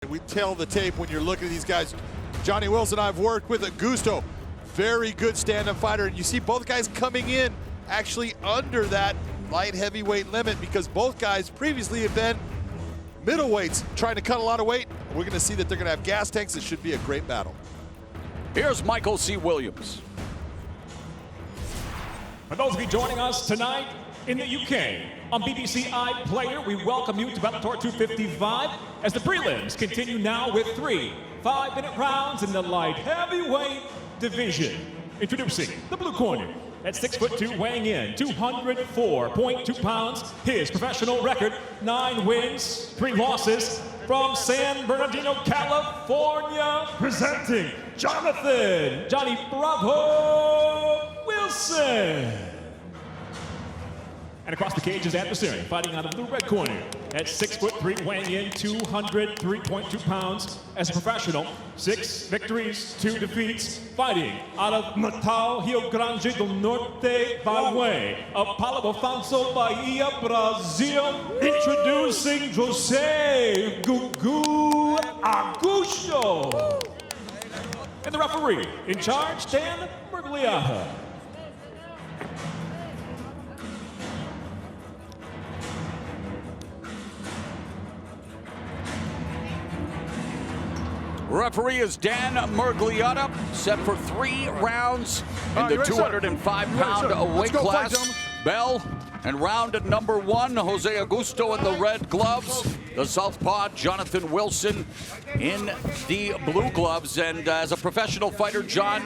We tell the tape when you're looking at these guys. Johnny Wilson I've worked with at Gusto. Very good stand-up fighter. And you see both guys coming in actually under that light heavyweight limit because both guys previously have been middleweights trying to cut a lot of weight. We're going to see that they're going to have gas tanks. It should be a great battle. Here's Michael C. Williams. For those of you joining us tonight in the UK on BBC iPlayer, we welcome you to Bellator 255 as the prelims continue now with 3 5-minute rounds in the light heavyweight division. Introducing the blue corner at 6'2", weighing in 204.2 pounds. His professional record: 9 wins, 3 losses. From San Bernardino, California, presenting Jonathan "Johnny Bravo" Wilson. And across the cage is adversary, fighting out of the red corner at 6'3", weighing in 203.2 pounds. As a professional, 6 victories, 2 defeats, fighting out of Natal, Rio Grande do Norte, by way of Paulo Afonso, Bahia, Brazil. Introducing Jose Gugu Augusto. And the referee in charge, Dan Mergliata. Referee is Dan Mergliata, set for 3 rounds in the 205-pound weight class. Bell and round at number 1, Jose Augusto in the red gloves. The southpaw, Jonathan Wilson, in the blue gloves. And as a professional fighter, John,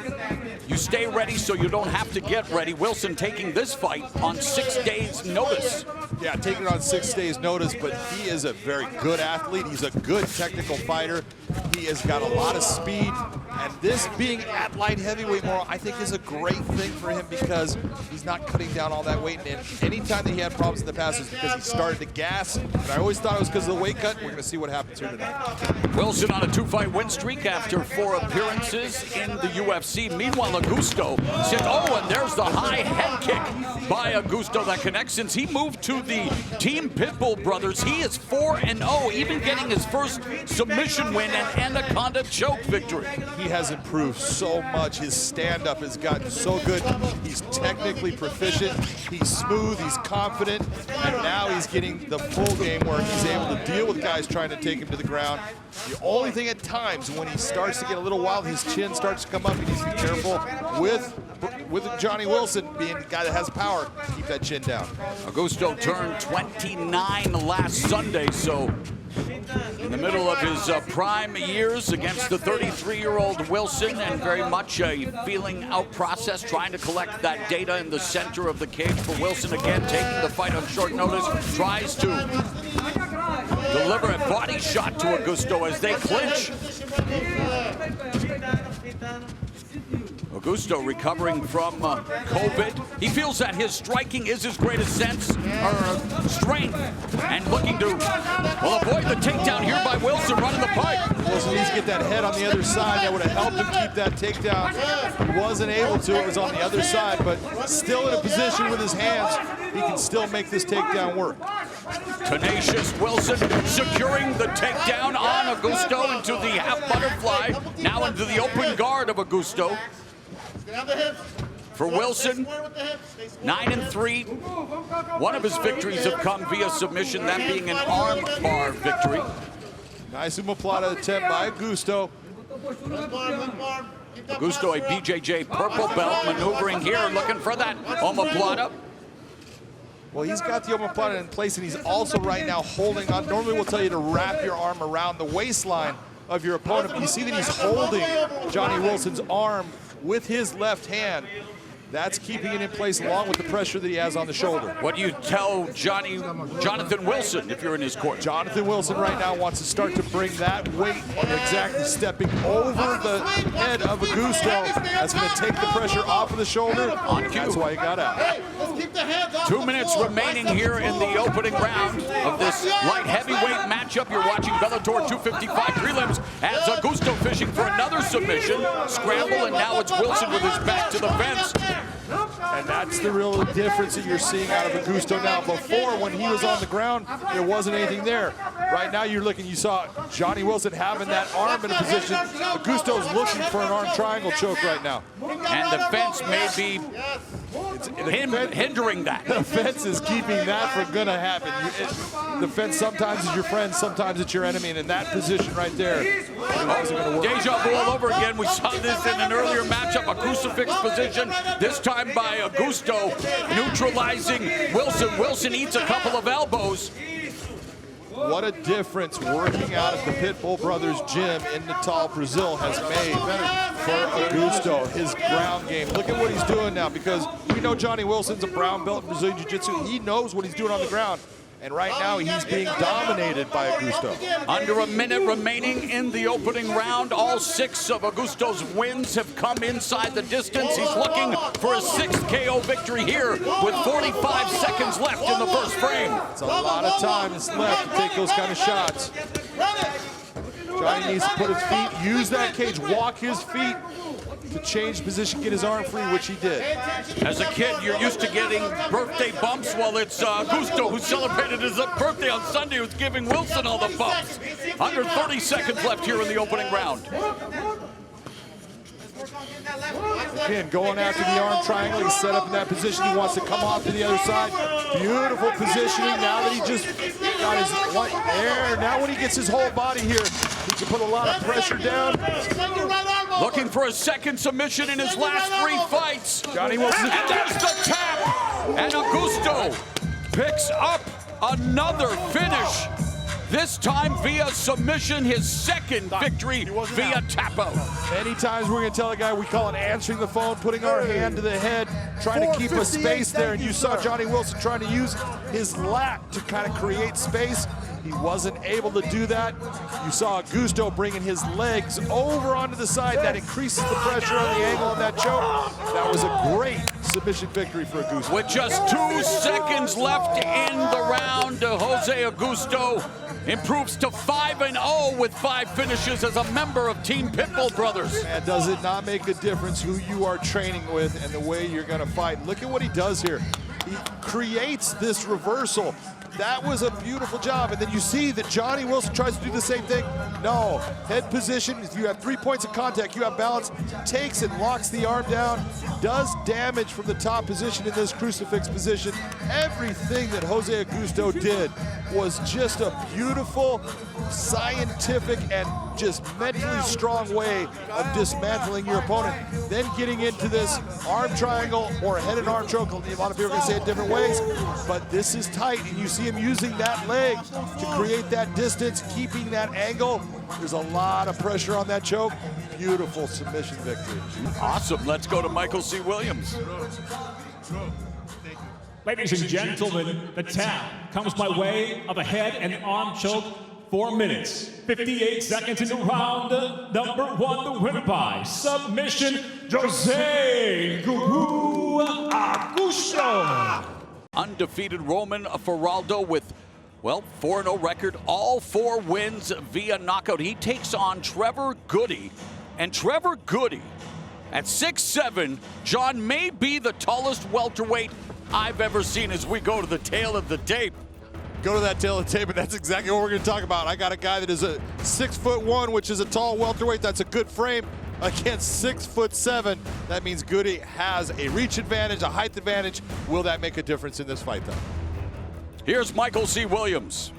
you stay ready so you don't have to get ready. Wilson taking this fight on 6 days' notice. Yeah, taking it on 6 days' notice, but he is a very good athlete. He's a good technical fighter. He has got a lot of speed, and this being at light heavyweight more, I think is a great thing for him because he's not cutting down all that weight. And any time that he had problems in the past is because he started to gas, and I always thought it was because of the weight cut. We're going to see what happens here tonight. Wilson on a 2-fight win streak after 4 appearances in the UFC. Meanwhile, Augusto said, oh, and there's the high head kick by Augusto that connects. Since he moved to the Team Pitbull Brothers, he is 4-0, even getting his first submission win and Anaconda choke victory. He has improved so much. His stand-up has gotten so good. He's technically proficient. He's smooth. He's confident. And now he's getting the full game where he's able to deal with guys trying to take him to the ground. The only thing at times when he starts to get a little wild, his chin starts to come up. He needs to be careful with Johnny Wilson being the guy that has power. Keep that chin down. Augusto turned 29 last Sunday, so in the middle of his prime years against the 33-year-old Wilson, and very much a feeling-out process, trying to collect that data in the center of the cage for Wilson. Again, taking the fight on short notice, tries to deliver a body shot to Augusto as they clinch. Augusto recovering from COVID. He feels that his striking is his greatest strength, and looking to, well, avoid the takedown here by Wilson, running the pipe. Wilson needs to get that head on the other side. That would have helped him keep that takedown. He wasn't able to. It was on the other side, but still in a position with his hands, he can still make this takedown work. Tenacious Wilson securing the takedown on Augusto into the half butterfly, now into the open guard of Augusto. For Wilson, 9-3. One of his victories have come via submission, that being an arm bar victory. Nice omoplata attempt by Augusto. Augusto, a BJJ purple belt, maneuvering here, looking for that omoplata. Well, he's got the omoplata in place, and he's also right now holding on. Normally we'll tell you to wrap your arm around the waistline of your opponent, but you see that he's holding Johnny Wilson's arm with his left hand. That's keeping it in place along with the pressure that he has on the shoulder. What do you tell Jonathan Wilson if you're in his court? Jonathan Wilson right now wants to start to bring that weight, exactly stepping over the head of Augusto. That's going to take the pressure off of the shoulder. On cue. That's why he got out. 2 minutes remaining here in the opening round of this light heavyweight matchup. You're watching Bellator 255 prelims as Augusto fishing for another submission. Scramble, and now it's Wilson with his back to the fence. And that's the real difference that you're seeing out of Augusto now. Before, when he was on the ground, there wasn't anything there. Right now, you're looking, you saw Johnny Wilson having that arm in a position. Augusto's looking for an arm triangle choke right now. And the fence may be hindering that. The fence is keeping that from going to happen. The fence sometimes is your friend, sometimes it's your enemy, and in that position right there, it wasn't going to work. Deja vu all over again. We saw this in an earlier matchup, a crucifix position, this time by Augusto, neutralizing Wilson. Wilson eats a couple of elbows. What a difference working out at the Pitbull Brothers gym in Natal, Brazil has made for Augusto, his ground game. Look at what he's doing now, because we know Johnny Wilson's a brown belt in Brazilian Jiu-Jitsu. He knows what he's doing on the ground. And right now, he's being dominated by Augusto. Under a minute remaining in the opening round. All 6 of Augusto's wins have come inside the distance. He's looking for a 6th KO victory here with 45 seconds left in the first frame. It's a lot of time that's left to take those kind of shots. Johnny needs to put his feet, use that cage, walk his feet to change position, get his arm free, which he did. As a kid, you're used to getting birthday bumps. Well, it's Augusto, who celebrated his birthday on Sunday, who's giving Wilson all the bumps. Under 30 seconds left here in the opening round. Again, going after the arm triangle. He's set up in that position. He wants to come off to the other side. Beautiful positioning. Now that he just got his one air. Now when he gets his whole body here, he can put a lot of pressure down. Looking for a second submission in his last 3 fights. Johnny Wilson. And that's the tap. And Augusto picks up another finish. This time via submission, his second victory via tap out. Many times we're going to tell a guy, we call it answering the phone, putting our hand to the head, trying to keep a space there. And you saw Johnny Wilson trying to use his lat to kind of create space. He wasn't able to do that. You saw Augusto bringing his legs over onto the side. That increases the pressure on the angle of that choke. That was a great submission victory for Augusto. With just 2 seconds left in the round, Jose Augusto improves to 5-0 with 5 finishes as a member of Team Pitbull Brothers. And does it not make a difference who you are training with and the way you're going to fight? Look at what he does here. He creates this reversal. That was a beautiful job. And then you see that Johnny Wilson tries to do the same thing. No, head position, if you have 3 points of contact, you have balance, takes and locks the arm down, does damage from the top position in this crucifix position. Everything that Jose Augusto did was just a beautiful, scientific, and just mentally strong way of dismantling your opponent. Then getting into this arm triangle or a head and arm choke. A lot of people are going to say it different ways, but this is tight, and you see him using that leg to create that distance, keeping that angle. There's a lot of pressure on that choke. Beautiful submission victory. Awesome. Let's go to Michael C. Williams. Ladies and gentlemen, the tap comes by way of a head and arm choke. 4 minutes, 58 seconds into round number 1. The winner by submission, Jose Augusto. Undefeated Roman Feraldo with, well, 4-0 record, all 4 wins via knockout. He takes on Trevor Goody. And Trevor Goody, at 6'7", John, may be the tallest welterweight I've ever seen as we go to the tail of the tape. Go to that tail of the tape, and that's exactly what we're going to talk about. I got a guy that is a 6'1", which is a tall welterweight. That's a good frame against 6'7". That means Goody has a reach advantage, a height advantage. Will that make a difference in this fight, though? Here's Michael C. Williams.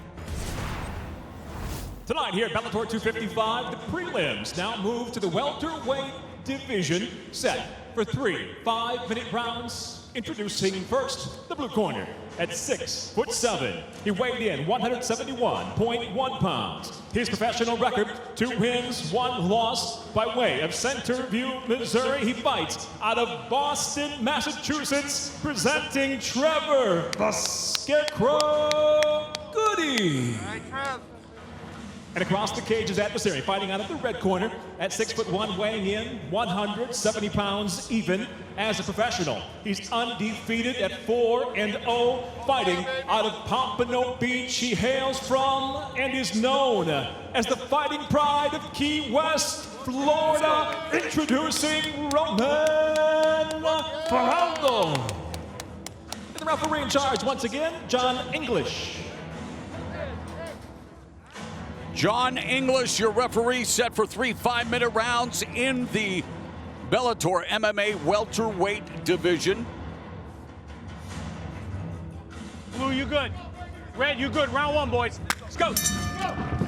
Tonight here at Bellator 255, the prelims now move to the welterweight division, set for 3 5-minute rounds. Introducing first, the blue corner. At 6'7", he weighed in 171.1 pounds. His professional record, 2 wins, 1 loss. By way of Centerview, Missouri, he fights out of Boston, Massachusetts, presenting Trevor the Scarecrow Goody. All right, Trev. And across the cage is adversary, fighting out of the red corner at 6'1", weighing in 170 pounds even as a professional. He's undefeated at 4-0, fighting out of Pompano Beach. He hails from and is known as the fighting pride of Key West, Florida. Introducing Roman Faraldo. And the referee in charge once again, John English. John English, your referee, set for 3 5-minute rounds in the Bellator MMA welterweight division. Blue, you good. Red, you good. Round 1, boys. Let's go.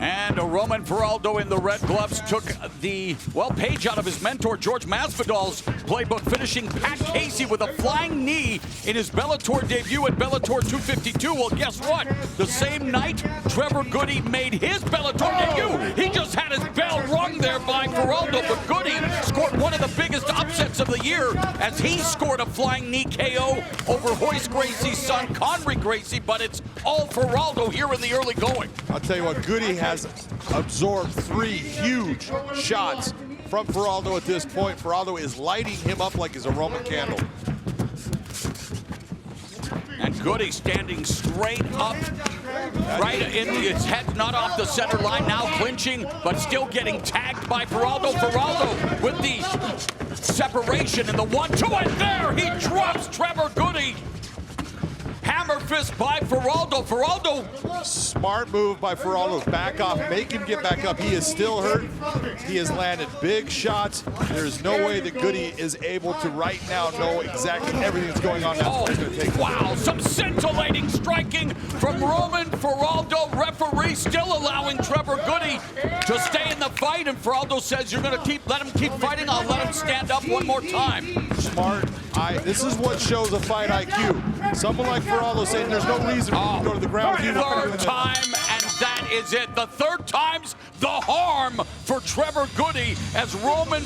And Roman Faraldo in the red gloves took the, page out of his mentor, George Masvidal's playbook, finishing Pat Casey with a flying knee in his Bellator debut at Bellator 252. Well, guess what? The same night, Trevor Goody made his Bellator debut. He just had his bell rung there by Faraldo, but Goody scored one of the biggest upsets of the year as he scored a flying knee KO over Royce Gracie's son, Conry Gracie, but it's all Faraldo here in the early going. I'll tell you what, Goody has absorbed 3 huge shots from Faraldo at this point. Faraldo is lighting him up like he's a Roman candle. And Goody standing straight up, right in his head, not off the center line, now clinching, but still getting tagged by Faraldo. Faraldo with the separation and the 1-2, and there he drops Trevor Goody. Hammer fist by Faraldo. Faraldo. Smart move by Faraldo. Back off, make him get back up. He is still hurt. He has landed big shots. There's no way that Goody is able to right now know exactly everything that's going on. Wow, some scintillating striking from Roman Faraldo. Referee still allowing Trevor Goody to stay in the fight, and Faraldo says, you're going to let him keep fighting. I'll let him stand up one more time. Smart. This is what shows a fight IQ. Someone like Faraldo saying there's no reason to go to the ground. Third time, and that is it. The third time's the harm for Trevor Goody as Roman.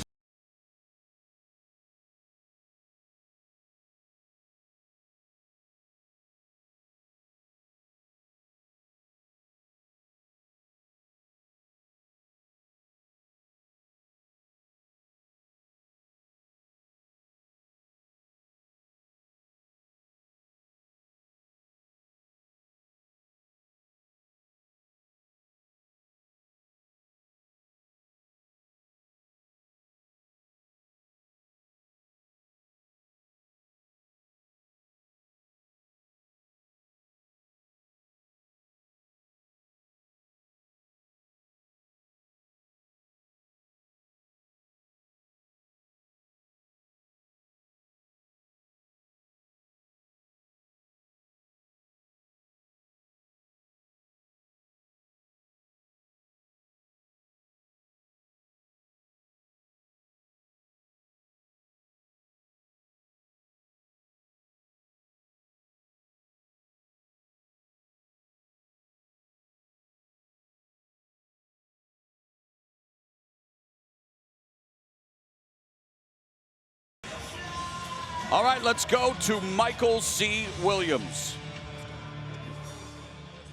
All right, let's go to Michael C. Williams.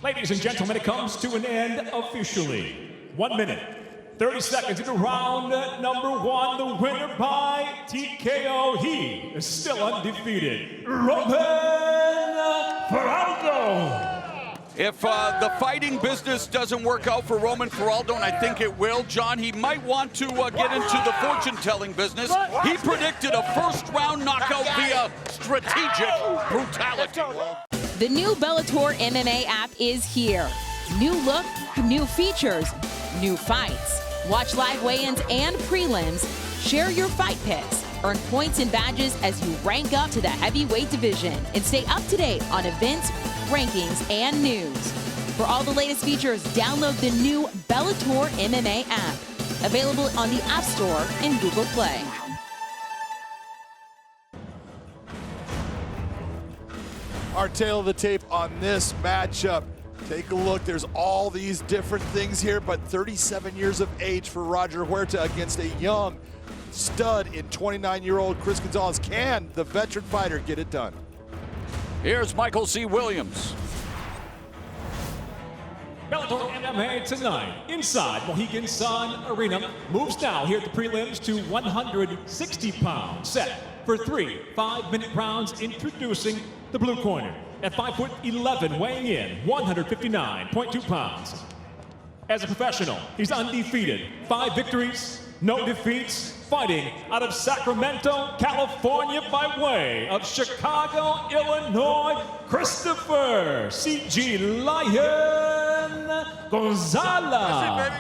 Ladies and gentlemen, it comes to an end officially. 1 minute, 30 seconds into round number 1. The winner by TKO. He is still undefeated, Roman Faraldo. If the fighting business doesn't work out for Roman Faraldo, and I think it will, John, he might want to get into the fortune-telling business. He predicted a first-round knockout via strategic brutality. The new Bellator MMA app is here. New look, new features, new fights. Watch live weigh-ins and prelims. Share your fight picks. Earn points and badges as you rank up to the heavyweight division. And stay up to date on events, rankings, and news. For all the latest features, download the new Bellator MMA app. Available on the App Store and Google Play. Our tail of the tape on this matchup. Take a look, there's all these different things here, but 37 years of age for Roger Huerta against a young stud in 29-year-old Chris Gonzalez. Can the veteran fighter get it done? Here's Michael C. Williams. Bellator MMA tonight, inside Mohegan Sun Arena, moves now here at the prelims to 160 pounds, set for 3 5-minute rounds. Introducing the blue corner at 5'11", weighing in 159.2 pounds. As a professional, he's undefeated, 5 victories, no defeats, fighting out of Sacramento, California by way of Chicago, Illinois, Christopher C.G. Lion Gonzalez.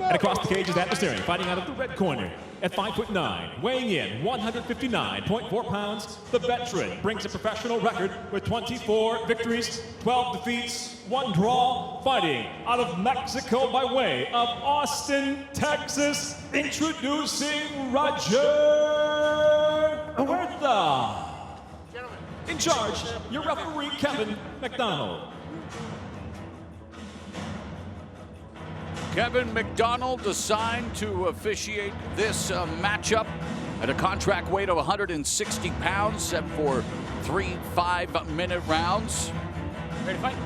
And across the cage is adversary, fighting out of the red corner at 5'9", weighing in 159.4 pounds. The veteran brings a professional record with 24 victories, 12 defeats, 1 draw, fighting out of Mexico by way of Austin, Texas. Introducing Roger Huerta. In charge, your referee, Kevin McDonald. Kevin McDonald assigned to officiate this matchup at a contract weight of 160 pounds, set for 3 5-minute rounds. Ready to fight?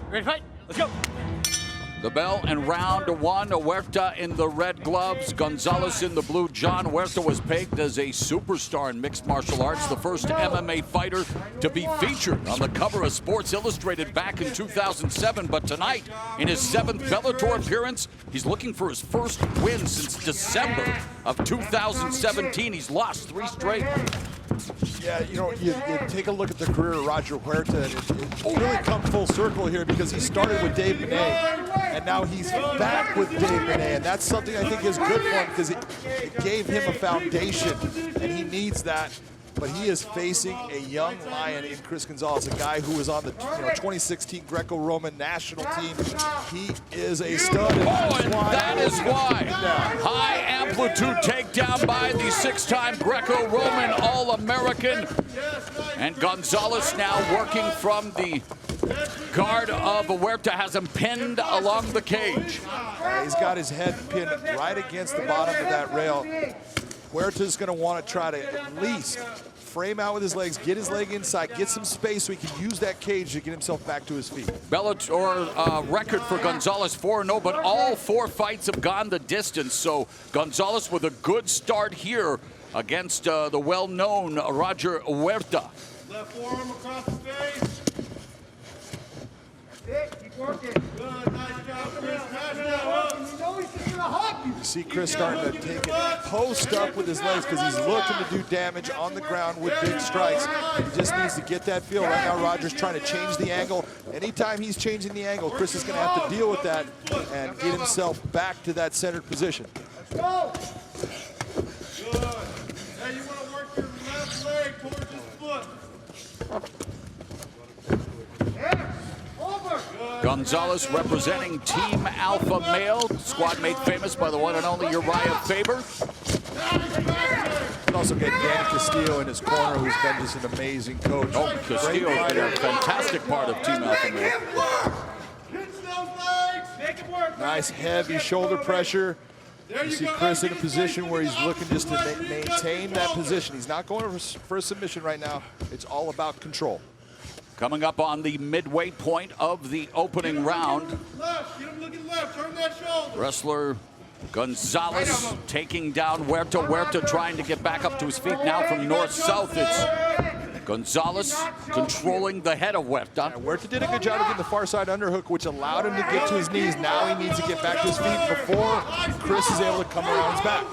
Ready to fight? Let's go. The bell and round 1, Huerta in the red gloves, Gonzalez in the blue. John Huerta was pegged as a superstar in mixed martial arts, the first MMA fighter to be featured on the cover of Sports Illustrated back in 2007. But tonight, in his 7th Bellator appearance, he's looking for his first win since December of 2017. He's lost 3 straight. Yeah, you know, you take a look at the career of Roger Huerta, and it's really come full circle here because he started with Dave Benet, and now he's back with Dave Benet, and that's something I think is good for him because it gave him a foundation, and he needs that. But he is facing a young lion in Chris Gonzalez, a guy who was on the 2016 Greco-Roman national team. He is a stud. And that is why. High amplitude takedown by the 6-time Greco-Roman All-American. And Gonzalez now working from the guard of Huerta, has him pinned along the cage. He's got his head pinned right against the bottom of that rail. Huerta's going to want to try to at least frame out with his legs, get his leg inside, get some space so he can use that cage to get himself back to his feet. Bellator record for Gonzalez 4-0, but all 4 fights have gone the distance. So Gonzalez with a good start here against the well-known Roger Huerta. Left forearm across the face. Keep working. Good, nice job, Chris. Nice job. You know he's just gonna hug you. You see Chris starting to take it post up with his legs because he's looking to do damage on the ground with big strikes. He just needs to get that feel. Right now, Roger's trying to change the angle. Anytime he's changing the angle, Chris is going to have to deal with that and get himself back to that centered position. Let's go. Good. Hey, you want to work your left leg towards his foot. Gonzalez representing Team Alpha Male, squad made famous by the one and only Uriah Faber. And also get Danny Castillo in his corner, who's been just an amazing coach. Oh, Castillo has been a fantastic part of Team Alpha Male. Nice heavy shoulder pressure. You see Chris in a position where he's looking just to maintain that position. He's not going for a submission right now. It's all about control. Coming up on the midway point of the opening round, Left, get him looking left, turn that shoulder. wrestler Gonzalez taking down Huerta. Huerta trying to get back up to his feet now from north-south. It's Gonzalez controlling the head of Huerta. Huerta did a good job of getting the far side underhook, which allowed him to get to his knees. Now he needs to get back to his feet before Chris is able to come around his back.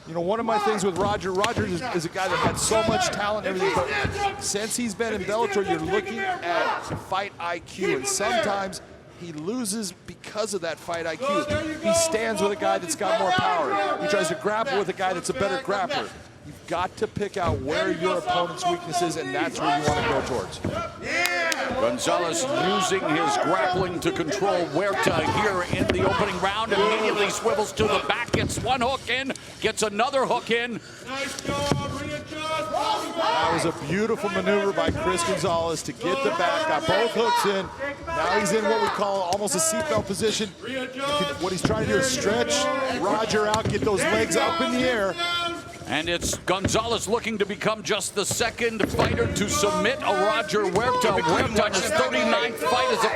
You know, one of my things with Roger is a guy that had so much talent and everything, but since he's been in Bellator, you're looking at fight IQ, and sometimes he loses because of that fight IQ. He stands with a guy that's got more power. He tries to grapple with a guy that's a better grappler. You've got to pick out where your opponent's weakness is, and that's where you want to go towards. Gonzalez using his grappling to control Huerta here in the opening round. Immediately swivels to the back, gets one hook in, gets another hook in. That was a beautiful maneuver by Chris Gonzalez to get the back, got both hooks in. Now he's in what we call almost a seatbelt position. What he's trying to do is stretch Roger out, get those legs up in the air, And it's Gonzalez looking to become just the second fighter to submit a Roger Huerta. Huerta in his 39th fight as a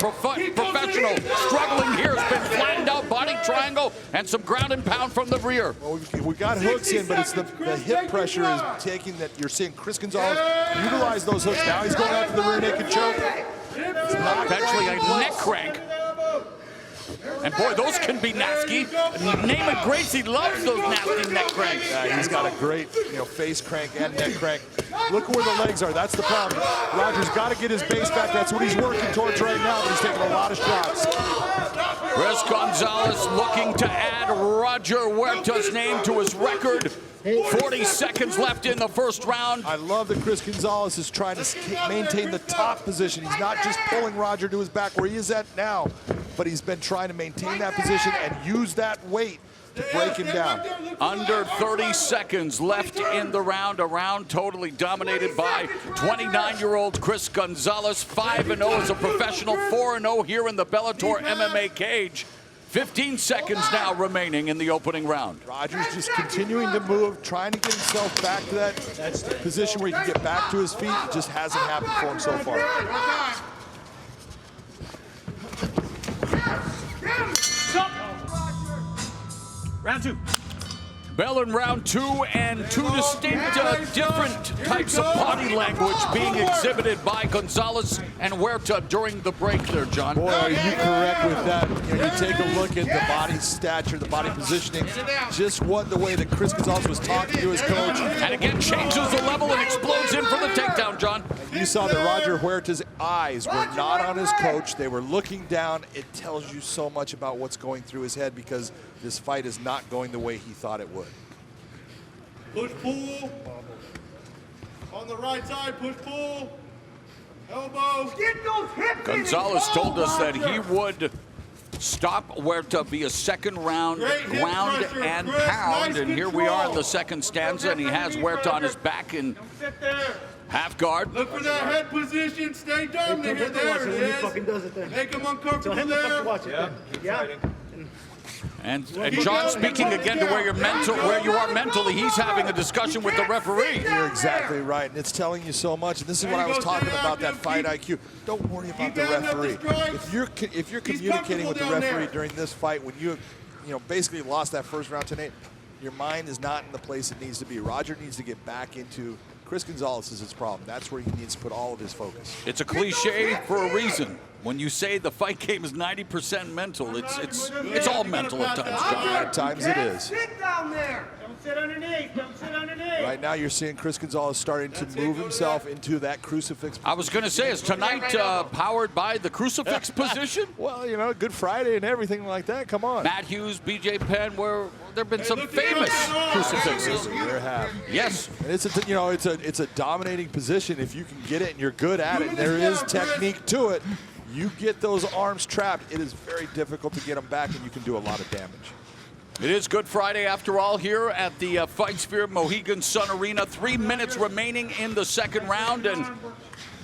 professional. Struggling here, has been flattened out, body triangle, and some ground and pound from the rear. Well, we got hooks in, but it's the hip pressure is taking that. You're seeing Chris Gonzalez utilize those hooks. Now he's going after the rear naked choke. Eventually a neck crank. And boy, those can be nasty. Naaman Gracie loves those nasty neck cranks. He's got a great, face crank and neck crank. Look where the legs are. That's the problem. Roger's got to get his base back. That's what he's working towards right now, but he's taking a lot of shots. Chris Gonzalez looking to add Roger Huerta's name to his record. 40 seconds left in the first round. I love that Chris Gonzalez is trying to maintain the top position. He's not just pulling Roger to his back where he is at now, but he's been trying to maintain that position and use that weight to break him down. Under 30 seconds left in the round. A round totally dominated by 29-year-old Chris Gonzalez. 5-0 as a professional, 4-0 here in the Bellator MMA cage. 15 seconds now remaining in the opening round. Roger's just continuing to move, trying to get himself back to that position where he can get back to his feet. It just hasn't happened for him so far. Round two. Bell in round two, and two distinct different types of body language being exhibited by Gonzalez and Huerta during the break there, John. Boy, are you correct with that. You take a look at the body stature, the body positioning, just the way that Chris Gonzalez was talking to his coach. And again, changes the level and explodes in for the takedown, John. You saw that Roger Huerta's eyes were not on his coach. They were looking down. It tells you so much about what's going through his head because this fight is not going the way he thought it would. Push, pull. On the right side, push, pull. Elbow. Get those hips. Gonzalez told us that he would stop Huerta via second round ground and pound. And here we are in the second stanza, and he has Huerta on his back in half guard. Look for that head position. Stay dominated. There it is. Make him uncomfortable there. Yeah. And John, speaking again to where you are mentally, he's having a discussion with the referee. You're exactly right, and it's telling you so much. And this is what I was talking about, that fight IQ. Don't worry about the referee. If you're communicating with the referee during this fight, when you basically lost that first round tonight, your mind is not in the place it needs to be. Roger needs to get back into. Chris Gonzalez is his problem. That's where he needs to put all of his focus. It's a cliche for a reason. When you say the fight game is 90% mental, it's all mental at times, John. At times it is. Sit down there. Don't sit underneath. Don't sit underneath. Right now you're seeing Chris Gonzalez starting to move himself into that crucifix. I was going to say, is tonight powered by the crucifix position? Well, Good Friday and everything like that. Come on. Matt Hughes, BJ Penn, where there have been some famous crucifixes. There have. Yes. And it's a dominating position if you can get it and you're good at it. And there is technique to it. You get those arms trapped, it is very difficult to get them back, and you can do a lot of damage. It is Good Friday after all here at the Fight Sphere Mohegan Sun Arena. 3 minutes remaining in the second round, and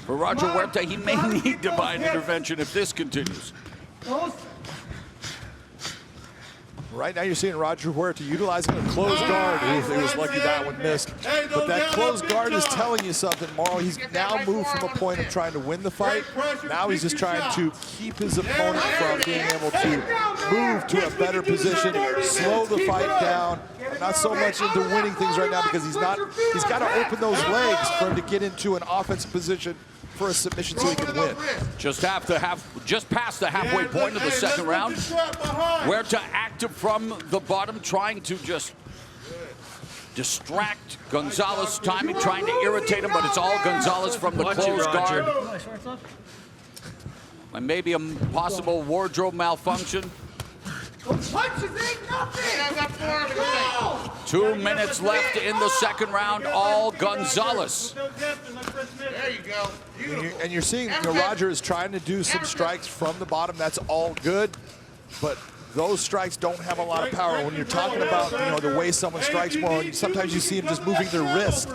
for Roger Huerta, he may need divine intervention if this continues. Right now you're seeing Roger Huerta utilizing a closed guard. He was lucky that one missed. But that closed guard is telling you something, Mauro. He's now moved from a point of trying to win the fight. Now he's just trying to keep his opponent from being able to move to a better position, slow the fight down. Not so much into winning things right now because he's got to open those legs for him to get into an offensive position for a submission so he can win. Just past the halfway point of the second round. Huerta active from the bottom, trying to just distract Gonzalez, timing, trying to irritate him, but it's all Gonzalez from the closed guard. And maybe a possible wardrobe malfunction. 2 minutes left in the second round, all Gonzalez. There you go. And you're seeing Roger is trying to do some strikes from the bottom. That's all good, but those strikes don't have a lot of power. When you're talking about the way someone strikes more, sometimes you see them just moving their wrist.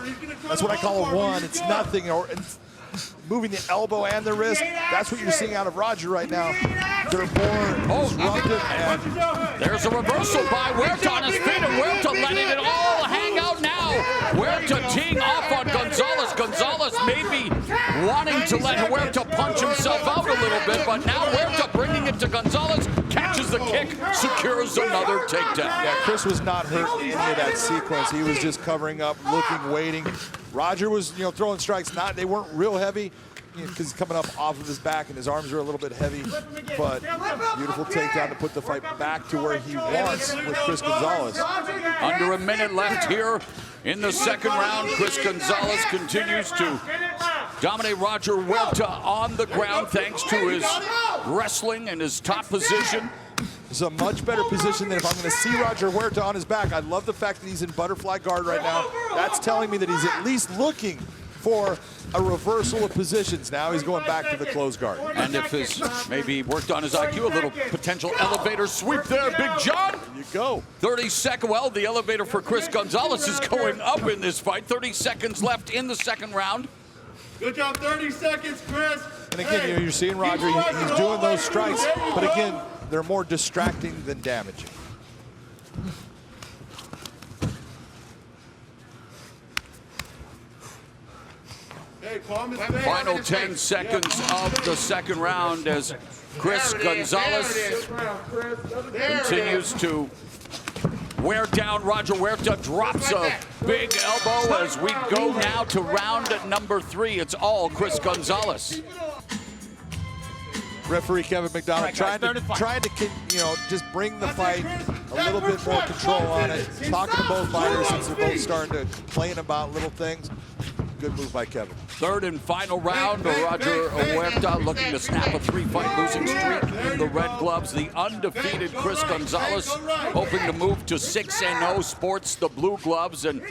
That's what I call a one. It's nothing, or it's moving the elbow and the wrist. That's what you're seeing out of Roger right now. They're more disruptive. And there's a reversal by Huerta on his feet, and Huerta letting it all hang out now maybe wanting to let Huerta punch himself out a little bit, but now Huerta bringing it to Gonzalez, catches the kick, secures another takedown. Yeah, Chris was not hurt in any of that sequence. He was just covering up, looking, waiting. Roger was, throwing strikes. They weren't real heavy because he's coming up off of his back and his arms are a little bit heavy. But beautiful takedown to put the fight back to where he wants with Chris Gonzalez. Under a minute left here in the second round. Chris Gonzalez continues to dominate Roger Huerta on the ground thanks to his wrestling and his top position. It's a much better position than if I'm going to see Roger Huerta on his back. I love the fact that he's in butterfly guard right now. That's telling me that he's at least looking for a reversal of positions. Now he's going back to the closed guard. And if his maybe worked on his IQ, a little potential elevator sweep there, Big John. There you go. 30 seconds. Well, the elevator for Chris Gonzalez is going up in this fight. 30 seconds left in the second round. Good job, 30 seconds, Chris. And again, you're seeing Roger, he's doing those strikes, but again, they're more distracting than damaging. Hey, Final 10 seconds of the second round as Chris Gonzalez continues to wear down Roger Huerta, drops a big elbow as we go now to round number 3. It's all Chris Gonzalez. Referee Kevin McDonald trying to just bring the fight a little bit more control on it. Talking to both fighters since they're both starting to complain about little things. Good move by Kevin. Third and final round, Roger Huerta looking to snap a 3-fight losing streak in the red gloves. The undefeated Chris Gonzalez hoping to move to 6-0, sports the blue gloves, and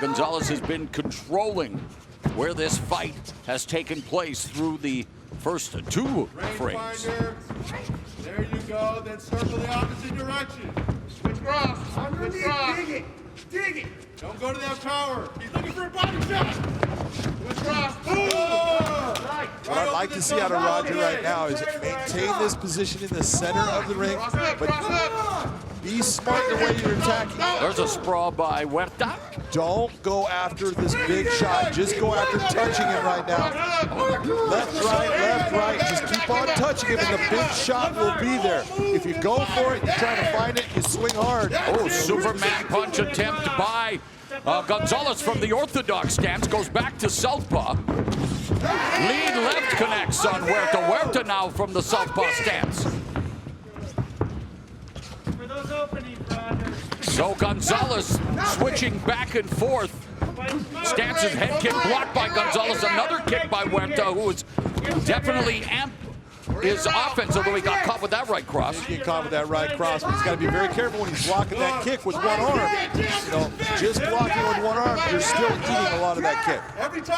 Gonzalez has been controlling where this fight has taken place through the first 2 frames. There you go, then circle the opposite direction. Switch cross, switch cross. Dig it. Don't go to that power. He's looking for a body shot. Switch cross. What I'd like to see out of Roger right now is maintain this position in the center of the ring, but be smart in the way you're attacking. There's a sprawl by Huerta. Don't go after this big shot. Just go after touching him right now. Left, right. Just keep on touching him and the big shot will be there. If you go for it, you're trying to find it, you swing hard. Oh, Superman punch attempt by Gonzalez from the orthodox stance. Goes back to southpaw. Lead left connects on Huerta. Huerta now from the southpaw stance. So Gonzalez switching back and forth. Stance's head kick blocked by Gonzalez. Another kick by Huerta, who is definitely amped his offense, although he got caught with that right cross. He get caught with that right cross, but he's got to be very careful when he's blocking that kick with one arm. Just blocking with one arm, you're still eating a lot of that kick.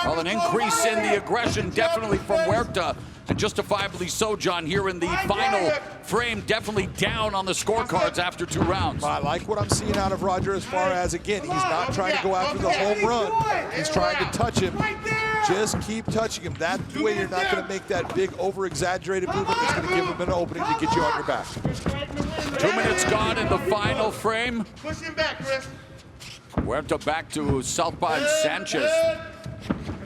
Well, an increase in the aggression definitely from Huerta, and justifiably so, John, here in the final frame, definitely down on the scorecards after 2 rounds. I like what I'm seeing out of Roger as far as, again, he's not trying to go after the home run. He's trying to touch him. Just keep touching him. That way you're not going to make that big over-exaggerated movement that's going to give him an opening to get you on your back. 2 minutes gone in the final frame. Push him back, Chris. Huerta back to southpaw and Sanchez.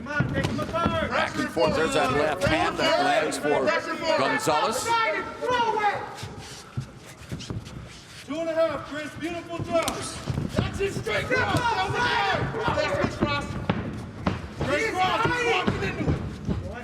Back and forth. There's that left hand that lands for Gonzalez. 2.5, Chris. Beautiful job. That's it. Straight cross. Switch cross. Straight cross. He's walking into it.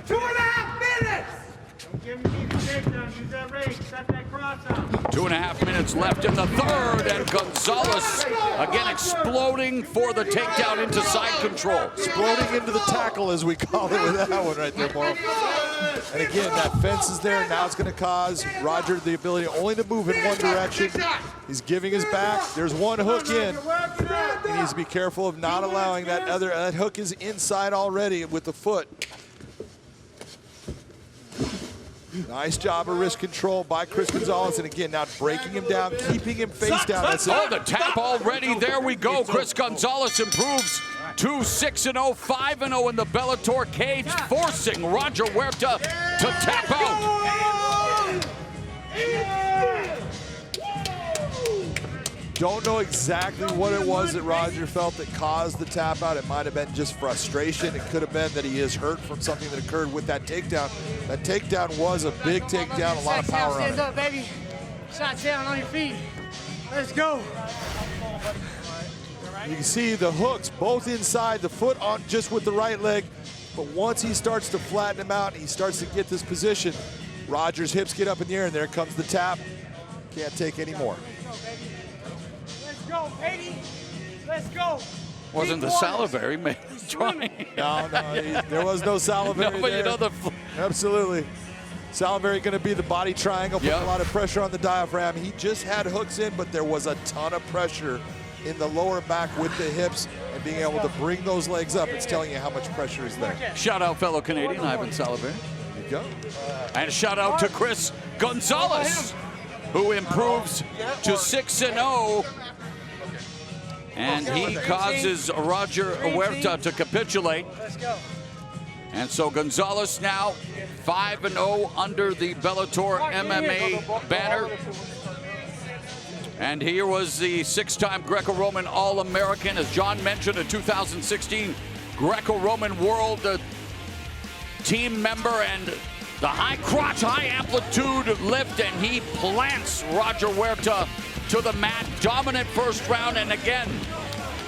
2.5 minutes. Don't give me the takedown. Use that range. Set that cross out. 2.5 minutes left in the third, and Gonzalez again exploding for the takedown into side control. Exploding into the tackle, as we call it, with that one right there, Paul. And again, that fence is there. Now it's going to cause Roger the ability only to move in one direction. He's giving his back. There's one hook in. He needs to be careful of not allowing that other. That hook is inside already with the foot. Nice job of wrist control by Chris Gonzalez, and again, now breaking him down, keeping him face down. That's it. Oh, the tap already. There we go. Chris Gonzalez improves to 6-0, 5-0 in the Bellator cage, forcing Roger Huerta to tap out. Don't know exactly what it was that Roger felt that caused the tap out. It might have been just frustration. It could have been that he is hurt from something that occurred with that takedown. That takedown was a big takedown, a lot of power on it. Stand up, baby. Shot down on your feet. Let's go. You can see the hooks both inside, the foot on just with the right leg. But once he starts to flatten him out and he starts to get this position, Roger's hips get up in the air and there comes the tap. Can't take any more. Let's go, baby. Let's go. Wasn't the salivary trying? No, there was no salivary No, but there. you know the Absolutely. Salivary going to be the body triangle, putting a lot of pressure on the diaphragm. He just had hooks in, but there was a ton of pressure in the lower back with the hips and being able to bring those legs up. It's telling you how much pressure is there. Shout out fellow Canadian Ivan Salivary. There you go. And shout out to Chris Gonzalez, who improves to 6-0. And he causes Roger Huerta to capitulate. And so Gonzalez now 5-0 under the Bellator MMA banner. And here was the six-time Greco-Roman All-American, as John mentioned, a 2016 Greco-Roman World team member, and the high crotch, high amplitude lift, and he plants Roger Huerta to the mat. Dominant first round, and again,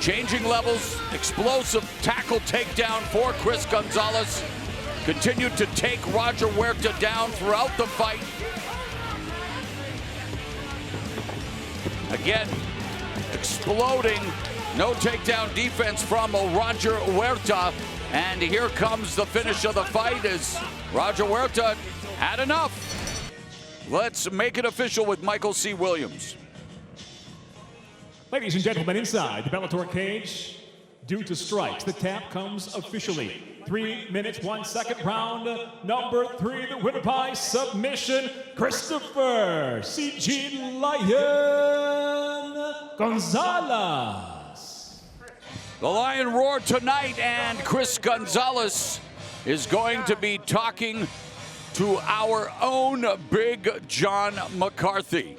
changing levels, explosive tackle takedown for Chris Gonzalez. Continued to take Roger Huerta down throughout the fight. Again, exploding, no takedown defense from Roger Huerta. And here comes the finish of the fight as Roger Huerta had enough. Let's make it official with Michael C. Williams. Ladies and gentlemen, inside the Bellator cage, due to strikes, the tap comes officially. 3 minutes, 1 second, round number 3, the winner by submission, Christopher C.G. Lion Gonzalez. The Lion roared tonight, and Chris Gonzalez is going to be talking to our own Big John McCarthy.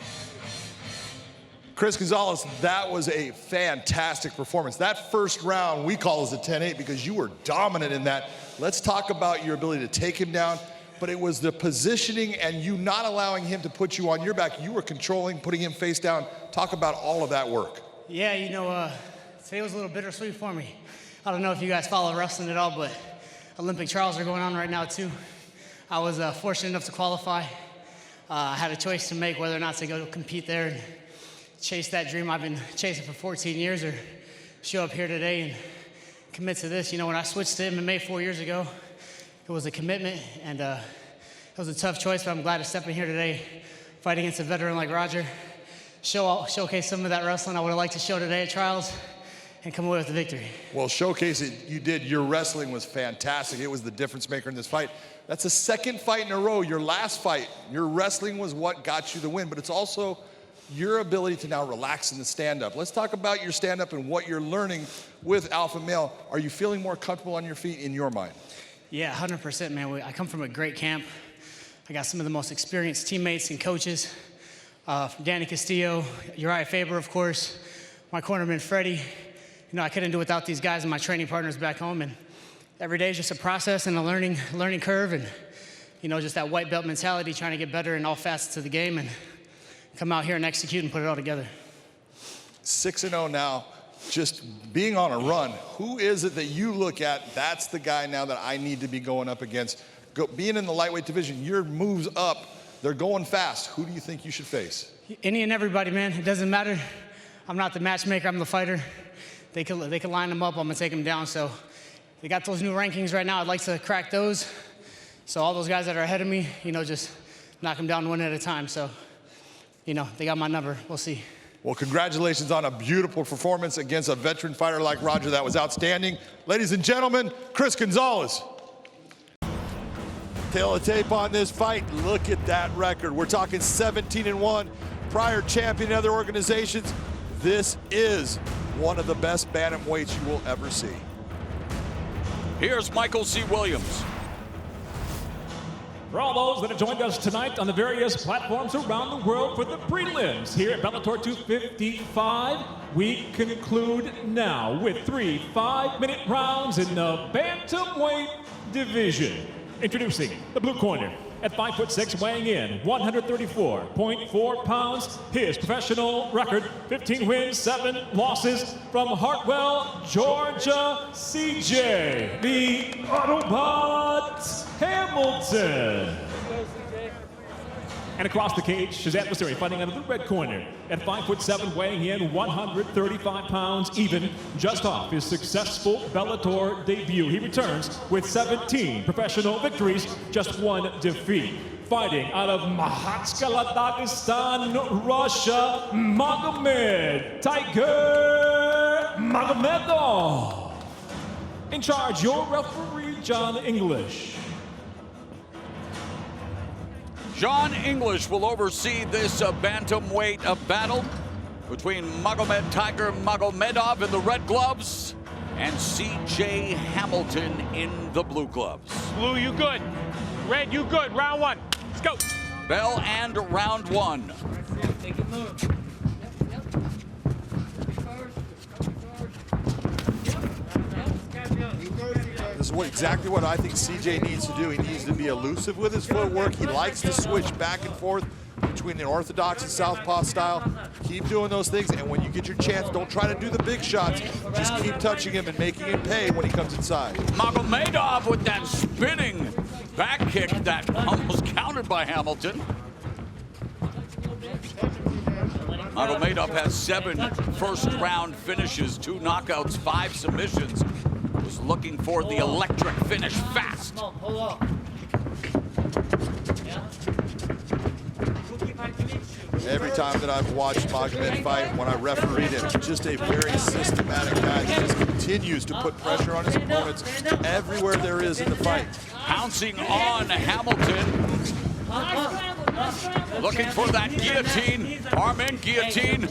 Chris Gonzalez, that was a fantastic performance. That first round we call as a 10-8 because you were dominant in that. Let's talk about your ability to take him down, but it was the positioning and you not allowing him to put you on your back. You were controlling, putting him face down. Talk about all of that work. Yeah, you know, today was a little bittersweet for me. I don't know if you guys follow wrestling at all, but Olympic trials are going on right now too. I was fortunate enough to qualify. I had a choice to make whether or not to go compete there and chase that dream I've been chasing for 14 years, or show up here today and commit to this. You know, when I switched to MMA 4 years ago, it was a commitment, and it was a tough choice, but I'm glad to step in here today, fight against a veteran like Roger, showcase some of that wrestling I would have liked to show today at trials, and come away with the victory. Well, showcase it, you did. Your wrestling was fantastic. It was the difference maker in this fight. That's the second fight in a row. Your last fight, your wrestling was what got you the win, but it's also your ability to now relax in the stand-up. Let's talk about your stand-up and what you're learning with Alpha Male. Are you feeling more comfortable on your feet in your mind? Yeah, 100%, man. I come from a great camp. I got some of the most experienced teammates and coaches. From Danny Castillo, Uriah Faber, of course, my cornerman, Freddie. You know, I couldn't do without these guys and my training partners back home. And every day is just a process and a learning curve. And, you know, just that white belt mentality, trying to get better in all facets of the game. And come out here and execute and put it all together. 6-0 now, just being on a run. Who is it that you look at, that's the guy now that I need to be going up against? Being in the lightweight division, your moves up, they're going fast. Who do you think you should face? Any and everybody, man. It doesn't matter. I'm not the matchmaker, I'm the fighter. They can line them up, I'm gonna take them down. So they got those new rankings right now. I'd like to crack those. So all those guys that are ahead of me, you know, just knock them down one at a time. So, you know, they got my number. We'll see. Well, congratulations on a beautiful performance against a veteran fighter like Roger. That was outstanding. Ladies and gentlemen, Chris Gonzalez. Tail of tape on this fight. Look at that record. We're talking 17-1, prior champion in other organizations. This is one of the best bantamweights you will ever see. Here's Michael C. Williams. For all those that have joined us tonight on the various platforms around the world for the prelims here at Bellator 255, we conclude now with 3 5-minute rounds in the bantamweight division. Introducing the blue corner at 5'6", weighing in 134.4 pounds. His professional record, 15 wins, 7 losses, from Hartwell, Georgia, CJ, the Autobot Hamilton. And across the cage, his adversary fighting out of the red corner at 5'7", weighing in 135 pounds, even just off his successful Bellator debut. He returns with 17 professional victories, just 1 defeat. Fighting out of Mahatskala, Dagestan, Russia, Magomed Tiger Magomedov. In charge, your referee, John English. John English will oversee this bantamweight battle between Magomed Tiger Magomedov in the red gloves and CJ Hamilton in the blue gloves. Blue, you good. Red, you good. Round 1. Let's go. Bell and round 1. This is exactly what I think CJ needs to do. He needs to be elusive with his footwork. He likes to switch back and forth between the orthodox and southpaw style. Keep doing those things, and when you get your chance, don't try to do the big shots. Just keep touching him and making him pay when he comes inside. Magomedov with that spinning back kick that almost countered by Hamilton. Magomedov has 7 first-round finishes, 2 knockouts, 5 submissions. Was looking for the electric finish fast. Every time that I've watched Magomed fight, when I refereed him, just a very systematic guy. He just continues to put pressure on his opponents everywhere there is in the fight. Pouncing on Hamilton. Looking for that guillotine, arm in guillotine.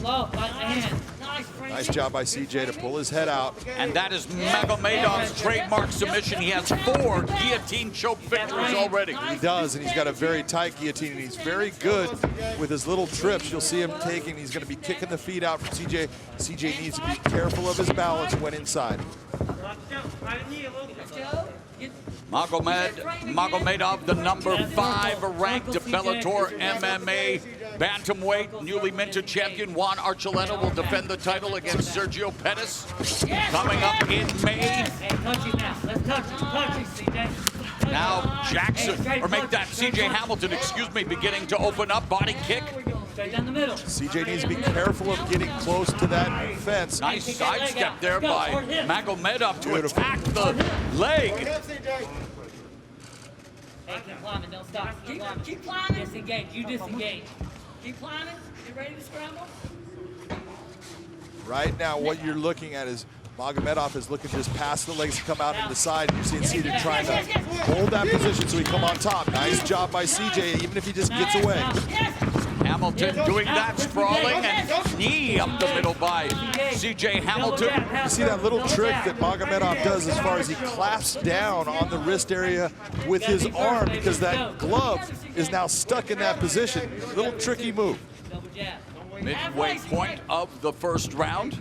Nice job by CJ to pull his head out. And that is Magomedov's trademark submission. He has 4 guillotine choke victories already. He does, and he's got a very tight guillotine, and he's very good with his little trips. You'll see him taking, he's going to be kicking the feet out from CJ. CJ needs to be careful of his balance when inside. Magomedov, the number 5 ranked Bellator MMA bantamweight, newly minted champion Juan Archuleta will defend the title against Sergio Pettis coming up in May. Now Jackson, or make that CJ Hamilton, excuse me, beginning to open up, body kick. CJ needs to be careful of getting close to that fence. Nice sidestep there by Magomedov to attack the leg. Hey, keep climbing, don't stop. Keep climbing. Disengage, you disengage. Keep climbing, you ready to scramble? Right now, what you're looking at is Magomedov is looking just past the legs to come out and the side, and you're seeing CJ trying to hold that position so he come on top. Nice job by CJ, even if he just gets away. Hamilton doing that, sprawling, and knee up the middle by CJ Hamilton. You see that little trick that Magomedov does as far as he clasps down on the wrist area with his arm because that glove is now stuck in that position. Little tricky move. Midway point of the first round.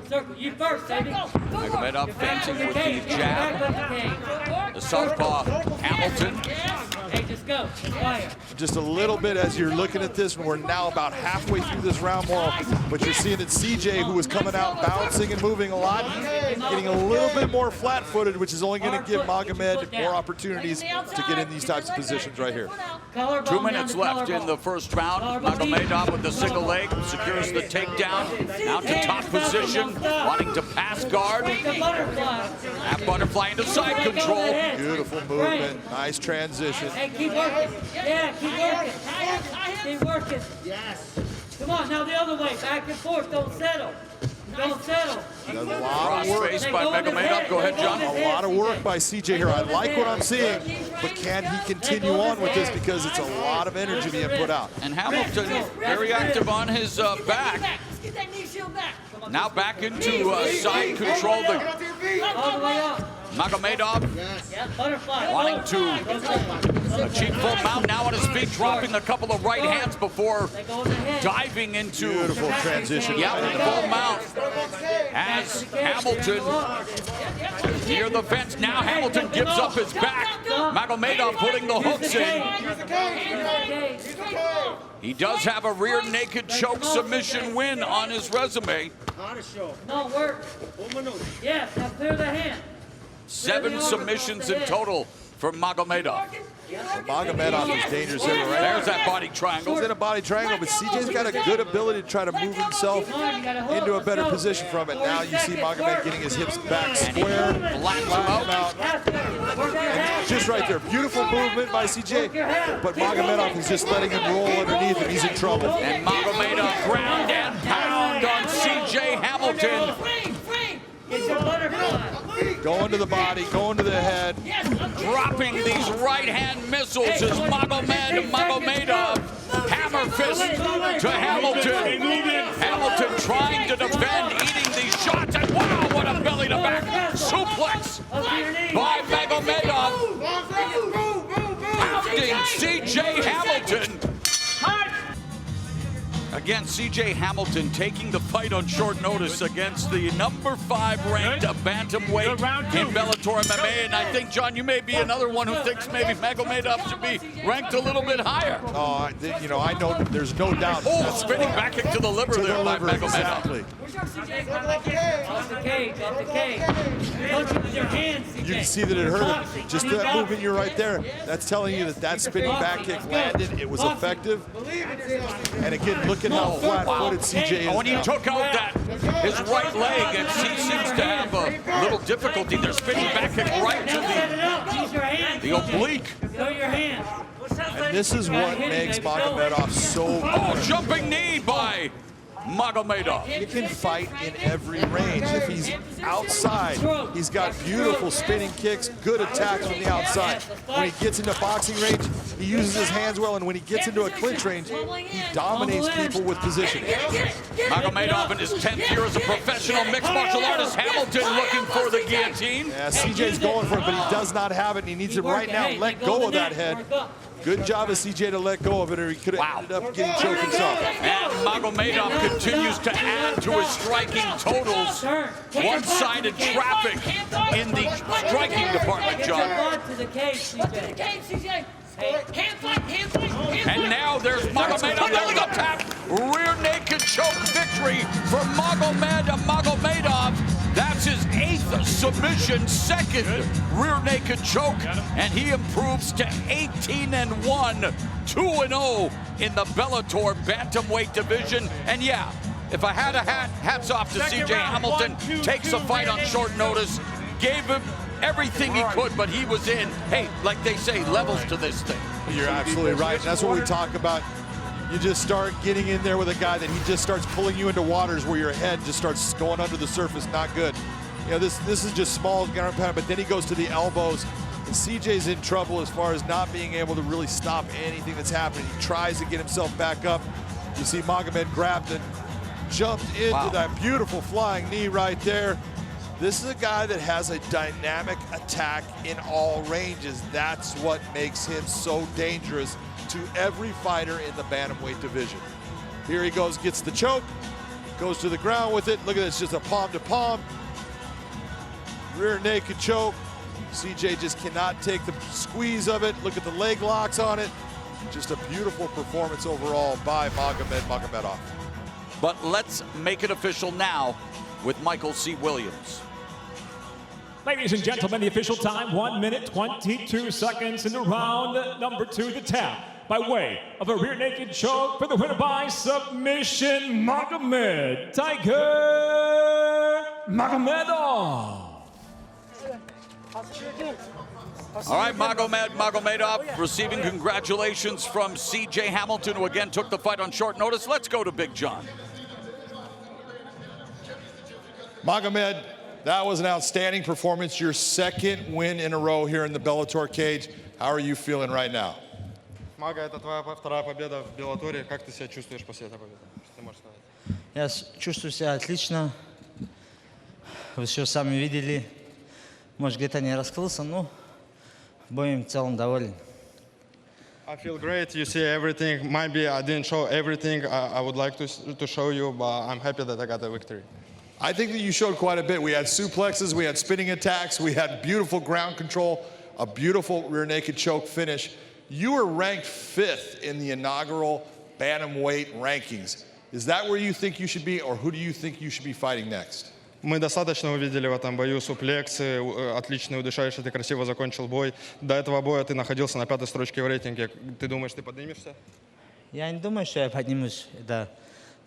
Circle, you first, baby. Magomedov fencing with the jab. The southpaw Hamilton. Hey, just go. Fire. Just a little bit as you're looking at this, we're now about halfway through this round more, but you're seeing that CJ, who was coming out bouncing and moving a lot, getting a little bit more flat-footed, which is only going to give Magomed more opportunities to get in these types of positions right here. 2 minutes left in the first round. Magomedov with the single leg secures the takedown. Now to top position, wanting to pass guard. That butterfly into side control. Beautiful movement, nice transition. Hey, keep working. Yeah, keep working. Keep working. Yes. Come on, now the other way. Back and forth. Don't settle. Don't settle. A lot of work. Crossface by Magomedov. Go ahead, John. A lot of work by CJ here. I like what I'm seeing, but can he continue on with this because it's a lot of energy being put out. And Hamilton very active on his back. Get that knee shield back. Now back into side control. All the way up. Magomedov wanting to achieve full mount, now on his feet, dropping a couple of right hands before diving into Beautiful transition. full mount. As Hamilton near the fence, now Hamilton gives up his back. Magomedov putting the hooks in. He does have a rear naked choke submission win on his resume. No work. Yes, now clear the hand. 7 submissions in total for Magomedov. Magomedov is dangerous here, right? There's that body triangle. He's in a body triangle, but CJ's got a good ability to try to move himself into a better position from it. Now you see Magomed getting his hips back square, Blacks him out. And just right there. Beautiful movement by CJ, but Magomedov is just letting him roll underneath and he's in trouble. And Magomedov ground and pound on CJ Hamilton. Going to the body, going to the head. Dropping these right-hand missiles is Magomedov. Hammer fist to Hamilton. Hamilton trying to defend, eating these shots. And wow, what a belly-to-back suplex by Magomedov. Pounding CJ Hamilton. Again, CJ Hamilton taking the fight on short notice against the number 5 ranked bantamweight in Bellator MMA. And I think, John, you may be another one who thinks maybe Magomedov should be ranked a little bit higher. Oh, you know, I know there's no doubt. Oh, spinning back into the liver there by Magomedov. Exactly. Off the cage, off the cage. Punch it with your hands, CJ. You can see that it hurt him. Just that movement you're right there. That's telling you that that spinning back kick landed. It was effective. And again, look at how flat-footed CJ is. When he took out his right leg, and he seems to have a little difficulty. They're spinning back kick right to the oblique. Throw your hands. And this is what makes Magomedov so good. Oh, jumping knee by Magomedov. He can fight in every range. If he's outside, he's got beautiful spinning kicks, good attacks from the outside. When he gets into boxing range, he uses his hands well, and when he gets into a clinch range, he dominates people with position. Magomedov in his 10th year as a professional mixed martial artist. Hamilton looking for the guillotine. Yeah, CJ's going for it, but he does not have it, and he needs to right now let go of that head. Good job of CJ to let go of it, or he could have ended up getting choked himself. And Magomedov continues to add to his striking totals. One-sided traffic in the striking department, John. And now there's Magomedov. There's the tap. Rear naked choke victory for Magomedov. That's his 8th submission, 2nd rear naked choke, and he improves to 18-1, 2-0 in the Bellator bantamweight division. And yeah, if I had a hat, hats off to CJ Hamilton. Takes a fight on short notice, gave him everything he could, but he was in, hey, like they say, levels to this thing. You're absolutely right. And that's what we talk about. You just start getting in there with a guy that he just starts pulling you into waters where your head just starts going under the surface. Not good. You know, this is just small ground pound, but then he goes to the elbows. And CJ's in trouble as far as not being able to really stop anything that's happening. He tries to get himself back up. You see Magomed grabbed and jumped into that beautiful flying knee right there. This is a guy that has a dynamic attack in all ranges. That's what makes him so dangerous to every fighter in the bantamweight division. Here he goes, gets the choke, goes to the ground with it. Look at this, just a palm to palm. Rear naked choke. CJ just cannot take the squeeze of it. Look at the leg locks on it. Just a beautiful performance overall by Magomedov. But let's make it official now with Michael C. Williams. Ladies and gentlemen, the official time, 1 minute, 22 seconds into round number 2, the tap. By way of a rear naked choke for the winner by submission, Magomed Tiger Magomedov. All right, Magomedov receiving congratulations from CJ Hamilton, who again took the fight on short notice. Let's go to Big John. Magomed, that was an outstanding performance. Your 2nd win in a row here in the Bellator cage. How are you feeling right now? Мага, это твоя 2-я победа в Беллаторе. Как ты себя чувствуешь после этой победы? Что ты можешь сказать? Я чувствую себя отлично. Вы все сами видели. Может, где-то не раскрылся, но боем в целом доволен. I feel great. You see everything. Maybe I didn't show everything I would like to show you, but I'm happy that I got the victory. I think that you showed quite a bit. We had suplexes, we had spinning attacks, we had beautiful ground control, a beautiful rear naked choke finish. You were ranked 5th in the inaugural bantamweight rankings. Is that where you think you should be, or who do you think you should be fighting next? Мы достаточно увидели в этом бою суплексы, отличный удушающий, ты красиво закончил бой. До этого боя ты находился на 5-й строчке в рейтинге. Ты думаешь, ты поднимешься? Я не думаю, что я поднимусь. Это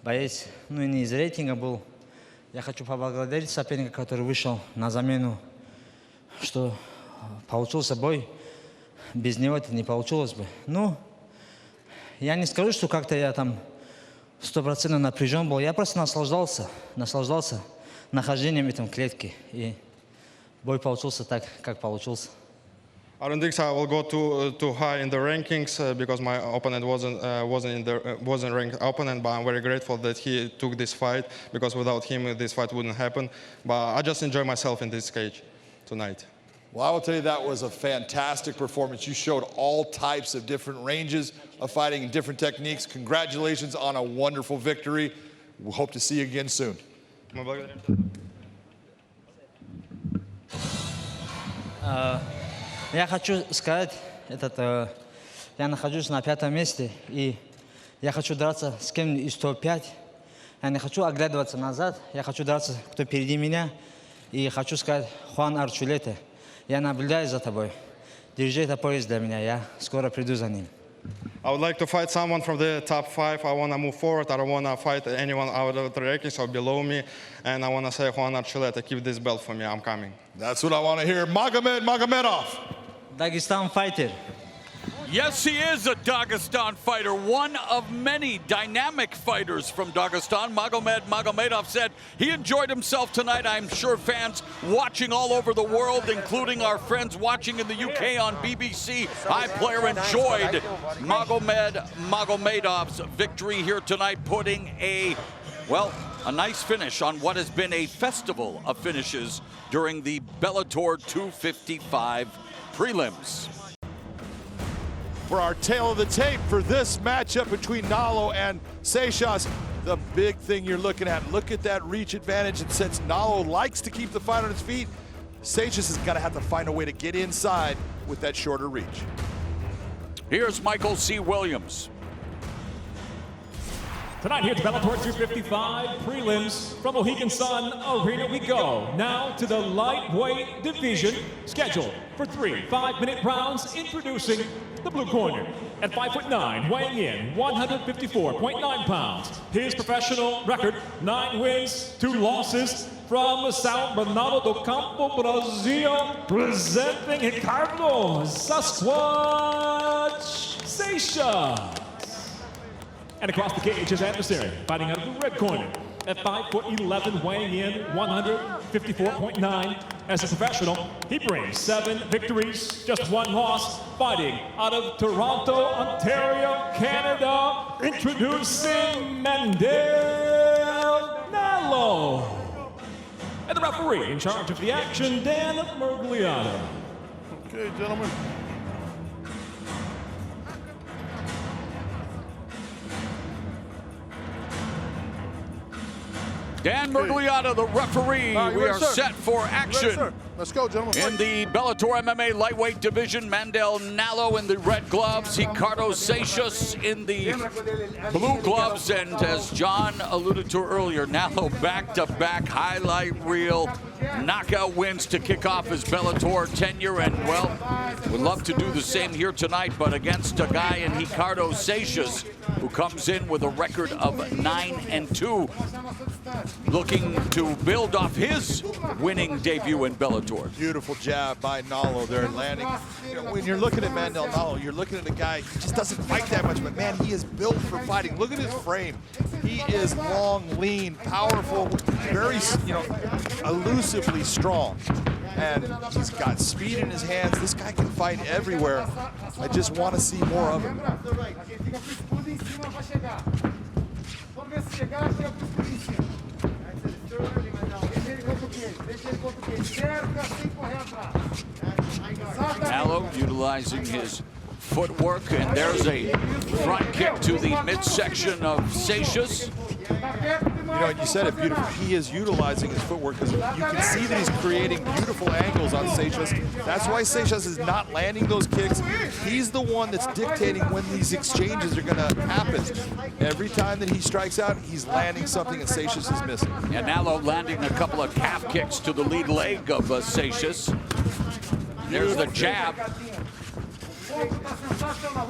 боец, ну, не из рейтинга был. Я хочу поблагодарить соперника, который вышел на замену, что получился бой. Без него это не получилось бы. Ну, я не скажу, что как-то я там 100% напряжен был. Я просто наслаждался нахождением в этом клетке. И бой получился так, как получился. I don't think so. I will go too high in the rankings because my opponent wasn't ranked opponent. But I'm very grateful that he took this fight because without him this fight wouldn't happen. But I just enjoy myself in this cage tonight. Well, I will tell you that was a fantastic performance. You showed all types of different ranges of fighting and different techniques. Congratulations on a wonderful victory. We hope to see you again soon. Я хочу сказать, я нахожусь на 5-м месте, и я хочу драться с кем из топ-5. Я не хочу оглядываться назад, я хочу драться, кто впереди меня. И хочу сказать, Хуан Арчулете, я наблюдаю за тобой. Держи это пояс для меня, я скоро приду за ним. I would like to fight someone from the top 5. I want to move forward. I don't want to fight anyone out of the rankings or below me. And I want to say, Juan Archuleta, keep this belt for me. I'm coming. That's what I want to hear. Magomedov. Dagestan fighter. Yes, he is a Dagestan fighter, one of many dynamic fighters from Dagestan. Magomedov said he enjoyed himself tonight. I'm sure fans watching all over the world, including our friends watching in the UK on BBC iPlayer, enjoyed Magomedov's victory here tonight, putting a nice finish on what has been a festival of finishes during the Bellator 255 prelims. For our tail of the tape for this matchup between Nalo and Seixas, the big thing you're looking at, look at that reach advantage. And since Nalo likes to keep the fight on his feet, Seixas is going to have to find a way to get inside with that shorter reach. Here's Michael C. Williams. Tonight here at Bellator 255 prelims from Mohegan Sun Arena we go. Now to the lightweight division, scheduled for 3 5-minute rounds. Introducing the blue corner at 5'9", weighing in 154.9 pounds. His professional record, 9 wins, 2 losses. From São Bernardo do Campo, Brazil, presenting Ricardo Sasquatch Seixas. And across the cage, his adversary, fighting out of the red corner at 5'11", weighing in 154.9. As a professional, he brings 7 victories, just 1 loss, fighting out of Toronto, Ontario, Canada. Introducing Mandel Nalo. And the referee in charge of the action, Dan Mergliano. Okay, gentlemen. Dan Mergliano, the referee. We are set for action. Let's go, gentlemen. In the Bellator MMA lightweight division, Mandel Nalo in the red gloves, Ricardo Seixas in the blue gloves, and as John alluded to earlier, Nalo back-to-back highlight reel knockout wins to kick off his Bellator tenure, and would love to do the same here tonight, but against a guy in Ricardo Seixas, who comes in with a record of 9-2, looking to build off his winning debut in Bellator. Beautiful jab by Nalo there, landing. You know, when you're looking at Mandel Nalo, you're looking at a guy who just doesn't fight that much, but man, he is built for fighting. Look at his frame. He is long, lean, powerful, very, elusively strong. And he's got speed in his hands. This guy can fight everywhere. I just want to see more of him. Nalo utilizing his footwork, and there's a front kick to the midsection of Seixas. You know, you said it beautifully. He is utilizing his footwork because you can see that he's creating beautiful angles on Seixas. That's why Seixas is not landing those kicks. He's the one that's dictating when these exchanges are going to happen. Every time that he strikes out, he's landing something and Seixas is missing. And Nalo landing a couple of calf kicks to the lead leg of Seixas. There's the jab.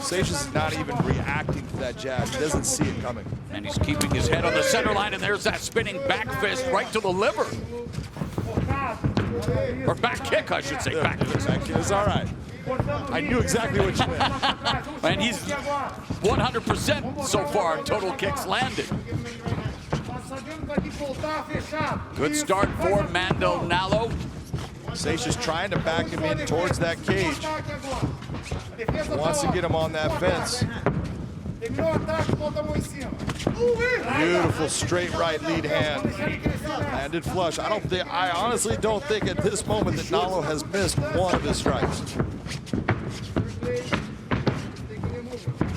Seixas is not even reacting to that jab. He doesn't see it coming. And he's keeping his head on the center line, and there's that spinning back fist right to the liver. Or back kick, I should say. Back fist. Back kick is all right. I knew exactly what you meant. And he's 100% so far in total kicks landed. Good start for Mandel Nalo. Seixas trying to back him in towards that cage. Wants to get him on that fence. Beautiful straight right lead hand. Landed flush. I honestly don't think at this moment that Nalo has missed one of his strikes.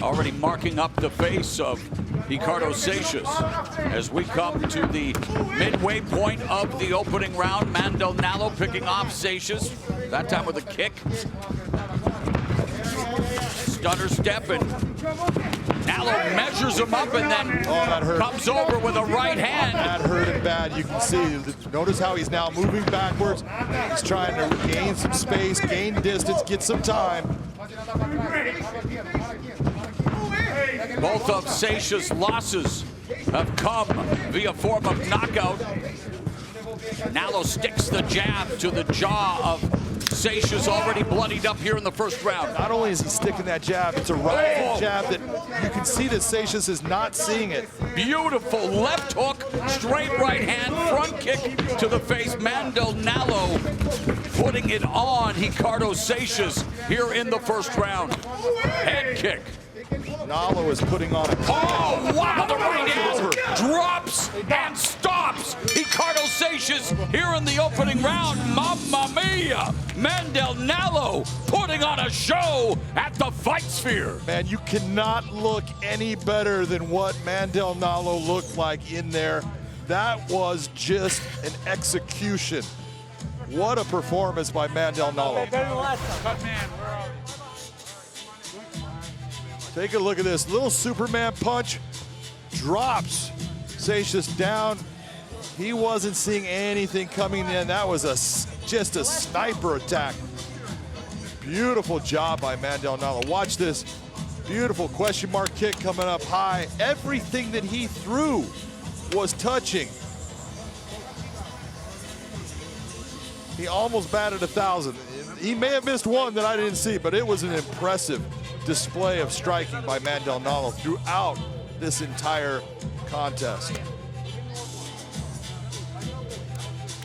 Already marking up the face of Ricardo Seixas as we come to the midway point of the opening round. Mandel Nalo picking off Seixas, that time with a kick. Stutter step, and Nalo measures him up and then comes over with a right hand. That hurt him bad. You can see. Notice how he's now moving backwards. He's trying to gain some space, gain distance, get some time. Both of Seixas' losses have come via form of knockout. Nalo sticks the jab to the jaw of Seixas, already bloodied up here in the first round. Not only is he sticking that jab, it's a right jab that you can see that Seixas is not seeing it. Beautiful left hook, straight right hand, front kick to the face. Mandel Nalo putting it on Ricardo Seixas here in the first round. Head kick. Nalo is putting on a... Oh, wow, the right hand drops and stops Ricardo Seixas here in the opening round. Mamma mia! Mandel Nalo putting on a show at the Fight Sphere. Man, you cannot look any better than what Mandel Nalo looked like in there. That was just an execution. What a performance by Mandel Nalo. Take a look at this. Little Superman punch drops Seixas down. He wasn't seeing anything coming in. That was just a sniper attack. Beautiful job by Mandel Nalo. Watch this. Beautiful question mark kick coming up high. Everything that he threw was touching. He almost batted 1,000. He may have missed one that I didn't see, but it was an impressive display of striking by Mandel Nalo throughout this entire contest.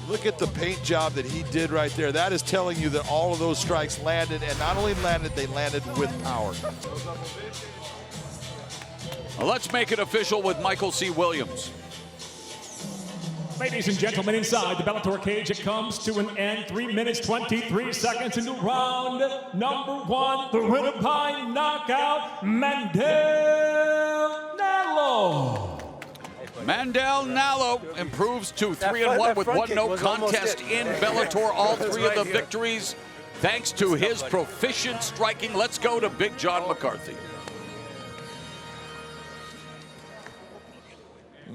Look at the paint job that he did right there. That is telling you that all of those strikes landed, and not only landed, they landed with power. Well, let's make it official with Michael C. Williams. Ladies and gentlemen, inside the Bellator cage, it comes to an end. 3 minutes, 23 seconds into round number one. The winner by knockout, Mandel Nalo. Mandel Nalo improves to 3-1 with one no contest in Bellator. All three of the victories thanks to his proficient striking. Let's go to Big John McCarthy.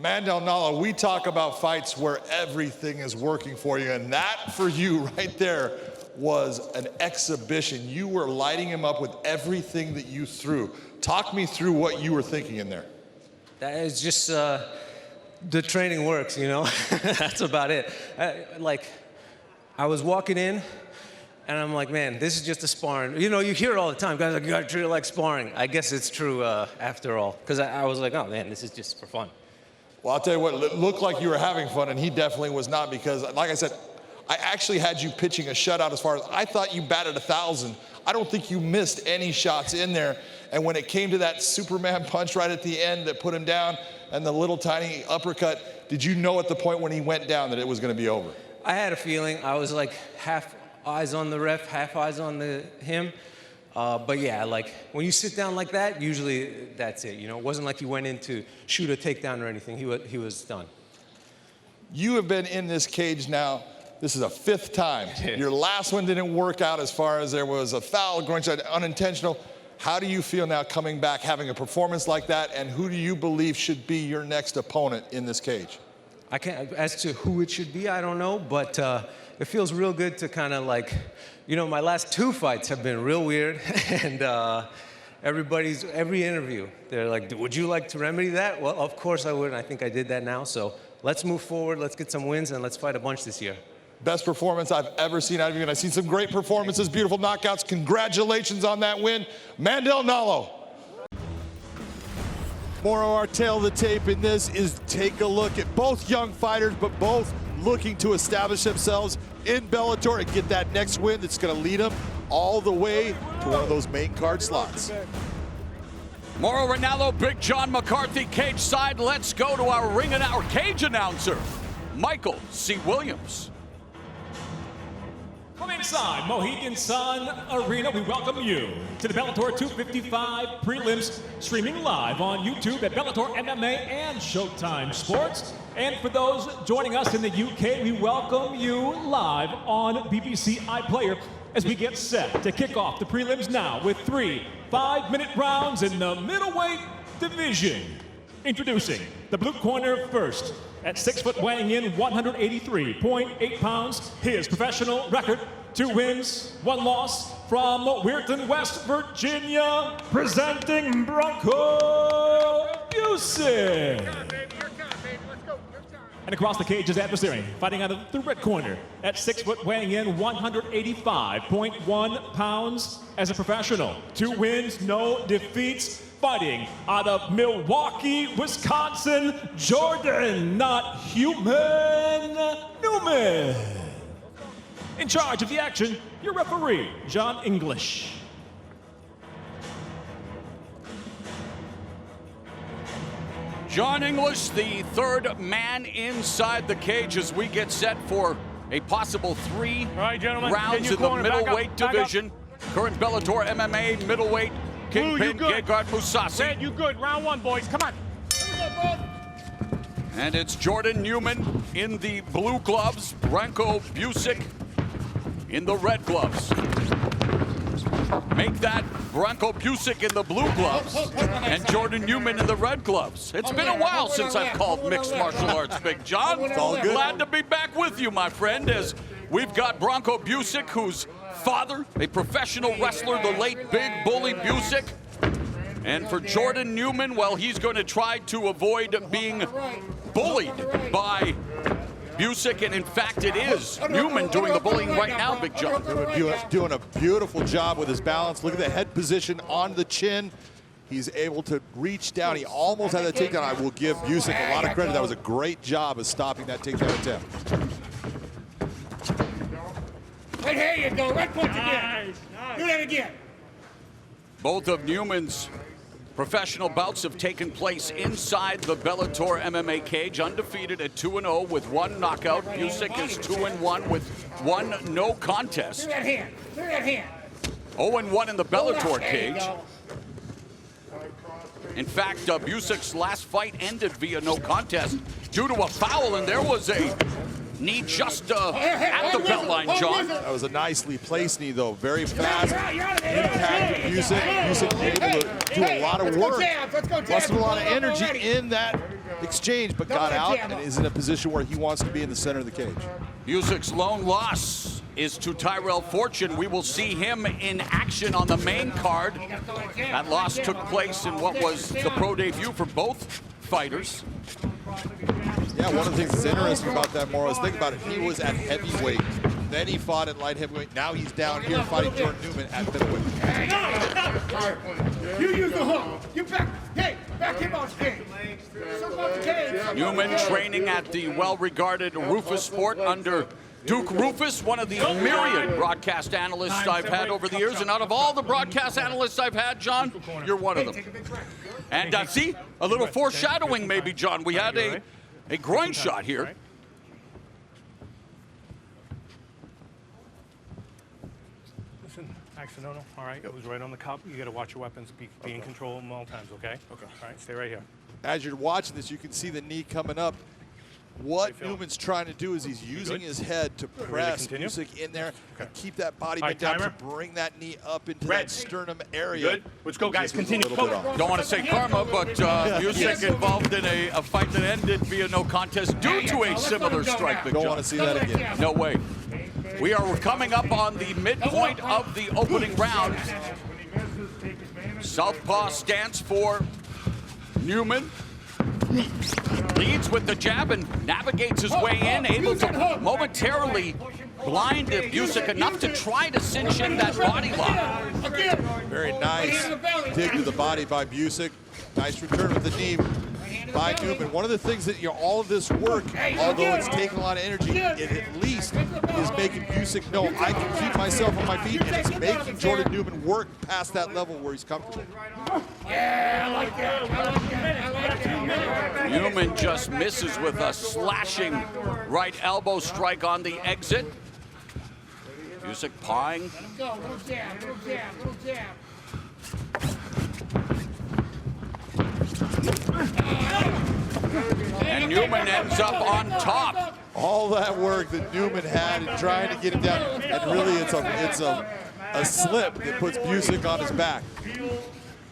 Mandel Nalo, we talk about fights where everything is working for you, and that for you right there was an exhibition. You were lighting him up with everything that you threw. Talk me through what you were thinking in there. That is just, the training works, you know? That's about it. I was walking in, and I'm like, man, this is just a sparring. You know, you hear it all the time. Guys are like, you gotta treat it like sparring. I guess it's true after all. Because I was like, oh man, this is just for fun. Well, I'll tell you what, it looked like you were having fun, and he definitely was not, because, like I said, I actually had you pitching a shutout as far as I thought you batted 1,000. I don't think you missed any shots in there. And when it came to that Superman punch right at the end that put him down and the little tiny uppercut, did you know at the point when he went down that it was going to be over? I had a feeling. I was like half eyes on the ref, half eyes on him. But yeah, like when you sit down like that, usually that's it. You know, it wasn't like he went in to shoot a takedown or anything. He was done. You have been in this cage now. This is a 5th time. Your last one didn't work out as far as there was a foul, groin shot, unintentional. How do you feel now coming back, having a performance like that, and who do you believe should be your next opponent in this cage? I can't, as to who it should be, I don't know, but it feels real good to kind of like, you know, my last 2 fights have been real weird, and every interview, they're like, would you like to remedy that? Well, of course I would, and I think I did that now, so let's move forward, let's get some wins, and let's fight a bunch this year. Best performance I've ever seen out of you, and I've seen some great performances, beautiful knockouts. Congratulations on that win, Mandel Nallo. More of our tail of the tape in this is take a look at both young fighters, but both looking to establish themselves in Bellator and get that next win that's going to lead them all the way to one of those main card slots. Mauro Ranallo, Big John McCarthy, cage side. Let's go to our cage announcer, Michael C. Williams. From inside Mohegan Sun Arena, we welcome you to the Bellator 255 prelims, streaming live on YouTube at Bellator MMA and Showtime Sports. And for those joining us in the UK, we welcome you live on BBC iPlayer as we get set to kick off the prelims now with 3 5-minute rounds in the middleweight division. Introducing the blue corner first. At 6 foot, weighing in 183.8 pounds, his professional record, 2 wins, 1 loss, from Weirton, West Virginia, presenting Bronco Busick. And across the cage, his adversary, fighting out of the red corner, at 6 foot, weighing in 185.1 pounds as a professional, 2 wins, no defeats, fighting out of Milwaukee, Wisconsin, Jordan, not human, Newman. In charge of the action, your referee, John English. John English, the 3rd man inside the cage as we get set for a possible 3 rounds in the middleweight division. Current Bellator MMA middleweight kingpin, Gegard Mousasi. Red, you good. Round 1, boys. Come on. And it's Jordan Newman in the blue gloves, Bronco Busick in the red gloves. Make that Bronco Busick in the blue gloves and Jordan Newman in the red gloves. It's been a while since I've called mixed martial arts, Big John. It's all good. Glad to be back with you, my friend, as we've got Bronco Busick, whose father, a professional wrestler, the late Big Bully Busick. And for Jordan Newman, well, he's going to try to avoid being bullied by Busick, and in fact it is Newman doing the bullying right now, Big John. Doing a beautiful job with his balance. Look at the head position on the chin. He's able to reach down. He almost had that takedown. I will give Busick a lot of credit. That was a great job of stopping that takedown attempt. Right here you go, right punch again. Do that again. Both of Newman's professional bouts have taken place inside the Bellator MMA cage, undefeated at 2-0 with 1 knockout. Busick is 2-1 with 1 no contest. Do that hand. Do that hand. 0-1 in the Bellator cage. In fact, Busick's last fight ended via no contest due to a foul, and there was a knee just at the belt line, John. That was a nicely placed knee, though. Very fast impact. Busick able to do a lot of work. Busted a lot of energy in that exchange, but got out and is in a position where he wants to be in the center of the cage. Busick's lone loss is to Tyrell Fortune. We will see him in action on the main card. That loss took place in what was the pro debut for both fighters. Yeah, one of the things that's interesting about that, Mauro, is think about it. He was at heavyweight. Then he fought at light heavyweight. Now he's down here fighting Jordan Newman at middleweight. You use the hook. You back. Hey, back him on stage. Newman training at the well-regarded Rufus Sport under Duke Rufus, one of the myriad broadcast analysts I've had over the years. And out of all the broadcast analysts I've had, John, you're one of them. And see, a little foreshadowing maybe, John. We had a groin shot here. Accidental. All right. It was right on the cup. You got to watch your weapons. Be in control of them all times, okay? Okay. All right. Stay right here. As you're watching this, you can see the knee coming up. What Newman's trying to do is he's using his head to press Busick in there and keep that body bent down to bring that knee up into that sternum area. Good. Let's go, guys. Continue. Don't want to say karma, but Busick involved in a fight that ended via no contest due to a similar strike. Don't want to see that again. No way. We are coming up on the midpoint of the opening round. Southpaw stance for Newman. Leads with the jab and navigates his way in, able to momentarily blind Busick enough to try to cinch in that body lock. Very nice dig to the body by Busick. Nice return with the knee by Newman. One of the things that, all of this work, although it's taking a lot of energy, it at least is making Busick know I can keep myself on my feet, and it's making Jordan Newman work past that level where he's comfortable. Yeah, I like that. Newman just misses with a slashing right elbow strike on the exit. Busick pawing. Let him go. Little jab, little jab, little jab. And Newman ends up on top. All that work that Newman had in trying to get him down, and really it's a slip that puts Busick on his back.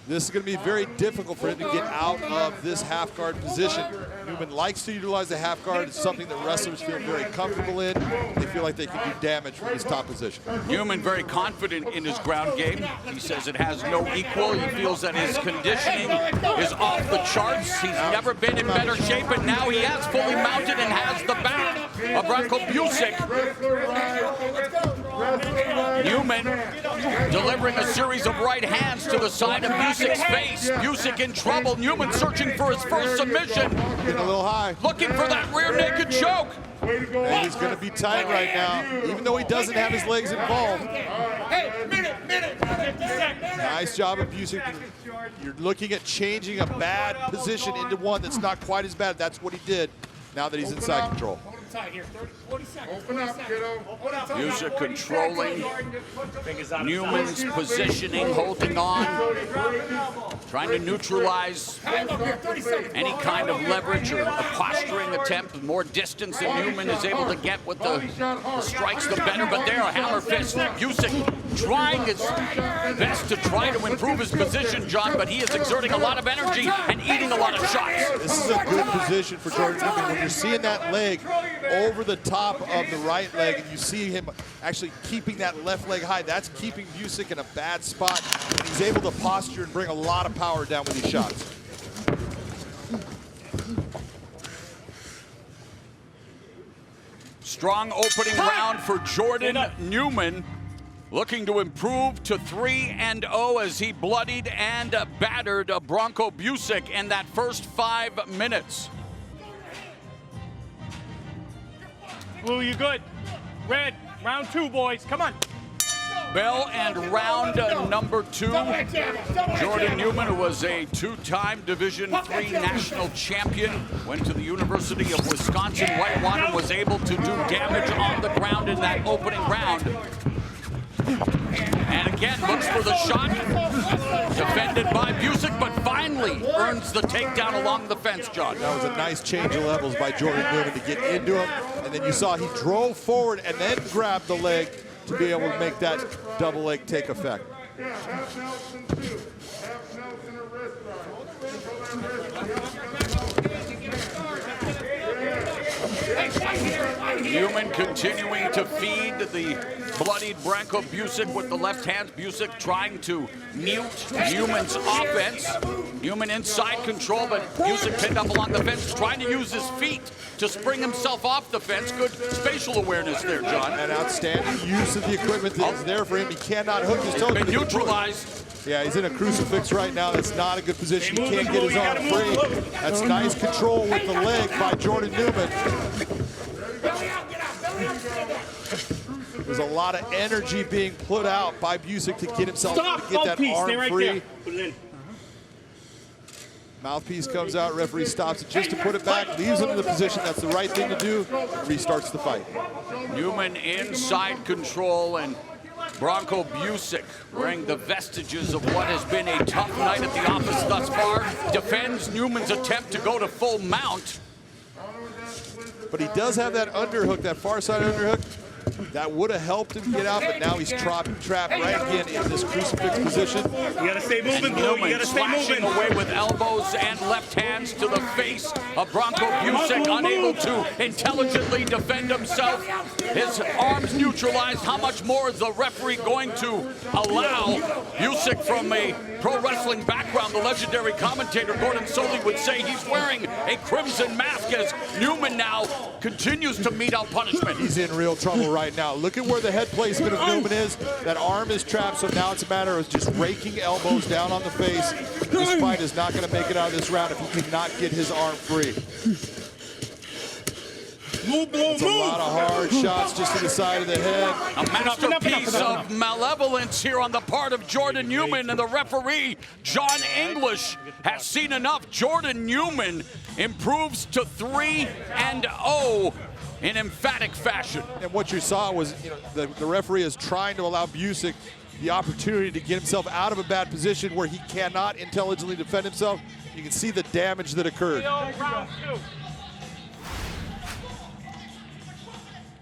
This is going to be very difficult for him to get out of this half guard position. Newman likes to utilize the half guard. It's something that wrestlers feel very comfortable in. They feel like they can do damage from his top position. Newman very confident in his ground game. He says it has no equal. He feels that his conditioning is off the charts. He's never been in better shape, and now he has fully mounted and has the back of Branko Busick. Newman delivering a series of right hands to the side of Busick's face. Busick in trouble. Newman searching for his first submission. Getting a little high. Looking for that rear naked choke. And he's going to be tight right now, even though he doesn't have his legs involved. Hey, minute. Nice job of Busick. You're looking at changing a bad position into one that's not quite as bad. That's what he did now that he's inside control. Here, 40 seconds. Open up, kiddo. Busick controlling Newman's positioning, holding on, trying to neutralize any kind of leverage or a posturing attempt. More distance than Newman is able to get with the strikes, the better. But there, a hammer fist. Busick trying his best to try to improve his position, John, but he is exerting a lot of energy and eating a lot of shots. This is a good position for Jordan Newman. When you're seeing that leg over the top of the right leg, and you see him actually keeping that left leg high, that's keeping Busick in a bad spot. And he's able to posture and bring a lot of power down with these shots. Strong opening round for Jordan Newman, looking to improve to 3-0 as he bloodied and battered Branko Busick in that first 5 minutes. Blue, you good? Red, round 2, boys. Come on. Bell and round number 2. Jordan Newman, who was a 2-time Division III national champion, went to the University of Wisconsin-Whitewater, was able to do damage on the ground in that opening round. And again, looks for the shot. Defended by Busick, but finally earns the takedown along the fence, John. That was a nice change of levels by Jordan Newman to get into him. And then you saw he drove forward and then grabbed the leg to be able to make that double leg take effect. Half Nelson, 2. Half Nelson, a wrist drive. Newman continuing to feed the bloodied Branko Busick with the left hand. Busick trying to mute Newman's offense. Newman inside control, but Busick pinned up along the fence, trying to use his feet to spring himself off the fence. Good spatial awareness there, John. An outstanding use of the equipment that's there for him. He cannot hook his toes. Been neutralized. Yeah, he's in a crucifix right now. That's not a good position. He can't get his arm free. That's nice control with the leg by Jordan Newman. There's a lot of energy being put out by Busick to get himself to get that arm free. Mouthpiece comes out, referee stops it just to put it back, leaves him in the position. That's the right thing to do, restarts the fight. Newman inside control, and Branko Busic, wearing the vestiges of what has been a tough night at the office thus far, defends Newman's attempt to go to full mount. But he does have that underhook, that far side underhook. That would have helped him get out, but now he's trapped right again in this crucifix position. You gotta stay moving, Blue. You gotta stay moving. Away with elbows and left hands to the face of Branko Busic, unable to intelligently defend himself. His arms neutralized. How much more is the referee going to allow? Busic, from a pro wrestling background, the legendary commentator Gordon Soley would say he's wearing a crimson mask as Newman now continues to mete out punishment. He's in real trouble right now. Look at where the head placement of Newman is. That arm is trapped, so now it's a matter of just raking elbows down on the face. This fight is not going to make it out of this round if he cannot get his arm free. It's a lot of hard shots just to the side of the head. A masterpiece of malevolence here on the part of Jordan Newman, and the referee, John English, has seen enough. Jordan Newman improves to 3-0 in emphatic fashion. And what you saw was, the referee is trying to allow Busic the opportunity to get himself out of a bad position where he cannot intelligently defend himself. You can see the damage that occurred.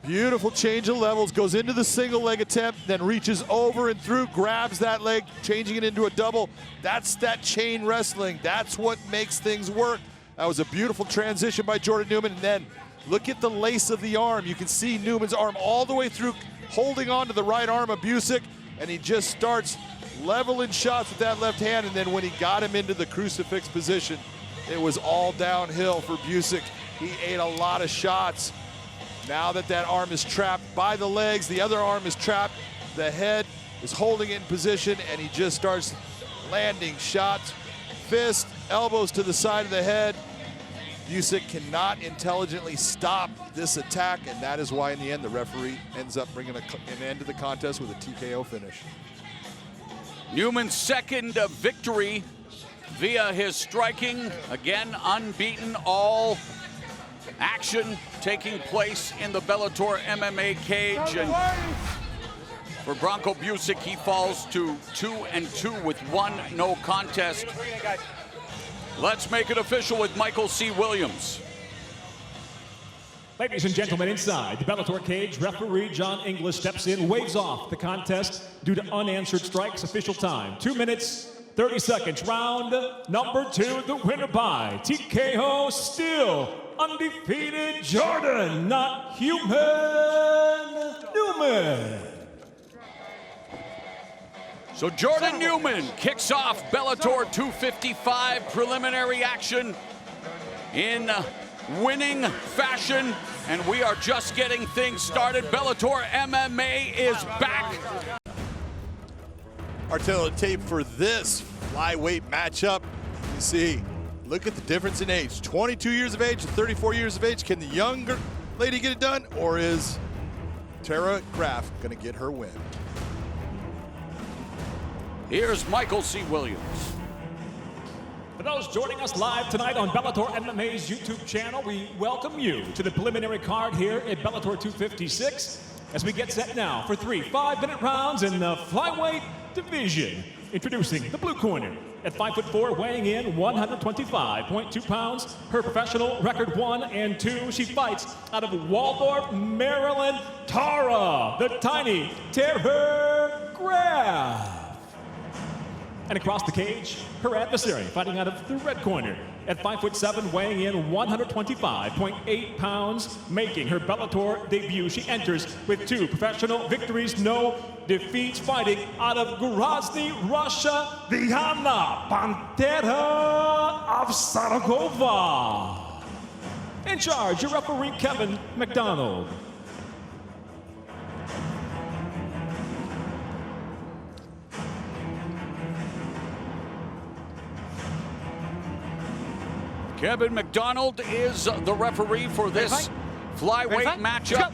Beautiful change of levels, goes into the single leg attempt, then reaches over and through, grabs that leg, changing it into a double. That's that chain wrestling. That's what makes things work. That was a beautiful transition by Jordan Newman. And then look at the lace of the arm. You can see Newman's arm all the way through, holding on to the right arm of Busic, and he just starts leveling shots with that left hand. And then when he got him into the crucifix position, it was all downhill for Busic. He ate a lot of shots. Now that that arm is trapped by the legs, the other arm is trapped, the head is holding it in position, and he just starts landing shots, fist, elbows to the side of the head. Busic cannot intelligently stop this attack, and that is why in the end the referee ends up bringing an end to the contest with a TKO finish. Newman's second victory via his striking, again unbeaten, all action taking place in the Bellator MMA cage. And for Branko Busic, he falls to 2-2 with 1 no contest. Let's make it official with Michael C. Williams. Ladies and gentlemen, inside the Bellator cage, referee John English steps in, waves off the contest due to unanswered strikes. Official time, 2 minutes, 30 seconds. Round number 2, the winner by TKO, still undefeated Jordan, not human, Newman. So Jordan Newman kicks off Bellator 255 preliminary action in winning fashion, and we are just getting things started. Bellator MMA is back. Our tape for this flyweight matchup. You see, look at the difference in age. 22 years of age to 34 years of age. Can the younger lady get it done, or is Tara Kraft gonna get her win? Here's Michael C. Williams. For those joining us live tonight on Bellator MMA's YouTube channel, we welcome you to the preliminary card here at Bellator 256 as we get set now for 3 5-minute rounds in the flyweight division. Introducing the blue corner at 5'4", weighing in 125.2 pounds. Her professional record 1 and 2. She fights out of Waldorf, Maryland. Tara, the tiny Terror Graf. And across the cage, her adversary fighting out of the red corner at 5'7", weighing in 125.8 pounds, making her Bellator debut. She enters with 2 professional victories, no defeats, fighting out of Grozny, Russia, Diana Pantera of Saragova. In charge, your referee, Kevin McDonald. Kevin McDonald is the referee for this flyweight matchup.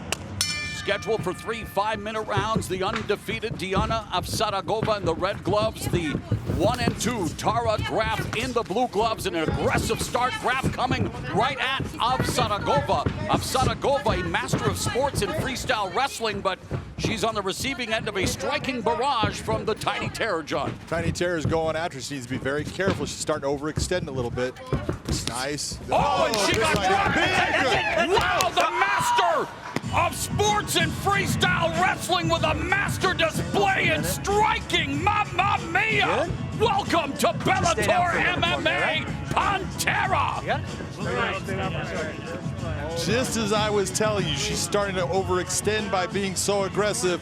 Scheduled for 3 5-minute rounds. The undefeated Diana of Saragova in the red gloves. The 1 and 2. Tara Graf in the blue gloves, an aggressive start. Graf coming right at Avsaragova. Avsaragova, a master of sports in freestyle wrestling, but she's on the receiving end of a striking barrage from the Tiny Terror, John. Tiny Terror is going after her. She needs to be very careful. She's starting to overextend a little bit. Nice. Oh, and she got dropped. Wow, the master of sports and freestyle wrestling with a master display in striking. Mamma mia! Welcome to Bellator MMA, Pantera. Just as I was telling you, she's starting to overextend by being so aggressive.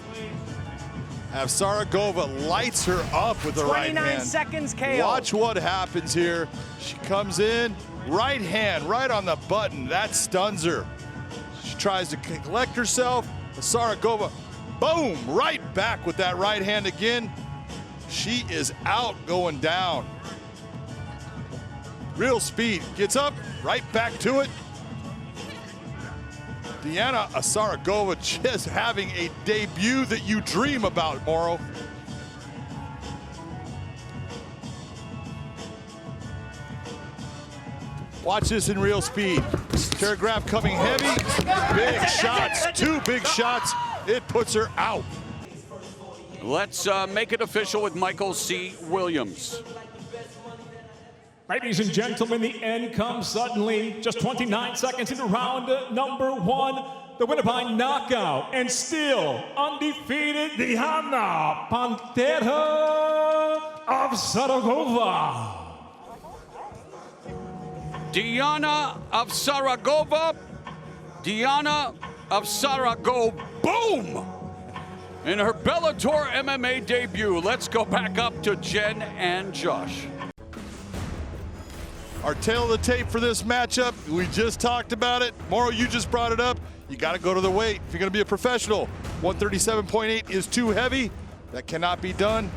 Avsaragova lights her up with the right hand. 29 seconds KO. Watch what happens here. She comes in, right hand, right on the button. That stuns her. She tries to collect herself. Avsaragova, boom, right back with that right hand again. She is out, going down. Real speed, gets up, right back to it. Diana Avsaragova just having a debut that you dream about, Mauro. Watch this in real speed. Tara Graf coming heavy. Big shots, 2 big shots. It puts her out. Let's make it official with Michael C. Williams. Ladies and gentlemen, the end comes suddenly. Just 29 seconds into round number 1. The winner by knockout and still undefeated, Diana Pantera Avsaragova. Diana Avsaragova. Diana Avsaragova. Boom! In her Bellator MMA debut. Let's go back up to Jen and Josh. Our tail of the tape for this matchup, we just talked about it. Mauro, you just brought it up. You got to go to the weight if you're going to be a professional. 137.8 is too heavy. That cannot be done.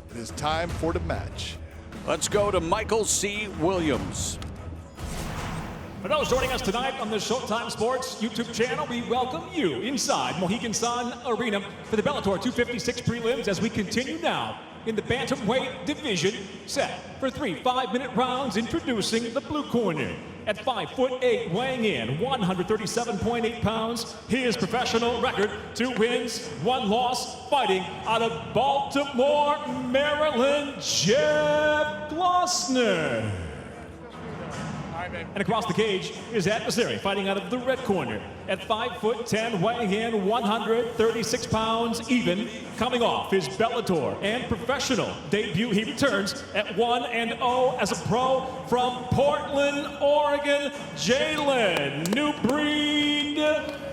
It is time for the match. Let's go to Michael C. Williams. For those joining us tonight on the Showtime Sports YouTube channel, we welcome you inside Mohegan Sun Arena for the Bellator 256 prelims as we continue now in the bantamweight division, set for 3 5-minute rounds. Introducing the blue corner at 5'8", weighing in 137.8 pounds. His professional record: 2 wins, 1 loss, fighting out of Baltimore, Maryland, Jeff Glossner. And across the cage, his adversary, fighting out of the red corner at 5'10", weighing in 136 pounds even, coming off his Bellator and professional debut. He returns at 1-0 as a pro from Portland, Oregon, Jalen New Breed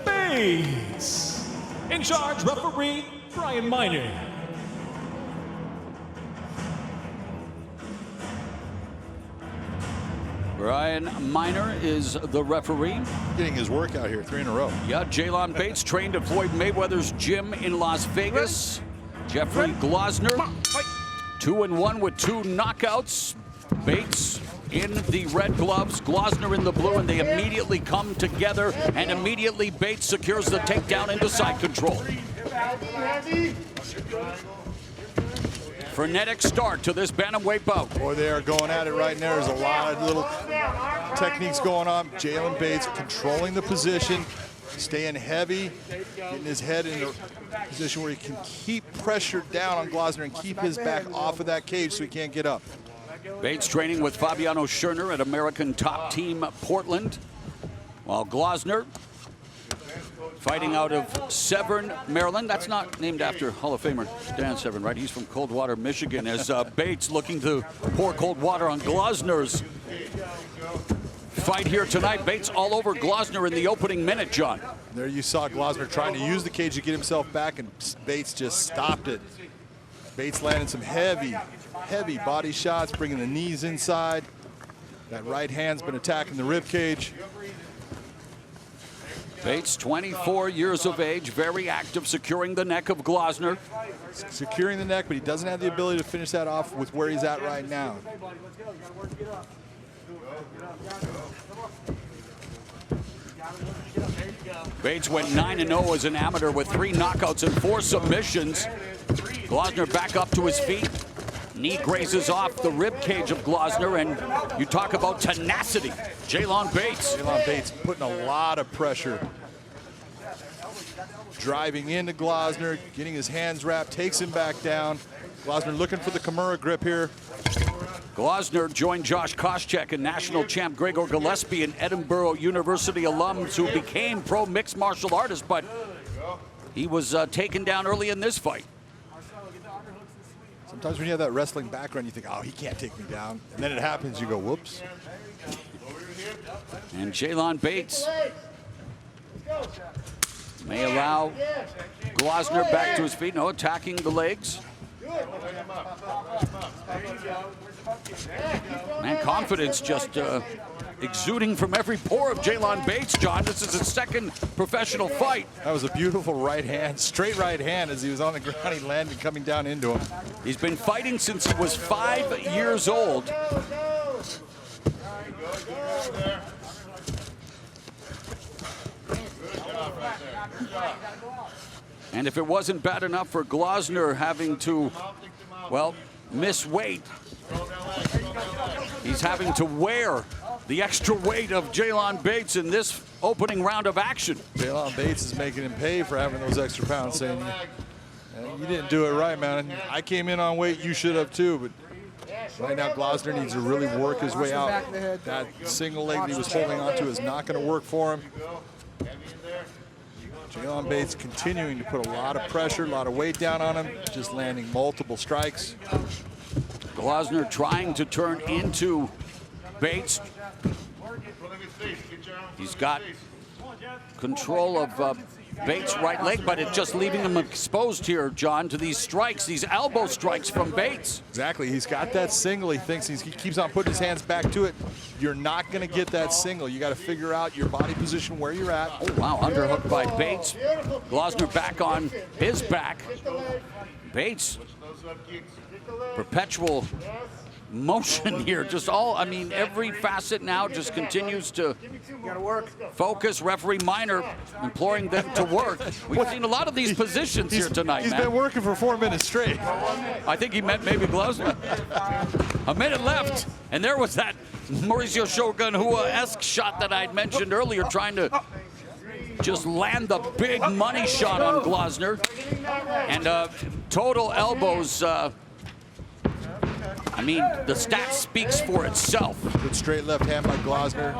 Bates. In charge, referee Brian Miner. Brian Miner is the referee. Getting his work out here, 3 in a row. Yeah, Jalon Bates trained at Floyd Mayweather's gym in Las Vegas. Jeffrey Glossner, 2-1 with 2 knockouts. Bates in the red gloves, Glossner in the blue, and they immediately come together, and immediately Bates secures the takedown into side control. Frenetic start to this bantamweight bout. Boy, they are going at it right now. There's a lot of little techniques going on. Jalen Bates controlling the position, staying heavy, getting his head in a position where he can keep pressure down on Glossner and keep his back off of that cage so he can't get up. Bates training with Fabiano Scherner at American Top Team Portland, while Glossner fighting out of Severn, Maryland. That's not named after Hall of Famer Dan Severn, right? He's from Coldwater, Michigan, as Bates looking to pour cold water on Glossner's fight here tonight. Bates all over Glossner in the opening minute, John. There you saw Glossner trying to use the cage to get himself back, and Bates just stopped it. Bates landing some heavy body shots, bringing the knees inside. That right hand's been attacking the rib cage. Bates, 24 years of age, very active, securing the neck of Glossner. Securing the neck, but he doesn't have the ability to finish that off with where he's at right now. Bates went 9-0 as an amateur with 3 knockouts and 4 submissions. Glosner back up to his feet. Knee grazes off the rib cage of Glosner, and you talk about tenacity. Jalon Bates. Jalon Bates putting a lot of pressure. Driving into Glosner, getting his hands wrapped, takes him back down. Glosner looking for the Kimura grip here. Glosner joined Josh Koscheck and national champ Gregor Gillespie, an Edinburgh University alum who became pro mixed martial artist, but he was taken down early in this fight. Sometimes when you have that wrestling background, you think, oh, he can't take me down. And then it happens, you go, whoops. And Jalon Bates may allow Glosner back to his feet. No, attacking the legs. Man, confidence just exuding from every pore of Jalon Bates, John. This is his second professional fight. That was a beautiful right hand, straight right hand as he was on the ground. He landed coming down into him. He's been fighting since he was 5 years old. And if it wasn't bad enough for Glosner having to, well, miss weight, he's having to wear the extra weight of Jalon Bates in this opening round of action. Jalon Bates is making him pay for having those extra pounds, saying, you didn't do it right, man. I came in on weight, you should have too, but right now Glosner needs to really work his way out. That single leg that he was holding onto is not going to work for him. Jalon Bates continuing to put a lot of pressure, a lot of weight down on him, just landing multiple strikes. Glosner trying to turn into Bates. He's got control of Bates' right leg, but it's just leaving him exposed here, John, to these strikes, these elbow strikes from Bates. Exactly. He's got that single. He thinks he keeps on putting his hands back to it. You're not going to get that single. You got to figure out your body position where you're at. Oh, wow. Underhook by Bates. Glosner back on his back. Bates, perpetual motion here. Just all, I mean, every facet now just continues to focus. Referee Minor imploring them to work. We've seen a lot of these positions here tonight, He's been working for 4 minutes straight. I think he meant maybe Glosner. A minute left, and there was that Mauricio Shogun Hua-esque shot that I'd mentioned earlier, trying to just land the big money shot on Glosner. And total elbows. I mean, the stat speaks for itself. Good straight left hand by Glosner.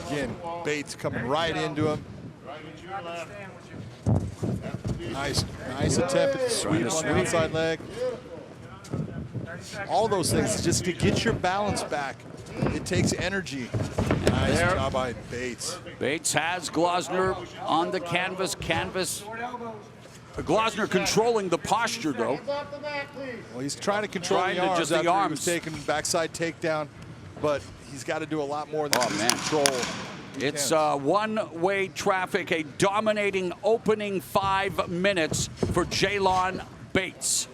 Again, Bates coming right into him. Nice attempt at the sweep on the outside leg. All those things just to get your balance back. It takes energy. Nice job by Bates. Bates has Glosner on the canvas. Glosner controlling the posture, though. Well, he's trying to control the arms. Just the arms. He was taking backside takedown, but he's got to do a lot more than control. It's one-way traffic, a dominating opening 5 minutes for Jalon Bates.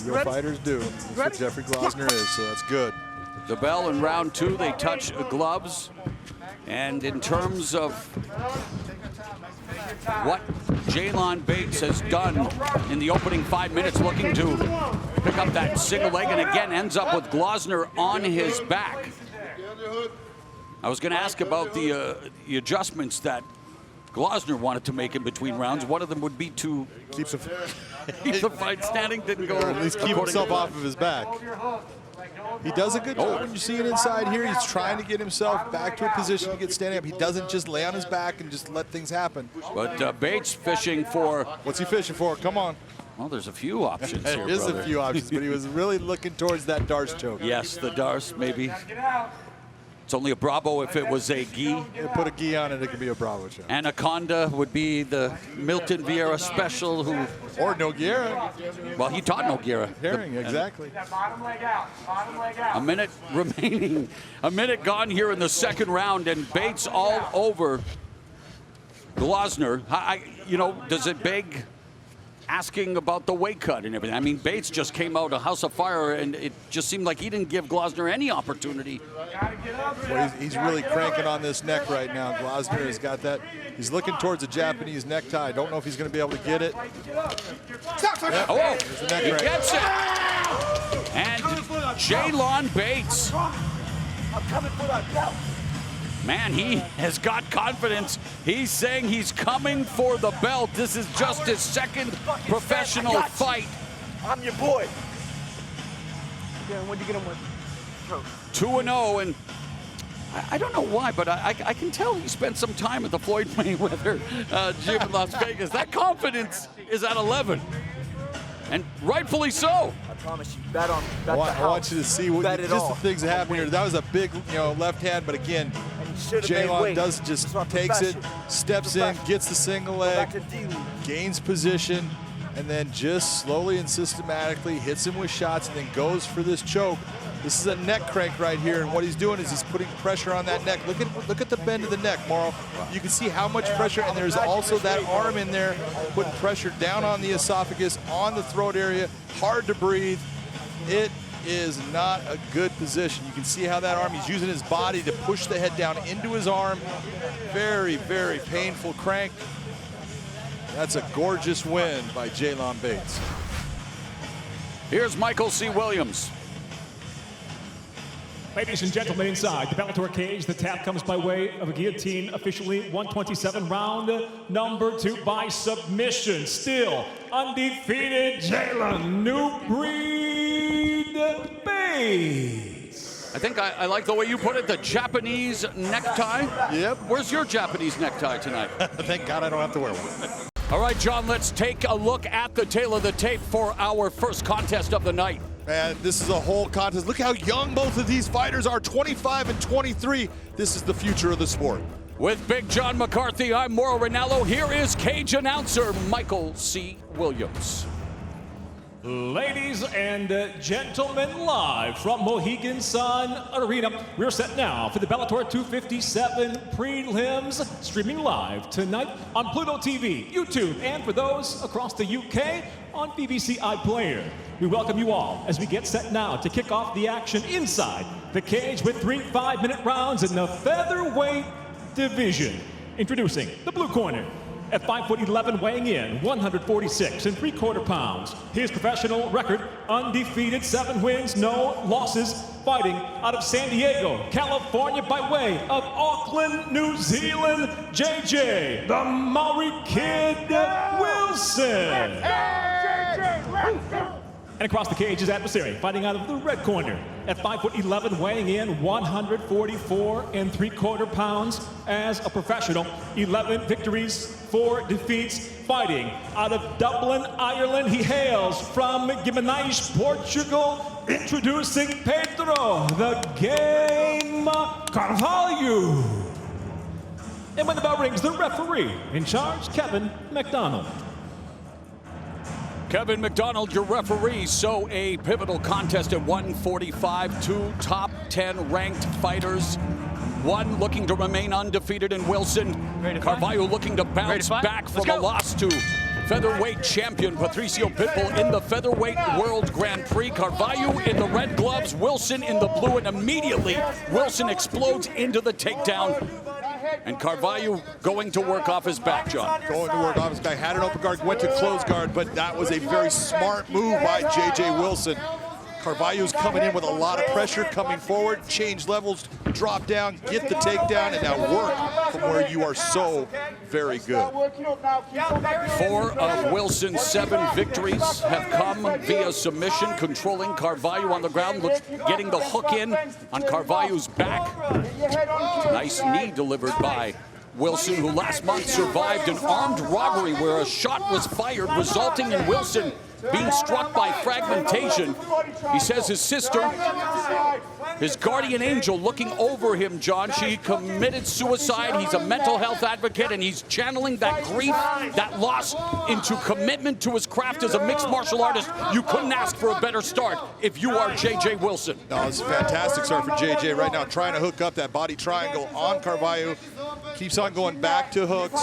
Real fighters do. That's what Jeffrey Glosner is, so that's good. The bell in round 2, they touch gloves. And in terms of what Jalon Bates has done in the opening 5 minutes, looking to pick up that single leg, and again ends up with Glosner on his back. I was going to ask about the adjustments that Glosner wanted to make in between rounds. One of them would be to keep the fight standing, didn't go. Or at least keep himself off of his back. He does a good job when you see it inside here. He's trying to get himself back to a position to get standing up. He doesn't just lay on his back and just let things happen. But Bates fishing for... What's he fishing for? Come on. Well, there's a few options here, There is a few options, but he was really looking towards that Darce choke. Yes, the Darce, maybe. It's only a Bravo if it was a gi. You put a gi on it, it could be a Bravo choke. Anaconda would be the Milton Vieira special, who... Or Nogueira. Well, he taught Nogueira. Herring, exactly. A minute remaining. A minute gone here in the second round, and Bates all over Glosner. You know, does it beg asking about the weight cut and everything. I mean, Bates just came out of House of Fire, and it just seemed like he didn't give Glasner any opportunity. Well, he's really cranking on this neck right now. Glasner has got that. He's looking towards a Japanese necktie. I don't know if he's going to be able to get it. Yep. Oh, there's the neck he break. gets it. And Jalon Bates. I'm coming for that belt. Man, he has got confidence. He's saying he's coming for the belt. This is just his second professional fight. I'm your boy. Yeah, what'd you get him with? 2-0, and I don't know why, but I can tell he spent some time at the Floyd Mayweather gym in Las Vegas. That confidence is at 11, and rightfully so. I promise you, bet on I want you to see just the things that happen here. That was a big, left hand, but again, Jalon takes it, steps in, gets the single leg, gains position, and then just slowly and systematically hits him with shots and then goes for this choke. This is a neck crank right here, and what he's doing is he's putting pressure on that neck. Look at the bend of the neck, Mauro. You can see how much pressure, and there's also that arm in there putting pressure down on the esophagus, on the throat area, hard to breathe. It is not a good position. You can see how that arm, he's using his body to push the head down into his arm. Very, very painful crank. That's a gorgeous win by Jalon Bates. Here's Michael C. Williams. Ladies and gentlemen, inside the Bellator cage, the tap comes by way of a guillotine, officially 127, round number 2 by submission. Still undefeated, Jalon New Breed Bates. I think I like the way you put it, the Japanese necktie. Yep. Where's your Japanese necktie tonight? Thank God I don't have to wear one. All right, John, let's take a look at the tail of the tape for our first contest of the night. Man, this is a whole contest. Look how young both of these fighters are, 25 and 23. This is the future of the sport. With Big John McCarthy, I'm Mauro Ranallo. Here is cage announcer Michael C. Williams. Ladies and gentlemen, live from Mohegan Sun Arena, we're set now for the Bellator 257 prelims, streaming live tonight on Pluto TV, YouTube, and for those across the UK on BBC iPlayer. We welcome you all as we get set now to kick off the action inside the cage with 3 5-minute rounds in the featherweight division. Introducing the blue corner. At 5'11", weighing in 146 3/4 pounds. His professional record, undefeated, 7 wins, no losses, fighting out of San Diego, California by way of Auckland, New Zealand, JJ, the Maori Kid Wilson. And across the cage, his adversary, fighting out of the red corner. At 5'11", weighing in 144 3/4 pounds as a professional. 11 victories, 4 defeats, fighting out of Dublin, Ireland. He hails from Guimarães, Portugal. Introducing Pedro, the Game Carvalho. And when the bell rings, the referee in charge, Kevin McDonald. Kevin McDonald, your referee. So a pivotal contest at 145. 2 top 10 ranked fighters. One looking to remain undefeated in Wilson. Carvalho looking to bounce back from a loss to featherweight champion Patricio Pitbull in the featherweight World Grand Prix. Carvalho in the red gloves, Wilson in the blue, and immediately Wilson explodes into the takedown. And Carvalho going to work off his back, John. Going to work off his back. Had an open guard, went to close guard, but that was a very smart move by J.J. Wilson. Carvalho's coming in with a lot of pressure, coming forward, change levels, drop down, get the takedown, and now work from where you are so very good. 4 of Wilson's 7 victories have come via submission, controlling Carvalho on the ground, getting the hook in on Carvalho's back. Nice knee delivered by Wilson, who last month survived an armed robbery where a shot was fired, resulting in Wilson being struck by fragmentation. He says his sister, his guardian angel, looking over him, John, she committed suicide. He's a mental health advocate, and he's channeling that grief, that loss, into commitment to his craft as a mixed martial artist. You couldn't ask for a better start if you are J.J. Wilson. No, it's a fantastic start for J.J. right now, trying to hook up that body triangle on Carvalho. Keeps on going back to hooks.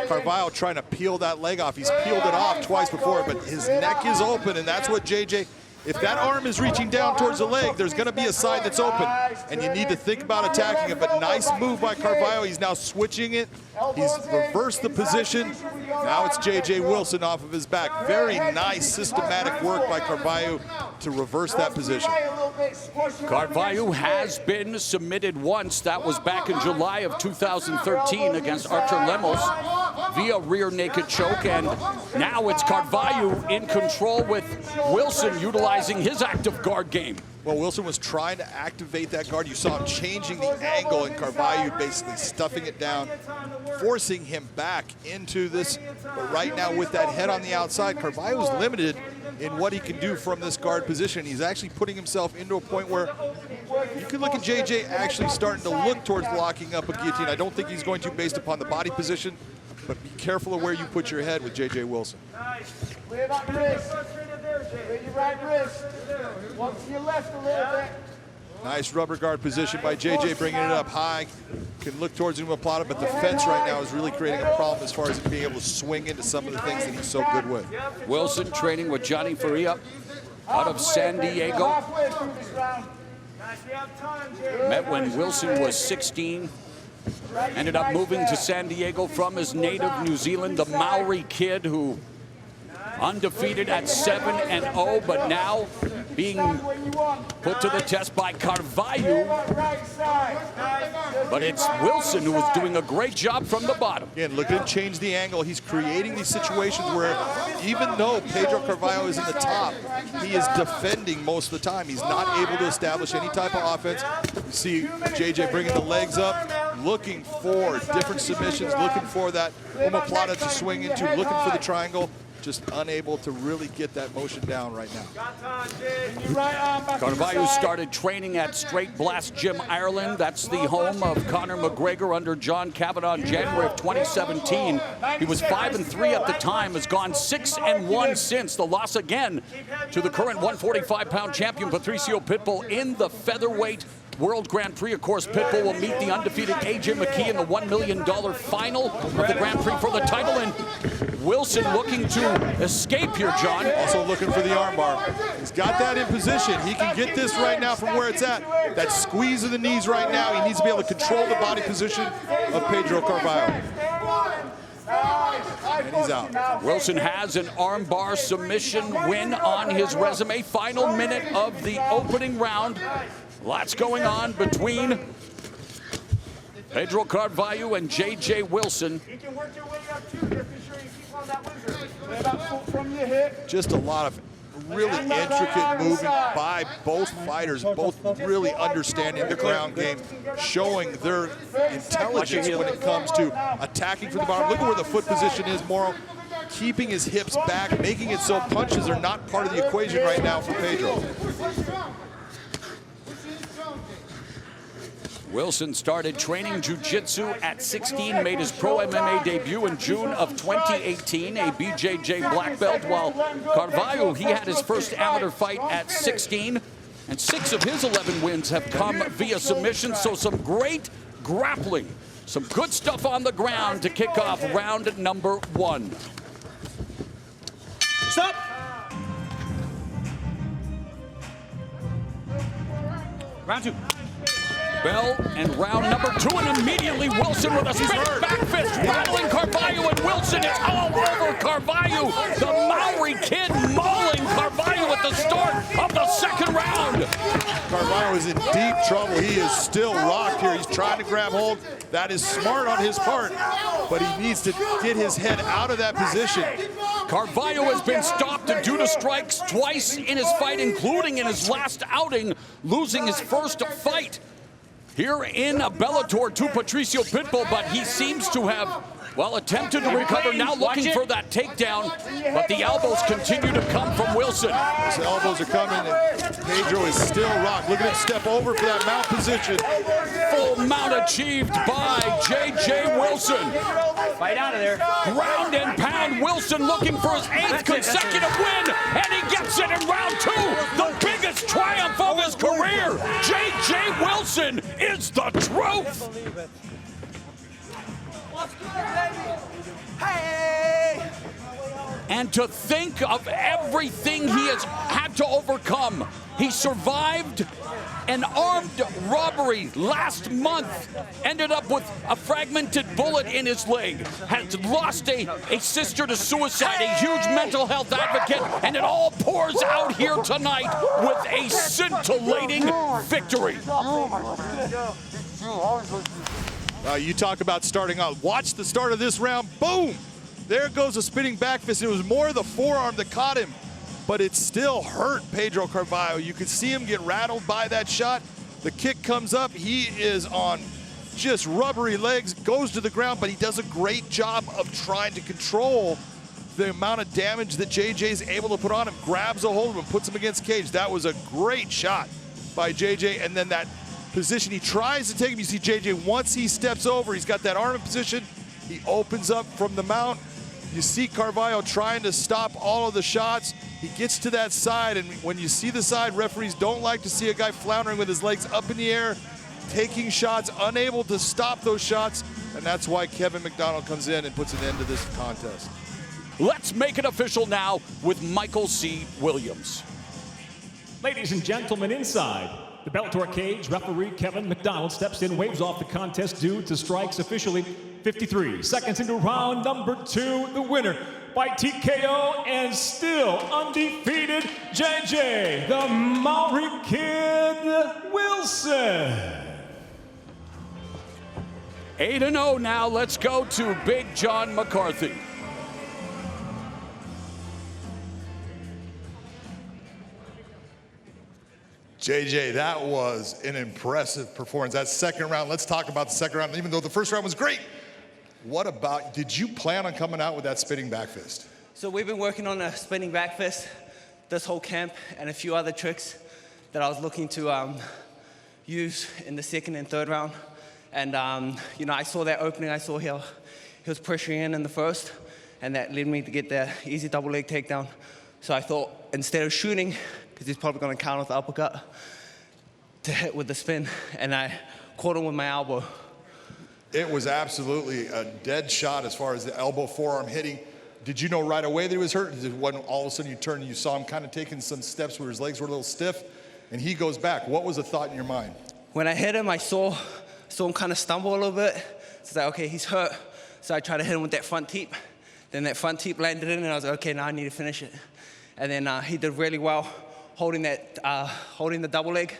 Carvalho trying to peel that leg off. He's peeled it off twice before, but his neck is open, and that's what JJ, if that arm is reaching down towards the leg, there's going to be a side that's open, and you need to think about attacking it. But nice move by Carvalho. He's now switching it. He's reversed the position. Now it's JJ Wilson off of his back. Very nice systematic work by Carvalho to reverse that position. Carvalho has been submitted once. That was back in July of 2013 against Artur Lemos via rear naked choke. And now it's Carvalho in control with Wilson utilizing his active guard game. Well, Wilson was trying to activate that guard. You saw him changing the angle, and Carvalho basically stuffing it down, forcing him back into this. But right now with that head on the outside, Carvalho's limited in what he can do from this guard position. He's actually putting himself into a point where you can look at JJ actually starting to look towards locking up a guillotine. I don't think he's going to based upon the body position, but be careful of where you put your head with JJ Wilson. Clear that wrist. Clear your right wrist. One to your left a little bit. Nice rubber guard position by JJ, bringing it up high. Can look towards Newman, but the fence right now is really creating a problem as far as being able to swing into some of the things that he's so good with. Wilson training with Johnny Faria out of San Diego. Met when Wilson was 16. Ended up moving to San Diego from his native New Zealand, the Maori kid who undefeated at 7-0, but now being put to the test by Carvalho. But it's Wilson who is doing a great job from the bottom. Again, look at him change the angle. He's creating these situations where even though Pedro Carvalho is in the top, he is defending most of the time. He's not able to establish any type of offense. You see JJ bringing the legs up, looking for different submissions, looking for that omoplata to swing into, looking for the triangle. Just unable to really get that motion down right now. Carvalho started training at Straight Blast Gym, Ireland. That's the home of Conor McGregor under John Kavanagh in January of 2017. He was 5-3 at the time, has gone 6-1 since. The loss again to the current 145-pound champion, Patricio Pitbull, in the featherweight World Grand Prix. Of course, Pitbull will meet the undefeated AJ McKee in the $1 million final of the Grand Prix for the title. And Wilson looking to escape here, John. Also looking for the armbar. He's got that in position. He can get this right now from where it's at. That squeeze of the knees right now. He needs to be able to control the body position of Pedro Carvalho. And he's out. Wilson has an armbar submission win on his resume. Final minute of the opening round. Lots going on between Pedro Carvalho and JJ Wilson. You can work your way up too. Making sure you keep on that wizard. From your hip. Just a lot of really intricate movement by both fighters, both really understanding the ground game, showing their intelligence when it comes to attacking from the bottom. Look at where the foot position is, Moro. Keeping his hips back, making it so punches are not part of the equation right now for Pedro. Wilson started training Jiu-Jitsu at 16, made his pro MMA debut in June of 2018, a BJJ black belt, while Carvalho, he had his first amateur fight at 16, and 6 of his 11 wins have come via submission, so some great grappling, some good stuff on the ground to kick off round number 1. Stop! Round 2. Bell and round number 2, and immediately Wilson with a spinning back fist, rattling Carvalho, and Wilson is all over Carvalho. The Maori kid mauling Carvalho at the start of the second round. Carvalho is in deep trouble. He is still rocked here. He's trying to grab hold. That is smart on his part, but he needs to get his head out of that position. Carvalho has been stopped due to strikes twice in his fight, including in his last outing, losing his first fight here in Bellator to Patricio Pitbull, but he seems to have, well, attempted to recover, now looking for that takedown, but the elbows continue to come from Wilson. His elbows are coming, and Pedro is still rocked. Look at him step over for that mount position. Full mount achieved by JJ Wilson. Fight out of there. Ground and pound, Wilson looking for his 8th consecutive win, and he gets it in round 2. The biggest triumph of his career. JJ Wilson is the truth. Hey! And to think of everything he has had to overcome. He survived an armed robbery last month, ended up with a fragmented bullet in his leg, has lost a sister to suicide, a huge mental health advocate, and it all pours out here tonight with a scintillating victory. You talk about starting out. Watch the start of this round. Boom! There goes a spinning back fist. It was more the forearm that caught him, but it still hurt Pedro Carvalho. You could see him get rattled by that shot. The kick comes up. He is on just rubbery legs, goes to the ground, but he does a great job of trying to control the amount of damage that JJ is able to put on him. Grabs a hold of him, puts him against cage. That was a great shot by JJ, and then that position, he tries to take him. You see JJ, once he steps over, he's got that arm in position. He opens up from the mount. You see Carvalho trying to stop all of the shots. He gets to that side, and when you see the side, referees don't like to see a guy floundering with his legs up in the air, taking shots, unable to stop those shots, and that's why Kevin McDonald comes in and puts an end to this contest. Let's make it official now with Michael C. Williams. Ladies and gentlemen, inside the Bellator cage, referee Kevin McDonald steps in, waves off the contest due to strikes officially. 53 seconds into round number 2, the winner by TKO and still undefeated, JJ, the Maori Kid Wilson. 8-0 now. Let's go to Big John McCarthy. JJ, that was an impressive performance. That second round, let's talk about the second round. Even though the first round was great, what about, did you plan on coming out with that spinning back fist? So we've been working on a spinning back fist this whole camp and a few other tricks that I was looking to use in the second and third round. And, you know, I saw that opening. I saw he was pressuring in the first, and that led me to get the easy double leg takedown. So I thought, instead of shooting, because he's probably going to counter with the uppercut, to hit with the spin, and I caught him with my elbow. It was absolutely a dead shot as far as the elbow forearm hitting. Did you know right away that he was hurt? When all of a sudden you turned and you saw him kind of taking some steps where his legs were a little stiff, and he goes back. What was the thought in your mind? When I hit him, I saw him kind of stumble a little bit. So it's like, okay, he's hurt. So I tried to hit him with that front teep. Then that front teep landed in, and I was like, okay, now I need to finish it. And then he did really well holding the double leg.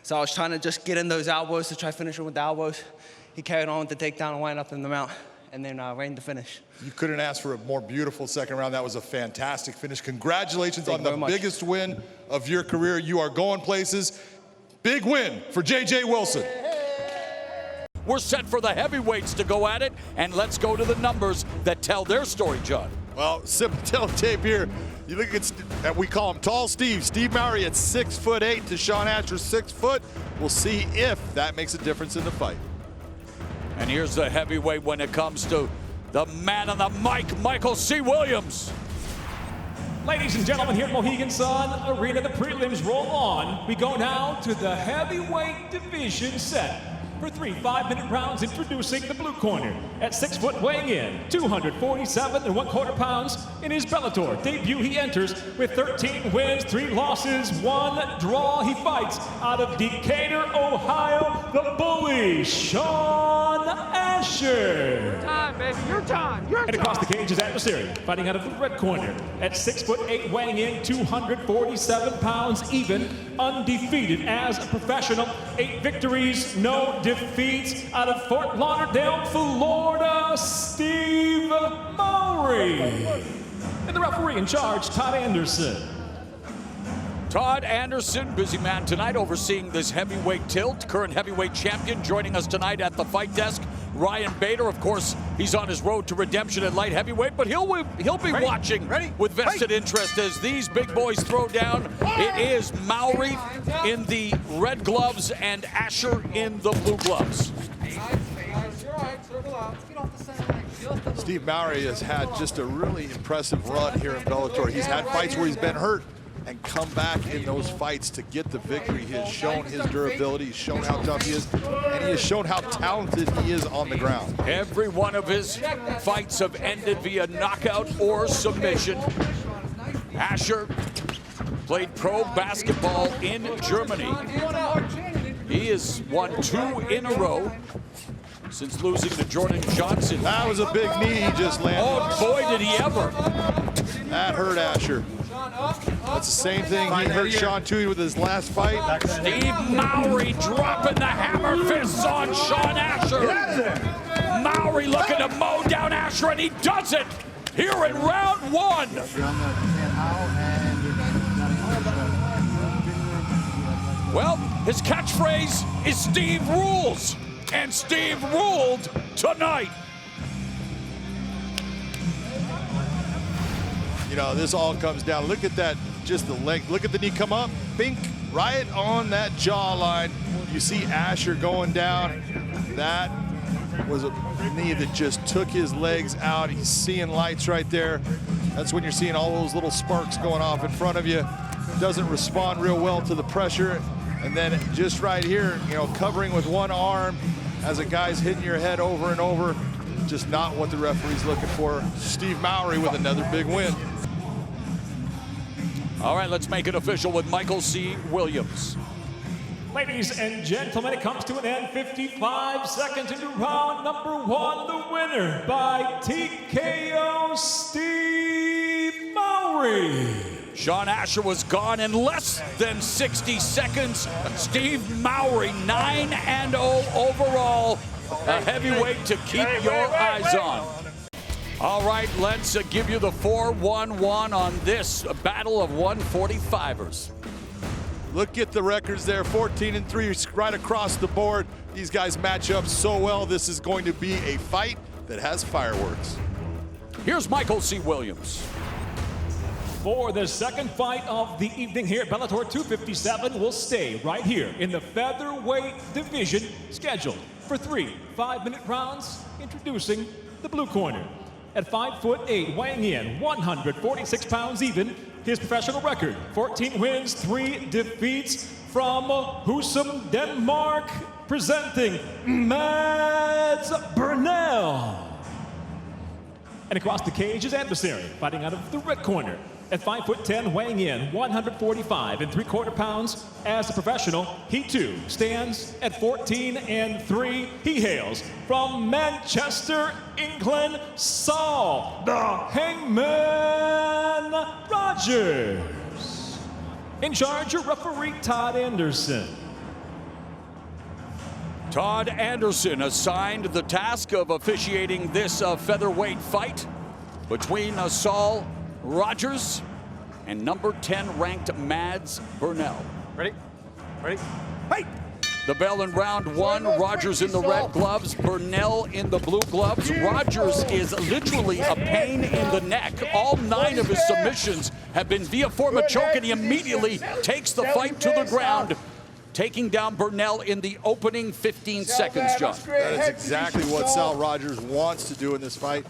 So I was trying to just get in those elbows to try to finish him with the elbows. He carried on with the takedown and wind up in the mount, and then reigned the finish. You couldn't ask for a more beautiful second round. That was a fantastic finish. Congratulations on the biggest win of your career. You are going places. Big win for JJ Wilson. We're set for the heavyweights to go at it, and let's go to the numbers that tell their story, John. Well, simple tape here. You look at, we call him Tall Steve. Steve Mowry at 6'8" to Sean Asher 6 foot. We'll see if that makes a difference in the fight. And here's the heavyweight when it comes to the man on the mic, Michael C. Williams. Ladies and gentlemen, here at Mohegan Sun Arena, the prelims roll on. We go now to the heavyweight division set for 3 5-minute rounds. Introducing the blue corner at 6 foot, weighing in 247 1/4 pounds. In his Bellator debut, he enters with 13 wins, 3 losses, 1 draw. He fights out of Decatur, Ohio, the bully, Sean Asher. Your time, baby, your time, your time. And across the cage, his adversary, fighting out of the red corner at 6'8", weighing in 247 pounds, even, undefeated as a professional. 8 victories, no defeats, out of Fort Lauderdale, Florida, Steve Mowry. And the referee in charge, Todd Anderson. Todd Anderson, busy man tonight overseeing this heavyweight tilt. Current heavyweight champion joining us tonight at the fight desk. Ryan Bader, of course, he's on his road to redemption at light heavyweight, but he'll be watching with vested interest as these big boys throw down. It is Mowry in the red gloves and Asher in the blue gloves. Steve Mowry has had just a really impressive run here in Bellator. He's had fights where he's been hurt, and come back in those fights to get the victory. He has shown his durability, he's shown how tough he is, and he has shown how talented he is on the ground. Every one of his fights have ended via knockout or submission. Asher played pro basketball in Germany. He has won 2 in a row since losing to Jordan Johnson. That was a big knee he just landed. Oh, boy, did he ever. That hurt Asher. That's the same thing he hurt Sean Tuohy with his last fight. Steve Mowry dropping the hammer fists on Sean Asher. Mowry looking to mow down Asher, and he does it here in round 1. Well, his catchphrase is Steve rules, and Steve ruled tonight. You know, this all comes down. Look at that, just the leg. Look at the knee come up, bink, right on that jawline. You see Asher going down. That was a knee that just took his legs out. He's seeing lights right there. That's when you're seeing all those little sparks going off in front of you. Doesn't respond real well to the pressure. And then just right here, you know, covering with one arm as a guy's hitting your head over and over. Just not what the referee's looking for. Steve Mowry with another big win. All right, let's make it official with Michael C. Williams. Ladies and gentlemen, it comes to an end. 55 seconds into round number 1. The winner by TKO, Steve Mowry. Sean Asher was gone in less than 60 seconds. Steve Mowry, 9-0 overall. A heavyweight to keep your eyes on. All right, let's give you the 4-1-1 on this battle of 145ers. Look at the records there, 14-3 right across the board. These guys match up so well. This is going to be a fight that has fireworks. Here's Michael C. Williams. For the second fight of the evening here at Bellator 257, we'll stay right here in the featherweight division, scheduled for 3 5-minute rounds. Introducing the blue corner. At 5'8", weighing in 146 pounds even, his professional record, 14 wins, 3 defeats. From Husum, Denmark, presenting Mads Burnell. And across the cage, his adversary, fighting out of the red corner. At 5'10", weighing in 145 3/4 pounds. As a professional, he too stands at 14-3. He hails from Manchester, England, Saul the Hangman Rogers. In charge, your referee, Todd Anderson. Todd Anderson assigned the task of officiating this featherweight fight between Saul Rogers and number 10 ranked Mads Burnell. Ready? Ready? Fight! The bell in round 1, Rogers in the red gloves, Burnell in the blue gloves. Rogers is literally a pain in the neck. All 9 of his submissions have been via form of choke, and he immediately takes the fight to the ground, taking down Burnell in the opening 15 seconds, John. That is exactly what Sal Rogers wants to do in this fight.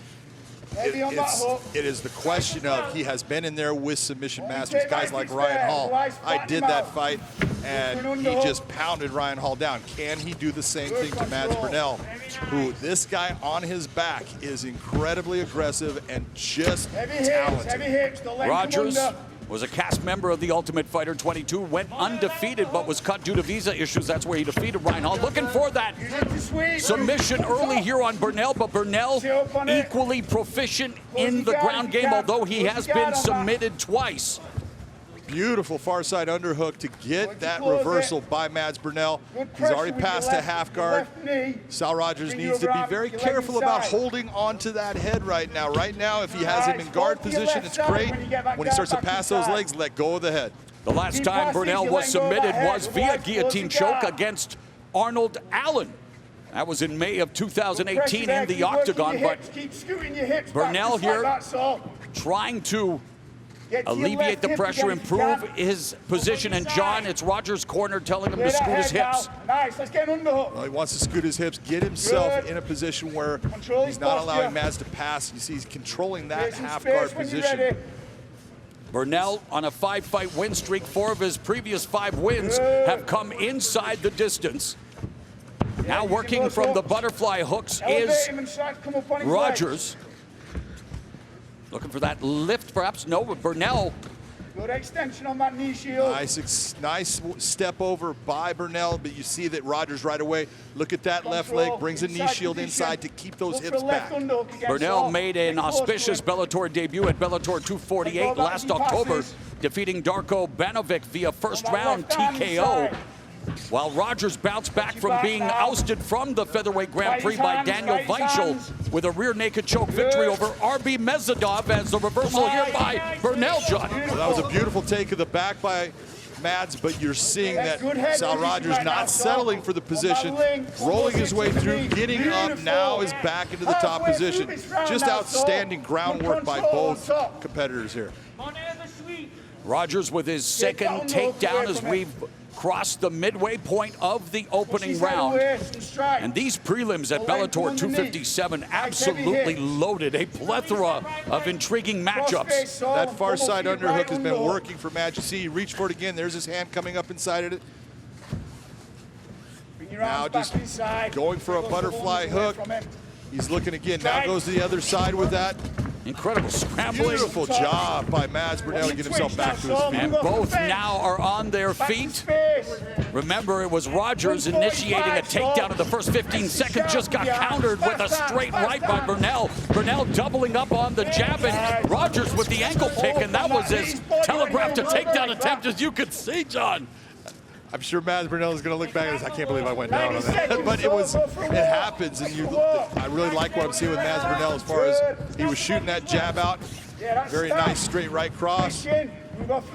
It is the question of, he has been in there with submission masters, guys like Ryan Hall. I did that fight, and he just pounded Ryan Hall down. Can he do the same thing to Mads Burnell, who, this guy on his back is incredibly aggressive and just talented. Rogers was a cast member of the Ultimate Fighter 22, went undefeated but was cut due to visa issues. That's where he defeated Ryan Hall. Looking for that submission early here on Burnell, but Burnell equally proficient in the ground game, although he has been submitted twice. Beautiful far side underhook to get that reversal by Mads Burnell. He's already passed to half guard. Sal Rogers needs to be very careful about holding on to that head right now. Right now, if he has him in guard position, it's great. When he starts to pass those legs, let go of the head. The last time Burnell was submitted was via guillotine choke against Arnold Allen. That was in May of 2018 in the octagon, but Burnell here trying to alleviate the pressure, improve his position, and John, it's Rogers' corner telling him to scoot his hips. Nice, let's get an underhook. Well, he wants to scoot his hips, get himself in a position where he's not allowing Mads to pass. You see, he's controlling that half guard position. Burnell on a 5-fight win streak. 4 of his previous 5 wins have come inside the distance. Now working from the butterfly hooks is Rogers. Looking for that lift, perhaps. No, but Burnell. Good extension on that knee shield. Nice step over by Burnell, but you see that Rogers right away. Look at that left leg, brings a knee shield inside to keep those hips back. Burnell made an auspicious Bellator debut at Bellator 248 last October, defeating Darko Banovic via first-round TKO. While Rogers bounced back from being ousted from the featherweight Grand Prix by Daniel Weichel with a rear naked choke victory over RB Mezadov as the reversal here by Burnell, John. Well, that was a beautiful take of the back by Mads, but you're seeing that Sal Rogers not settling for the position, rolling his way through, getting up, now is back into the top position. Just outstanding groundwork by both competitors here. Rogers with his second takedown as we've crossed the midway point of the opening round. And these prelims at Bellator 257 absolutely loaded, a plethora of intriguing matchups. That far side underhook has been working for Mads. You see, he reached for it again. There's his hand coming up inside of it. Now just going for a butterfly hook. He's looking again. Now goes to the other side with that. Incredible scrambling. Beautiful job by Mads Burnell to get himself back to his feet. And both now are on their feet. Remember, it was Rogers initiating a takedown in the first 15 seconds, just got countered with a straight right by Burnell. Burnell doubling up on the jab, and Rogers with the ankle pick, and that was as telegraphed a takedown attempt as you could see, John. I'm sure Mads Burnell is going to look back and say, I can't believe I went down on that. But it happens, and I really like what I'm seeing with Mads Burnell as far as he was shooting that jab out. Very nice straight right cross. Both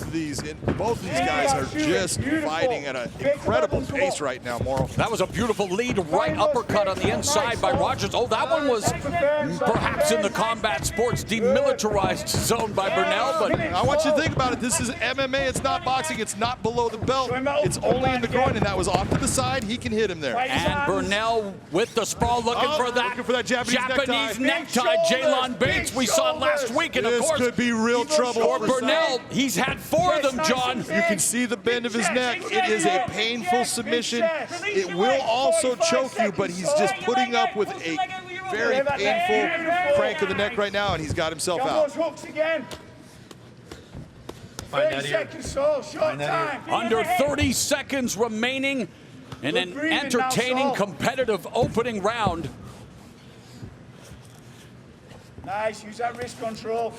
of these guys are just fighting at an incredible pace right now, Morrow. That was a beautiful lead right uppercut on the inside by Rogers. Oh, that one was perhaps in the combat sports demilitarized zone by Burnell. But I want you to think about it. This is MMA. It's not boxing. It's not below the belt. It's only in the groin, and that was off to the side. He can hit him there. And Burnell with the sprawl looking for that Japanese necktie. Jalon Bates we saw last week, and of course this could be real trouble for Burnell. He's had 4 of them, John. You can see the bend of his neck. It is a painful submission. It will also choke you, but he's just putting up with a very painful crank of the neck right now, and he's got himself out. Under 30 seconds remaining in an entertaining, competitive opening round. Nice, use that wrist control.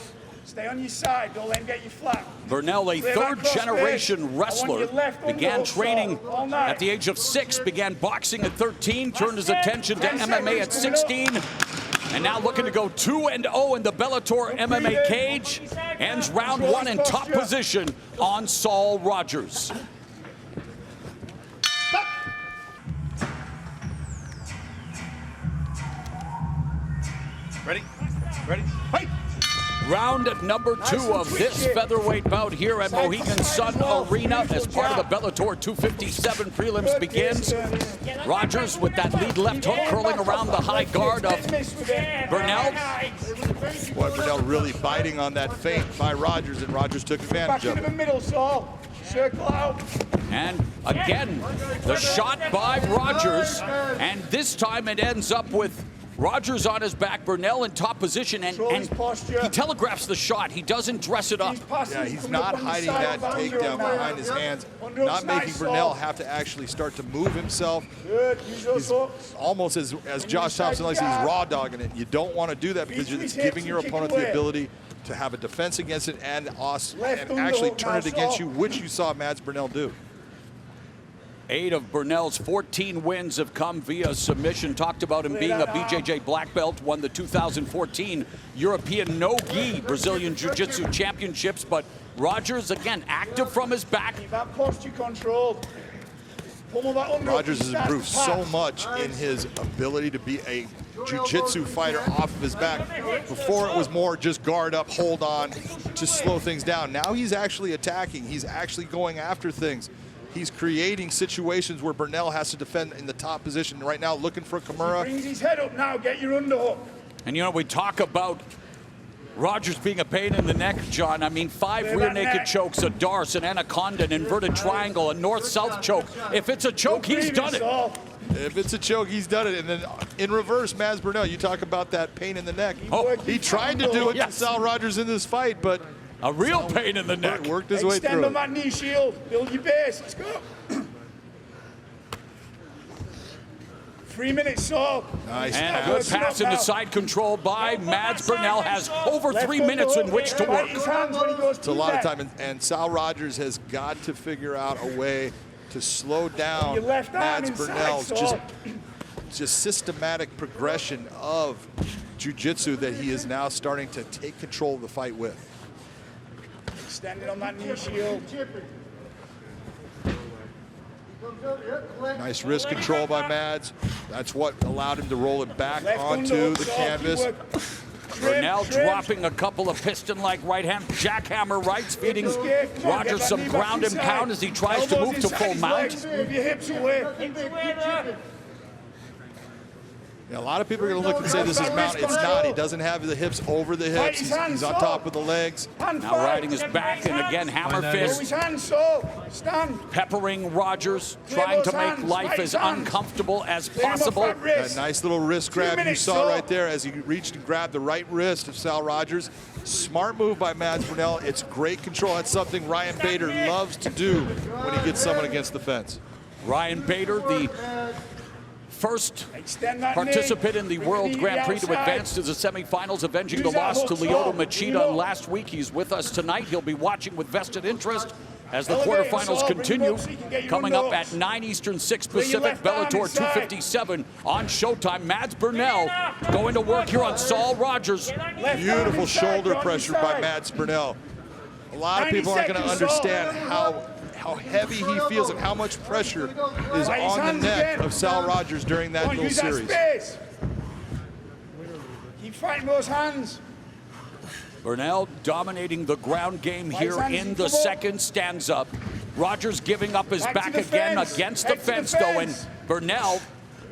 Stay on your side, don't let him get you flat. Burnell, a third-generation wrestler, began training at the age of 6, began boxing at 13, turned his attention to MMA at 16, and now looking to go 2-0 in the Bellator MMA cage. Ends round 1 in top position on Saul Rogers. Ready? Ready? Fight! Round number 2 of this featherweight bout here at Mohegan Sun Arena as part of the Bellator 257 prelims begins. Rogers with that lead left hook curling around the high guard of Burnell. Boy, Burnell really biting on that feint by Rogers, and Rogers took advantage of it. Back into the middle, Saul. Circle out. And again, the shot by Rogers, and this time it ends up with Rogers on his back, Burnell in top position, and he telegraphs the shot. He doesn't dress it up. Yeah, he's not hiding that takedown behind his hands, not making Burnell have to actually start to move himself. He's almost, as Josh Thompson likes to say, he's raw dogging it. You don't want to do that because it's giving your opponent the ability to have a defense against it and actually turn it against you, which you saw Mads Burnell do. 8 of Burnell's 14 wins have come via submission. Talked about him being a BJJ black belt, won the 2014 European no-gi Brazilian Jiu-Jitsu Championships, but Rogers, again, active from his back. Keep that posture controlled. Rogers has improved so much in his ability to be a jiu-jitsu fighter off of his back. Before it was more just guard up, hold on, to slow things down. Now he's actually attacking. He's actually going after things. He's creating situations where Burnell has to defend in the top position. Right now, looking for Kimura. Brings his head up now, get your underhook. And you know, we talk about Rogers being a pain in the neck, John. I mean, 5 rear naked chokes, a Darce, an anaconda, an inverted triangle, a north-south choke. If it's a choke, he's done it. If it's a choke, he's done it. And then in reverse, Mads Burnell, you talk about that pain in the neck. He tried to do it to Sal Rogers in this fight, but a real pain in the neck. Worked his way through. Extend on that knee shield. Build your base. Let's go. 3 minutes, Saul. Nice. And a good pass into side control by Mads Burnell. Has over 3 minutes in which to work. It's a lot of time, and Sal Rogers has got to figure out a way to slow down Mads Burnell's just systematic progression of jiu-jitsu that he is now starting to take control of the fight with. Extended on that knee shield. Nice wrist control by Mads. That's what allowed him to roll it back onto the canvas. Burnell dropping a couple of piston-like right hand jackhammer rights, feeding Rogers some ground and pound as he tries to move to full mount. Move your hips away. Yeah, a lot of people are going to look and say this is mount. It's not. He doesn't have the hips over the hips. He's on top of the legs. Now riding his back, and again, hammer fist. Peppering Rogers, trying to make life as uncomfortable as possible. That nice little wrist grab you saw right there as he reached and grabbed the right wrist of Sal Rogers. Smart move by Mads Burnell. It's great control. That's something Ryan Bader loves to do when he gets someone against the fence. Ryan Bader, the first participant in the World Grand Prix to advance to the semifinals, avenging the loss to Lyoto Machida last week. He's with us tonight. He'll be watching with vested interest as the quarterfinals continue. Coming up at 9 Eastern, 6 Pacific, Bellator 257 on Showtime. Mads Burnell going to work here on Sal Rogers. Beautiful shoulder pressure by Mads Burnell. A lot of people aren't going to understand how heavy he feels and how much pressure is on the neck of Sal Rogers during that little series. Keep fighting those hands. Burnell dominating the ground game here in the second stanza. Rogers giving up his back again against the fence, though, and Burnell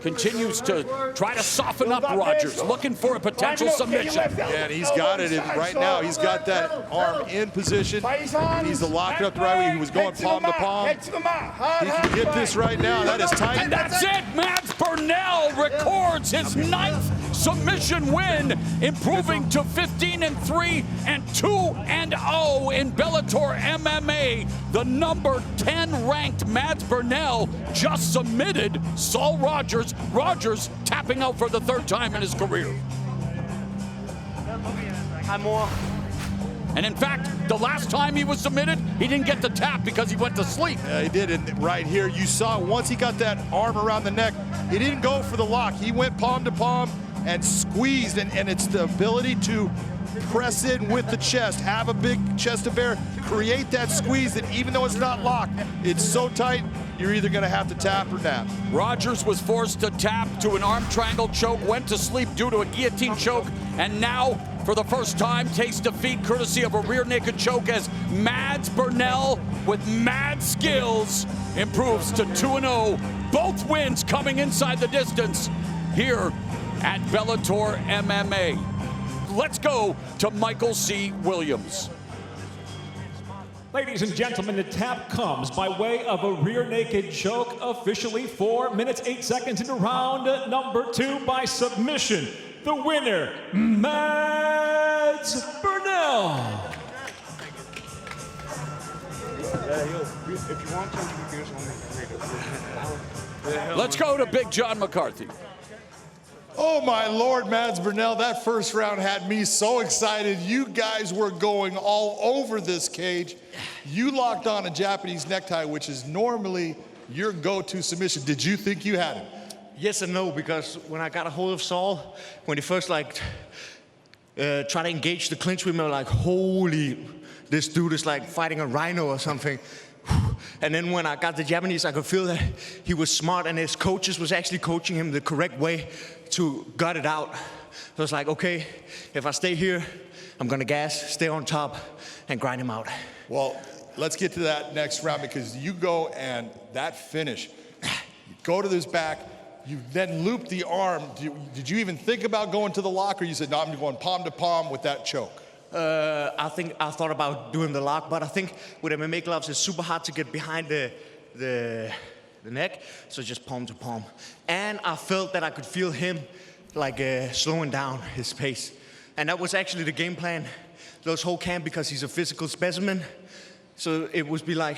continues to try to soften up Rogers, looking for a potential submission. Yeah, and he's got it right now. He's got that arm in position. He needs to lock it up the right way. He was going palm to palm. He can get this right now. That is tight. And that's it. Mads Burnell records his 9th submission win, improving to 15-3 and 2-0 in Bellator MMA. The number 10 ranked Mads Burnell just submitted Sal Rogers. Rogers tapping out for the 3rd time in his career. And in fact, the last time he was submitted, he didn't get the tap because he went to sleep. Yeah, he did. And right here, you saw once he got that arm around the neck, he didn't go for the lock. He went palm to palm and squeezed, and it's the ability to press in with the chest, have a big chest to bear, create that squeeze that even though it's not locked, it's so tight, you're either gonna have to tap or nap. Rogers was forced to tap to an arm triangle choke, went to sleep due to a guillotine choke, and now, for the first time, takes defeat courtesy of a rear naked choke as Mads Burnell, with mad skills, improves to 2-0. Both wins coming inside the distance here at Bellator MMA. Let's go to Michael C. Williams. Ladies and gentlemen, the tap comes by way of a rear naked choke, officially 4 minutes, 8 seconds into round number 2 by submission. The winner, Mads Burnell. Let's go to Big John McCarthy. Oh my Lord, Mads Burnell, that first round had me so excited. You guys were going all over this cage. You locked on a Japanese necktie, which is normally your go-to submission. Did you think you had it? Yes and no, because when I got a hold of Saul, when he first tried to engage the clinch with me, I'm like, holy, this dude is like fighting a rhino or something. And then when I got the Japanese, I could feel that he was smart and his coaches was actually coaching him the correct way to gut it out. So it's like, okay, if I stay here, I'm gonna gas, stay on top, and grind him out. Well, let's get to that next round because you go and that finish, you go to this back, you then loop the arm. Did you even think about going to the lock or you said, no, I'm going palm to palm with that choke? I think I thought about doing the lock, but I think with MMA gloves, it's super hard to get behind the neck, so just palm to palm. And I felt that I could feel him like slowing down his pace. And that was actually the game plan those whole camp, because he's a physical specimen. So it would be like,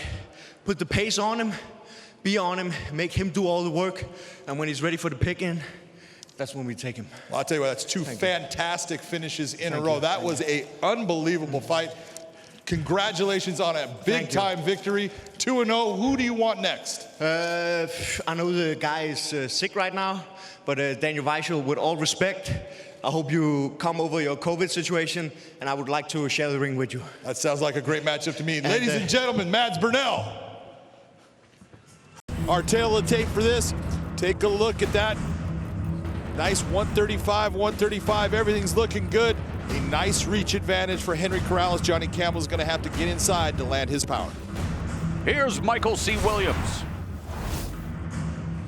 put the pace on him, be on him, make him do all the work, and when he's ready for the pick-in, that's when we take him. Well, I'll tell you what, that's two fantastic finishes in a row. That was an unbelievable fight. Congratulations on a big-time victory. 2-0. Who do you want next? I know the guy is sick right now, but Daniel Weichel, with all respect, I hope you come over your COVID situation, and I would like to share the ring with you. That sounds like a great matchup to me. Ladies and gentlemen, Mads Burnell. Our tail of the tape for this. Take a look at that. Nice 135, 135. Everything's looking good. A nice reach advantage for Henry Corrales. Johnny Campbell's going to have to get inside to land his power. Here's Michael C. Williams.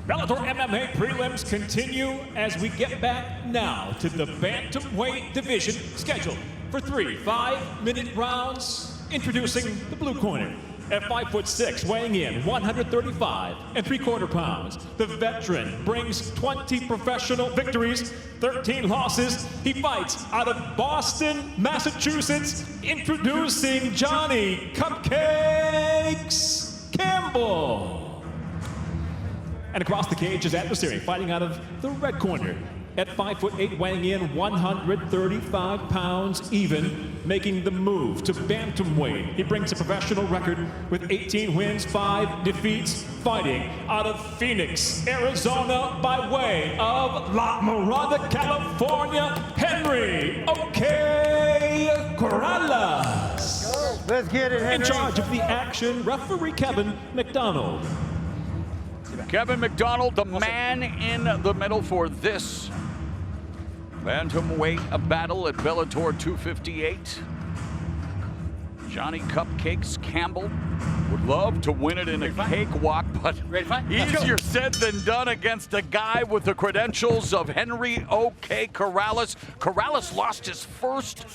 Bellator MMA prelims continue as we get back now to the bantamweight division, scheduled for 3 5-minute rounds. Introducing the blue corner. At 5'6", weighing in 135 3/4 pounds, the veteran brings 20 professional victories, 13 losses. He fights out of Boston, Massachusetts. Introducing Johnny Cupcakes Campbell. And across the cage is adversary, fighting out of the red corner. At 5'8", weighing in 135 pounds even, making the move to bantamweight. He brings a professional record with 18 wins, 5 defeats, fighting out of Phoenix, Arizona, by way of La Mirada, California, Henry "OK" Corrales. Let's get it, Henry. In charge of the action, referee Kevin McDonald. Kevin McDonald, the man in the middle for this bantamweight battle at Bellator 258. Johnny Cupcakes Campbell would love to win it in a cakewalk, but easier said than done against a guy with the credentials of Henry "OK" Corrales. Corrales lost his first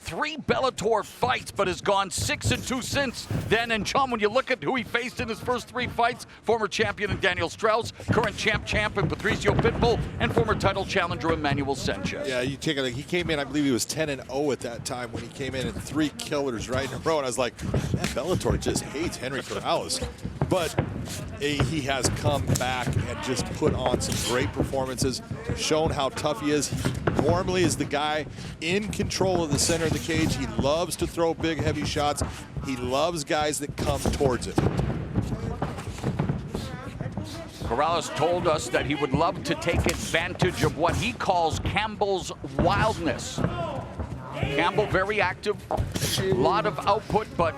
3 Bellator fights, but has gone 6-2 since then. And John, when you look at who he faced in his first 3 fights, former champion Daniel Strauss, current champ and Patricio Pitbull, and former title challenger Emmanuel Sanchez. Yeah, you take a look. He came in, I believe he was 10-0 at that time when he came in, and 3 killers right in a row. And I was like, man, Bellator just hates Henry Corrales. But he has come back and just put on some great performances, shown how tough he is. He normally is the guy in control of the center of the cage. He loves to throw big, heavy shots. He loves guys that come towards him. Corrales told us that he would love to take advantage of what he calls Campbell's wildness. Campbell, very active, a lot of output, but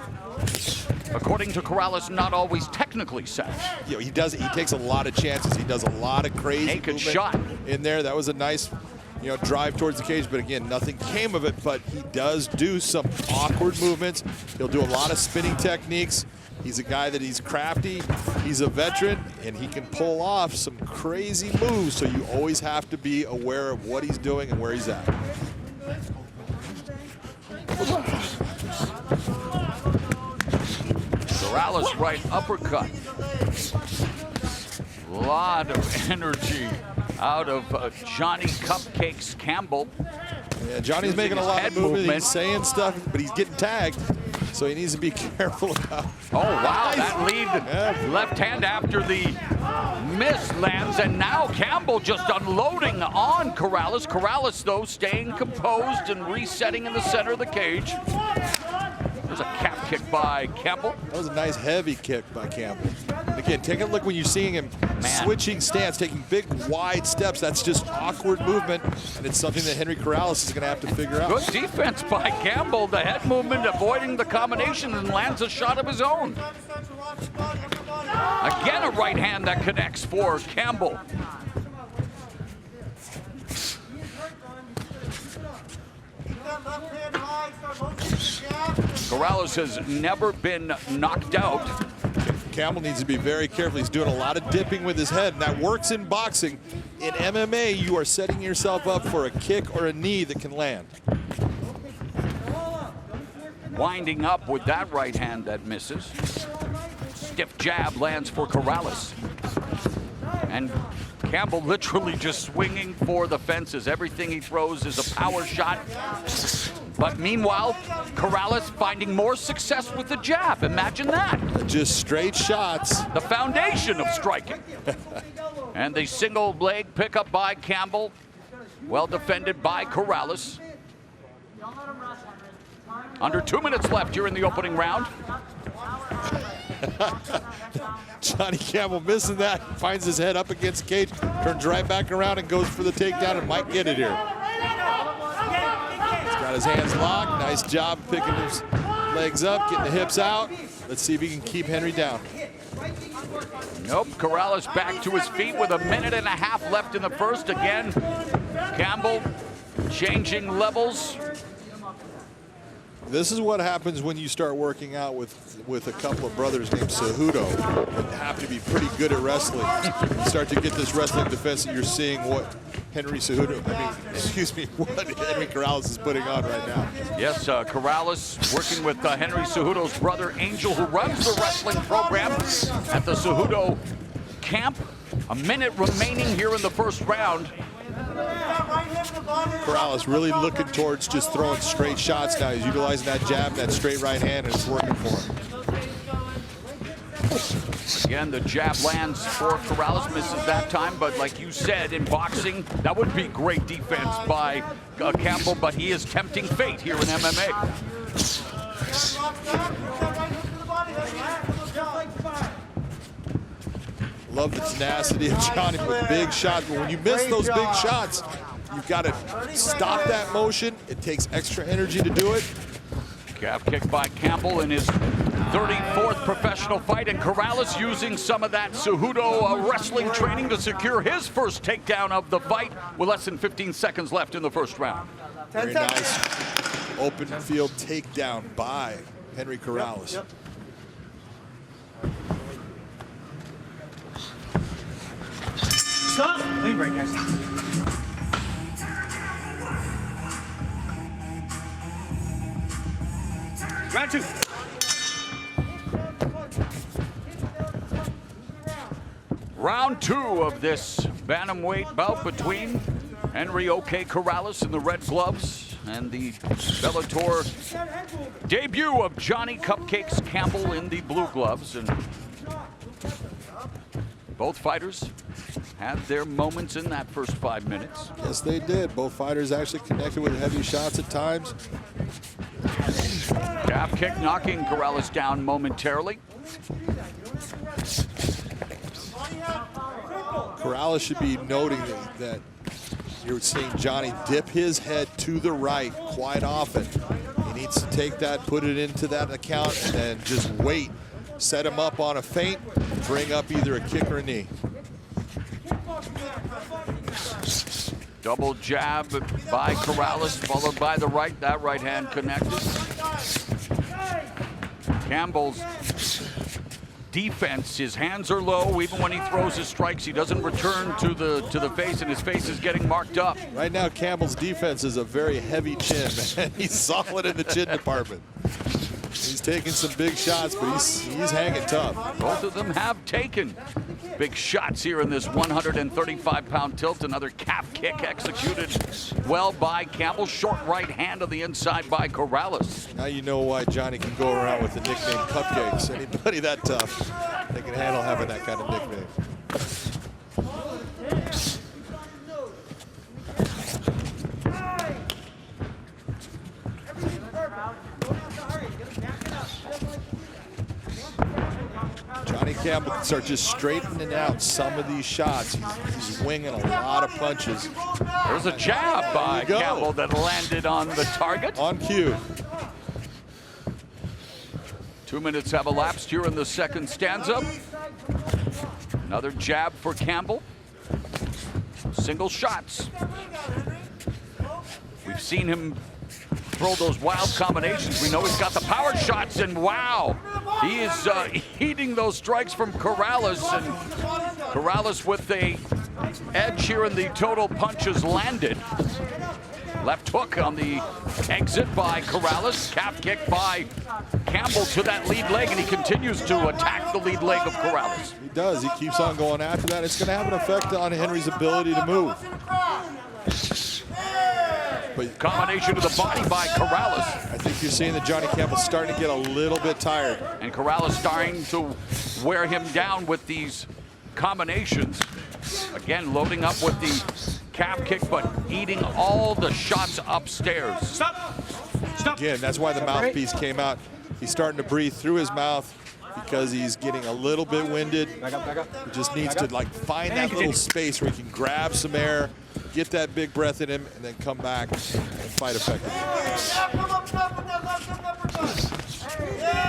according to Corrales, not always technically sound. You know, he takes a lot of chances. He does a lot of crazy naked shot in there. That was a nice, drive towards the cage, but again, nothing came of it. But he does do some awkward movements. He'll do a lot of spinning techniques. He's a guy that he's crafty. He's a veteran, and he can pull off some crazy moves. So you always have to be aware of what he's doing and where he's at. Corrales right uppercut. A lot of energy out of Johnny Cupcakes Campbell. Yeah, Johnny's making a lot of movement. He's saying stuff, but he's getting tagged, so he needs to be careful about. Oh, wow, that lead left hand after the miss lands, and now Campbell just unloading on Corrales. Corrales, though, staying composed and resetting in the center of the cage. There's a calf kick by Campbell. That was a nice heavy kick by Campbell. And again, take a look when you're seeing him switching stance, taking big, wide steps. That's just awkward movement, and it's something that Henry Corrales is going to have to figure out. Good defense by Campbell. The head movement, avoiding the combination, and lands a shot of his own. Again, a right hand that connects for Campbell. Corrales has never been knocked out. Campbell needs to be very careful. He's doing a lot of dipping with his head, and that works in boxing. In MMA, you are setting yourself up for a kick or a knee that can land. winding up with that right hand that misses. Stiff jab lands for Corrales. And Campbell literally just swinging for the fences. Everything he throws is a power shot. But meanwhile, Corrales finding more success with the jab. Imagine that. Just straight shots. The foundation of striking. And the single leg pickup by Campbell. Well defended by Corrales. Under 2 minutes left here in the opening round. Johnny Campbell missing that, finds his head up against cage, turns right back around and goes for the takedown and might get it here. He's got his hands locked. Nice job picking his legs up, getting the hips out. Let's see if he can keep Henry down. Nope, Corrales back to his feet with 1.5 minutes left in the first. Again, Campbell changing levels. This is what happens when you start working out with a couple of brothers named Cejudo that have to be pretty good at wrestling. You start to get this wrestling defense that you're seeing what what Henry Corrales is putting on right now. Yes, Corrales working with Henry Cejudo's brother Angel, who runs the wrestling program at the Cejudo camp. 1 minute remaining here in the first round. Corrales really looking towards just throwing straight shots now. He's utilizing that jab, that straight right hand, and it's working for him. Again, the jab lands for Corrales, misses that time, but like you said, in boxing, that would be great defense by Campbell, but he is tempting fate here in MMA. Love the tenacity of Johnny with big shots, but when you miss those big shots, you've got to stop that motion. It takes extra energy to do it. Calf kick by Campbell in his 34th professional fight, and Corrales using some of that Cejudo wrestling training to secure his first takedown of the fight with less than 15 seconds left in the first round. Very nice open field takedown by Henry Corrales. Yep. Stop! Clean break, guys. Round 2. Round 2 of this bantamweight bout between Henry OK Corrales in the red gloves and the Bellator debut of Johnny Cupcakes Campbell in the blue gloves. And both fighters had their moments in that first 5 minutes. Yes, they did. Both fighters actually connected with heavy shots at times. Calf kick knocking Corrales down momentarily. Corrales should be noting that you're seeing Johnny dip his head to the right quite often. He needs to take that, put it into that account, and then just wait. Set him up on a feint, bring up either a kick or a knee. Double jab by Corrales, followed by the right. That right hand connected. Campbell's defense, his hands are low. Even when he throws his strikes, he doesn't return to the face, and his face is getting marked up. Right now, Campbell's defense is a very heavy chin, man. He's solid in the chin department. He's taking some big shots, but he's hanging tough. Both of them have taken big shots here in this 135-pound tilt. Another calf kick executed well by Campbell. Short right hand on the inside by Corrales. Now you know why Johnny can go around with the nickname Cupcakes. Anybody that tough, they can handle having that kind of nickname. Johnny Campbell can start just straightening out some of these shots. He's winging a lot of punches. There's a jab by Campbell that landed on the target. On cue. 2 minutes have elapsed here in the second stanza. Another jab for Campbell. Single shots. We've seen him throw those wild combinations. We know he's got the power shots, and wow, he is eating those strikes from Corrales, and Corrales with the edge here in the total punches landed. Left hook on the exit by Corrales. Calf kick by Campbell to that lead leg, and he continues to attack the lead leg of Corrales. He does. He keeps on going after that. It's going to have an effect on Henry's ability to move. But combination of the body by Corrales. I think you're seeing that Johnny Campbell's starting to get a little bit tired. And Corrales starting to wear him down with these combinations. Again, loading up with the calf kick, but eating all the shots upstairs. Stop. Again, that's why the mouthpiece came out. He's starting to breathe through his mouth because he's getting a little bit winded. Back up. He just needs to like find that little space where he can grab some air, get that big breath in him, and then come back and fight effectively.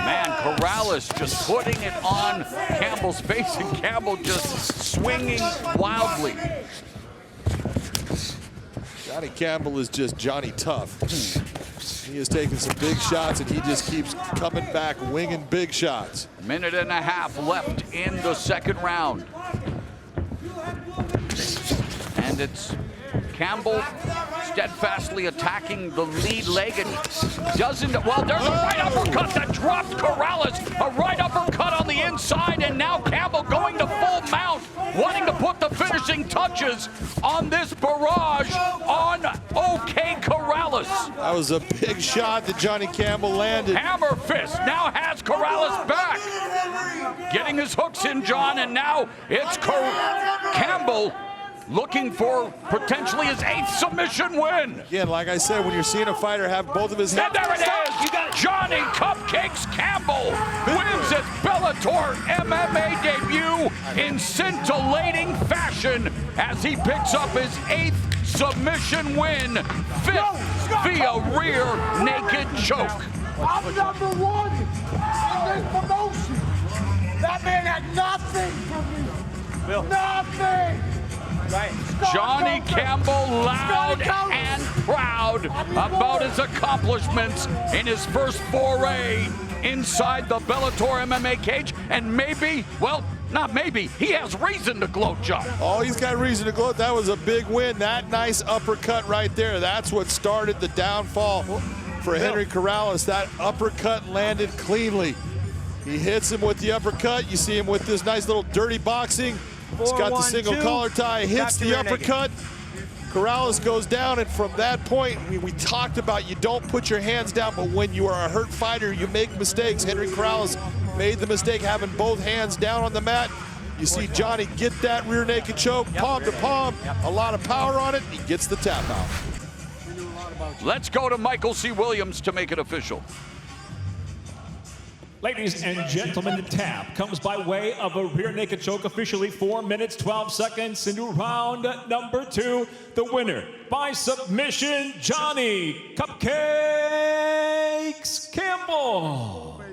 Man, Corrales just putting it on Campbell's face, and Campbell just swinging wildly. Johnny Campbell is just Johnny Tough. He is taking some big shots, and he just keeps coming back, winging big shots. Minute and a half left in the second round. And it's Campbell steadfastly attacking the lead leg, and doesn't, well, there's a right uppercut that dropped Corrales. A right uppercut on the inside, and now Campbell going to full mount, wanting to put the finishing touches on this barrage on OK Corrales. That was a big shot that Johnny Campbell landed. Hammer fist now has Corrales back. Getting his hooks in, John, and now it's Campbell looking for potentially his 8th submission win. Again, like I said, when you're seeing a fighter have both of his hands. And there it is! You got Johnny Cupcakes Campbell wins his Bellator MMA debut in scintillating fashion as he picks up his 8th submission win, 5th via rear naked choke. I'm #1 in this promotion. That man had nothing for me. Nothing. Right. Johnny Campbell loud and proud about his accomplishments in his first foray inside the Bellator MMA cage, and maybe, well, not maybe, he has reason to gloat, John. Oh, he's got reason to gloat. That was a big win. That nice uppercut right there, that's what started the downfall for Henry Corrales. That uppercut landed cleanly. He hits him with the uppercut. You see him with this nice little dirty boxing. He's got the single collar tie, hits the uppercut. Corrales goes down, and from that point, we talked about you don't put your hands down, but when you are a hurt fighter, you make mistakes. Henry Corrales made the mistake having both hands down on the mat. You see Johnny get that rear naked choke, palm to palm, a lot of power on it. He gets the tap out. Let's go to Michael C. Williams to make it official. Ladies and gentlemen, the tap comes by way of a rear naked choke, officially 4 minutes, 12 seconds into round number 2. The winner by submission, Johnny Cupcakes Campbell.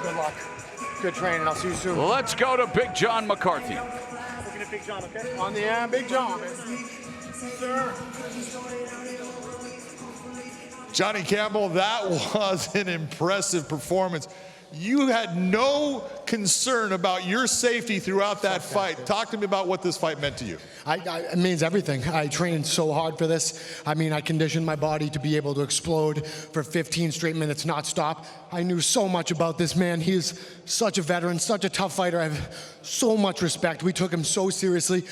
Good luck. Good training. I'll see you soon. Let's go to Big John McCarthy. Looking at Big John, okay? On the Big John, man. Sir. Johnny Campbell, that was an impressive performance. You had no concern about your safety throughout that fight. Talk to me about what this fight meant to you. It means everything. I trained so hard for this. I mean, I conditioned my body to be able to explode for 15 straight minutes, not stop. I knew so much about this man. He is such a veteran, such a tough fighter. I have so much respect. We took him so seriously.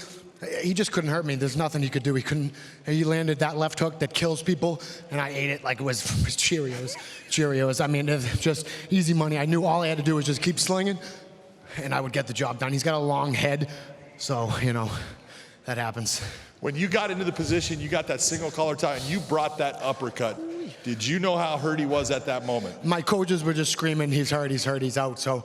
He just couldn't hurt me. There's nothing he could do. He landed that left hook that kills people, and I ate it like it was Cheerios. I mean, it's just easy money. I knew all I had to do was just keep slinging, and I would get the job done. He's got a long head, so, you know, that happens. When you got into the position, you got that single collar tie, and you brought that uppercut. Did you know how hurt he was at that moment? My coaches were just screaming, he's hurt, he's out. So,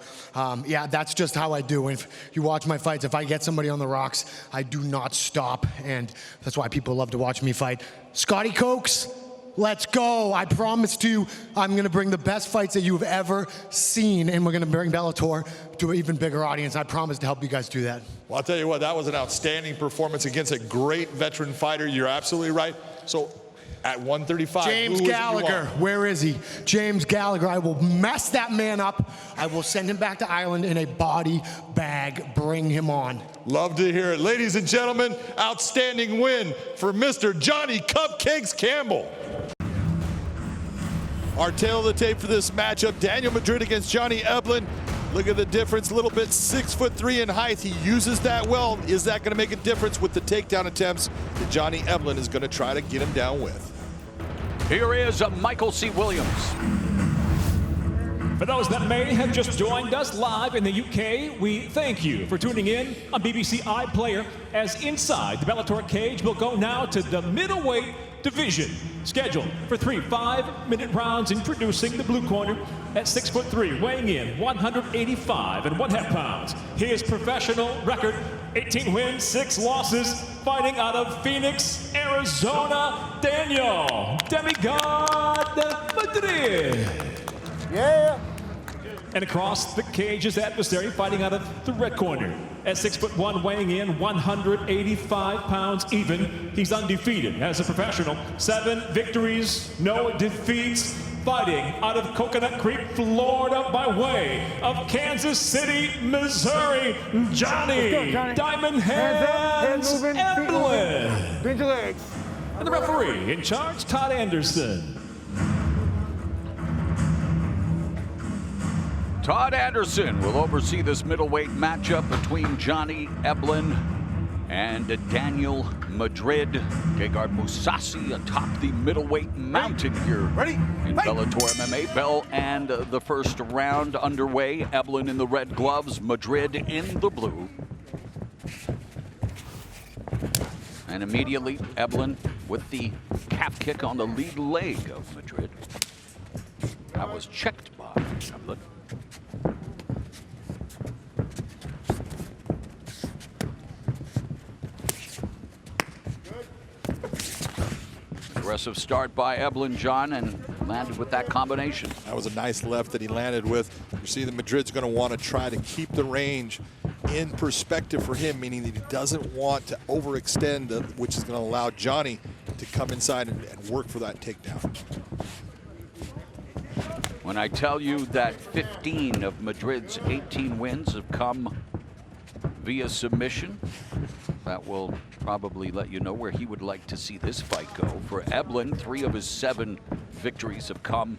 yeah, that's just how I do. If you watch my fights, if I get somebody on the rocks, I do not stop. And that's why people love to watch me fight. Scotty Cokes, let's go. I promised you I'm going to bring the best fights that you've ever seen, and we're going to bring Bellator to an even bigger audience. I promise to help you guys do that. Well, I'll tell you what, that was an outstanding performance against a great veteran fighter. You're absolutely right. So, At 135, James who is it you Gallagher, want? where is he? James Gallagher, I will mess that man up. I will send him back to Ireland in a body bag. Bring him on. Love to hear it. Ladies and gentlemen, outstanding win for Mr. Johnny Cupcakes Campbell. Our tail of the tape for this matchup, Daniel Madrid against Johnny Eblin. Look at the difference, a little bit, 6'3" in height. He uses that well. Is that gonna make a difference with the takedown attempts that Johnny Eblin is gonna try to get him down with? Here is Michael C. Williams. For those that may have just joined us live in the UK, we thank you for tuning in on BBC iPlayer as inside the Bellator cage we'll go now to the middleweight division, scheduled for 3 5-minute rounds. Introducing the blue corner at 6'3", weighing in 185.5 pounds. His professional record, 18 wins, 6 losses, fighting out of Phoenix, Arizona, Daniel Demigod Madrid. Yeah. And across the cage, his adversary fighting out of the red corner at 6'1", weighing in 185 pounds even. He's undefeated as a professional. 7 victories, no defeats. Fighting out of Coconut Creek, Florida, by way of Kansas City, Missouri, Johnny Diamond Hands Eblin. Bend your legs. And the referee in charge, Todd Anderson. Todd Anderson will oversee this middleweight matchup between Johnny Eblin and Daniel Madrid. Gegard Mousasi atop the middleweight mountain here in Bellator MMA. Bell and the first round underway. Eblin in the red gloves, Madrid in the blue. And immediately, Eblin with the calf kick on the lead leg of Madrid. That was checked by Eblin. Aggressive start by Eblin, John, and landed with that combination. That was a nice left that he landed with. You see that Madrid's going to want to try to keep the range in perspective for him, meaning that he doesn't want to overextend, which is going to allow Johnny to come inside and work for that takedown. When I tell you that 15 of Madrid's 18 wins have come via submission, that will probably let you know where he would like to see this fight go. For Eblin, 3 of his 7 victories have come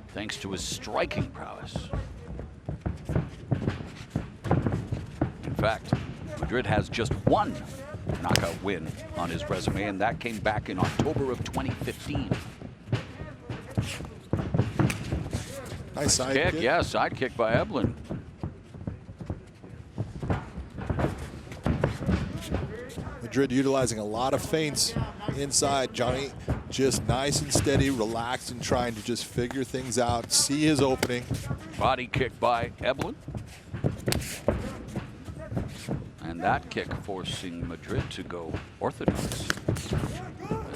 thanks to his striking prowess. In fact, Madrid has just 1 knockout win on his resume, and that came back in October of 2015. Nice side kick. Yeah, side kick by Eblin. Madrid utilizing a lot of feints inside. Johnny just nice and steady, relaxed, and trying to just figure things out, see his opening. Body kick by Eblin. And that kick forcing Madrid to go orthodox.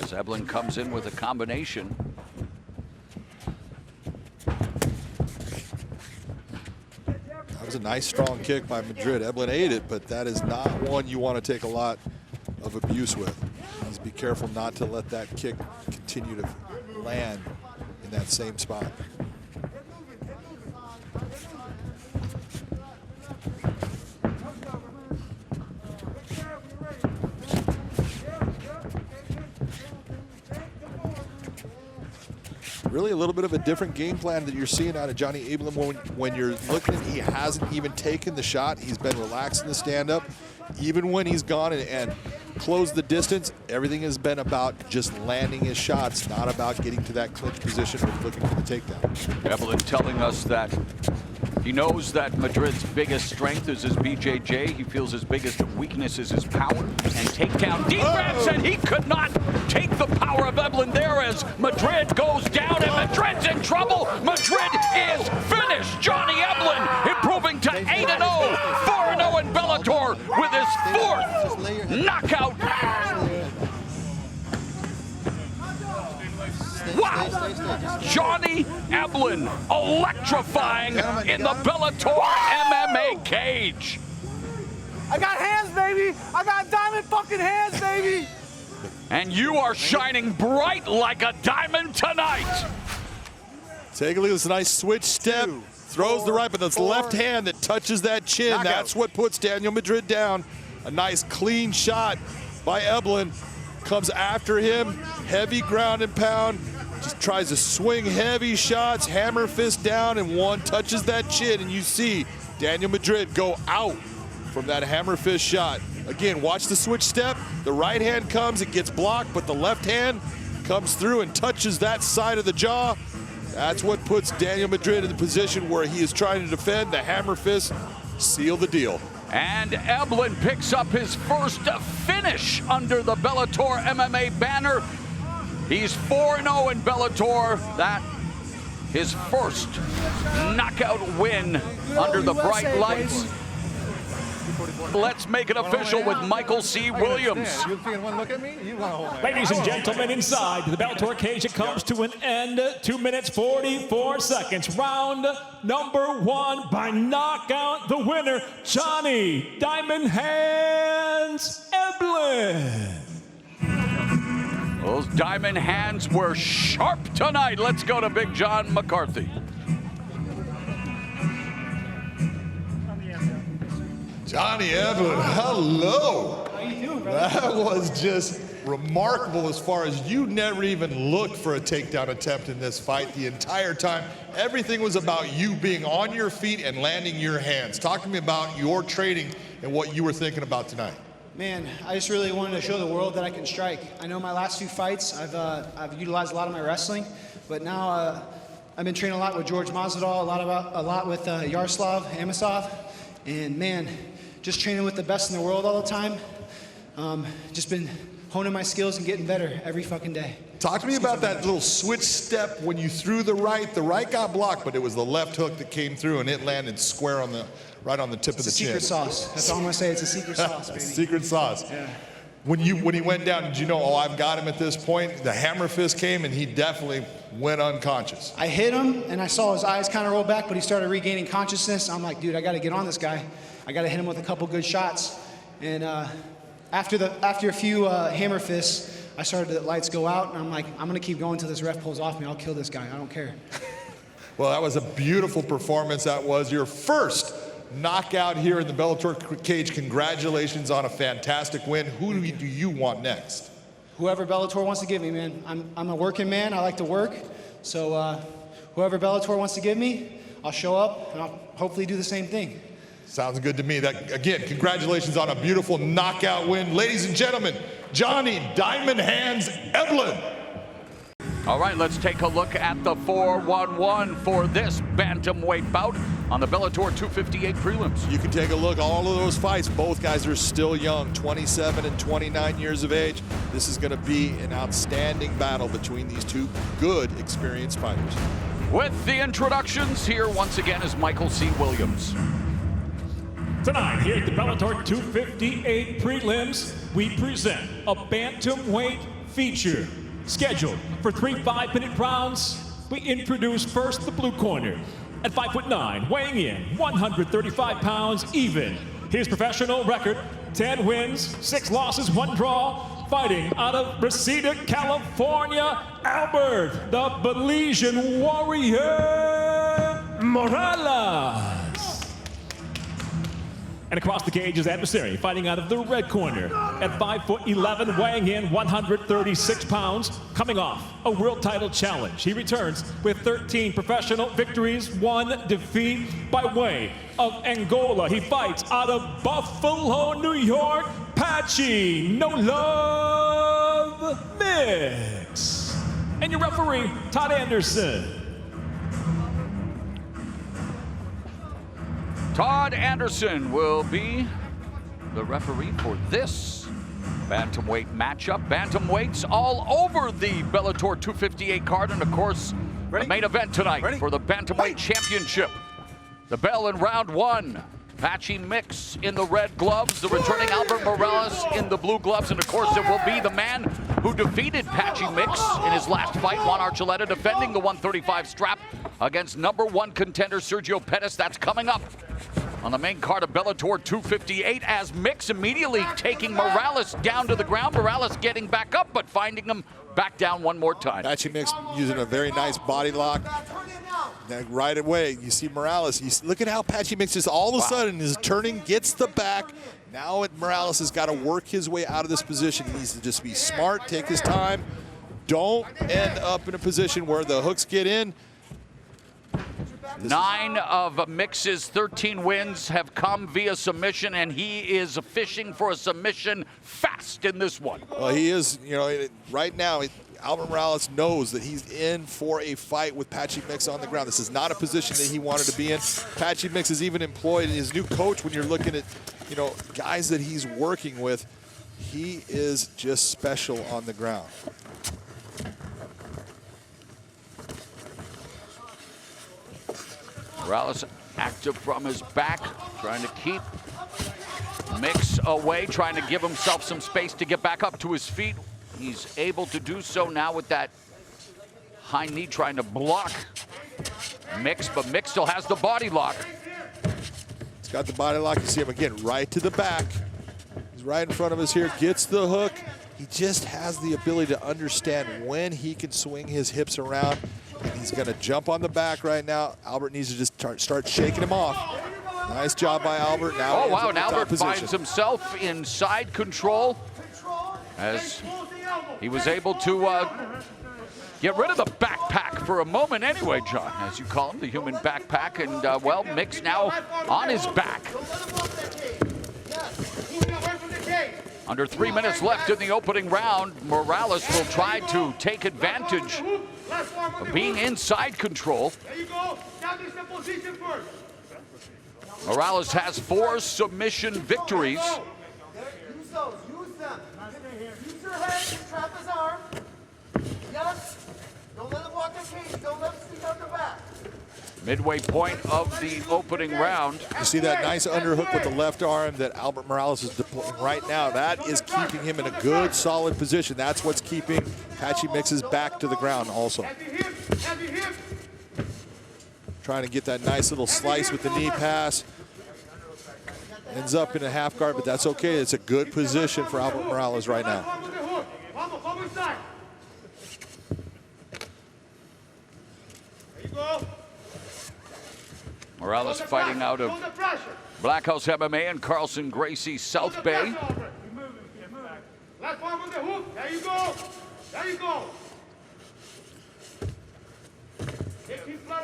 As Eblin comes in with a combination. That was a nice, strong kick by Madrid. Eblin ate it, but that is not one you want to take a lot of abuse with. Just be careful not to let that kick continue to land in that same spot. Really a little bit of a different game plan that you're seeing out of Johnny Eblin when you're looking at he hasn't even taken the shot. He's been relaxed in the stand-up. Even when he's gone and closed the distance, everything has been about just landing his shots, not about getting to that clinch position or looking for the takedown. Eblin telling us that he knows that Madrid's biggest strength is his BJJ. He feels his biggest weakness is his power and takedown defense, and he could not take the power of Eblin there as Madrid goes down, and Madrid's in trouble. Madrid is finished. Johnny Eblin improving to 8-0, 4-0 in Bellator with his 4th knockout. Wow! Johnny Eblin electrifying in the Bellator MMA cage. I got hands, baby. I got diamond fucking hands, baby. And you are shining bright like a diamond tonight. Take a look at this nice switch step. Throws the right, but that's left hand that touches that chin. That's what puts Daniel Madrid down. A nice clean shot by Eblin. Comes after him, heavy ground and pound. Just tries to swing heavy shots, hammer fist down, and one touches that chin, and you see Daniel Madrid go out from that hammer fist shot. Again, watch the switch step. The right hand comes, it gets blocked, but the left hand comes through and touches that side of the jaw. That's what puts Daniel Madrid in the position where he is trying to defend. The hammer fist seal the deal. And Eblin picks up his first finish under the Bellator MMA banner. He's 4-0 in Bellator. That his first knockout win under the bright lights. Let's make it official with Michael C. Williams. Ladies and gentlemen, inside the Bellator cage, it comes to an end. 2 minutes, 44 seconds. Round number 1 by knockout. The winner, Johnny Diamond Hands Eblin. Those diamond hands were sharp tonight. Let's go to Big John McCarthy. Johnny Eblin, hello. How you doing, brother? That was just remarkable as far as you never even looked for a takedown attempt in this fight the entire time. Everything was about you being on your feet and landing your hands. Talk to me about your training and what you were thinking about tonight. Man, I just really wanted to show the world that I can strike. I know my last 2 fights, I've utilized a lot of my wrestling, but now I've been training a lot with George Masvidal, a lot with Yaroslav Amosov, and man, just training with the best in the world all the time. Just been honing my skills and getting better every fucking day. Talk to me about that little switch step when you threw the right. The right got blocked, but it was the left hook that came through and it landed square on the right on the tip of the chin. Secret sauce. That's all I'm gonna say. It's a secret sauce, baby. Secret sauce. Yeah. When he went down, did you know, oh, I've got him at this point? The hammer fist came and he definitely went unconscious. I hit him and I saw his eyes kind of roll back, but he started regaining consciousness. I'm like, dude, I got to get on this guy. I got to hit him with a couple good shots. And after a few hammer fists, I started to let lights go out, and I'm like, I'm gonna keep going until this ref pulls off me. I'll kill this guy. I don't care. Well, that was a beautiful performance. That was your first knockout here in the Bellator cage. Congratulations on a fantastic win. Who do you want next? Whoever Bellator wants to give me, man. I'm a working man. I like to work. So whoever Bellator wants to give me, I'll show up, and I'll hopefully do the same thing. Sounds good to me. That, again, congratulations on a beautiful knockout win. Ladies and gentlemen, Johnny Diamond Hands Eblin. All right, let's take a look at the 4-1-1 for this bantamweight bout on the Bellator 258 prelims. You can take a look, all of those fights, both guys are still young, 27 and 29 years of age. This is gonna be an outstanding battle between these two good, experienced fighters. With the introductions, here once again is Michael C. Williams. Tonight, here at the Bellator 258 prelims, we present a bantamweight feature. Scheduled for 3 5-minute rounds, we introduce first the blue corner. At 5'9", weighing in 135 pounds even. His professional record, 10 wins, 6 losses, 1 draw. Fighting out of Reseda, California, Albert, the Belizean warrior, Morales. And across the cage is adversary, fighting out of the red corner. At 5'11", weighing in 136 pounds, coming off a world title challenge. He returns with 13 professional victories, 1 defeat by way of Angola. He fights out of Buffalo, New York, Patchy No Love Mix. And your referee, Todd Anderson. Todd Anderson will be the referee for this bantamweight matchup. Bantamweights all over the Bellator 258 card, and of course, the main event tonight for the Bantamweight Championship. The bell in round 1. Patchy Mix in the red gloves, the returning Albert Morales in the blue gloves, and of course it will be the man who defeated Patchy Mix in his last fight, Juan Archuleta, defending the 135 strap against #1 contender Sergio Pettis. That's coming up on the main card of Bellator 258 as Mix immediately taking Morales down to the ground. Morales getting back up, but finding him back down one more time. Patchy Mix using a very nice body lock. Then right away, you see Morales. Look at how Patchy Mix just all of a sudden is turning, gets the back. Now Morales has got to work his way out of this position. He needs to just be smart, take his time. Don't end up in a position where the hooks get in. 9 of Mix's 13 wins have come via submission, and he is fishing for a submission fast in this one. Well, he is, you know, right now, Albert Morales knows that he's in for a fight with Patchy Mix on the ground. This is not a position that he wanted to be in. Patchy Mix is even employed his new coach. When you're looking at, you know, guys that he's working with, he is just special on the ground. Morales active from his back, trying to keep Mix away, trying to give himself some space to get back up to his feet. He's able to do so now with that high knee, trying to block Mix, but Mix still has the body lock. He's got the body lock. You see him again, right to the back. He's right in front of us here, gets the hook. He just has the ability to understand when he can swing his hips around. And he's going to jump on the back right now. Albert needs to just start shaking him off. Nice job by Albert. Now oh, wow, and Albert finds himself in side control as he was able to get rid of the backpack for a moment anyway, John, as you call him, the human backpack. And, well, Mix now on his back. Under 3 minutes left in the opening round, Morales will try to take advantage of being inside control. Morales has 4 submission victories. Use those, use them. Use your head to trap his arm. Yes. Don't let him walk the cage. Don't let him sneak out the back. Midway point of the opening round. You see that nice underhook with the left arm that Albert Morales is deploying right now. That is keeping him in a good, solid position. That's what's keeping Patchy Mix's back to the ground also. Trying to get that nice little slice with the knee pass. Ends up in a half guard, but that's okay. It's a good position for Albert Morales right now. Morales fighting out of Black House MMA in Carlson Gracie, South Bay. Last one on the hook. There you go. There you go.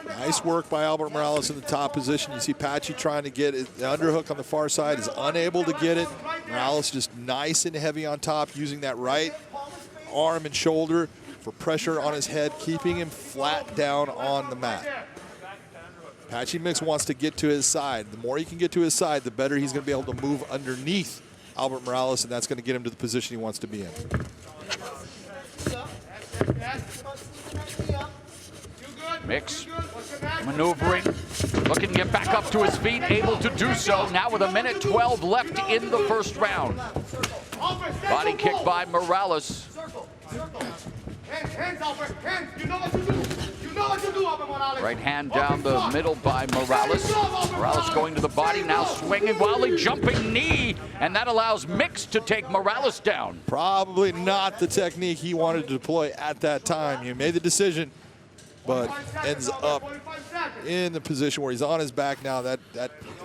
Nice work by Albert Morales in the top position. You see Patchy trying to get it. The underhook on the far side is unable to get it. Morales just nice and heavy on top, using that right arm and shoulder for pressure on his head, keeping him flat down on the mat. Patchy Mix wants to get to his side. The more he can get to his side, the better he's going to be able to move underneath Albert Morales, and that's going to get him to the position he wants to be in. Mix maneuvering, looking to get back up to his feet, able to do so now with 1:12 left in the first round. Body kick by Morales. Hands, Albert. Hands. You know what to do. You know what to do, Albert Morales. Right hand down the middle by Morales. Morales going to the body, now swinging wildly, jumping knee, and that allows Mix to take Morales down. Probably not the technique he wanted to deploy at that time. He made the decision, but ends up in the position where he's on his back now. That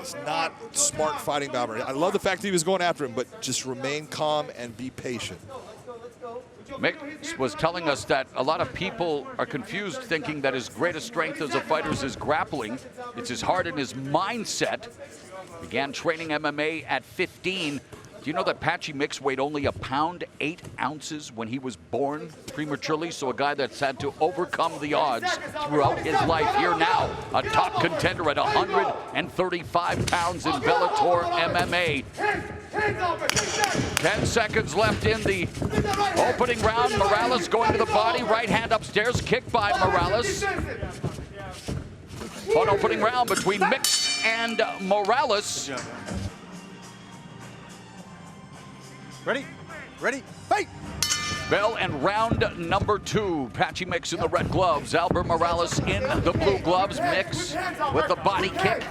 is not smart fighting by Albert. I love the fact that he was going after him, but just remain calm and be patient. Mix was telling us that a lot of people are confused, thinking that his greatest strength as a fighter is his grappling. It's his heart and his mindset. Began training MMA at 15. Do you know that Patchy Mix weighed only 1 pound 8 ounces when he was born prematurely? So a guy that's had to overcome the odds throughout his life. Here now, a top contender at 135 pounds in Bellator MMA. 10 seconds left in the opening round. Morales going to the body, right hand upstairs, kick by Morales. Fun opening round between Mix and Morales. Ready? Ready? Fight! Bell and round number 2. Patchy Mix in the red gloves. Albert Morales in the blue gloves. Mix with the body kick.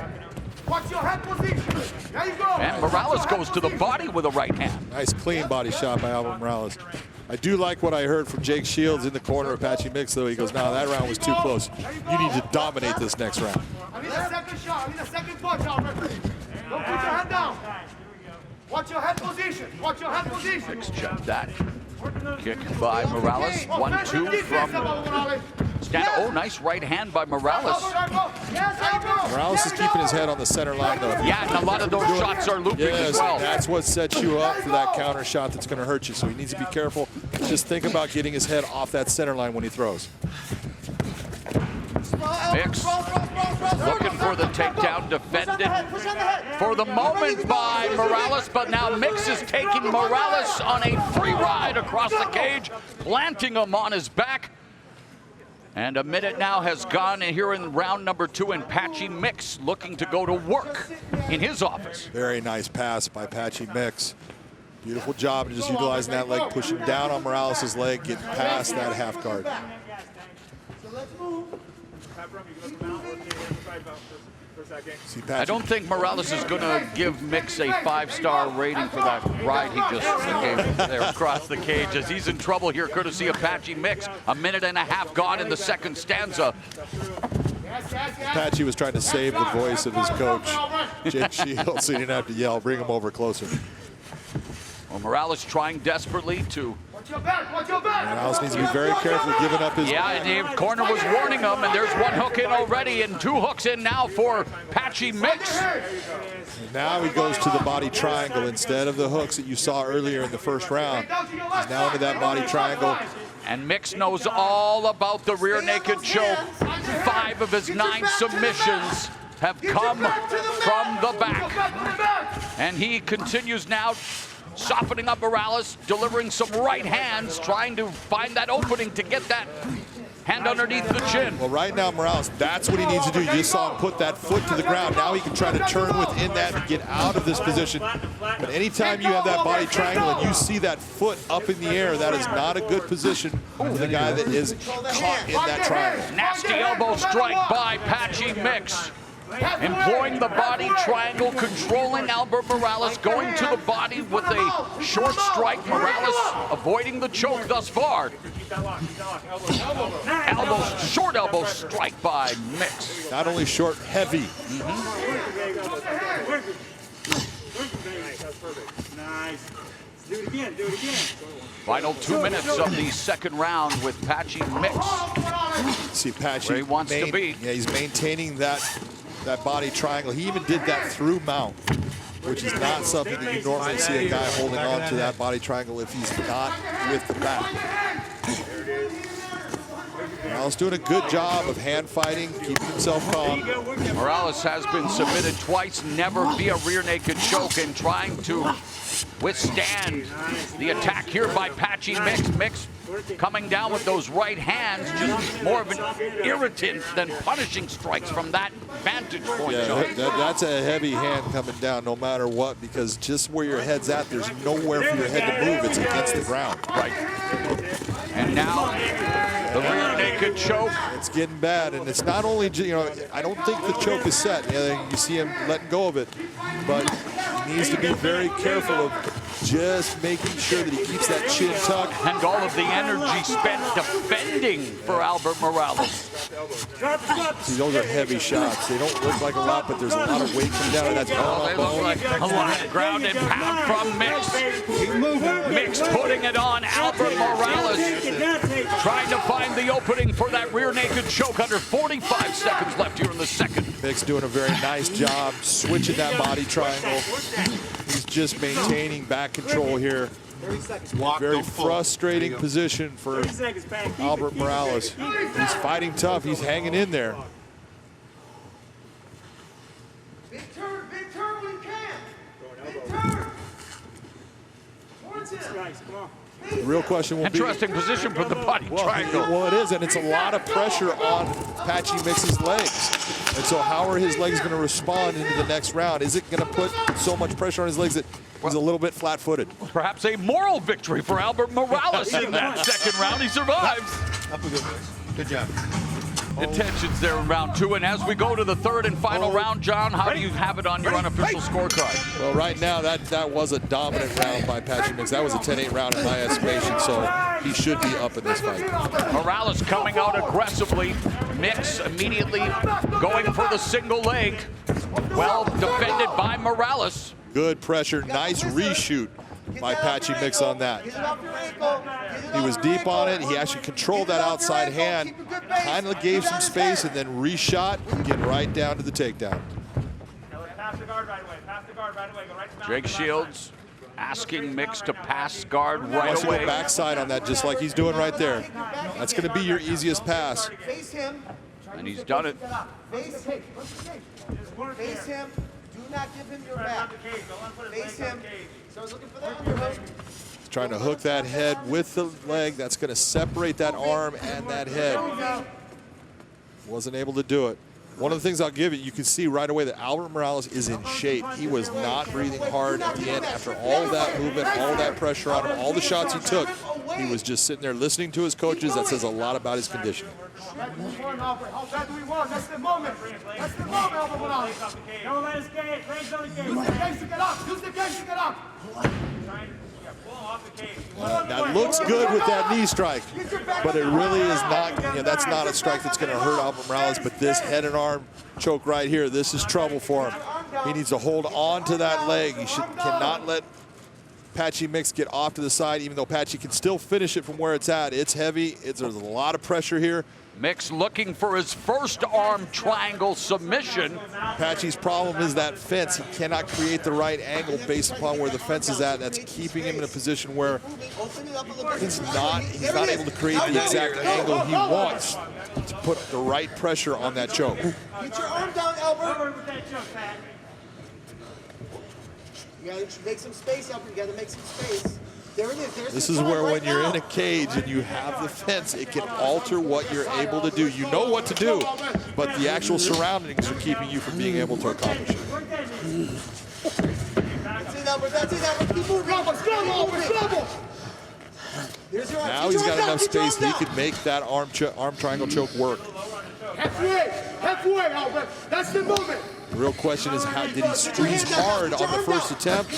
Watch your head position. There you go. And Morales goes to the body with a right hand. Nice clean body shot by Albert Morales. I do like what I heard from Jake Shields in the corner of Patchy Mix, though. He goes, no, that round was too close. You need to dominate this next round. I need a second shot. I need a second punch, Albert. Don't put your head down. Watch your head position. Watch your head position. Mix checked that. Kick by Morales. 1-2 from Stan. Oh, nice right hand by Morales. Morales is keeping his head on the center line, though. Yeah, and a lot of those shots are looping as well. That's what sets you up for that counter shot that's going to hurt you. So he needs to be careful. Just think about getting his head off that center line when he throws. Mix looking for the takedown, defended for the moment by Morales, but now Mix is taking Morales on a free ride across the cage, planting him on his back. And a minute now has gone here in round number 2, and Patchy Mix looking to go to work in his office. Very nice pass by Patchy Mix. Beautiful job just utilizing that leg, pushing down on Morales' leg, getting past that half guard. I don't think Morales is going to give Mix a 5-star rating for that ride he just gave there across the cage, as he's in trouble here courtesy of Patchy Mix. A minute and a half gone in the second stanza. Patchy was trying to save the voice of his coach, Jake Shields, so he didn't have to yell, bring him over closer. Well, Morales trying desperately to... Morales needs to be very careful giving up his... Yeah, and the corner was warning him, and there's one hook in already, and 2 hooks in now for Patchy Mix. And now he goes to the body triangle instead of the hooks that you saw earlier in the first round. He's now into that body triangle. And Mix knows all about the rear naked choke. 5 of his 9 submissions have come from the back. And he continues now, softening up Morales, delivering some right hands, trying to find that opening to get that hand underneath the chin. Well, right now, Morales, that's what he needs to do. You just saw him put that foot to the ground. Now he can try to turn within that and get out of this position. But anytime you have that body triangle and you see that foot up in the air, that is not a good position for the guy that is caught in that triangle. Nasty elbow strike by Patchy Mix. Employing the body triangle, controlling Albert Morales, going to the body with a short strike. Morales avoiding the choke thus far. Short elbow strike by Mix. Not only short, heavy. Nice. Do it again, do it again. Final 2 minutes of the second round with Patchy Mix. See Patchy where he wants to be. Yeah, he's maintaining that body triangle. He even did that through mount, which is not something that you normally see a guy holding on to that body triangle if he's not with the back. Morales doing a good job of hand fighting, keeping himself calm. Morales has been submitted twice, never via rear naked choke, and trying to withstand the attack here by Patchy Mix. Mix coming down with those right hands, just more of an irritant than punishing strikes from that vantage point. Yeah, that's a heavy hand coming down no matter what, because just where your head's at, there's nowhere for your head to move. It's against the ground. Right. And now the rear naked choke. It's getting bad, and it's not only, I don't think the choke is set. You see him letting go of it, but he needs to be very careful of just making sure that he keeps that chin tucked. And all of the energy spent defending for Albert Morales. See, those are heavy shots. They don't look like a lot, but there's a lot of weight coming down, and that's they look like a lot. Ground and pound from Mix. Mix putting it on Albert Morales. Trying to find the opening for that rear naked choke under 45 seconds left here in the second. Mix doing a very nice job switching that body triangle. He's just maintaining back control here. Very frustrating position for Albert Morales. He's fighting tough. He's hanging in there. Big turn when you can. Big turn. Towards him. Come on. The real question will be... Interesting position for the body triangle. Well, it is, and it's a lot of pressure on Patchy Mix's legs. And so how are his legs going to respond into the next round? Is it going to put so much pressure on his legs that he's a little bit flat-footed? Perhaps a moral victory for Albert Morales in that second round. He survives. Good job. intentions there in round 2. And as we go to the third and final round, John, how do you have it on your unofficial scorecard? Well, right now, that was a dominant round by Patchy Mix. That was a 10-8 round in my estimation, so he should be up in this fight. Morales coming out aggressively. Mix immediately going for the single leg. Well defended by Morales. Good pressure, nice reshoot by Patchy Mix on that. He was deep on it. He actually controlled that outside hand, kind of gave some space, and then reshot, getting right down to the takedown. Pass the guard right away. Pass the guard right away. Go right to Jake Shields asking Mix to pass guard right Wants away. to go backside on that, just like he's doing right there. That's going to be your easiest pass. And he's done it. Face him. Face him. Do not give him your back. Face him. So I was looking for the underhook. He's trying to hook that head with the leg. That's going to separate that arm and that head. Wasn't able to do it. One of the things I'll give you can see right away that Albert Morales is in shape. He was not breathing hard at the end after all that movement, all that pressure on him, all the shots he took. He was just sitting there listening to his coaches. That says a lot about his condition. That's the moment. That's the moment, Albert Morales. Don't let us get it. Legs on the cage. Use the cage to get up. Use the cage to get up. That looks good with that knee strike, but it really is not, that's not a strike that's going to hurt Albert Morales, but this head and arm choke right here, this is trouble for him. He needs to hold on to that leg. He cannot let Patchy Mix get off to the side, even though Patchy can still finish it from where it's at. It's heavy. There's a lot of pressure here. Mix looking for his first arm triangle submission. Patchy's problem is that fence. He cannot create the right angle based upon where the fence is at. That's keeping him in a position where he's not able to create the exact angle he wants to put the right pressure on that choke. Get your arm down, Albert. You gotta make some space, Albert. You gotta make some space. There it is. This is where when you're in a cage and you have the fence, it can alter what you're able to do. You know what to do, but the actual surroundings are keeping you from being able to accomplish it. That's it, Albert. That's it, Albert. Keep moving. Albert. Now he's got enough space that he can make that arm triangle choke work. Halfway, Albert. That's the moment. The real question is, how did he squeeze hard on the first attempt,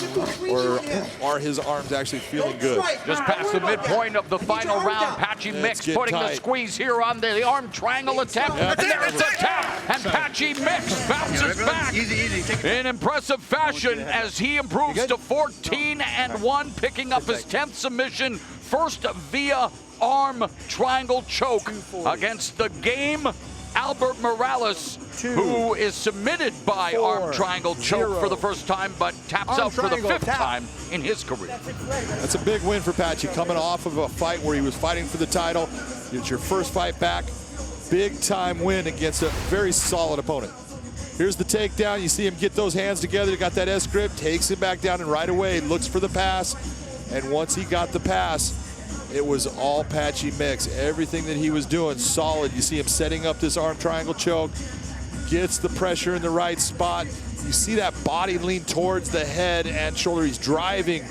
or are his arms actually feeling good? Just past the midpoint of the final round, Patchy Mix putting the squeeze here on the arm triangle attempt. And there it's a tap, and Patchy Mix bounces back in impressive fashion as he improves to 14-1, picking up his 10th submission, first via arm triangle choke against the game Albert Morales, who is submitted by arm triangle choke for the first time, but taps out for the 5th time in his career. That's a big win for Patchy, coming off of a fight where he was fighting for the title. It's your first fight back. Big time win against a very solid opponent. Here's the takedown. You see him get those hands together. He got that S grip, takes it back down, and right away looks for the pass. And once he got the pass, it was all Patchy Mix. Everything that he was doing, solid. You see him setting up this arm triangle choke, gets the pressure in the right spot. You see that body lean towards the head and shoulder. He's driving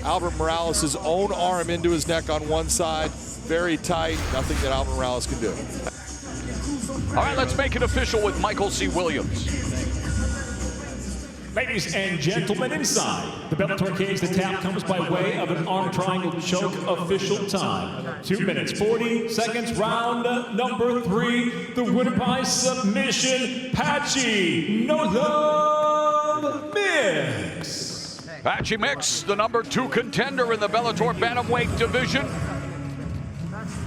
Albert Morales' own arm into his neck on one side. Very tight, nothing that Albert Morales can do. All right, let's make it official with Michael C. Williams. Ladies and gentlemen, inside the Bellator cage, the tap comes by way of an arm triangle choke. Official time, 2 minutes, 40 seconds, round number 3. The winner by submission, Patchy Mix. Patchy Mix, the number 2 contender in the Bellator bantamweight division.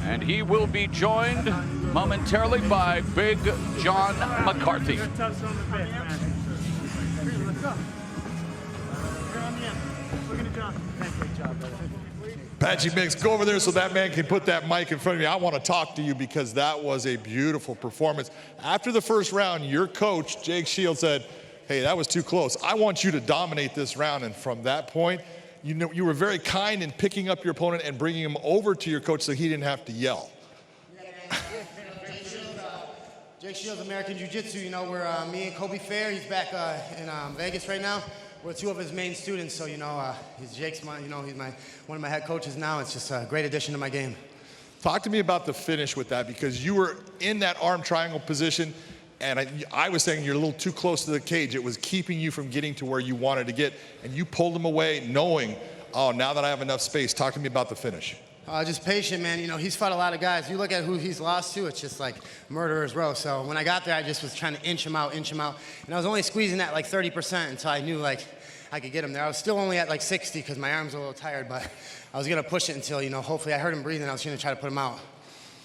And he will be joined momentarily by Big John McCarthy. Patchy Mix, go over there so that man can put that mic in front of me. I want to talk to you because that was a beautiful performance. After the first round, your coach, Jake Shields, said, hey, that was too close. I want you to dominate this round. And from that point, you were very kind in picking up your opponent and bringing him over to your coach so he didn't have to yell. Jake Shields, American Jiu-Jitsu, you know, we're me and Kobe Fair, he's back in Vegas right now. We're 2 of his main students, so, you know, Jake's one of my head coaches now. It's just a great addition to my game. Talk to me about the finish with that, because you were in that arm triangle position, and I was saying you're a little too close to the cage. It was keeping you from getting to where you wanted to get, and you pulled him away knowing, oh, now that I have enough space. Talk to me about the finish. Just patient, man. You know, he's fought a lot of guys. You look at who he's lost to, it's just like murderer's row. So when I got there, I just was trying to inch him out. And I was only squeezing at like 30% until I knew like I could get him there. I was still only at like 60 because my arms were a little tired, but I was gonna push it until, you know, hopefully I heard him breathing. I was gonna try to put him out.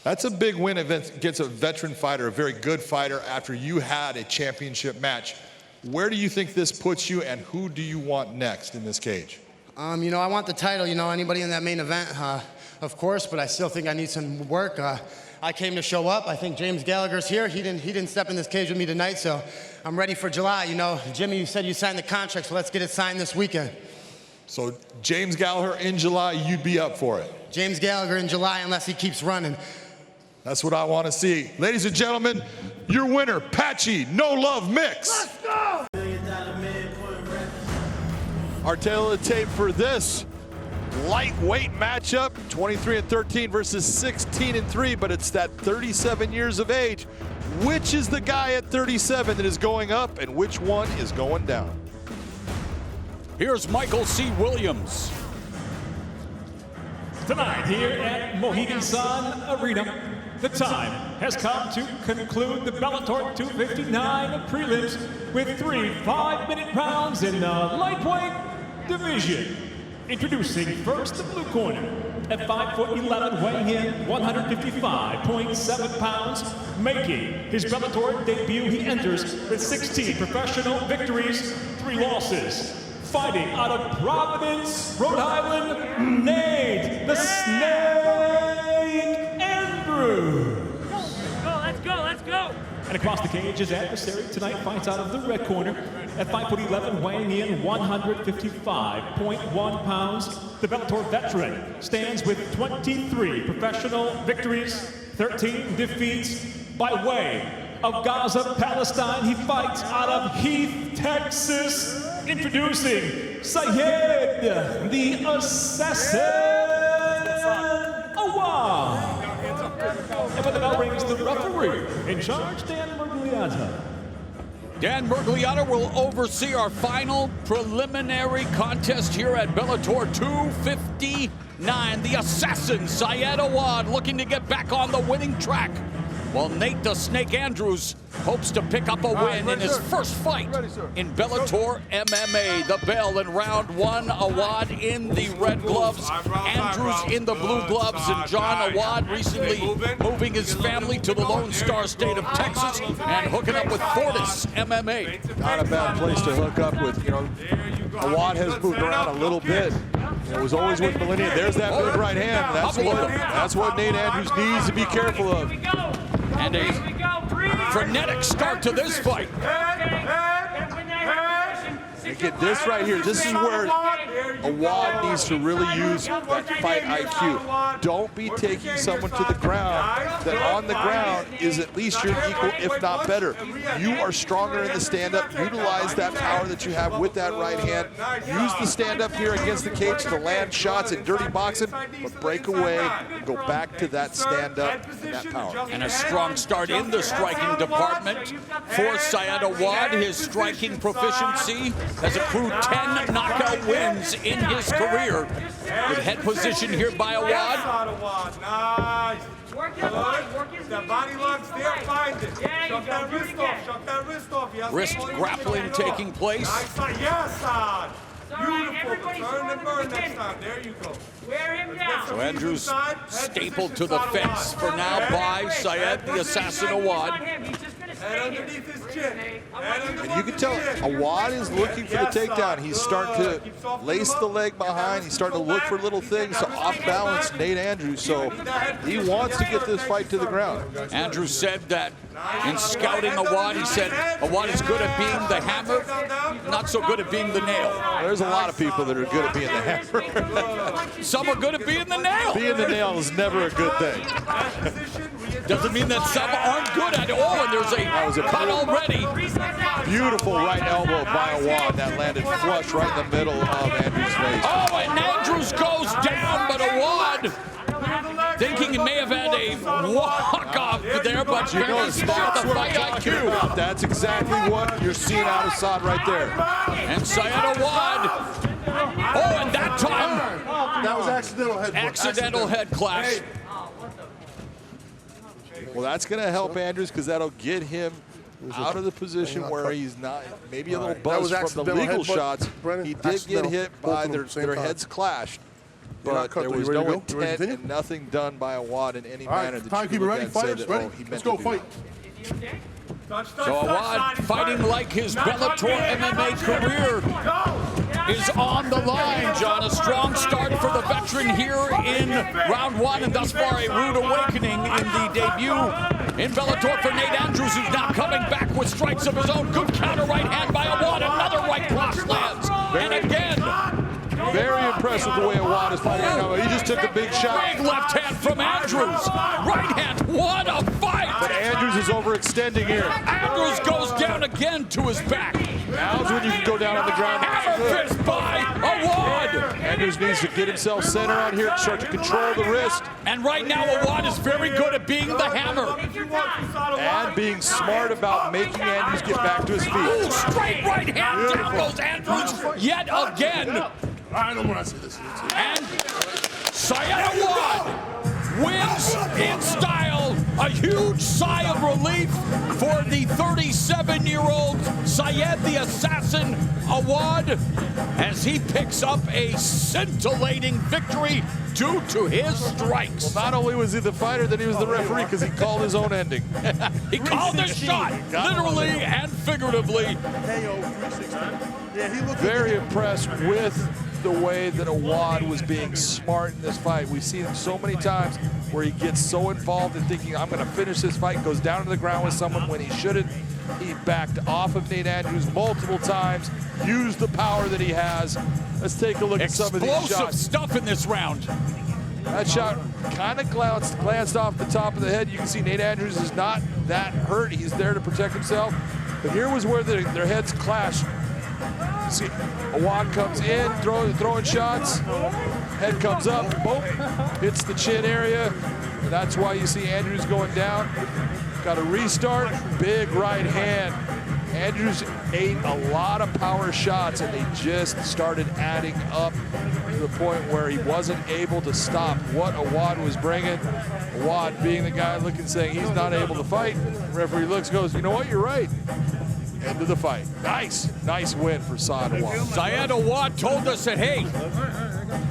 That's a big win against a veteran fighter, a very good fighter, after you had a championship match. Where do you think this puts you, and who do you want next in this cage? You know, I want the title, you know, anybody in that main event, of course, but I still think I need some work. I came to show up. I think James Gallagher's here. He didn't step in this cage with me tonight, so I'm ready for July. You know, Jimmy, you said you signed the contract, so let's get it signed this weekend. So James Gallagher in July, you'd be up for it? James Gallagher in July, unless he keeps running. That's what I want to see. Ladies and gentlemen, your winner, Patchy No Love Mix. Let's go! Our tail of the tape for this lightweight matchup, 23-13 versus 16-3, but it's that 37 years of age. Which is the guy at 37 that is going up, and which one is going down? Here's Michael C. Williams. Tonight here at Mohegan Sun Arena, the time has come to conclude the Bellator 259 prelims with 3 5-minute rounds in the lightweight division. Introducing first the blue corner, at 5'11", weighing in 155.7 pounds, making his Bellator debut. He enters with 16 professional victories, 3 losses. Fighting out of Providence, Rhode Island, Nate the Snake Andrews. Let's go, let's go. And across the cage, his adversary tonight fights out of the red corner at 5'11", weighing in 155.1 pounds. The Bellator veteran stands with 23 professional victories, 13 defeats. By way of Gaza, Palestine, he fights out of Heath, Texas. Introducing Syed the Assassin Awad. And for the bell rings, the referee in charge, Dan Mergliata. Dan Mergliata will oversee our final preliminary contest here at Bellator 259. The Assassin, Syed Awad, looking to get back on the winning track, while Nate the Snake Andrews hopes to pick up a win in his first fight in Bellator MMA. The bell in round 1, Awad in the red gloves, Andrews in the blue gloves, and John Awad recently moving his family to the Lone Star state of Texas and hooking up with Fortis MMA. Not a bad place to hook up with. You know, Awad has moved around a little bit. It was always with Millennium. There's that big right hand. That's what Nate Andrews needs to be careful of. And a frenetic start to this fight. Get this right here. This is where Awad needs to really use that fight IQ. Don't be taking someone to the ground that on the ground is at least your equal, if not better. You are stronger in the stand-up. Utilize that power that you have with that right hand. Use the stand-up here against the cage to land shots in dirty boxing, but break away and go back to that stand-up and that power. And a strong start in the striking department for Syed Awad. His striking proficiency has accrued 10 knockout wins in his career. Good head position here by Awad. Nice. The body locks there, find it. Shove that wrist off, shove that wrist off. Wrist grappling taking place. Nice, yes, beautiful. Turn and burn next time. There you go. Wear him down. So Andrews stapled to the fence for now by Syed the Assassin Awad. Head underneath his chin. And you can tell Awad is looking for the takedown. He's starting to lace the leg behind. He's starting to look for little things to off-balance Nate Andrews. So he wants to get this fight to the ground. Andrews said that in scouting Awad, he said Awad is good at being the hammer, not so good at being the nail. There's a lot of people that are good at being the hammer. Some are good at being the nail. Being the nail is never a good thing. Doesn't mean that some aren't good at all, and there's a cut already. Beautiful right elbow by Awad that landed flush right in the middle of Andrews' face. Oh, and Andrews goes down, but Awad, thinking it may have walk off there, but you notice the that's what I'm fight talking IQ. about. That's exactly what you're seeing out of Saad right there. And Syed Awad. Oh, and that time. That was accidental head. Accidental head clash. Well, that's going to help Andrews because that'll get him out of the position where he's not, maybe a little buzzed from the legal shots. He did get hit by their heads clashed, but there was no intent and nothing done by Awad in any manner that you could look at and say that, oh, he meant to do that. So Awad fighting like his Bellator MMA career is on the line, John. A strong start for the veteran here in round one, and thus far a rude awakening in the debut in Bellator for Nate Andrews, who's now coming back with strikes of his own. Good counter right hand by Awad. Another right cross lands. And again. Very impressive the way Awad is fighting right now. He just took a big shot. Big left hand from Andrews. Right hand. What a fight. But Andrews is overextending here. Andrews goes down again to his back. Now's when you can go down on the ground. Hammer fist by Awad. Andrews needs to get himself centered on here and start to control the wrist. And right now, Awad is very good at being the hammer. And being smart about making Andrews get back to his feet. Ooh, straight right hand. Down goes Andrews yet again. I don't want to see this. And Syed Awad wins in style. A huge sigh of relief for the 37-year-old Syed the Assassin Awad as he picks up a scintillating victory due to his strikes. Well, not only was he the fighter, then he was the referee because he called his own ending. He called the shot, literally and figuratively. Very impressed with the way that Awad was being smart in this fight. We've seen him so many times where he gets so involved in thinking, I'm going to finish this fight, goes down to the ground with someone when he shouldn't. He backed off of Nate Andrews multiple times, used the power that he has. Let's take a look at some of these shots. Explosive stuff in this round. That shot kind of glanced off the top of the head. You can see Nate Andrews is not that hurt. He's there to protect himself. But here was where their heads clashed. See, Awad comes in, throwing shots. Head comes up, boom, hits the chin area. That's why you see Andrews going down. Got a restart, big right hand. Andrews ate a lot of power shots, and they just started adding up to the point where he wasn't able to stop what Awad was bringing. Awad being the guy looking, saying he's not able to fight. The referee looks, goes, you know what, you're right. End of the fight. Nice win for Syed Awad. Syed Awad told us that, hey,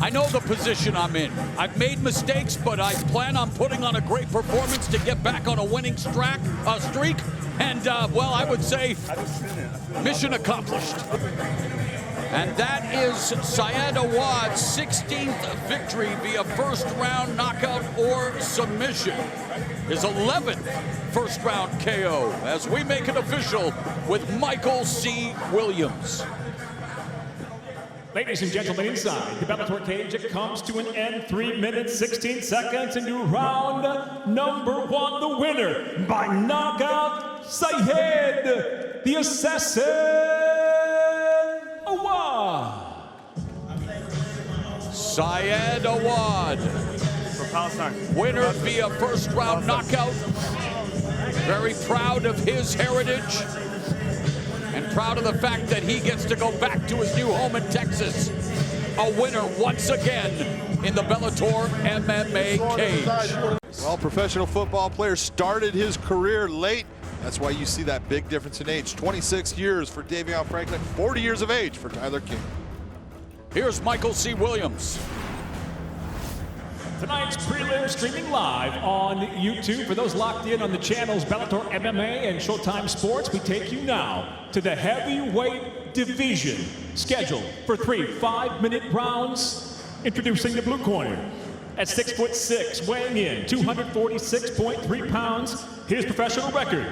I know the position I'm in. I've made mistakes, but I plan on putting on a great performance to get back on a winning streak. And, well, I would say mission accomplished. And that is Syed Awad's 16th victory via first-round knockout or submission. His 11th first-round KO as we make it official with Michael C. Williams. Ladies and gentlemen, inside the Bellator cage, it comes to an end. 3 minutes, 16 seconds into round number one. The winner by knockout, Syed the Assassin Awad. Syed Awad, winner via first round knockout. Very proud of his heritage and proud of the fact that he gets to go back to his new home in Texas. A winner once again in the Bellator MMA cage. Well, professional football player started his career late. That's why you see that big difference in age. 26 years for Davion Franklin, 40 years of age for Tyler King. Here's Michael C. Williams. Tonight's prelim streaming live on YouTube. For those locked in on the channels Bellator MMA and Showtime Sports, we take you now to the heavyweight division, scheduled for 3 5-minute rounds. Introducing the blue corner. At 6'6", weighing in 246.3 pounds, his professional record,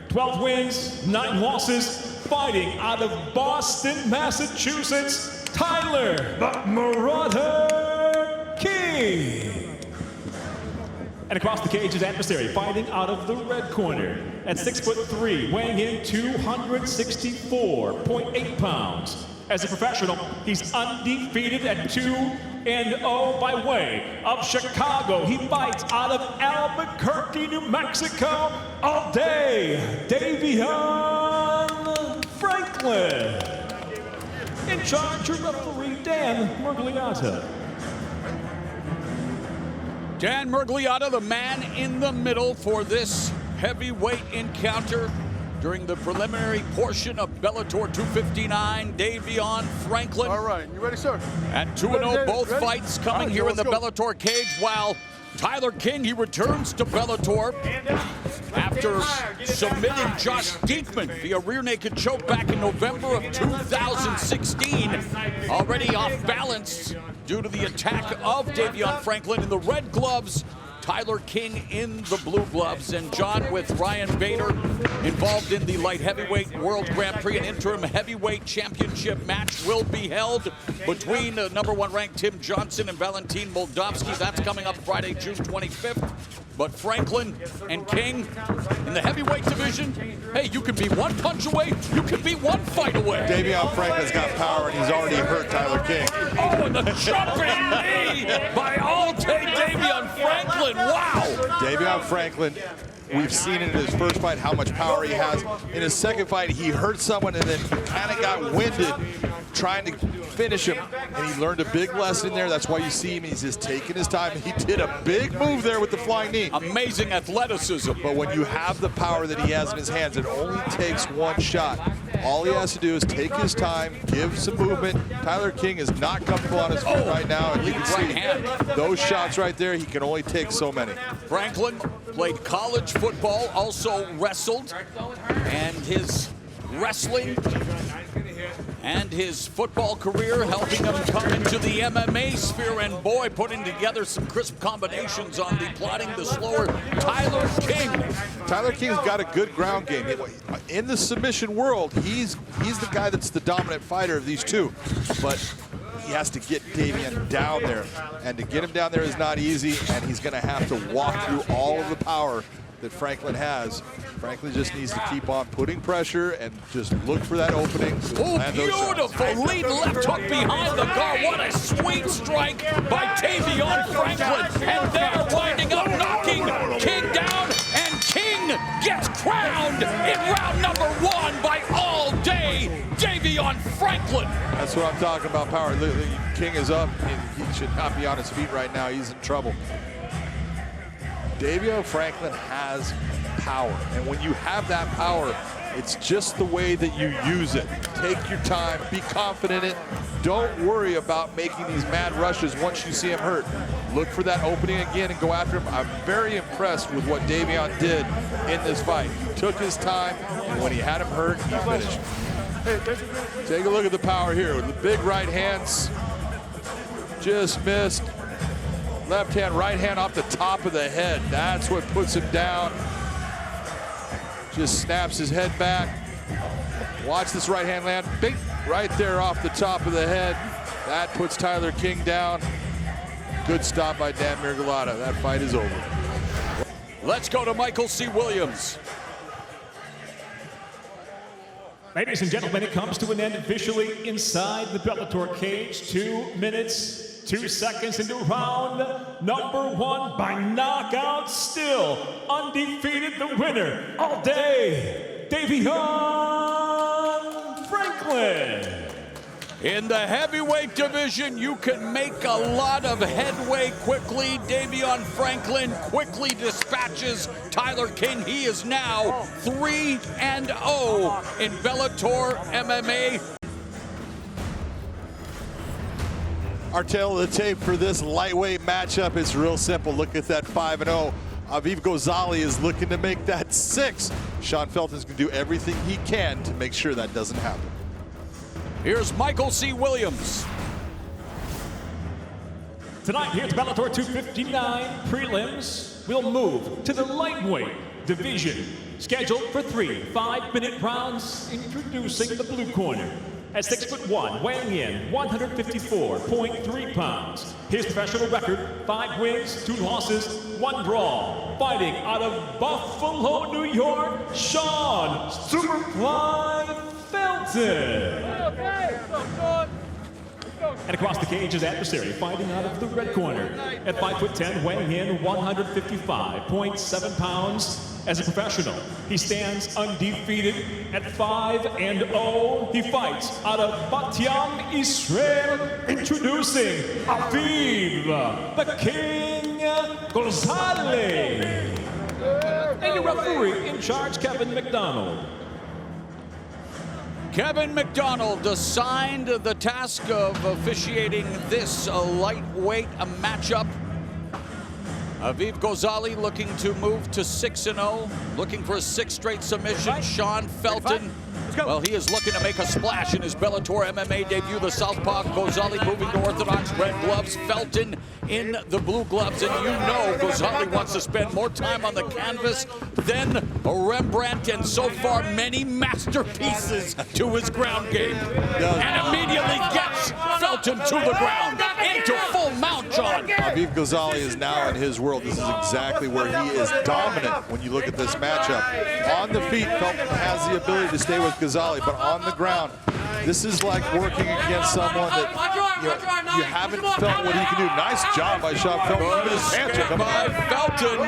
12 wins, 9 losses, fighting out of Boston, Massachusetts, Tyler "The Marauder" King. And across the cage, his adversary, fighting out of the red corner. At 6'3", weighing in 264.8 pounds. As a professional, he's undefeated at 2 And by way of Chicago, he fights out of Albuquerque, New Mexico, all day, Davion Franklin. In charge, your referee, Dan Mergliata. Dan Mergliata, the man in the middle for this heavyweight encounter during the preliminary portion of Bellator 259. Davion Franklin. All right, you ready, sir? At 2-0, both ready? fights coming Right, here in the let's go. Bellator cage, while Tyler King, he returns to Bellator after submitting Josh Diekman via rear naked choke back in November of 2016. Already off balance due to the attack of Davion Franklin in the red gloves. Tyler King in the blue gloves, and John with Ryan Bader involved in the light heavyweight World Grand Prix. An interim heavyweight championship match will be held between #1 ranked Tim Johnson and Valentin Moldavsky. That's coming up Friday, June 25th. But Franklin and King in the heavyweight division, hey, you can be one punch away, you can be one fight away. Davion Franklin's got power, and he's already hurt Tyler King. Oh, and the jumping knee by all-day Davion Franklin. Wow! Davion Franklin, we've seen in his first fight how much power he has. In his second fight, he hurt someone and then kind of got winded trying to finish him, and he learned a big lesson there. That's why you see him, he's just taking his time. He did a big move there with the flying knee. Amazing athleticism. But when you have the power that he has in his hands, it only takes one shot. All he has to do is take his time, give some movement. Tyler King is not comfortable on his feet right now, and you can see those shots right there, he can only take so many. Franklin played college football, also wrestled, and his wrestling and his football career helping him come into the MMA sphere, and boy, putting together some crisp combinations on the plotting the slower Tyler King. Tyler King's got a good ground game. In the submission world, he's the guy that's the dominant fighter of these two, but he has to get Davion down there, and to get him down there is not easy, and he's going to have to walk through all of the power that Franklin has. Franklin just needs to keep on putting pressure and just look for that opening. Oh, beautiful lead left hook behind the guard. What a sweet strike by Davion Franklin. And they're winding up, knocking King down, and King gets crowned in round #1 by all-day Davion Franklin. That's what I'm talking about, power. King is up. He should not be on his feet right now. He's in trouble. Davion Franklin has power, and when you have that power, it's just the way that you use it. Take your time, be confident in it. Don't worry about making these mad rushes once you see him hurt. Look for that opening again and go after him. I'm very impressed with what Davion did in this fight. He took his time, and when he had him hurt, he finished. Take a look at the power here with the big right hands. Just missed. Left hand, right hand off the top of the head. That's what puts him down. Just snaps his head back. Watch this right hand land. Bing, right there off the top of the head. That puts Tyler King down. Good stop by Dan Mergliata. That fight is over. Let's go to Michael C. Williams. Ladies and gentlemen, it comes to an end officially inside the Bellator cage. 2 minutes, 2 seconds into round #1 by knockout. Still undefeated, the winner all day, Davion Franklin. In the heavyweight division, you can make a lot of headway quickly. Davion Franklin quickly dispatches Tyler King. He is now 3-0 in Bellator MMA. Our tail of the tape for this lightweight matchup is real simple. Look at that 5-0. Aviv Ghazali is looking to make that 6. Sean Felton's going to do everything he can to make sure that doesn't happen. Here's Michael C. Williams. Tonight here at Bellator 259 prelims, we'll move to the lightweight division. Scheduled for 3 5-minute rounds. Introducing the blue corner. At 6'1", weighing in 154.3 pounds. His professional record, 5 wins, 2 losses, 1 draw. Fighting out of Buffalo, New York, Sean Superfly Felton. And across the cage, his adversary fighting out of the red corner. At 5'10", weighing in 155.7 pounds. As a professional, he stands undefeated at 5-0. He fights out of Batiyam, Israel. Introducing Aviv, the King Gonzalez. And your referee in charge, Kevin McDonald. Kevin McDonald assigned the task of officiating this lightweight matchup. Aviv Ghazali looking to move to 6-0, looking for a 6th straight submission. Sean Felton, well, he is looking to make a splash in his Bellator MMA debut. The southpaw Ghazali moving to orthodox red gloves, Felton in the blue gloves. And you know Ghazali wants to spend more time on the canvas than a Rembrandt, and so far many masterpieces to his ground game. And immediately gets Felton to the ground, into full mount, John. Aviv Ghazali is now in his world. This is exactly where he is dominant when you look at this matchup. On the feet, Felton has the ability to stay with Ghazali, but on the ground, this is like working against someone that you haven't felt what he can do. Nice job by Sean Felton. Even his hands are coming by Felton.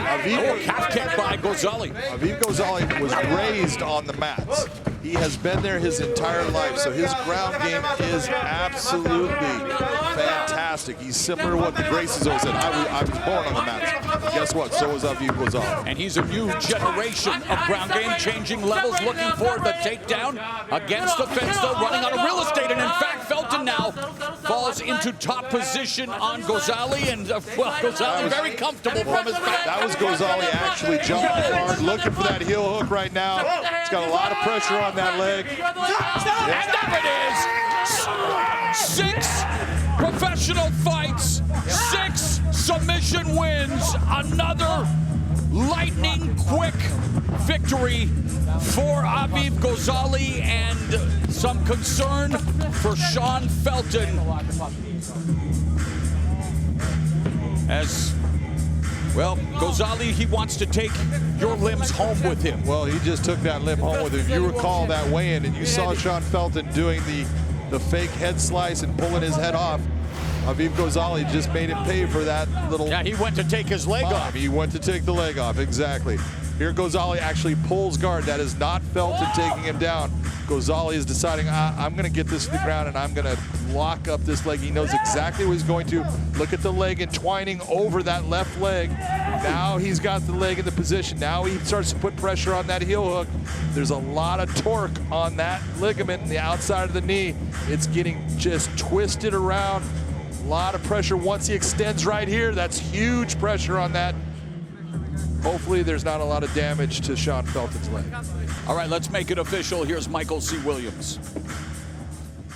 Aviv, calf kick by Ghazali. Aviv Ghazali was raised on the mats. He has been there his entire life, so his ground game is absolutely fantastic. He's similar to what the Gracies always said. I was born on the mats. Guess what? So was Aviv Ghazali. And he's a new generation of ground game, changing levels, looking for the takedown against the fence, though, running out of real estate. And in fact, Felton now falls into top position on Ghazali, and well, Ghazali very comfortable from his back. That was Ghazali actually jumping hard, looking for that heel hook right now. He's got a lot of pressure on that leg. And there it is! 6 professional fights, 6 submission wins, another lightning quick victory for Aviv Ghazali, and some concern for Sean Felton. As well, Ghazali, he wants to take your limbs home with him. Well, he just took that limb home with him. You recall that weigh-in, and you saw Sean Felton doing the fake head slice and pulling his head off. Aviv Ghazali just made him pay for that little... Yeah, he went to take his leg off. He went to take the leg off, exactly. Here Ghazali actually pulls guard. That is not Felton taking him down. Ghazali is deciding, I'm going to get this to the ground and I'm going to lock up this leg. He knows exactly what he's going to. Look at the leg entwining over that left leg. Now he's got the leg in the position. Now he starts to put pressure on that heel hook. There's a lot of torque on that ligament in the outside of the knee. It's getting just twisted around. A lot of pressure once he extends right here. That's huge pressure on that. Hopefully there's not a lot of damage to Sean Felton's leg. All right, let's make it official. Here's Michael C. Williams.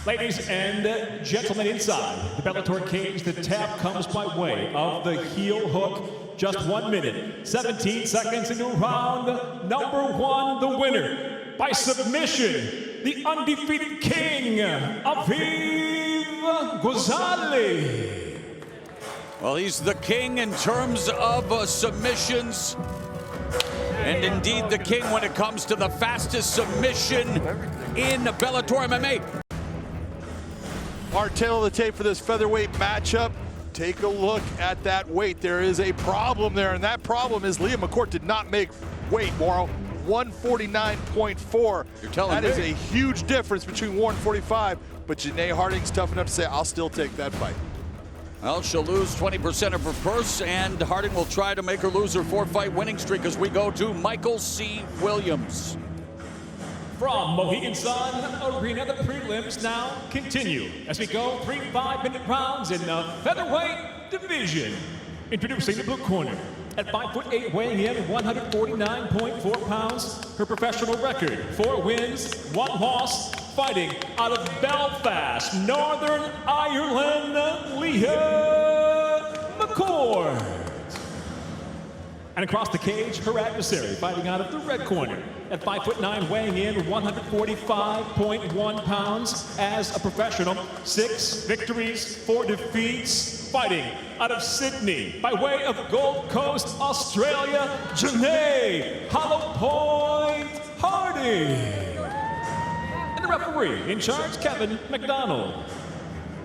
Ladies and gentlemen, inside the Bellator cage, the tap comes by way of the heel hook. Just 1 minute, 17 seconds into round number 1. The winner by submission, the undefeated king, Aviv Ghazali. Well, he's the king in terms of submissions, and indeed the king when it comes to the fastest submission in Bellator MMA. Our tail of the tape for this featherweight matchup. Take a look at that weight. There is a problem there, and that problem is Liam McCourt did not make weight, Morrow. 149.4. You're telling that me. Is a huge difference between 145, but Janae Harding's tough enough to say, I'll still take that fight. Well, she'll lose 20% of her purse, and Harding will try to make her lose her 4-fight winning streak as we go to Michael C. Williams. From Mohegan Sun Arena, the prelims now continue as we go 3 5-minute rounds in the featherweight division. Introducing the blue corner. At 5'8", weighing in 149.4 pounds, her professional record, 4 wins, 1 loss, fighting out of Belfast, Northern Ireland, Leah McCourt. And across the cage, her adversary, fighting out of the red corner. At 5'9", weighing in 145.1 pounds as a professional, 6 victories, 4 defeats, fighting out of Sydney, by way of Gold Coast, Australia, Janae Hollow Point Harding. And the referee in charge, Kevin McDonald.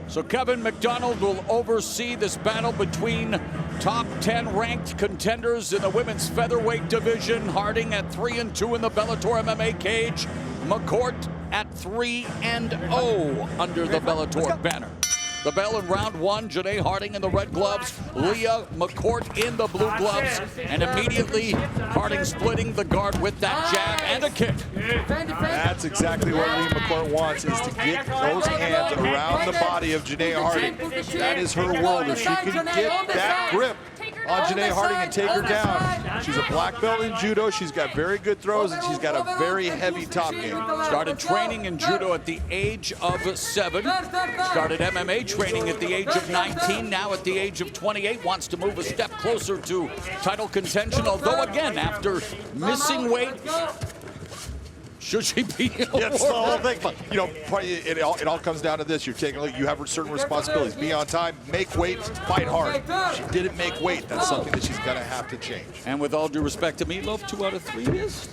So Kevin McDonald will oversee this battle between top 10 ranked contenders in the women's featherweight division. Harding at 3-2 in the Bellator MMA cage. McCourt at 3-0 under the Bellator banner. The bell in round one, Janae Harding in the red gloves, Leah McCourt in the blue gloves, and immediately Harding splitting the guard with that jab and a kick. That's exactly what Leah McCourt wants, is to get those hands around the body of Janae Harding. That is her world. If she can get that grip on Janae Harding and take her down. She's a black belt in judo. She's got very good throws, and she's got a very heavy top game. Started training in judo at the age of 7. Started MMA training at the age of 19. Now at the age of 28, wants to move a step closer to title contention. Although again, after missing weight, should she be That's the whole thing. You know, it all comes down to this. You're taking, you have certain responsibilities. Be on time, make weight, fight hard. She didn't make weight. That's something that she's going to have to change. And with all due respect to Meatloaf, 2 out of 3 is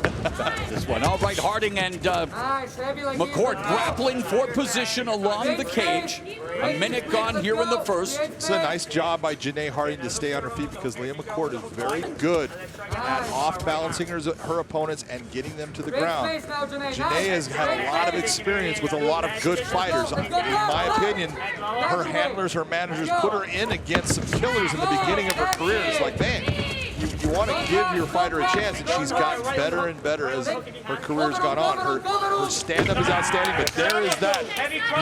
this one. All right, Harding and McCourt grappling for position along the cage. A minute gone here in the first. It's a nice job by Janae Harding to stay on her feet, because Leah McCourt is very good at off-balancing her opponents and getting them to the ground. Janae has had a lot of experience with a lot of good fighters. In my opinion, her handlers, her managers put her in against some killers in the beginning of her career. It's like, man, you want to give your fighter a chance, and she's gotten better and better as her career's gone on. Her stand-up is outstanding, but there is that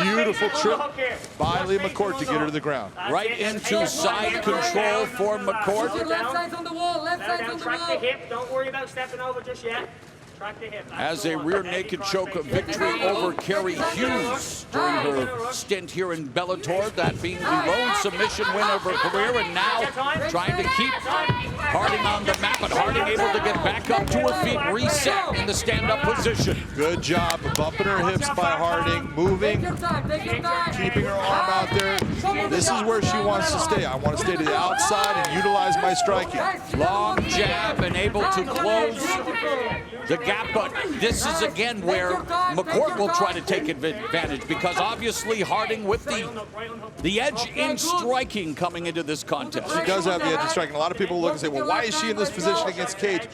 beautiful trip by Leah McCourt to get her to the ground. Right into side control for McCourt. Left side's on the wall, left side's on the wall. Track the hip, don't worry about stepping over just yet. As a rear naked choke victory over Carrie Hughes during her stint here in Bellator, that being the lone submission win of her career, and now trying to keep Harding on the map, but Harding able to get back up to her feet, reset in the stand-up position. Good job of bumping her hips by Harding, moving, keeping her arm out there. This is where she wants to stay. I want to stay to the outside and utilize my striking. Long jab and able to close the gap, but this is again where McCourt will try to take advantage, because obviously Harding with the edge in striking coming into this contest. She does have the edge in striking. A lot of people look and say, well, why is she in this position against Cage?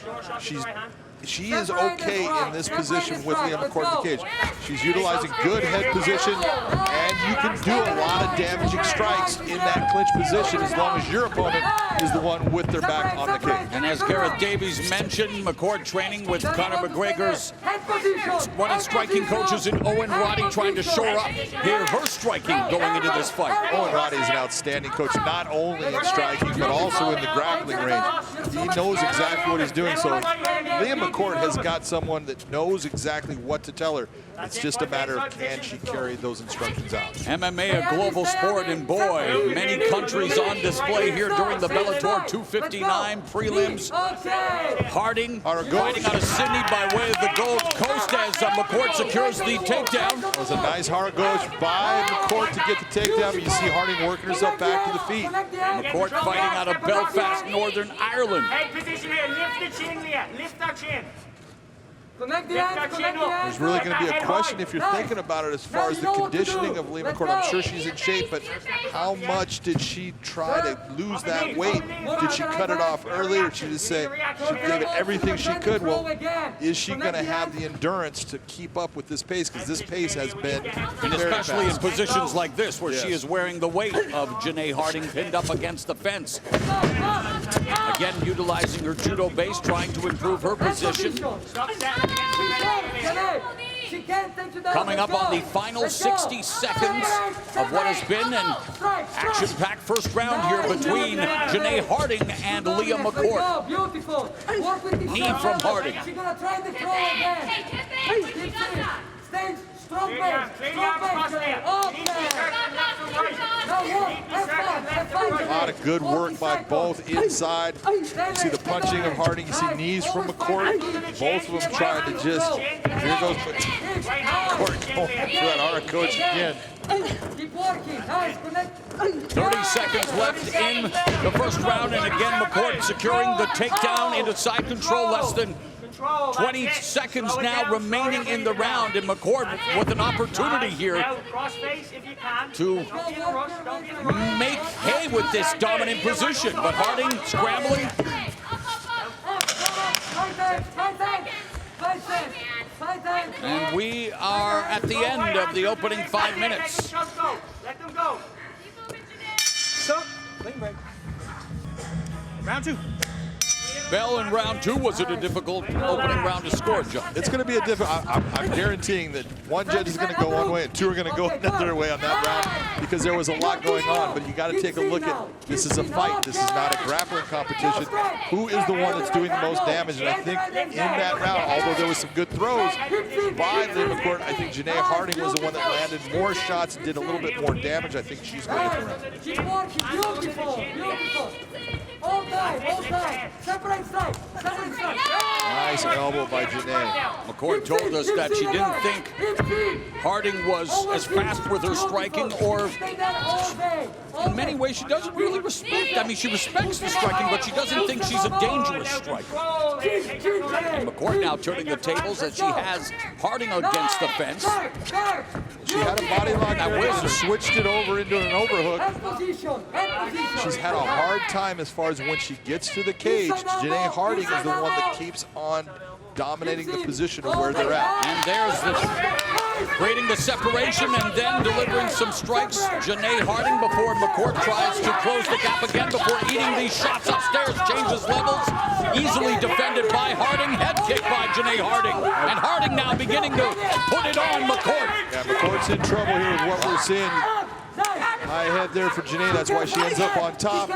She is okay in this position with Leah McCourt in the cage. She's utilizing good head position, and you can do a lot of damaging strikes in that clinch position as long as your opponent is the one with their back on the cage. And as Gareth Davies mentioned, McCourt training with Conor McGregor's one of striking coaches in Owen Roddy, trying to shore up her striking going into this fight. Owen Roddy is an outstanding coach, not only in striking, but also in the grappling range. He knows exactly what he's doing, so Leah McCourt has got someone that knows exactly what to tell her. It's just a matter of, can she carry those instructions out? MMA, a global sport, and boy, many countries on display here during the Bellator 259 prelims. Harding riding out of Sydney by way of the Gold Coast as McCourt secures the takedown. It was a nice hard goes by McCourt to get the takedown, but you see Harding working herself back to the feet. McCourt fighting out of Belfast, Northern Ireland. Head position here, lift the chin, Leah, lift that chin. There's really going to be a question if you're thinking about it as far as the conditioning of Leah McCourt. I'm sure she's in shape, but how much did she try to lose that weight? Did she cut it off earlier? Did she just say she gave it everything she could? Well, is she going to have the endurance to keep up with this pace? Because this pace has been and especially in positions like this where she is wearing the weight of Janae Harding pinned up against the fence. Again, utilizing her judo base, trying to improve her position. Coming up on the final 60 seconds of what has been an action-packed first round here between Janae Harding and Leah McCourt. Knee from Harding. She's gonna try the throw again. Stay strong base. A lot of good work by both inside. You see the punching of Harding. You see knees from McCourt. Both of them trying to just, here goes McCourt going for that hard coach again. 30 seconds left in the first round, and again McCourt securing the takedown into side control. Less than Control. 20 seconds now remaining in the round, and McCord with an opportunity here Cross face if you can. to make hay with this dominant position. But Harding scrambling. And we are at the end of the opening 5 minutes. Let them go. Stop. Clean break. Round 2. Bell in round 2, was it a difficult opening round to score, John? It's going to be a different. I'm guaranteeing that one judge is going to go one way and two are going to go another way on that round because there was a lot going on. But you got to take a look at this is a fight. This is not a grappling competition. Who is the one that's doing the most damage? And I think in that round, although there was some good throws by Leah McCord, I think Janae Harding was the one that landed more shots and did a little bit more damage. I think she's going to get the round. Beautiful. All time. Separate side. Nice elbow by Janae. McCord told us that she didn't think Harding was as fast with her striking, or in many ways she doesn't really respect. I mean, she respects the striking, but she doesn't think she's a dangerous striker. And McCord now turning the tables as she has Harding against the fence. She had a body lock there and switched it over into an overhook. She's had a hard time as far as when she gets to the cage. Janae Harding is the one that keeps on dominating the position of where they're at. And there's creating the separation and then delivering some strikes. Janae Harding before McCord tries to close the gap again before eating these shots upstairs. Changes levels. Easily defended by Harding. Head kick by Janae Harding. And Harding now beginning to put it on McCord. Yeah, McCord's in trouble here with what we're seeing. High head there for Janae. That's why she ends up on top.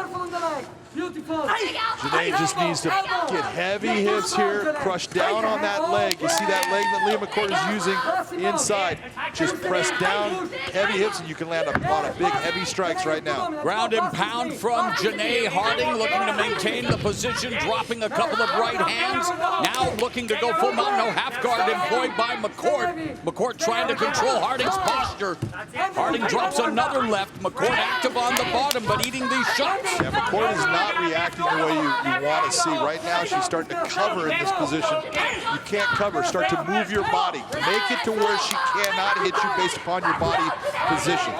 Janae just needs to get heavy hits here, crush down on that leg. You see that leg that Leah McCord is using inside. Just press down, heavy hits, and you can land a lot of big, heavy strikes right now. Ground and pound from Janae Harding, looking to maintain the position, dropping a couple of right hands. Now looking to go full mount, no half guard employed by McCord. McCord trying to control Harding's posture. Harding drops another left. McCord active on the bottom, but eating these shots. Yeah, McCord is not reacting the way you want to see. Right now, she's starting to cover in this position. You can't cover. Start to move your body. Make it to where she cannot hit you based upon your body position.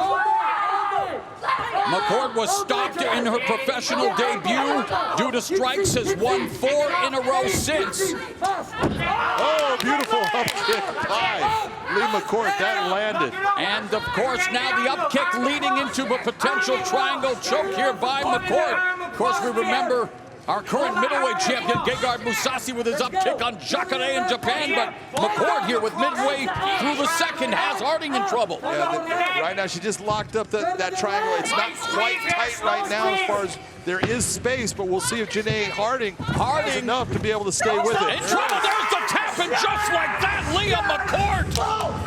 McCord was stopped in her professional debut due to strikes, has won 4 in a row since. Oh, beautiful up kick by Leah McCord. That landed. And of course, now the up kick leading into a potential triangle choke here by McCord. Of course, we remember our current middleweight champion, Gegard Mousasi, with his up kick on Jacare in Japan, but McCord here with midway through the second has Harding in trouble. Yeah, right now she just locked up that triangle. It's not quite tight right now as far as there is space, but we'll see if Janae Harding has enough to be able to stay with it. In trouble, there's the tap, and just like that, Leah McCord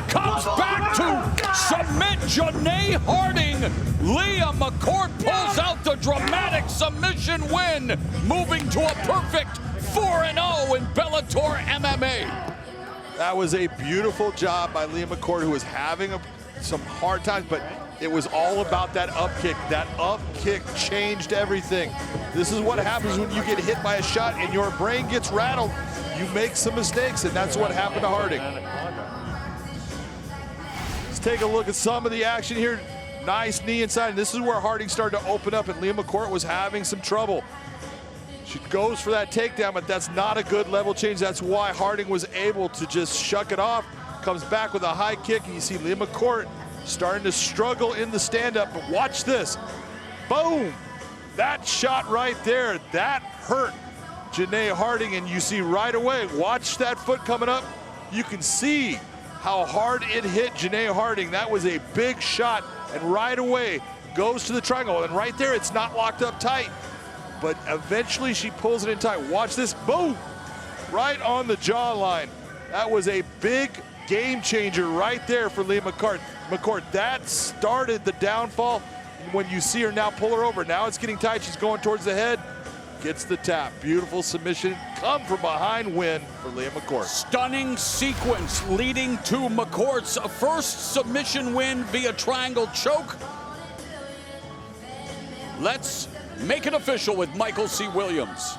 comes back to submit Janae Harding. Leah McCord pulls out the dramatic submission win, moving to a perfect 4-0 in Bellator MMA. That was a beautiful job by Leah McCord, who was having some hard times, but it was all about that up kick. That up kick changed everything. This is what happens when you get hit by a shot and your brain gets rattled. You make some mistakes, and that's what happened to Harding. Let's take a look at some of the action here. Nice knee inside, and this is where Harding started to open up, and Leah McCord was having some trouble. She goes for that takedown, but that's not a good level change. That's why Harding was able to just shuck it off. Comes back with a high kick, and you see Leah McCord starting to struggle in the stand-up, but watch this. Boom! That shot right there, that hurt Janae Harding, and you see right away, watch that foot coming up. You can see how hard it hit Janae Harding. That was a big shot, and right away goes to the triangle, and right there it's not locked up tight, but eventually she pulls it in tight. Watch this, boom! Right on the jawline. That was a big game changer right there for Leah McCord. That started the downfall. When you see her now pull her over, now it's getting tight. She's going towards the head. Gets the tap. Beautiful submission. Come from behind win for Leah McCord. Stunning sequence leading to McCord's first submission win via triangle choke. Let's make it official with Michael C. Williams.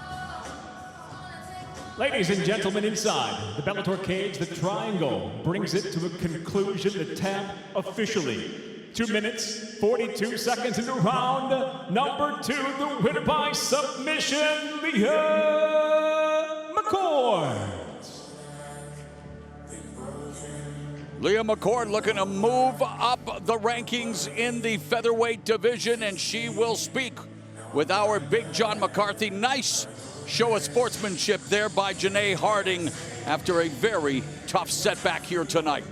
Ladies and gentlemen, inside the Bellator cage, the triangle brings it to a conclusion. The tap officially 2 minutes, 42 seconds into round number 2. The winner by submission, Leah McCord. Leah McCord looking to move up the rankings in the featherweight division, and she will speak with our Big John McCarthy. Nice show of sportsmanship there by Janae Harding after a very tough setback here tonight.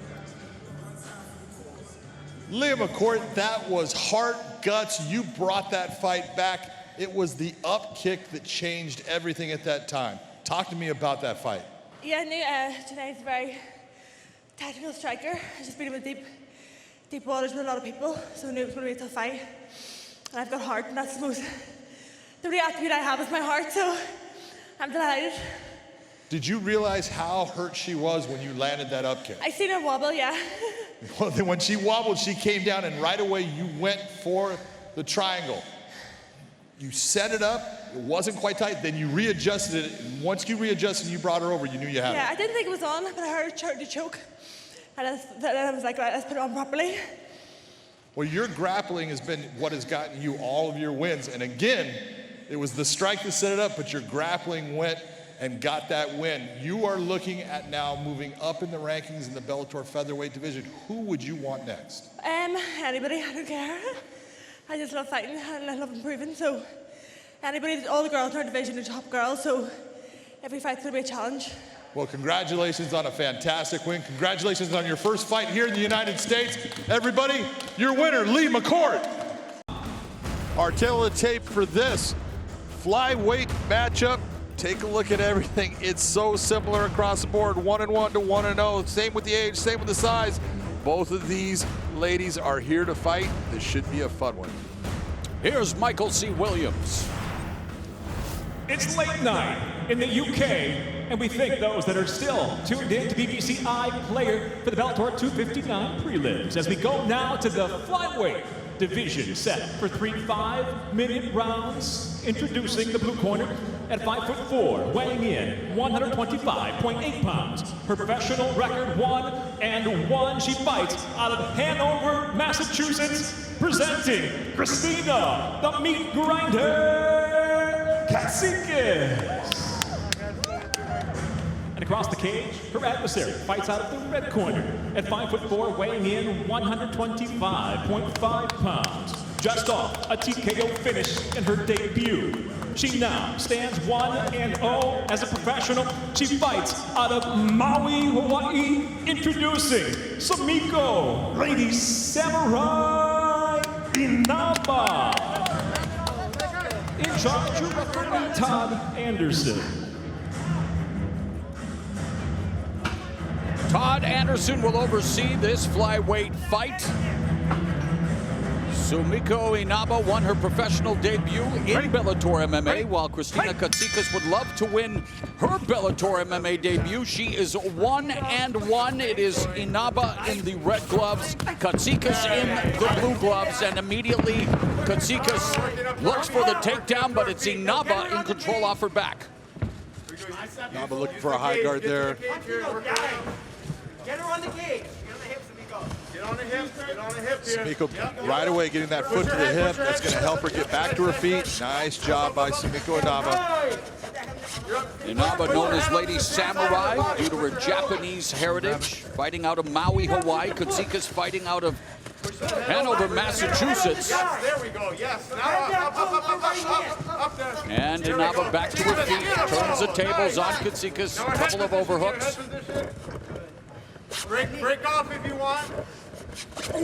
Leah McCord, that was heart, guts. You brought that fight back. It was the up kick that changed everything at that time. Talk to me about that fight. Yeah, I knew Janae's a very tactical striker. I've just been in deep waters with a lot of people, so I knew it was going to be a tough fight. And I've got heart, and that's the only attribute I have is my heart, so I'm delighted. Did you realize how hurt she was when you landed that up kick? I seen her wobble, yeah. Well, then when she wobbled, she came down, and right away you went for the triangle. You set it up, it wasn't quite tight, then you readjusted it, and once you readjusted and you brought her over, you knew you had it. Yeah, I didn't think it was on, but I heard her start to choke. And I was like, right, let's put it on properly. Well, your grappling has been what has gotten you all of your wins, and again, it was the strike that set it up, but your grappling went and got that win. You are looking at now moving up in the rankings in the Bellator featherweight division. Who would you want next? Anybody, I don't care. I just love fighting and I love improving, so anybody, all the girls in our division are top girls, so every fight's gonna be a challenge. Well, congratulations on a fantastic win. Congratulations on your first fight here in the United States. Everybody, your winner, Leah McCord. Our tail of the tape for this flyweight matchup. Take a look at everything. It's so similar across the board. 1-1 to 1-0. Same with the age, same with the size. Both of these ladies are here to fight. This should be a fun one. Here's Michael C. Williams. It's late night in the UK, and we thank those that are still tuned in to BBC iPlayer for the Bellator 259 prelims as we go now to the flyweight division set for 3 5-minute rounds. Introducing the blue corner at 5'4", weighing in 125.8 pounds. Her professional record 1-1. She fights out of Hanover, Massachusetts, presenting Christina, the meat grinder, Katsikis. And across the cage, her adversary fights out of the red corner at 5'4", weighing in 125.5 pounds. Just off a TKO finish in her debut. She now stands 1-0 as a professional. She fights out of Maui, Hawaii. Introducing Samiko, Lady Samurai Inaba. In charge of referee Todd Anderson. Todd Anderson will oversee this flyweight fight. Sumiko Inaba won her professional debut in Bellator MMA, while Christina Katsikis would love to win her Bellator MMA debut. She is 1-1. It is Inaba in the red gloves, Katsikis in the blue gloves, and immediately Katsikis looks for the takedown, but it's Inaba in control off her back. Inaba looking for a high guard there. Get her on the cage. Get on the hips, Samiko. Get on the hips. Get on the hips here. Samiko right away getting that foot to the hip. That's going to help her get back to her feet. Nice job by Sumiko Inaba. Inaba, known as Lady Samurai due to her Japanese heritage, fighting out of Maui, Hawaii. Katsikis fighting out of Hanover, Massachusetts. Yes, there we go. Yes. Now up there. And Inaba back to her feet, turns the tables on Katsikis. A couple of overhooks. Break off if you want. There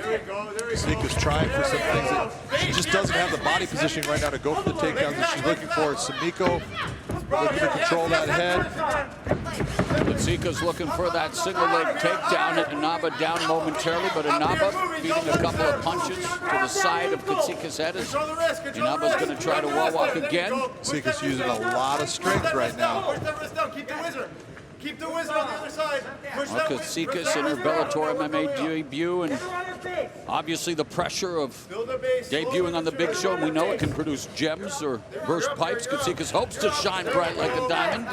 we go. Katsikis trying for some things that she just doesn't have the body positioning right now to go for the takedowns that she's looking for. Samiko looking to control that head. Katsikis looking for that single leg takedown, and Inaba down momentarily, but Inaba feeding a couple of punches to the side of Katsikis' head as Inaba's going to try to wall walk again. Katsikis using a lot of strength right now. Keep the wizard. Keep the wizard on the other side. Push that wizard. Katsikas in her Bellator MMA debut, and obviously the pressure of debuting on the big show. We know it can produce gems or burst pipes. Katsikas hopes to shine bright like a diamond,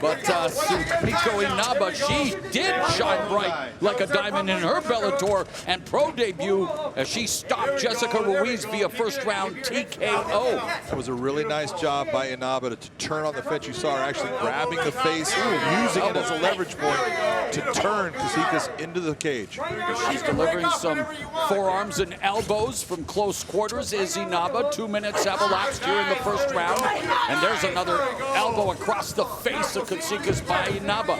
but Sumiko Inaba, she did shine bright like a diamond in her Bellator and pro debut as she stopped Jessica Ruiz via first-round TKO. That was a really nice job by Inaba to turn on the fence. You saw her actually grabbing the face, using it as a leverage point to turn Katsikas into the cage. She's delivering some forearms and elbows from close quarters. Is Inaba. 2 minutes have elapsed here in the first round. And there's another elbow across the face of Katsikas by Inaba.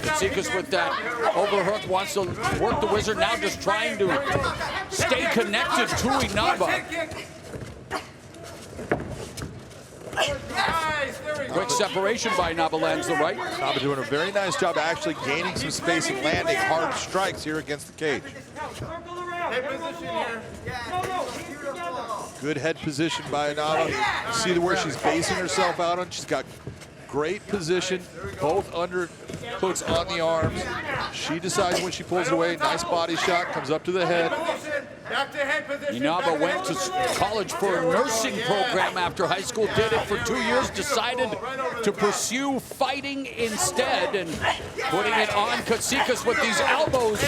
Katsikas with that overhook wants to work the wizard, now just trying to stay connected to Inaba. Quick separation by Inaba, lands the right. Inaba doing a very nice job actually gaining some space and landing hard strikes here against the cage. Good head position by Inaba. You see where she's basing herself out on. She's got great position, both underhooks on the arms. She decides when she pulls it away. Nice body shot, comes up to the head. Inaba went to college for a nursing program after high school, did it for 2 years, decided to pursue fighting instead, and putting it on Katsikas with these elbows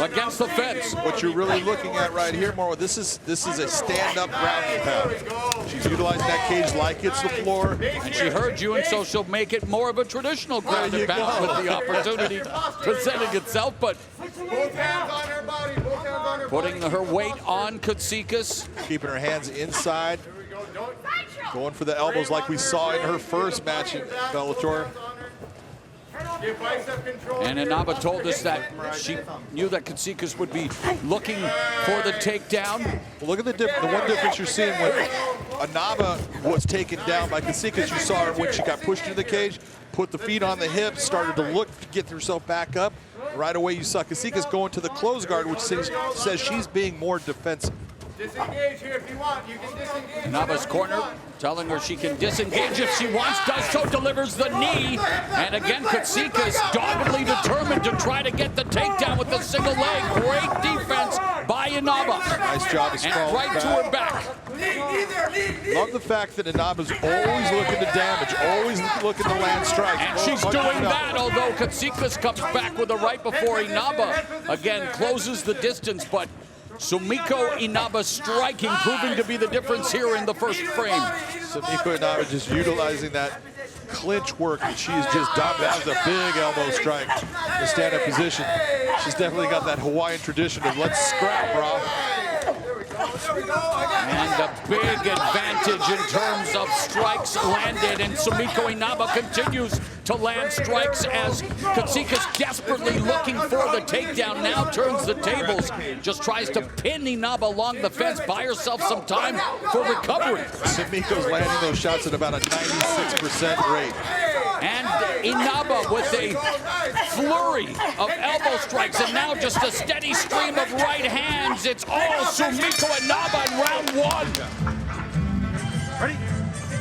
against the fence. What you're really looking at right here, Mauro, this is a stand-up grounding pound. She's utilizing that cage like it's the floor. And she heard you, and so she'll make it more of a traditional grounded pound with the opportunity presenting itself, but Both hands on her body. Both hands on her putting her weight on Katsikas. Keeping her hands inside. Going for the elbows like we saw in her first match in Bellator. And Inaba told us that she knew that Katsikas would be looking for the takedown. Well, look at the one difference you're seeing when Inaba was taken down by Katsikas. You saw her when she got pushed into the cage, put the feet on the hips, started to look to get herself back up. Right away, you saw Katsikas going to the close guard, which says she's being more defensive. Disengage here if you want. You can disengage. Inaba's corner telling her she can disengage if she wants, does so, delivers the knee. And again, Katsikas doggedly determined to try to get the takedown with a single leg. Great defense by Inaba. Nice job of and right to her back. Love the fact that Inaba's always looking to damage, always looking to land strikes. And she's doing that, although Katsikas comes back with a right before Inaba again closes the distance, but Sumiko Inaba striking, proving to be the difference here in the first frame. Sumiko Inaba just utilizing that clinch work that she's just done. That was a big elbow strike. The stand-up position. She's definitely got that Hawaiian tradition of let's scrap, bro. And a big advantage in terms of strikes landed, and Sumiko Inaba continues to land strikes as Katsikas, desperately looking for the takedown, now turns the tables, just tries to pin Inaba along the fence, buy herself some time for recovery. Sumiko's landing those shots at about a 96% rate. And Inaba with a flurry of elbow strikes, and now just a steady stream of right hands. It's all Sumiko Inaba in round one. Ready?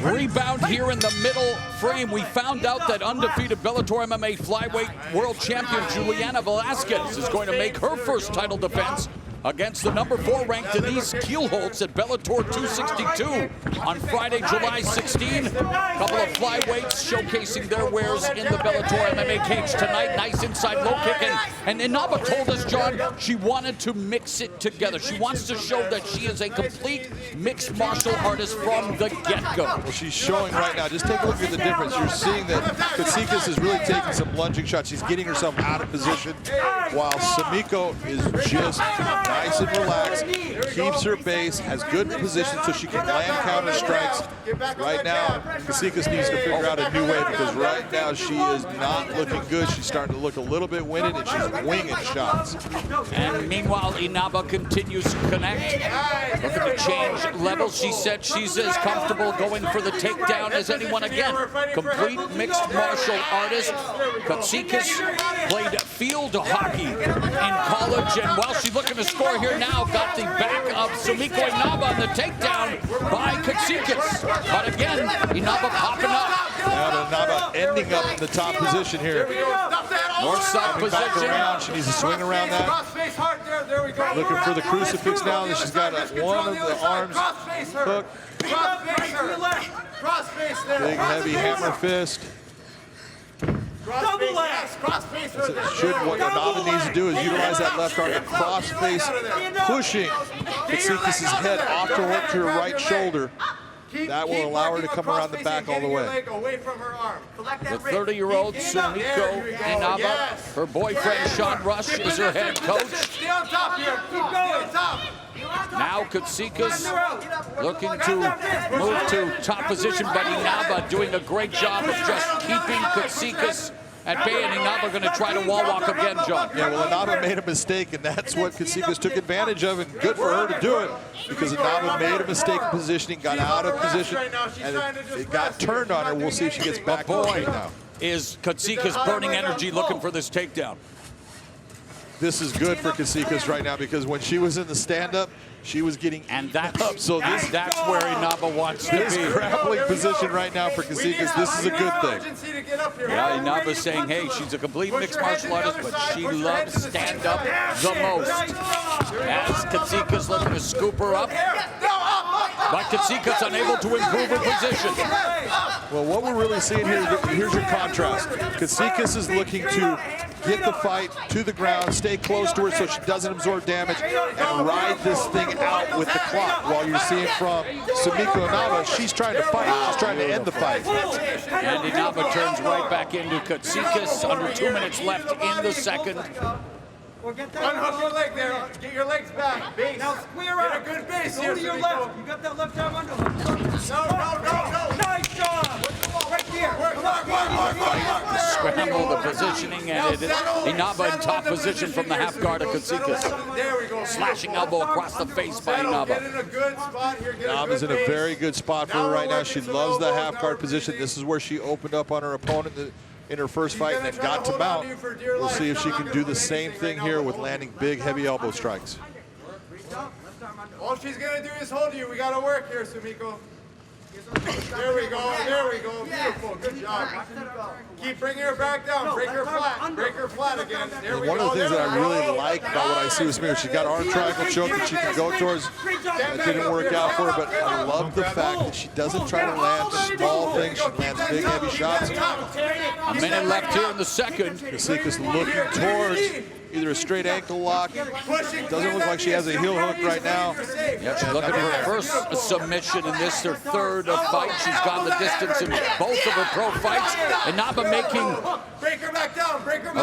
Rebound here in the middle frame. We found out that undefeated Bellator MMA flyweight world champion Juliana Velasquez is going to make her first title defense against the number 4 ranked Denise Kielholtz at Bellator 262 on Friday, July 16. A couple of flyweights showcasing their wares in the Bellator MMA cage tonight. Nice inside low kick, and Inaba told us, John, she wanted to mix it together. She wants to show that she is a complete mixed martial artist from the get-go. Well, she's showing right now. Just take a look at the difference. You're seeing that Katsikas is really taking some lunging shots. She's getting herself out of position, while Sumiko is just nice and relaxed, keeps her base, has good position so she can land counter strikes. Right now, Katsikas needs to figure out a new way, because right now she is not looking good. She's starting to look a little bit winded, and she's winging shots. And meanwhile, Inaba continues to connect, looking to change levels. She said she's as comfortable going for the takedown as anyone again. Complete mixed martial artist. Katsikas played field hockey in college, and while she's looking to score here now, got the back of Sumiko Inaba on the takedown by Katsikas. But again, Inaba popping up. Now Naba ending up in the top position here. North side Coming back position. around. She needs to swing around that. Cross-face hard there we go. Looking for the crucifix now. She's got one of the arms Cross-face her. hooked. Cross-face her. Cross-face there. Big heavy hammer fist. Cross-face, yes, cross-face her there. What Naba needs to do is utilize that left arm to cross face, pushing Kasikis' head off to her right shoulder. That will allow her to come around the back all the way. Away from her arm. The 30-year-old Sumiko Inaba, her boyfriend Sean Rush is her head coach. Stay on top here. Keep going. On top. Now Katsikas looking to move to top position, but Inaba doing a great job of just keeping Katsikas at bay, and Inaba going to try to wall walk again, John. Yeah, well, Inaba made a mistake, and that's what Katsikas took advantage of, and good for her to do it, because Inaba made a mistake in positioning, got out of position, and it got turned on her. We'll see if she gets back on right now. Is Katsikas burning energy looking for this takedown? This is good for Katsikas right now, because when she was in the stand-up, she was getting up. So that's where Inaba wants to this be. grappling position right now for Katsikas, this is a good thing. Yeah, Inaba's saying, hey, she's a complete mixed martial artist, but she loves stand-up the most. As Katsikas looking to scoop her up, but Katsikas unable to improve her position. Well, what we're really seeing here, here's your contrast. Katsikas is looking to get the fight to the ground, stay close to her so she doesn't absorb damage, and ride this thing out with the clock. While you're seeing from Sumiko Inaba, she's trying to fight. She's trying to end the fight. And Inaba turns right back into Katsikas. Under 2 minutes left in the second. Unhook your leg there. Get your legs back. Base. Now square up. Get a good base here. Go to your left. You got that left arm underhook. No. Nice job. Right here. Scramble the positioning, and it is Inaba in top position from the half guard of Katsikas. There we go. Slashing elbow across the face by Inaba. Get in a good spot here. Inaba's in a very good spot for her right now. She loves the half guard position. This is where she opened up on her opponent in her first fight and then got to mount. We'll see if she can do the same thing here with landing big, heavy elbow strikes. All she's going to do is hold you. We got to work here, Sumiko. There we go. There we go. Beautiful. Good job. Keep bringing her back down. Break her flat. Break her flat again. There we go. One of the things that I really like about what I see with Sumiko, she got arm triangle choke that she can go towards. That didn't work out for her, but I love the fact that she doesn't try to land small things. She lands big, heavy shots. A minute left here in the second. Katsikas looking towards either a straight ankle lock. Doesn't look like she has a heel hook right now. Yep, she's looking for her first submission in this, her third fight. She's gone the distance in both of her pro fights. Inaba making a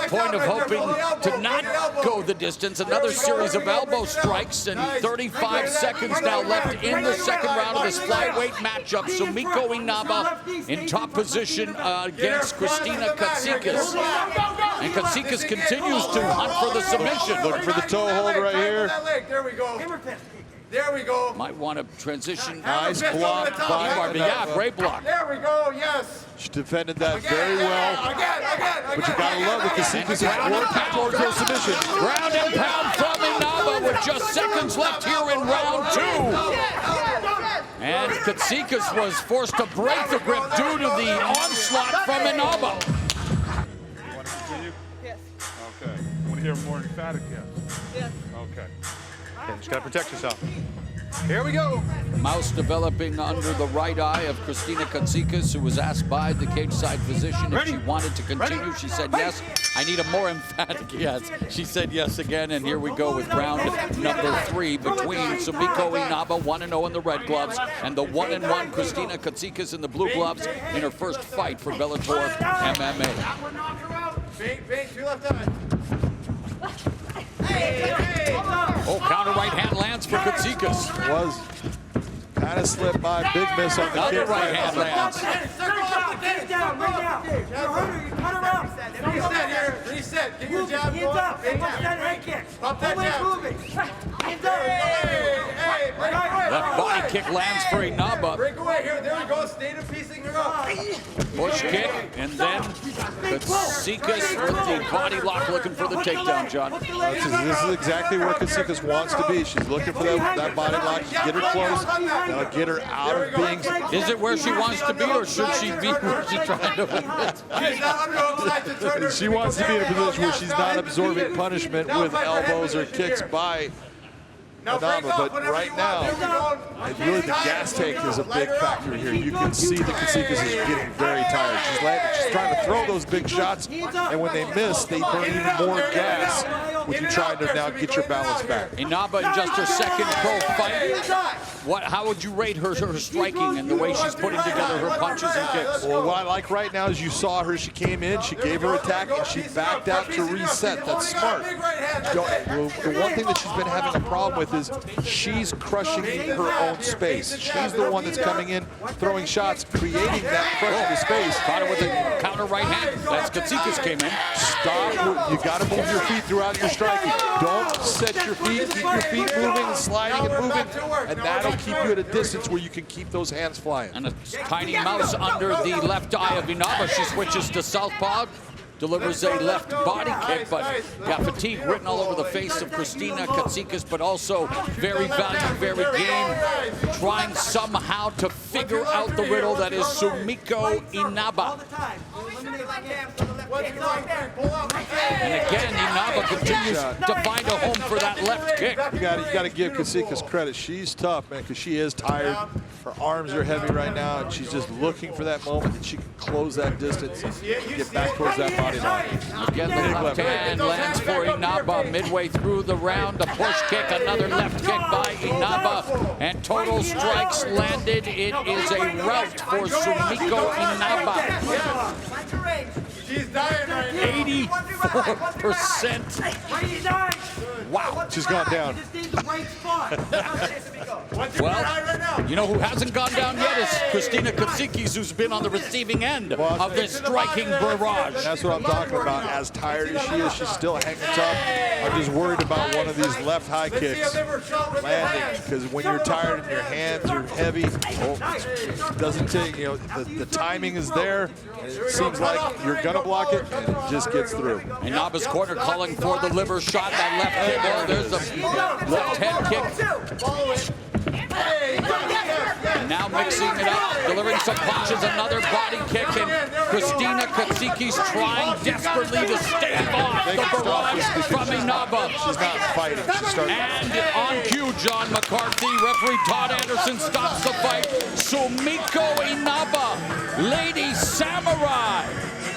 point of hoping to not go the distance. Another series of elbow strikes, and 35 seconds now left in the second round of this flyweight matchup. Sumiko Inaba in top position against Christina Katsikas. And Katsikas continues to hunt for the submission. Looking for the toe hold right here. There we go. There we go. Might want to transition. Nice block by yeah, great block. There we go, yes. She defended that very well. Again. But you gotta love that Katsikas is working towards her submission. Ground and pound from Inaba with just seconds left here in round two. And Katsikas was forced to break the grip due to the onslaught from Inaba. Yes. Okay. I want to hear more emphatic yes. Yes. Okay. Okay, just gotta protect yourself. Here we go. Mouse developing under the right eye of Christina Katsikas, who was asked by the cage side physician if she wanted to continue. She said yes. I need a more emphatic yes. She said yes again, and here we go with round number 3 between Sumiko Inaba, 1-0 in the red gloves, and the 1-1 Christina Katsikas in the blue gloves in her first fight for Bellator MMA. Bang, to left eye. Oh, counter right hand lands for Katsikas. Was kind of slipped by, big miss on the Another kick. right hand lands. Get down, right now. You're hurting, you cut her out. Reset here, reset. Get your jab Hands up, and watch that head kick. Pop that Always jab. moving. Hands up. Hey, Left body kick lands for Inaba. Break away here. There we go. Stay to piecing her up. Push kick, and then Katsikas with the body lock looking for the takedown, John. This is exactly where Katsikas wants to be. She's looking for that body lock. Get her close. That'll get her out of being. Is it where she wants to be, or should she be where she's trying to win? She wants to be in a position where she's not absorbing punishment with elbows or kicks by Inaba, but right now, really the gas tank is a big factor here. You can see that Katsikas is getting very tired. She's trying to throw those big shots, and when they miss, they burn even more gas with you trying to now get your balance back. Inaba in just her second pro fight. How would you rate her striking and the way she's putting together her punches and kicks? Well, what I like right now is you saw her, she came in, she gave her attack, and she backed out to reset. That's smart. The one thing that she's been having a problem with is she's crushing her own space. She's the one that's coming in, throwing shots, creating that crushing space. Caught her with a counter right hand. That's Katsikas came in. Stop. You got to move your feet throughout your striking. Don't set your feet. Keep your feet moving and sliding and moving, and that'll keep you at a distance where you can keep those hands flying. And a tiny mouse under the left eye of Inaba. She switches to southpaw. Delivers a left body kick, but got fatigue written all over the face of Christina Katsikas, but also very valiant, very game, trying somehow to figure out the riddle that is Sumiko Inaba. And again, Inaba continues to find a home for that left kick. You got to give Katsikas credit. She's tough, man, because she is tired. Her arms are heavy right now, and she's just looking for that moment that she can close that distance and get back towards that body line. Again, the left hand lands for Inaba midway through the round. A push kick, another left kick by Inaba, and total strikes landed. It is a rout for Sumiko Inaba. She's dying right now. 84%. Wow. She's gone down. Well, you know who hasn't gone down yet is Christina Katsikas, who's been on the receiving end of this striking barrage. That's what I'm talking about. As tired as she is, she's still hanging tough. I'm just worried about one of these left high kicks landing, because when you're tired and your hands are heavy, it doesn't take, the timing is there. It seems like you're gonna block it, and it just gets through. Inaba's corner calling for the liver shot. That left kick. Oh, there's the left head kick. And now mixing it up, delivering some punches, another body kick, and Christina Katsikas trying desperately to stave off the barrage from Inaba. She's not fighting. She's starting. And on cue, John McCarthy, referee Todd Anderson stops the fight. Sumiko Inaba, Lady Samurai,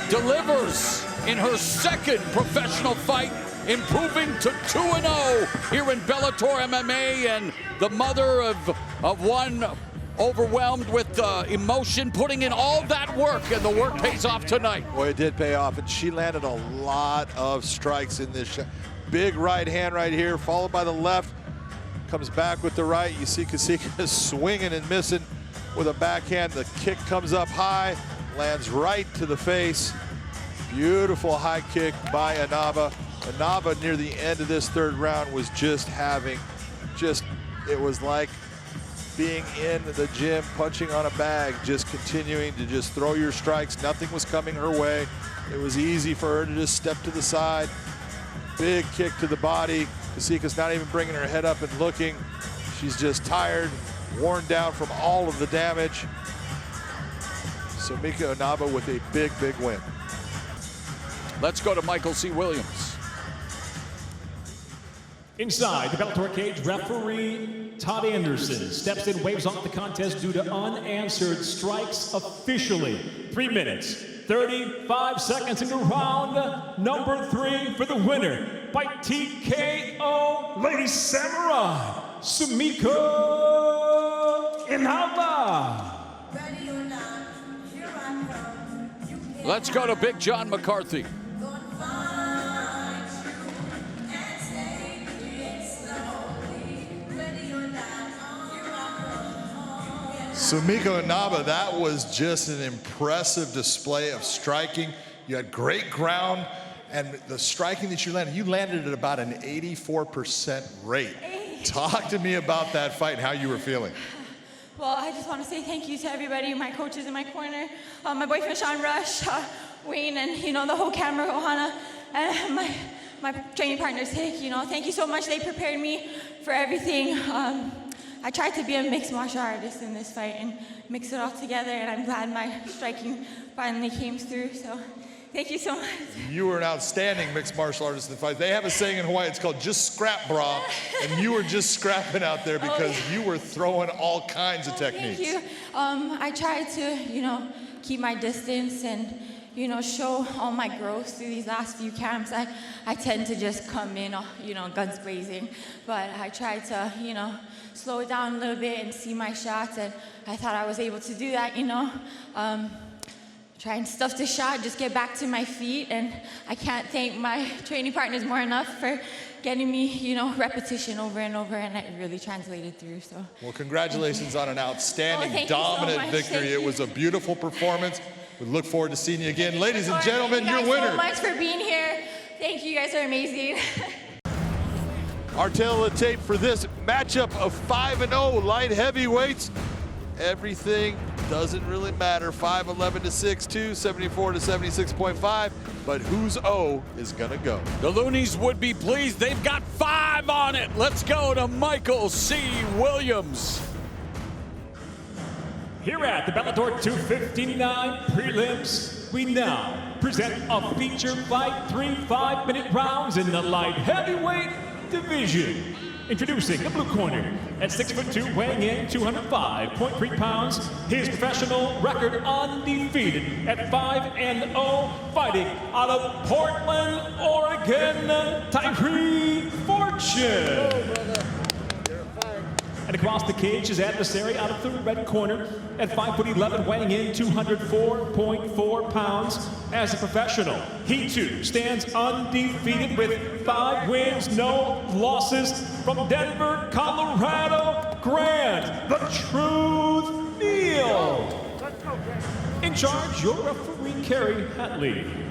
delivers in her second professional fight, improving to 2-0 here in Bellator MMA, and the mother of one overwhelmed with emotion, putting in all that work, and the work pays off tonight. Boy, it did pay off, and she landed a lot of strikes in this shot. Big right hand right here, followed by the left. Comes back with the right. You see Katsikas swinging and missing with a backhand. The kick comes up high, lands right to the face. Beautiful high kick by Inaba. Inaba near the end of this third round was just having, it was like being in the gym, punching on a bag, just continuing to just throw your strikes. Nothing was coming her way. It was easy for her to just step to the side. Big kick to the body. Katsikas not even bringing her head up and looking. She's just tired, worn down from all of the damage. Sumiko Inaba with a big, big win. Let's go to Michael C. Williams. Inside the Bellator cage, referee Todd Anderson steps in, waves off the contest due to unanswered strikes officially. 3 minutes, 35 seconds into round number 3 for the winner by TKO, Lady Samurai, Sumiko Inaba. Let's go to Big John McCarthy. Sumiko Inaba, that was just an impressive display of striking. You had great ground, and the striking that you landed at about an 84% rate. Talk to me about that fight and how you were feeling. Well, I just want to say thank you to everybody, my coaches in my corner, my boyfriend Sean Rush, Wayne, and the whole camera, Ohana, and my training partners. Thank you so much. They prepared me for everything. I tried to be a mixed martial artist in this fight and mix it all together, and I'm glad my striking finally came through. So, thank you so much. You were an outstanding mixed martial artist in the fight. They have a saying in Hawaii, it's called just scrap, brah. And you were just scrapping out there because you were throwing all kinds of techniques. Thank you. I tried to, keep my distance and, show all my growth through these last few camps. I tend to just come in, guns blazing. But I tried to, slow it down a little bit and see my shots. And I thought I was able to do that, try and stuff the shot, just get back to my feet, and I can't thank my training partners more enough for getting me, repetition over and over, and it really translated through. So. Well, congratulations on an outstanding, dominant so victory. It was a beautiful performance. We look forward to seeing you again. Ladies and gentlemen, your winner. Thank you so much for being here. Thank you, you guys are amazing. Our tail of the tape for this matchup of 5-0 light heavyweights. Everything doesn't really matter. 5'11" to 6'2", 74 to 76.5. But whose O is gonna go? The Loonies would be pleased. They've got 5 on it. Let's go to Michael C. Williams. Here at the Bellator 259 prelims, we now present a feature fight, 3 5-minute rounds in the light heavyweight division. Introducing the blue corner, at 6'2", weighing in 205.3 pounds, his professional record undefeated at 5-0, fighting out of Portland, Oregon, Tyree Fortune. And across the cage, his adversary out of the red corner at 5'11", weighing in 204.4 pounds. As a professional, he too stands undefeated with 5 wins, no losses. From Denver, Colorado, Grant, the Truth, Neal. In charge, your referee, Kerry Hatley.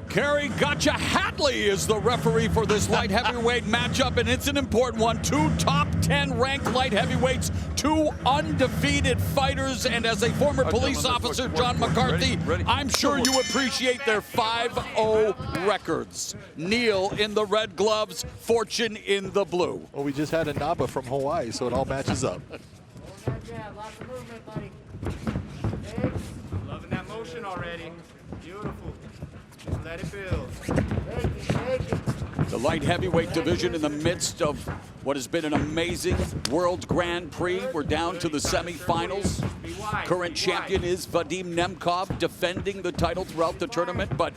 Kerry Gotcha Hatley is the referee for this light heavyweight matchup, and it's an important one. 2 top 10 ranked light heavyweights, 2 undefeated fighters, and as a former police officer, John McCarthy, I'm sure you appreciate their 5-0 records. Neal in the red gloves, Fortune in the blue. Well, we just had a Naba from Hawaii, so it all matches up. Lots of movement, buddy. Loving that motion already. Beautiful. Just let it build. The light heavyweight division in the midst of what has been an amazing World Grand Prix. We're down to the semifinals. Current champion is Vadim Nemkov, defending the title throughout the tournament, but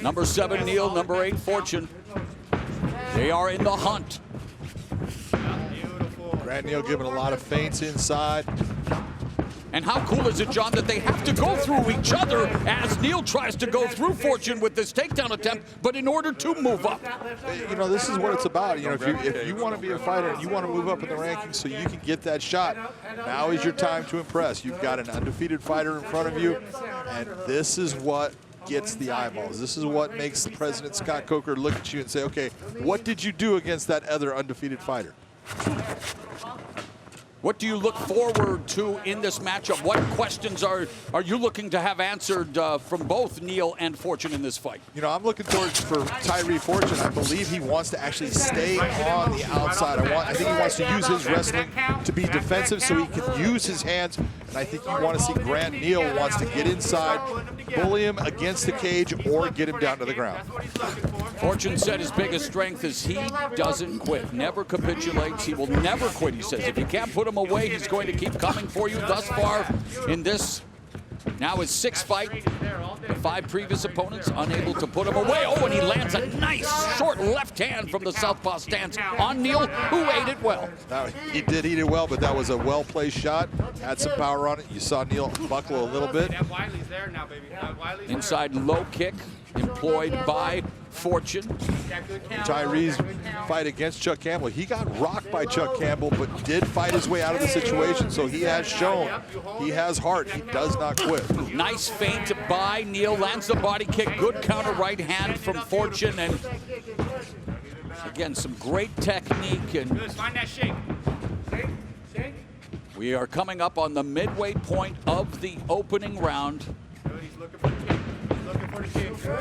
number 7 Neal, number 8 Fortune, they are in the hunt. Grant Neal giving a lot of feints inside. And how cool is it, John, that they have to go through each other as Neal tries to go through Fortune with this takedown attempt, but in order to move up. This is what it's about. If you want to be a fighter and you want to move up in the rankings so you can get that shot, now is your time to impress. You've got an undefeated fighter in front of you, and this is what gets the eyeballs. This is what makes President Scott Coker look at you and say, okay, what did you do against that other undefeated fighter? What do you look forward to in this matchup? What questions are you looking to have answered from both Neal and Fortune in this fight? I'm looking towards for Tyree Fortune. I believe he wants to actually stay on the outside. I think he wants to use his wrestling to be defensive so he can use his hands. And I think you want to see Grant Neal wants to get inside, bully him against the cage, or get him down to the ground. Fortune said his biggest strength is he doesn't quit, never capitulates. He will never quit, he says. If you can't put him away, he's going to keep coming for you. Thus far in this, now his 6th fight, the 5 previous opponents unable to put him away. Oh, and he lands a nice short left hand from the southpaw stance on Neal, who ate it well. Now, he did eat it well, but that was a well-placed shot. Had some power on it. You saw Neal buckle a little bit. Inside low kick employed by Fortune. Tyree's fight against Chuck Campbell. He got rocked by Chuck Campbell, but did fight his way out of the situation, so he has shown he has heart. He does not quit. Nice feint by Neal, lands the body kick. Good counter right hand from Fortune, and again, some great technique. And find that shake. Shake. We are coming up on the midway point of the opening round.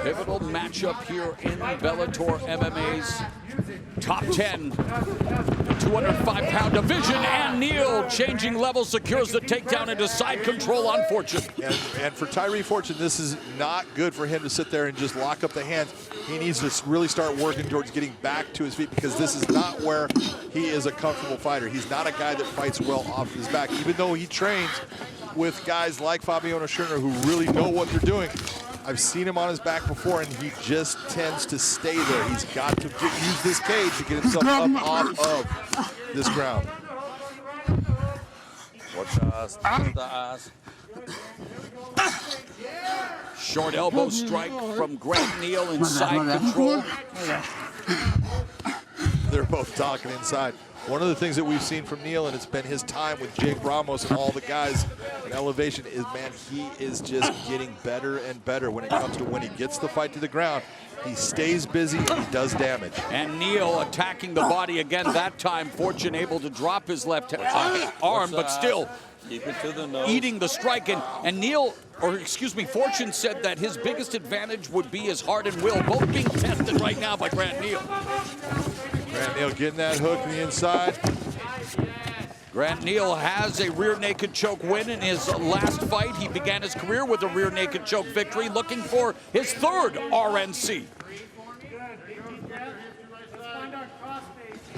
Pivotal matchup here in Bellator MMA's top 10, 205-pound division, and Neal changing levels, secures the takedown into side control on Fortune. And for Tyree Fortune, this is not good for him to sit there and just lock up the hands. He needs to really start working towards getting back to his feet, because this is not where he is a comfortable fighter. He's not a guy that fights well off his back, even though he trains with guys like Fabiano Schirner who really know what they're doing. I've seen him on his back before, and he just tends to stay there. He's got to use this cage to get himself up off of this ground. Watch the ass. Short elbow strike from Grant Neal inside control. They're both talking inside. One of the things that we've seen from Neal, and it's been his time with Jake Ramos and all the guys in Elevation, is, man, he is just getting better and better when it comes to when he gets the fight to the ground. He stays busy and he does damage. And Neal attacking the body again, that time Fortune able to drop his left arm, but still keep it to the nose. Eating the strike. And Neal, or excuse me, Fortune said that his biggest advantage would be his heart and will, both being tested right now by Grant Neal. Grant Neal getting that hook in the inside. Grant Neal has a rear naked choke win in his last fight. He began his career with a rear naked choke victory, looking for his third RNC.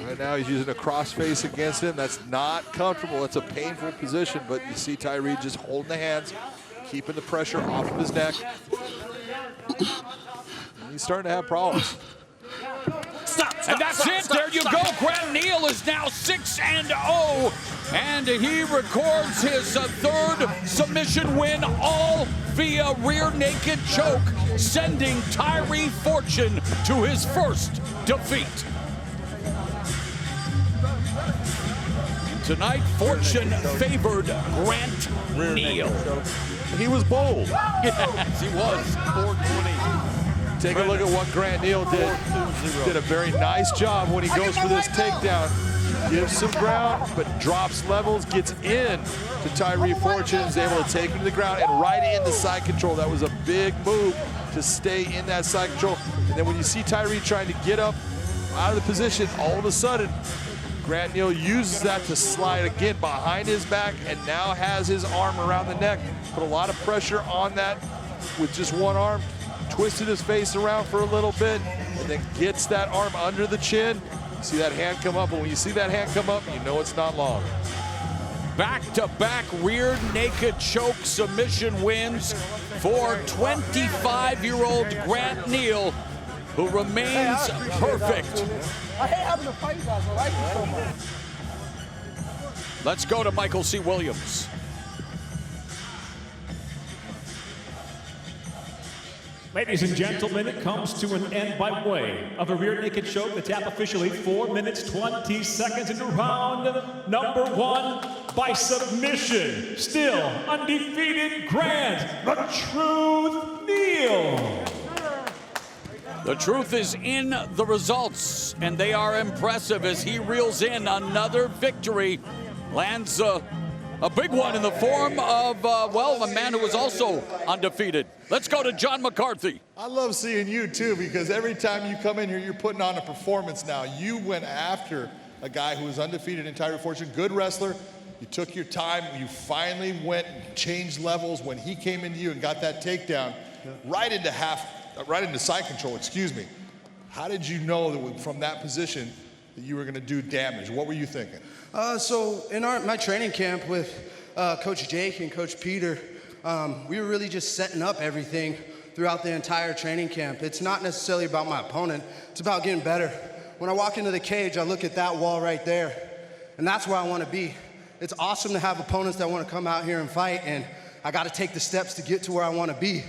Right now he's using a crossface against him. That's not comfortable. That's a painful position, but you see Tyree just holding the hands, keeping the pressure off of his neck. And he's starting to have problems. And that's it. There you go. Grant Neal is now 6-0, and he records his third submission win, all via rear naked choke, sending Tyree Fortune to his first defeat. Tonight, Fortune favored Grant Neal. He was bold. Yes, he was. 420. Take a look at what Grant Neal did. Did a very nice job when he goes for this takedown. Gives some ground, but drops levels, gets in to Tyree Fortune, is able to take him to the ground and right into side control. That was a big move to stay in that side control. And then when you see Tyree trying to get up out of the position, all of a sudden, Grant Neal uses that to slide again behind his back and now has his arm around the neck. Put a lot of pressure on that with just one arm. Twisted his face around for a little bit and then gets that arm under the chin. You see that hand come up, and when you see that hand come up, you know it's not long. Back-to-back rear naked choke submission wins for 25-year-old Grant Neal, who remains perfect. I hate having to fight you guys. I like you so much. Let's go to Michael C. Williams. Ladies and gentlemen, it comes to an end by way of a rear naked choke. The tap officially 4 minutes, 20 seconds into round number 1 by submission. Still undefeated Grant, the Truth Neal. The truth is in the results, and they are impressive as he reels in another victory. Lands a big one in the form of, well, a man who was also undefeated. Let's go to John McCarthy. I love seeing you too, because every time you come in here, you're putting on a performance now. You went after a guy who was undefeated in Tyree Fortune, good wrestler. You took your time. You finally went and changed levels when he came into you and got that takedown right into side control, excuse me. How did you know that from that position that you were going to do damage? What were you thinking? So in my training camp with Coach Jake and Coach Peter, we were really just setting up everything throughout the entire training camp. It's not necessarily about my opponent, it's about getting better. When I walk into the cage, I look at that wall right there, and that's where I want to be. It's awesome to have opponents that want to come out here and fight, and I got to take the steps to get to where I want to be.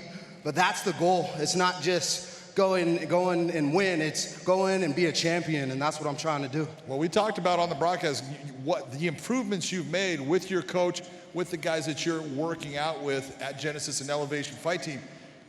But that's the goal. It's not just go in and win. It's go in and be a champion, and that's what I'm trying to do. Well, we talked about on the broadcast what the improvements you've made with your coach, with the guys that you're working out with at Genesis and Elevation Fight Team.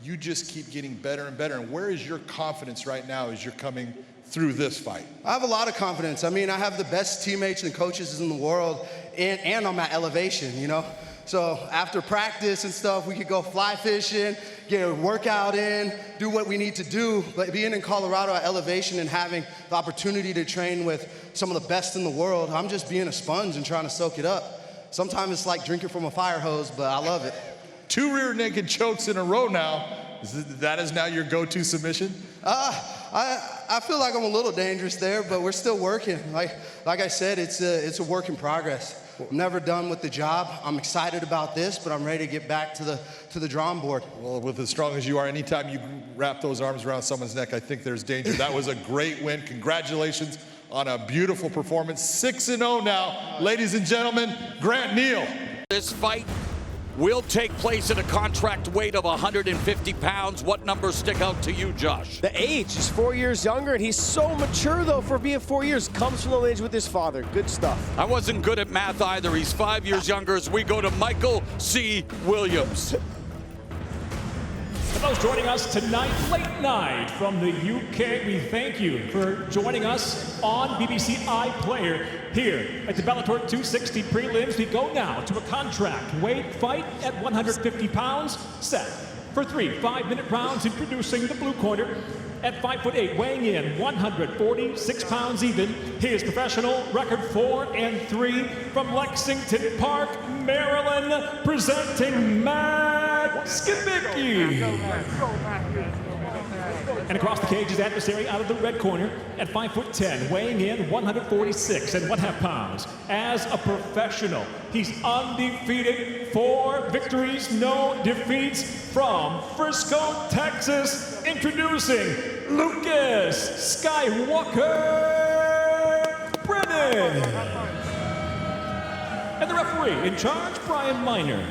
You just keep getting better and better. And where is your confidence right now as you're coming through this fight? I have a lot of confidence. I mean, I have the best teammates and coaches in the world, and I'm at elevation, you know? So after practice and stuff, we could go fly fishing, get a workout in, do what we need to do. But being in Colorado at elevation and having the opportunity to train with some of the best in the world, I'm just being a sponge and trying to soak it up. Sometimes it's like drinking from a fire hose, but I love it. 2 rear naked chokes in a row now. That is now your go-to submission? I feel like I'm a little dangerous there, but we're still working. Like I said, it's a work in progress. I'm never done with the job. I'm excited about this, but I'm ready to get back to the drawing board. Well, with as strong as you are, anytime you wrap those arms around someone's neck, I think there's danger. That was a great win. Congratulations on a beautiful performance. 6-0 now. Ladies and gentlemen, Grant Neal. This fight will take place at a contract weight of 150 pounds. What numbers stick out to you, Josh? The age. He's 4 years younger, and he's so mature, though, for being 4 years. Comes from the lineage with his father. Good stuff. I wasn't good at math either. He's 5 years younger as we go to Michael C. Williams. For those joining us tonight, late night from the UK, we thank you for joining us on BBC iPlayer here at the Bellator 260 prelims. We go now to a contract weight fight at 150 pounds, set for 3 5-minute rounds. Introducing the blue corner at 5'8", weighing in 146 pounds even. His professional record 4-3 from Lexington Park, Maryland, presenting Matt Skibicki. And across the cage, his adversary out of the red corner at 5'10", weighing in 146.5 pounds. As a professional, he's undefeated, 4 victories, no defeats. From Frisco, Texas, introducing Lucas Skywalker Brennan. And the referee in charge, Brian Miner.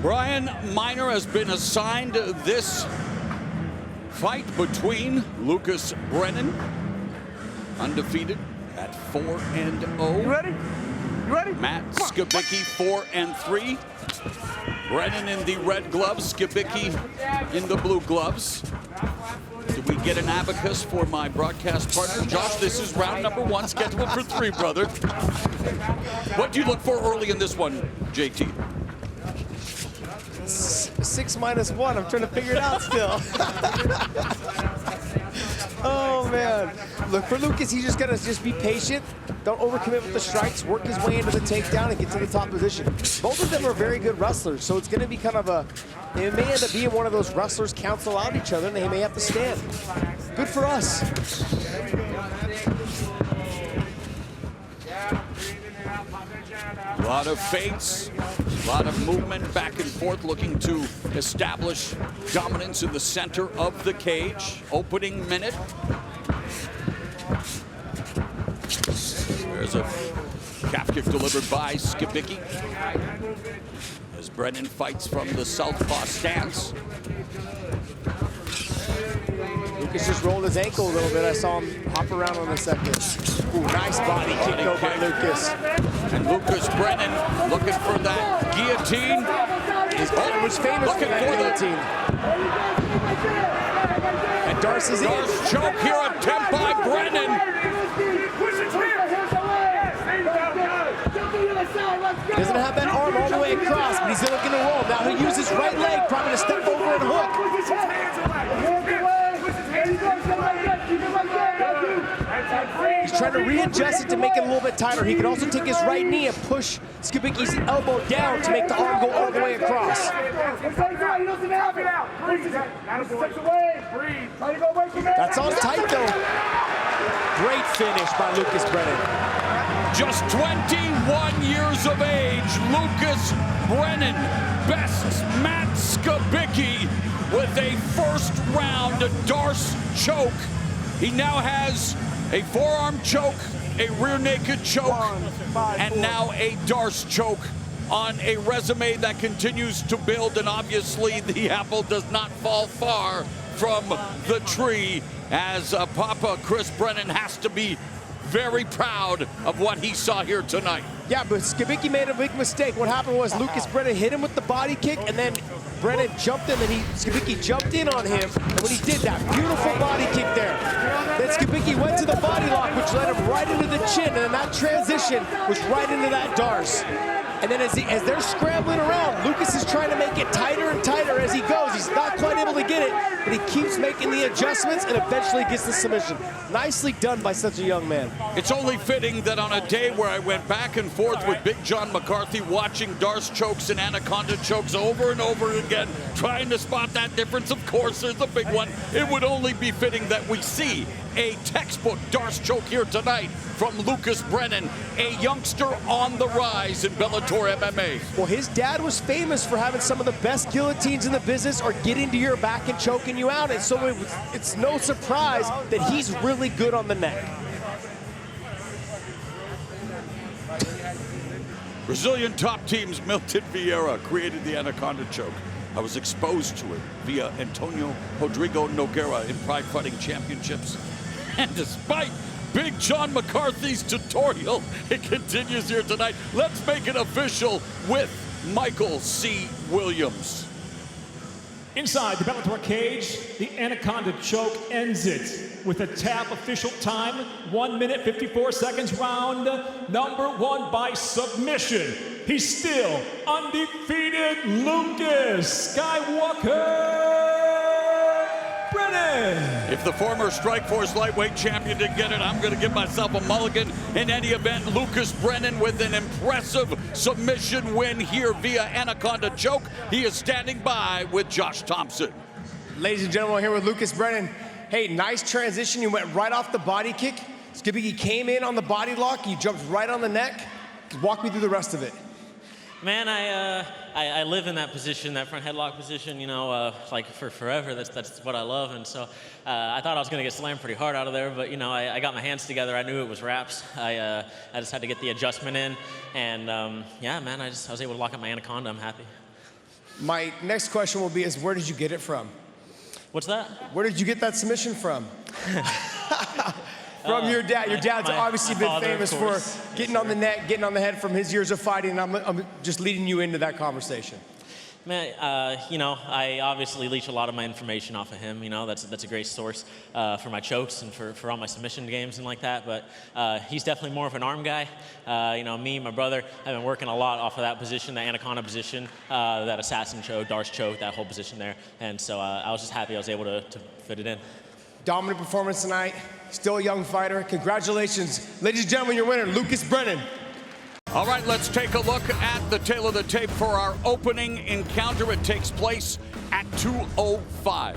Brian Miner has been assigned this fight between Lucas Brennan, undefeated at 4-0. You ready? You ready? Matt Skibicki, 4-3. Brennan in the red gloves, Skibicki in the blue gloves. Do we get an abacus for my broadcast partner? Josh, this is round number 1, scheduled for 3, brother. What do you look for early in this one, JT? 6 minus 1. I'm trying to figure it out still. Oh, man. Look, for Lucas, he's just got to be patient. Don't overcommit with the strikes. Work his way into the takedown and get to the top position. Both of them are very good wrestlers, so it's going to be kind of it may end up being one of those wrestlers cancel out each other, and they may have to stand. Good for us. A lot of feints, a lot of movement back and forth, looking to establish dominance in the center of the cage. Opening minute. There's a calf kick delivered by Skibicki as Brennan fights from the southpaw stance. Lucas just rolled his ankle a little bit. I saw him hop around on the second. Ooh, nice body kick though by Lucas. And Lucas Brennan looking for that guillotine. His brother was famous for that guillotine. And Darce's in. Darce choke here, attempt by Brennan. Doesn't have that arm all the way across, but he's looking to roll. Now he'll use his right leg, probably to step over and hook. He's trying to readjust it to make it a little bit tighter. He can also take his right knee and push Skibicki's elbow down to make the arm go all the way across. That's all tight though. Great finish by Lucas Brennan. Just 21 years of age, Lucas Brennan bests Matt Skibicki with a first-round Darce choke. He now has a forearm choke, a rear naked choke, and now a Darce choke on a resume that continues to build, and obviously the apple does not fall far from the tree as Papa Chris Brennan has to be very proud of what he saw here tonight. Yeah, but Skibicki made a big mistake. What happened was Lucas Brennan hit him with the body kick, and then Brennan jumped in, and Skibicki jumped in on him. And when he did that, beautiful body kick there. Then Skibicki went to the body lock, which led him right into the chin, and then that transition was right into that Darce. And then as they're scrambling around, Lucas is trying to make it tighter and tighter as he goes. He's not quite able to get it, but he keeps making the adjustments and eventually gets the submission. Nicely done by such a young man. It's only fitting that on a day where I went back and forth with Big John McCarthy, watching Darce chokes and Anaconda chokes over and over again, trying to spot that difference. Of course, there's a big one. It would only be fitting that we see a textbook Darce choke here tonight from Lucas Brennan, a youngster on the rise in Bellator MMA. Well, his dad was famous for having some of the best guillotines in the business or getting to your back and choking you out, and so it's no surprise that he's really good on the neck. Brazilian top teams Milton Vieira created the Anaconda choke. I was exposed to it via Antonio Rodrigo Nogueira in Pride Fighting Championships. And despite Big John McCarthy's tutorial, it continues here tonight. Let's make it official with Michael C. Williams. Inside the Bellator cage, the Anaconda choke ends it with a tap. Official time, 1 minute, 54 seconds, round number 1 by submission. He's still undefeated, Lucas Skywalker Brennan. If the former Strikeforce lightweight champion didn't get it, I'm going to give myself a mulligan. In any event, Lucas Brennan with an impressive submission win here via Anaconda choke. He is standing by with Josh Thompson. Ladies and gentlemen, here with Lucas Brennan. Hey, nice transition. You went right off the body kick. Skibicki came in on the body lock. You jumped right on the neck. Walk me through the rest of it. Man, I live in that position, that front headlock position, you know, like for forever. That's what I love. And so I thought I was going to get slammed pretty hard out of there, but, you know, I got my hands together. I knew it was wraps. I just had to get the adjustment in. And, yeah, man, I was able to lock up my Anaconda. I'm happy. My next question will be is where did you get it from? What's that? Where did you get that submission from? From your dad. Your dad's obviously been famous for getting on the neck, getting on the head from his years of fighting, and I'm just leading you into that conversation. Man, you know, I obviously leech a lot of my information off of him. You know, that's a great source for my chokes and for all my submission games and like that. But he's definitely more of an arm guy. You know, me, my brother, have been working a lot off of that position, the Anaconda position, that assassin choke, Darce choke, that whole position there. And so I was just happy I was able to fit it in. Dominant performance tonight. Still a young fighter. Congratulations. Ladies and gentlemen, your winner, Lucas Brennan. All right, let's take a look at the tail of the tape for our opening encounter. It takes place at 2:05.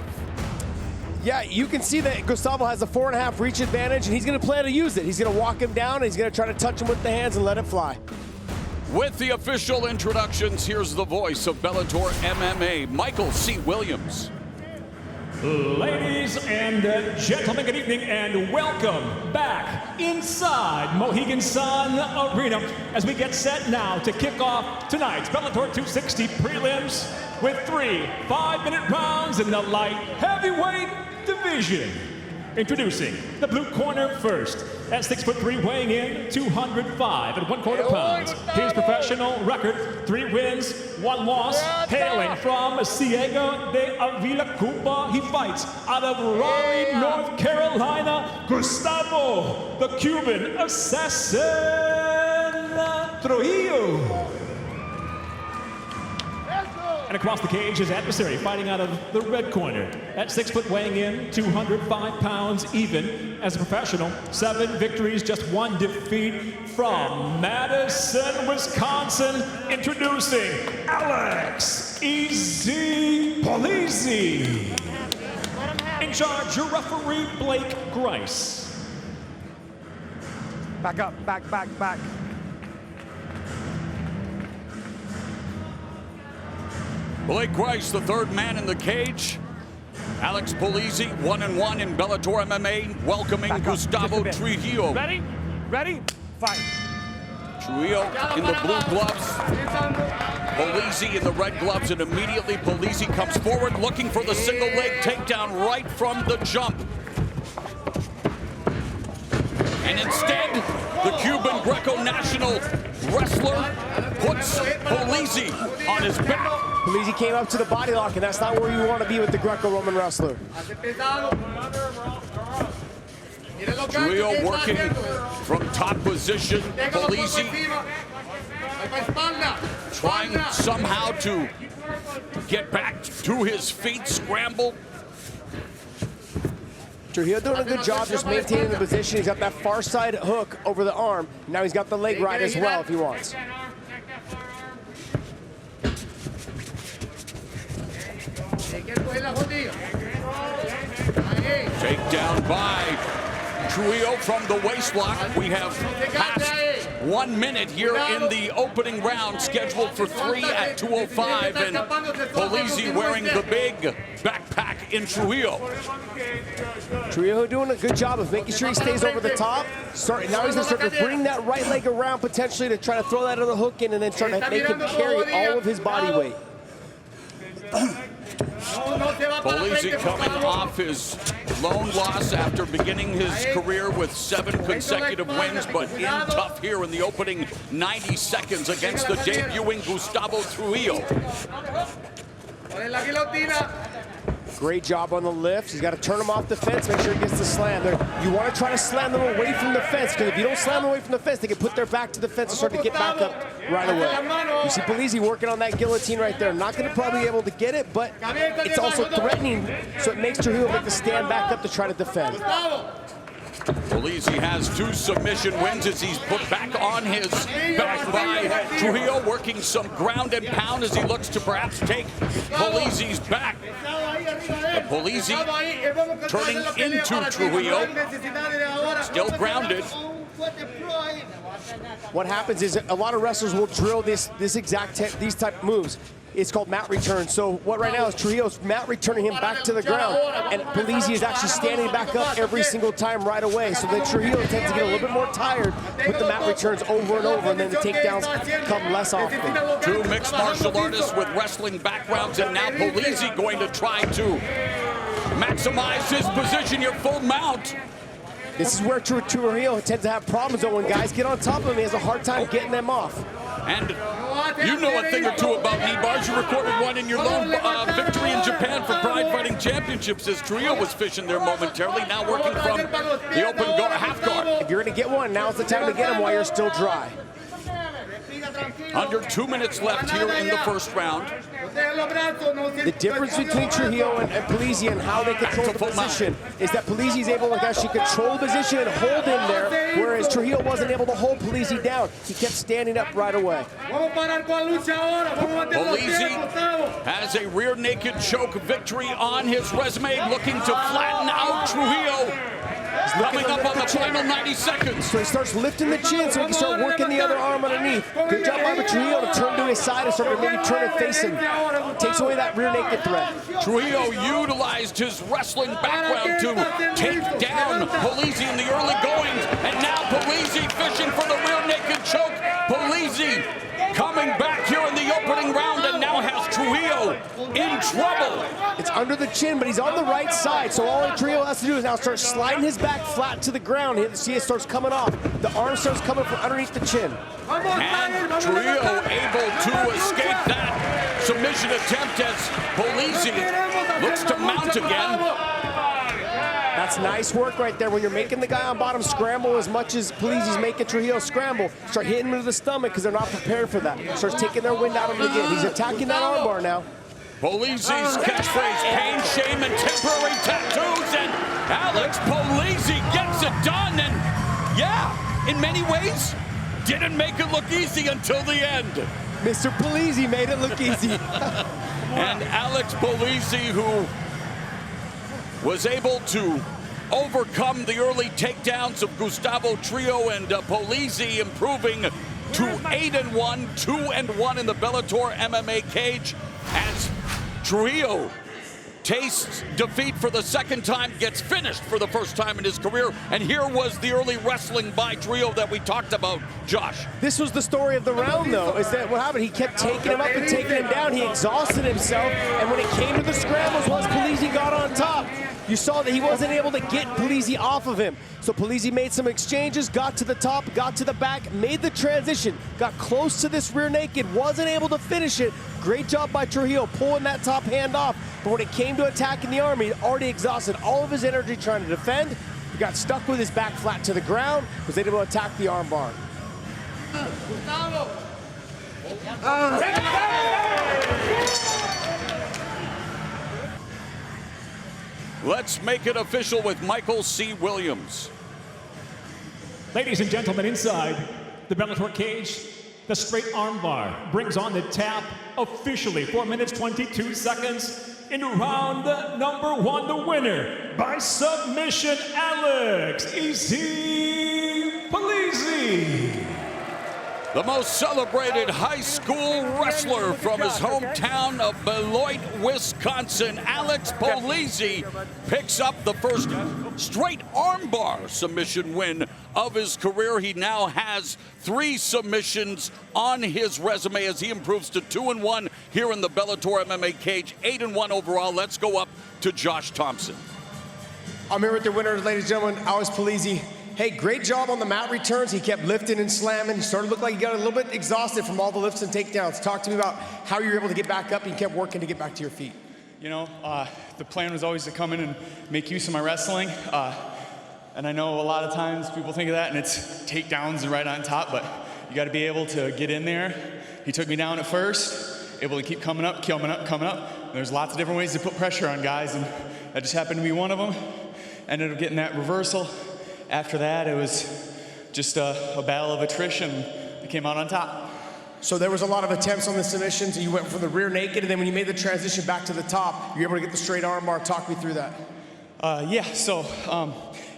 Yeah, you can see that Gustavo has a 4.5 reach advantage, and he's going to plan to use it. He's going to walk him down, and he's going to try to touch him with the hands and let it fly. With the official introductions, here's the voice of Bellator MMA, Michael C. Williams. Ladies and gentlemen, good evening and welcome back inside Mohegan Sun Arena as we get set now to kick off tonight's Bellator 260 prelims with 3 5-minute rounds in the light heavyweight division. Introducing the blue corner first, at 6'3", weighing in 205 1/4 pounds. His professional record, 3 wins, 1 loss, hailing from Ciego de Avila, Cuba. He fights out of Raleigh, North Carolina, Gustavo, the Cuban assassin Trujillo. And across the cage, his adversary fighting out of the red corner. At 6 foot, weighing in 205 pounds even. As a professional, 7 victories, just 1 defeat. From Madison, Wisconsin, introducing Alex Easy Polizzi. In charge, your referee, Blake Grice. Back up, back. Blake Grice, the 3rd man in the cage. Alex Polizzi, 1-1 in Bellator MMA, welcoming Gustavo Trujillo. Ready, fight. Trujillo in the blue gloves, Polizzi in the red gloves, and immediately Polizzi comes forward looking for the single leg takedown right from the jump. And And instead, the Cuban Greco-National wrestler puts Polizzi on his back. Polizzi came up to the body lock, and that's not where you want to be with the Greco-Roman wrestler. Trujillo working from top position. Polizzi trying somehow to get back to his feet, scramble. Trujillo doing a good job just maintaining the position. He's got that far side hook over the arm. Now he's got the leg right as well if he wants. Takedown by Trujillo from the waist lock. We have passed 1 minute here in the opening round, scheduled for 3 at 2:05, and Polizzi wearing the big backpack in Trujillo. Trujillo doing a good job of making sure he stays over the top. Now he's going to start to bring that right leg around potentially to try to throw that other hook in and then try to make him carry all of his body weight. Polizzi coming off his lone loss after beginning his career with 7 consecutive wins, but in tough here in the opening 90 seconds against the debuting Gustavo Trujillo. Great job on the lifts. He's got to turn him off the fence, make sure he gets the slam. You want to try to slam them away from the fence, because if you don't slam them away from the fence, they can put their back to the fence and start to get back up right away. You see Polizzi working on that guillotine right there. Not going to probably be able to get it, but it's also threatening, so it makes Trujillo make the stand back up to try to defend. Polizzi has 2 submission wins as he's put back on his back by Trujillo, working some ground and pound as he looks to perhaps take Polizzi's back. But Polizzi turning into Trujillo, still grounded. What happens is a lot of wrestlers will drill these type of moves. It's called mat return. So what right now is Trujillo's mat returning him back to the ground, and Polizzi is actually standing back up every single time right away. So then Trujillo tends to get a little bit more tired with the mat returns over and over, and then the takedowns come less often. 2 mixed martial artists with wrestling backgrounds, and now Polizzi going to try to maximize his position, your full mount. This is where Trujillo tends to have problems, though. When guys get on top of him, he has a hard time getting them off. And you know a thing or two about knee bars. You recorded one in your lone victory in Japan for Pride Fighting Championships as Trujillo was fishing there momentarily, now working from the open half guard. If you're going to get one, now's the time to get him while you're still dry. Under 2 minutes left here in the first round. The difference between Trujillo and Polizzi and how they control the position is that Polizzi is able to actually control the position and hold him there, whereas Trujillo wasn't able to hold Polizzi down. He kept standing up right away. Polizzi has a rear naked choke victory on his resume, looking to flatten out Trujillo. Coming up on the final 90 seconds. So he starts lifting the chin so he can start working the other arm underneath. Good job by Trujillo to turn to his side and start to maybe turn and face him. Takes away that rear naked threat. Trujillo utilized his wrestling background to take down Polizzi in the early goings, and now Polizzi fishing for the rear naked choke. Polizzi coming back here in the opening round and now has Trujillo in trouble. It's under the chin, but he's on the right side, so all Trujillo has to do is now start sliding his back flat to the ground. See, it starts coming off. The arm starts coming from underneath the chin. And Trujillo able to escape that submission attempt as Polizzi looks to mount again. That's nice work right there. When you're making the guy on bottom scramble as much as Polizzi's making Trujillo scramble, start hitting him to the stomach because they're not prepared for that. Starts taking their wind out of him again. He's attacking that armbar now. Polizzi's catchphrase, pain, shame, and temporary tattoos, and Alex Polizzi gets it done, and yeah, in many ways, didn't make it look easy until the end. Mr. Polizzi made it look easy. And Alex Polizzi, who was able to overcome the early takedowns of Gustavo Trujillo, and Polizzi improving to 8-1, 2-1 in the Bellator MMA cage as Trujillo tastes defeat for the second time, gets finished for the first time in his career, and here was the early wrestling by Trujillo that we talked about, Josh. This was the story of the round, though, is that what happened? He kept taking him up and taking him down. He exhausted himself, and when it came to the scrambles, once Polizzi got on top, you saw that he wasn't able to get Polizzi off of him. So Polizzi made some exchanges, got to the top, got to the back, made the transition, got close to this rear naked, wasn't able to finish it. Great job by Trujillo pulling that top hand off. But when it came to attacking the arm, he already exhausted all of his energy trying to defend. He got stuck with his back flat to the ground, was able to attack the arm bar. Let's make it official with Michael C. Williams. Ladies and gentlemen, inside the Bellator cage, the straight arm bar brings on the tap officially. 4 minutes, 22 seconds into round number 1. The winner by submission, Alex "Easy" Polizzi. The most celebrated high school wrestler from his hometown of Beloit, Wisconsin, Alex Polizzi, picks up the first straight armbar submission win of his career. He now has 3 submissions on his resume as he improves to 2-1 here in the Bellator MMA cage, 8-1 overall. Let's go up to Josh Thompson. I'm here with the winner, ladies and gentlemen, Alex Polizzi. Hey, great job on the mat returns. He kept lifting and slamming. He started to look like he got a little bit exhausted from all the lifts and takedowns. Talk to me about how you were able to get back up and kept working to get back to your feet. You know, the plan was always to come in and make use of my wrestling. And I know a lot of times people think of that and it's takedowns and right on top, but you got to be able to get in there. He took me down at first, able to keep coming up, coming up. There's lots of different ways to put pressure on guys, and that just happened to be one of them. Ended up getting that reversal. After that, it was just a battle of attrition. I came out on top. So there was a lot of attempts on the submissions, and you went from the rear naked, and then when you made the transition back to the top, you were able to get the straight arm bar. Talk me through that. Yeah, so,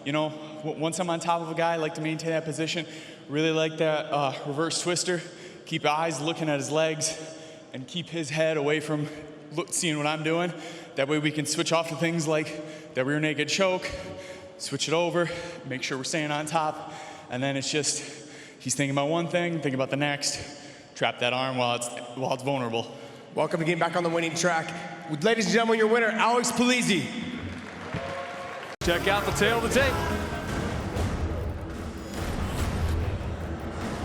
you know, once I'm on top of a guy, I like to maintain that position. Really like that reverse twister. Keep eyes looking at his legs, and keep his head away from seeing what I'm doing. That way we can switch off to things like that rear naked choke, switch it over, make sure we're staying on top, and then it's just, he's thinking about one thing, thinking about the next, trap that arm while it's vulnerable. Welcome to getting back on the winning track. Ladies and gentlemen, your winner, Alex Polizzi. Check out the tail of the tape.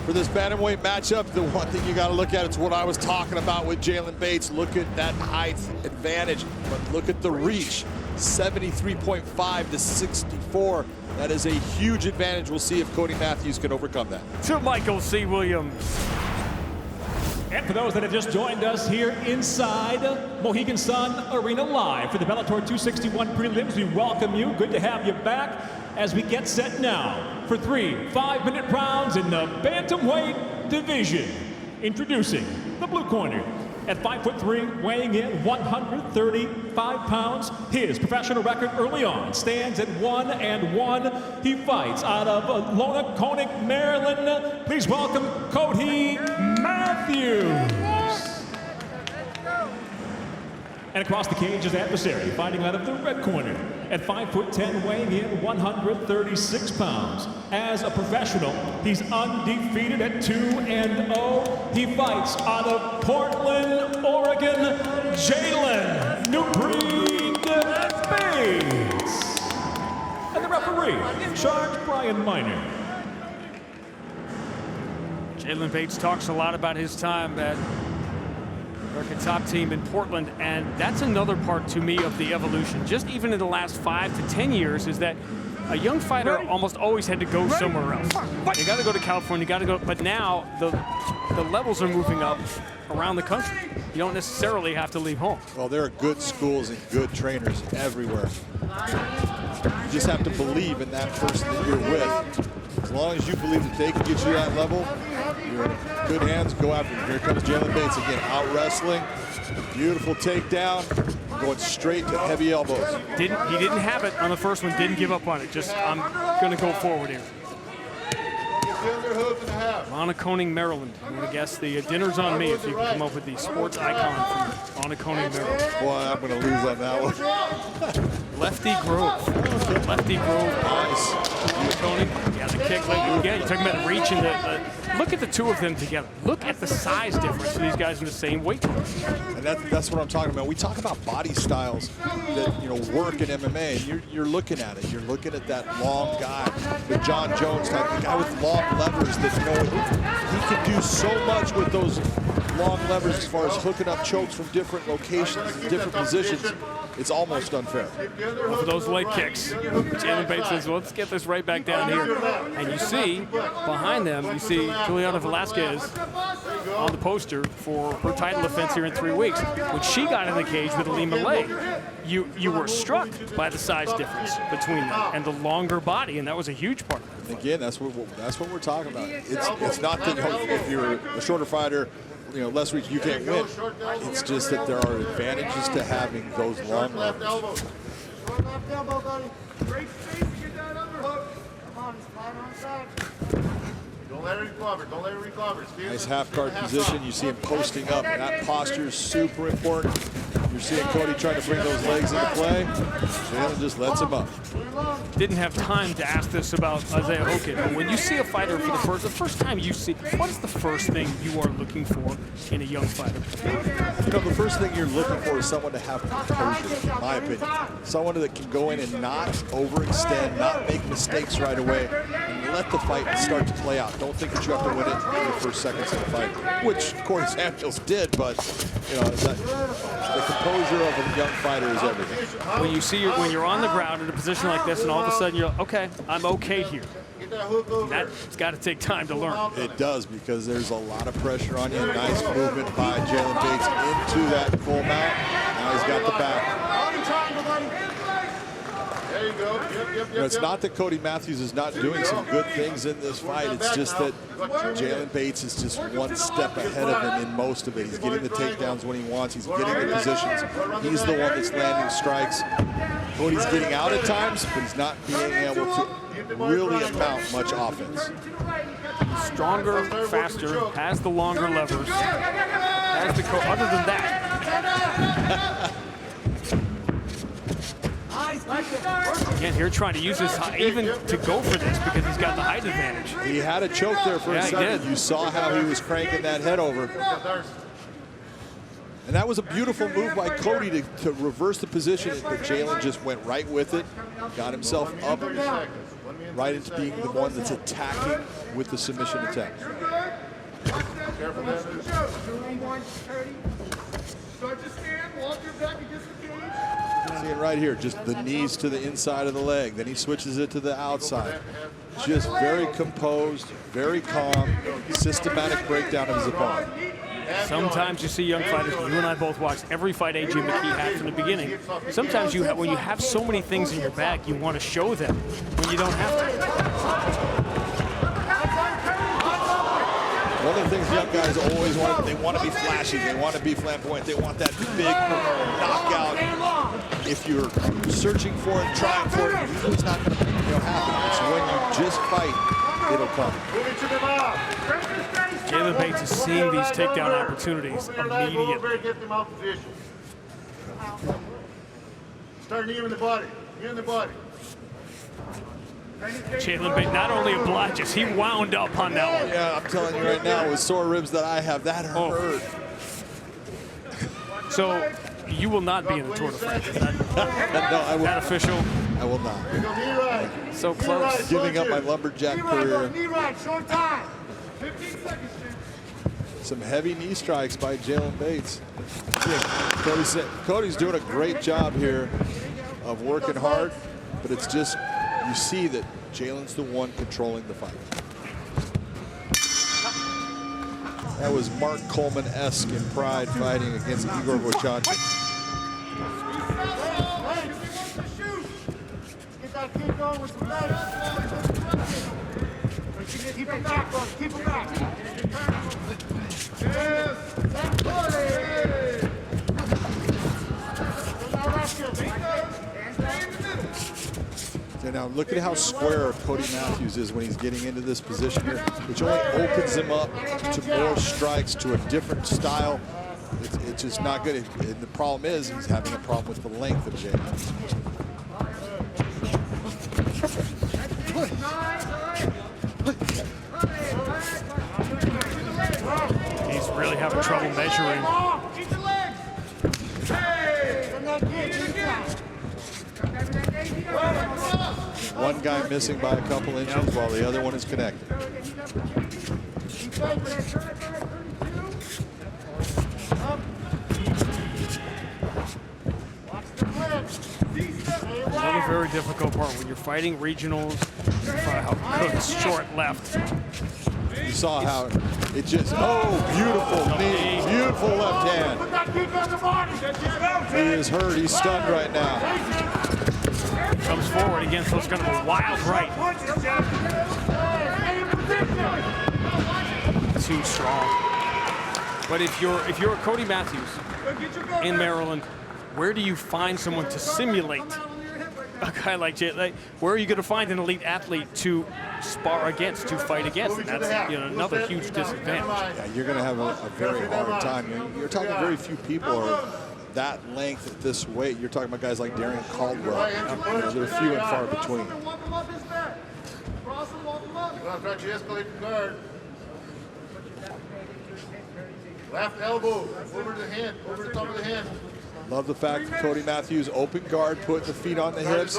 For this bantamweight matchup, the one thing you got to look at is what I was talking about with Jalen Bates. Look at that height advantage, but look at the reach. 73.5 to 64. That is a huge advantage. We'll see if Cody Matthews can overcome that. To Michael C. Williams. And for those that have just joined us here inside Mohegan Sun Arena Live for the Bellator 261 prelims, we welcome you. Good to have you back as we get set now for 3 5-minute rounds in the bantamweight division. Introducing the blue corner. At 5'3", weighing in 135 pounds, his professional record early on stands at 1-1. He fights out of Lonaconing, Maryland. Please welcome Cody Matthews. And across the cage is adversary, fighting out of the red corner. At 5'10", weighing in 136 pounds. As a professional, he's undefeated at 2-0. He fights out of Portland, Oregon, Jalen "New Breed" Bates. And the referee, in charge, Brian Miner. Jalen Bates talks a lot about his time at American top team in Portland, and that's another part to me of the evolution. Just even in the last 5 to 10 years is that a young fighter almost always had to go somewhere else. You got to go to California, you got to go, but now the levels are moving up around the country. You don't necessarily have to leave home. Well, there are good schools and good trainers everywhere. You just have to believe in that person that you're with. As long as you believe that they can get you that level, you're in good hands. Go after him. Here comes Jalen Bates again, out wrestling. Beautiful takedown, going straight to heavy elbows. He didn't have it on the first one, didn't give up on it. Just, I'm going to go forward here. Lonaconing, Maryland. I'm going to guess the dinner's on me if you can come up with the sports icon from Lonaconing, Maryland. Boy, I'm going to lose on that one. Lefty Grove. Lefty Grove. Nice. Lonaconing. Yeah, the kick. Like, again, you're talking about the reach and look at the two of them together. Look at the size difference of these guys in the same weight class. And that's what I'm talking about. We talk about body styles that work in MMA, and you're looking at it. You're looking at that long guy, the John Jones type, the guy with long levers that he can do so much with those long levers as far as hooking up chokes from different locations, different positions. It's almost unfair. For those leg kicks, Jalen Bates says, well, let's get this right back down here. And you see, behind them, you see Juliana Velasquez on the poster for her title defense here in 3 weeks. When she got in the cage with Alima Lay, you were struck by the size difference between them and the longer body, and that was a huge part of it. Again, that's what we're talking about. It's not that if you're a shorter fighter, less reach, you can't win. It's just that there are advantages to having those long levers. Left elbow, buddy. Great space to get that underhook. Come on, he's flat on side. Don't let it recover. Don't let it recover. Nice half guard position. You see him posting up. That posture is super important. You're seeing Cody trying to bring those legs into play. Jalen just lets him up. Didn't have time to ask this about Isaiah Hogan, but when you see a fighter for the first time you see, what is the first thing you are looking for in a young fighter? The first thing you're looking for is someone to have composure, in my opinion. Someone that can go in and not overextend, not make mistakes right away, and let the fight start to play out. Don't think that you have to win it in the first seconds of the fight, which Corey Samuels did, but the composure of a young fighter is everything. When you're on the ground in a position like this, and all of a sudden you're okay, I'm okay here. That's got to take time to learn. It does, because there's a lot of pressure on you. Nice movement by Jalen Bates into that full mount. Now he's got the back. There you go. It's not that Cody Matthews is not doing some good things in this fight. It's just that Jalen Bates is just one step ahead of him in most of it. He's getting the takedowns when he wants. He's getting the positions. He's the one that's landing strikes. Cody's getting out at times, but he's not being able to really amount much offense. Stronger, faster, has the longer levers, has the other than that. Again, here trying to use his height, even to go for this, because he's got the height advantage. He had a choke there for a second. You saw how he was cranking that head over. And that was a beautiful move by Cody to reverse the position, but Jalen just went right with it, got himself up right into being the one that's attacking with the submission attack. Start to stand, walk your back against the cage. See it right here, just the knees to the inside of the leg. Then he switches it to the outside. Just very composed, very calm, systematic breakdown of his opponent. Sometimes you see young fighters, you and I both watched every fight A.J. McKee had from the beginning. Sometimes when you have so many things in your bag, you want to show them when you don't have to. One of the things young guys always want, they want to be flashy, they want to be flamboyant, they want that big knockout. If you're searching for it, trying for it, it's not going to happen. It's when you just fight, it'll come. Jalen Bates is seeing these takedown opportunities immediately. Get them out of position. Start kneeing in the body. Knee in the body. Jalen Bates not only obliges, he wound up on that one. Yeah, I'm telling you right now, with sore ribs that I have, that hurt. So you will not be in the Tour de France. Is that, no, I will. That official? I will not. So close. Giving up my lumberjack career. Knee right, short time. 15 seconds. Some heavy knee strikes by Jalen Bates. Cody's doing a great job here of working hard, but it's just, you see that Jalen's the one controlling the fight. That was Mark Coleman-esque in Pride fighting against Igor Vovchanchyn. Get that kick going with some legs. Keep it back, bud. Keep it back. Yes. That's good. And now look at how square Cody Matthews is when he's getting into this position here, which only opens him up to more strikes, to a different style. It's just not good. And the problem is he's having a problem with the length of Jalen. He's really having trouble measuring. One guy missing by a couple inches while the other one is connected. Another very difficult part when you're fighting regionals. How Cook's short left. You saw how it just, oh, beautiful knee, beautiful left hand. He is hurt, he's stunned right now. Comes forward against those kind of a wild right. Too strong. But if you're Cody Matthews in Maryland, where do you find someone to simulate a guy like Jay? Like, where are you going to find an elite athlete to spar against, to fight against? And that's another huge disadvantage. Yeah, you're going to have a very hard time. You're talking very few people are that length at this weight. You're talking about guys like Darian Caldwell. They're few and far between. Left elbow, over the hand, over the top of the hand. Love the fact that Cody Matthews open guard, putting the feet on the hips.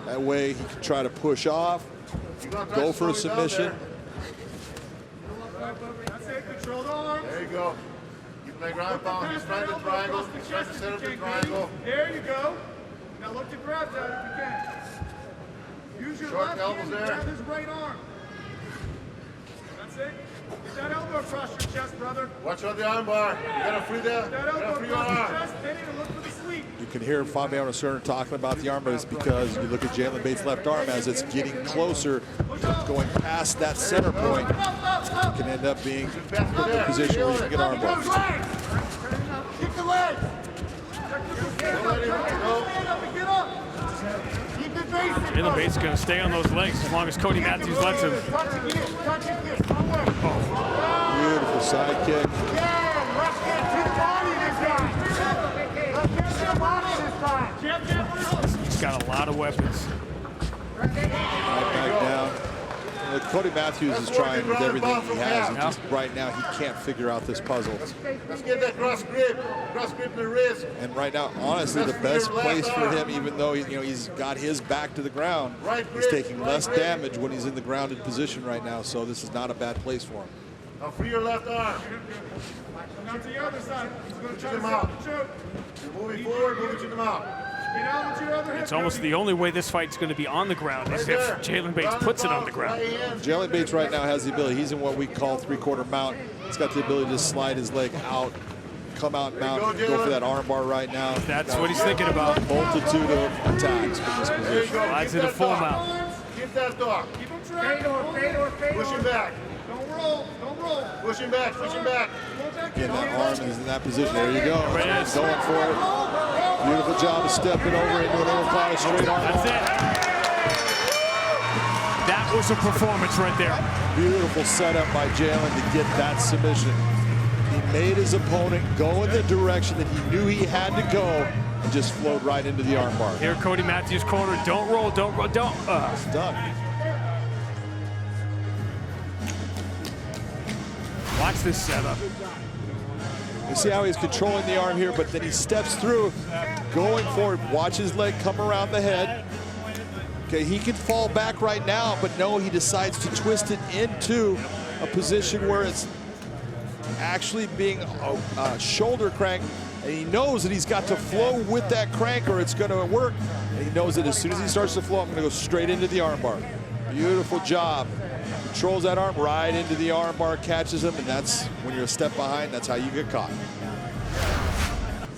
That way he can try to push off, go for a submission. That's it, control the arms. There you go. Keep that ground pound. He's trying to triangle. He's trying to set up the triangle. There you go. Now look to grab that if you can. Use your left hand to grab his right arm. That's it. Get that elbow across your chest, brother. Watch on the arm bar. You gotta free that. That elbow across your chest, hit it and look for the sweep. You can hear Fabiano Cerner talking about the arm, but it's because you look at Jalen Bates' left arm as it's getting closer, going past that center point. It can end up being a position where you can get arm bars. Kick the leg. Get up. Keep it basic. Jalen Bates is going to stay on those legs as long as Cody Matthews lets him. Beautiful side kick. He's got a lot of weapons. Right back down. Cody Matthews is trying with everything he has. And just right now, he can't figure out this puzzle. Let's get that cross grip in the wrist. And right now, honestly, the best place for him, even though he's got his back to the ground, he's taking less damage when he's in the grounded position right now. So this is not a bad place for him. Now free your left arm. Now to the other side. He's going to try to set up the choke. You're moving forward, moving to the mouth. It's almost the only way this fight's going to be on the ground is if Jalen Bates puts it on the ground. Jalen Bates right now has the ability. He's in what we call three-quarter mount. He's got the ability to slide his leg out, come out mount, go for that arm bar right now. That's what he's thinking about. Multitude of attacks in this position. Slides in a full mount. Keep that dog. Keep him trapped. Push him back. Don't roll. Don't roll. Push him back. Push him back. Again, that arm is in that position. There you go. Going for it. Beautiful job of stepping over into an overpowered straight arm. That's it. That was a performance right there. Beautiful setup by Jalen to get that submission. He made his opponent go in the direction that he knew he had to go and just flowed right into the arm bar. Here, Cody Matthews' corner. Don't roll, don't roll, don't. It's done. Watch this setup. You see how he's controlling the arm here, but then he steps through, going forward. Watch his leg come around the head. Okay, he can fall back right now, but no, he decides to twist it into a position where it's actually being a shoulder crank, and he knows that he's got to flow with that crank or it's going to work. And he knows that as soon as he starts to flow, I'm going to go straight into the arm bar. Beautiful job. Controls that arm right into the arm bar, catches him, and that's when you're a step behind, that's how you get caught.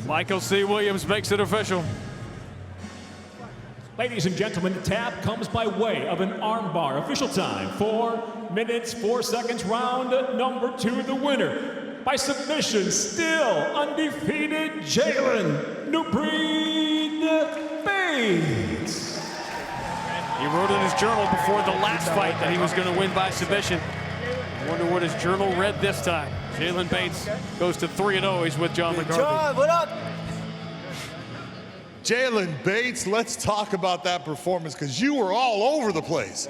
Michael C. Williams makes it official. Ladies and gentlemen, the tap comes by way of an armbar. Official time, 4 minutes, 4 seconds, round number 2. The winner, by submission, still undefeated, Jalen Bates. He wrote in his journal before the last fight that he was going to win by submission. I wonder what his journal read this time. Jalen Bates goes to 3-0. He's with John McCarthy. John, what up? Jalen Bates, let's talk about that performance because you were all over the place.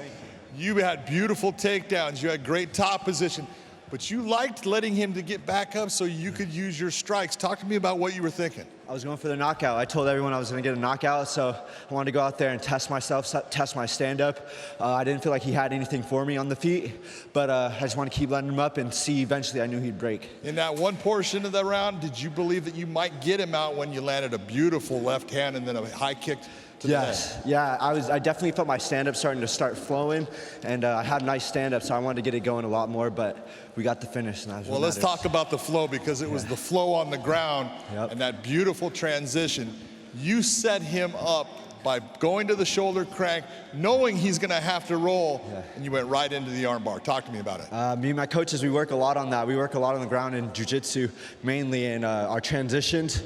You had beautiful takedowns. You had great top position. But you liked letting him to get back up so you could use your strikes. Talk to me about what you were thinking. I was going for the knockout. I told everyone I was going to get a knockout, so I wanted to go out there and test myself, test my stand-up. I didn't feel like he had anything for me on the feet, but I just want to keep letting him up and see eventually. I knew he'd break. In that one portion of the round, did you believe that you might get him out when you landed a beautiful left hand and then a high kick to the head? Yeah, I definitely felt my stand-up starting to start flowing, and I had a nice stand-up, so I wanted to get it going a lot more, but we got the finish. And that was well, let's talk about the flow, because it was the flow on the ground and that beautiful transition. You set him up by going to the shoulder crank, knowing he's going to have to roll, and you went right into the armbar. Talk to me about it. Me and my coaches, we work a lot on that. We work a lot on the ground in Jiu-Jitsu, mainly in our transitions,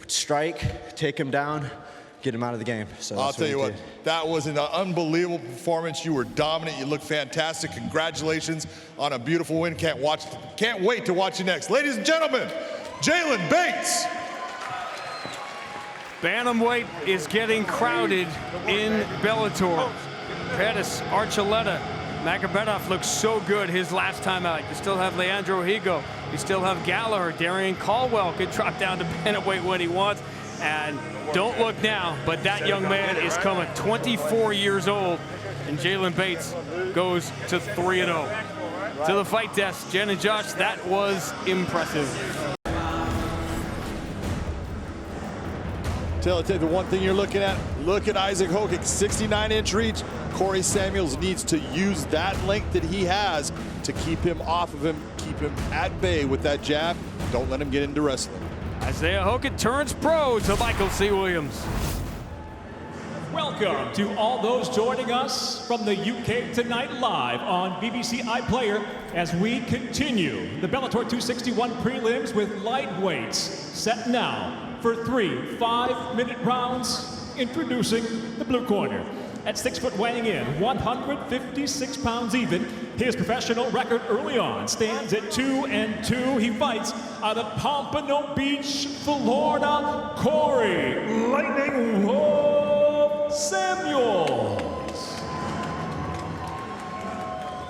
strike, take him down, get him out of the game. So I'll tell you what, that was an unbelievable performance. You were dominant. You looked fantastic. Congratulations on a beautiful win. Can't wait to watch you next. Ladies and gentlemen, Jalen Bates. Bantamweight is getting crowded in Bellator. Pettis, Archuleta, Magomedov looks so good his last time out. You still have Leandro Higo. You still have Gallagher. Darian Caldwell could drop down to bantamweight when he wants. And don't look now, but that young man is coming. 24 years old, and Jalen Bates goes to 3-0. To the fight desk, Jen and Josh, that was impressive. Tell you the one thing you're looking at, look at Isaac Hokic, 69-inch reach. Corey Samuels needs to use that length that he has to keep him off of him, keep him at bay with that jab. Don't let him get into wrestling. Isaiah Hokic turns pro to Michael C. Williams. Welcome to all those joining us from the UK tonight live on BBC iPlayer as we continue the Bellator 261 prelims with lightweights set now for 3 5-minute rounds. Introducing the blue corner. At 6 foot, weighing in 156 pounds even. His professional record early on stands at 2-2. He fights out of Pompano Beach, Florida, Corey Lightning Wolf Samuels.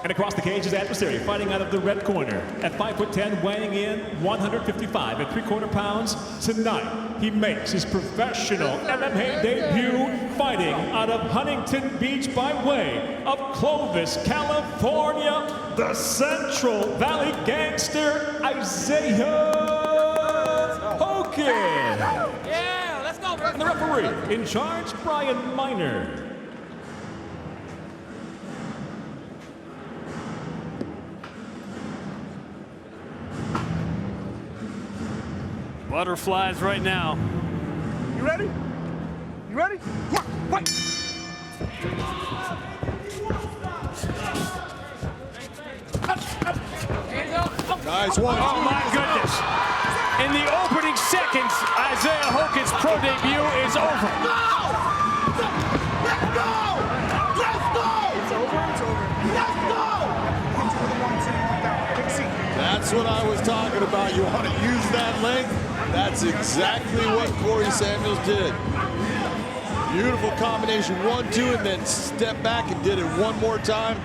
And across the cage, his adversary, fighting out of the red corner. At 5'10", weighing in 155 and 3/4 pounds. Tonight, he makes his professional MMA debut, fighting out of Huntington Beach by way of Clovis, California, the Central Valley gangster, Isaiah Hokic. Yeah, let's go, bro. And the referee in charge, Brian Miner. Butterflies right now. You ready? You ready? Yeah, fight! Nice one. Oh my goodness. In the opening seconds, Isaiah Hokic's pro debut is over. Let's go! Let's go! It's over, it's over. Let's go! That's what I was talking about. You want to use that length? That's exactly what Corey Samuels did. Beautiful combination, 1-2, and then step back and did it one more time.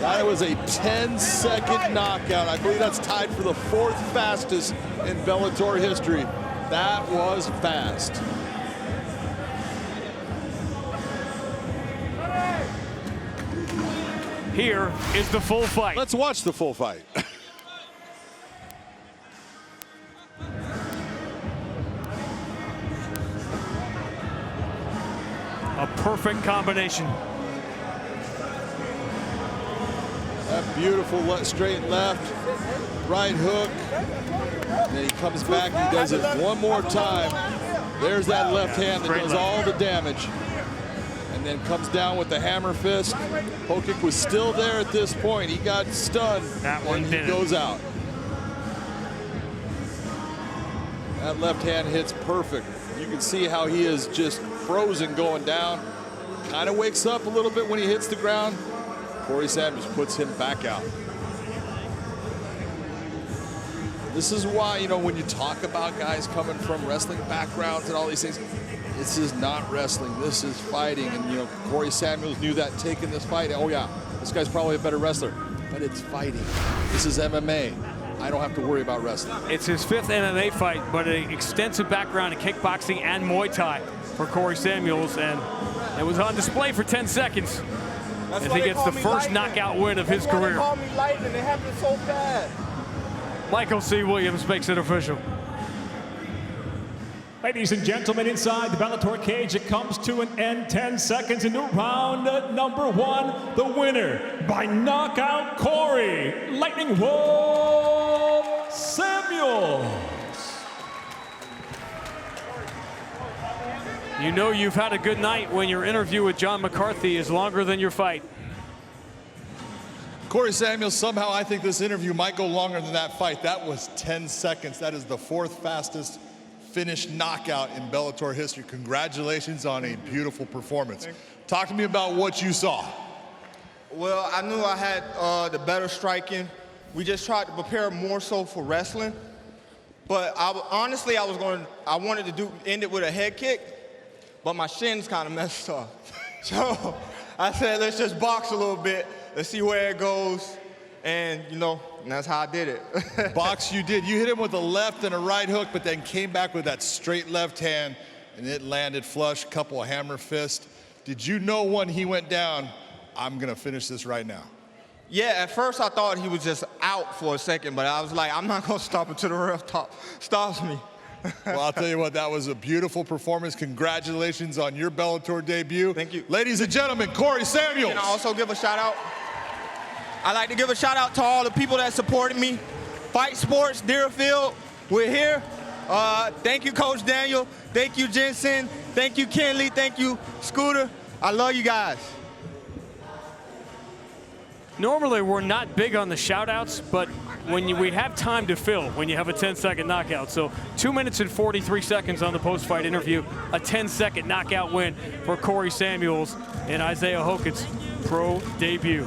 That was a 10-second knockout. I believe that's tied for the 4th fastest in Bellator history. That was fast. Here is the full fight. Let's watch the full fight. A perfect combination. That beautiful straight left, right hook. And then he comes back, he does it one more time. There's that left hand that does all the damage. And then comes down with the hammer fist. Hokic was still there at this point. He got stunned. That one and he goes out. That left hand hits perfect. You can see how he is just frozen going down. Kind of wakes up a little bit when he hits the ground. Corey Samuels puts him back out. This is why, you know, when you talk about guys coming from wrestling backgrounds and all these things, This is not wrestling. This is fighting. And, you know, Corey Samuels knew that taking this fight. Oh, yeah, this guy's probably a better wrestler. But it's fighting. This is MMA. I don't have to worry about wrestling. It's his 5th MMA fight, but an extensive background in kickboxing and Muay Thai for Corey Samuels. And it was on display for 10 seconds. As he gets the first knockout win of his career. They call me lightning. It happened so bad. Michael C. Williams makes it official. Ladies and gentlemen, inside the Bellator cage, it comes to an end. 10 seconds into round number 1. The winner by knockout, Corey Lightning Wolf Samuels. You know you've had a good night when your interview with John McCarthy is longer than your fight. Corey Samuels, somehow I think this interview might go longer than that fight. That was 10 seconds. That is the 4th fastest finished knockout in Bellator history. Congratulations on a beautiful performance. Talk to me about what you saw. Well, I knew I had the better striking. We just tried to prepare more so for wrestling. But honestly, I wanted to end it with a head kick, but my shins kind of messed up. So I said, let's just box a little bit. Let's see where it goes. And, you know, that's how I did it. Box you did. You hit him with a left and a right hook, but then came back with that straight left hand, and it landed flush, couple of hammer fists. Did you know when he went down, I'm going to finish this right now? Yeah, at first I thought he was just out for a second, but I was like, I'm not going to stop until the ref stops me. Well, I'll tell you what, that was a beautiful performance. Congratulations on your Bellator debut. Thank you. Ladies and gentlemen, Corey Samuels. Can I also give a shout out? I'd like to give a shout out to all the people that supported me. Fight Sports, Deerfield, we're here. Thank you, Coach Daniel. Thank you, Jensen. Thank you, Kenley. Thank you, Scooter. I love you guys. Normally, we're not big on the shout-outs, but when we have time to fill, when you have a 10-second knockout. So 2 minutes and 43 seconds on the post-fight interview, a 10-second knockout win for Corey Samuels in Isaiah Hokett's pro debut.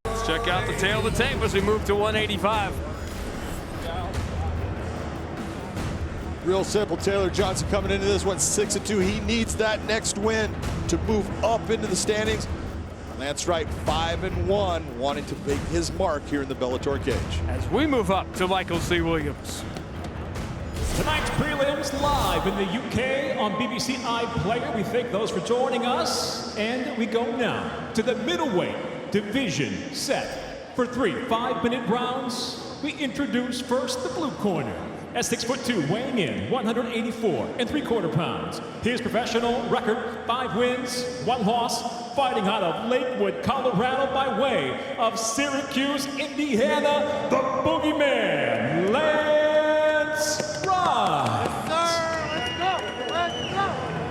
Let's check out the tail of the tape as we move to 185. Real simple. Taylor Johnson coming into this one 6-2. He needs that next win to move up into the standings. Lance Wright 5-1, wanting to make his mark here in the Bellator cage. As we move up to Michael C. Williams. Tonight's prelims live in the UK on BBC iPlayer. We thank those for joining us. And we go now to the middleweight division set for 3 5-minute rounds. We introduce first the blue corner. At 6'2", weighing in 184 3/4 pounds. His professional record, 5 wins, 1 loss, fighting out of Lakewood, Colorado by way of Syracuse, Indiana, the Boogeyman, Lance Wright.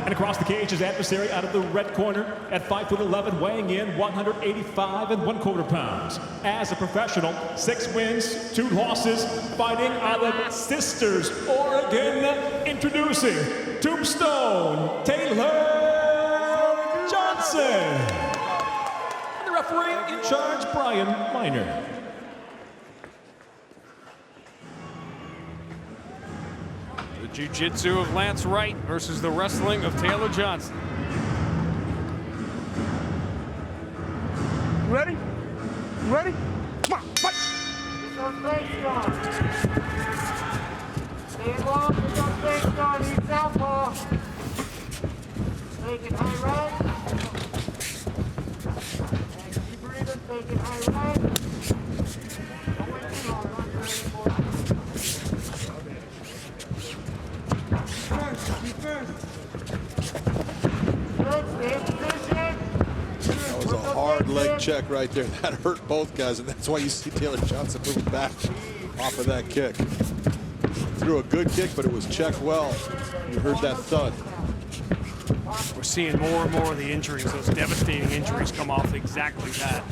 And across the cage, his adversary out of the red corner at 5'11", weighing in 185 1/4 pounds. As a professional, 6 wins, 2 losses, fighting out of Sisters, Oregon. Introducing Tombstone Taylor Johnson. And the referee in charge, Brian Miner. Jiu-Jitsu of Lance Wright versus the wrestling of Taylor Johnson. You ready? You ready? Come on, fight! Stay strong. Stay long, stay strong, eat southpaw. Take it high right. And keep breathing, take it high right. Don't wait too long, run your That was a hard leg check right there. That hurt both guys, and that's why you see Taylor Johnson moving back off of that kick. Threw a good kick, but it was checked well. You heard that thud. We're seeing more and more of the injuries, those devastating injuries come off exactly that.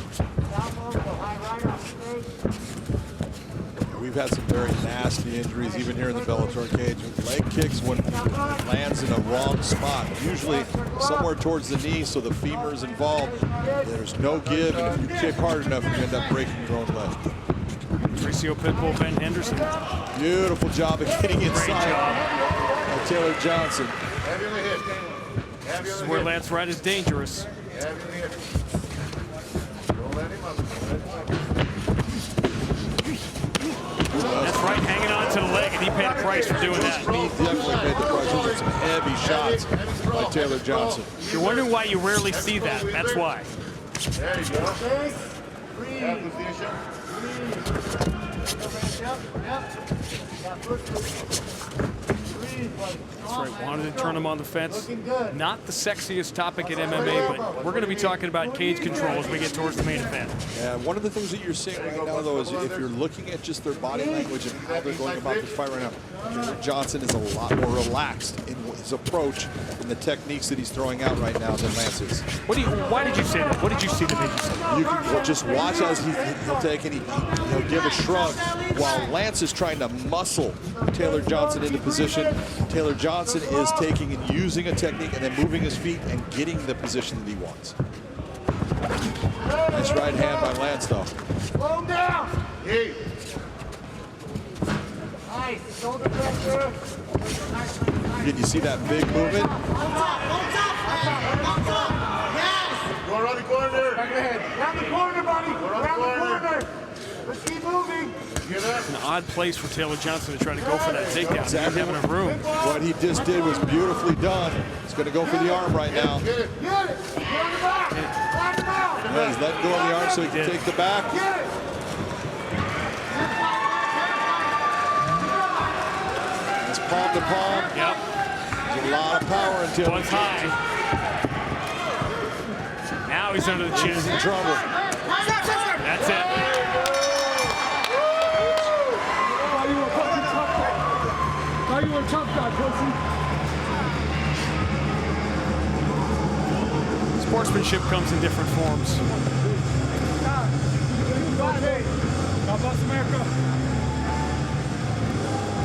We've had some very nasty injuries, even here in the Bellator cage. Leg kicks when it lands in a wrong spot, usually somewhere towards the knee, so the femur is involved. There's no give, and if you kick hard enough, you end up breaking your own leg. Patricio Pitbull, Ben Henderson. Beautiful job of getting inside. Taylor Johnson. This is where Lance Wright is dangerous. That's right, hanging on to the leg, and he paid a price for doing that. He definitely paid the price. Those are some heavy shots by Taylor Johnson. You're wondering why you rarely see that. That's why. There you go. That's right, wanted to turn him on the fence. Not the sexiest topic at MMA, but we're going to be talking about cage control as we get towards the main event. Yeah, one of the things that you're seeing right now, though, is if you're looking at just their body language and how they're going about this fight right now, Taylor Johnson is a lot more relaxed in his approach and the techniques that he's throwing out right now than Lance is. Why did you say that? What did you see that made you say that? You can just watch as he'll take and he'll give a shrug while Lance is trying to muscle Taylor Johnson into position. Taylor Johnson is taking and using a technique and then moving his feet and getting the position that he wants. Nice right hand by Lance, though. Slow him down. Hey. Nice. Shoulder pressure. Did you see that big movement? Yes. Go around the corner. Back ahead. Around the corner, buddy. Around the corner. Let's keep moving. An odd place for Taylor Johnson to try to go for that takedown. Exactly. Having a room. What he just did was beautifully done. He's going to go for the arm right now. Get it. Get it. Get on the back. Lock him out. Yeah, he's letting go of the arm so he can take the back. Get it. It's palm to palm. Yep. There's a lot of power in Taylor One's high. Now he's under the chin. He's in trouble. That's it. You were a tough guy, pussy. Sportsmanship comes in different forms. God bless America.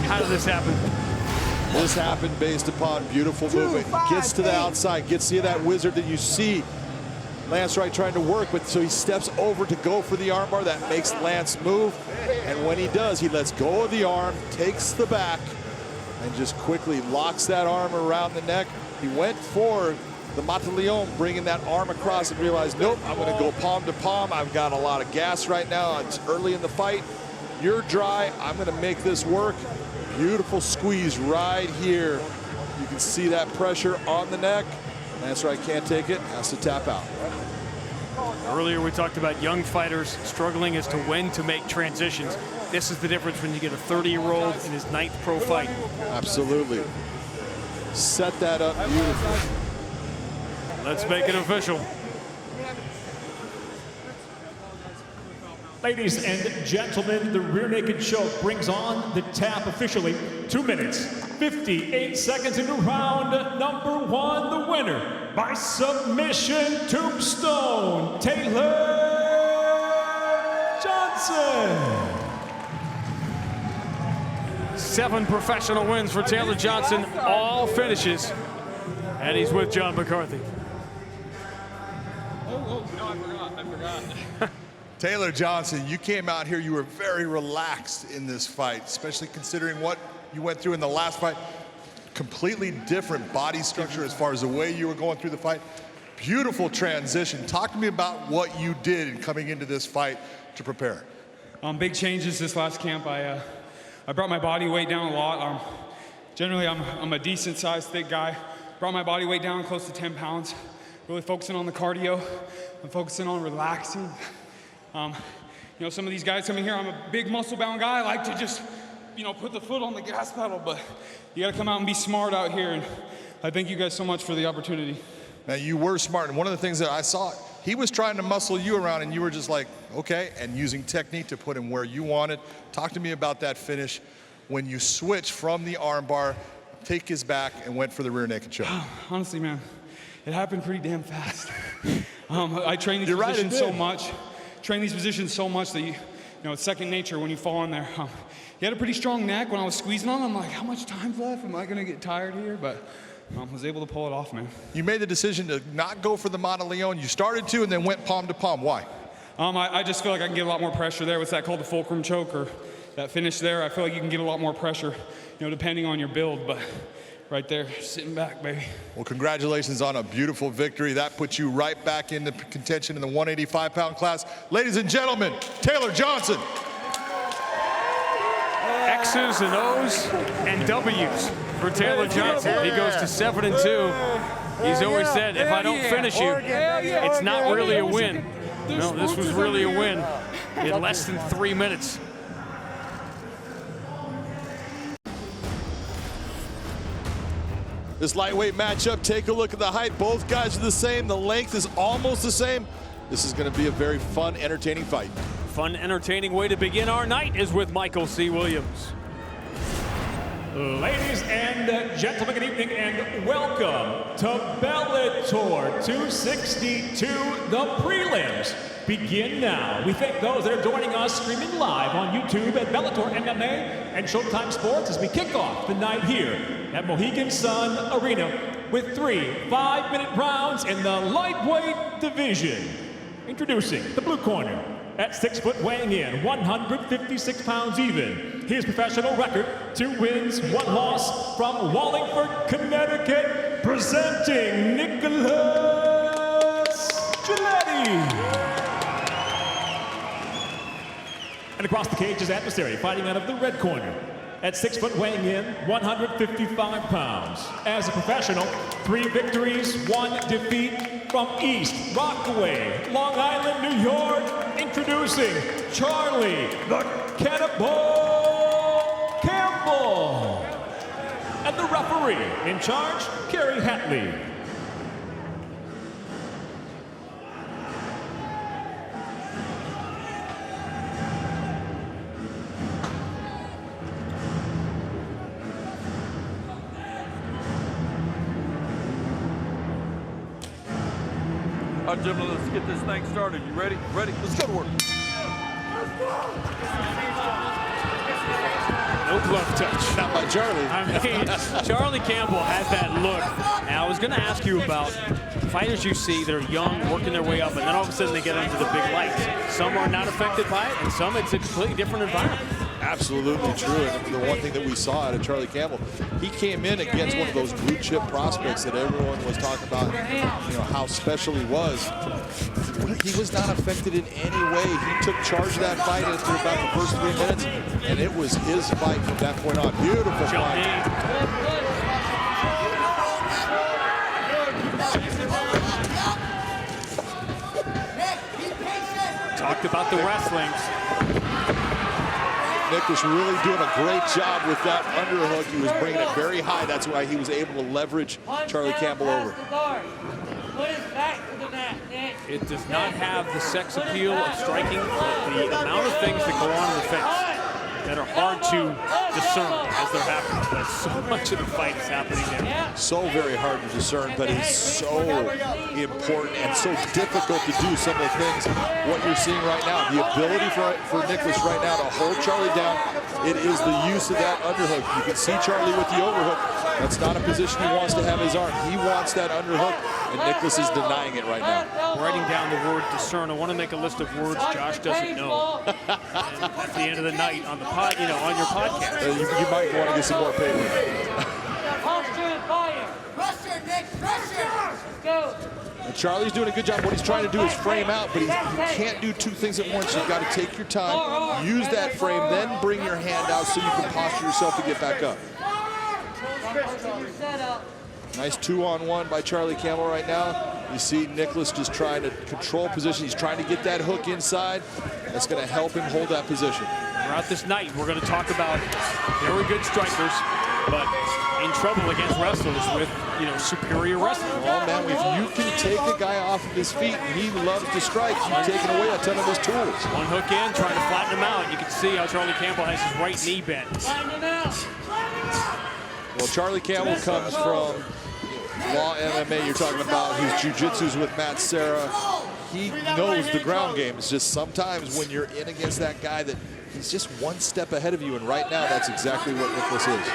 How did this happen? This happened based upon beautiful movement. Gets to the outside, gets to that wizard that you see Lance Wright trying to work with, so he steps over to go for the armbar. That makes Lance move, and when he does, he lets go of the arm, takes the back, and just quickly locks that arm around the neck. He went for the Mataleon, bringing that arm across, and realized, nope, I'm going to go palm to palm. I've got a lot of gas right now. It's early in the fight. You're dry. I'm going to make this work. Beautiful squeeze right here. You can see that pressure on the neck. Lance Wright can't take it, has to tap out. Earlier we talked about young fighters struggling as to when to make transitions. This is the difference when you get a 30-year-old in his 9th pro fight. Absolutely. Set that up beautifully. Let's make it official. Ladies and gentlemen, the rear naked choke brings on the tap officially. 2 minutes, 58 seconds into round number 1. The winner by submission, tombstone, Taylor Johnson. 7 professional wins for Taylor Johnson, all finishes, and he's with John McCarthy. Oh, no, I forgot. Taylor Johnson, you came out here, you were very relaxed in this fight, especially considering what you went through in the last fight. Completely different body structure as far as the way you were going through the fight. Beautiful transition. Talk to me about what you did in coming into this fight to prepare. Big changes this last camp. I brought my body weight down a lot. Generally, I'm a decent sized, thick guy. Brought my body weight down close to 10 pounds. Really focusing on the cardio. I'm focusing on relaxing. You know, some of these guys coming here, I'm a big muscle-bound guy. I like to just, you know, put the foot on the gas pedal, but you got to come out and be smart out here. And I thank you guys so much for the opportunity. Now, you were smart, and one of the things that I saw, he was trying to muscle you around, and you were just like, okay, and using technique to put him where you wanted. Talk to me about that finish when you switched from the armbar, take his back, and went for the rear naked choke. Honestly, man, it happened pretty damn fast. I train these positions so much. Train these positions so much that you know, it's second nature when you fall in there. He had a pretty strong neck. When I was squeezing on him, I'm like, how much time's left? Am I gonna get tired here? But I was able to pull it off, man. You made the decision to not go for the Mataleon. You started to and then went palm to palm. Why? I just feel like I can get a lot more pressure there. What's that called, the fulcrum choke, or that finish there? I feel like you can get a lot more pressure, you know, depending on your build. But right there, sitting back, baby. Well, congratulations on a beautiful victory. That puts you right back into contention in the 185-pound class. Ladies and gentlemen, Taylor Johnson. X's and O's and W's for Taylor Johnson. He goes to 7-2. He's always said, if I don't finish you, it's not really a win. No, this was really a win in less than 3 minutes. This lightweight matchup, take a look at the height. Both guys are the same. The length is almost the same. This is going to be a very fun, entertaining fight. Fun, entertaining way to begin our night is with Michael C. Williams. Ladies and gentlemen, good evening and welcome to Bellator 262. The prelims begin now. We thank those that are joining us streaming live on YouTube at Bellator MMA and Showtime Sports as we kick off the night here at Mohegan Sun Arena with 3 5-minute rounds in the lightweight division. Introducing the blue corner at 6 foot, weighing in 156 pounds even. His professional record, 2 wins, 1 loss, from Wallingford, Connecticut, presenting Nicholas Giletti. And across the cage, his adversary, fighting out of the red corner at 6 foot, weighing in 155 pounds. As a professional, 3 victories, 1 defeat, from East Rockaway, Long Island, New York, introducing Charlie the Cannibal Campbell. And the referee in charge, Kerry Hatley. All right, gentlemen, let's get this thing started. You ready? Ready? Let's go to work. No glove touch. Not by Charlie. I mean, Charlie Campbell had that look. And I was going to ask you about fighters you see that are young, working their way up, and then all of a sudden they get into the big lights. Some are not affected by it, and some it's a completely different environment. Absolutely true. And the one thing that we saw out of Charlie Campbell, he came in against one of those blue chip prospects that everyone was talking about, you know, how special he was. He was not affected in any way. He took charge of that fight after about the first 3 minutes, and it was his fight from that point on. Beautiful fight. Talked about the wrestling. Nick was really doing a great job with that underhook. He was bringing it very high. That's why he was able to leverage Charlie Campbell over. It does not have the sex appeal of striking, but the amount of things that go on in the fence that are hard to discern as they're happening. But so much of the fight is happening there. So very hard to discern, but it's so important and so difficult to do some of the things, what you're seeing right now. The ability for Nicholas right now to hold Charlie down, it is the use of that underhook. You can see Charlie with the overhook. That's not a position he wants to have his arm. He wants that underhook, and Nicholas is denying it right now. Writing down the word discern. I want to make a list of words Josh doesn't know. And at the end of the night on the pod, you know, on your podcast. You might want to get some more paper. Pressure, Nick, pressure! Let's go! And Charlie's doing a good job. What he's trying to do is frame out, but you can't do 2 things at once. You've got to take your time, use that frame, then bring your hand out so you can posture yourself to get back up. Nice 2-on-1 by Charlie Campbell right now. You see Nicholas just trying to control position. He's trying to get that hook inside. That's going to help him hold that position. Throughout this night, we're going to talk about very good strikers, but in trouble against wrestlers with, you know, superior wrestling. Oh man, if you can take a guy off of his feet, he loves to strike. You've taken away a ton of his tools. One hook in, trying to flatten him out. You can see how Charlie Campbell has his right knee bent. Well, Charlie Campbell comes from Law MMA. You're talking about his jiu-jitsu's with Matt Serra. He knows the ground game. It's just sometimes when you're in against that guy that he's just one step ahead of you, and right now that's exactly what Nicholas is.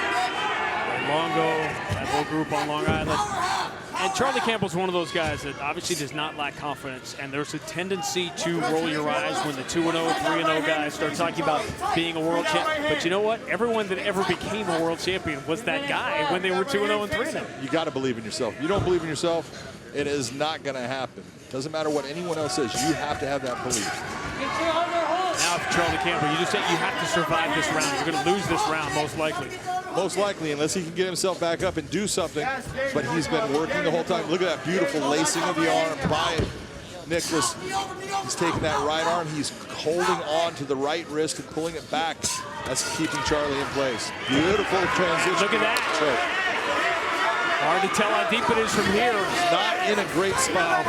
Longo, that whole group on Long Island. And Charlie Campbell's one of those guys that obviously does not lack confidence, and there's a tendency to roll your eyes when the 2-0, 3-0 guys start talking about being a world champ. But you know what? Everyone that ever became a world champion was that guy when they were 2-0 and 3-0. You got to believe in yourself. You don't believe in yourself, it is not going to happen. Doesn't matter what anyone else says, you have to have that belief. Now for Charlie Campbell, you just said you have to survive this round. You're going to lose this round, most likely. Most likely, unless he can get himself back up and do something. But he's been working the whole time. Look at that beautiful lacing of the arm by Nicholas. He's taking that right arm. He's holding on to the right wrist and pulling it back. That's keeping Charlie in place. Beautiful transition. Look at that. Hard to tell how deep it is from here. Not in a great spot.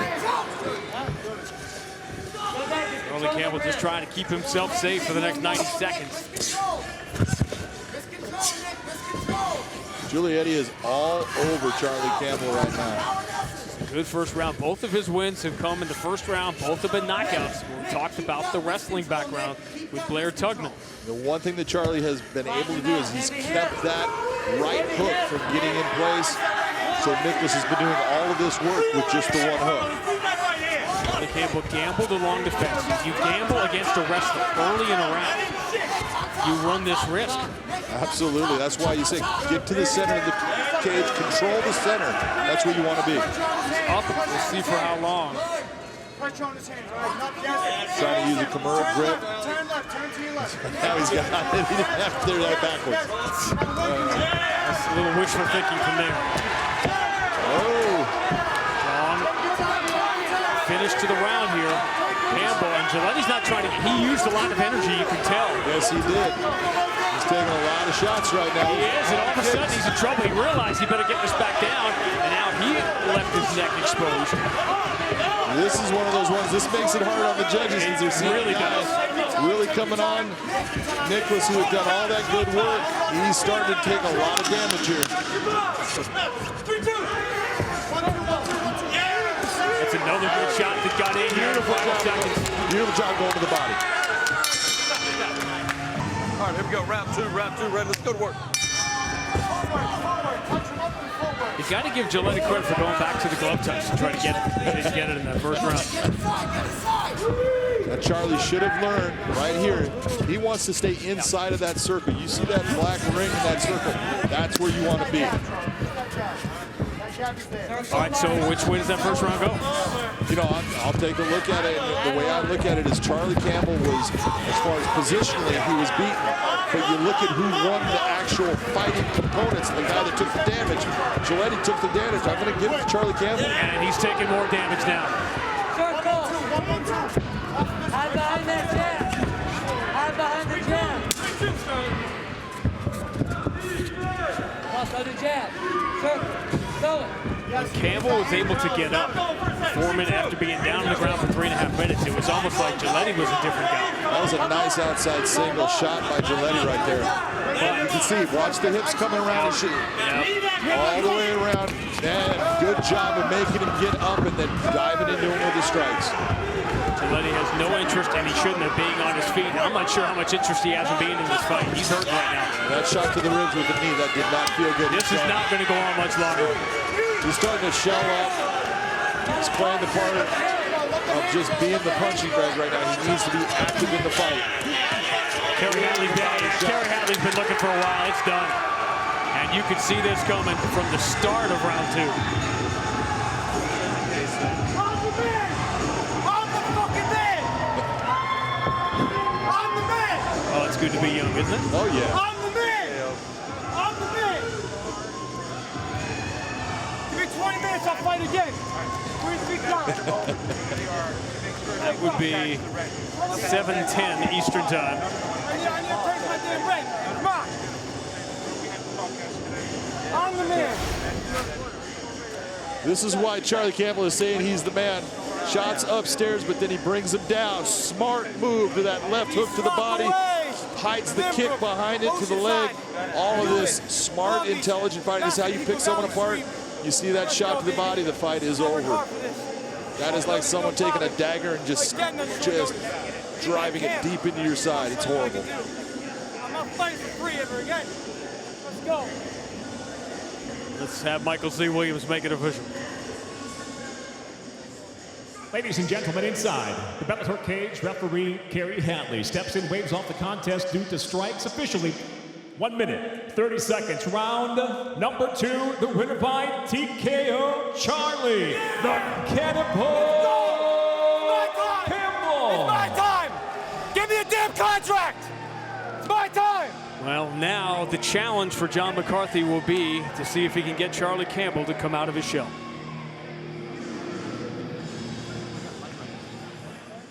Charlie Campbell just trying to keep himself safe for the next 90 seconds. Giulietti is all over Charlie Campbell right now. Good first round. Both of his wins have come in the first round. Both have been knockouts. We talked about the wrestling background with Blair Tugman. The one thing that Charlie has been able to do is he's kept that right hook from getting in place. So Nicholas has been doing all of this work with just the one hook. Charlie Campbell gambled along the fence. If you gamble against a wrestler early in a round, you run this risk. Absolutely. That's why you say get to the center of the cage, control the center. That's where you want to be. Up. We'll see for how long. Trying to use a Kimura grip. Now he's got it. He didn't have to do that backwards. That's a little wishful thinking from there. Oh. Long finish to the round here. Campbell and Giuletti's not trying to. He used a lot of energy, you can tell. Yes, he did. He's taking a lot of shots right now. He is, and all of a sudden he's in trouble. He realized he better get this back down, and now he left his neck exposed. This is one of those ones. This makes it hard on the judges. It really does. Really coming on. Nicholas, who has done all that good work, he's starting to take a lot of damage here. That's another good shot that got in here. Beautiful job going to the body. All right, here we go. Round two, ready. Let's go to work. You got to give Giuletti credit for going back to the glove touch to try to get it in that first round. Now Charlie should have learned right here. He wants to stay inside of that circle. You see that black ring in that circle. That's where you want to be. All right, so which way does that first round go? You know, I'll take a look at it. The way I look at it is Charlie Campbell was, as far as positionally, he was beaten. But you look at who won the actual fighting components, the guy that took the damage. Giuletti took the damage. I'm going to give it to Charlie Campbell. And he's taking more damage now. Circle. Hide behind that jab. Hide behind the jab. Cross under jab. Circle. Campbell was able to get up 4 minutes after being down on the ground for 3.5 minutes. It was almost like Giuletti was a different guy. That was a nice outside single shot by Giuletti right there. But you can see, watch the hips coming around and shooting. All the way around. And good job of making him get up and then diving into him with the strikes. Giuletti has no interest, and he shouldn't have, being on his feet. I'm not sure how much interest he has in being in this fight. He's hurting right now. And that shot to the ribs with the knee, that did not feel good. This is not going to go on much longer. He's starting to shell up. He's playing the part of just being the punching bag right now. He needs to be active in the fight. Kerry Hadley's been looking for a while. It's done. And you can see this coming from the start of round two. Oh, it's good to be young, isn't it? Oh, yeah. I'm the man! I'm the man! Give me 20 minutes, I'll fight again. 3 times. That would be 7:10 Eastern time. I need to press my damn ring. Come on. I'm the man. This is why Charlie Campbell is saying he's the man. Shots upstairs, but then he brings him down. Smart move to that left hook to the body. Hides the kick behind it to the leg. All of this smart, intelligent fighting. This is how you pick someone apart. You see that shot to the body, the fight is over. That is like someone taking a dagger and just driving it deep into your side. It's horrible. I'm not fighting for free ever again. Let's go. Let's have Michael C. Williams make it official. Ladies and gentlemen, inside the Bellator cage, referee Kerry Hatley steps in, waves off the contest due to strikes. Officially, 1 minute, 30 seconds. Round number 2, the winner by TKO, Charlie, the Cannibal Campbell. It's my time! Give me a damn contract! It's my time! Well, now the challenge for John McCarthy will be to see if he can get Charlie Campbell to come out of his shell.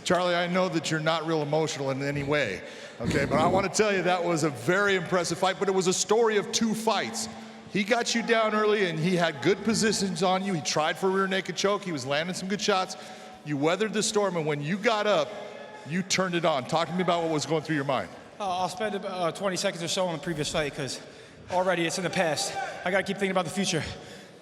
Charlie, I know that you're not real emotional in any way, okay? But I want to tell you that was a very impressive fight, but it was a story of 2 fights. He got you down early, and he had good positions on you. He tried for a rear naked choke. He was landing some good shots. You weathered the storm, and when you got up, you turned it on. Talk to me about what was going through your mind. I'll spend 20 seconds or so on the previous fight because already it's in the past. I got to keep thinking about the future.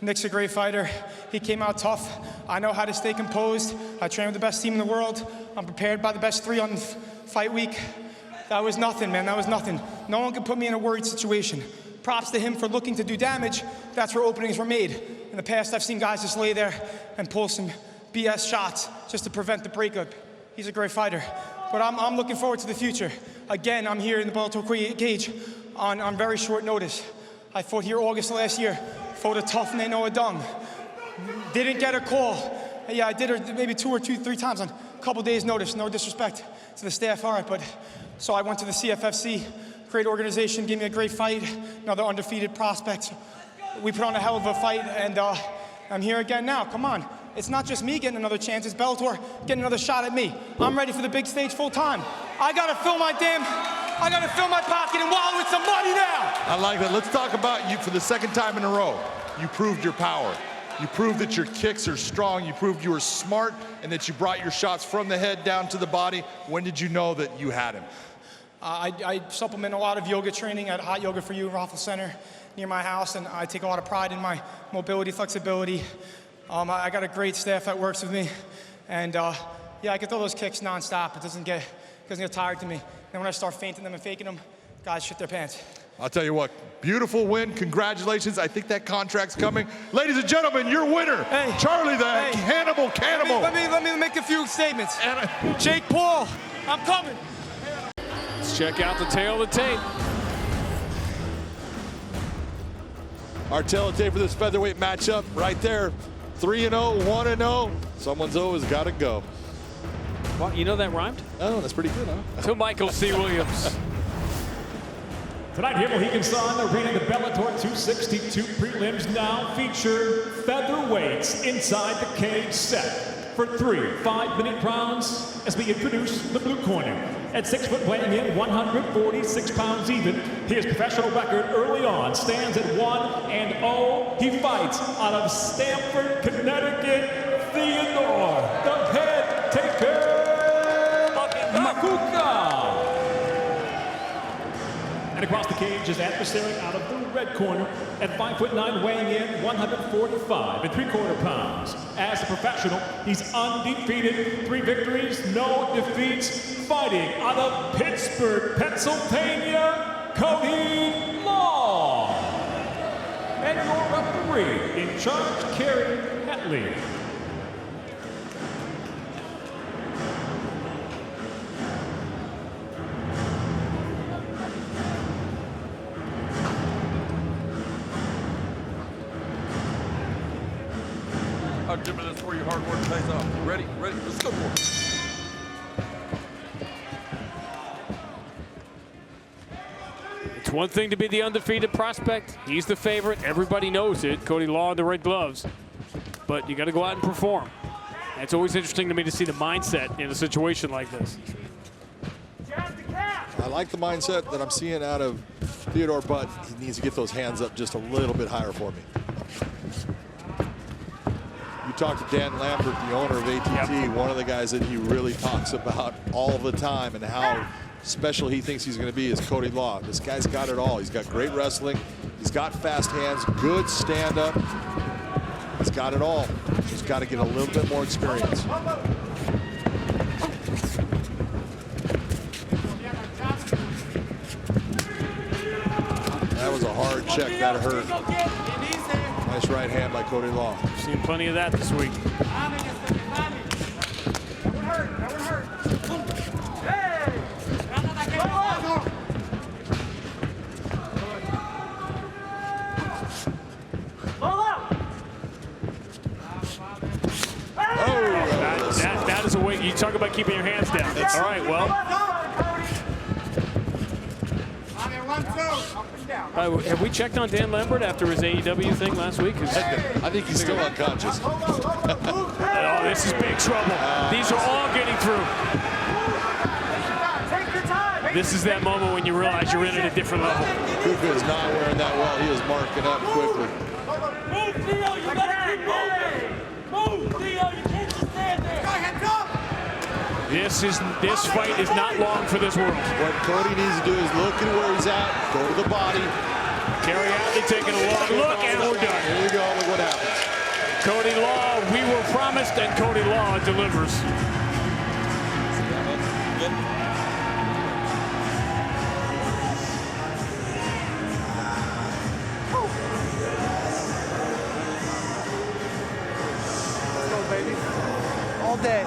Nick's a great fighter. He came out tough. I know how to stay composed. I train with the best team in the world. I'm prepared by the best 3 on fight week. That was nothing, man. That was nothing. No one could put me in a worried situation. Props to him for looking to do damage. That's where openings were made. In the past, I've seen guys just lay there and pull some BS shots just to prevent the breakup. He's a great fighter. But I'm looking forward to the future. Again, I'm here in the Bellator cage on very short notice. I fought here August last year. Fought a tough Noah Dung. Didn't get a call. Yeah, I did her maybe 2 or 3 times on a couple days' notice. No disrespect to the staff, all right, but so I went to the CFFC, great organization, gave me a great fight, another undefeated prospect. We put on a hell of a fight, and I'm here again now. Come on. It's not just me getting another chance, it's Bellator getting another shot at me. I'm ready for the big stage full time. I gotta fill my pocket and wallet with some money now. I like that. Let's talk about you for the 2nd time in a row. You proved your power. You proved that your kicks are strong. You proved you were smart and that you brought your shots from the head down to the body. When did you know that you had him? I supplement a lot of yoga training at Hot Yoga for You, Raffles Center, near my house, and I take a lot of pride in my mobility, flexibility. I got a great staff that works with me, and yeah, I can throw those kicks nonstop. It doesn't get tired to me. Then when I start feinting them and faking them, guys shit their pants. I'll tell you what, beautiful win. Congratulations. I think that contract's coming. Ladies and gentlemen, your winner, Charlie the Cannibal Cannibal. Let me make a few statements. Jake Paul, I'm coming. Let's check out the tail of the tape. Our tail of the tape for this featherweight matchup right there. 3-0, 1-0. Someone's always got to go. Well, you know that rhymed? Oh, that's pretty good, huh? To Michael C. Williams. Tonight here, Mohegan-Sun, reigning the Bellator 262 prelims now feature featherweights inside the cage set for 3 5-minute rounds as we introduce the blue corner. At 6 foot, weighing in 146 pounds even, his professional record early on stands at 1-0. He fights out of Stamford, Connecticut, Theodore, the head taker, Makuka. And across the cage, his adversary out of the red corner at 5'9", weighing in 145 3/4 pounds. As a professional, he's undefeated, 3 victories, no defeats, fighting out of Pittsburgh, Pennsylvania, Cody Law. And your referee in charge, Kerry Hatley. Jim, that's where your hard work pays off. Ready? Ready? Let's go for it. It's one thing to be the undefeated prospect. He's the favorite. Everybody knows it. Cody Law in the red gloves. But you got to go out and perform. And it's always interesting to me to see the mindset in a situation like this. I like the mindset that I'm seeing out of Theodore, but he needs to get those hands up just a little bit higher for me. You talk to Dan Lambert, the owner of ATT, one of the guys that he really talks about all the time and how special he thinks he's going to be is Cody Law. This guy's got it all. He's got great wrestling. He's got fast hands, good stand-up. He's got it all. Just got to get a little bit more experience. That was a hard check. That hurt. Nice right hand by Cody Law. Seen plenty of that this week. about keeping your hands down. All right, well. Have we checked on Dan Lambert after his AEW thing last week? I think he's still unconscious. Oh, this is big trouble. These are all getting through. This is that moment when you realize you're in at a different level. Kuka is not wearing that well. He is marking up quickly. Move, Theo, you gotta keep moving. Move, Theo, you can't just stand there. This fight is not long for this world. What Cody needs to do is look at where he's at, go to the body. Kerry Atley taking a long look, and we're done. Here you go, look what happens. Cody Law, we were promised, and Cody Law delivers. Let's go, baby. All day.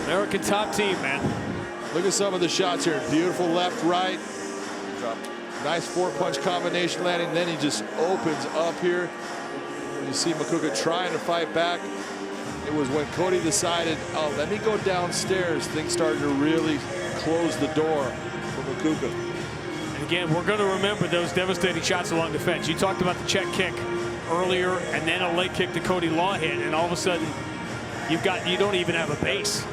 American top team, man. Look at some of the shots here. Beautiful left, right. Nice four-punch combination landing. Then he just opens up here. You see Makuka trying to fight back. It was when Cody decided, oh, let me go downstairs, things started to really close the door for Makuka. And again, we're going to remember those devastating shots along the fence. You talked about the check kick earlier, and then a leg kick to Cody Law hit, and all of a sudden, you don't even have a base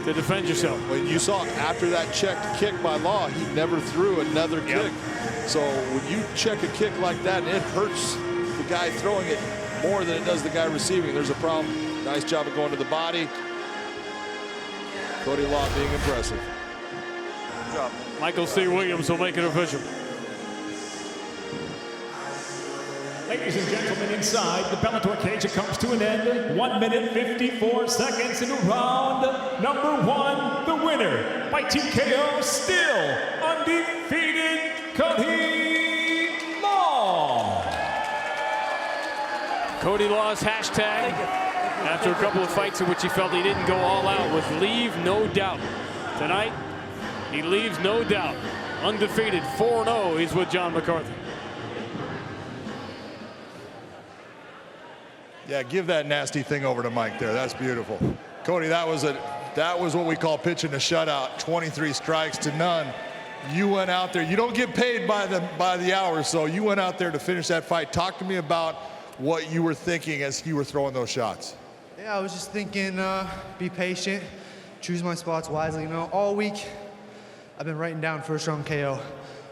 to defend yourself. When you saw after that checked kick by Law, he never threw another kick. So when you check a kick like that, it hurts the guy throwing it more than it does the guy receiving. There's a problem. Nice job of going to the body. Cody Law being impressive. Good job. Michael C. Williams will make it official. Ladies and gentlemen, inside the Bellator cage, it comes to an end. 1 minute, 54 seconds into round number 1. The winner by TKO, still undefeated, Cody Law. Cody Law's hashtag, after a couple of fights in which he felt he didn't go all out, was leave no doubt. Tonight, he leaves no doubt. Undefeated, 4-0, he's with John McCarthy. Yeah, give that nasty thing over to Mike there. That's beautiful. Cody, that was what we call pitching a shutout. 23 strikes to none. You went out there. You don't get paid by the hour, so you went out there to finish that fight. Talk to me about what you were thinking as you were throwing those shots. Yeah, I was just thinking, be patient, choose my spots wisely. You know, all week I've been writing down first round KO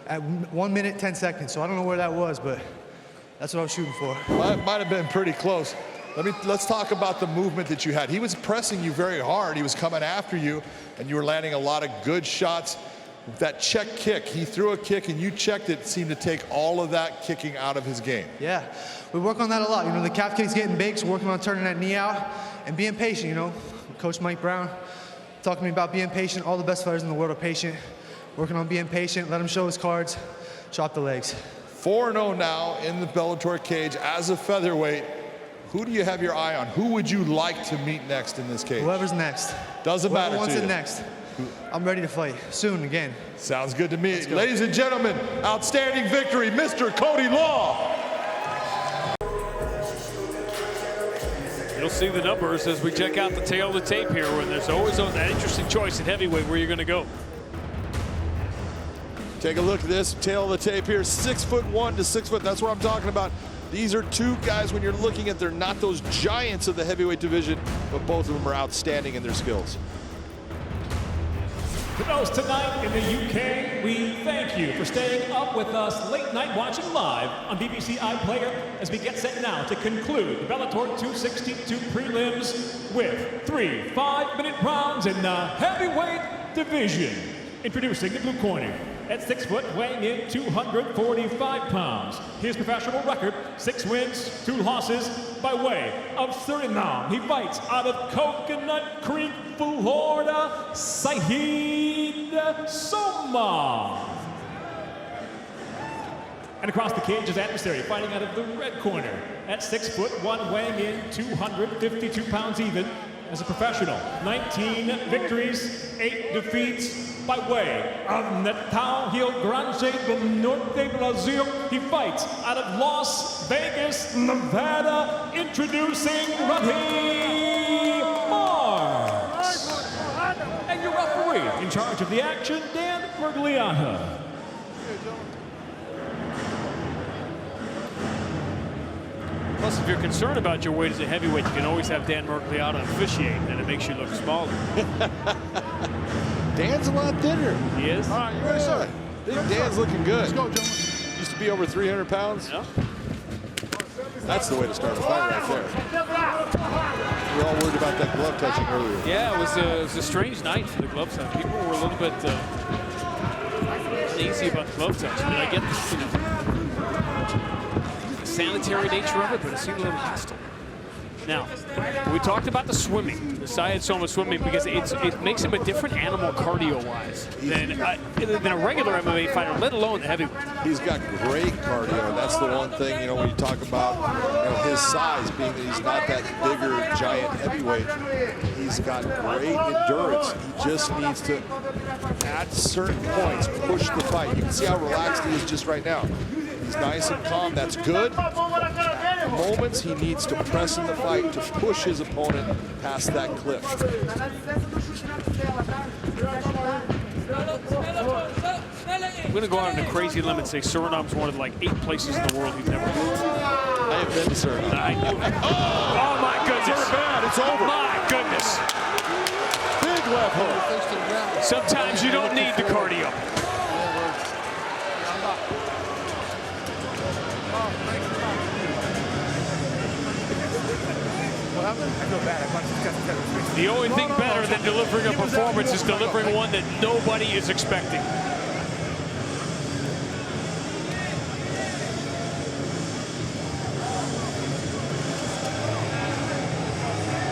at 1 minute, 10 seconds. So I don't know where that was, but that's what I was shooting for. Might have been pretty close. Let's talk about the movement that you had. He was pressing you very hard. He was coming after you, and you were landing a lot of good shots. That check kick, he threw a kick and you checked it, seemed to take all of that kicking out of his game. Yeah, we work on that a lot. You know, the calf kick's getting big, so working on turning that knee out and being patient, you know. Coach Mike Brown talked to me about being patient. All the best fighters in the world are patient. Working on being patient, let him show his cards, chop the legs. 4-0 now in the Bellator cage as a featherweight. Who do you have your eye on? Who would you like to meet next in this cage? Whoever's next. Doesn't matter to you. Whoever wants it next. I'm ready to fight soon again. Sounds good to me. Ladies and gentlemen, outstanding victory, Mr. Cody Law. You'll see the numbers as we check out the tail of the tape here, when there's always that interesting choice at heavyweight where you're going to go. Take a look at this tail of the tape here. 6'1" to 6 foot. That's what I'm talking about. These are two guys, when you're looking at, they're not those giants of the heavyweight division, but both of them are outstanding in their skills. For those tonight in the UK, we thank you for staying up with us late night watching live on BBC iPlayer as we get set now to conclude Bellator 262 prelims with 3 5-minute rounds in the heavyweight division. Introducing the blue corner. At 6 foot, weighing in 245 pounds. His professional record, 6 wins, 2 losses by way of Suriname. He fights out of Coconut Creek, Florida, Saeed Soma. And across the cage, his adversary fighting out of the red corner. At 6 foot 1, weighing in 252 pounds even. as a professional. 19 victories, 8 defeats. By way of Natal Rio Grande do Norte, Brazil, he fights out of Las Vegas, Nevada, introducing Rodney Marks. And your referee in charge of the action, Dan Mergliata. Plus, if you're concerned about your weight as a heavyweight, you can always have Dan Mergliata officiate, and it makes you look smaller. Dan's a lot thinner. He is? All right, you ready, sir? Dan's looking good. Let's go, gentlemen. Used to be over 300 pounds. Yeah. That's the way to start a fight right there. We were all worried about that glove touching earlier. Yeah, it was a strange night for the glove touch. People were a little bit uneasy about the glove touch. I mean, I get the sanitary nature of it, but it seemed a little hostile. Now, we talked about the swimming, the Syed Soma swimming, because it makes him a different animal cardio-wise than a regular MMA fighter, let alone the heavyweight. He's got great cardio, and that's the one thing, you know, when you talk about his size, being that he's not that bigger, giant heavyweight, he's got great endurance. He just needs to, at certain points, push the fight. You can see how relaxed he is just right now. He's nice and calm, that's good. At moments, he needs to press in the fight to push his opponent past that cliff. I'm going to go out on a crazy limit and say Suriname's one of like 8 places in the world he's never been. I have been to Suriname. Oh my goodness. It's bad, it's over. My goodness. Big left hook. Sometimes you don't need the cardio. The only thing better than delivering a performance is delivering one that nobody is expecting.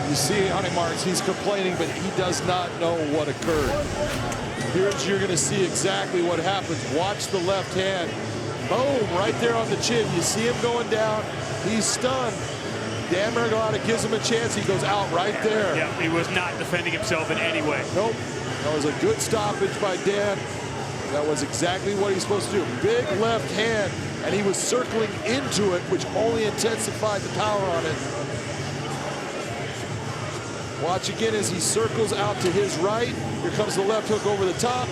You see Honey Marks, he's complaining, but he does not know what occurred. Here's you're going to see exactly what happens. Watch the left hand. Boom, right there on the chin. You see him going down. He's stunned. Dan Mergliata gives him a chance. He goes out right there. Yeah, he was not defending himself in any way. Nope. That was a good stoppage by Dan. That was exactly what he's supposed to do. Big left hand, and he was circling into it, which only intensified the power on it. Watch again as he circles out to his right. Here comes the left hook over the top.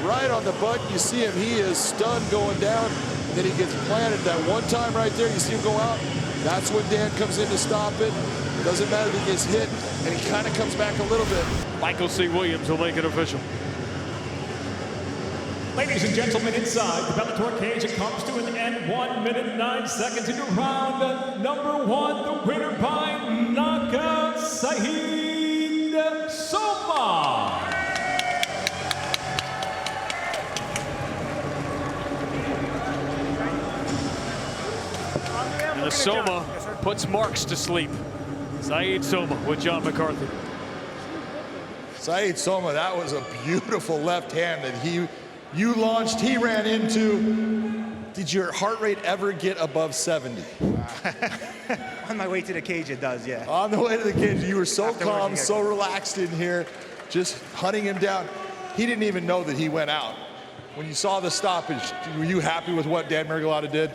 Right on the butt, you see him. He is stunned going down. And then he gets planted that one time right there. You see him go out. That's when Dan comes in to stop it. Doesn't matter if he gets hit, and he kind of comes back a little bit. Michael C. Williams will make it official. Ladies and gentlemen, inside the Bellator cage, it comes to an end. 1 minute, 9 seconds into round number 1. The winner by knockout, Syed Soma. And the Soma puts Marks to sleep. Syed Soma with John McCarthy. Syed Soma, that was a beautiful left hand that you launched, he ran into. Did your heart rate ever get above 70? On my way to the cage, it does, yeah. On the way to the cage, you were so calm, so relaxed in here, just hunting him down. He didn't even know that he went out. When you saw the stoppage, were you happy with what Dan Mergliata did?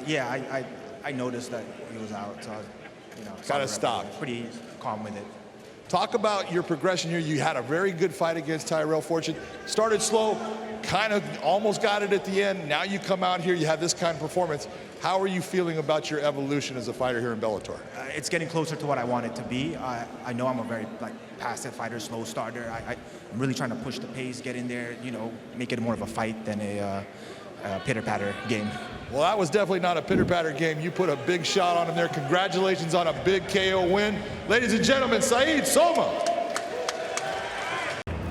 Yeah, I noticed that he was out, so Gotta stop. Pretty calm with it. Talk about your progression here. You had a very good fight against Tyrell Fortune. Started slow, kind of almost got it at the end. Now you come out here, you have this kind of performance. How are you feeling about your evolution as a fighter here in Bellator? It's getting closer to what I want it to be. I know I'm a very passive fighter, slow starter. I'm really trying to push the pace, get in there, make it more of a fight than a pitter-patter game. Well, that was definitely not a pitter-patter game. You put a big shot on him there. Congratulations on a big KO win. Ladies and gentlemen, Syed Soma.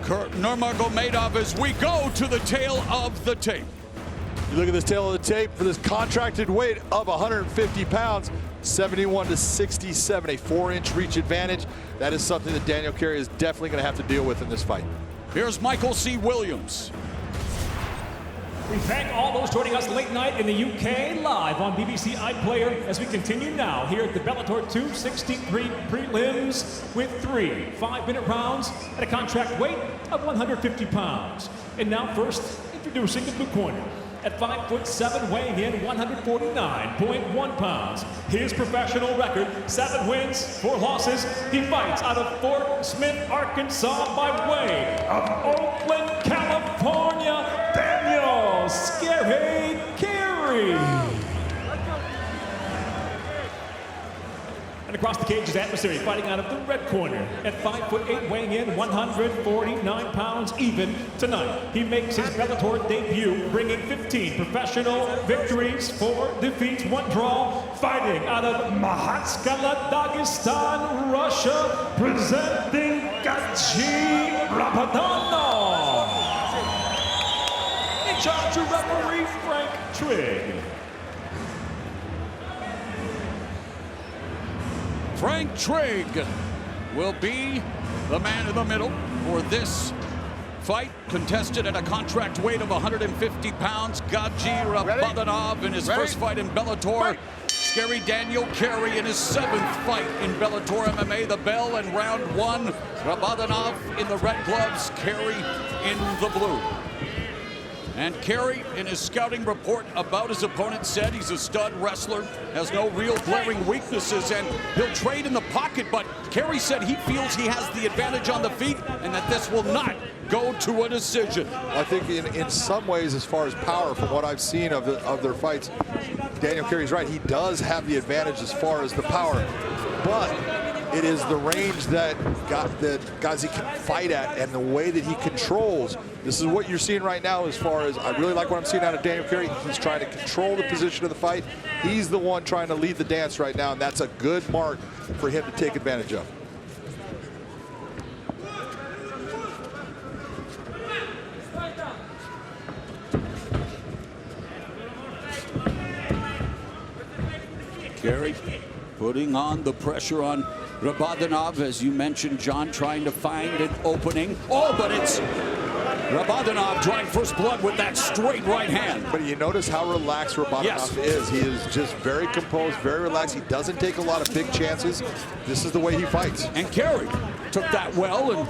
Nurmagomedov as we go to the tail of the tape. You look at this tail of the tape for this contracted weight of 150 pounds, 71 to 67, a 4-inch reach advantage. That is something that Daniel Carey is definitely going to have to deal with in this fight. Here's Michael C. Williams. We thank all those joining us late night in the UK, live on BBC iPlayer, as we continue now here at the Bellator 263 prelims with 3 5-minute rounds at a contract weight of 150 pounds. And now first, introducing the blue corner. At 5'7", weighing in 149.1 pounds. His professional record, 7 wins, 4 losses. He fights out of Fort Smith, Arkansas by way of Oakland, California, Daniel "Scary" Carey. And across the cage is adversary, fighting out of the red corner. At 5'8", weighing in 149 pounds even tonight. He makes his Bellator debut, bringing 15 professional victories, 4 defeats, 1 draw. Fighting out of Mahatskala, Dagestan, Russia, presenting Gachi Rapadanov. In charge of referee Frank Trigg. Frank Trigg will be the man in the middle for this fight, contested at a contract weight of 150 pounds. Gachi Rapadanov in his first fight in Bellator. Scary Daniel Carey in his 7th fight in Bellator MMA. The bell in round 1. Rapadanov in the red gloves, Carey in the blue. And Carey, in his scouting report about his opponent, said he's a stud wrestler, has no real glaring weaknesses, and he'll trade in the pocket, but Carey said he feels he has the advantage on the feet and that this will not go to a decision. I think in some ways, as far as power, from what I've seen of their fights, Daniel Carey's right. He does have the advantage as far as the power, but it is the range that guys he can fight at and the way that he controls. This is what you're seeing right now as far as, I really like what I'm seeing out of Daniel Carey. He's trying to control the position of the fight. He's the one trying to lead the dance right now, and that's a good mark for him to take advantage of. Carey putting on the pressure on Rapadanov, as you mentioned, John, trying to find an opening. Oh, but it's Rapadanov drawing first blood with that straight right hand. But you notice how relaxed Rapadanov is. He is just very composed, very relaxed. He doesn't take a lot of big chances. This is the way he fights. And Carey took that well and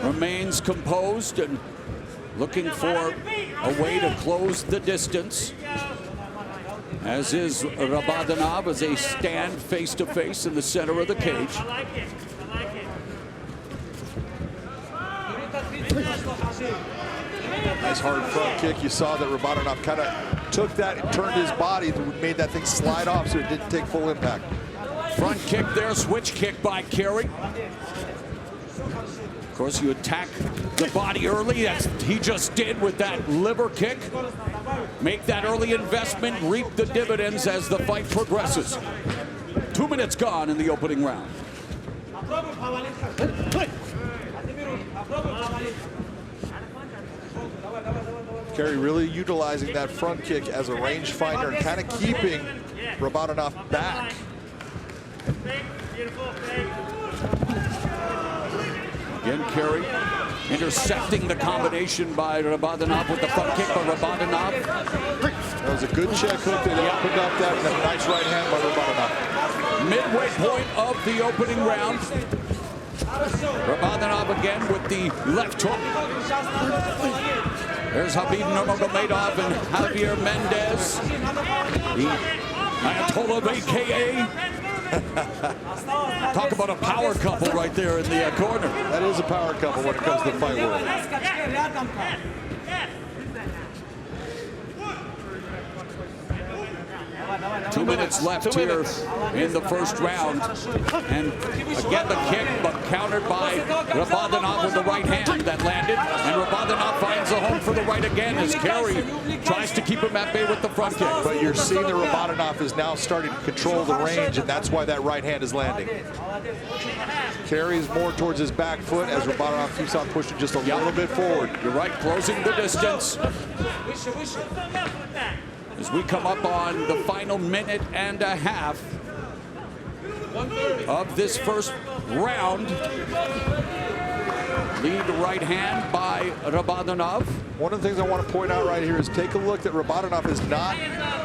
remains composed and looking for a way to close the distance. As is Rapadanov, as they stand face-to-face in the center of the cage. Nice hard front kick. You saw that Rapadanov kind of took that and turned his body, made that thing slide off so it didn't take full impact. Front kick there, switch kick by Carey. Of course, you attack the body early, as he just did with that liver kick. Make that early investment, reap the dividends as the fight progresses. 2 minutes gone in the opening round. Carey really utilizing that front kick as a rangefinder and kind of keeping Rapadanov back. Again, Carey intercepting the combination by Rapadanov with the front kick by Rapadanov. That was a good check hook that opened up that, and a nice right hand by Rapadanov. Midway point of the opening round. Rapadanov again with the left hook. There's Habib Nurmagomedov and Javier Mendez. The Ayatollah of AKA. Talk about a power couple right there in the corner. That is a power couple when it comes to the fight world. 2 minutes left here in the first round. And again the kick, but countered by Rapadanov with the right hand that landed. And Rapadanov finds a home for the right again as Carey tries to keep him at bay with the front kick. But you're seeing that Rapadanov is now starting to control the range, and that's why that right hand is landing. Carey is more towards his back foot as Rapadanov keeps on pushing just a little bit forward. You're right, closing the distance. As we come up on the final minute and a half of this first round. Lead right hand by Rabadanov. One of the things I want to point out right here is take a look that Rabadanov has not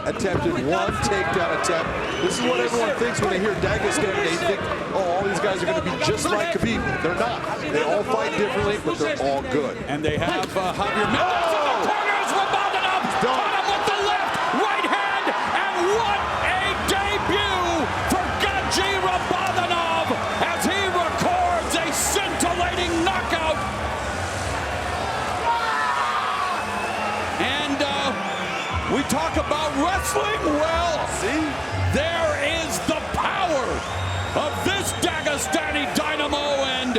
attempted one takedown attempt. This is what everyone thinks when they hear Dagestan. They think, oh, all these guys are going to be just like Khabib. They're not. They all fight differently, but they're all good. And they have Javier Mendez in the corners. Rabadanov on him with the left, right hand, and what a debut for Gaji Rabadanov as he records a scintillating knockout. And we talk about wrestling. Well, see, there is the power of this Dagestani dynamo, and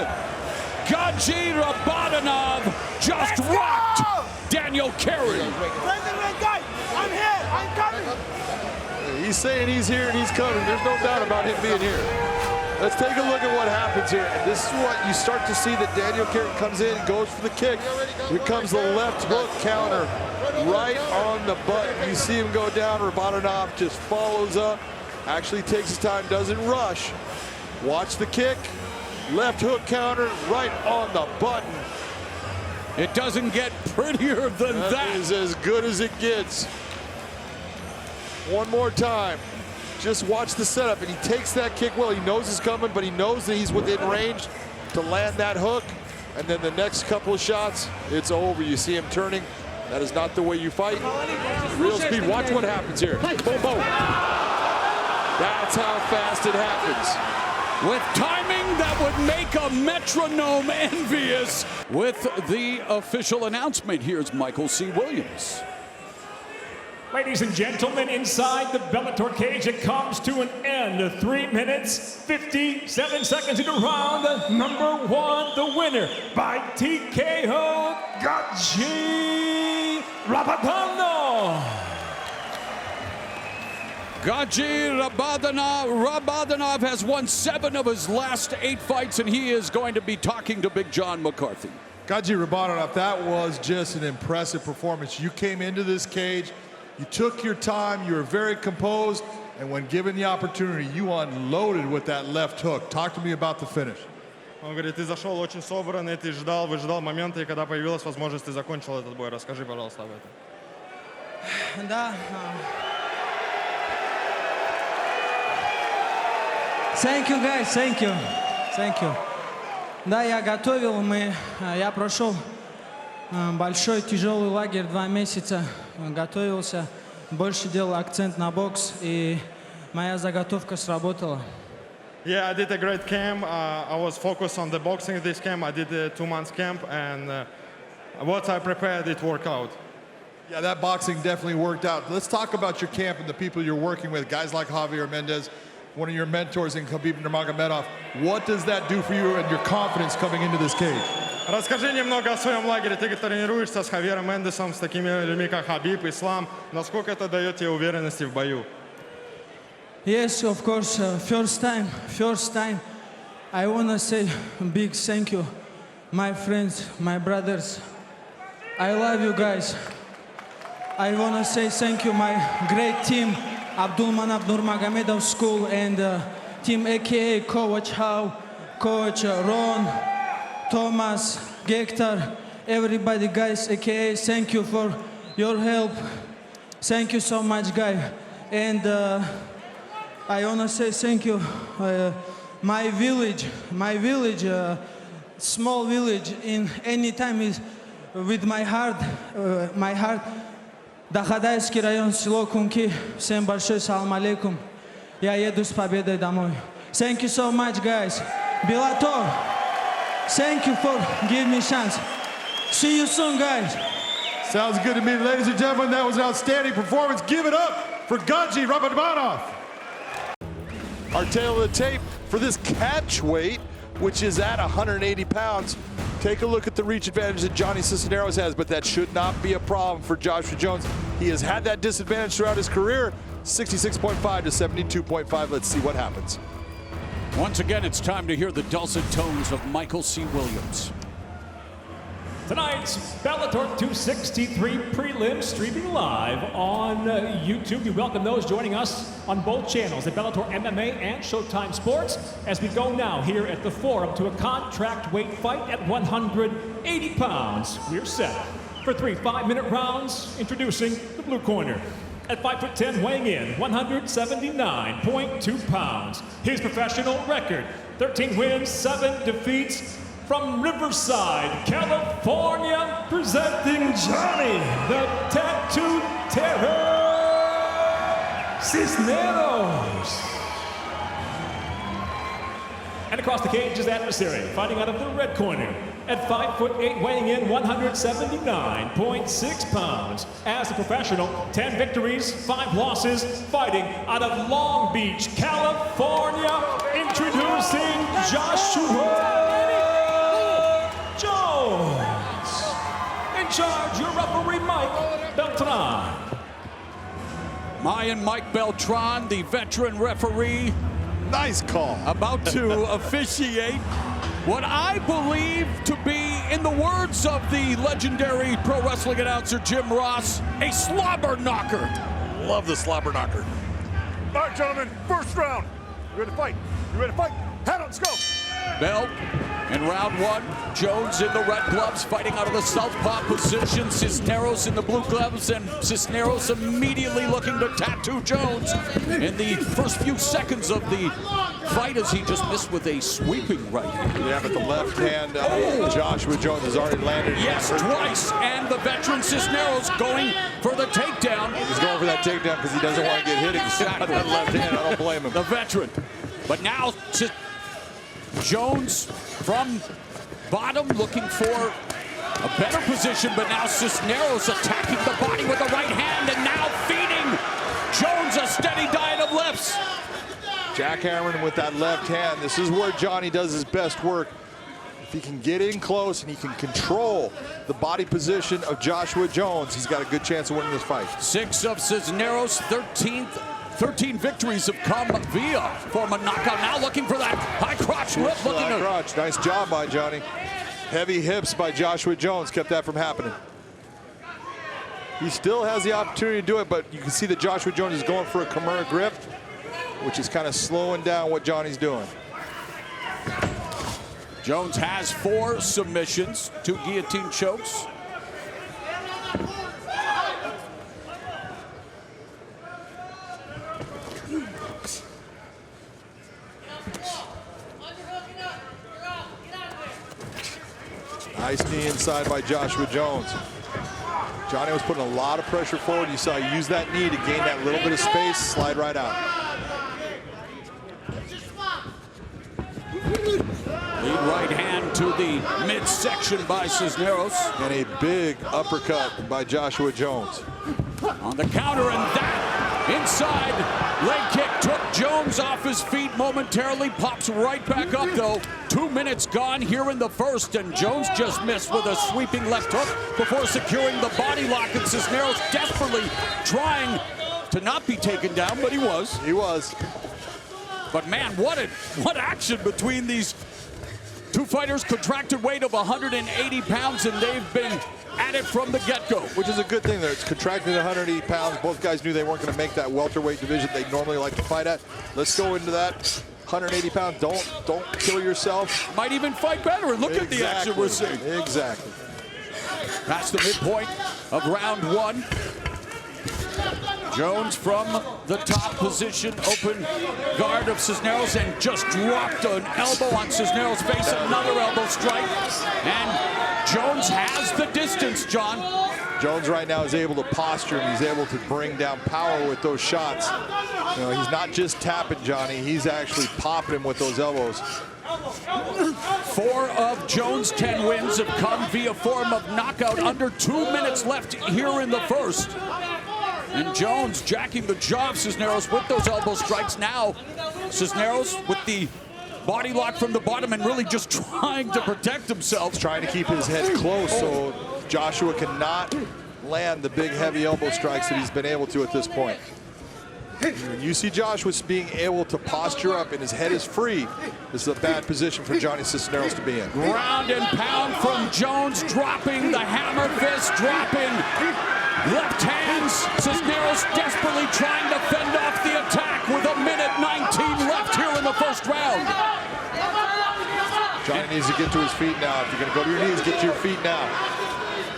Gaji Rabadanov just rocked Daniel Carey. I'm here, I'm coming. He's saying he's here and he's coming. There's no doubt about him being here. Let's take a look at what happens here. And this is what you start to see, that Daniel Carey comes in, goes for the kick. Here comes the left hook counter right on the button. You see him go down. Rabadanov just follows up, actually takes his time, doesn't rush. Watch the kick. Left hook counter right on the button. It doesn't get prettier than that. That is as good as it gets. One more time. Just watch the setup, and he takes that kick well. He knows it's coming, but he knows that he's within range to land that hook. And then the next couple of shots, it's over. You see him turning. That is not the way you fight. Real speed. Watch what happens here. Boom, boom. That's how fast it happens. With timing that would make a metronome envious. With the official announcement, here's Michael C. Williams. Ladies and gentlemen, inside the Bellator cage, it comes to an end. 3 minutes, 57 seconds into round number 1. The winner by TKO, Gaji Rabadanov. Gaji Rabadanov has won 7 of his last 8 fights, and he is going to be talking to Big John McCarthy. Gaji Rabadanov, that was just an impressive performance. You came into this cage, you took your time, you were very composed, and when given the opportunity, you unloaded with that left hook. Talk to me about the finish. Он говорит, ты зашел очень собранный, ты выждал момента, и когда появилась возможность, ты закончил этот бой. Расскажи, пожалуйста, об этом. Да. Thank you, guys, thank you. Thank you. Да, я готовил, я прошел большой тяжелый лагерь, 2 месяца, готовился, больше делал акцент на бокс, и моя заготовка сработала. Yeah, I did a great camp. I was focused on the boxing this camp. I did a 2 months camp, and what I prepared, it worked out. Yeah, that boxing definitely worked out. Let's talk about your camp and the people you're working with, guys like Javier Mendez, one of your mentors in Khabib Nurmagomedov. What does that do for you and your confidence coming into this cage? Расскажи немного о своем лагере. Ты тренируешься с Хавьером Мендесом, с такими людьми, как Хабиб, Ислам. Насколько это дает тебе уверенности в бою? Yes, of course. First time, I want to say a big thank you, my friends, my brothers. I love you guys. I want to say thank you, my great team, Abdulmanap Nurmagomedov School, and team AKA Coach How, Coach Ron, Thomas, Gektar, everybody, guys, AKA, thank you for your help. Thank you so much, guys. And I want to say thank you, my village, small village, in any time is with my heart, Дахадайский район, село Кунки. Всем большой салам алейкум. Я еду с победой домой. Thank you so much, guys. Bellator, thank you for giving me a chance. See you soon, guys. Sounds good to me. Ladies and gentlemen, that was an outstanding performance. Give it up for Gaji Rabadanov. Our tail of the tape for this catch weight, which is at 180 pounds. Take a look at the reach advantage that Johnny Cisneros has, but that should not be a problem for Joshua Jones. He has had that disadvantage throughout his career, 66.5 to 72.5. Let's see what happens. Once again, it's time to hear the dulcet tones of Michael C. Williams. Tonight's Bellator 263 prelim streaming live on YouTube. We welcome those joining us on both channels at Bellator MMA and Showtime Sports as we go now here at the Forum to a contract weight fight at 180 pounds. We're set for 3 5-minute rounds. Introducing the blue corner. At 5'10", weighing in 179.2 pounds. His professional record, 13 wins, 7 defeats. From Riverside, California, presenting Johnny, the Tattoo Terror, Cisneros. And across the cage, his adversary, fighting out of the red corner. At 5'8", weighing in 179.6 pounds. As a professional, 10 victories, 5 losses, fighting out of Long Beach, California. Introducing Joshua Jones. In charge, your referee, Mike Beltran. Mayan Mike Beltran, the veteran referee. Nice call. About to officiate what I believe to be, in the words of the legendary pro wrestling announcer Jim Ross, a slobber knocker. Love the slobber knocker. All right, gentlemen, first round. You ready to fight? You ready to fight? Head on, let's go. Bell in round 1. Jones in the red gloves, fighting out of the southpaw position. Cisneros in the blue gloves, and Cisneros immediately looking to tattoo Jones in the first few seconds of the fight as he just missed with a sweeping right hand. Yeah, but the left hand, Joshua Jones has already landed. Yes, twice, and the veteran Cisneros going for the takedown. He's going for that takedown because he doesn't want to get hit exactly with that left hand. I don't blame him. The veteran. But now Jones from bottom looking for a better position, but now Cisneros attacking the body with the right hand and now feeding Jones a steady diet of lefts. Jackhammering with that left hand. This is where Johnny does his best work. If he can get in close and he can control the body position of Joshua Jones, he's got a good chance of winning this fight. 6 of Cisneros' 13 victories have come via former knockout. Now looking for that high crotch whip. High crotch. Nice job by Johnny. Heavy hips by Joshua Jones kept that from happening. He still has the opportunity to do it, but you can see that Joshua Jones is going for a Kimura grip, which is kind of slowing down what Johnny's doing. Jones has 4 submissions, 2 guillotine chokes. Nice knee inside by Joshua Jones. Johnny was putting a lot of pressure forward. You saw he use that knee to gain that little bit of space, slide right out. Lead right hand to the midsection by Cisneros. And a big uppercut by Joshua Jones. On the counter, and that inside leg kick took Jones off his feet momentarily. Pops right back up, though. 2 minutes gone here in the first, and Jones just missed with a sweeping left hook before securing the body lock, and Cisneros desperately trying to not be taken down, but he was. He was. But man, what action between these two fighters. Contracted weight of 180 pounds, and they've been at it from the get-go. Which is a good thing there. It's contracted 180 pounds. Both guys knew they weren't going to make that welterweight division they normally like to fight at. Let's go into that 180 pounds. Don't kill yourself. Might even fight better. And look at the action we're seeing. Exactly. Past the midpoint of round 1. Jones from the top position, open guard of Cisneros, and just dropped an elbow on Cisneros' face, another elbow strike, and Jones has the distance, John. Jones right now is able to posture, and he's able to bring down power with those shots. You know, he's not just tapping Johnny, he's actually popping him with those elbows. 4 of Jones' 10 wins have come via form of knockout. Under 2 minutes left here in the first. And Jones jacking the jaw of Cisneros with those elbow strikes. Now Cisneros with the body lock from the bottom and really just trying to protect himself. He's trying to keep his head close so Joshua cannot land the big heavy elbow strikes that he's been able to at this point. When you see Joshua being able to posture up and his head is free, this is a bad position for Johnny Cisneros to be in. Ground and pound from Jones, dropping the hammer fist, dropping left hands. Cisneros desperately trying to fend off the attack with 1:19 left here in the first round. Johnny needs to get to his feet now. If you're going to go to your knees, get to your feet now.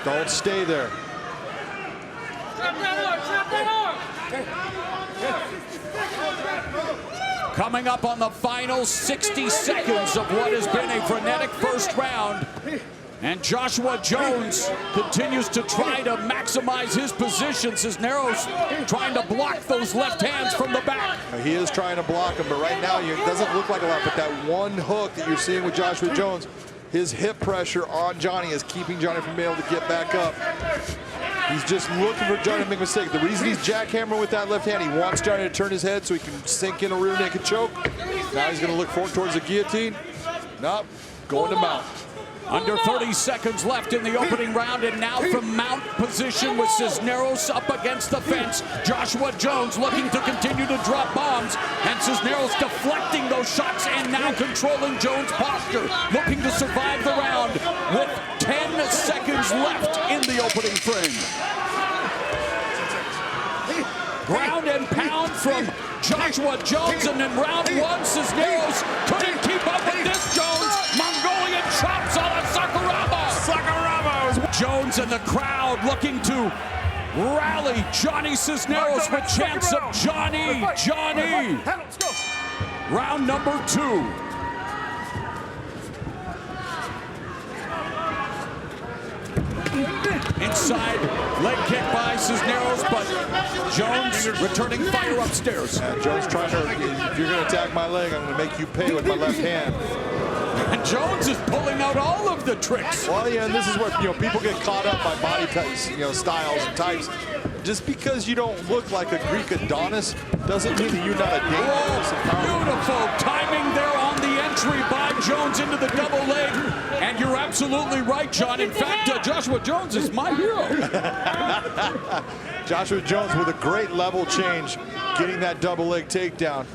Don't stay there. Coming up on the final 60 seconds of what has been a frenetic first round. And Joshua Jones continues to try to maximize his position. Cisneros trying to block those left hands from the back. He is trying to block him, but right now it doesn't look like a lot, but that one hook that you're seeing with Joshua Jones, his hip pressure on Johnny is keeping Johnny from being able to get back up. He's just looking for Johnny to make a mistake. The reason he's jackhammering with that left hand, he wants Johnny to turn his head so he can sink in a rear naked choke. Now he's going to look forward towards the guillotine. Nope, going to mount. Under 30 seconds left in the opening round, and now from mount position with Cisneros up against the fence. Joshua Jones looking to continue to drop bombs, and Cisneros deflecting those shots and now controlling Jones' posture, looking to survive the round with 10 seconds left in the opening frame. Ground and pound from Joshua Jones, and in round one, Cisneros couldn't keep up with this Jones. Mongolian chops on a Sakuraba. Jones and the crowd looking to rally Johnny Cisneros with chants of Johnny, Johnny. Round number 2. Inside leg kick by Cisneros, but Jones returning fire upstairs. Jones trying to, if you're going to attack my leg, I'm going to make you pay with my left hand. And Jones is pulling out all of the tricks. Well, yeah, and this is where people get caught up by body types, styles and types. Just because you don't look like a Greek Adonis doesn't mean that you're not a dangerous and powerful. Beautiful timing there on the entry by Jones into the double leg. And you're absolutely right, John. In fact, Joshua Jones is my hero. Joshua Jones with a great level change, getting that double leg takedown.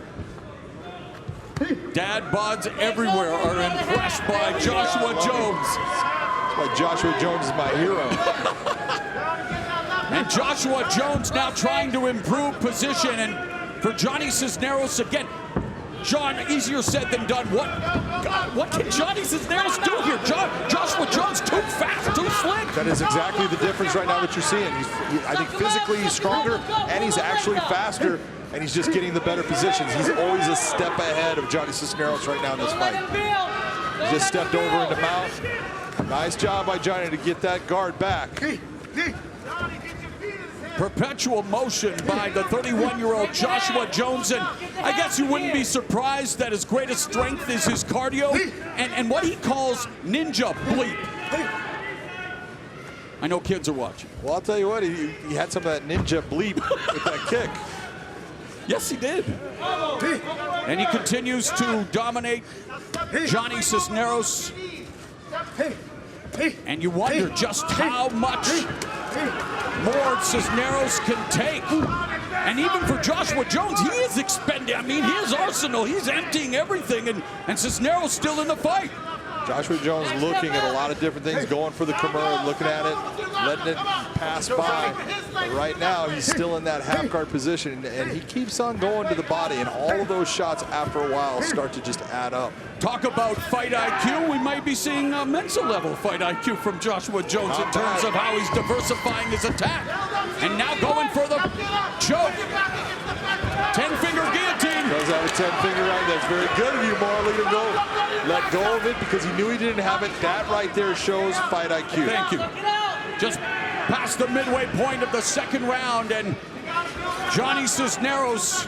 Dad bods everywhere are impressed by Joshua Jones. That's why Joshua Jones is my hero. And Joshua Jones now trying to improve position. And for Johnny Cisneros again, John, easier said than done. What can Johnny Cisneros do here? Joshua Jones too fast, too slick. That is exactly the difference right now that you're seeing. I think physically he's stronger and he's actually faster, and he's just getting the better positions. He's always a step ahead of Johnny Cisneros right now in this fight. He just stepped over into mount. Nice job by Johnny to get that guard back. Perpetual motion by the 31-year-old Joshua Jones, and I guess you wouldn't be surprised that his greatest strength is his cardio and what he calls ninja bleep. I know kids are watching. Well, I'll tell you what, he had some of that ninja bleep with that kick. Yes, he did. And he continues to dominate Johnny Cisneros. And you wonder just how much more Cisneros can take. And even for Joshua Jones, he is expending. I mean, his arsenal, he's emptying everything, and Cisneros still in the fight. Joshua Jones looking at a lot of different things, going for the Kimura, looking at it, letting it pass by. But right now, he's still in that half guard position, and he keeps on going to the body, and all of those shots after a while start to just add up. Talk about fight IQ. We might be seeing a Mensa level fight IQ from Joshua Jones in terms of how he's diversifying his attack. And now going for the choke. 10-finger guillotine. Does have a 10-finger right. That's very good of you, Marley, to go. Let go of it because he knew he didn't have it. That right there shows fight IQ. Thank you. Just past the midway point of the second round, and Johnny Cisneros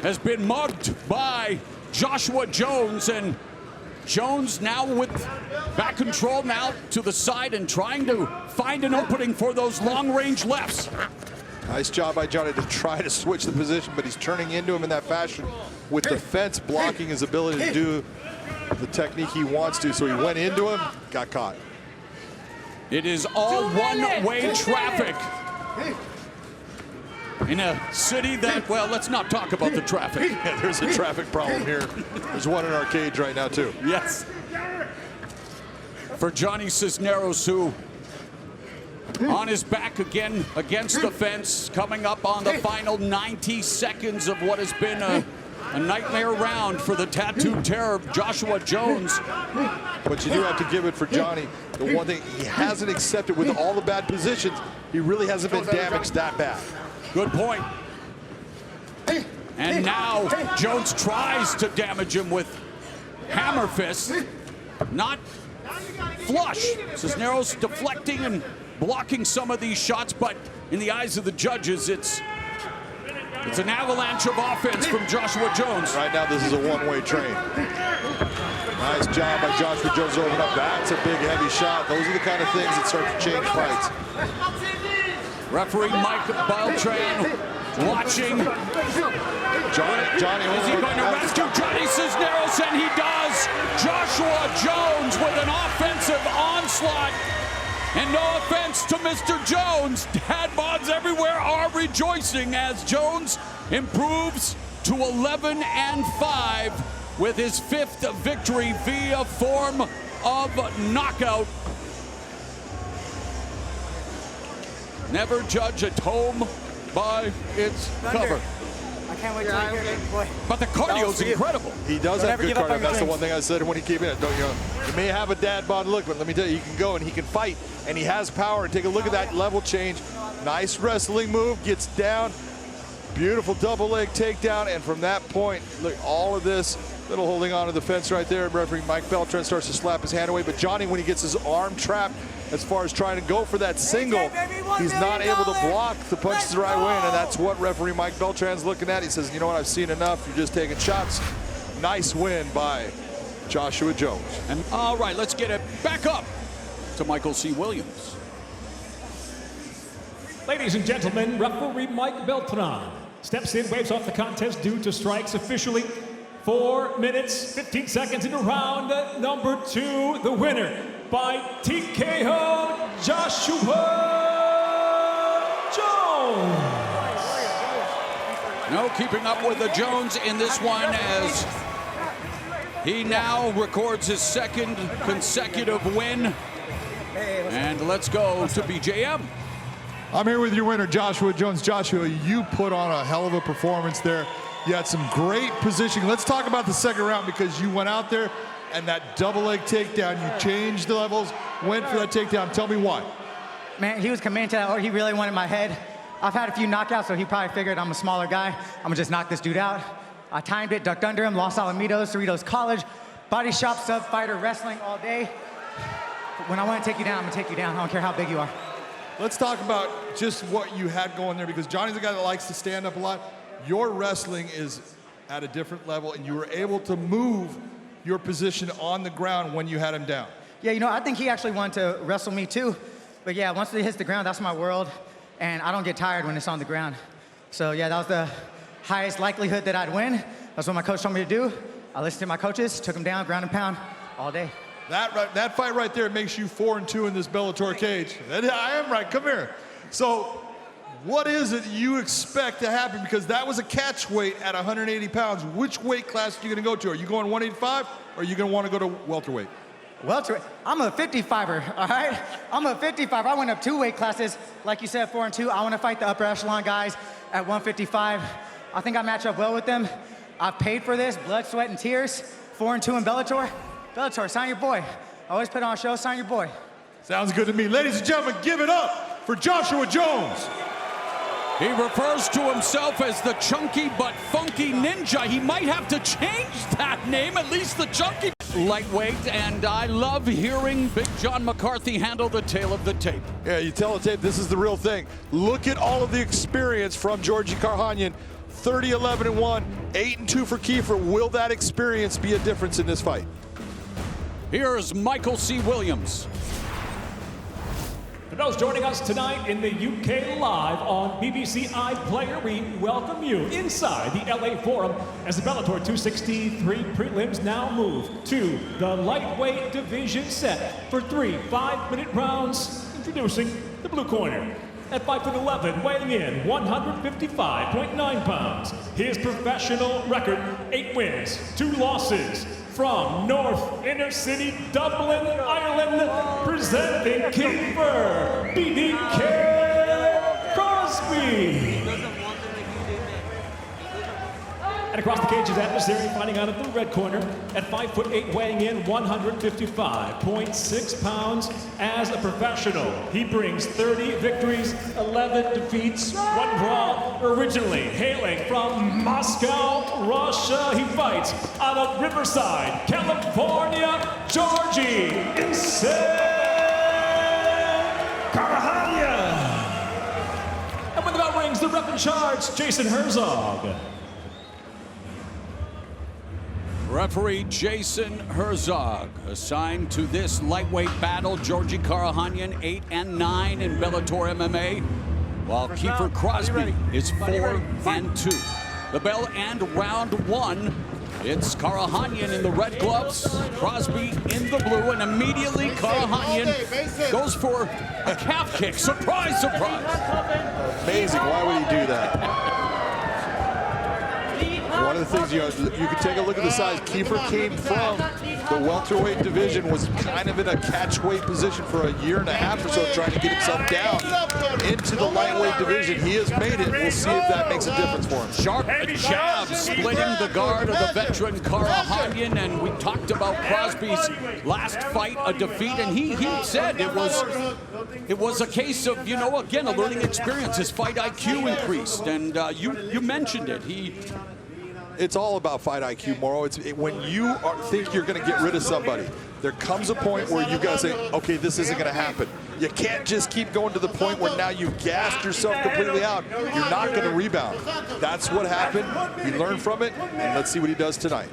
has been mugged by Joshua Jones, and Jones now with back control now to the side and trying to find an opening for those long-range lefts. Nice job by Johnny to try to switch the position, but he's turning into him in that fashion with the fence blocking his ability to do the technique he wants to. So he went into him, got caught. It is all one-way traffic. in a city that, well, let's not talk about the traffic. Yeah, there's a traffic problem here. There's one in our cage right now, too. Yes. For Johnny Cisneros, who on his back again against the fence, coming up on the final 90 seconds of what has been a nightmare round for the tattooed terror, Joshua Jones. But you do have to give it for Johnny. The one thing, he hasn't accepted with all the bad positions, he really hasn't been damaged that bad. Good point. And now Jones tries to damage him with hammer fist, not flush. Cisneros deflecting and blocking some of these shots, but in the eyes of the judges, it's an avalanche of offense from Joshua Jones. Right now, this is a one-way train. Nice job by Joshua Jones to open up. That's a big, heavy shot. Those are the kind of things that start to change fights. Referee Mike Beltran watching. Johnny is he going to rescue Johnny Cisneros? And he does. Joshua Jones with an offensive onslaught. And no offense to Mr. Jones, dad bods everywhere are rejoicing as Jones improves to 11-5 with his 5th victory via form of knockout. Never judge a tome by its cover. I can't wait till you get boy. But the cardio's incredible. He does have good cardio. That's the one thing I said when he came in. You may have a dad bod look, but let me tell you, he can go and he can fight, and he has power. And take a look at that level change. Nice wrestling move, gets down. Beautiful double leg takedown, and from that point, look, all of this, little holding on to the fence right there. Referee Mike Beltran starts to slap his hand away, but Johnny, when he gets his arm trapped, as far as trying to go for that single, he's not able to block the punches the right way, and that's what referee Mike Beltran's looking at. He says, you know what, I've seen enough. You're just taking shots. Nice win by Joshua Jones. And all right, let's get it back up to Michael C. Williams. Ladies and gentlemen, referee Mike Beltran steps in, waves off the contest due to strikes officially. 4 minutes, 15 seconds into round number 2. The winner by TKO, Joshua Jones. No keeping up with the Jones in this one as he now records his 2nd consecutive win. And let's go to BJM. I'm here with your winner, Joshua Jones. Joshua, you put on a hell of a performance there. You had some great positioning. Let's talk about the 2nd round, because you went out there and that double leg takedown, you changed the levels, went for that takedown. Tell me why. Man, he was committed to that, or he really wanted my head. I've had a few knockouts, so he probably figured I'm a smaller guy. I'm gonna just knock this dude out. I timed it, ducked under him, Los Alamitos, Cerritos College, body shop, sub fighter, wrestling all day. When I want to take you down, I'm gonna take you down. I don't care how big you are. Let's talk about just what you had going there, because Johnny's a guy that likes to stand up a lot. Your wrestling is at a different level, and you were able to move your position on the ground when you had him down. Yeah, you know, I think he actually wanted to wrestle me too. But yeah, once it hits the ground, that's my world. And I don't get tired when it's on the ground. So yeah, that was the highest likelihood that I'd win. That's what my coach told me to do. I listened to my coaches, took him down, ground and pound, all day. That fight right there makes you 4-2 in this Bellator cage. I am right, come here. So, what is it you expect to happen? Because that was a catch weight at 180 pounds. Which weight class are you gonna go to? Are you going 185, or are you gonna wanna go to welterweight? Welterweight, I'm a 55er, all right? I'm a 55er, I went up 2 weight classes. Like you said, 4-2, I wanna fight the upper echelon guys at 155. I think I match up well with them. I've paid for this, blood, sweat, and tears. 4-2 in Bellator. Bellator, sign your boy. I always put on a show, sign your boy. Sounds good to me. Ladies and gentlemen, give it up for Joshua Jones. He refers to himself as the chunky but funky ninja. He might have to change that name, at least the chunky lightweight, and I love hearing Big John McCarthy handle the tail of the tape. Yeah, you tell the tape, this is the real thing. Look at all of the experience from Georgi Karhanyan. 30-11-1, 8-2 for Kiefer. Will that experience be a difference in this fight? Here's Michael C. Williams. For those joining us tonight in the UK live on BBC iPlayer, we welcome you inside the LA Forum as the Bellator 263 prelims now move to the lightweight division set for 3 5-minute rounds. Introducing the blue corner, At 5'11", weighing in 155.9 pounds. His professional record, 8 wins, 2 losses. From North Inner City, Dublin, Ireland, presenting Kiefer BBK Crosby. And across the cage, his adversary fighting out of the red corner at 5'8", weighing in 155.6 pounds. As a professional, he brings 30 victories, 11 defeats, 1 draw. Originally hailing from Moscow, Russia, he fights out of Riverside, California, Georgie Karahania. And when the bell rings, the rep in charge, Jason Herzog. Referee Jason Herzog assigned to this lightweight battle. Georgie Karahanian 8-9 in Bellator MMA, while Kiefer Crosby is 4-2. The bell and round 1. It's Karahanian in the red gloves, Crosby in the blue, and immediately Karahanian goes for a calf kick. Surprise, surprise. Amazing. Why would he do that? One of the things, you can take a look at the size. Kiefer came from the welterweight division, was kind of in a catch-weight position for a year and a half or so, trying to get himself down into the lightweight division. He has made it. We'll see if that makes a difference for him. Sharp jab splitting the guard of the veteran Karahanian, and we talked about Crosby's last fight, a defeat, and he said it was a case of, again, a learning experience. His fight IQ increased, and you mentioned it. It's all about fight IQ, Moro. When you think you're going to get rid of somebody, there comes a point where you got to say, okay, this isn't going to happen. You can't just keep going to the point where now you've gassed yourself completely out. You're not going to rebound. That's what happened. He learned from it, and let's see what he does tonight.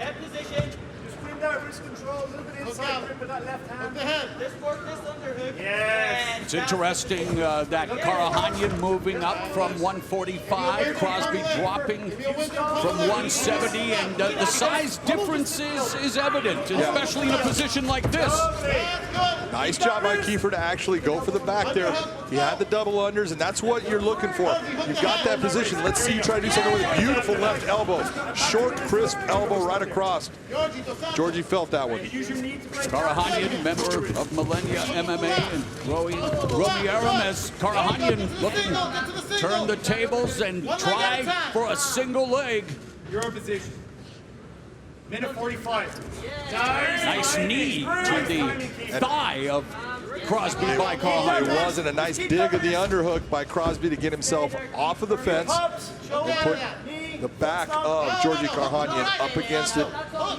It's interesting that Karahanian moving up from 145, Crosby dropping from 170, and the size difference is evident, especially in a position like this. Nice job by Kiefer to actually go for the back there. He had the double unders, and that's what you're looking for. You've got that position. Let's see you try to do something with a beautiful left elbow. Short, crisp elbow right across. Georgie felt that one. Karahanian, member of Millennia MMA, and Romy Aram as Karahanian looking to turn the tables and try for a single leg. You're in position. Minute 45. Nice knee to the thigh of Crosby by Karahanian. It wasn't a nice dig of the underhook by Crosby to get himself off of the fence and put the back of Georgie Karahanian up against it,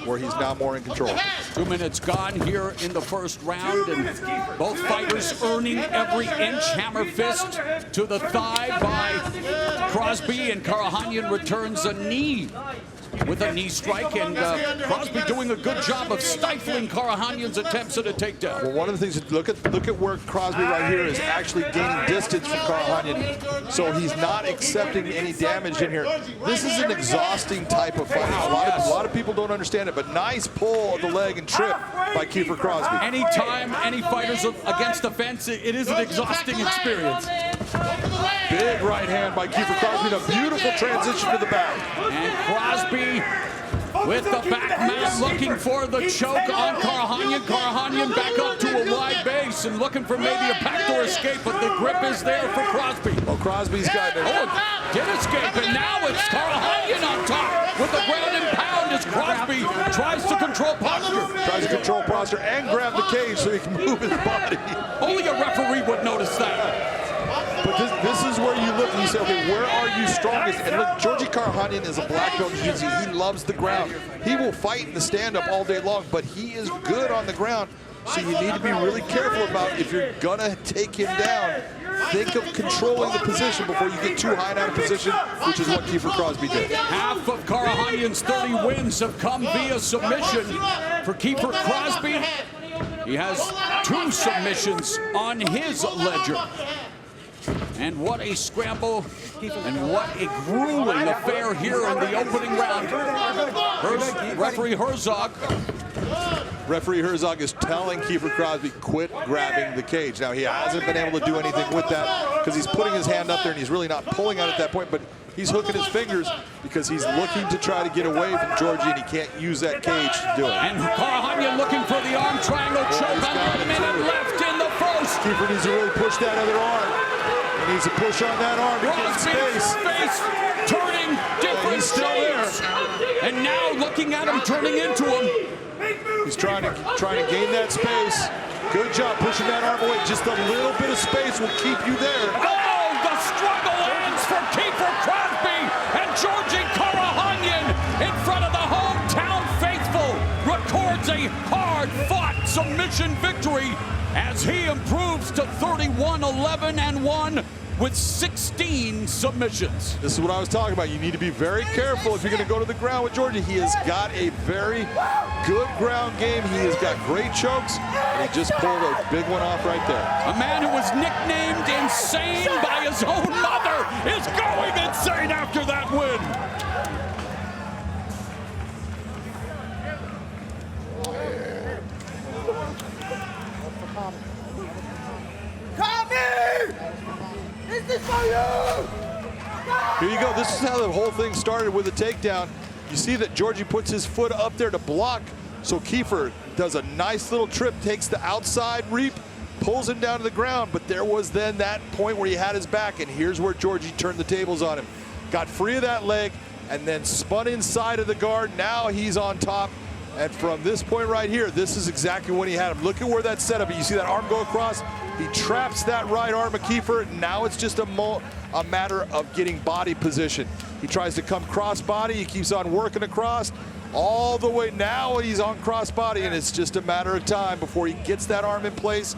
where he's now more in control. 2 minutes gone here in the first round, and both fighters earning every inch. Hammer fist to the thigh by Crosby, and Karahanian returns a knee with a knee strike, and Crosby doing a good job of stifling Karahanian's attempts at a takedown. Well, one of the things, look at where Crosby right here is actually gaining distance from Karahanian, so he's not accepting any damage in here. This is an exhausting type of fight. A lot of people don't understand it, but nice pull of the leg and trip by Kiefer Crosby. Anytime any fighter's against the fence, it is an exhausting experience. Big right hand by Kiefer Crosby, and a beautiful transition to the back. And Crosby with the back mat looking for the choke on Karahanian. Karahanian back up to a wide base and looking for maybe a backdoor escape, but the grip is there for Crosby. Well, Crosby's got it. Oh, did escape, and now it's Karahanian on top with the ground and pound as Crosby tries to control posture. Tries to control posture and grab the cage so he can move his body. Only a referee would notice that. But this is where you look and you say, okay, where are you strongest? And look, Georgie Karahanian is a black belt in Jiu-Jitsu. He loves the ground. He will fight in the stand-up all day long, but he is good on the ground. So you need to be really careful about, if you're gonna take him down, think of controlling the position before you get too high and out of position, which is what Kiefer Crosby did. Half of Karahanian's 30 wins have come via submission for Kiefer Crosby. He has 2 submissions on his ledger. And what a scramble, and what a grueling affair here in the opening round. Referee Herzog Referee Herzog is telling Kiefer Crosby, quit grabbing the cage. Now, he hasn't been able to do anything with that because he's putting his hand up there and he's really not pulling out at that point, but he's hooking his fingers because he's looking to try to get away from Georgie, and he can't use that cage to do it. And Karahanian looking for the arm triangle choke on the minute left in the first. Kiefer needs to really push that other arm. He needs to push on that arm to get space. Face turning different shades. And now looking at him, turning into him. He's trying to gain that space. Good job pushing that arm away. Just a little bit of space will keep you there. Oh, the struggle ends for Kiefer Crosby, and Georgie Karahanian in front of the hometown faithful records a hard-fought submission victory as he improves to 31-11-1 with 16 submissions. This is what I was talking about. You need to be very careful if you're going to go to the ground with Georgie. He has got a very good ground game. He has got great chokes, and he just pulled a big one off right there. A man who was nicknamed insane by his own mother is going insane after that win. Come here! Is this for you? Here you go. This is how the whole thing started with a takedown. You see that Georgie puts his foot up there to block, so Kiefer does a nice little trip, takes the outside reap, pulls him down to the ground, but there was then that point where he had his back, and here's where Georgie turned the tables on him. Got free of that leg, and then spun inside of the guard. Now he's on top, and from this point right here, this is exactly when he had him. Look at where that setup, you see that arm go across? He traps that right arm of Kiefer. Now it's just a matter of getting body position. He tries to come cross body. He keeps on working across all the way. Now he's on cross body, and it's just a matter of time before he gets that arm in place,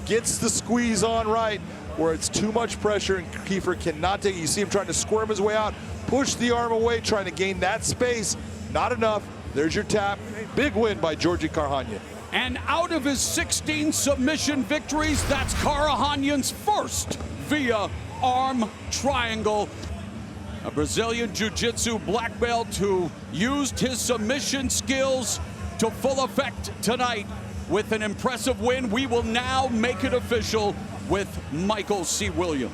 gets the squeeze on right, where it's too much pressure and Kiefer cannot take it. You see him trying to squirm his way out, push the arm away, trying to gain that space. Not enough. There's your tap. Big win by Georgie Karahanian. And out of his 16 submission victories, that's Karahanian's first via arm triangle. A Brazilian Jiu-Jitsu black belt who used his submission skills to full effect tonight with an impressive win. We will now make it official with Michael C. Williams.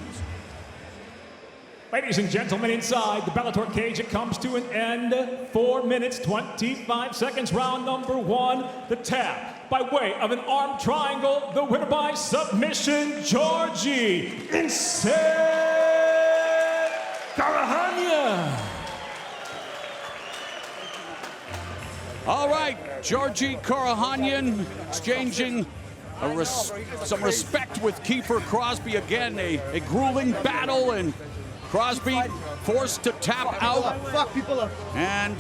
Ladies and gentlemen, inside the Bellator cage, it comes to an end. 4 minutes, 25 seconds, round number one. The tap by way of an arm triangle. The winner by submission, Georgie Insane Karahanian. All right, Georgie Karahanian exchanging some respect with Kiefer Crosby. Again, a grueling battle, and Crosby forced to tap out and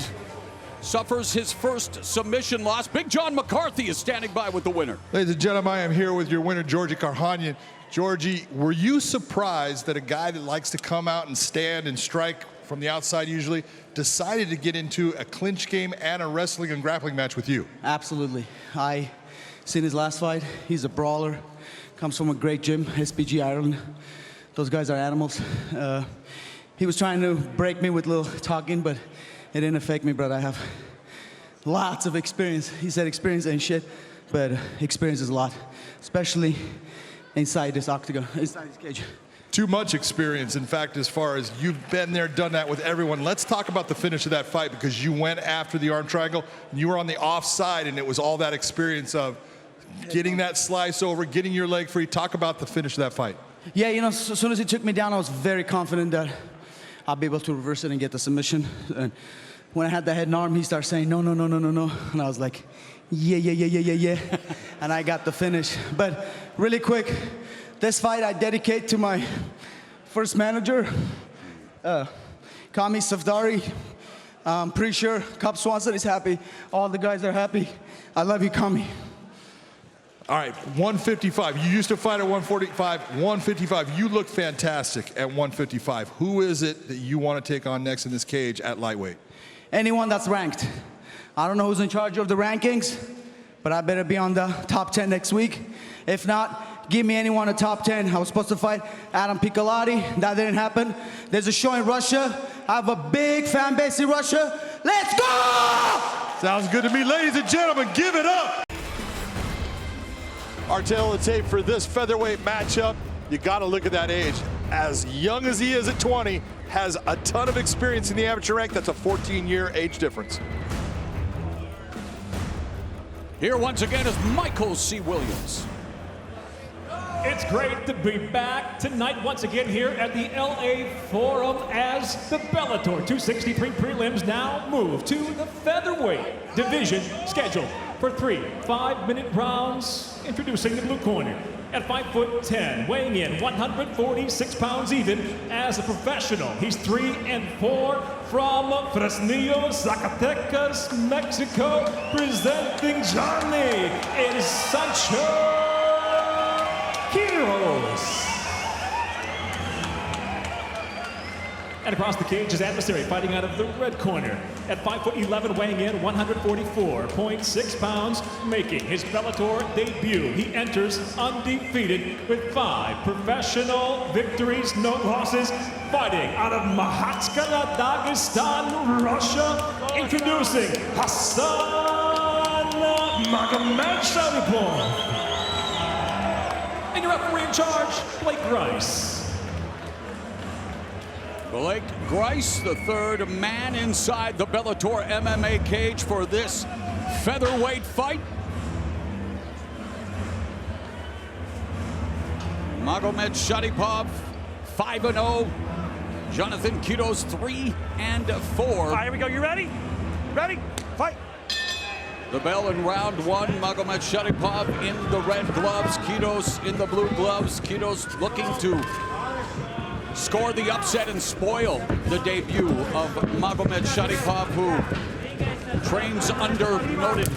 suffers his first submission loss. Big John McCarthy is standing by with the winner. Ladies and gentlemen, I am here with your winner, Georgie Karahanian. Georgie, were you surprised that a guy that likes to come out and stand and strike from the outside usually decided to get into a clinch game and a wrestling and grappling match with you? Absolutely. I seen his last fight. He's a brawler. Comes from a great gym, SPG Ireland. Those guys are animals. He was trying to break me with little talking, but it didn't affect me, bro. I have lots of experience. He said experience ain't shit, but experience is a lot, especially inside this octagon, inside this cage. Too much experience, in fact, as far as you've been there, done that with everyone. Let's talk about the finish of that fight, because you went after the arm triangle, and you were on the offside, and it was all that experience of getting that slice over, getting your leg free. Talk about the finish of that fight. Yeah, you know, as soon as he took me down, I was very confident that I'll be able to reverse it and get the submission. And when I had the head and arm, he started saying, no, no, no, no, no, no. And I was like, yeah. And I got the finish. But really quick, this fight I dedicate to my first manager, Kami Safdari. I'm pretty sure Cub Swanson is happy. All the guys are happy. I love you, Kami. All right, 155. You used to fight at 145, 155. You look fantastic at 155. Who is it that you want to take on next in this cage at lightweight? Anyone that's ranked. I don't know who's in charge of the rankings, but I better be on the top 10 next week. If not, give me anyone in the top 10. I was supposed to fight Adam Piccolotti. That didn't happen. There's a show in Russia. I have a big fan base in Russia. Let's go! Sounds good to me. Ladies and gentlemen, give it up Our tail of the tape for this featherweight matchup. You got to look at that age. As young as he is at 20, has a ton of experience in the amateur rank. That's a 14-year age difference. Here once again is Michael C. Williams. It's great to be back tonight once again here at the LA Forum as the Bellator 263 prelims now move to the featherweight division scheduled for 3 5-minute rounds. Introducing the blue corner at 5'10", weighing in 146 pounds even as a professional. He's 3-4 from Fresnillo, Zacatecas, Mexico, presenting Johnny El Sancho Quiros. And across the cage, his adversary fighting out of the red corner at 5'11", weighing in 144.6 pounds, making his Bellator debut. He enters undefeated with 5 professional victories, no losses, fighting out of Mahatskala, Dagestan, Russia. Introducing Hassan Magomedov. And your referee in charge, Blake Grice. Blake Grice, the third man inside the Bellator MMA cage for this featherweight fight. Magomed Sharipov, 5-0. Jonathan Quiros, 3-4. All right, here we go. You ready? Ready? Fight. The bell in round 1, Magomed Sharipov in the red gloves, Quiros in the blue gloves. Quiros looking to score the upset and spoil the debut of Magomed Sharipov, who trains under noted.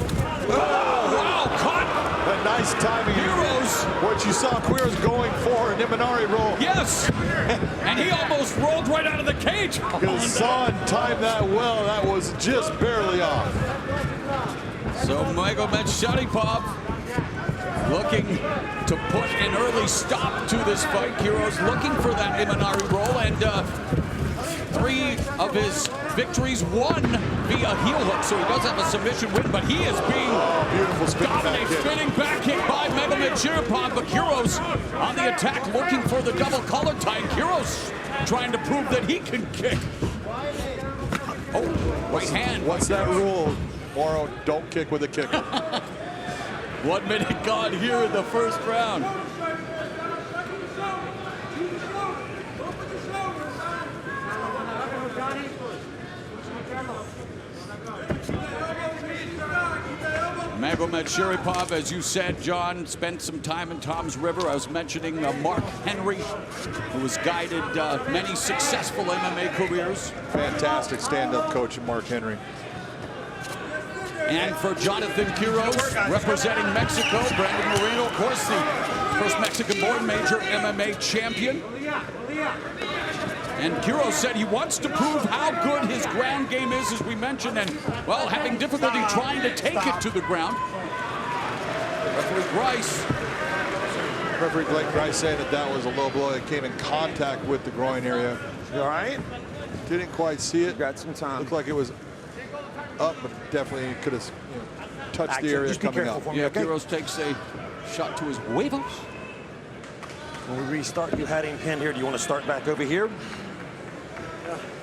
Oh, wow, caught! A nice timing. Quiros. What you saw Quiros going for an Imanari roll. Yes, and he almost rolled right out of the cage. Hassan timed that well. That was just barely off. So Magomed Sharipov looking to put an early stop to this fight. Quiros looking for that Imanari roll, and 3 of his victories, 1 via heel hook, so he does have a submission win, but he is being beautiful spinning back kick by Magomed Sharipov, but Quiros on the attack looking for the double collar tie, and Quiros trying to prove that he can kick. Oh, right hand. What's that rule, Moro? Don't kick with a kicker. 1 minute gone here in the first round. Magomed Sharipov, as you said, John, spent some time in Tom's River. I was mentioning Mark Henry, who has guided many successful MMA careers. Fantastic stand-up coach, Mark Henry. And for Jonathan Quiros, representing Mexico, Brandon Moreno, of course, the first Mexican-born major MMA champion. And Quiros said he wants to prove how good his ground game is, as we mentioned, and, well, having difficulty trying to take it to the ground. Referee Grice. Referee Blake Grice saying that that was a low blow. It came in contact with the groin area. You all right? Didn't quite see it. Got some time. Looked like it was up, but definitely could have touched the area coming up. Yeah, Quiros takes a shot to his huevos. When we restart, you had him pinned here. Do you want to start back over here?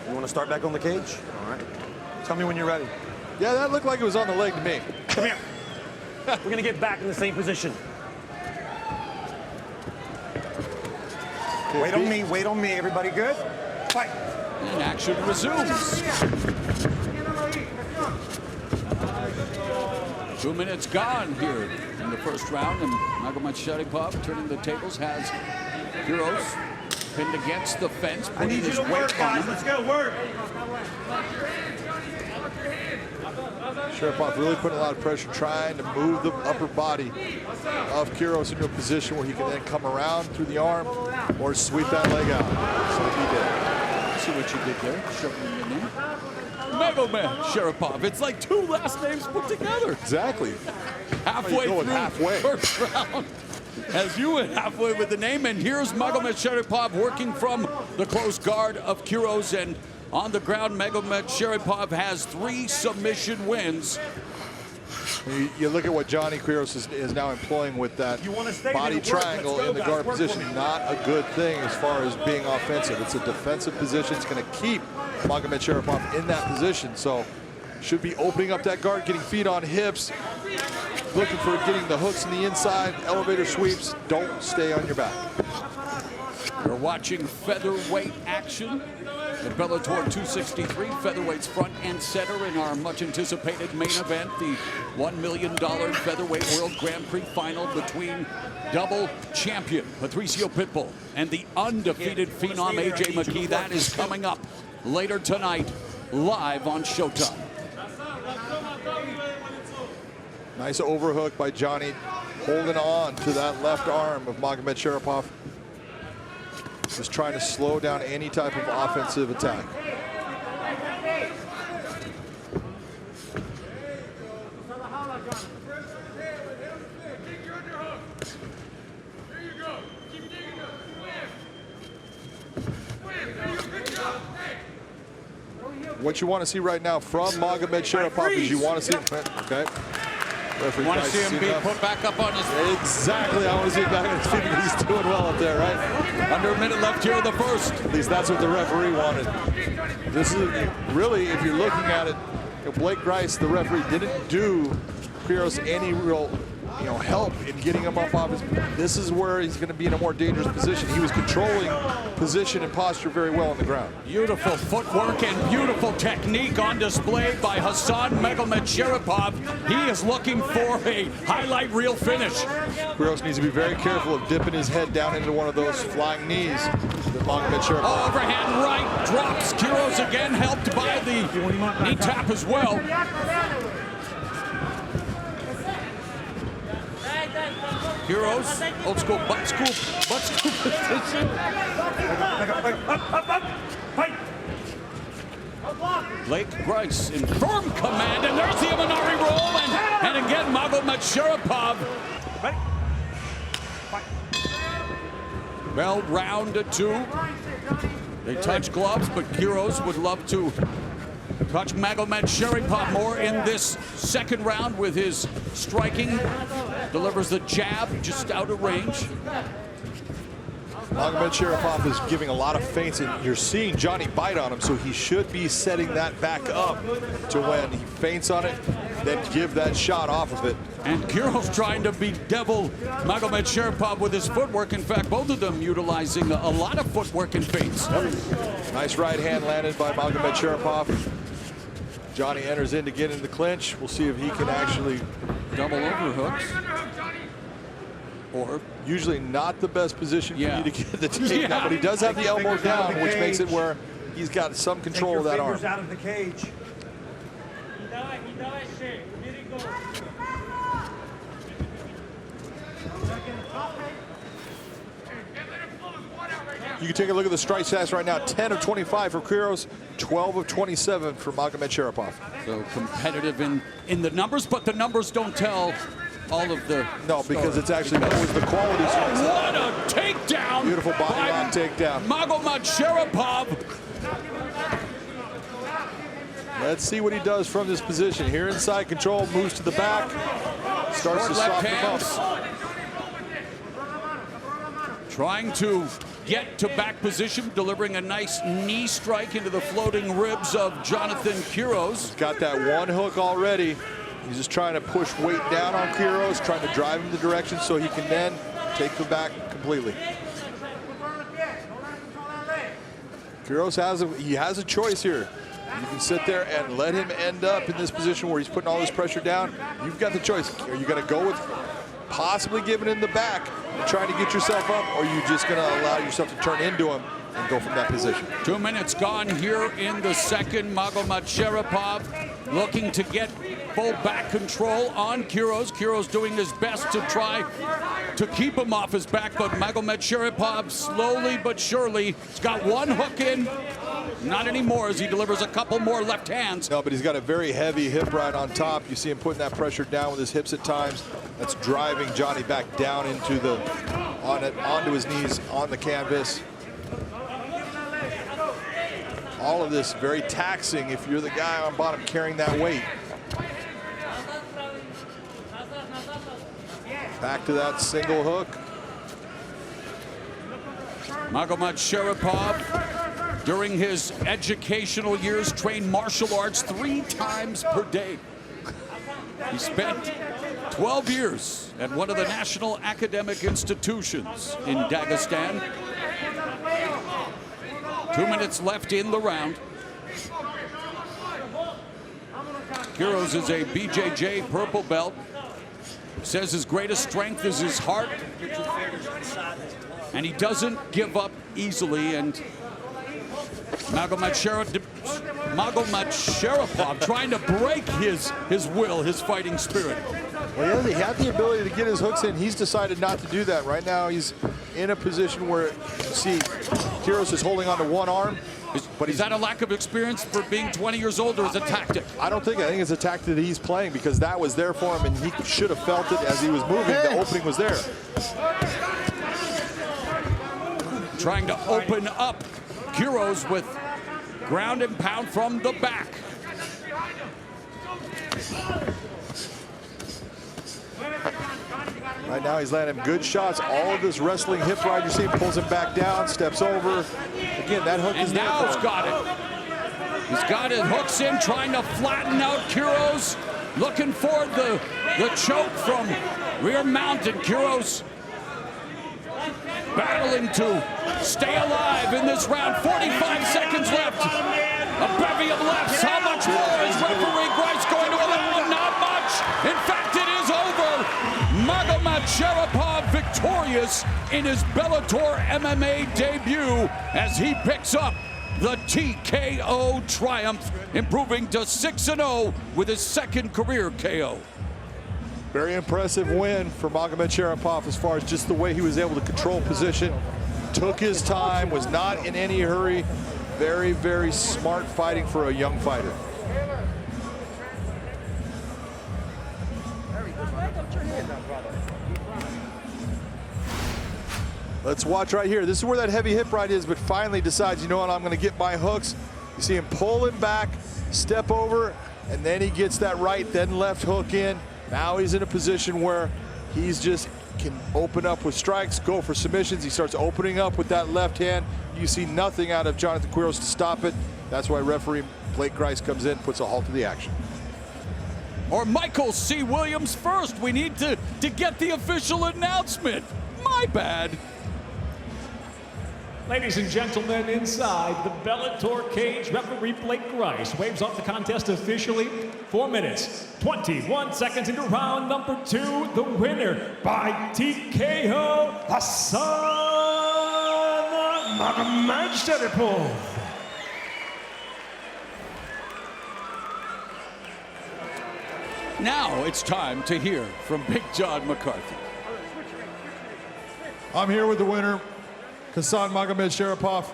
You want to start back on the cage? All right. Tell me when you're ready. Yeah, that looked like it was on the leg to me. Come here. We're going to get back in the same position. Wait on me. Everybody good? Fight. And action resumes. 2 minutes gone here in the first round, and Magomed Sharipov turning the tables has Quiros pinned against the fence, putting his weight on him. Let's go, work. Sharipov really putting a lot of pressure, trying to move the upper body of Quiros into a position where he can then come around through the arm or sweep that leg out. So he did. See what you did there, shoving him in. Magomed Sharipov. It's like 2 last names put together. Exactly. Halfway through first round. As you went halfway with the name, and here's Magomed Sharipov working from the close guard of Quiros, and on the ground, Magomed Sharipov has 3 submission wins. You look at what Johnny Quiros is now employing with that body triangle in the guard position. Not a good thing as far as being offensive. It's a defensive position. It's going to keep Magomed Sharapov in that position. So should be opening up that guard, getting feet on hips, looking for getting the hooks in the inside, elevator sweeps. Don't stay on your back. You're watching featherweight action at Bellator 263. Featherweight's front and center in our much anticipated main event, the $1 million Featherweight World Grand Prix final between double champion Patricio Pitbull and the undefeated phenom AJ McKee. That is coming up later tonight, live on Showtime. Nice overhook by Johnny, holding on to that left arm of Magomed Sharapov. Just trying to slow down any type of offensive attack. What you want to see right now from Magomed Sharapov is you want to see, okay. You want to see him be put back up on his feet. Exactly. I want to see him back on his feet. He's doing well up there, right? Under a minute left here in the first. At least that's what the referee wanted. This is really, if you're looking at it, Blake Grice, the referee, didn't do Quiros any real help in getting him up off his. This is where he's going to be in a more dangerous position. He was controlling position and posture very well on the ground. Beautiful footwork and beautiful technique on display by Hassan Magomed Sharapov. He is looking for a highlight reel finish. Quiros needs to be very careful of dipping his head down into one of those flying knees that Magomed Sharapov. Overhand right, drops Quiros again, helped by the knee tap as well. Quiros, old school butt scoop position. Blake Grice in firm command, and there's the Imanari roll, and again Magomed Sharapov. Bell round 2. They touch gloves, but Quiros would love to touch Magomed Sharapov more in this second round with his striking. Delivers the jab just out of range. Magomed Sharapov is giving a lot of feints, and you're seeing Johnny bite on him, so he should be setting that back up to when he feints on it, then give that shot off of it. And Quiros trying to bedevil Magomed Sharapov with his footwork. In fact, both of them utilizing a lot of footwork and feints. Nice right hand landed by Magomed Sharapov. Johnny enters in to get in the clinch. We'll see if he can actually double overhooks. Or usually not the best position for you to get the takedown, but he does have the elbow down, which makes it where he's got some control of that arm. Out of the cage. You can take a look at the strike stats right now. 10 of 25 for Quiros, 12 of 27 for Magomed Sharapov. So competitive in the numbers, but the numbers don't tell all of the... No, because it's actually always the quality strikes. What a takedown! Beautiful body lock takedown. Magomed Sharapov. Let's see what he does from this position. Here inside control, moves to the back, starts to soften him up. Trying to get to back position, delivering a nice knee strike into the floating ribs of Jonathan Quiros. Got that one hook already. He's just trying to push weight down on Quiros, trying to drive him the direction so he can then take the back completely. Quiros has a choice here. You can sit there and let him end up in this position where he's putting all this pressure down. You've got the choice. Are you going to go with possibly giving him the back and trying to get yourself up, or are you just going to allow yourself to turn into him and go from that position? 2 minutes gone here in the second. Magomed Sharapov looking to get full back control on Quiros. Quiros doing his best to try to keep him off his back, but Magomed Sharapov slowly but surely has got one hook in. Not anymore as he delivers a couple more left hands. No, but he's got a very heavy hip right on top. You see him putting that pressure down with his hips at times. That's driving Johnny back down into the, onto his knees on the canvas. All of this very taxing if you're the guy on bottom carrying that weight. Back to that single hook. Magomed Sharipov, during his educational years, trained martial arts 3 times per day. He spent 12 years at one of the national academic institutions in Dagestan. 2 minutes left in the round. Quiroz is a BJJ purple belt. Says his greatest strength is his heart. And he doesn't give up easily. And Magomed Sharipov trying to break his will, his fighting spirit. Well, he had the ability to get his hooks in. He's decided not to do that. Right now, he's in a position where, you see, Quiroz is holding on to one arm. But is that a lack of experience for being 20 years old, or is it a tactic? I think it's a tactic that he's playing, because that was there for him, and he should have felt it as he was moving. The opening was there. Trying to open up Quiroz with ground and pound from the back. Right now, he's landing good shots. All of this wrestling hip ride, you see him pulls him back down, steps over. Again, that hook is there. And now he's got it. He's got his hooks in, trying to flatten out Quiroz. Looking for the choke from rear mount, and Quiroz battling to stay alive in this round. 45 seconds left. A bevy of lefts. How much more is referee Grice going to allow? Not much. In fact, it is over. Magomed Sharipov victorious in his Bellator MMA debut as he picks up the TKO triumph, improving to 6-0 with his second career KO. Very impressive win for Magomed Sharipov as far as just the way he was able to control position. Took his time, was not in any hurry. Very, very smart fighting for a young fighter. Let's watch right here. This is where that heavy hip ride is, but finally decides, you know what, I'm going to get my hooks. You see him pull him back, step over, and then he gets that right, then left hook in. Now he's in a position where he's just can open up with strikes, go for submissions. He starts opening up with that left hand. You see nothing out of Jonathan Quiroz to stop it. That's why referee Blake Grice comes in, puts a halt to the action. Or Michael C. Williams first. We need to get the official announcement. My bad. Ladies and gentlemen, inside the Bellator cage, referee Blake Grice waves off the contest officially. 4 minutes, 21 seconds into round number 2. The winner by TKO, Hassan Magomed Sharipov. Now it's time to hear from Big John McCarthy. I'm here with the winner, Hassan Magomed Sharipov.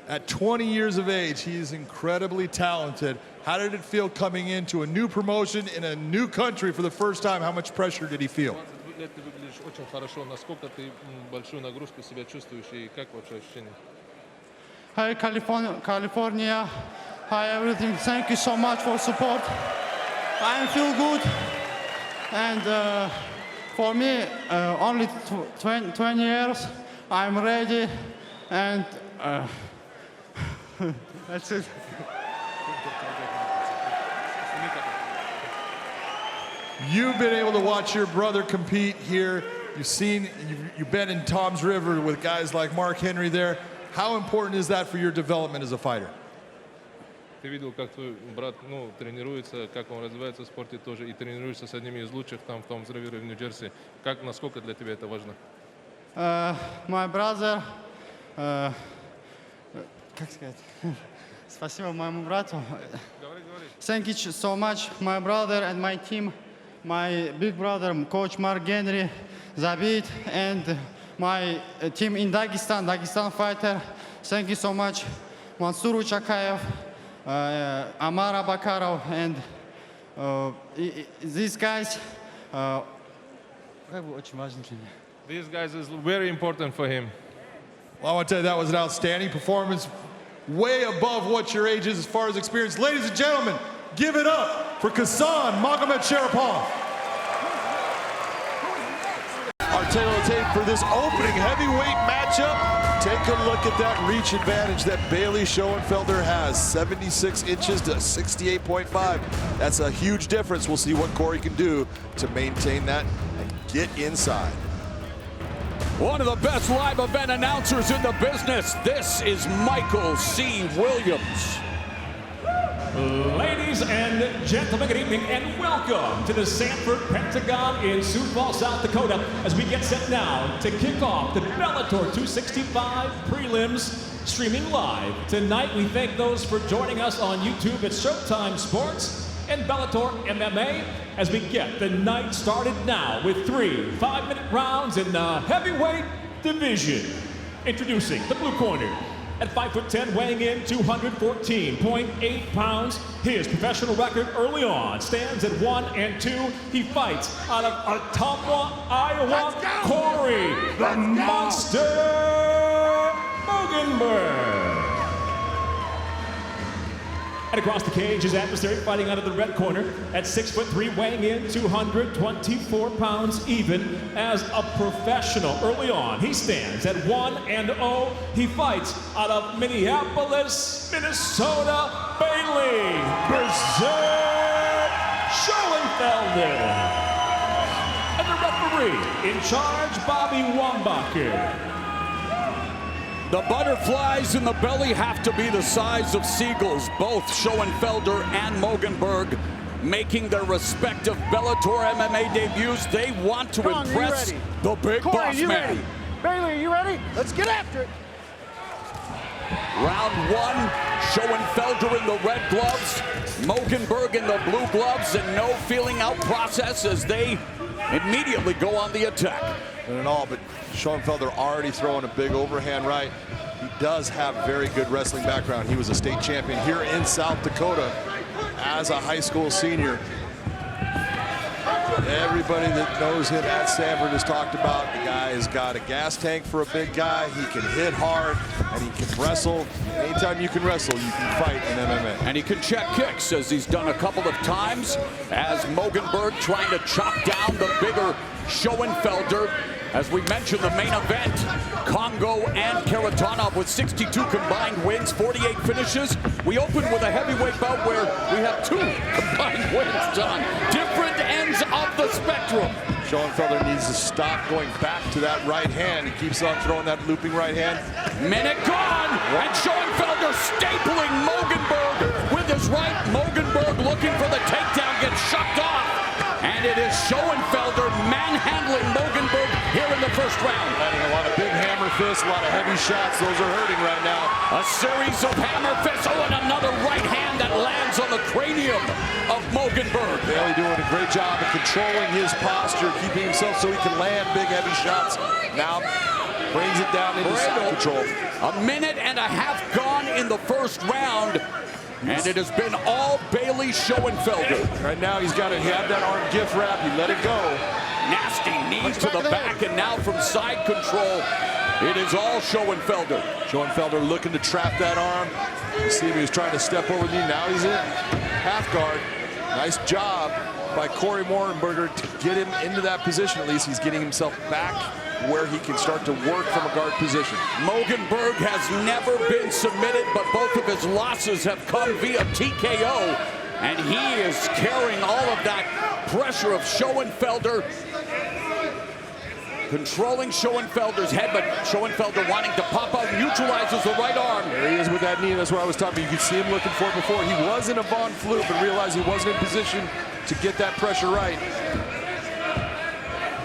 At 20 years of age, he is incredibly talented. How did it feel coming into a new promotion in a new country for the first time? How much pressure did he feel? Hi, California. Hi, everything. Thank you so much for support. I feel good. And for me, only 20 years. I'm ready. And that's it. You've been able to watch your brother compete here. You've been in Tom's River with guys like Mark Henry there. How important is that for your development as a fighter? Ты видел, как твой брат, тренируется, как он развивается в спорте тоже, и тренируешься с одними из лучших там в том River в Нью-Джерси. Насколько для тебя это важно? My brother, как сказать? Спасибо моему брату. Thank you so much, my brother and my team, my big brother, Coach Mark Henry, Zabit, and my team in Dagestan fighter. Thank you so much, Mansur Chakayev, Amara Bakarov, and these guys. These guys is very important for him. Well, I want to tell you, that was an outstanding performance, way above what your age is as far as experience. Ladies and gentlemen, give it up for Hassan Magomed Sharipov. our tail of the tape for this opening heavyweight matchup. Take a look at that reach advantage that Bailey Schoenfelder has. 76 inches to 68.5. That's a huge difference. We'll see what Corey can do to maintain that and get inside. One of the best live event announcers in the business. This is Michael C. Williams. Ladies and gentlemen, good evening and welcome to the Sanford Pentagon in Sioux Falls, South Dakota, as we get set now to kick off the Bellator 265 prelims streaming live. Tonight, we thank those for joining us on YouTube at Showtime Sports and Bellator MMA as we get the night started now with 3 5-minute rounds in the heavyweight division. Introducing the blue corner. At 5'10", weighing in 214.8 pounds. His professional record early on stands at 1-2. He fights out of Ottumwa, Iowa. Corey, the Monster Mogenberg. And across the cage, his adversary fighting out of the red corner at 6'3", weighing in 224 pounds even as a professional. Early on, he stands at 1-0. He fights out of Minneapolis, Minnesota, Bailey Berserk Schoenfelder. And the referee in charge, Bobby Wambacher. The butterflies in the belly have to be the size of seagulls. Both Schoenfelder and Mogenberg making their respective Bellator MMA debuts. They want to impress the big Corey, boss you man. ready? Bailey, are you ready? Let's get after it. Round 1, Schoenfelder in the red gloves, Mogenberg in the blue gloves, and no feeling out process as they immediately go on the attack. Not at all, but Schoenfelder already throwing a big overhand right. He does have very good wrestling background. He was a state champion here in South Dakota as a high school senior. Everybody that knows him at Sanford has talked about the guy has got a gas tank for a big guy. He can hit hard and he can wrestle. Anytime you can wrestle, you can fight in MMA. And he can check kicks, as he's done a couple of times, as Mogenberg trying to chop down the bigger Schoenfelder. As we mentioned, the main event, Congo and Karatanov with 62 combined wins, 48 finishes. We open with a heavyweight bout where we have 2 combined wins, John. Different ends of the spectrum. Schoenfelder needs to stop going back to that right hand. He keeps on throwing that looping right hand. Minute gone, and Schoenfelder stapling Mogenberg with his right. Mogenberg looking for the takedown, gets shucked off. And it is Schoenfelder manhandling Mogenberg here in the first round. Landing a lot of big hammer fists, a lot of heavy shots. Those are hurting right now. A series of hammer fists. Oh, and another right hand that lands on the cranium of Mogenberg. Bailey doing a great job of controlling his posture, keeping himself so he can land big heavy shots. Now brings it down into side control. A minute and a half gone in the first round. And it has been all Bailey Schoenfelder. Right now he's got to have that arm gift wrap. He let it go. Nasty knee to the back, and now from side control, it is all Schoenfelder. Schoenfelder looking to trap that arm. You see him, he was trying to step over the knee. Now he's in half guard. Nice job by Corey Mogenberg to get him into that position. At least he's getting himself back where he can start to work from a guard position. Mogenberg has never been submitted, but both of his losses have come via TKO. And he is carrying all of that pressure of Schoenfelder. Controlling Schoenfelder's head, but Schoenfelder wanting to pop out, neutralizes the right arm. There he is with that knee, that's what I was talking about. You could see him looking for it before. He was in a Von Flue, but realized he wasn't in position to get that pressure right.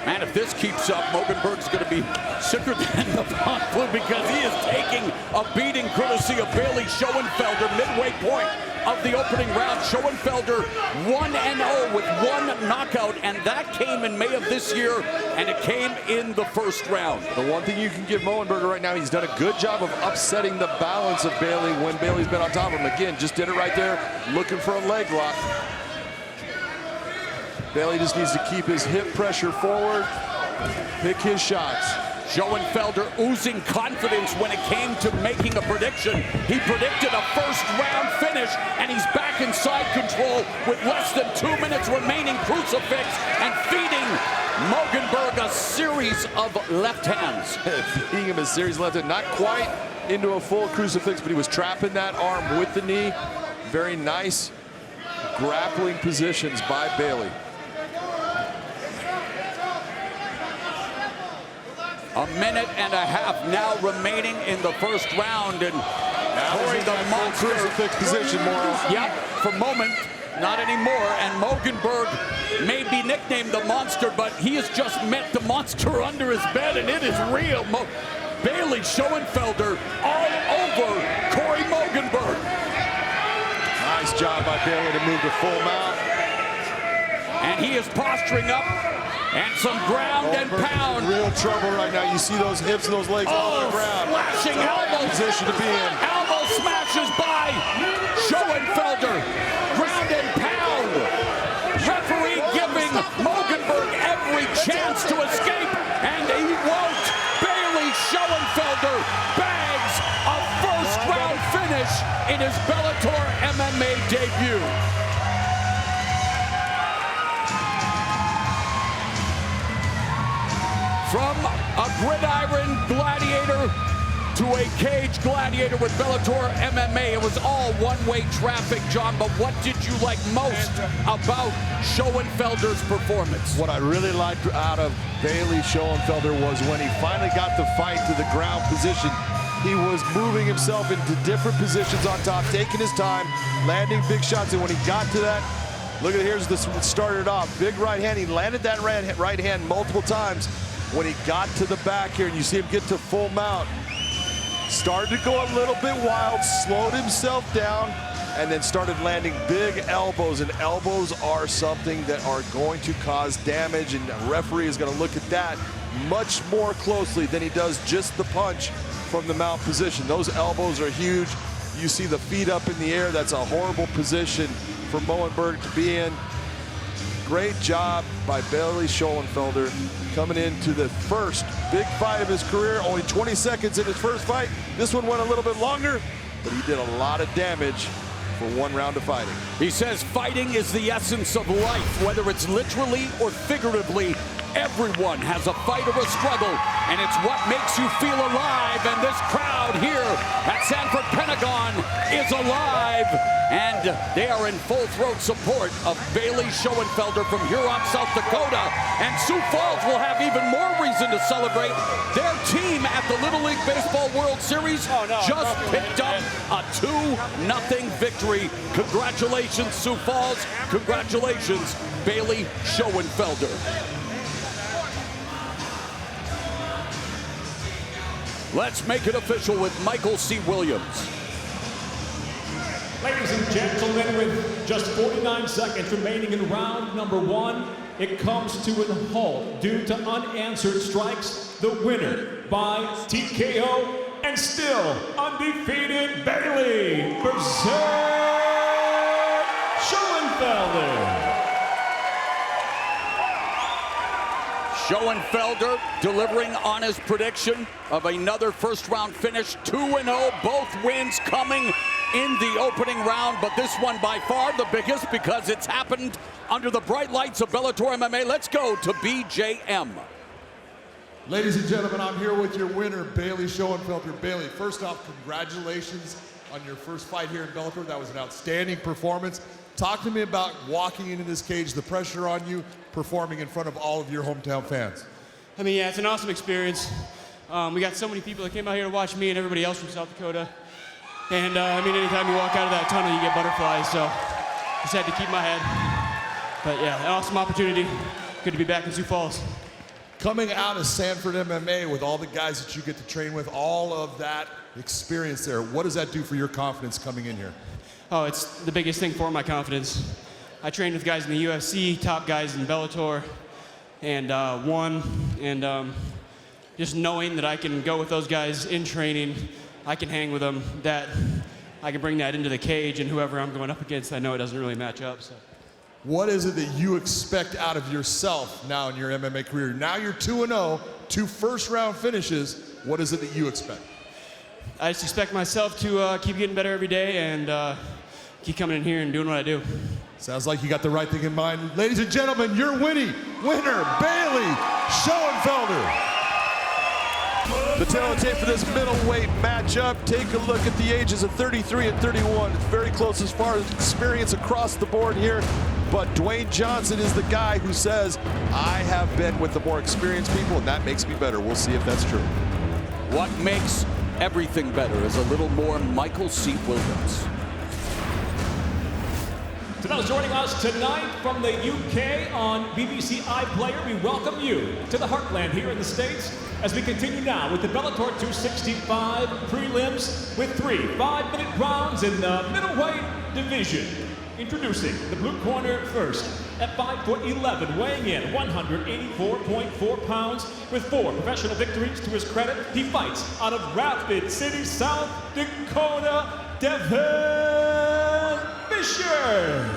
Man, if this keeps up, Mogenberg's going to be sicker than the Von Flue because he is taking a beating courtesy of Bailey Schoenfelder, midway point of the opening round. Schoenfelder 1-0 with 1 knockout, and that came in May of this year, and it came in the first round. The one thing you can give Mogenberg right now, he's done a good job of upsetting the balance of Bailey when Bailey's been on top of him. Again, just did it right there, looking for a leg lock. Bailey just needs to keep his hip pressure forward, pick his shots. Schoenfelder oozing confidence when it came to making a prediction. He predicted a first-round finish, and he's back in side control with less than 2 minutes remaining. Crucifix and feeding Mogenberg a series of left hands. Beating him a series left hand, not quite into a full crucifix, but he was trapping that arm with the knee. Very nice grappling positions by Bailey. A minute and a half now remaining in the first round, and Corey the monster crucifix position more. Yep, for a moment, not anymore. And Mogenberg may be nicknamed the monster, but he has just met the monster under his bed, and it is real. Bailey Schoenfelder all over Corey Mogenberg. Nice job by Bailey to move to full mount. And he is posturing up. And some ground and pound. Real trouble right now. You see those hips and those legs on the ground. Slashing elbow. Position to be in. Elbow smashes by Schoenfelder. Ground and pound. Referee giving Mogenberg every chance to escape, and he won't. Bailey Schoenfelder bags a first-round finish in his Bellator MMA debut. From a gridiron gladiator to a cage gladiator with Bellator MMA, it was all one-way traffic, John, but what did you like most about Schoenfelder's performance? What I really liked out of Bailey Schoenfelder was when he finally got the fight to the ground position, he was moving himself into different positions on top, taking his time, landing big shots, and when he got to that, look at here's this started off, big right hand, he landed that right hand multiple times. When he got to the back here, and you see him get to full mount, started to go a little bit wild, slowed himself down, and then started landing big elbows, and elbows are something that are going to cause damage, and the referee is going to look at that much more closely than he does just the punch from the mount position. Those elbows are huge. You see the feet up in the air. That's a horrible position for Mogenberg to be in. Great job by Bailey Schoenfelder coming into the first big fight of his career. Only 20 seconds in his first fight. This one went a little bit longer, but he did a lot of damage for one round of fighting. He says fighting is the essence of life, whether it's literally or figuratively. Everyone has a fight or a struggle, and it's what makes you feel alive. And this crowd here at Sanford Pentagon is alive, and they are in full throat support of Bailey Schoenfelder from Huron, South Dakota. And Sioux Falls will have even more reason to celebrate. Their team at the Little League Baseball World Series just picked up a 2-0 victory. Congratulations, Sioux Falls. Congratulations, Bailey Schoenfelder. Let's make it official with Michael C. Williams. Ladies and gentlemen, with just 49 seconds remaining in round number 1, it comes to a halt due to unanswered strikes. The winner by TKO and still undefeated Bailey Schoenfelder. Schoenfelder delivering on his prediction of another first-round finish, 2-0, both wins coming in the opening round, but this one by far the biggest because it's happened under the bright lights of Bellator MMA. Let's go to BJM. Ladies and gentlemen, I'm here with your winner, Bailey Schoenfelder. Bailey, first off, congratulations on your first fight here in Bellator. That was an outstanding performance. Talk to me about walking into this cage, the pressure on you, performing in front of all of your hometown fans. I mean, yeah, it's an awesome experience. We got so many people that came out here to watch me and everybody else from South Dakota. And I mean, anytime you walk out of that tunnel, you get butterflies. So just had to keep my head. But yeah, an awesome opportunity. Good to be back in Sioux Falls. Coming out of Sanford MMA with all the guys that you get to train with, all of that experience there, what does that do for your confidence coming in here? Oh, it's the biggest thing for my confidence. I trained with guys in the UFC, top guys in Bellator, and won. And just knowing that I can go with those guys in training, I can hang with them, that I can bring that into the cage, and whoever I'm going up against, I know it doesn't really match up. So. What is it that you expect out of yourself now in your MMA career? Now you're 2-0, 2 first-round finishes. What is it that you expect? I just expect myself to keep getting better every day and keep coming in here and doing what I do. Sounds like you got the right thing in mind. Ladies and gentlemen, your winner, Bailey Schoenfelder. The tape for this middleweight matchup. Take a look at the ages of 33 and 31. It's very close as far as experience across the board here. But Dwayne Johnson is the guy who says, I have been with the more experienced people, and that makes me better. We'll see if that's true. What makes everything better is a little more Michael C. Williams. To those joining us tonight from the UK on BBC iPlayer, we welcome you to the Heartland here in the States as we continue now with the Bellator 265 prelims with 3 5-minute rounds in the middleweight division. Introducing the blue corner first at 5'11", weighing in 184.4 pounds with 4 professional victories to his credit. He fights out of Rapid City, South Dakota, Devin Fisher.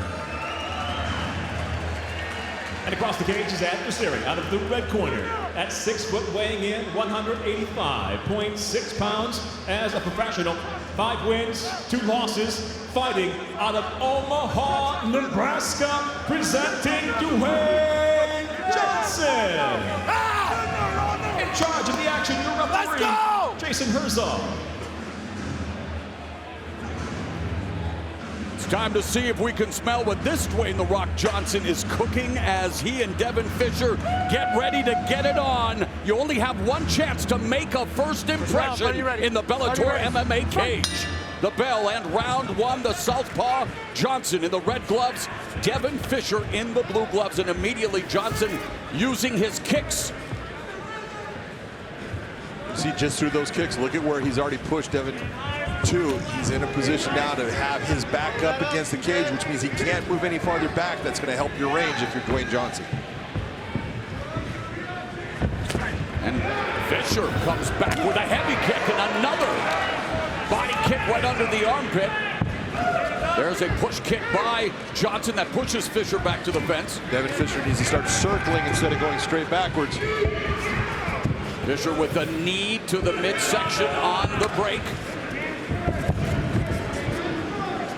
And across the cage, his adversary out of the red corner at 6 foot, weighing in 185.6 pounds as a professional. 5 wins, 2 losses, fighting out of Omaha, Nebraska, presenting Dwayne Johnson. In charge of the action, your referee, Jason Herzog. Time to see if we can smell what this Dwayne "The Rock" Johnson is cooking as he and Devin Fisher get ready to get it on. You only have one chance to make a first impression in the Bellator MMA cage. The bell and round 1, the southpaw, Johnson in the red gloves, Devin Fisher in the blue gloves, and immediately Johnson using his kicks. See, just through those kicks, look at where he's already pushed Devin to. He's in a position now to have his back up against the cage, which means he can't move any farther back. That's going to help your range if you're Dwayne Johnson. And Fisher comes back with a heavy kick and another body kick right under the armpit. There's a push kick by Johnson that pushes Fisher back to the fence. Devin Fisher needs to start circling instead of going straight backwards. Fisher with a knee to the midsection on the break.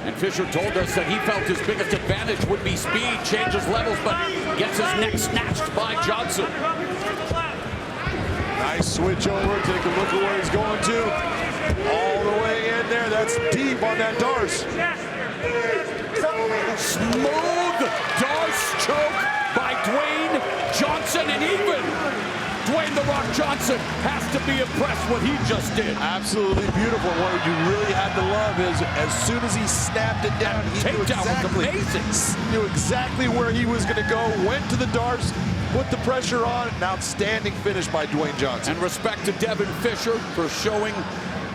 And Fisher told us that he felt his biggest advantage would be speed, changes levels, but gets his neck snatched by Johnson. Nice switch over. Take a look at where he's going to. All the way in there. That's deep on that Darce. Smooth Darce choke by Dwayne Johnson, and even Dwayne "The Rock" Johnson has to be impressed what he just did. Absolutely beautiful. What you really had to love is as soon as he snapped it down, he knew exactly where he was going to go, went to the Darce, put the pressure on. An outstanding finish by Dwayne Johnson. And respect to Devin Fisher for showing,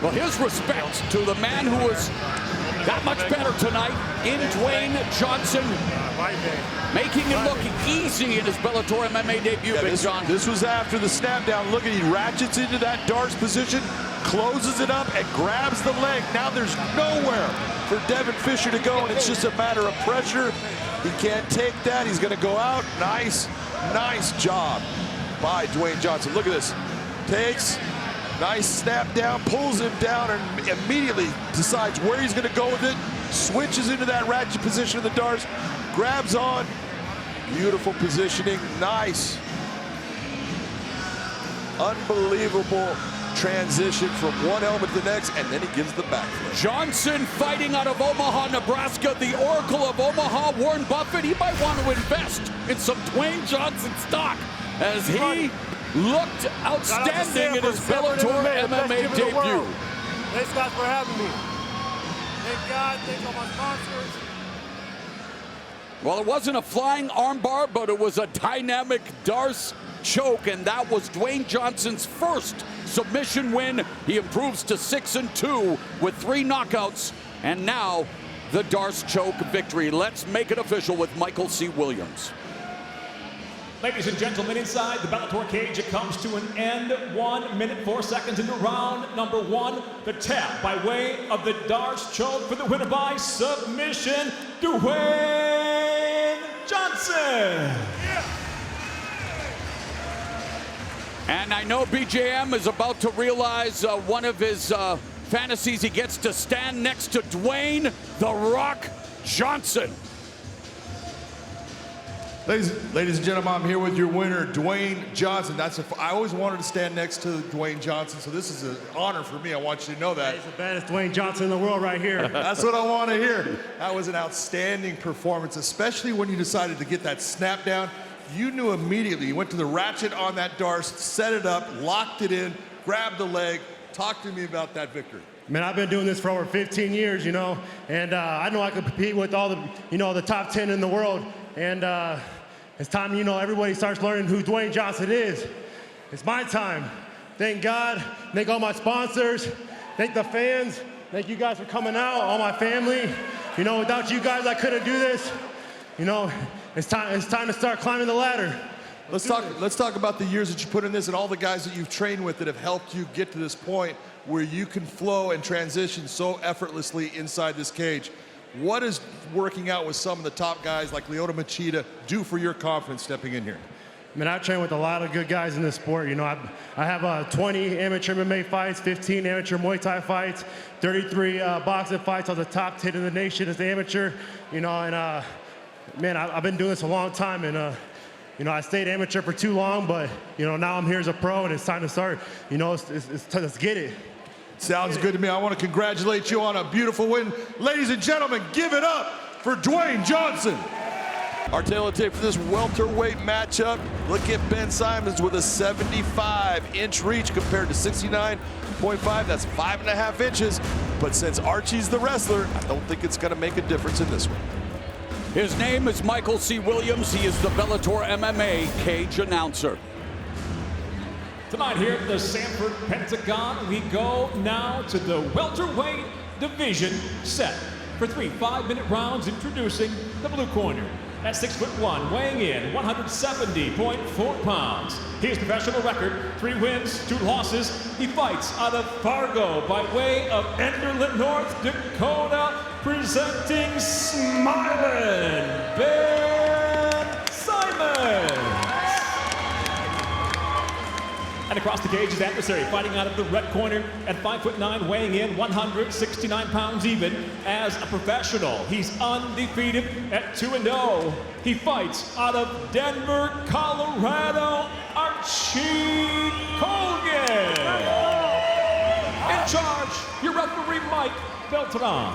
well, his respect to the man who was that much better tonight in Dwayne Johnson, making it look easy in his Bellator MMA debut, Big John. This was after the snap down. Look at, he ratchets into that Darce position, closes it up, and grabs the leg. Now there's nowhere for Devin Fisher to go, and it's just a matter of pressure. He can't take that. He's going to go out. Nice job by Dwayne Johnson. Look at this. Takes, nice snap down, pulls him down, and immediately decides where he's going to go with it. Switches into that ratchet position of the Darce, grabs on. Beautiful positioning, nice. Unbelievable transition from one element to the next, and then he gives the backflip. Johnson fighting out of Omaha, Nebraska, the Oracle of Omaha, Warren Buffett. He might want to invest in some Dwayne Johnson stock as he looked outstanding in his Bellator MMA debut. Thanks, guys, for having me. Thank God, thanks all my sponsors. Well, it wasn't a flying armbar, but it was a dynamic Darce choke, and that was Dwayne Johnson's first submission win. He improves to 6-2 with 3 knockouts, and now the Darce choke victory. Let's make it official with Michael C. Williams. Ladies and gentlemen, inside the Bellator cage, it comes to an end. 1 minute, 4 seconds into round number 1. The tap by way of the Darce choke for the winner by submission, Dwayne Johnson. And I know BJM is about to realize one of his fantasies. He gets to stand next to Dwayne "The Rock" Johnson. Ladies and gentlemen, I'm here with your winner, Dwayne Johnson. I always wanted to stand next to Dwayne Johnson, so this is an honor for me. I want you to know that. He's the baddest Dwayne Johnson in the world right here. That's what I want to hear. That was an outstanding performance, especially when you decided to get that snap down. You knew immediately. You went to the ratchet on that Darce, set it up, locked it in, grabbed the leg. Talk to me about that victory. Man, I've been doing this for over 15 years, you know, and I know I could compete with all the, you know, the top 10 in the world. And it's time, you know, everybody starts learning who Dwayne Johnson is. It's my time. Thank God. Thank all my sponsors. Thank the fans. Thank you guys for coming out, all my family. You know, without you guys, I couldn't do this. You know, it's time to start climbing the ladder. Let's talk about the years that you put in this and all the guys that you've trained with that have helped you get to this point where you can flow and transition so effortlessly inside this cage. What is working out with some of the top guys like Lyoto Machida do for your confidence stepping in here? I mean, I've trained with a lot of good guys in this sport. You know, I have 20 amateur MMA fights, 15 amateur Muay Thai fights, 33 boxing fights. I was the top 10 in the nation as an amateur. You know, and man, I've been doing this a long time, and you know, I stayed amateur for too long, but you know, now I'm here as a pro, and it's time to start. You know, let's get it. Sounds good to me. I want to congratulate you on a beautiful win. Ladies and gentlemen, give it up for Dwayne Johnson. Our tail of tape for this welterweight matchup. Look at Ben Simons with a 75-inch reach compared to 69.5. That's 5.5 inches. But since Archie's the wrestler, I don't think it's going to make a difference in this one. His name is Michael C. Williams. He is the Bellator MMA cage announcer. Tonight here at the Sanford Pentagon, we go now to the welterweight division set for 3 5-minute rounds. Introducing the blue corner. At 6'1", weighing in 170.4 pounds. His professional record, 3 wins, 2 losses. He fights out of Fargo by way of Enderlin, North Dakota, presenting Smiling Ben Simons. And across the cage, his adversary fighting out of the red corner at 5'9", weighing in 169 pounds even. As a professional, he's undefeated at 2-0. He fights out of Denver, Colorado, Archie Colgan. In charge, your referee, Mike Beltran.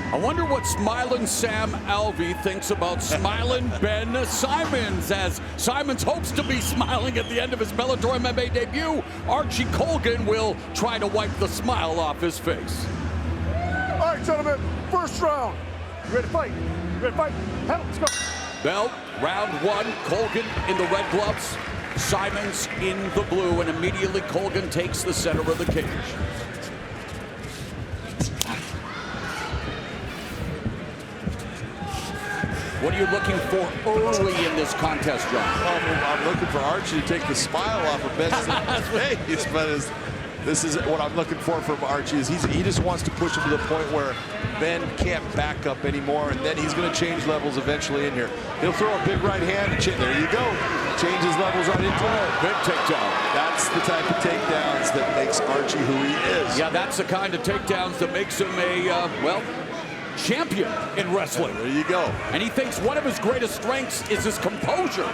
I wonder what Smiling Sam Alvey thinks about Smiling Ben Simons, as Simons hopes to be smiling at the end of his Bellator MMA debut. Archie Colgan will try to wipe the smile off his face. All right, gentlemen, first round. You ready to fight? You ready to fight? Hell, let's go. Bell, round 1, Colgan in the red gloves, Simons in the blue, and immediately Colgan takes the center of the cage. What are you looking for early in this contest, John? I'm looking for Archie to take the smile off of Ben's face, but this is what I'm looking for from Archie. Is he just wants to push him to the point where Ben can't back up anymore, and then he's going to change levels eventually in here. He'll throw a big right hand, and there you go. Changes levels right into it. Big takedown. That's the type of takedowns that makes Archie who he is. Yeah, that's the kind of takedowns that makes him a, well, champion in wrestling. There you go. And he thinks one of his greatest strengths is his composure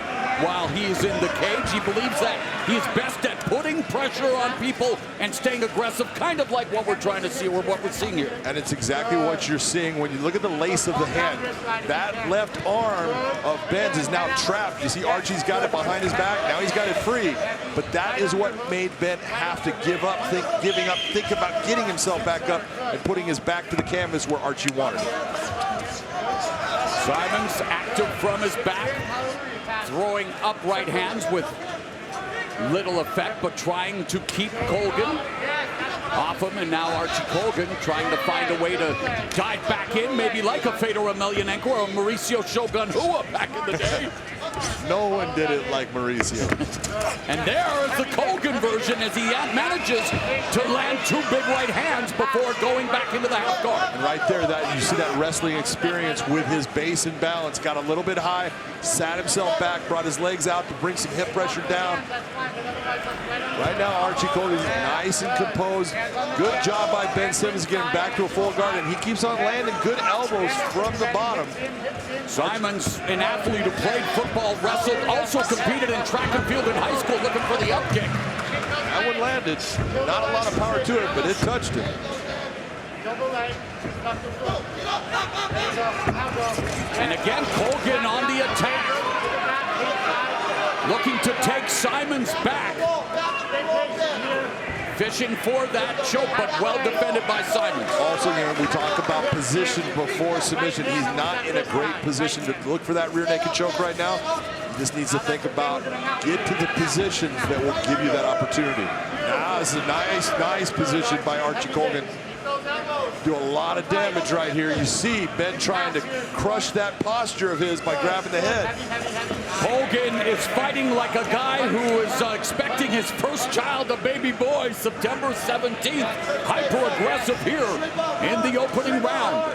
while he is in the cage. He believes that he is best at putting pressure on people and staying aggressive, kind of like what we're trying to see or what we're seeing here. And it's exactly what you're seeing when you look at the lace of the hand. That left arm of Ben's is now trapped. You see Archie's got it behind his back. Now he's got it free. But that is what made Ben have to give up, think about getting himself back up and putting his back to the canvas where Archie wanted it. Simons active from his back, throwing upright hands with little effect, but trying to keep Colgan off him. And now Archie Colgan trying to find a way to dive back in, maybe like a Fedor Emelianenko or a Mauricio Shogun Rua back in the day. No one did it like Mauricio. And there is the Colgan version as he manages to land 2 big right hands before going back into the half guard. And right there, that you see that wrestling experience with his base and balance. Got a little bit high, sat himself back, brought his legs out to bring some hip pressure down. Right now, Archie Colgan is nice and composed. Good job by Ben Simmons getting back to a full guard, and he keeps on landing good elbows from the bottom. Simon's an athlete who played football, wrestled, also competed in track and field in high school looking for the up kick. That one landed. Not a lot of power to it, but it touched him. And again, Colgan on the attack. Looking to take Simons back. Fishing for that choke, but well defended by Simons. Also, you know, we talk about position before submission. He's not in a great position to look for that rear naked choke right now. He just needs to think about get to the positions that will give you that opportunity. Now, this is a nice position by Archie Colgan. Do a lot of damage right here. You see Ben trying to crush that posture of his by grabbing the head. Colgan is fighting like a guy who is expecting his first child, a baby boy, September 17th. Hyper-aggressive here in the opening round.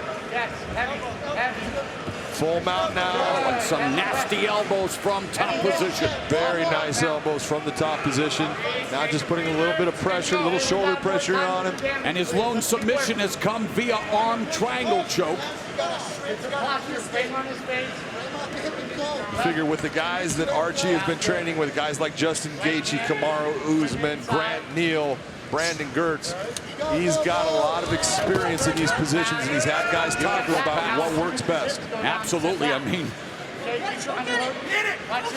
Full mount now. And some nasty elbows from top position. Very nice elbows from the top position. Now just putting a little bit of pressure, a little shoulder pressure on him. And his lone submission has come via arm triangle choke. You figure with the guys that Archie has been training with, guys like Justin Gaethje, Kamaru Usman, Grant Neal, Brandon Gertz, he's got a lot of experience in these positions, and he's had guys talking about what works best. Absolutely. I mean,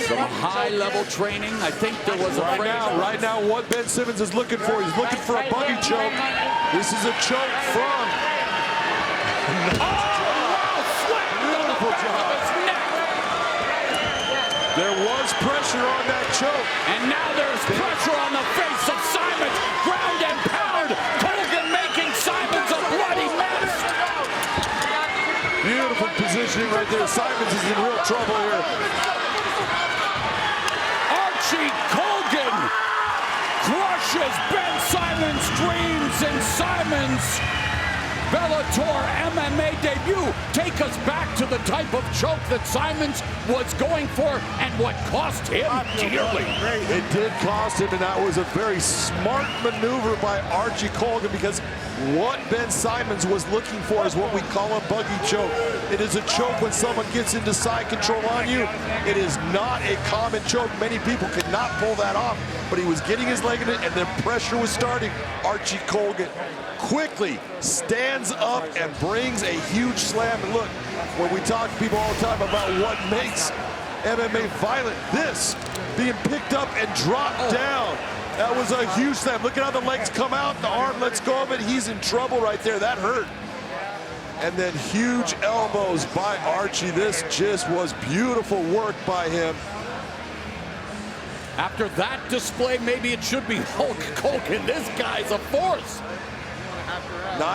some high-level training. I think there was a right now, what Ben Simmons is looking for, he's looking for a buggy choke. This is a choke from. Beautiful job. There was pressure on that choke. And now there's pressure on the face of Simons. Ground and pound. Colgan making Simons a bloody mess. Beautiful positioning right there. Simons is in real trouble here. Archie Colgan crushes Ben Simons' dreams, and Simons' Bellator MMA debut. Take us back to the type of choke that Simons was going for and what cost him dearly. It did cost him, and that was a very smart maneuver by Archie Colgan, because what Ben Simons was looking for is what we call a buggy choke. It is a choke when someone gets into side control on you. It is not a common choke. Many people could not pull that off, but he was getting his leg in it, and the pressure was starting. Archie Colgan quickly stands up and brings a huge slam. And look, when we talk to people all the time about what makes MMA violent, this being picked up and dropped down. That was a huge slam. Look at how the legs come out, the arm lets go of it. He's in trouble right there. That hurt. And then huge elbows by Archie. This just was beautiful work by him. After that display, maybe it should be Hulk Colgan. This guy's a force.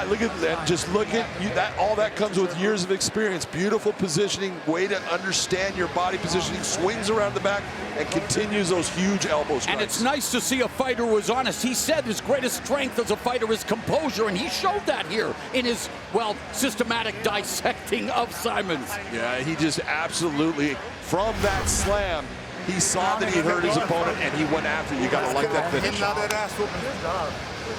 Look at that. Just look at you. All that comes with years of experience. Beautiful positioning, way to understand your body positioning. Swings around the back and continues those huge elbow strikes. And it's nice to see a fighter who is honest. He said his greatest strength as a fighter is composure, and he showed that here in his, well, systematic dissecting of Simons. Yeah, he just absolutely, from that slam, he saw that he hurt his opponent, and he went after it. You got to like that finish.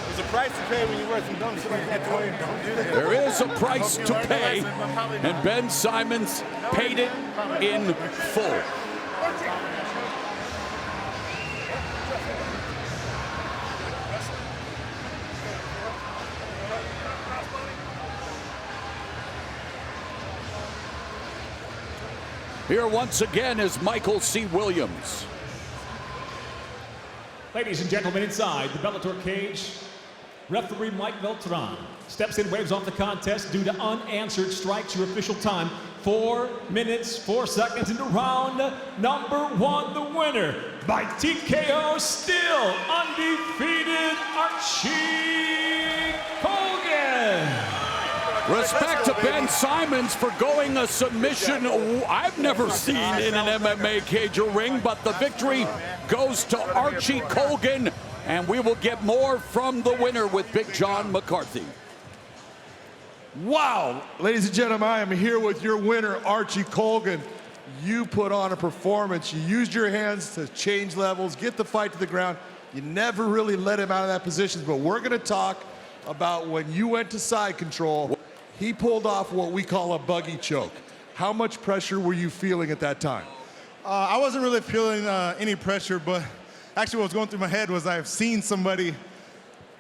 There's a price to pay when you wear some dumb shit like that. Don't do that. There is a price to pay, and Ben Simons paid it in full. Here once again is Michael C. Williams. Ladies and gentlemen, inside the Bellator cage, referee Mike Beltran steps in, waves off the contest due to unanswered strikes. Your official time, 4 minutes, 4 seconds into round number 1. The winner by TKO, still undefeated, Archie Colgan. Respect to Ben Simons for going a submission I've never seen in an MMA cage or ring, but the victory goes to Archie Colgan, and we will get more from the winner with Big John McCarthy. Wow, ladies and gentlemen, I am here with your winner, Archie Colgan. You put on a performance. You used your hands to change levels, get the fight to the ground. You never really let him out of that position, but we're gonna talk about when you went to side control. He pulled off what we call a buggy choke. How much pressure were you feeling at that time? I wasn't really feeling any pressure, but actually what was going through my head was I've seen somebody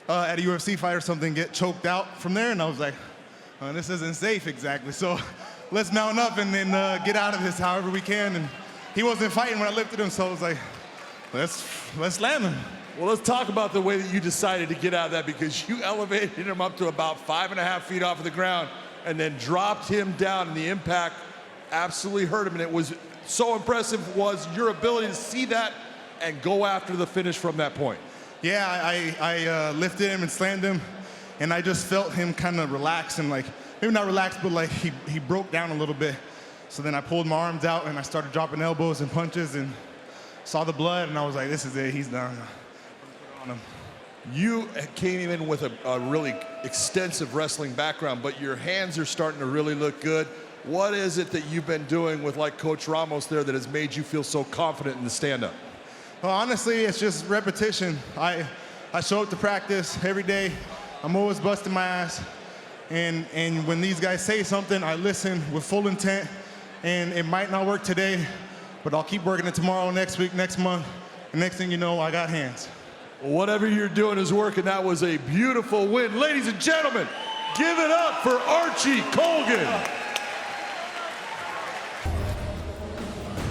at a UFC fight or something get choked out from there, and I was like, this isn't safe exactly. So let's mount up and then get out of this however we can. And he wasn't fighting when I lifted him, so I was like, let's land him. Well, let's talk about the way that you decided to get out of that, because you elevated him up to about 5.5 feet off of the ground and then dropped him down, and the impact absolutely hurt him. And it was so impressive was your ability to see that and go after the finish from that point. Yeah, I lifted him and slammed him, and I just felt him kind of relax and like, maybe not relax, but like he broke down a little bit. So then I pulled my arms out and I started dropping elbows and punches and saw the blood, and I was like, this is it, he's done. You came in with a really extensive wrestling background, but your hands are starting to really look good. What is it that you've been doing with like Coach Ramos there that has made you feel so confident in the stand-up? Well, honestly, it's just repetition. I show up to practice every day. I'm always busting my ass. And when these guys say something, I listen with full intent. And it might not work today, but I'll keep working it tomorrow, next week, next month. And next thing you know, I got hands. Whatever you're doing is working. That was a beautiful win. Ladies and gentlemen, give it up for Archie Colgan.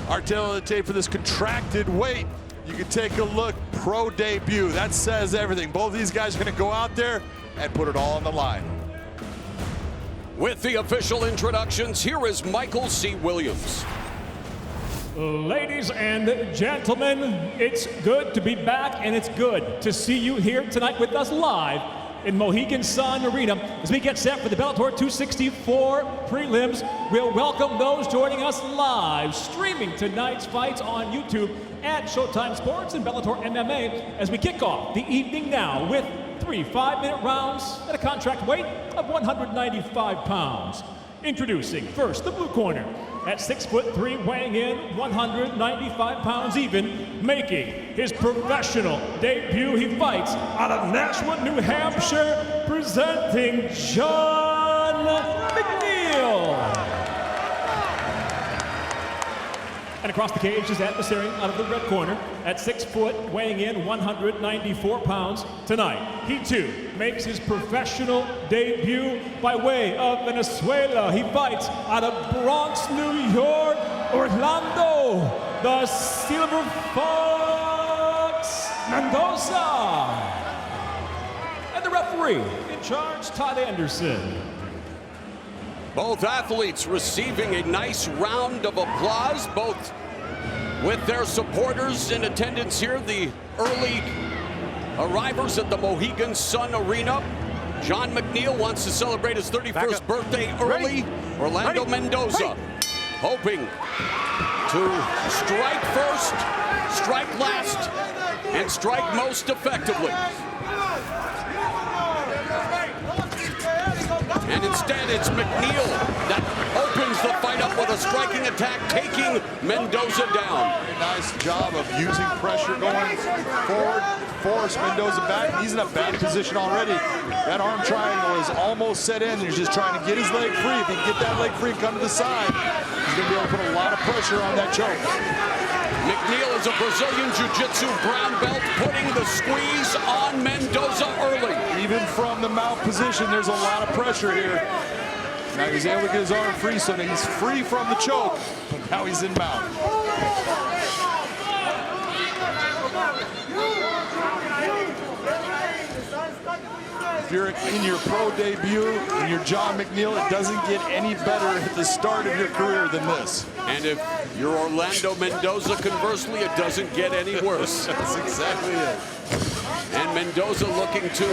Our tail of the tape for this contracted weight. You can take a look, pro debut. That says everything. Both of these guys are gonna go out there and put it all on the line. With the official introductions, here is Michael C. Williams. Ladies and gentlemen, it's good to be back, and it's good to see you here tonight with us live in Mohegan Sun Arena as we get set for the Bellator 264 prelims. We'll welcome those joining us live, streaming tonight's fights on YouTube at Showtime Sports and Bellator MMA as we kick off the evening now with 3 5-minute rounds at a contract weight of 195 pounds. Introducing first the blue corner at 6'3", weighing in 195 pounds even, making his professional debut. He fights out of Nashua, New Hampshire, presenting John McNeil. And across the cage, his adversary out of the red corner at 6 foot, weighing in 194 pounds tonight. He too makes his professional debut by way of Venezuela. He fights out of Bronx, New York, Orlando, the Silver Fox Mendoza. And the referee in charge, Todd Anderson. Both athletes receiving a nice round of applause, both with their supporters in attendance here, the early arrivers at the Mohegan Sun Arena. John McNeil wants to celebrate his 31st birthday early. Orlando Mendoza hoping to strike first, strike last, and strike most effectively. And instead, it's McNeil that opens the fight up with a striking attack, taking Mendoza down. Very nice job of using pressure going forward, force Mendoza back. He's in a bad position already. That arm triangle is almost set in. He's just trying to get his leg free. If he can get that leg free and come to the side, he's going to be able to put a lot of pressure on that choke. McNeil is a Brazilian Jiu-Jitsu brown belt, putting the squeeze on Mendoza early. Even from the mount position, there's a lot of pressure here. Now he's able to get his arm free, so that he's free from the choke, but now he's in mount. If you're in your pro debut and you're John McNeil, it doesn't get any better at the start of your career than this. And if you're Orlando Mendoza, conversely, it doesn't get any worse. That's exactly it. And Mendoza looking to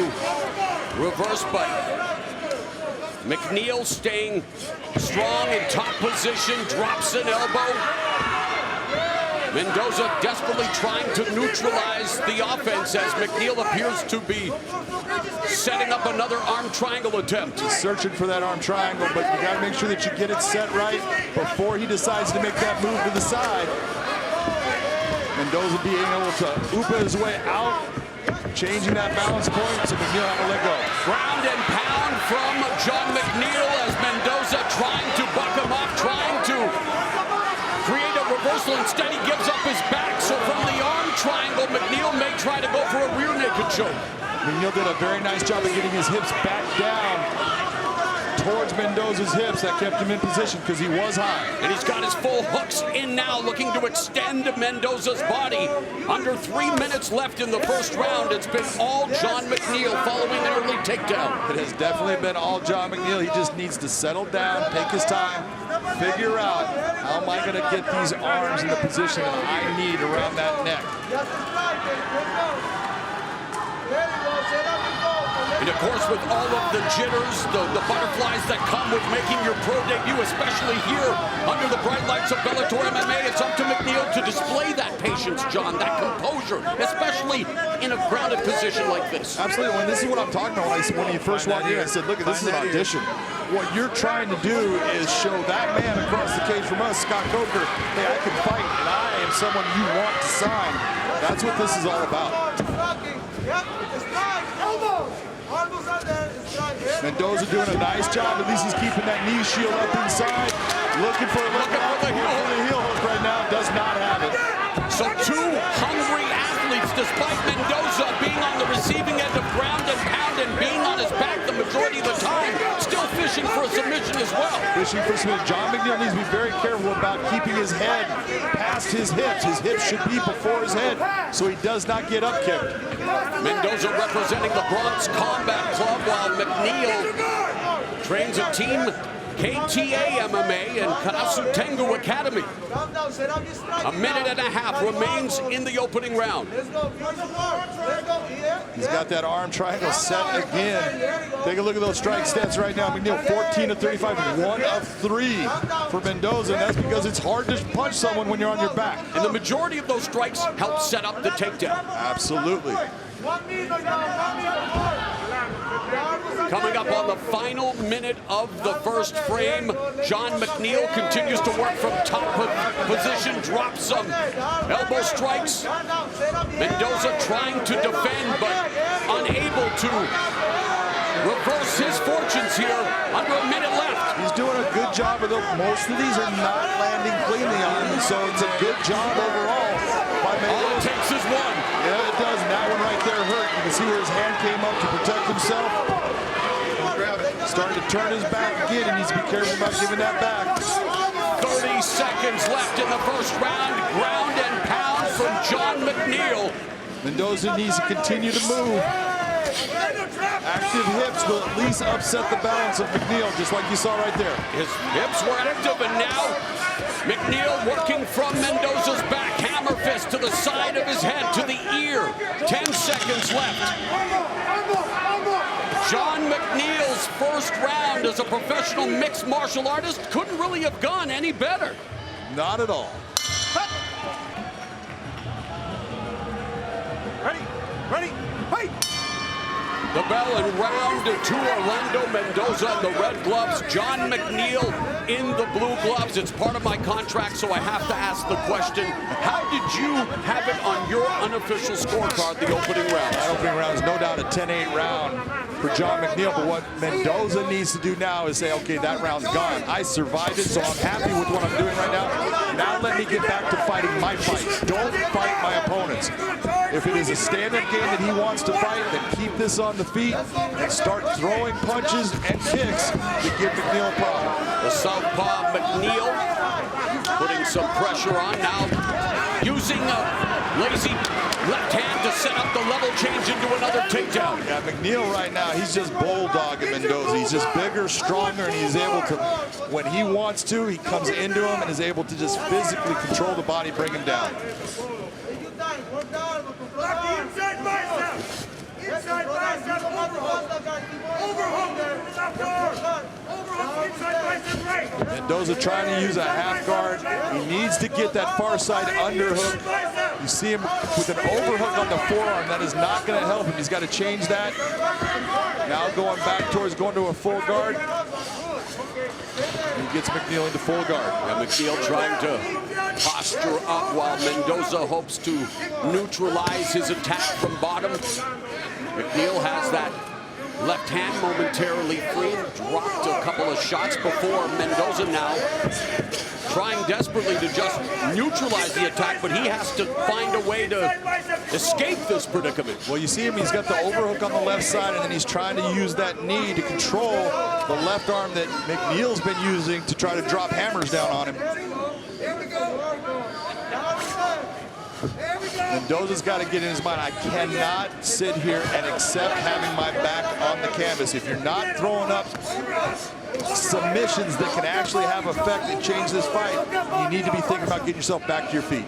reverse, but McNeil staying strong in top position, drops an elbow. Mendoza desperately trying to neutralize the offense as McNeil appears to be setting up another arm triangle attempt. He's searching for that arm triangle, but you got to make sure that you get it set right before he decides to make that move to the side. Mendoza being able to oop his way out, changing that balance point, so McNeil had to let go. Ground and pound from John McNeil as Mendoza trying to buck him off, trying to create a reversal. Instead, he gives up his back. So from the arm triangle, McNeil may try to go for a rear naked choke. McNeil did a very nice job of getting his hips back down towards Mendoza's hips. That kept him in position because he was high. And he's got his full hooks in now, looking to extend Mendoza's body. Under 3 minutes left in the first round. It's been all John McNeil following an early takedown. It has definitely been all John McNeil. He just needs to settle down, take his time, figure out how am I going to get these arms in the position that I need around that neck. And of course, with all of the jitters, the butterflies that come with making your pro debut, especially here under the bright lights of Bellator MMA, it's up to McNeil to display that patience, John, that composure, especially in a grounded position like this. Absolutely. When this is what I'm talking about. When he first walked in, I said, look, this is an audition. What you're trying to do is show that man across the cage from us, Scott Coker, hey, I can fight, and I am someone you want to sign. That's what this is all about. Mendoza doing a nice job. At least he's keeping that knee shield up inside. Looking for the heel hook right now. Does not have it. So two hungry athletes, despite Mendoza being on the receiving end of ground and pound and being on his back the majority of the time, still fishing for a submission as well. Fishing for submission. John McNeil needs to be very careful about keeping his head past his hips. His hips should be before his head so he does not get up kicked. Mendoza representing the Bronx Combat Club while McNeil trains a team KTA MMA and Karasu Tengu Academy. A minute and a half remains in the opening round. He's got that arm triangle set again. Take a look at those strike stats right now. McNeil 14 of 35, 1 of 3 for Mendoza, and that's because it's hard to punch someone when you're on your back. And the majority of those strikes help set up the takedown. Absolutely. Coming up on the final minute of the first frame, John McNeil continues to work from top position, drops some elbow strikes. Mendoza trying to defend, but unable to reverse his fortunes here. Under a minute left. He's doing a good job, although most of these are not landing cleanly on him, so it's a good job overall by Mendoza. All it takes is one. Yeah, it does. And that one right there hurt. You can see where his hand came up to protect himself. Starting to turn his back again. He needs to be careful about giving that back. 30 seconds left in the first round. Ground and pound from John McNeil. Mendoza needs to continue to move. Active hips will at least upset the balance of McNeil, just like you saw right there. His hips were active, and now McNeil working from Mendoza's back. Hammer fist to the side of his head, to the ear. 10 seconds left. John McNeil's first round as a professional mixed martial artist couldn't really have gone any better. Not at all. Ready, fight! The bell in round 2, Orlando Mendoza in the red gloves, John McNeil in the blue gloves. It's part of my contract, so I have to ask the question, how did you have it on your unofficial scorecard, the opening round? That opening round is no doubt a 10-8 round for John McNeil, but what Mendoza needs to do now is say, okay, that round's gone. I survived it, so I'm happy with what I'm doing right now. Now let me get back to fighting my fights. Don't fight my opponents. If it is a stand-up game that he wants to fight, then keep this on the feet and start throwing punches and kicks to give McNeil a problem. The southpaw McNeil putting some pressure on now, using a lazy left hand to set up the level change into another takedown. Yeah, McNeil right now, he's just bulldogging Mendoza. He's just bigger, stronger, and he's able to, when he wants to, he comes into him and is able to just physically control the body, bring him down. Inside bicep! Inside bicep! Overhook! Overhook! Mendoza trying to use a half guard. He needs to get that far side underhook. You see him with an overhook on the forearm. That is not going to help him. He's got to change that. Now going back towards going to a full guard. He gets McNeil into full guard. Yeah, McNeil trying to posture up while Mendoza hopes to neutralize his attack from bottom. McNeil has that left hand momentarily free, dropped a couple of shots before. Mendoza now trying desperately to just neutralize the attack, but he has to find a way to escape this predicament. Well, you see him, he's got the overhook on the left side, and then he's trying to use that knee to control the left arm that McNeil's been using to try to drop hammers down on him. Mendoza's got to get in his mind, I cannot sit here and accept having my back on the canvas. If you're not throwing up submissions that can actually have effect and change this fight, you need to be thinking about getting yourself back to your feet.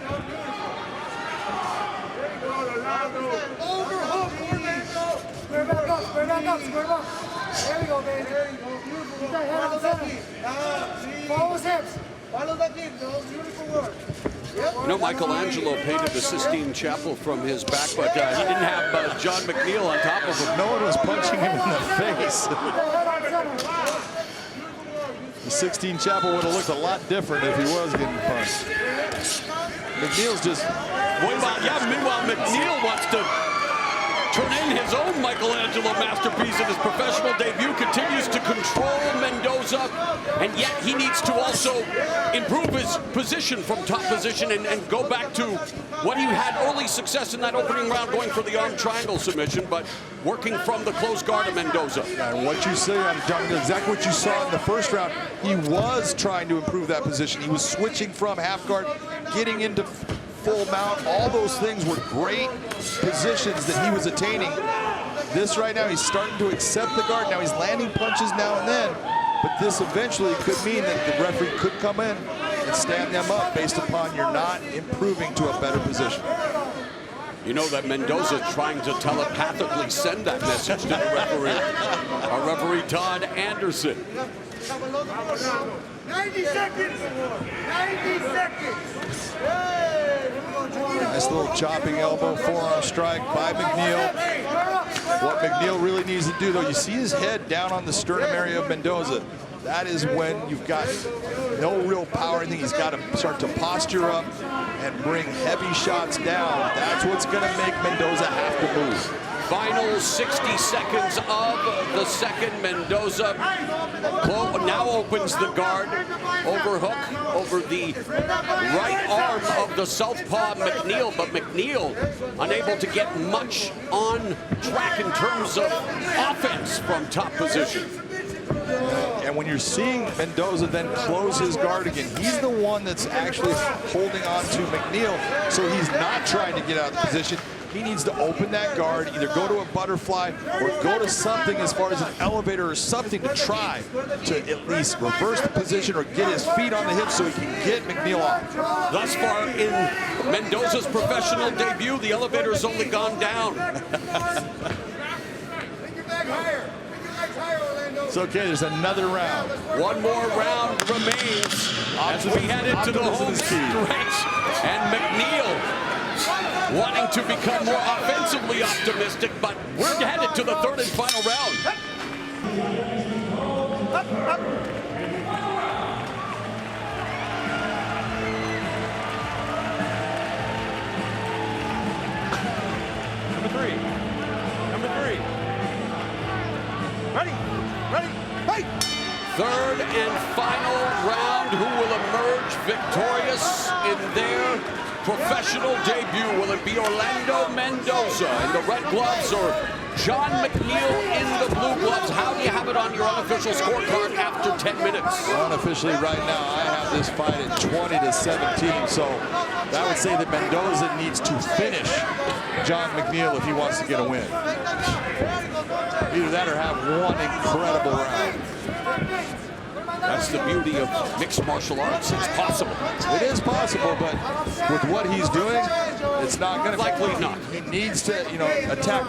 Square back up, square back up, square back. There we go, baby. There you go. Keep that head on the center. Follow his hips. Follow the kick, though. Beautiful work. You know, Michelangelo painted the Sistine Chapel from his back, but he didn't have John McNeil on top of him. No one was punching him in the face. The Sistine Chapel would have looked a lot different if he was getting punched. McNeil's just... Meanwhile, McNeil wants to turn in his own Michelangelo masterpiece in his professional debut, continues to control Mendoza, and yet he needs to also improve his position from top position and go back to what he had early success in that opening round, going for the arm triangle submission, but working from the close guard of Mendoza. And what you say, John, exactly what you saw in the first round, he was trying to improve that position. He was switching from half guard, getting into full mount. All those things were great positions that he was attaining. This right now, he's starting to accept the guard. Now he's landing punches now and then, but this eventually could mean that the referee could come in and stand them up based upon you're not improving to a better position. You know that Mendoza trying to telepathically send that message to the referee. Our referee, Todd Anderson. 90 seconds! 90 seconds! Nice little chopping elbow, forearm strike by McNeil. What McNeil really needs to do, though, you see his head down on the sternum area of Mendoza. That is when you've got no real power. I think he's got to start to posture up and bring heavy shots down. That's what's going to make Mendoza have to move. Final 60 seconds of the second. Mendoza now opens the guard, overhook over the right arm of the southpaw McNeil, but McNeil unable to get much on track in terms of offense from top position. And when you're seeing Mendoza then close his guard again, he's the one that's actually holding on to McNeil, so he's not trying to get out of the position. He needs to open that guard, either go to a butterfly or go to something as far as an elevator or something to try to at least reverse the position or get his feet on the hips so he can get McNeil off. Thus far in Mendoza's professional debut, the elevator's only gone down. It's okay, there's another round. One more round remains as we head into the home stretch. And McNeil wanting to become more offensively optimistic, but we're headed to the third and final round. Number three. Ready, fight! Third and final round. Who will emerge victorious in their professional debut? Will it be Orlando Mendoza in the red gloves or John McNeil in the blue gloves? How do you have it on your unofficial scorecard after 10 minutes? Unofficially right now, I have this fight at 20-17, so I would say that Mendoza needs to finish John McNeil if he wants to get a win. Either that or have one incredible round. That's the beauty of mixed martial arts. It's possible. It is possible, but with what he's doing, it's not going to. Likely not. He needs to, attack.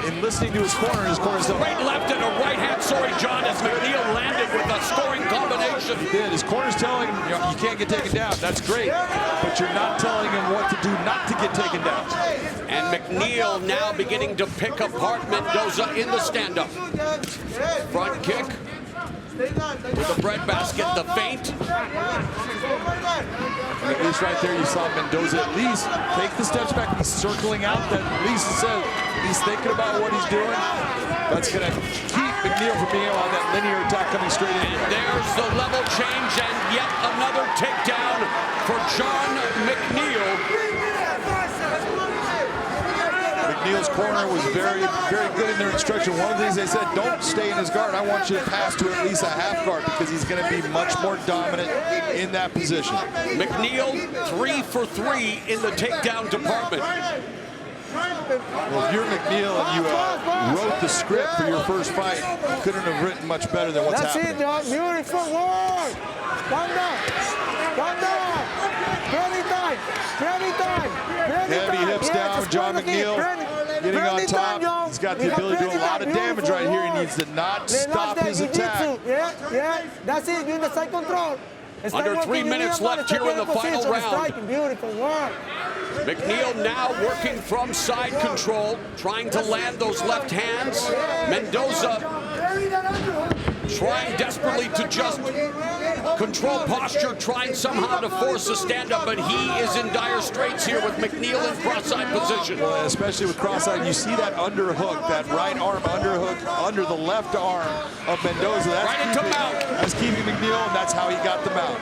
in listening to his corner's telling right left and a right hand, sorry, John, as McNeil landed with a scoring combination. He did. His corner's telling him, you can't get taken down. That's great. But you're not telling him what to do not to get taken down. And McNeil now beginning to pick apart Mendoza in the stand-up. Front kick with the breadbasket, the feint. And at least right there you saw Mendoza at least take the steps back. He's circling out. That at least says he's thinking about what he's doing. That's going to keep McNeil from being able to have that linear attack coming straight in. And there's the level change and yet another takedown for John McNeil. McNeil's corner was very, very good in their instruction. One of the things they said, don't stay in his guard. I want you to pass to at least a half guard because he's going to be much more dominant in that position. McNeil 3 for 3 in the takedown department. Well, if you're McNeil and you wrote the script for your first fight, you couldn't have written much better than what's happening. That's it, dog. Beautiful work. Calm down. Calm down. Ready time. Ready time. Heavy hips down, John McNeil getting on top. He's got the ability to do a lot of damage right here. He needs to not stop his attack. Yeah, that's it. You're in the side control. Under 3 minutes left here in the final round. Beautiful work. McNeil now working from side control, trying to land those left hands. Mendoza trying desperately to just control posture, trying somehow to force a stand-up, but he is in dire straits here with McNeil in cross-side position. Well, especially with cross-side, you see that underhook, that right arm underhook under the left arm of Mendoza. That's right into mount. That's keeping McNeil, and that's how he got the mount.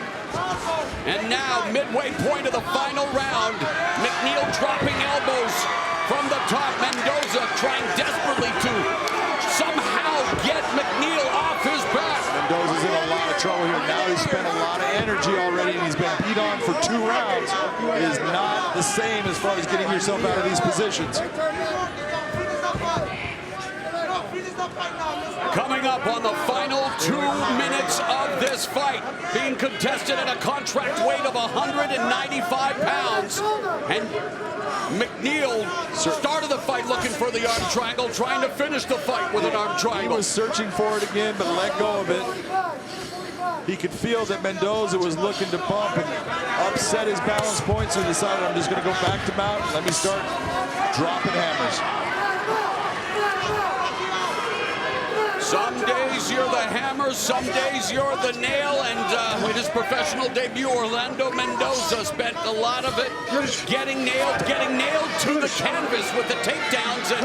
And now, midway point of the final round, McNeil dropping elbows from the top. Mendoza trying desperately to somehow get McNeil off his back. Mendoza's in a lot of trouble here. Now he's spent a lot of energy already, and he's been beat on for 2 rounds. It is not the same as far as getting yourself out of these positions. Coming up on the final 2 minutes of this fight, being contested at a contract weight of 195 pounds. And McNeil started the fight looking for the arm triangle, trying to finish the fight with an arm triangle. He was searching for it again, but let go of it. He could feel that Mendoza was looking to bump and upset his balance points, so he decided, I'm just going to go back to mount. Let me start dropping hammers. Some days you're the hammer, some days you're the nail, and in his professional debut, Orlando Mendoza spent a lot of it getting nailed to the canvas with the takedowns, and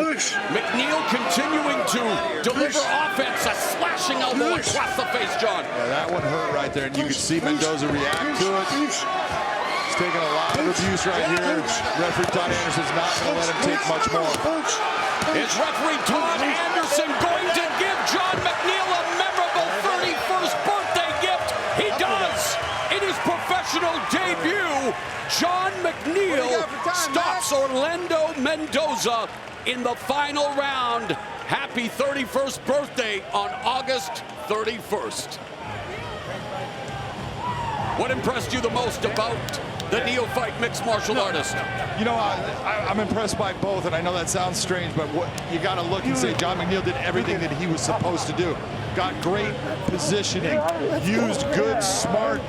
McNeil continuing to deliver offense, a slashing elbow across the face, John. Yeah, that one hurt right there, and you could see Mendoza react to it. He's taking a lot of abuse right here. Referee Todd Anderson's not going to let him take much more. Is referee Todd Anderson going to give John McNeil a memorable 31st birthday gift? He does! In his professional debut, John McNeil stops Orlando Mendoza in the final round. Happy 31st birthday on August 31st. What impressed you the most about the neophyte mixed martial artist? You know, I'm impressed by both, and I know that sounds strange, but what you got to look and say John McNeil did everything that he was supposed to do. Got great positioning, used good, smart,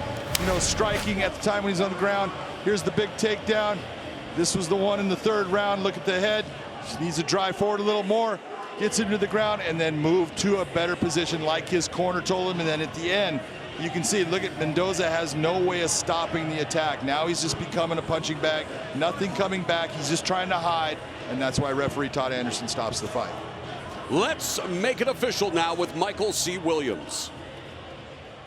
striking at the time when he's on the ground. Here's the big takedown. This was the one in the 3rd round. Look at the head. Just needs to drive forward a little more. Gets him to the ground and then move to a better position like his corner told him. And then at the end, you can see, look at Mendoza has no way of stopping the attack. Now he's just becoming a punching bag. Nothing coming back. He's just trying to hide. And that's why referee Todd Anderson stops the fight. Let's make it official now with Michael C. Williams.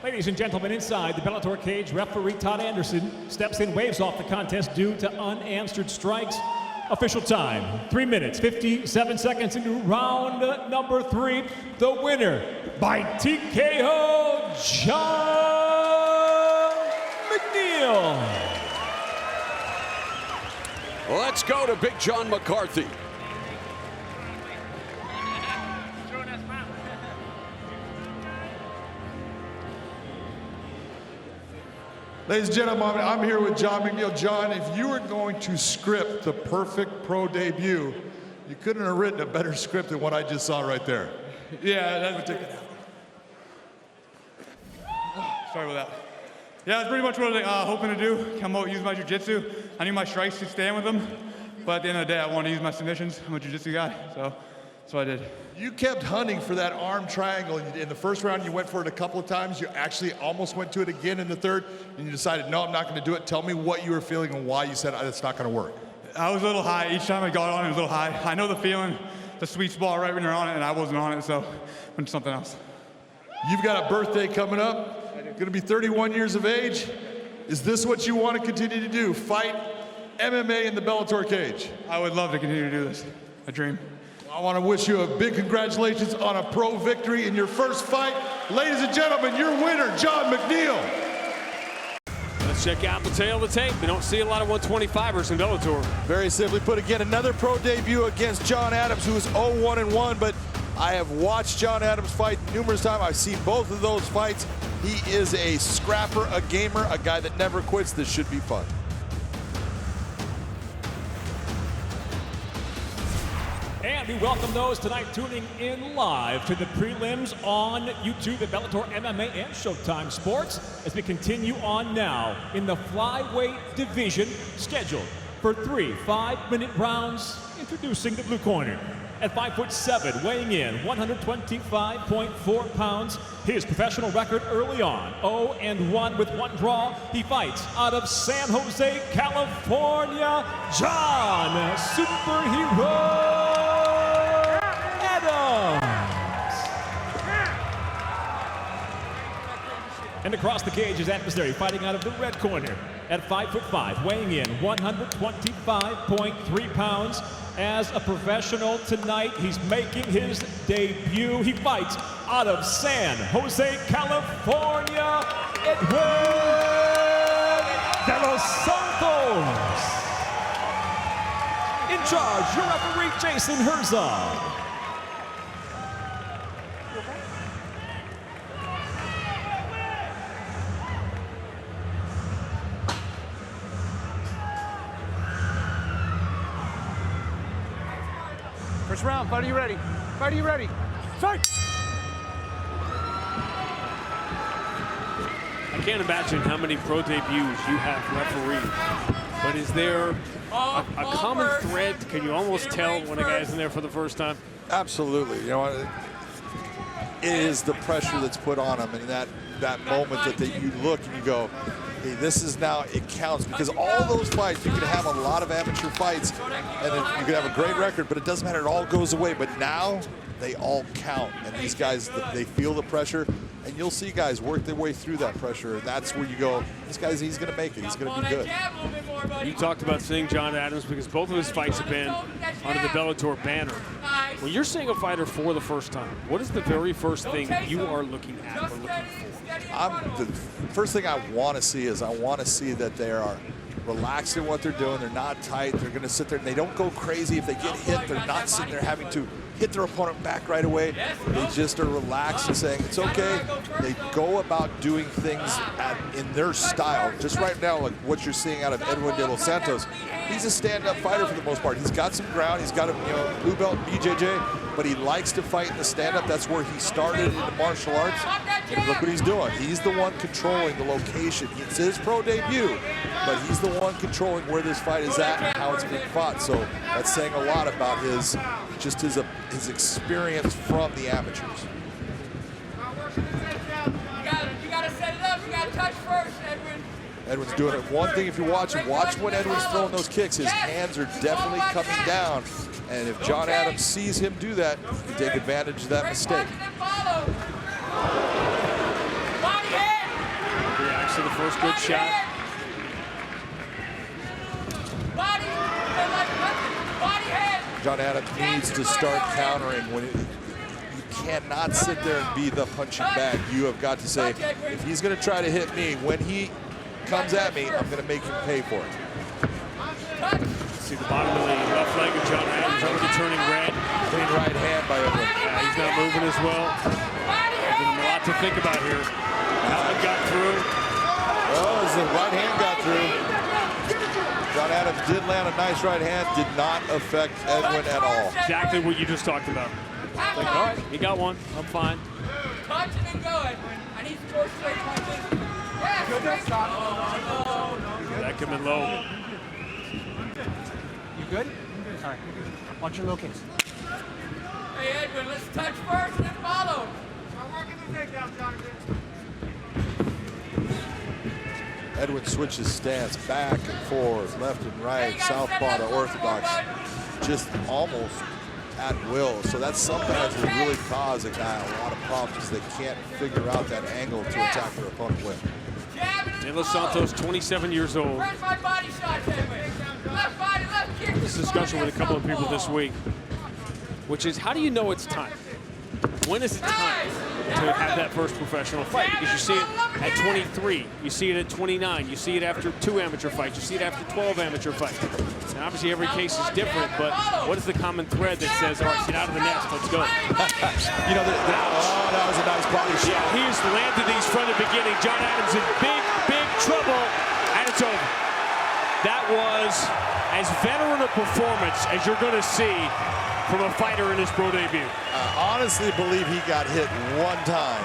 Ladies and gentlemen, inside the Bellator cage, referee Todd Anderson steps in, waves off the contest due to unanswered strikes. Official time, 3 minutes, 57 seconds into round number 3. The winner by TKO, John McNeil. Let's go to Big John McCarthy. Ladies and gentlemen, I'm here with John McNeil. John, if you were going to script the perfect pro debut, You couldn't have written a better script than what I just saw right there. Yeah, that's sorry about that. Yeah, that's pretty much what I was hoping to do. Come out, use my jiu-jitsu. I knew my strikes could stand with them, but at the end of the day, I wanted to use my submissions. I'm a jiu-jitsu guy, so that's what I did. You kept hunting for that arm triangle. In the first round, you went for it a couple of times. You actually almost went to it again in the third, and you decided, no, I'm not going to do it. Tell me what you were feeling and why you said it's not going to work. I was a little high. Each time I got on it, it was a little high. I know the feeling, the sweet spot right when you're on it, and I wasn't on it, so went to something else. You've got a birthday coming up. Going to be 31 years of age. Is this what you want to continue to do? Fight MMA in the Bellator cage? I would love to continue to do this. A dream. I want to wish you a big congratulations on a pro victory in your first fight. Ladies and gentlemen, your winner, John McNeil. Let's check out the tail of the tape. We don't see a lot of 125ers in Bellator. Very simply put, again, another pro debut against John Adams, who is 0-1-1, but I have watched John Adams fight numerous times. I've seen both of those fights. He is a scrapper, a gamer, a guy that never quits. This should be fun. And we welcome those tonight tuning in live to the prelims on YouTube at Bellator MMA and Showtime Sports as we continue on now in the flyweight division, scheduled for 3 5-minute rounds. Introducing the blue corner. At 5'7", weighing in 125.4 pounds. His professional record early on, 0-1 with 1 draw. He fights out of San Jose, California, John Superhero Adams. And across the cage, his adversary fighting out of the red corner at 5'5", weighing in 125.3 pounds. As a professional tonight, he's making his debut. He fights out of San Jose, California, Edwin de los Santos. In charge, your referee, Jason Herzog. First round, fight, are you ready? Fight, are you ready? Fight! I can't imagine how many pro debuts you have refereed, but is there a common thread? Can you almost tell when a guy's in there for the first time? Absolutely. You know, it is the pressure that's put on him, and that moment that you look and you go, hey, this is now, it counts, because all those fights, you could have a lot of amateur fights, and then you could have a great record, but it doesn't matter, it all goes away. But now, they all count, and these guys, they feel the pressure, and you'll see guys work their way through that pressure, and that's where you go, this guy's, he's going to make it, he's going to be good. You talked about seeing John Adams because both of his fights have been under the Bellator banner. When you're seeing a fighter for the first time, what is the very first thing you are looking at or looking for? The first thing I want to see is I want to see that they are relaxed in what they're doing. They're not tight. They're going to sit there and they don't go crazy. If they get hit, they're not sitting there having to hit their opponent back right away. They just are relaxed and saying, it's okay. They go about doing things in their style. Just right now, like what you're seeing out of Edwin de los Santos, he's a stand-up fighter for the most part. He's got some ground. He's got a blue belt in BJJ, but he likes to fight in the stand-up. That's where he started in the martial arts. And look what he's doing. He's the one controlling the location. It's his pro debut, but he's the one controlling where this fight is at and how it's being fought. So that's saying a lot about his experience from the amateurs. You gotta set it up. You gotta touch first, Edwin. Edwin's doing it. One thing, if you're watching, watch when Edwin's throwing those kicks. His hands are definitely coming down. And if John Adams sees him do that, he can take advantage of that mistake. Reacts to the first good shot. John Adams needs to start countering. You cannot sit there and be the punching bag. You have got to say, if he's going to try to hit me, when he comes at me, I'm going to make him pay for it. See the bottom of the left leg of John Adams already turning red. Clean right hand by Eblin. Yeah, he's not moving as well. Giving him a lot to think about here. That one got through. Oh, as the right hand got through. John Adams did land a nice right hand, did not affect Edwin at all. Exactly what you just talked about. Like, all right, he got one. I'm fine. Touch and then go, Edwin. I need 4 straight punches. Yeah, straight. That could have been low. You good? All right. Watch your low kicks. Hey, Edwin, let's touch first and then follow. Start working the takedown, Jonathan. Edwin switches stance back and forth, left and right, southpaw to orthodox, just almost at will. So that sometimes will really cause a guy a lot of problems because they can't figure out that angle to attack their opponent with. De Los Santos, 27 years old. Where's my body shots, Edwin? Left body, left kick. This discussion with a couple of people this week, which is, how do you know it's time? When is it time to have that first professional fight? Because you see it at 23, you see it at 29, you see it after 2 amateur fights, you see it after 12 amateur fights. And obviously every case is different, but what is the common thread that says, all right, get out of the nest, let's go? You know, that was a nice body shot. Yeah, he's landed these from the beginning. John Adams in big, big trouble, and it's over. That was as veteran a performance as you're going to see from a fighter in his pro debut. I honestly believe he got hit one time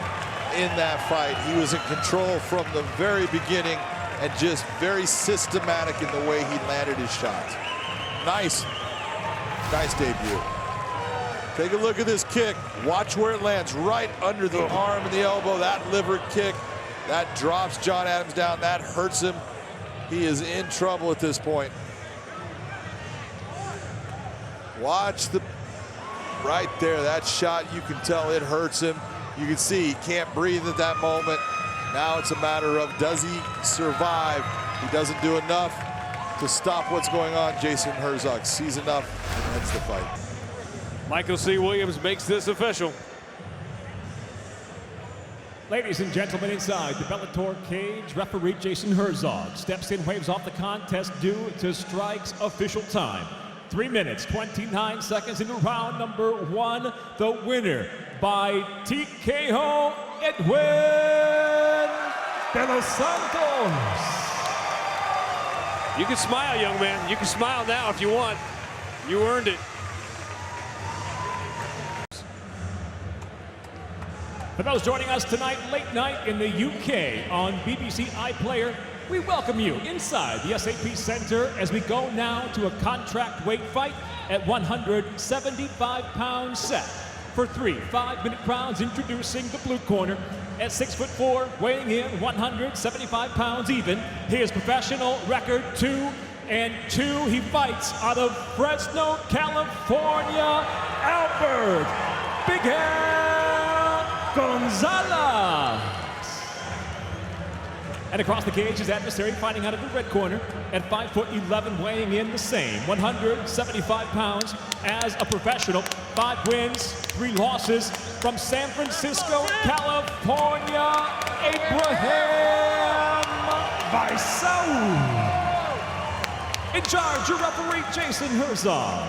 in that fight. He was in control from the very beginning and just very systematic in the way he landed his shots. Nice debut. Take a look at this kick. Watch where it lands, right under the arm and the elbow. That liver kick, that drops John Adams down. That hurts him. He is in trouble at this point. Watch the right there, that shot, you can tell it hurts him. You can see he can't breathe at that moment. Now it's a matter of, does he survive? He doesn't do enough to stop what's going on. Jason Herzog sees enough and ends the fight. Michael C. Williams makes this official. Ladies and gentlemen, inside the Bellator cage, referee Jason Herzog steps in, waves off the contest due to strikes official time. 3 minutes, 29 seconds into round number 1. The winner by TKO, Edwin De Los Santos. You can smile, young man. You can smile now if you want. You earned it. For those joining us tonight, late night in the UK on BBC iPlayer, we welcome you inside the SAP Center as we go now to a contract weight fight at 175 pounds set. For 3 5-minute rounds, introducing the blue corner at 6'4", weighing in 175 pounds even. His professional record 2-2. He fights out of Fresno, California, Albert Big Hand Gonzalez. And across the cage, his adversary fighting out of the red corner at 5'11", weighing in the same 175 pounds as a professional. 5 wins, 3 losses from San Francisco, California, Abraham Vaisau. In charge, your referee, Jason Herzog.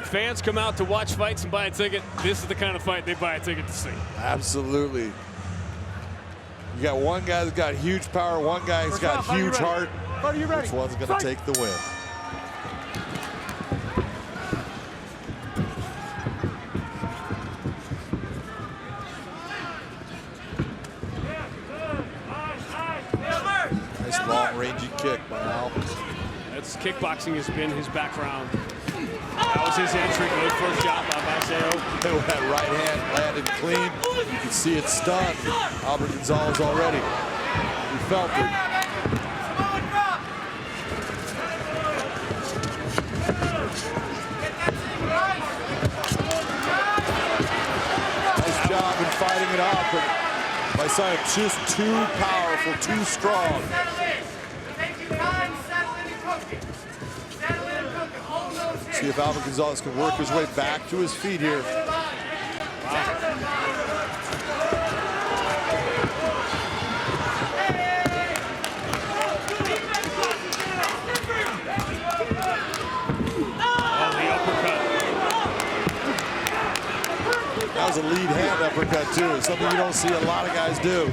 Fans come out to watch fights and buy a ticket. This is the kind of fight they buy a ticket to see. Absolutely. You got one guy that's got huge power, one guy that's got huge heart. Which one's going to take the win? Nice long rangy kick by Al. That's kickboxing has been his background. That was his entry, good first shot by Vaisau. That right hand landed clean. You can see it stunned Albert Gonzalez already. He felt it. Nice job in fighting it out, but Vaisau just too powerful, too strong. See if Albert Gonzalez can work his way back to his feet here. Oh, the uppercut. That was a lead hand up uppercut too, something you don't see a lot of guys do.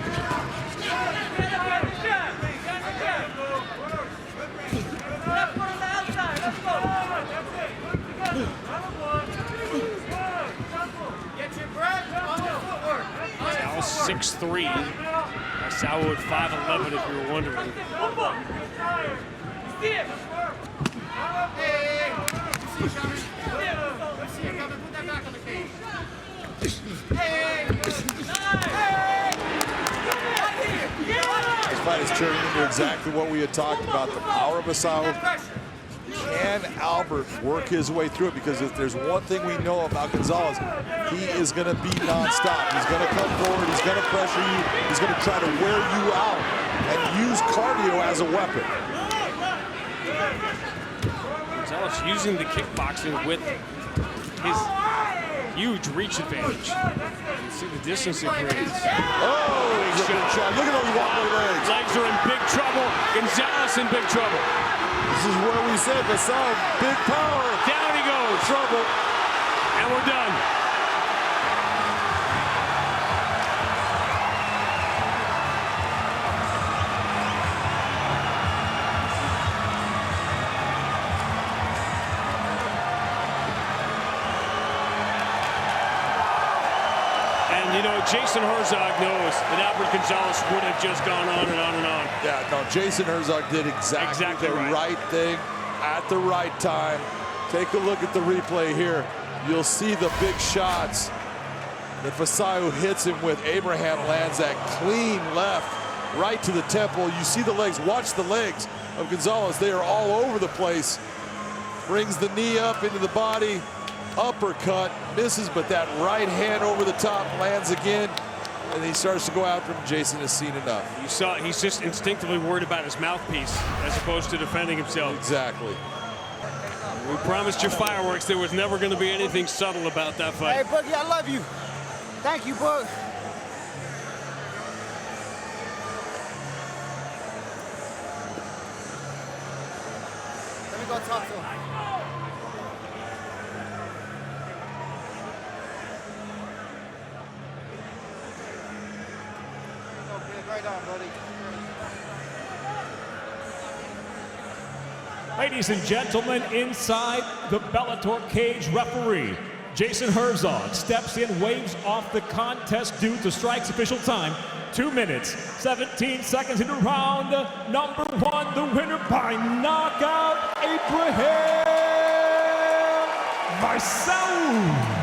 Sal's 6'3". Sal at 5'11", if you were wondering. This fight is turning into exactly what we had talked about, the power of Asao. Can Albert work his way through it? Because if there's one thing we know about Gonzalez, he is going to be nonstop. He's going to come forward, he's going to pressure you, he's going to try to wear you out and use cardio as a weapon. Gonzalez using the kickboxing with his huge reach advantage. You see the distance it creates. Oh, he's a big shot. Look at those wobbly legs. Legs are in big trouble. Gonzalez in big trouble. This is where we said Asao, big power. Down he goes. Trouble. And we're done. You know, Jason Herzog knows that Albert Gonzalez would have just gone on and on and on. Yeah, no, Jason Herzog did exactly the right thing at the right time. Take a look at the replay here. You'll see the big shots that Asao hits him with. Abraham lands that clean left right to the temple. You see the legs. Watch the legs of Gonzalez. They are all over the place. Brings the knee up into the body. Uppercut, misses, but that right hand over the top lands again, and he starts to go after him. Jason has seen enough. You saw he's just instinctively worried about his mouthpiece as opposed to defending himself. Exactly. We promised you fireworks. There was never going to be anything subtle about that fight. Hey, Boogie, I love you. Thank you, Boog. Let me go talk to him. Right on, buddy. Ladies and gentlemen, inside the Bellator cage, referee Jason Herzog steps in, waves off the contest due to strikes. Official time, 2 minutes, 17 seconds into round number 1. The winner by knockout, Abraham Asao.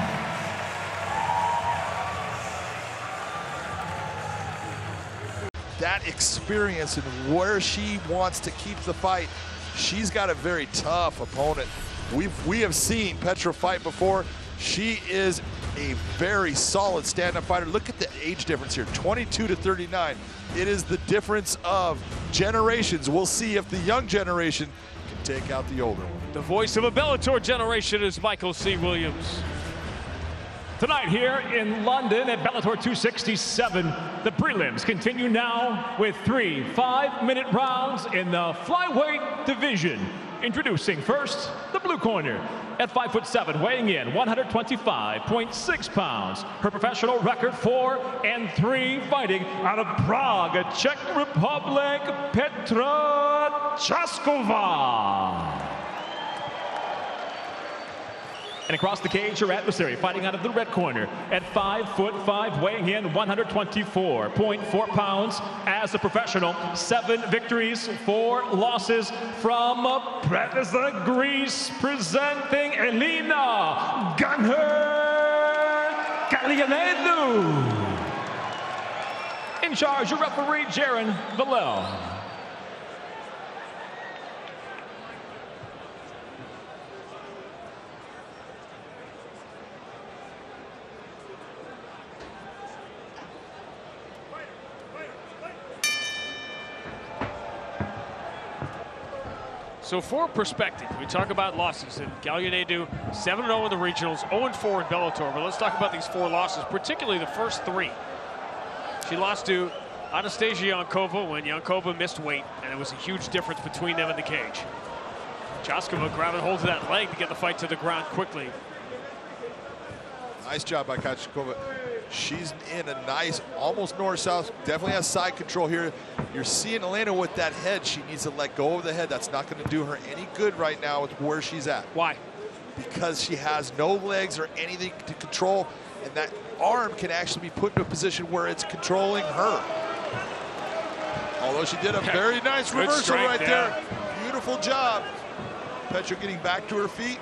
That experience and where she wants to keep the fight, she's got a very tough opponent. We have seen Petra fight before. She is a very solid stand-up fighter. Look at the age difference here, 22 to 39. It is the difference of generations. We'll see if the young generation can take out the older one. The voice of a Bellator generation is Michael C. Williams. Tonight here in London at Bellator 267, the prelims continue now with 3 5-minute rounds in the flyweight division. Introducing first, the blue corner. At 5'7", weighing in 125.6 pounds. Her professional record 4-3, fighting out of Prague, Czech Republic, Petra Chaskova. And across the cage, her adversary, fighting out of the red corner at 5'5", weighing in 124.4 pounds. As a professional, 7 victories, 4 losses from Bratislava, Greece, presenting Elina Gunher Galianidou. In charge, your referee, Jaron Villel. So for perspective, we talk about losses. And Galianidou, 7-0 in the regionals, 0-4 in Bellator. But let's talk about these 4 losses, particularly the first 3. She lost to Anastasia Yankova when Yankova missed weight, and it was a huge difference between them in the cage. Chaskova grabbing hold of that leg to get the fight to the ground quickly. Nice job by Chaskova. She's in a nice, almost north-south, definitely has side control here. You're seeing Elena with that head. She needs to let go of the head. That's not going to do her any good right now with where she's at. Why? Because she has no legs or anything to control, and that arm can actually be put in a position where it's controlling her. Although she did a very nice reversal right there. Beautiful job. Petra getting back to her feet.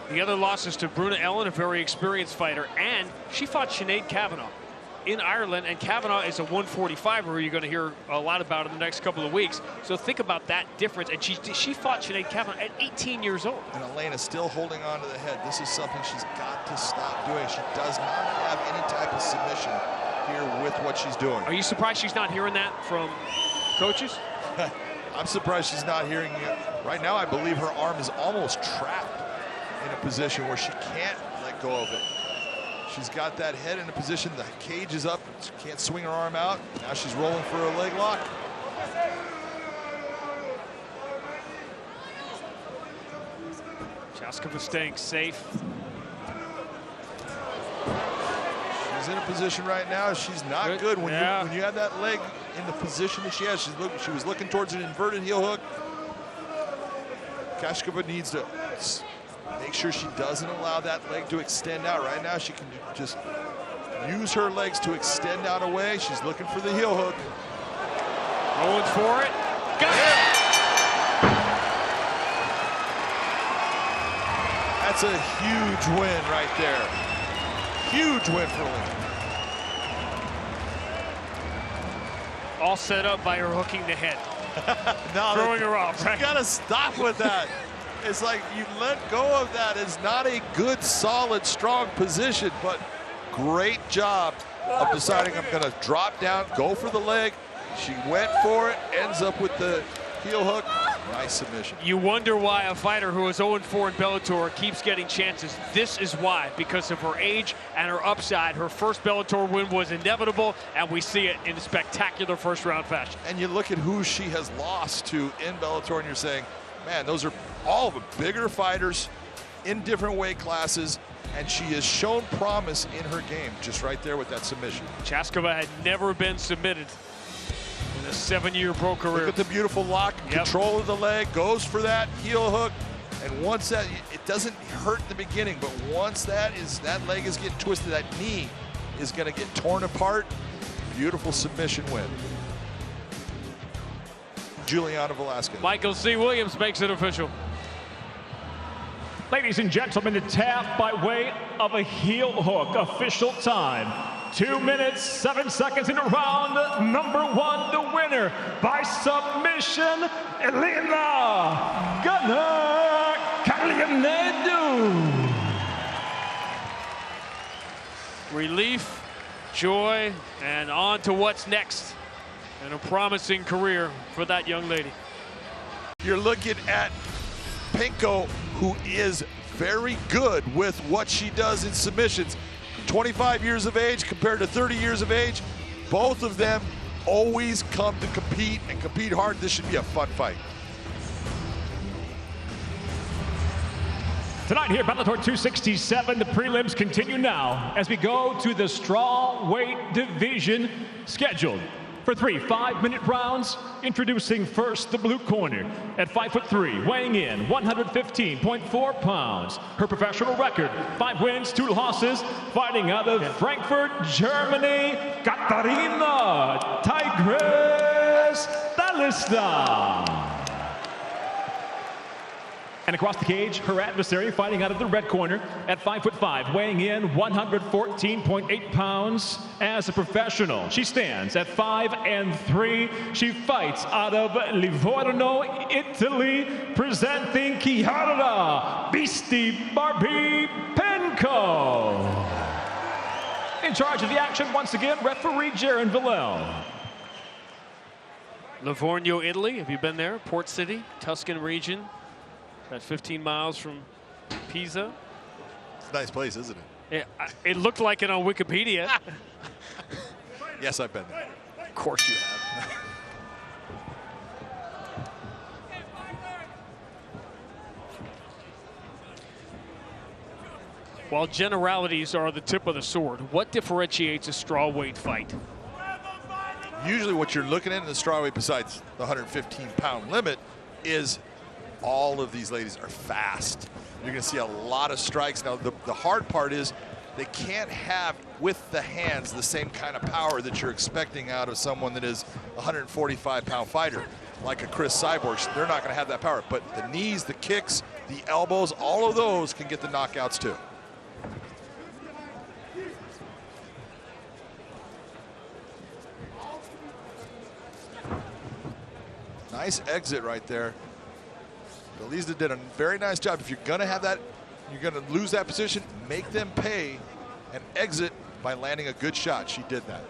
The other loss is to Bruna Ellen, a very experienced fighter, and she fought Sinead Kavanagh in Ireland, and Kavanagh is a 145er who you're going to hear a lot about in the next couple of weeks. So think about that difference. And she fought Sinead Kavanagh at 18 years old. And Elena still holding on to the head. This is something she's got to stop doing. She does not have any type of submission here with what she's doing. Are you surprised she's not hearing that from coaches? I'm surprised she's not hearing it. Right now, I believe her arm is almost trapped in a position where she can't let go of it. She's got that head in a position, the cage is up, she can't swing her arm out. Now she's rolling for a leg lock. Chaskova staying safe. She's in a position right now, she's not good. When you have that leg in the position that she has, she was looking towards an inverted heel hook. Chaskova needs to make sure she doesn't allow that leg to extend out. Right now, she can just use her legs to extend out away. She's looking for the heel hook. Going for it. Got it! That's a huge win right there. Huge win for Elena. All set up by her hooking the head. No, throwing her off, right? You gotta stop with that. It's like you let go of that. It's not a good, solid, strong position, but great job of deciding I'm gonna drop down, go for the leg. She went for it, ends up with the heel hook. Nice submission. You wonder why a fighter who is 0-4 in Bellator keeps getting chances. This is why, because of her age and her upside. Her first Bellator win was inevitable, and we see it in spectacular first-round fashion. And you look at who she has lost to in Bellator, and you're saying, man, those are all of the bigger fighters in different weight classes, and she has shown promise in her game, just right there with that submission. Chaskova had never been submitted in a 7-year pro career. Look at the beautiful lock, control of the leg, goes for that heel hook, and once that, it doesn't hurt in the beginning, but once that leg is getting twisted, that knee is gonna get torn apart. Beautiful submission win. Juliana Velasquez. Michael C. Williams makes it official. Ladies and gentlemen, the tap by way of a heel hook. Official time. 2 minutes, 7 seconds in a round. Number 1, the winner by submission, Elena Gallianedu. Relief, joy, and on to what's next. And a promising career for that young lady. You're looking at Pinko, who is very good with what she does in submissions. 25 years of age compared to 30 years of age. Both of them always come to compete and compete hard. This should be a fun fight. Tonight here, Bellator 267, the prelims continue now as we go to the strawweight division scheduled for 3 5-minute rounds. Introducing first the blue corner at 5'3", weighing in 115.4 pounds. Her professional record, 5 wins, 2 losses, fighting out of Frankfurt, Germany, Katarina Tigress Talista. And across the cage, her adversary fighting out of the red corner at 5'5", weighing in 114.8 pounds. As a professional, she stands at 5'3". She fights out of Livorno, Italy, presenting Chiara Beastie Barbie Penko. In charge of the action, once again, referee Jaron Villel. Livorno, Italy. Have you been there? Port City, Tuscan region. About 15 miles from Pisa. It's a nice place, isn't it? It looked like it on Wikipedia. Yes, I've been there. Of course you have. While generalities are the tip of the sword, what differentiates a strawweight fight? Usually what you're looking at in the strawweight, besides the 115-pound limit, is all of these ladies are fast. You're going to see a lot of strikes. Now, the hard part is they can't have, with the hands, the same kind of power that you're expecting out of someone that is a 145-pound fighter, like a Chris Cyborg. They're not going to have that power. But the knees, the kicks, the elbows, all of those can get the knockouts too. Nice exit right there. Belisa did a very nice job. If you're going to have that, you're going to lose that position, make them pay and exit by landing a good shot. She did that.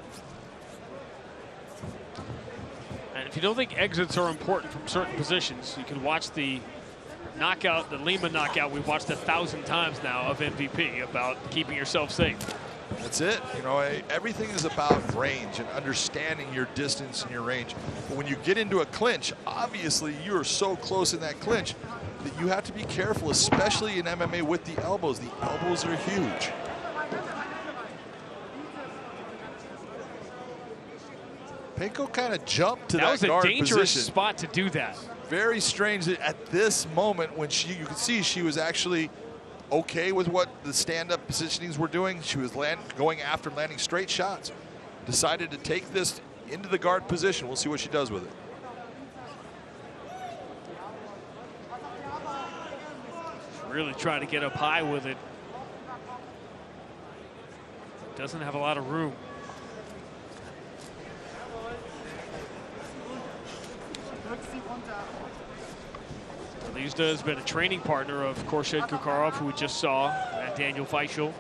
And if you don't think exits are important from certain positions, you can watch the knockout, the Lima knockout we've watched 1,000 times now of MVP, about keeping yourself safe. That's it. You know, everything is about range and understanding your distance and your range. But when you get into a clinch, obviously you are so close in that clinch that you have to be careful, especially in MMA with the elbows. The elbows are huge. Penko kind of jumped to that guard position. That was a dangerous spot to do that. Very strange that at this moment when you could see she was actually okay with what the stand-up positionings were doing. She was going after landing straight shots. Decided to take this into the guard position. We'll see what she does with it. Really try to get up high with it. Doesn't have a lot of room. Belisa has been a training partner of Khorshid Kukarov, who we just saw at Daniel Feischl.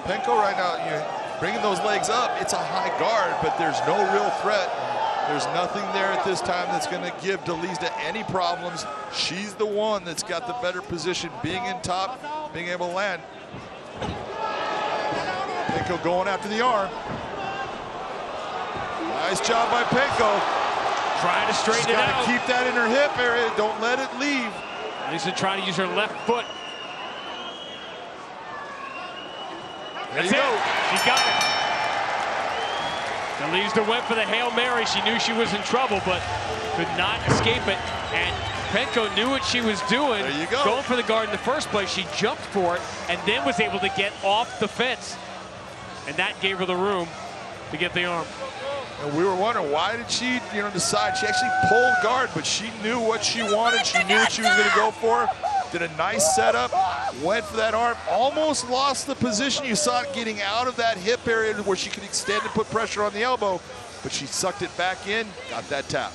Penko right now, you're bringing those legs up. It's a high guard, but there's no real threat. There's nothing there at this time that's going to give Belisa any problems. She's the one that's got the better position, being in top, being able to land. Penko going after the arm. Nice job by Penko. Trying to straighten it out. She's got to keep that in her hip area. Don't let it leave. Belisa trying to use her left foot. There you go. She got it. Belisa went for the Hail Mary. She knew she was in trouble, but could not escape it. And Penko knew what she was doing. There you go. Going for the guard in the first place. She jumped for it and then was able to get off the fence. And that gave her the room to get the arm. And we were wondering, why did she, decide? She actually pulled guard, but she knew what she wanted. She knew what she was going to go for. Did a nice setup, went for that arm, almost lost the position. You saw it getting out of that hip area where she could extend and put pressure on the elbow, but she sucked it back in, got that tap.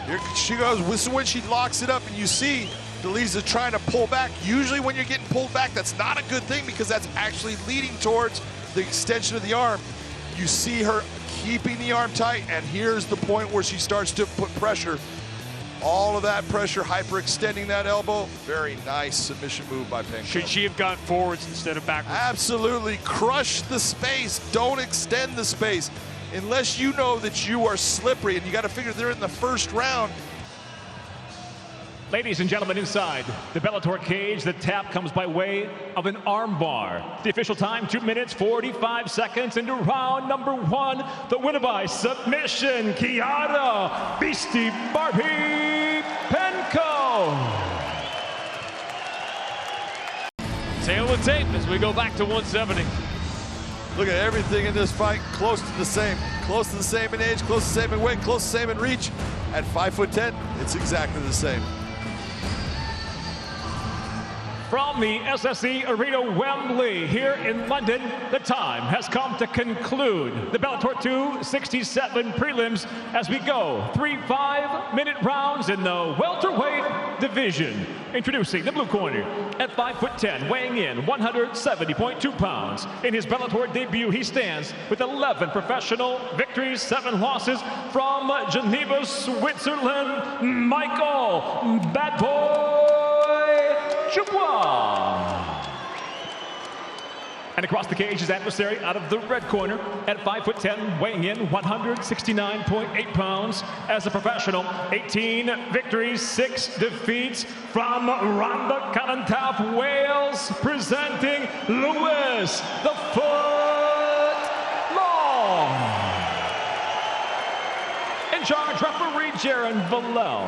Here she goes. This is when she locks it up, and you see Belisa trying to pull back. Usually when you're getting pulled back, that's not a good thing because that's actually leading towards the extension of the arm. You see her keeping the arm tight, and here's the point where she starts to put pressure. All of that pressure, hyperextending that elbow. Very nice submission move by Penko. Should she have gone forwards instead of backwards? Absolutely. Crush the space. Don't extend the space. Unless you know that you are slippery, and you got to figure they're in the first round. Ladies and gentlemen, inside the Bellator cage, the tap comes by way of an arm bar. The official time, 2 minutes, 45 seconds into round number 1. The winner by submission, Kiara Beastie Barbie Penko. Tail of the tape as we go back to 170. Look at everything in this fight, close to the same. Close to the same in age, close to the same in weight, close to the same in reach. At 5'10", it's exactly the same. From the SSE Arena Wembley here in London, the time has come to conclude the Bellator 267 prelims as we go 3 5-minute rounds in the welterweight division. Introducing the blue corner at 5'10", weighing in 170.2 pounds. In his Bellator debut, he stands with 11 professional victories, 7 losses from Geneva, Switzerland, Michael Bad Boy Dubois. And across the cage, his adversary out of the red corner at 5'10", weighing in 169.8 pounds. As a professional, 18 victories, 6 defeats from Rhondda Cynon, Wales, presenting Lewis the Foot Long. In charge, referee Jaron Vallel.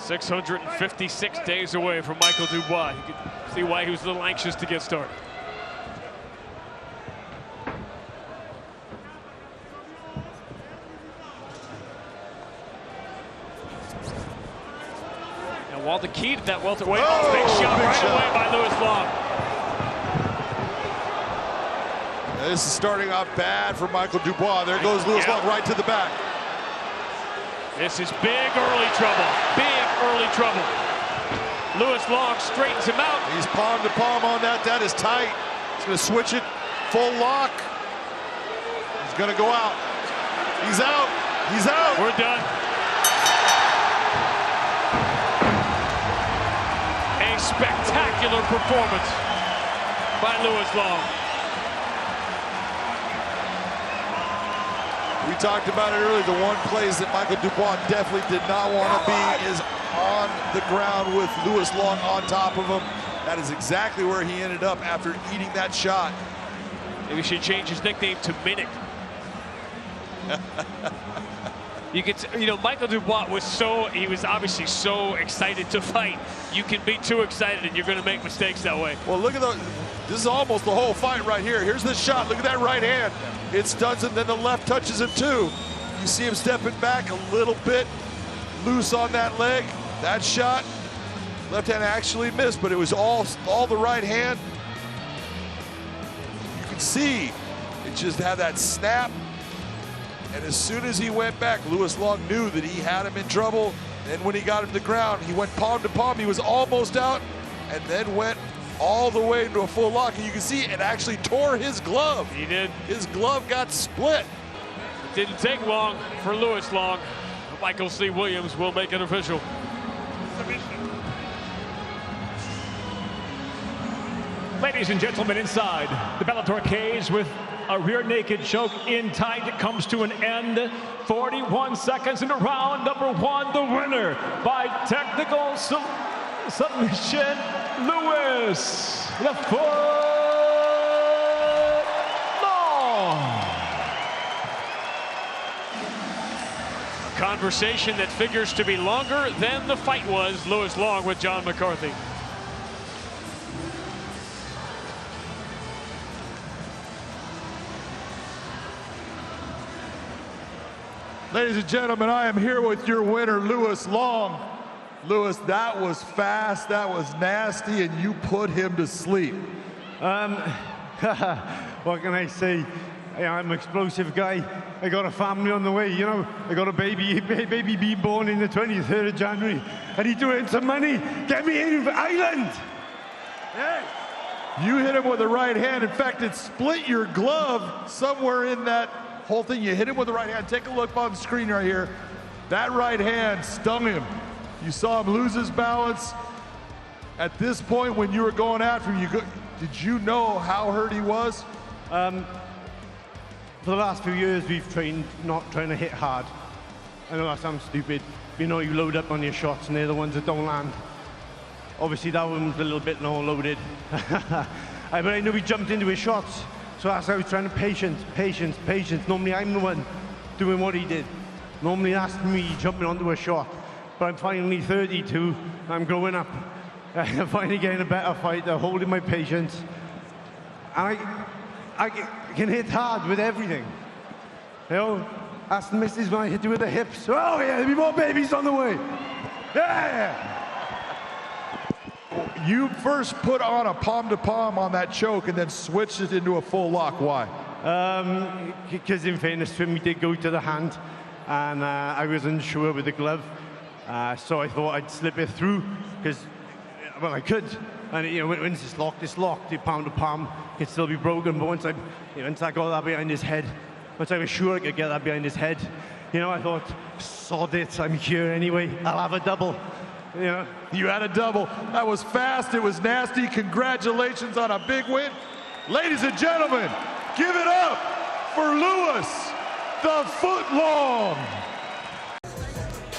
$656 days away from Michael Dubois. You can see why he was a little anxious to get started. And while the key to that welterweight, big shot right away by Lewis Long. Now this is starting off bad for Michael Dubois. There goes Lewis Long right to the back. This is big early trouble. Big early trouble. Lewis Long straightens him out. He's palm to palm on that. That is tight. He's going to switch it. Full lock. He's going to go out. He's out. He's out. We're done. A spectacular performance by Lewis Long. We talked about it earlier. The one place that Michael Dubois definitely did not want to be is on the ground with Lewis Long on top of him. That is exactly where he ended up after eating that shot. Maybe we should change his nickname to Minute. You know, Michael Dubois was obviously so excited to fight. You can be too excited and you're going to make mistakes that way. Well, look at this is almost the whole fight right here. Here's the shot. Look at that right hand. It stuns him, then the left touches him too. You see him stepping back a little bit loose on that leg. That shot, left hand actually missed, but it was all the right hand. You can see it just had that snap. And as soon as he went back, Lewis Long knew that he had him in trouble. And when he got him to the ground, he went palm to palm. He was almost out and then went all the way into a full lock. And you can see it actually tore his glove. He did. His glove got split. It didn't take long for Lewis Long. Michael C. Williams will make it official. Ladies and gentlemen, inside the Bellator cage with a rear naked choke in tight. It comes to an end. 41 seconds into round number 1. The winner by technical submission, Lewis the Foot Long. Conversation that figures to be longer than the fight was. Lewis Long with John McCarthy. Ladies and gentlemen, I am here with your winner, Lewis Long. Lewis, that was fast, that was nasty, and you put him to sleep. What can I say? I'm an explosive guy. I got a family on the way, you know. I got a baby being born in the 23rd of January. I need to earn some money. Get me in Ireland. Yeah. You hit him with the right hand. In fact, it split your glove somewhere in that whole thing. You hit him with the right hand. Take a look on the screen right here. That right hand stung him. You saw him lose his balance. At this point, when you were going after him, did you know how hurt he was? For the last few years, we've trained not trying to hit hard. I know that sounds stupid. You know, you load up on your shots and they're the ones that don't land. Obviously, that one was a little bit more loaded. But I knew he jumped into his shots. So that's why I was trying to patience. Normally, I'm the one doing what he did. Normally, that's me jumping onto a shot. But I'm finally 32. I'm growing up. I'm finally getting a better fighter, holding my patience. And I can hit hard with everything. You know, ask the missus when I hit you with the hips. Oh yeah, there'll be more babies on the way. Yeah! You first put on a palm-to-palm on that choke and then switched it into a full lock. Why? Because in fairness to him, we did go to the hand, and I wasn't sure with the glove. So I thought I'd slip it through, because, well, I could. And you know, when it's locked, the palm to palm can still be broken. But once I got that behind his head, once I was sure I could get that behind his head, You know, I thought, sod it, I'm here anyway. I'll have a double. You know? You had a double. That was fast. It was nasty. Congratulations on a big win. Ladies and gentlemen, give it up for Lewis, the footlong.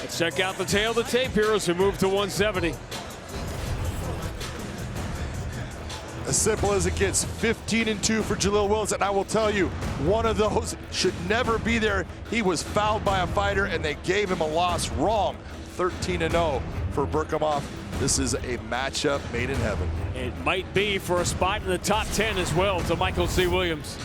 Let's check out the tail of the tape here as we move to 170. As simple as it gets, 15-2 for Jaleel Willis, and I will tell you, one of those should never be there. He was fouled by a fighter, and they gave him a loss wrong. 13-0 for Berkhamov. This is a matchup made in heaven. It might be for a spot in the top 10 as well to Michael C. Williams.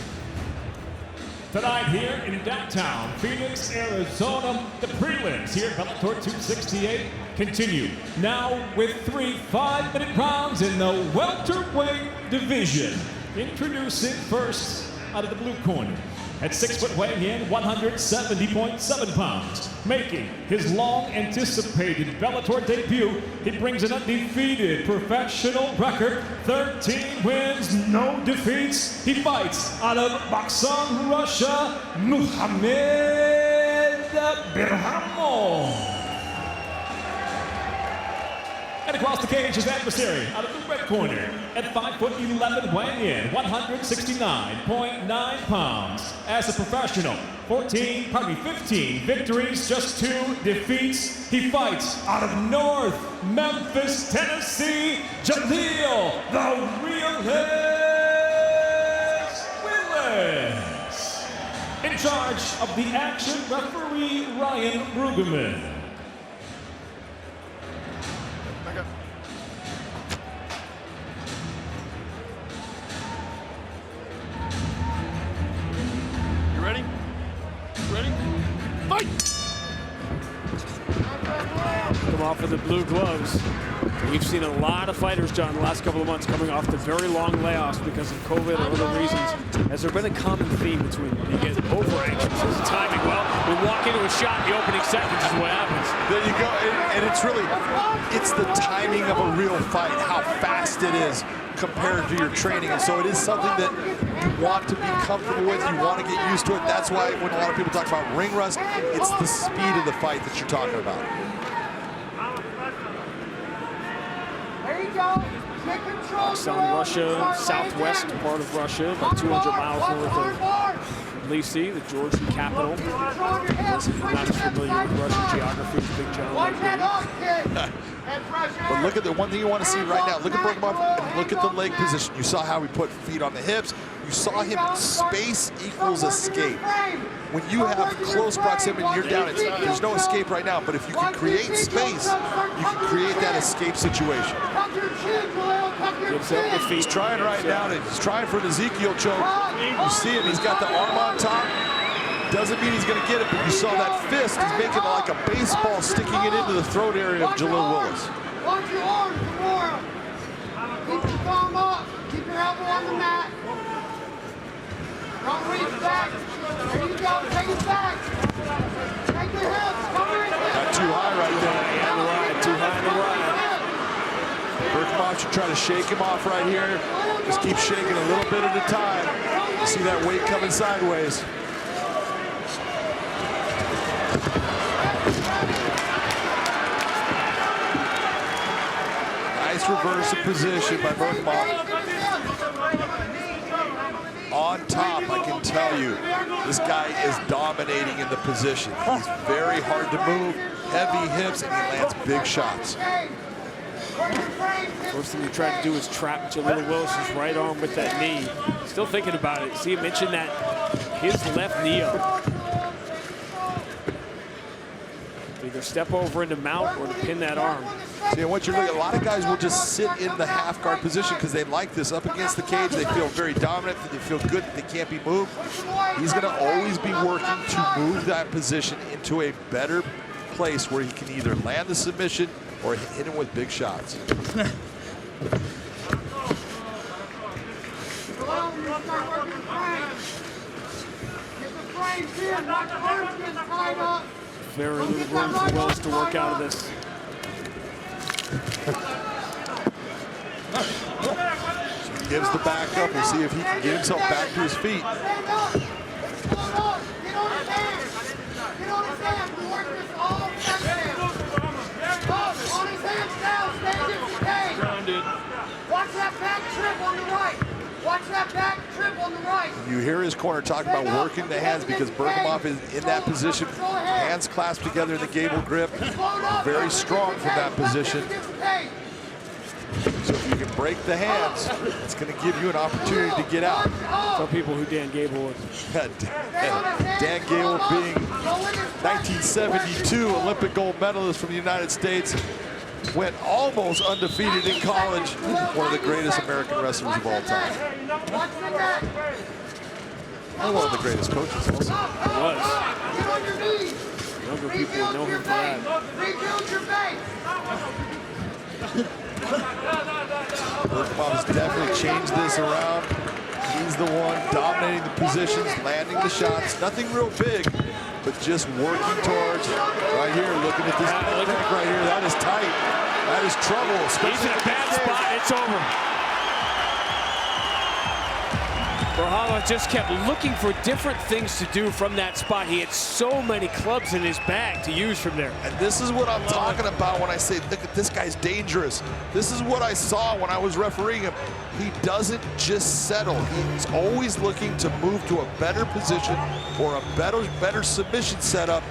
Tonight here in downtown Phoenix, Arizona, the prelims here at Bellator 268 continue. Now with 3 5-minute rounds in the welterweight division. Introducing first out of the blue corner. At 6 foot weighing in, 170.7 pounds. Making his long-anticipated Bellator debut, he brings an undefeated professional record, 13 wins, no defeats. He fights out of Baksan, Russia, Muhammad Berhamo. And across the cage, his adversary out of the red corner at 5'11", weighing in 169.9 pounds. As a professional, 15 victories, just 2 defeats. He fights out of North Memphis, Tennessee, Jaleel the Realist Willis. In charge of the action, referee Ryan Brueggemann. Come off of the blue gloves. We've seen a lot of fighters, John, the last couple of months coming off the very long layoffs because of COVID or other reasons. Has there been a common theme between you get over anxious? Is timing? Well, we walk into a shot in the opening seconds is what happens. There you go, and it's the timing of a real fight, how fast it is compared to your training, and so it is something that you want to be comfortable with, you want to get used to it. That's why when a lot of people talk about ring rust, it's the speed of the fight that you're talking about. There you go. Take control. Baksan, Russia, southwest part of Russia, about 200 miles north of Tbilisi, the Georgian capital. I'm not as familiar with Russian geography as Big John. But look at the one thing you want to see right now. Look at Berkhamov and look at the leg position. You saw how he put feet on the hips. You saw him space equals escape. When you have close proximity, you're down. There's no escape right now. But if you can create space, you can create that escape situation. He's trying right now. He's trying for an Ezekiel choke. You see him. He's got the arm on top. Doesn't mean he's going to get it, but you saw that fist. He's making it like a baseball, sticking it into the throat area of Jaleel Willis. Watch your arms, Kimura. Keep your thumb up. Keep your elbow on the mat. Don't reach back. There you go. Take it back. Take the hips. Come right there. Not too high right there. Too high in the ride. Berkhamov should try to shake him off right here. Just keep shaking a little bit at a time. You see that weight coming sideways. Nice reverse of position by Berkhamov. On top, I can tell you, this guy is dominating in the position. He's very hard to move, heavy hips, and he lands big shots. First thing he tried to do was trap Jaleel Willis's right arm with that knee. Still thinking about it. See him mention that his left knee up. Either step over into mount or to pin that arm. See, and what you're looking at, a lot of guys will just sit in the half guard position because they like this. Up against the cage, they feel very dominant. They feel good that they can't be moved. He's going to always be working to move that position into a better place where he can either land the submission or hit him with big shots. Very little room for Willis to work out of this. So he gives the back up. We'll see if he can get himself back to his feet. Grounded. Watch that back trip on the right. Watch that back trip on the right. You hear his corner talking about working the hands because Bergkamp is in that position, hands clasped together in the gable grip, very strong from that position. So if you can break the hands, it's going to give you an opportunity to get out. Tell people who Dan Gable was. Dan Gable being 1972 Olympic gold medalist from the United States, went almost undefeated in college, one of the greatest American wrestlers of all time. And one of the greatest coaches also. Was. Younger people know him for that. Bergkamp has definitely changed this around. He's the one dominating the positions, landing the shots. Nothing real big, but just working towards right here. Looking at this technique right here. That is tight. That is trouble. He's in a bad spot. It's over. Bergkamp just kept looking for different things to do from that spot. He had so many clubs in his bag to use from there. And this is what I'm talking about when I say, look at this guy's dangerous. This is what I saw when I was refereeing him. He doesn't just settle. He's always looking to move to a better position or a better submission setup.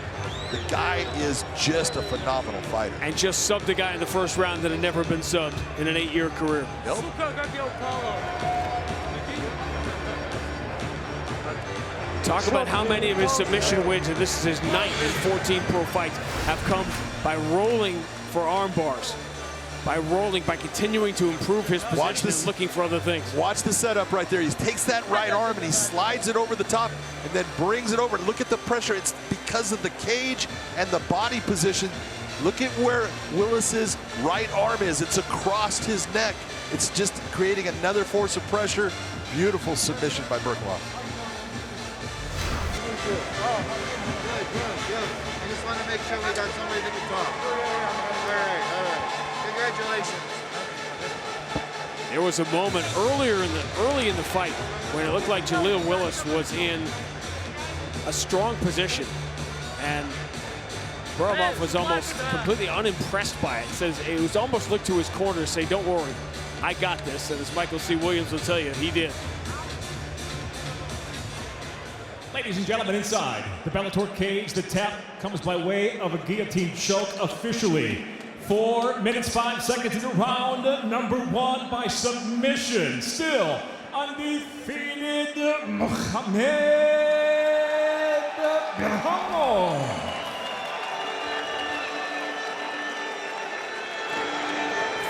The guy is just a phenomenal fighter. And just subbed a guy in the first round that had never been subbed in an 8-year career. Yep. Talk about how many of his submission wins, and this is his 9th in 14 pro fights, have come by rolling for arm bars. By rolling, by continuing to improve his position and looking for other things. Watch the setup right there. He takes that right arm and he slides it over the top and then brings it over. Look at the pressure. It's because of the cage and the body position. Look at where Willis's right arm is. It's across his neck. It's just creating another force of pressure. Beautiful submission by Bergkamp. Good. I just want to make sure we got somebody to talk. All right. Congratulations. There was a moment early in the fight when it looked like Jaleel Willis was in a strong position, and Bergkamp was almost completely unimpressed by it. Says it was almost looked to his corner and say, "Don't worry, I got this." And as Michael C. Williams will tell you, he did. Ladies and gentlemen, inside the Bellator cage, the tap comes by way of a guillotine choke officially. 4 minutes, 5 seconds into round number 1 by submission. Still undefeated, Mohamed Bergkamp.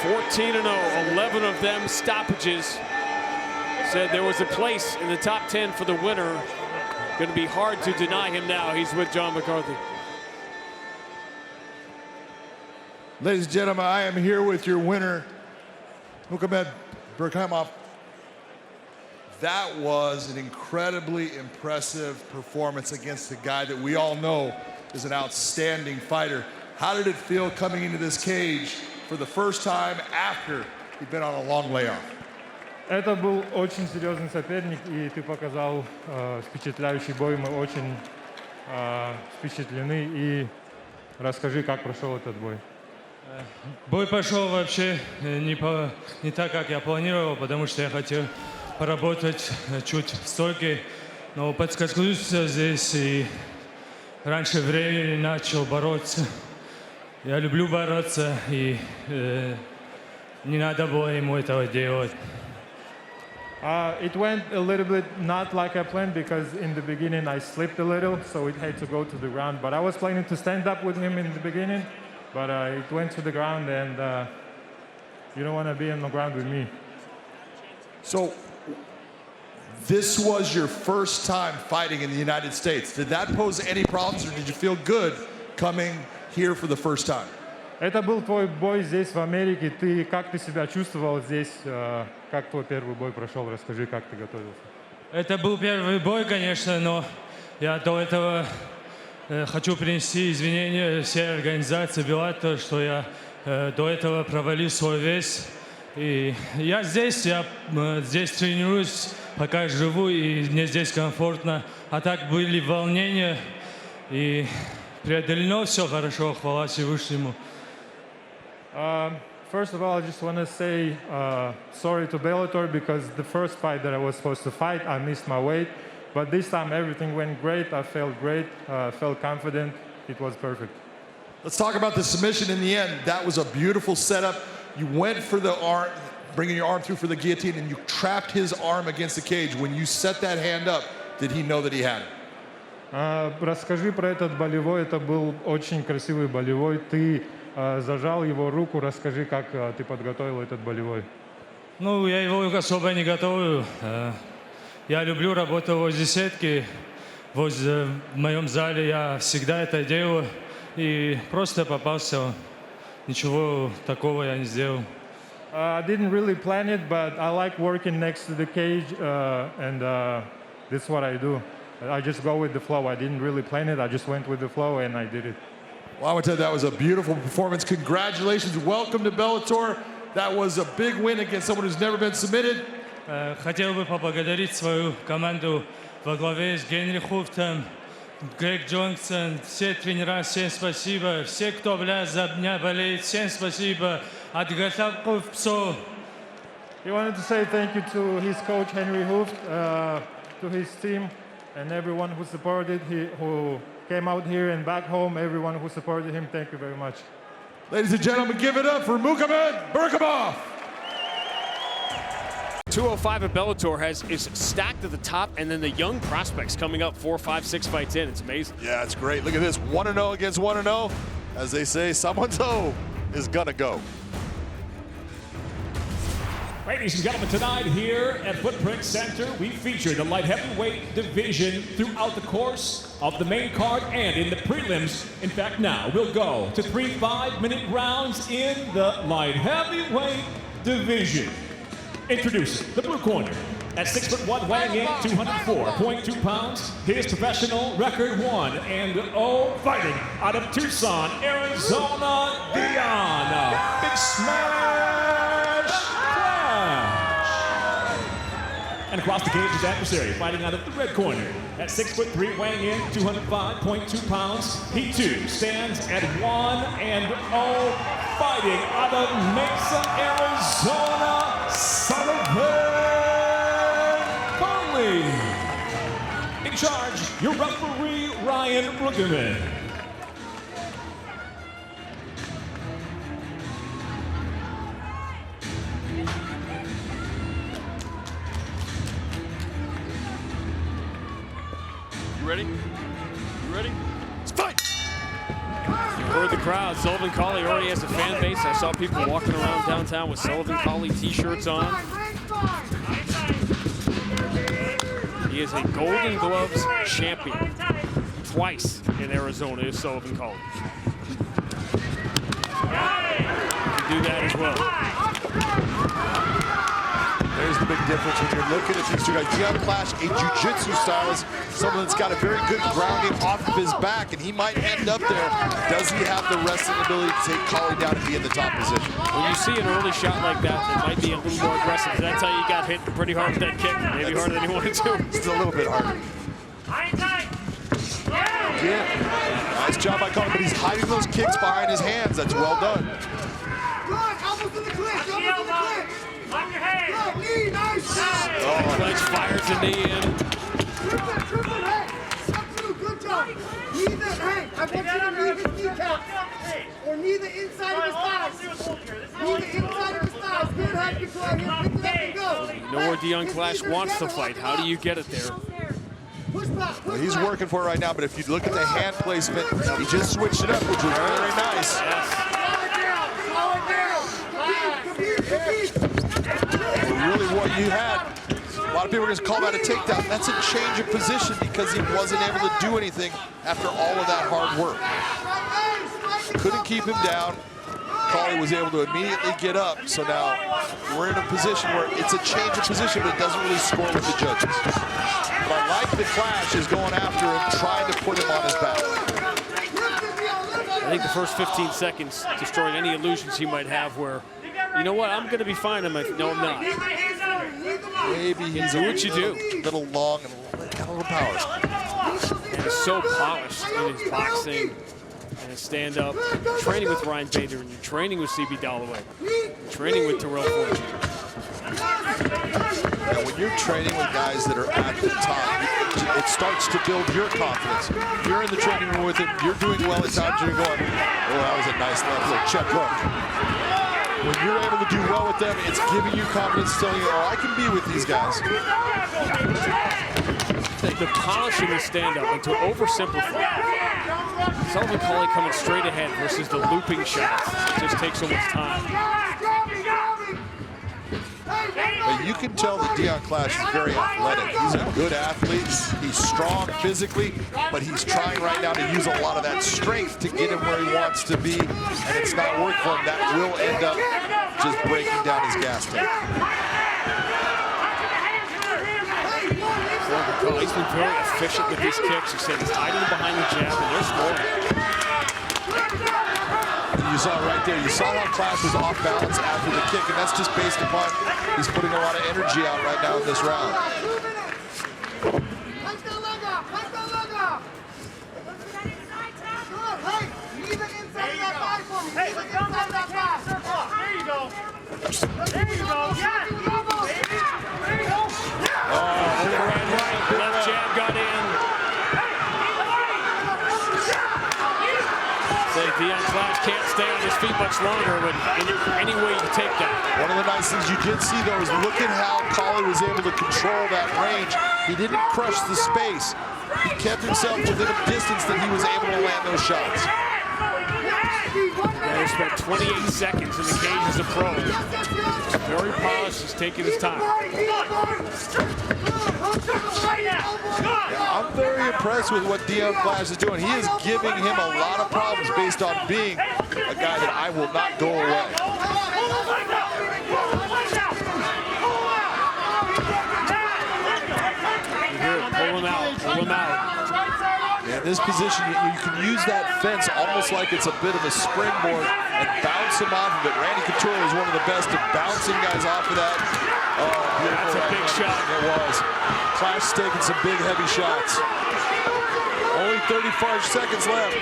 14-0, 11 of them stoppages. Said there was a place in the top 10 for the winner. Going to be hard to deny him now. He's with John McCarthy. Ladies and gentlemen, I am here with your winner, Mohamed Bergkamp. That was an incredibly impressive performance against a guy that we all know is an outstanding fighter. How did it feel coming into this cage for the first time after he'd been on a long layoff? Это был очень серьезный соперник, и ты показал впечатляющий бой. Мы очень впечатлены. И расскажи, как прошел этот бой. Бой пошел вообще не так, как я планировал, потому что я хотел поработать чуть в стойке, но подскользнулся здесь и раньше времени начал бороться. Я люблю бороться, и не надо было ему этого делать. It went a little bit not like I planned because in the beginning I slipped a little, so it had to go to the ground. But I was planning to stand up with him in the beginning, but it went to the ground, and you don't want to be on the ground with me. So this was your first time fighting in the United States. Did that pose any problems, or did you feel good coming here for the first time? Это был твой бой здесь, в Америке. Как ты себя чувствовал здесь? Как твой первый бой прошел? Расскажи, как ты готовился. Это был первый бой, конечно, но я до этого хочу принести извинения всей организации Bellator, что я до этого провалил свой вес. И я здесь тренируюсь, пока живу, и мне здесь комфортно. А так были волнения, и преодолено все хорошо, хвала Всевышнему. First of all, I just want to say sorry to Bellator because the first fight that I was supposed to fight, I missed my weight. But this time, everything went great. I felt great, felt confident. It was perfect. Let's talk about the submission in the end. That was a beautiful setup. You went for the arm, bringing your arm through for the guillotine, and you trapped his arm against the cage. When you set that hand up, did he know that he had it? Расскажи про этот болевой. Это был очень красивый болевой. Ты зажал его руку. Расскажи, как ты подготовил этот болевой. Ну, я его особо не готовлю. Я люблю работу возле сетки. В моем зале я всегда это делаю. И просто попался. Ничего такого я не сделал. I didn't really plan it, but I like working next to the cage, and that's what I do. I just go with the flow. I didn't really plan it. I just went with the flow, and I did it. Well, I would tell you that was a beautiful performance. Congratulations. Welcome to Bellator. That was a big win against someone who's never been submitted. Хотел бы поблагодарить свою команду во главе с Генри Хуфтом, Грег Джонсон, все тренера, всем спасибо. Все, кто за меня болеет, всем спасибо. От готовков псов. He wanted to say thank you to his coach, Henry Hooft, to his team, and everyone who supported, who came out here and back home, everyone who supported him. Thank you very much. Ladies and gentlemen, give it up for Muhammad Berkamov. 205 at Bellator is stacked at the top, and then the young prospects coming up 4, 5, 6 fights in. It's amazing. Yeah, it's great. Look at this, 1-0 against 1-0. As they say, someone's toe is gonna go. Ladies and gentlemen, tonight here at Footprint Center, we feature the light heavyweight division throughout the course of the main card and in the prelims. In fact, now we'll go to 3 5-minute rounds in the light heavyweight division. Introducing the blue corner at 6'1", weighing in 204.2 pounds. His professional record 1-0, fighting out of Tucson, Arizona, Dion. Big smash crash. And across the cage, his adversary, fighting out of the red corner at 6'3", weighing in 205.2 pounds. He too stands at 1-0, fighting out of Mesa, Arizona, Sullivan Conley. In charge, your referee, Ryan Bruggeman. You ready? You ready? Let's fight! You heard the crowd. Sullivan Conley already has a fan base. I saw people walking around downtown with Sullivan Conley t-shirts on. He is a Golden Gloves champion. Twice in Arizona is Sullivan Conley. Can do that as well. There's the big difference when you're looking at these two guys. Dion Clash, a jiu-jitsu stylist, someone that's got a very good grounding off of his back, and he might end up there. Does he have the wrestling ability to take Conley down and be in the top position? When you see an early shot like that, it might be a little more aggressive. That's how you got hit pretty hard with that kick. Maybe harder than you wanted to. Still a little bit harder. Yeah, nice job by Conley, but he's hiding those kicks behind his hands. That's well done. Oh, Clench fires a knee in. Good job. Knee the, hey, I want you to knee his kneecap. Or knee the inside of his thighs. Knee the inside of his thighs. Good head control here. Pick it up and go. You know where Dion Clash wants to fight. How do you get it there? Well, he's working for it right now, but if you look at the hand placement, he just switched it up, which was very nice. Really what you had, a lot of people are going to call that a takedown. That's a change of position because he wasn't able to do anything after all of that hard work. Couldn't keep him down. Conley was able to immediately get up. So now we're in a position where it's a change of position, but it doesn't really score with the judges. But I like the Clash is going after him, trying to put him on his back. I think the first 15 seconds destroying any illusions he might have where, you know what, I'm going to be fine. I'm like, no, I'm not. Maybe he's do what you do. A little long and got a little power. And he's so polished in his boxing and his stand-up. You're training with Ryan Bader and you're training with CB Dalloway. training with Terrell Fortune. And when you're training with guys that are at the top, it starts to build your confidence. You're in the training room with him, you're doing well at times, you're going, oh, that was a nice left hook, check hook. When you're able to do well with them, it's giving you confidence, telling you, oh, I can be with these guys. The polish in the stand-up, and to oversimplify, Sullivan Collie coming straight ahead versus the looping shots. It just takes so much time. But you can tell that Deon Clash is very athletic. He's a good athlete. He's strong physically, but he's trying right now to use a lot of that strength to get him where he wants to be, and it's not working for him. That will end up just breaking down his gas tank. He's been very efficient with these kicks. He said he's hiding behind the jab, and they're scoring. You saw right there, you saw how Clash was off balance after the kick, and that's just based upon he's putting a lot of energy out right now in this round. Left jab got in. Deon Clash can't stay on his feet much longer, but any way you take that. One of the nice things you did see, though, is look at how Collie was able to control that range. He didn't crush the space. He kept himself within a distance that he was able to land those shots. He spent 28 seconds in the cage as a pro. Very polished, he's taking his time. I'm very impressed with what Deon Clash is doing. He is giving him a lot of problems based on being a guy that I will not go away. Pull him out, pull him out. In this position, you can use that fence almost like it's a bit of a springboard and bounce him off of it. Randy Couture is one of the best at bouncing guys off of that. Oh, that's a big shot. It was. Clash taking some big, heavy shots. Only 35 seconds left.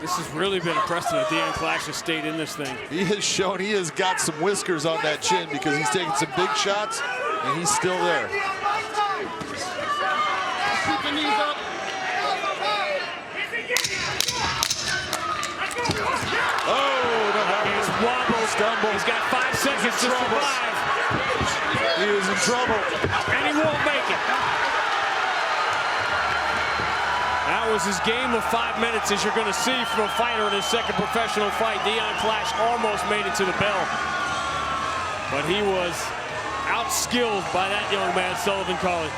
This has really been impressive that Deon Clash has stayed in this thing. He has shown he has got some whiskers on that chin because he's taking some big shots and he's still there. Keep the knees up. Oh, no, he's wobbled. Stumble. He's got 5 seconds to survive. He is in trouble. And he won't make it. That was his game of 5 minutes, as you're going to see from a fighter in his second professional fight. Deon Clash almost made it to the bell. But he was outskilled by that young man, Sullivan Collie.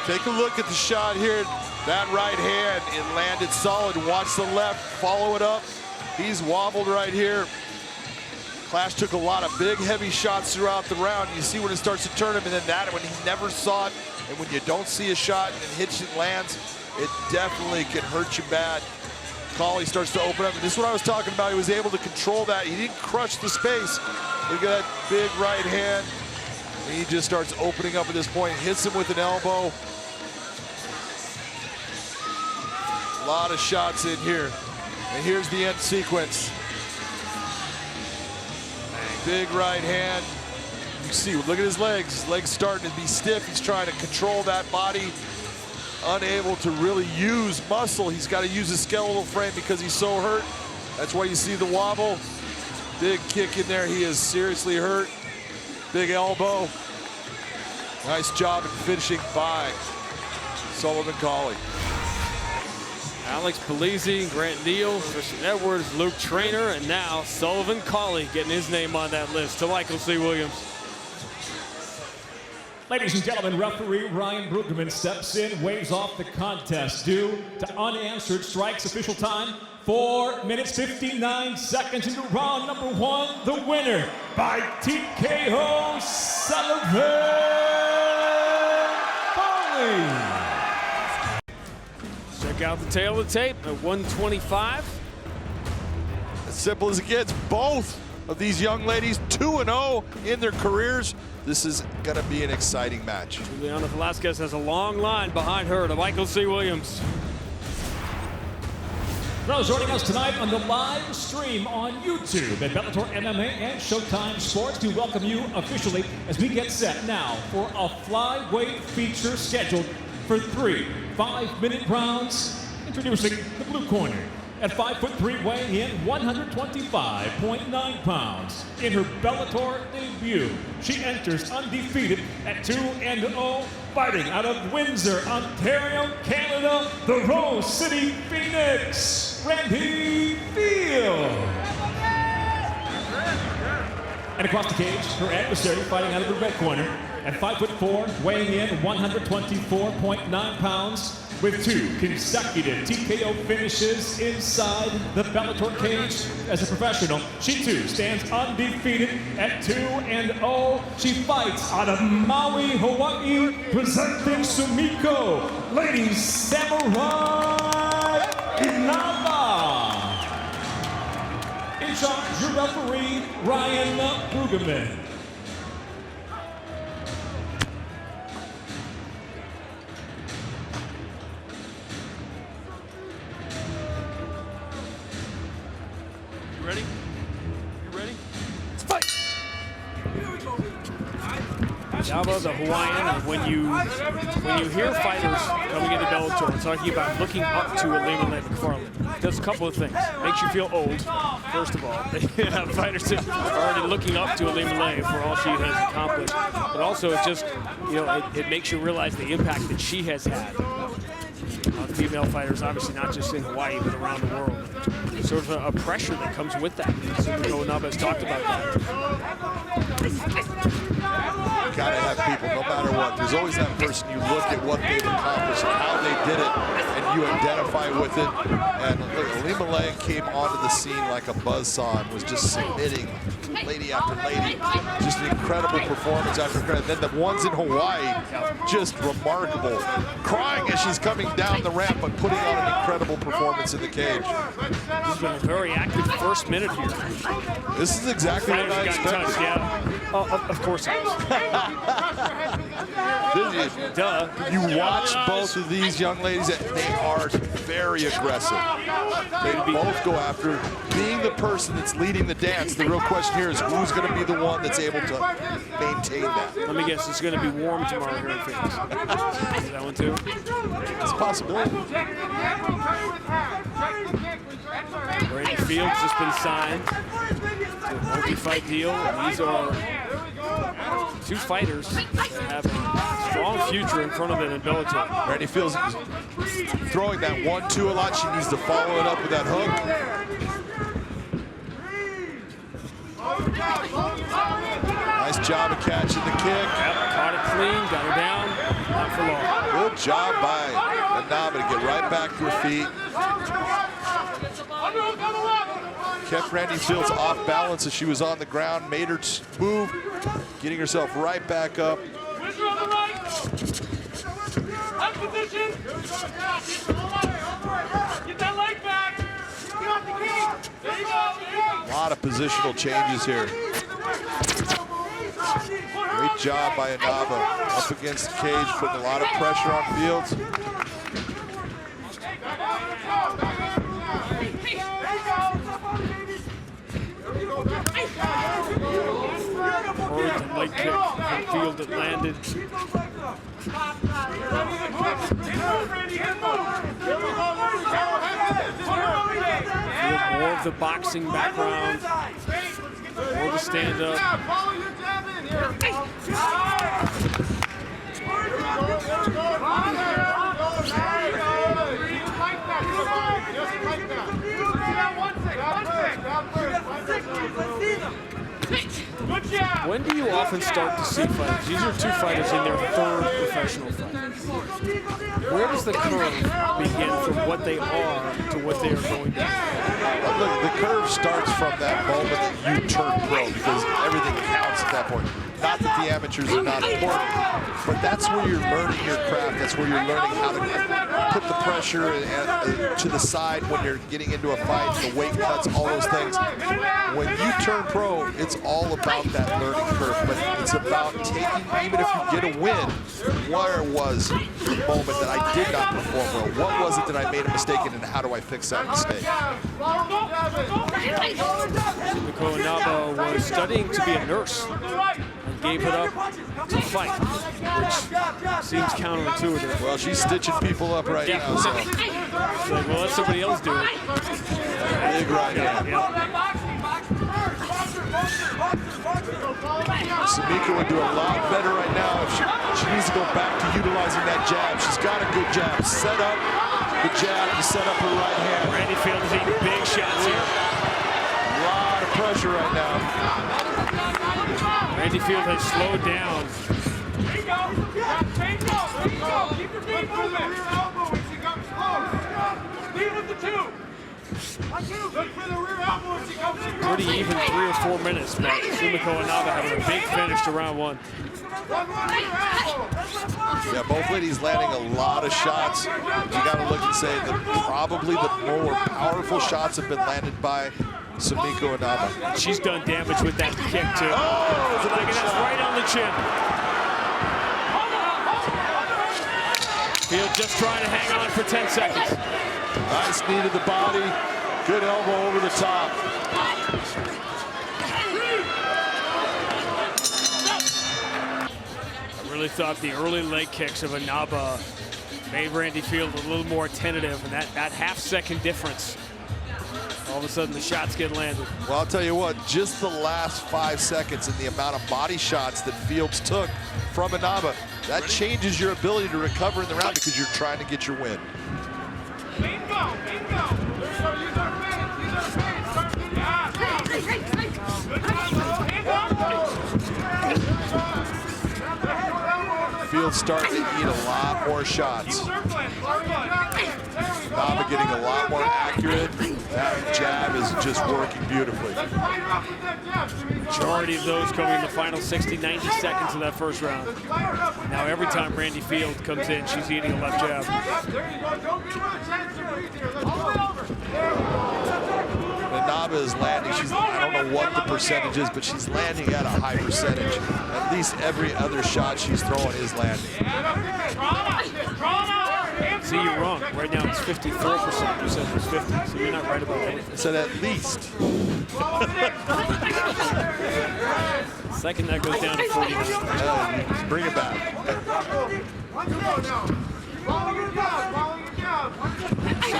Take a look at the shot here. That right hand, it landed solid. Watch the left, follow it up. He's wobbled right here. Clash took a lot of big, heavy shots throughout the round. You see when it starts to turn him, and then that when he never saw it, and when you don't see a shot and it hits and lands, it definitely can hurt you bad. Collie starts to open up, and this is what I was talking about. He was able to control that. He didn't crush the space. Look at that big right hand. And he just starts opening up at this point, hits him with an elbow. A lot of shots in here. And here's the end sequence. Big right hand. You see, look at his legs. His legs starting to be stiff. He's trying to control that body. Unable to really use muscle. He's got to use his skeletal frame because he's so hurt. That's why you see the wobble. Big kick in there. He is seriously hurt. Big elbow. Nice job in finishing by Sullivan Collie. Alex Polizzi, Grant Neal, Christian Edwards, Luke Traynor, and now Sullivan Collie getting his name on that list. To Michael C. Williams. Ladies and gentlemen, referee Ryan Brueggemann steps in, waves off the contest due to unanswered strikes. Official time, 4 minutes, 59 seconds into round number 1. The winner by TKO, Sullivan Collie. Check Check out the tail of the tape at 125. As simple as it gets. Both of these young ladies 2-0 in their careers. This is going to be an exciting match. Juliana Velasquez has a long line behind her to Michael C. Williams. Now joining us tonight on the live stream on YouTube at Bellator MMA and Showtime Sports, we welcome you officially as we get set now for a flyweight feature scheduled for 3 5-minute rounds. Introducing the blue corner. At 5'3", weighing in 125.9 pounds. In her Bellator debut, she enters undefeated at 2-0, fighting out of Windsor, Ontario, Canada, the Rose City Phoenix, Randy Field. And across the cage, her adversary fighting out of the red corner at 5'4", weighing in 124.9 pounds. With 2 consecutive TKO finishes inside the Bellator cage. As a professional, she too stands undefeated at 2-0. She fights out of Maui, Hawaii, presenting Sumiko, Lady Samurai Inaba. In charge, your referee, Ryan Brueggemann. Ready? You ready? Let's fight! Inaba, the Hawaiian, when you hear fighters coming into Bellator and talking about looking up to Eblin McFarland, it does a couple of things. Makes you feel old, first of all. Fighters are already looking up to Eblin for all she has accomplished. But also it just, it makes you realize the impact that she has had on female fighters, obviously not just in Hawaii, but around the world. Sort of a pressure that comes with that. Inaba has talked about that. You gotta have people, no matter what. There's always that person you look at what they've accomplished, how they did it, and you identify with it. And Eblin came onto the scene like a buzzsaw and was just submitting lady after lady. Just an incredible performance after incredible. Then the ones in Hawaii, just remarkable. Crying as she's coming down the ramp, but putting on an incredible performance in the cage. This has been a very active first minute here. This is exactly what I expected. Of course it is. Duh. You watch both of these young ladies, and they are very aggressive. They both go after being the person that's leading the dance. The real question here is who's going to be the one that's able to maintain that. Let me guess, it's going to be warm tomorrow here in Phoenix. Is that one too? It's a possibility. Brady Fields has been signed to a multi-fight deal. These are 2 fighters that have a strong future in front of them in Bellator. Randy Fields is throwing that 1-2 a lot. She needs to follow it up with that hook. Nice job of catching the kick. Caught it clean, got her down, not for long. Good job by Inaba to get right back to her feet. Kept Randy Fields off balance as she was on the ground, made her move, getting herself right back up. A lot of positional changes here. Great job by Inaba up against the cage, putting a lot of pressure on Fields. Heard the leg kick from Field that landed. Field more of the boxing background, more of the stand-up. When do you often start to see fighters? These are 2 fighters in their 3rd professional fight. Where does the curve begin from what they are to what they are going to be? Well, look, the curve starts from that moment that you turn pro because everything counts at that point. Not that the amateurs are not important, but that's where you're learning your craft. That's where you're learning how to put the pressure to the side when you're getting into a fight, the weight cuts, all those things. When you turn pro, it's all about that learning curve, but it's about taking, even if you get a win, where was the moment that I did not perform well? What was it that I made a mistake in, and how do I fix that mistake? Sumiko Inaba was studying to be a nurse and gave it up to fight, which seems counterintuitive. Well, she's stitching people up right now, so. It's like, well, let somebody else do it. Big right hand. Sumiko would do a lot better right now if she needs to go back to utilizing that jab. She's got a good jab. Set up the jab to set up her right hand. Randy Field is eating big shots here. A lot of pressure right now. Randy Field has slowed down. Pretty even 3 or 4 minutes, but Sumiko Inaba having a big finish to round 1. Yeah, both ladies landing a lot of shots. You got to look and say that probably the more powerful shots have been landed by Sumiko Inaba. She's done damage with that kick too. Oh, that's right on the chin. Field just trying to hang on for 10 seconds. Nice knee to the body. Good elbow over the top. I really thought the early leg kicks of Inaba made Randy Field a little more tentative, and that half-second difference, all of a sudden the shots get landed. Well, I'll tell you what, just the last 5 seconds and the amount of body shots that Fields took from Inaba, that changes your ability to recover in the round because you're trying to get your win. Fields starting to eat a lot more shots. Inaba getting a lot more accurate. That jab is just working beautifully. Majority of those coming in the final 60, 90 seconds of that first round. Now every time Randy Field comes in, she's eating a left jab. Inaba is landing. I don't know what the percentage is, but she's landing at a high percentage. At least every other shot she's throwing is landing. See, you're wrong. Right now it's 54%. You said it was 50, so you're not right about anything. I said at least. Second that goes down to 49. Bring it back.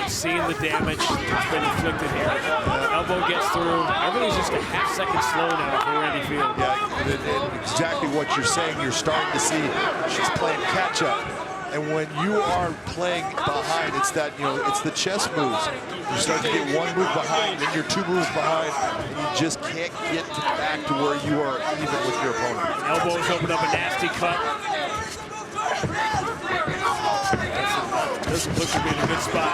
Seeing the damage that's been inflicted here. Elbow gets through. Everything's just a half-second slow now for Randy Field. Yeah, and exactly what you're saying. You're starting to see she's playing catch-up. And when you are playing behind, it's that, it's the chess moves. You start to get one move behind, then you're 2 moves behind, and you just can't get back to where you are even with your opponent. Elbows open up a nasty cut. Doesn't look to be in a good spot.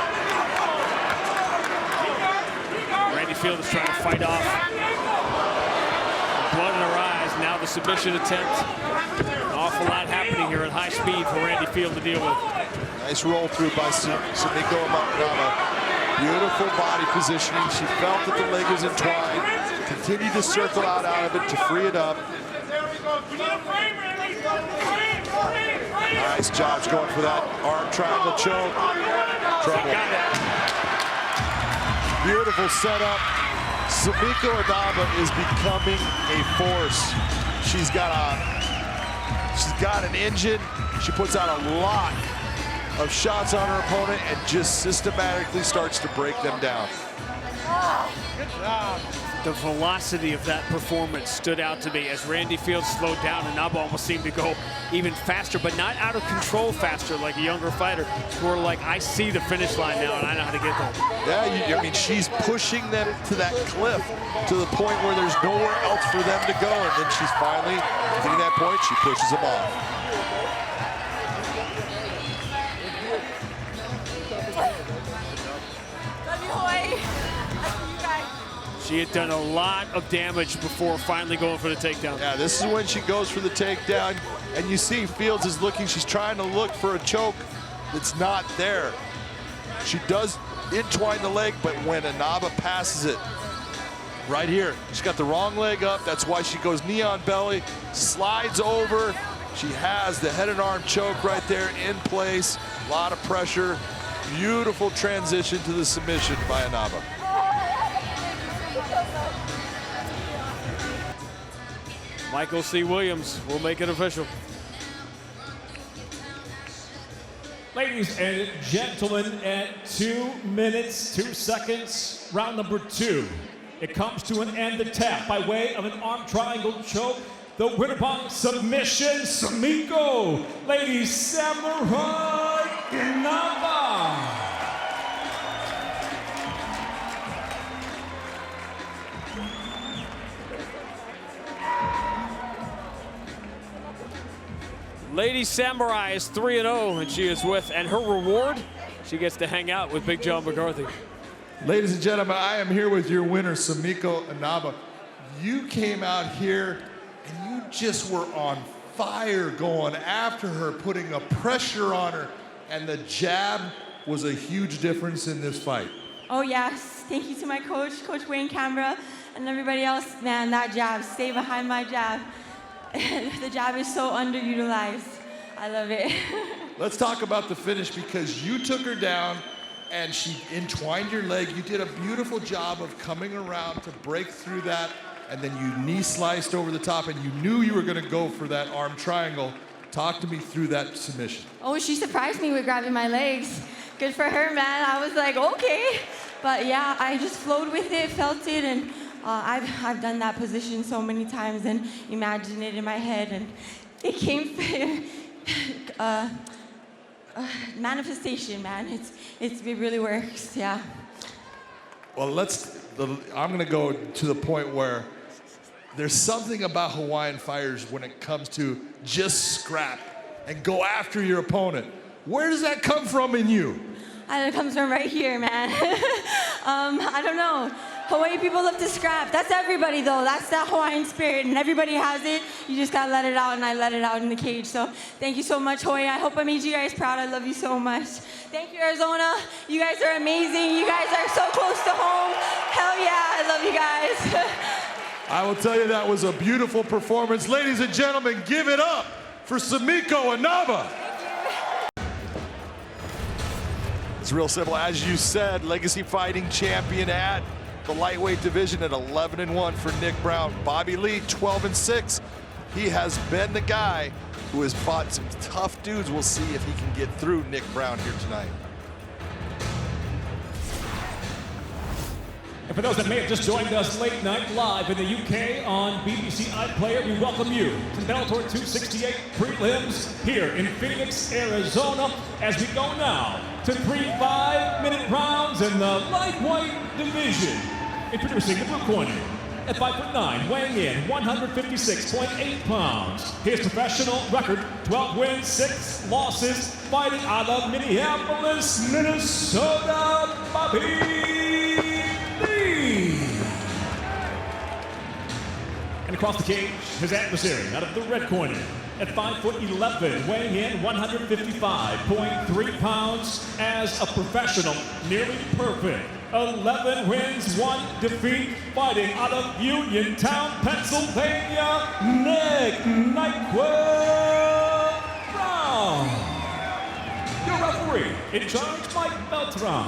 Randy Field is trying to fight off. Blood in her eyes. Now the submission attempt. An awful lot happening here at high speed for Randy Field to deal with. Nice roll through by Sumiko Inaba. Beautiful body positioning. She felt that the leg was entwined. Continued to circle out of it to free it up. Nice job going for that arm triangle choke. Trouble. Beautiful setup. Sumiko Inaba is becoming a force. She's got an engine. She puts out a lot of shots on her opponent and just systematically starts to break them down. Good job. The velocity of that performance stood out to me as Randy Field slowed down. Inaba almost seemed to go even faster, but not out of control faster like a younger fighter. More like, I see the finish line now and I know how to get there. Yeah, I mean, she's pushing them to that cliff to the point where there's nowhere else for them to go. And then she's finally hitting that point. She pushes them off. She had done a lot of damage before finally going for the takedown. Yeah, this is when she goes for the takedown, and you see Fields is looking, she's trying to look for a choke that's not there. She does entwine the leg, but when Inaba passes it, right here, she's got the wrong leg up, that's why she goes knee on belly, slides over, she has the head and arm choke right there in place, a lot of pressure, beautiful transition to the submission by Inaba. Michael C. Williams will make it official. Ladies and gentlemen, at 2 minutes, 2 seconds, round number 2. It comes to an end, the tap by way of an arm triangle choke. The winner by submission, Sumiko, Lady Samurai Inaba. Lady Samurai is 3-0, and she is with, and her reward, she gets to hang out with Big John McCarthy. Ladies and gentlemen, I am here with your winner, Sumiko Inaba. You came out here and you just were on fire going after her, putting a pressure on her, and the jab was a huge difference in this fight. Oh yes, thank you to my coach, Coach Wayne Canberra, and everybody else. Man, that jab, stay behind my jab. The jab is so underutilized. I love it. Let's talk about the finish, because you took her down and she entwined your leg. You did a beautiful job of coming around to break through that, and then you knee sliced over the top, and you knew you were gonna go for that arm triangle. Talk to me through that submission. Oh, she surprised me with grabbing my legs. Good for her, man. I was like, okay. But yeah, I just flowed with it, felt it, and I've done that position so many times and imagined it in my head, and it came manifestation, man. It really works, yeah. Well, I'm gonna go to the point where there's something about Hawaiian fighters when it comes to just scrap and go after your opponent. Where does that come from in you? It comes from right here, man. I don't know. Hawaii people love to scrap. That's everybody, though. That's that Hawaiian spirit, and everybody has it. You just gotta let it out, and I let it out in the cage. So thank you so much, Hawaii. I hope I made you guys proud. I love you so much. Thank you, Arizona. You guys are amazing. You guys are so close to home. Hell yeah, I love you guys. I will tell you, that was a beautiful performance. Ladies and gentlemen, give it up for Sumiko Inaba. It's real simple. As you said, legacy fighting champion at the lightweight division at 11-1 for Nick Brown. Bobby Lee, 12-6. He has been the guy who has fought some tough dudes. We'll see if he can get through Nick Brown here tonight. And for those that may have just joined us late night live in the UK on BBC iPlayer, we welcome you to Bellator 268 prelims here in Phoenix, Arizona, as we go now to 3 5-minute rounds in the lightweight division. Introducing the blue corner at 5'9", weighing in 156.8 pounds. His professional record, 12 wins, 6 losses, fighting out of Minneapolis, Minnesota, Bobby Lee. And across the cage, his adversary out of the red corner at 5'11", weighing in 155.3 pounds. As a professional, nearly perfect. 11 wins, 1 defeat, fighting out of Uniontown, Pennsylvania, Nick Brown. Your referee, in charge, Mike Beltran.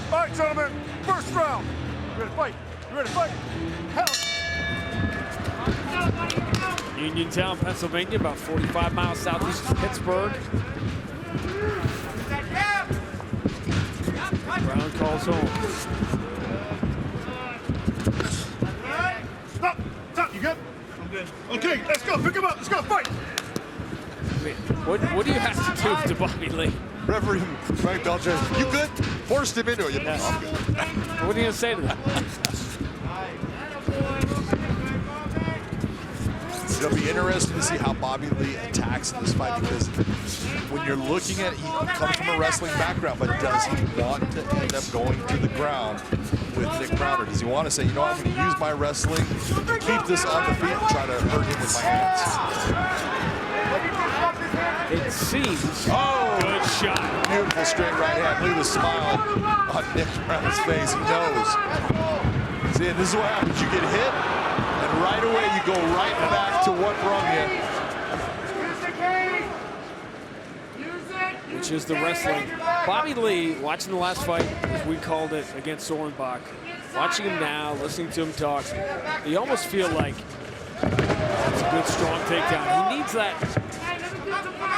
All right, gentlemen, first round. You ready to fight? You ready to fight? Hell. Uniontown, Pennsylvania, about 45 miles southeast of Pittsburgh. Brown calls home. Stop, you good? I'm good. Okay, let's go, pick him up, let's go, fight! What do you have to do to Bobby Lee? Referee Frank Belcher, you good? Forced him into it. I'm good. What are you going to say to that? It'll be interesting to see how Bobby Lee attacks in this fight, because when you're looking at, he comes from a wrestling background, but does he want to end up going to the ground with Nick Brown, or does he want to say, you know, I'm going to use my wrestling to keep this on the feet and try to hurt him with my hands? It seems. Oh, good shot. Beautiful straight right hand. Look at the smile on Nick Brown's face. He knows. See, this is what happens. You get hit, and right away you go right back to what brung you. Which is the wrestling. Bobby Lee, watching the last fight, as we called it, against Sorenbach, watching him now, listening to him talk, you almost feel like it's a good, strong takedown. He needs that.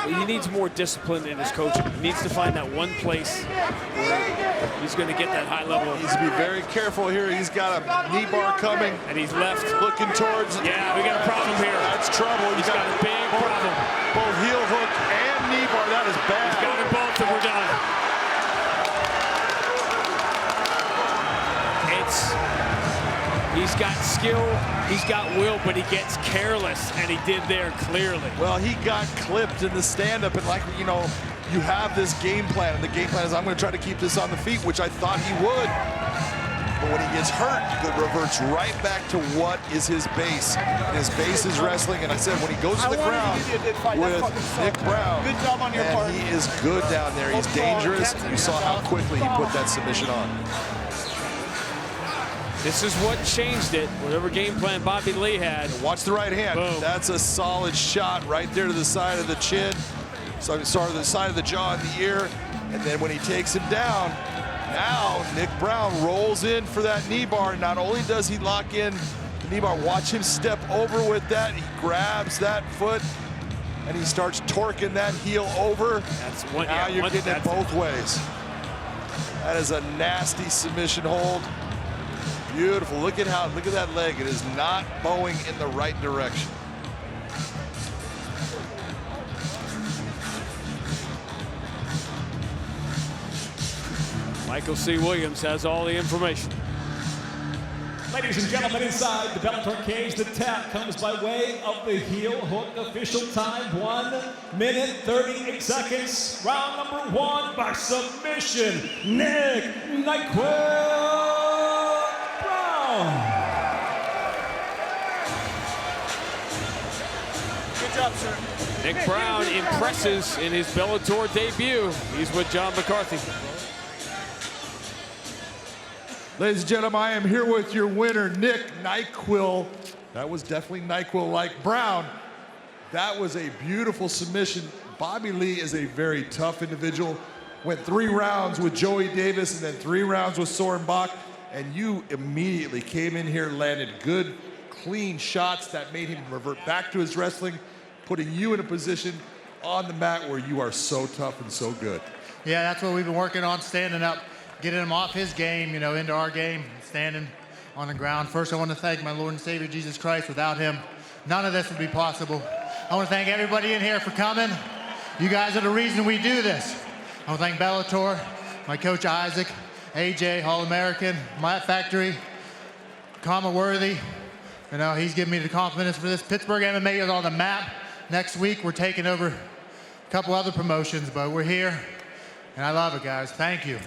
He needs more discipline in his coaching. He needs to find that one place where he's going to get that high level. He needs to be very careful here. He's got a knee bar coming. And he's left. Looking towards. Yeah, we got a problem here. That's trouble. He's got a big problem. Both heel hook and knee bar. That is bad. He's got them both, and we're done. He's got skill, he's got will, but he gets careless, and he did there clearly. Well, he got clipped in the stand-up, and like, you know, you have this game plan, and the game plan is I'm going to try to keep this on the feet, which I thought he would. But when he gets hurt, he reverts right back to what is his base. And his base is wrestling, and I said when he goes to the ground with Nick Brown, good job on your part. He is good down there. He's dangerous. You saw how quickly he put that submission on. This is what changed it, whatever game plan Bobby Lee had. Watch the right hand. Boom. That's a solid shot right there to the side of the chin. So sorry, the side of the jaw and the ear. And then when he takes him down, now Nick Brown rolls in for that knee bar. Not only does he lock in the knee bar, watch him step over with that. He grabs that foot and he starts torquing that heel over. That's one. Now you're getting it both ways. That is a nasty submission hold. Beautiful. Look at that leg. It is not bowing in the right direction. Michael C. Williams has all the information. Ladies and gentlemen, inside the Bellator cage, the tap comes by way of the heel hook. Official time, 1 minute, 38 seconds. Round number 1 by submission, Nick NyQuil Brown. Good job, sir. Nick Brown impresses in his Bellator debut. He's with John McCarthy. Ladies and gentlemen, I am here with your winner, Nick NyQuil. That was definitely NyQuil-like Brown. That was a beautiful submission. Bobby Lee is a very tough individual. Went 3 rounds with Joey Davis and then 3 rounds with Soren Bach, and you immediately came in here, landed good, clean shots that made him revert back to his wrestling, putting you in a position on the mat where you are so tough and so good. Yeah, that's what we've been working on, standing up, getting him off his game, you know, into our game, standing on the ground. First, I want to thank my Lord and Savior, Jesus Christ. Without him, none of this would be possible. I want to thank everybody in here for coming. You guys are the reason we do this. I want to thank Bellator, my coach Isaac, AJ, All-American, my factory, Kama Worthy. You know, he's given me the confidence for this. Pittsburgh MMA is on the map. Next week, we're taking over a couple other promotions, but we're here, and I love it, guys. Thank you.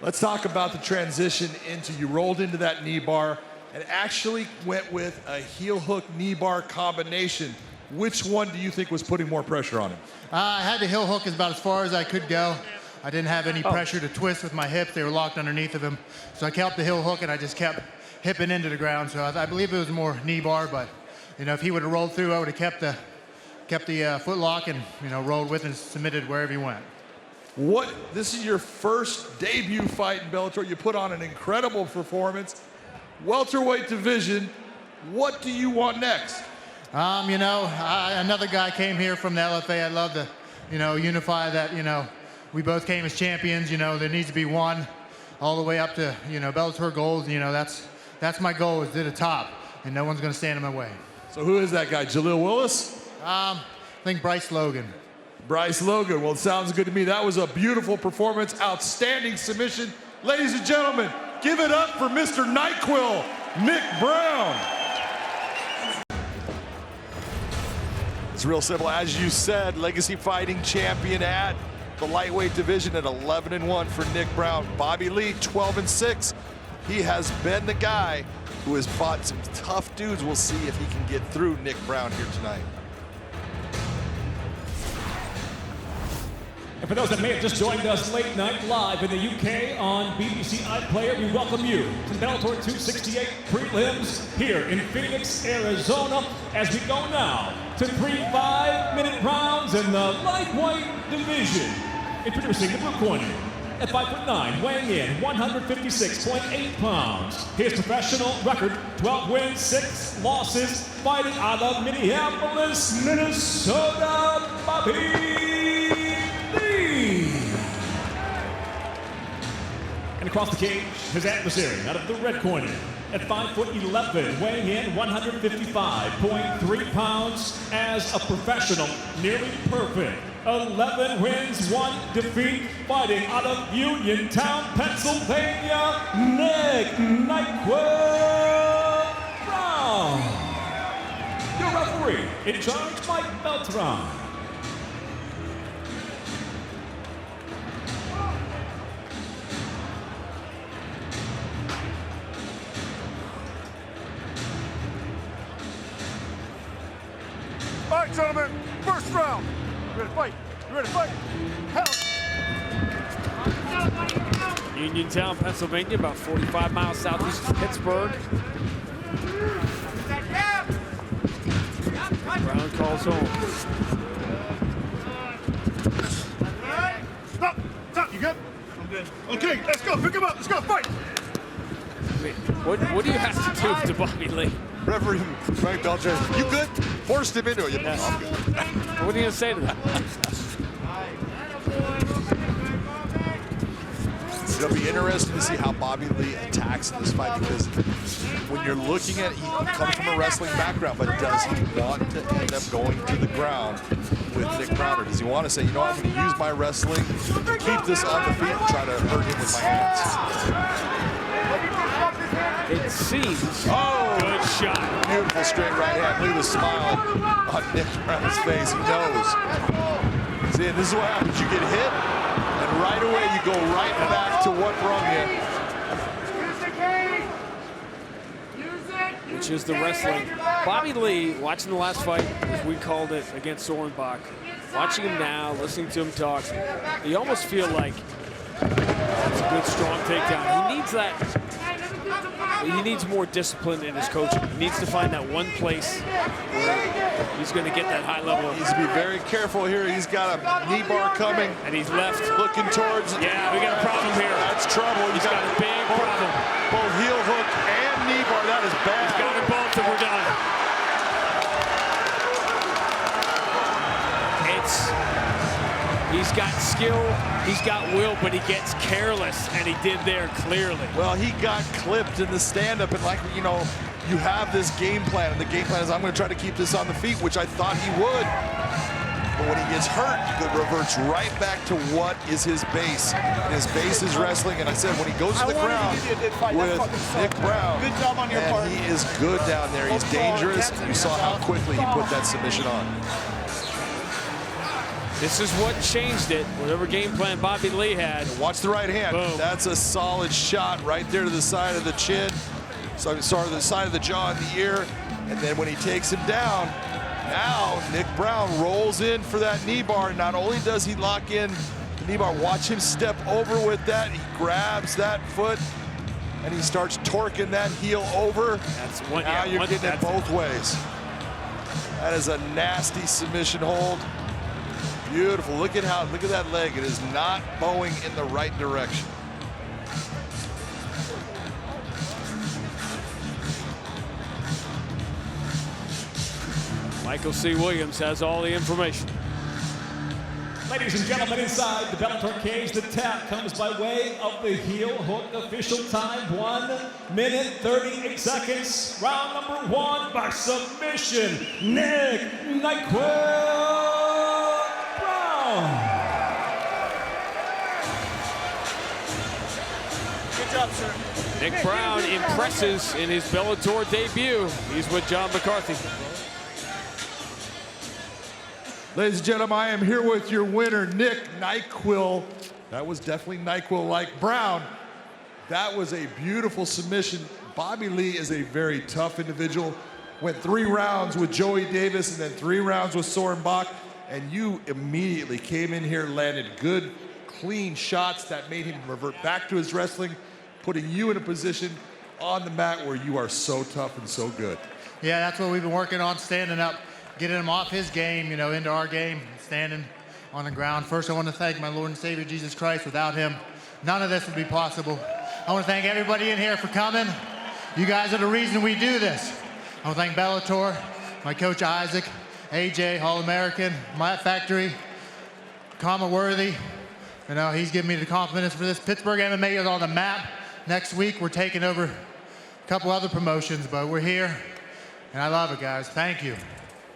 Let's talk about the transition into, you rolled into that knee bar and actually went with a heel hook knee bar combination. Which one do you think was putting more pressure on him? I had the heel hook about as far as I could go. I didn't have any pressure to twist with my hips. They were locked underneath of him. So I kept the heel hook and I just kept hipping into the ground. So I believe it was more knee bar, but you know, if he would have rolled through, I would have kept the foot lock and, you know, rolled with and submitted wherever he went. This is your first debut fight in Bellator. You put on an incredible performance. Welterweight division, what do you want next? You know, another guy came here from the LFA. I'd love to, you know, unify that, you know, we both came as champions, you know, there needs to be one all the way up to, you know, Bellator goals. You know, that's my goal, is to the top, and no one's going to stand in my way. So who is that guy, Jaleel Willis? I think Bryce Logan. Bryce Logan, well, it sounds good to me. That was a beautiful performance, outstanding submission. Ladies and gentlemen, give it up for Mr. NyQuil, Nick Brown. It's real simple. As you said, legacy fighting champion at the lightweight division at 11-1 for Nick Brown. Bobby Lee, 12-6. He has been the guy who has fought some tough dudes. We'll see if he can get through Nick Brown here tonight. And for those that may have just joined us late night live in the UK on BBC iPlayer, we welcome you to Bellator 268 prelims here in Phoenix, Arizona, as we go now to 3 5-minute rounds in the lightweight division. Introducing the blue corner at 5'9", weighing in 156.8 pounds. His professional record, 12 wins, 6 losses, fighting out of Minneapolis, Minnesota, Bobby Lee. And across the cage, his adversary out of the red corner at 5'11", weighing in 155.3 pounds as a professional, nearly perfect. 11 wins, 1 defeat, fighting out of Uniontown, Pennsylvania, Nick Brown. Your referee in charge, Mike Beltran. All right, gentlemen, first round. You ready to fight? You ready to fight? Hell. Uniontown, Pennsylvania, about 45 miles southeast of Pittsburgh. Brown calls home. Stop! Stop! You good? I'm good. Okay, let's go. Pick him up. Let's go. Fight. What do you have to do to Bobby Lee? Referee Frank Belcher, you good? Forced him into it. I'm good. What are you going to say to that? It'll be interesting to see how Bobby Lee attacks this fight, because when you're looking at it, he comes from a wrestling background, but does he want to end up going to the ground with Nick Brown, or does he want to say, you know, I'm going to use my wrestling, keep this on the feet, and try to hurt him with my hands? It seems. Oh, good shot. Beautiful straight right hand. Look at the smile on Nick Brown's face. He knows. See, and this is what happens. You get hit, and right away you go right back to what brung you. Which is the wrestling. Bobby Lee, watching the last fight, as we called it, against Sorenbach, watching him now, listening to him talk, you almost feel like it's a good, strong takedown. He needs that. He needs more discipline in his coaching. He needs to find that one place where he's going to get that high level. He needs to be very careful here. He's got a knee bar coming. And he's left. Looking towards. Yeah, we got a problem here. That's trouble. He's got a big problem. Both heel hook and knee bar. That is bad. He's got them both, and we're done. He's got skill, he's got will, but he gets careless, and he did there clearly. Well, he got clipped in the stand-up, and like, you know, you have this game plan, and the game plan is I'm going to try to keep this on the feet, which I thought he would. But when he gets hurt, it reverts right back to what is his base. And his base is wrestling, and I said when he goes to the ground with Nick Brown, good job on your part. He is good down there. He's dangerous. You saw how quickly he put that submission on. This is what changed it, whatever game plan Bobby Lee had. Watch the right hand. Boom. That's a solid shot right there to the side of the chin. Sorry, the side of the jaw and the ear. And then when he takes him down, now Nick Brown rolls in for that knee bar. Not only does he lock in the knee bar, watch him step over with that. He grabs that foot and he starts torquing that heel over. That's one. Now you're getting it both ways. That is a nasty submission hold. Beautiful. Look at that leg. It is not bowing in the right direction. Michael C. Williams has all the information. Ladies and gentlemen, inside the Bellator cage, the tap comes by way of the heel hook. Official time, 1 minute, 38 seconds. Round number 1 by submission, Nick Brown. Good job, sir. Nick Brown impresses in his Bellator debut. He's with John McCarthy. Ladies and gentlemen, I am here with your winner, Nick NyQuil. That was definitely NyQuil-like Brown. That was a beautiful submission. Bobby Lee is a very tough individual. Went 3 rounds with Joey Davis and then 3 rounds with Soren Bach, and you immediately came in here, landed good, clean shots that made him revert back to his wrestling, putting you in a position on the mat where you are so tough and so good. Yeah, that's what we've been working on, standing up, getting him off his game, you know, into our game, standing on the ground. First, I want to thank my Lord and Savior, Jesus Christ. Without him, none of this would be possible. I want to thank everybody in here for coming. You guys are the reason we do this. I want to thank Bellator, my coach Isaac, AJ, All-American, Matt Factory, Kama Worthy. You know, he's giving me the confidence for this. Pittsburgh MMA is on the map. Next week, we're taking over a couple other promotions, but we're here, and I love it, guys. Thank you.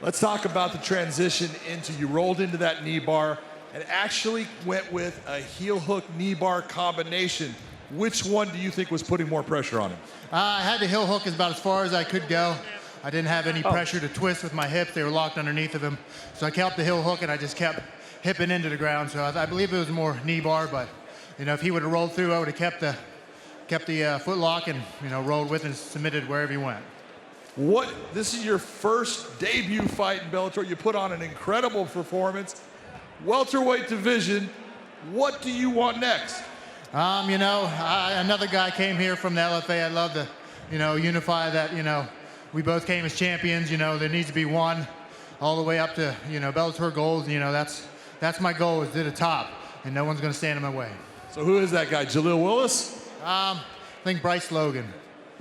Let's talk about the transition into, you rolled into that knee bar and actually went with a heel hook knee bar combination. Which one do you think was putting more pressure on him? I had the heel hook about as far as I could go. I didn't have any pressure to twist with my hips. They were locked underneath of him. So I kept the heel hook and I just kept hipping into the ground. So I believe it was more knee bar, but you know, if he would have rolled through, I would have kept the foot lock and, you know, rolled with and submitted wherever he went. This is your first debut fight in Bellator. You put on an incredible performance. Welterweight division, what do you want next? You know, another guy came here from the LFA. I'd love to, you know, unify that, you know, we both came as champions. You know, there needs to be one all the way up to, you know, Bellator goals. You know, that's my goal, is to the top, and no one's going to stand in my way. So who is that guy, Jaleel Willis? I think Bryce Logan.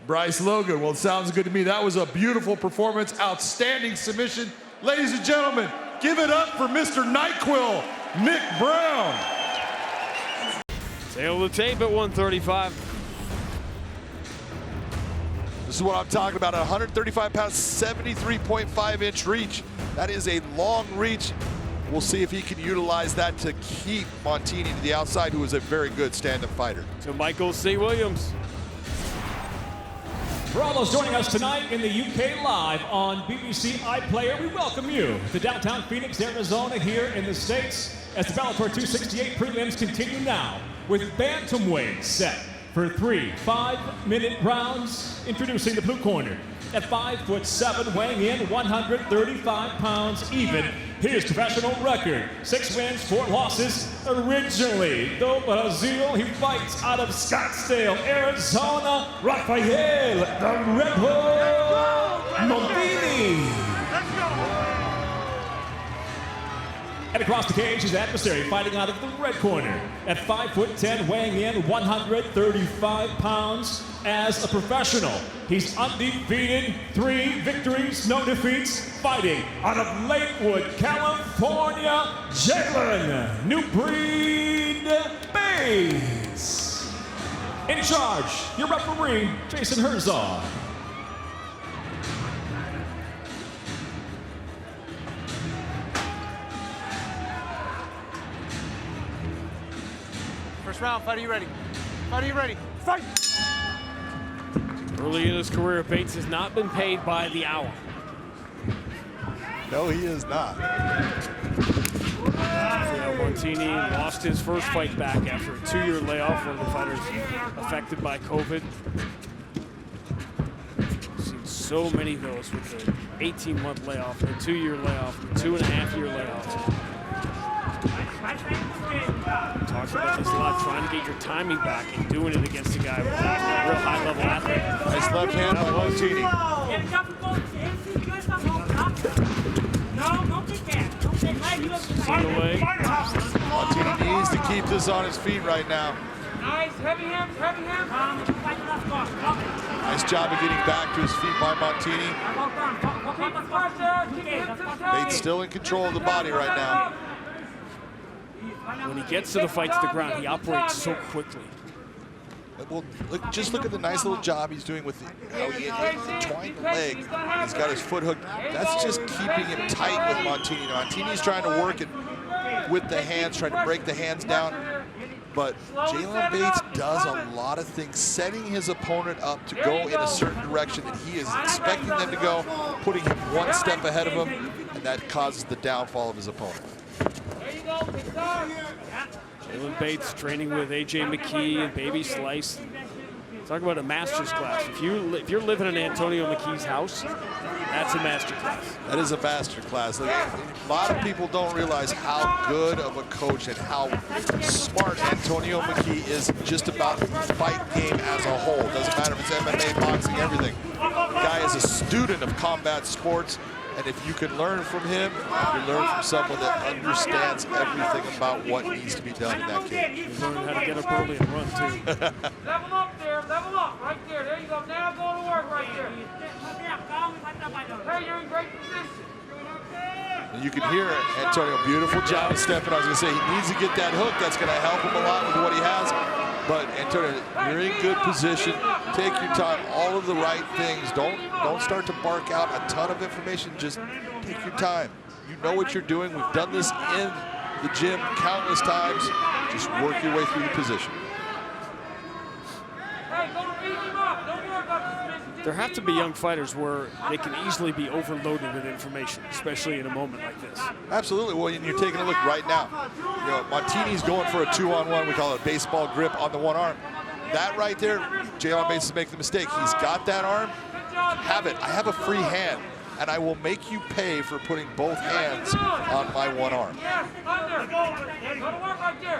Bryce Logan, well, it sounds good to me. That was a beautiful performance, outstanding submission. Ladies and gentlemen, give it up for Mr. NyQuil, Nick Brown. Tail of the tape at 135. This is what I'm talking about, 135 pounds, 73.5-inch reach. That is a long reach. We'll see if he can utilize that to keep Montini to the outside, who is a very good stand-up fighter. To Michael C. Williams. For all those joining us tonight in the UK live on BBC iPlayer, we welcome you to downtown Phoenix, Arizona, here in the States, as the Bellator 268 prelims continue now with bantamweight set for 3 5-minute rounds. Introducing the blue corner at 5'7", weighing in 135 pounds even. His professional record, 6 wins, 4 losses. Originally, do Brazil, he fights out of Scottsdale, Arizona. Rafael, the Red Bull Montini. And across the cage, his adversary fighting out of the red corner at 5'10", weighing in 135 pounds. As a professional, he's undefeated, 3 victories, no defeats, fighting out of Lakewood, California, Jalen New Breed Bates. In charge, your referee, Jason Herzog. First round, fight, are you ready? Fight, are you ready? Fight! Early in his career, Bates has not been paid by the hour. No, he is not. Montini lost his first fight back after a 2-year layoff, one of the fighters affected by COVID. We've seen so many of those with the 18-month layoff, the 2-year layoff, the 2.5-year layoff. Talks about this a lot, trying to get your timing back and doing it against a guy with a real high-level athlete. Nice left hand by Montini. Single leg. Montini needs to keep this on his feet right now. Nice, heavy hands, heavy hands. Nice job of getting back to his feet by Montini. Bates still in control of the body right now. When he gets to the fight to the ground, he operates so quickly. Well, just look at the nice little job he's doing with how he entwined the leg. He's got his foot hooked. That's just keeping him tight with Montini. Montini's trying to work it with the hands, trying to break the hands down. But Jalen Bates does a lot of things, setting his opponent up to go in a certain direction that he is expecting them to go, putting him one step ahead of him, and that causes the downfall of his opponent. Jalen Bates training with A.J. McKee and Baby Slice. Talk about a master's class. If you're living in Antonio McKee's house, that's a master class. That is a master class. Like, a lot of people don't realize how good of a coach and how smart Antonio McKee is just about the fight game as a whole. Doesn't matter if it's MMA, boxing, everything. The guy is a student of combat sports, and if you can learn from him, you learn from someone that understands everything about what needs to be done in that cage. You learn how to get up early and run, too. Level up there, level up, right there. There you go. Now go to work right there. Hey, you're in great position. And you can hear Antonio, beautiful job stepping. I was going to say, he needs to get that hook. That's going to help him a lot with what he has. But Antonio, you're in good position. Take your time, all of the right things. Don't start to bark out a ton of information. Just take your time. You know what you're doing. We've done this in the gym countless times. Just work your way through the position. Hey, go to beat him up. Don't worry about this. There have to be young fighters where they can easily be overloaded with information, especially in a moment like this. Absolutely. Well, and you're taking a look right now. You know, Martini's going for a 2-on-1. We call it a baseball grip on the one arm. That right there, Jalen Bates is making the mistake. He's got that arm. Have it. I have a free hand, and I will make you pay for putting both hands on my one arm. Yes, under. Go to work right there.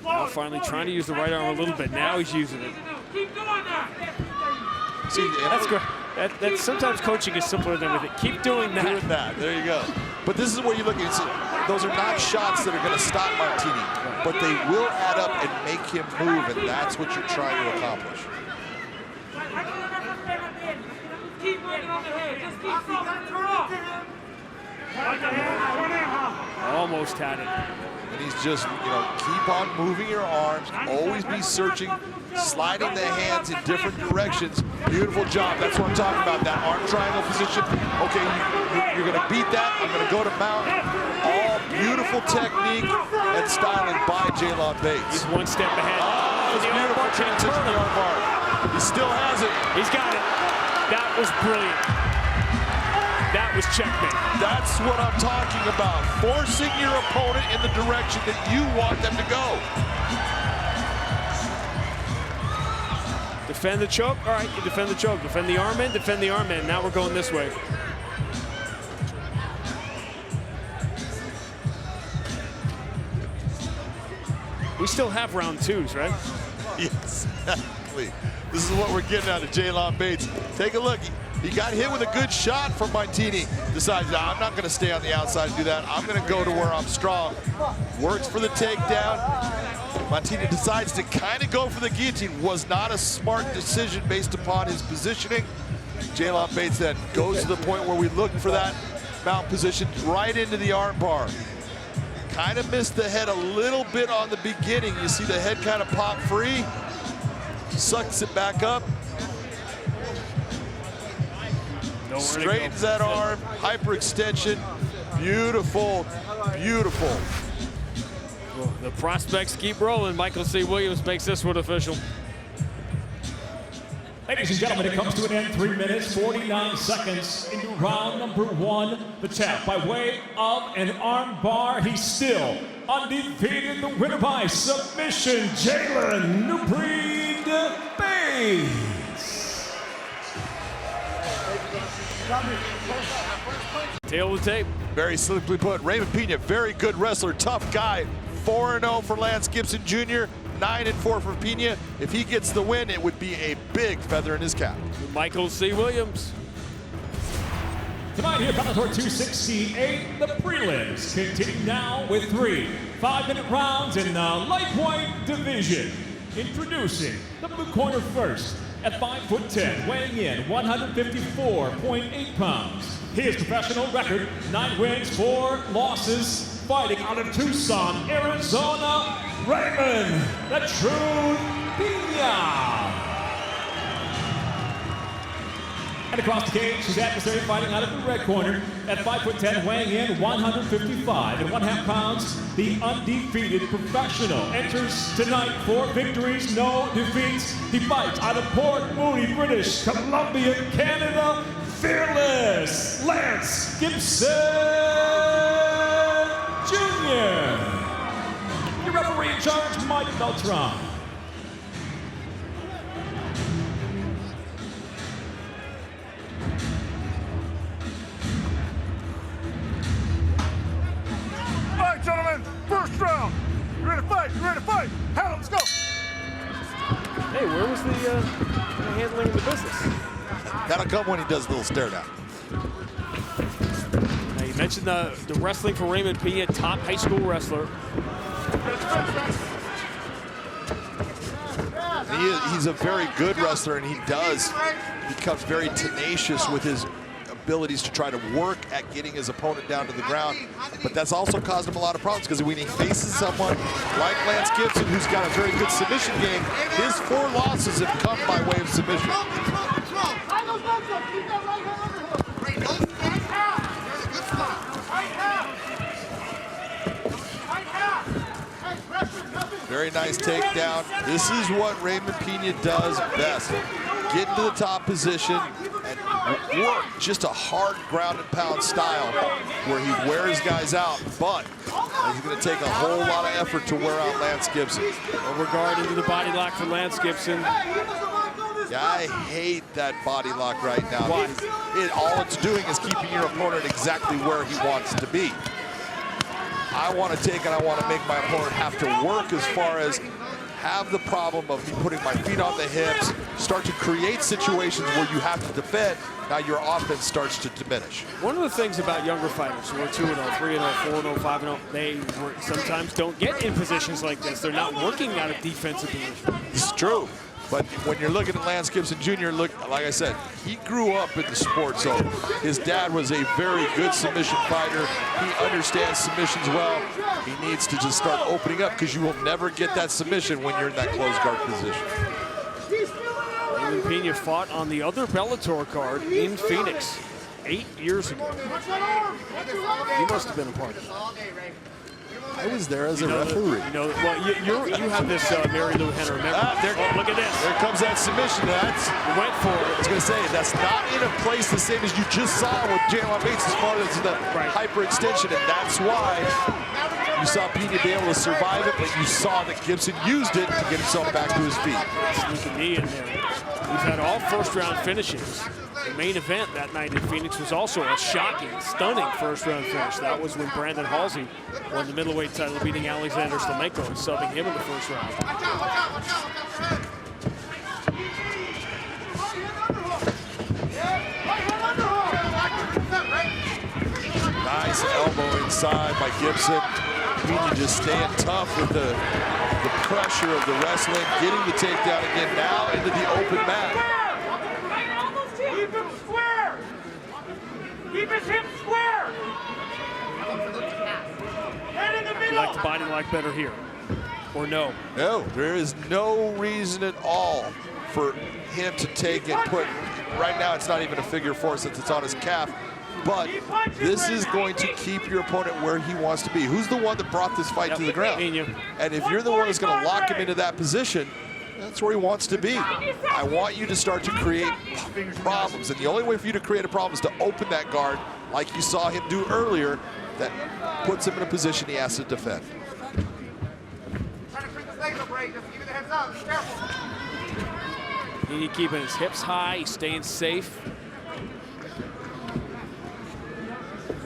Now finally trying to use the right arm a little bit. Now he's using it. Keep doing that. See, that's great. That sometimes coaching is simpler than with it. Keep doing that. Doing that. There you go. But this is where you look at it. Those are not shots that are going to stop Martini, but they will add up and make him move, and that's what you're trying to accomplish. Keep working on the head. Just keep something. Turn off. Almost had it. And he's just, you know, keep on moving your arms, always be searching, sliding the hands in different directions. Beautiful job. That's what I'm talking about, that arm triangle position. Okay, you're going to beat that. I'm going to go to mount. All beautiful technique and styling by Jalen Bates. He's one step ahead. Oh, it's beautiful transition to the arm bar. He still has it. He's got it. That was brilliant. That was checkmate. That's what I'm talking about. Forcing your opponent in the direction that you want them to go. Defend the choke. All right, you defend the choke. Defend the arm in, defend the arm in. Now we're going this way. We still have round twos, right? Yes, exactly. This is what we're getting out of Jalen Bates. Take a look. He got hit with a good shot from Martini. Decides, I'm not going to stay on the outside and do that. I'm going to go to where I'm strong. Works for the takedown. Martini decides to kind of go for the guillotine. Was not a smart decision based upon his positioning. Jalen Bates then goes to the point where we look for that mount position right into the arm bar. Kind of missed the head a little bit on the beginning. You see the head kind of pop free. Sucks it back up. Straightens that arm, hyperextension. Beautiful, beautiful. Well, the prospects keep rolling. Michael C. Williams makes this one official. Ladies and gentlemen, it comes to an end. 3 minutes, 49 seconds into round number 1. The champ, by way of an arm bar, he's still undefeated. The winner by submission, Jalen Bates. Tail of the tape. Very simply put, Raymond Pena, very good wrestler, tough guy. 4-0 for Lance Gibson Jr., 9-4 for Pena. If he gets the win, it would be a big feather in his cap. Michael C. Williams. Tonight here, Bellator 268, the prelims continue now with 3 5-minute rounds in the lightweight division. Introducing the blue corner first, at 5'10", weighing in 154.8 pounds. His professional record, 9 wins, 4 losses. Fighting out of Tucson, Arizona, Raymond "The Truth" Pena. And across the cage, his adversary fighting out of the red corner at 5'10", weighing in 155 and 1/2 pounds. The undefeated professional enters tonight 4 victories, no defeats. He fights out of Port Moody, British Columbia, Canada. Fearless Lance Gibson Jr. Your referee in charge, Mike Beltran. All right, gentlemen, first round. You ready to fight? You ready to fight? Hell, let's go. Hey, where was the handling of the business? That'll come when he does a little stare down. Now, you mentioned the wrestling for Raymond Pena, top high school wrestler. He's a very good wrestler, and he becomes very tenacious with his abilities to try to work at getting his opponent down to the ground. But that's also caused him a lot of problems, because when he faces someone like Lance Gibson, who's got a very good submission game, his 4 losses have come by way of submission. Very nice takedown. This is what Raymond Pena does best. Get into the top position and work just a hard ground and pound style where he wears guys out, but it's going to take a whole lot of effort to wear out Lance Gibson. Overguard into the body lock for Lance Gibson. Yeah, I hate that body lock right now. Why? All it's doing is keeping your opponent exactly where he wants to be. I want to take and I want to make my opponent have to work as far as have the problem of me putting my feet on the hips, start to create situations where you have to defend. Now your offense starts to diminish. One of the things about younger fighters who are 2-0, 3-0, 4-0, 5-0, they sometimes don't get in positions like this. They're not working out of defensive position. This is true. But when you're looking at Lance Gibson Jr., like I said, he grew up in the sport, so his dad was a very good submission fighter. He understands submissions well. He needs to just start opening up, because you will never get that submission when you're in that closed guard position. Raymond Pena fought on the other Bellator card in Phoenix 8 years ago. You must have been a part of it. I was there as a referee. You have this Mary Lou Henner. Look at this. There comes that submission. Went for it. I was going to say, that's not in a place the same as you just saw with J.L. Bates as far as the hyperextension, and that's why you saw Pena be able to survive it, but you saw that Gibson used it to get himself back to his feet. Sneak a knee in there. We've had all first-round finishes. The main event that night in Phoenix was also a shocking, stunning first-round finish. That was when Brandon Halsey won the middleweight title, beating Alexander Slamenko and subbing him in the first round. Nice elbow inside by Gibson. Pena just staying tough with the pressure of the wrestling, getting the takedown again, now into the open mat. Keep him square! Keep his hips square! Head in the middle! You like the body lock better here, or no? No, there is no reason at all for him to take and put, right now it's not even a figure 4 since it's on his calf, but this is going to keep your opponent where he wants to be. Who's the one that brought this fight to the ground? And if you're the one that's going to lock him into that position, that's where he wants to be. I want you to start to create problems, and the only way for you to create a problem is to open that guard like you saw him do earlier, that puts him in a position he has to defend. He's keeping his hips high, he's staying safe.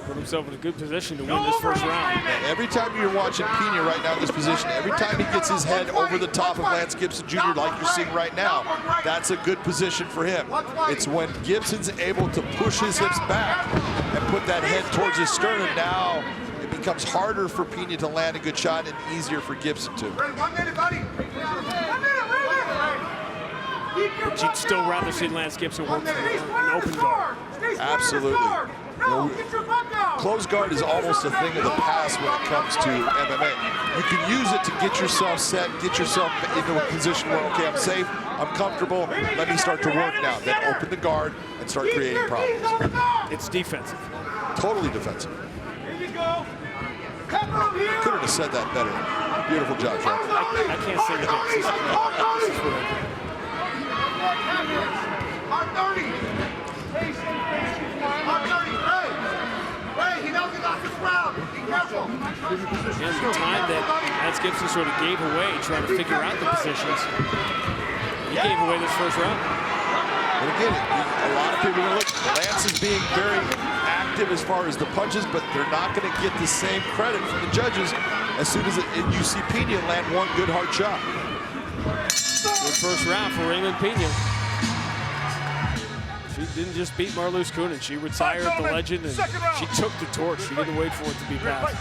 Put himself in a good position to win this first round. Every time you're watching Pena right now in this position, every time he gets his head over the top of Lance Gibson Jr. like you're seeing right now, that's a good position for him. It's when Gibson's able to push his hips back and put that head towards his sternum, now it becomes harder for Pena to land a good shot and easier for Gibson to. But you'd still rather see Lance Gibson work from an open guard. Absolutely. Closed guard is almost a thing of the past when it comes to MMA. You can use it to get yourself set, get yourself into a position where, okay, I'm safe, I'm comfortable, let me start to work now. Then open the guard and start creating problems. It's defensive. Totally defensive. Here you go. Couldn't have said that better. Beautiful job, Sean. I can't say that. And the time that Lance Gibson sort of gave away trying to figure out the positions, he gave away this first round. And again, a lot of people are going to look. Lance is being very active as far as the punches, but they're not going to get the same credit from the judges as soon as you see Pena land one good hard shot. Good first round for Raymond Pena. She didn't just beat Marloes Coenen. She retired the legend, and she took the torch. She didn't wait for it to be passed.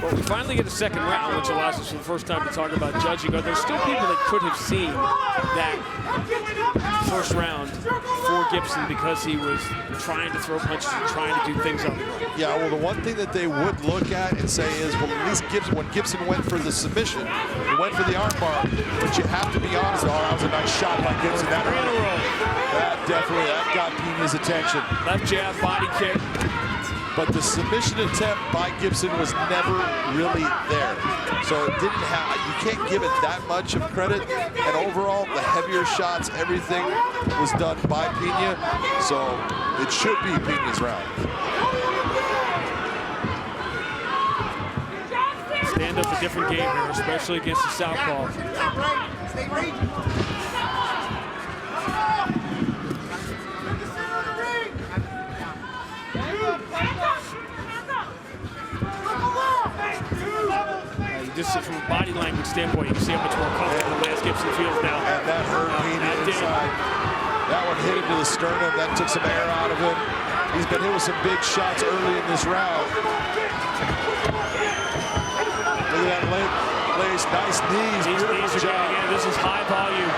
Well, we finally get a second round, which allows us for the first time to talk about judging. Are there still people that could have seen that first round for Gibson because he was trying to throw punches and trying to do things on the ground? Yeah, well, the one thing that they would look at and say is, well, at least Gibson, when Gibson went for the submission, he went for the armbar, but you have to be honest, oh, that was a nice shot by Gibson. That definitely, that got Pena's attention. Left jab, body kick. But the submission attempt by Gibson was never really there. So it didn't have, you can't give it that much of credit. And overall, the heavier shots, everything was done by Pena. So it should be Pena's round. Stand up a different game here, especially against the southpaw. Just from a body language standpoint, you can see how much more comfortable Lance Gibson feels now. And that hurt Pena inside. That one hit him to the sternum. That took some air out of him. He's been hit with some big shots early in this round. Look at that lace. Nice knees. These knees are going in. This is high volume.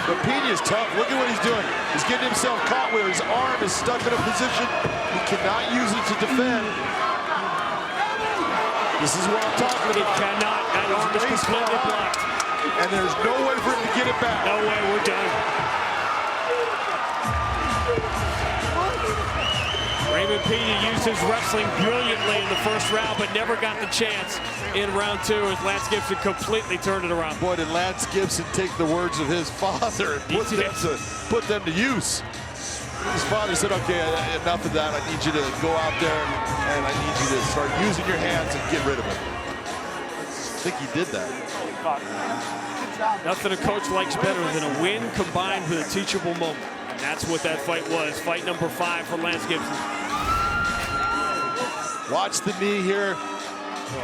But Pena's tough. Look at what he's doing. He's getting himself caught where his arm is stuck in a position. He cannot use it to defend. This is what I'm talking about. It cannot. That arm is completely blocked. And there's no way for him to get it back. No way. We're done. Raymond Pena used his wrestling brilliantly in the first round, but never got the chance in round two as Lance Gibson completely turned it around. Boy, did Lance Gibson take the words of his father and put them to use. His father said, okay, enough of that. I need you to go out there and I need you to start using your hands and get rid of it. I think he did that. Nothing a coach likes better than a win combined with a teachable moment. And that's what that fight was. Fight number 5 for Lance Gibson. Watch the knee here.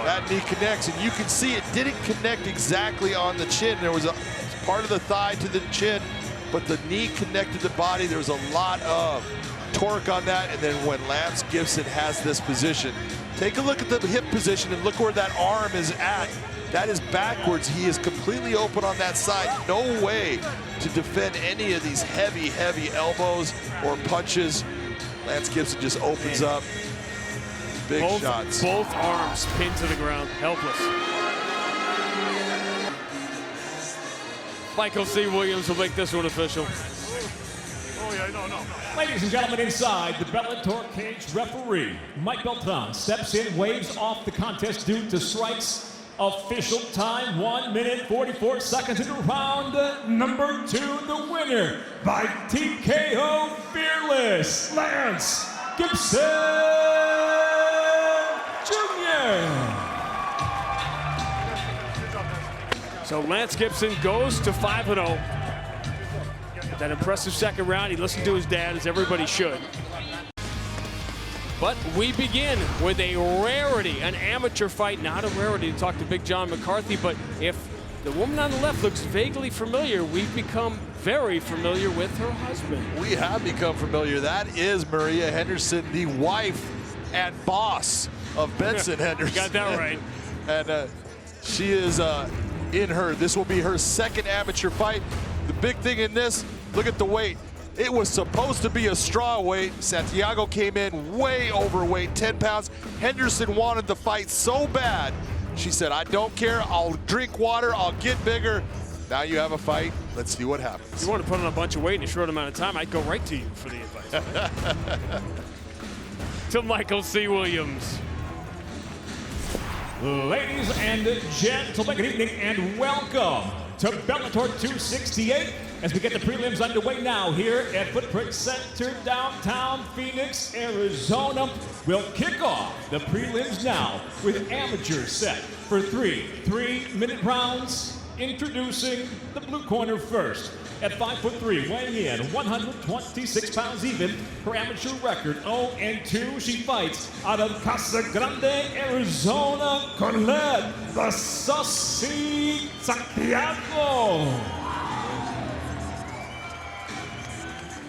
That knee connects, and you can see it didn't connect exactly on the chin. There was a part of the thigh to the chin, but the knee connected the body. There was a lot of torque on that, and then when Lance Gibson has this position, take a look at the hip position and look where that arm is at. That is backwards. He is completely open on that side. No way to defend any of these heavy, heavy elbows or punches. Lance Gibson just opens up. Big shots. Both arms pinned to the ground, helpless. Michael C. Williams will make this one official. Oh, yeah, no. Ladies and gentlemen, inside the Bellator cage, referee Mike Beltran steps in, waves off the contest due to strikes. Official time, 1 minute, 44 seconds into round number 2. The winner by TKO Fearless, Lance Gibson Jr. So Lance Gibson goes to 5-0. That impressive second round. He listened to his dad, as everybody should. But we begin with a rarity, an amateur fight, not a rarity to talk to Big John McCarthy, but if the woman on the left looks vaguely familiar, we've become very familiar with her husband. We have become familiar. That is Maria Henderson, the wife and boss of Benson Henderson. Got that right. And She is in her. This will be her second amateur fight. The big thing in this, look at the weight. It was supposed to be a straw weight. Santiago came in way overweight, 10 pounds. Henderson wanted the fight so bad. She said, I don't care, I'll drink water, I'll get bigger. Now you have a fight, let's see what happens. If you want to put on a bunch of weight in a short amount of time, I'd go right to you for the advice. To Michael C. Williams. Ladies and gentlemen, good evening and welcome to Bellator 268 as we get the prelims underway now here at Footprint Center, downtown Phoenix, Arizona. We'll kick off the prelims now with amateurs set for 3 3-minute rounds. Introducing the blue corner first. At 5'3", weighing in 126 pounds even, her amateur record 0-2. She fights out of Casa Grande, Arizona, Cornet, the Saucy Santiago.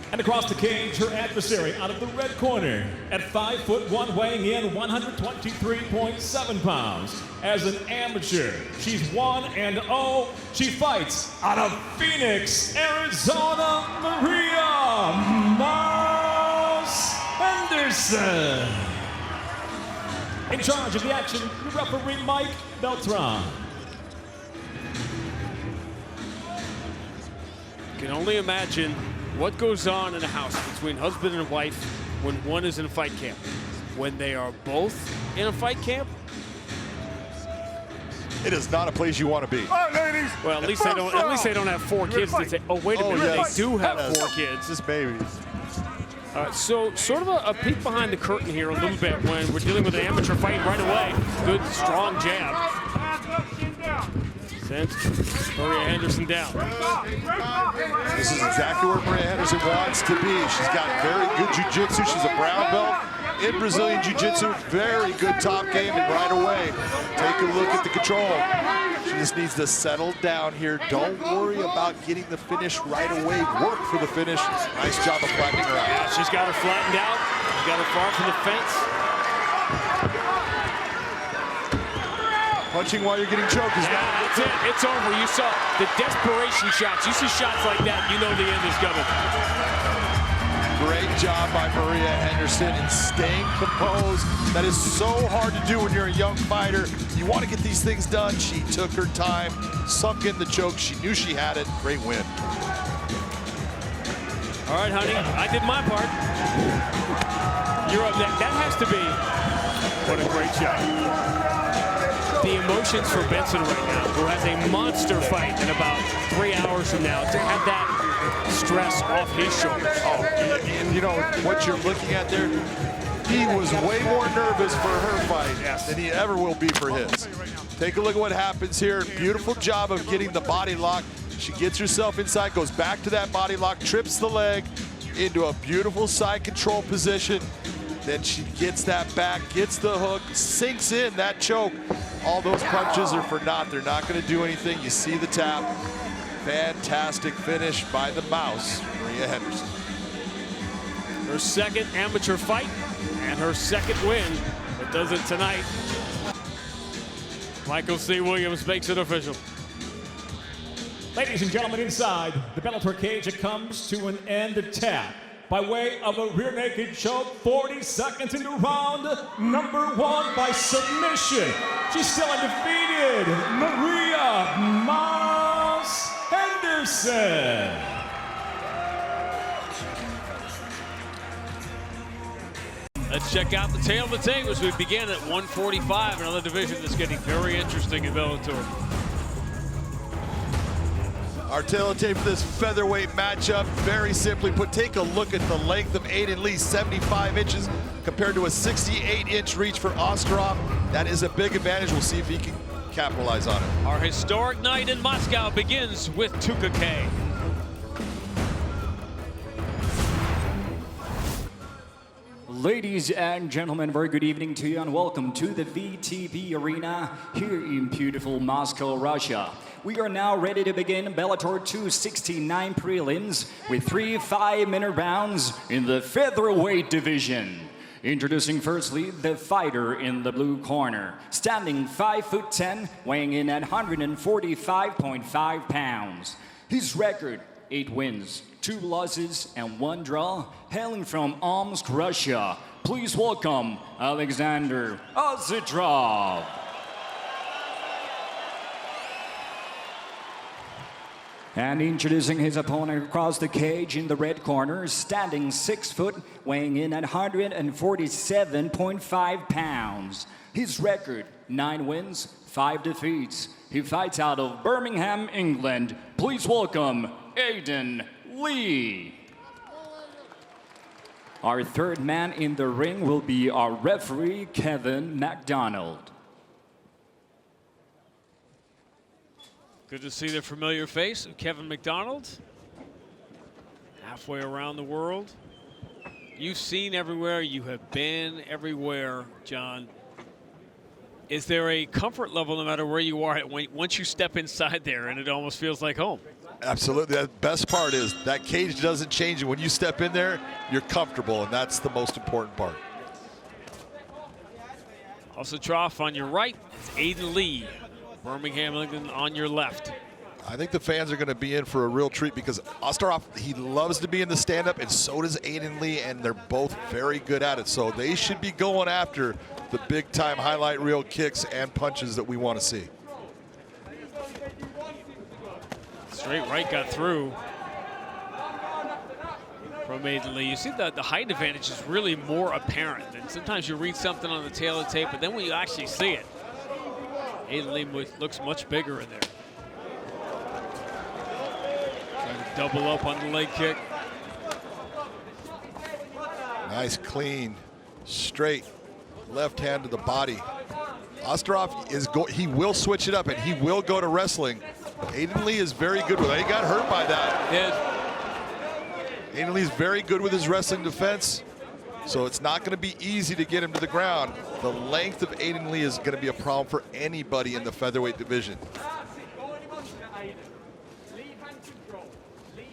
And across the cage, her adversary out of the red corner at 5'1", weighing in 123.7 pounds. As an amateur, she's 1-0. She fights out of Phoenix, Arizona, Maria Mouse Henderson. In charge of the action, referee Mike Beltran. Can only imagine what goes on in a house between husband and wife when one is in a fight camp. When they are both in a fight camp, it is not a place you want to be. All right, ladies. Well, at least they don't have 4 kids to say, oh, wait a minute, yes. they do have 4 kids. Just babies. All right, so sort of a peek behind the curtain here a little bit when we're dealing with an amateur fight right away. Good, strong jab. Sends Maria Henderson down. This is exactly where Maria Henderson wants to be. She's got very good jiu-jitsu. She's a brown belt in Brazilian jiu-jitsu. Very good top game, and right away, take a look at the control. She just needs to settle down here. Don't worry about getting the finish right away. Work for the finish. Nice job of flattening her out. Yeah, she's got her flattened out. She's got her far from the fence. Punching while you're getting choked is not. That's it. It's over. You saw the desperation shots. You see shots like that, you know the end is coming. Great job by Maria Henderson in staying composed. That is so hard to do when you're a young fighter. You want to get these things done. She took her time, sunk in the choke. She knew she had it. Great win. All right, honey, I did my part. You're up next. That has to be. What a great job. The emotions for Benson right now, who has a monster fight in about 3 hours from now, to have that stress off his shoulders. Oh, and you know what you're looking at there? He was way more nervous for her fight than he ever will be for his. Take a look at what happens here. Beautiful job of getting the body lock. She gets herself inside, goes back to that body lock, trips the leg into a beautiful side control position. Then she gets that back, gets the hook, sinks in that choke. All those punches are for naught. They're not going to do anything. You see the tap. Fantastic finish by the mouse, Maria Henderson. Her second amateur fight and her second win. That does it tonight. Michael C. Williams makes it official. Ladies and gentlemen, inside the Bellator cage, it comes to an end tap by way of a rear naked choke, 40 seconds into round number 1 by submission. She's still undefeated, Maria Mouse Henderson. Let's check out the tail of the tape as we begin at 145, another division that's getting very interesting in Bellator. Our tail of tape for this featherweight matchup, very simply put, take a look at the length of Aiden Lee, 75 inches compared to a 68-inch reach for Ostrov. That is a big advantage. We'll see if he can capitalize on it. Our historic night in Moscow begins with Tuka K. Ladies and gentlemen, very good evening to you and welcome to the VTB Arena here in beautiful Moscow, Russia. We are now ready to begin Bellator 269 prelims with 3 5-minute rounds in the featherweight division. Introducing firstly the fighter in the blue corner, standing 5'10", weighing in at 145.5 pounds. His record, 8 wins, 2 losses, and 1 draw, hailing from Omsk, Russia. Please welcome Alexander Ossitrov. And introducing his opponent across the cage in the red corner, standing 6 foot, weighing in at 147.5 pounds. His record, 9 wins, 5 defeats. He fights out of Birmingham, England. Please welcome Aiden Lee. Our third man in the ring will be our referee, Kevin McDonald. Good to see the familiar face of Kevin McDonald. Halfway around the world. You've seen everywhere, you have been everywhere, John. Is there a comfort level no matter where you are once you step inside there and it almost feels like home? Absolutely. The best part is that cage doesn't change. When you step in there, you're comfortable, and that's the most important part. Ossitrov on your right, it's Aiden Lee. Birmingham, England on your left. I think the fans are going to be in for a real treat because Ossitrov, he loves to be in the stand-up, and so does Aiden Lee, and they're both very good at it. So they should be going after the big-time highlight reel kicks and punches that we want to see. Straight right got through from Aiden Lee. You see that the height advantage is really more apparent. And sometimes you read something on the tail of the tape, but then when you actually see it, Aiden Lee looks much bigger in there. Trying to double up on the leg kick. Nice, clean, straight left hand to the body. Ossitrov he will switch it up and he will go to wrestling. Aiden Lee is very good with it. He got hurt by that. Aiden Lee is very good with his wrestling defense. So it's not going to be easy to get him to the ground. The length of Aiden Lee is going to be a problem for anybody in the featherweight division.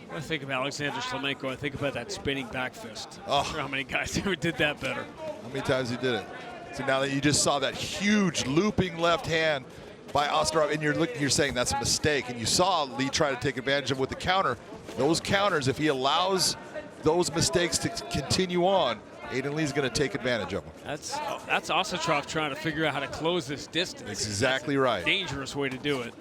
When I think of Alexander Slamenko, I think about that spinning back fist. Oh. I'm sure how many guys ever did that better. How many times he did it? So now that you just saw that huge looping left hand by Ossitrov, and you're saying that's a mistake, and you saw Lee try to take advantage of with the counter. Those counters, if he allows those mistakes to continue on, Aiden Lee's going to take advantage of them. That's Ossitrov trying to figure out how to close this distance. That's exactly right. Dangerous way to do it.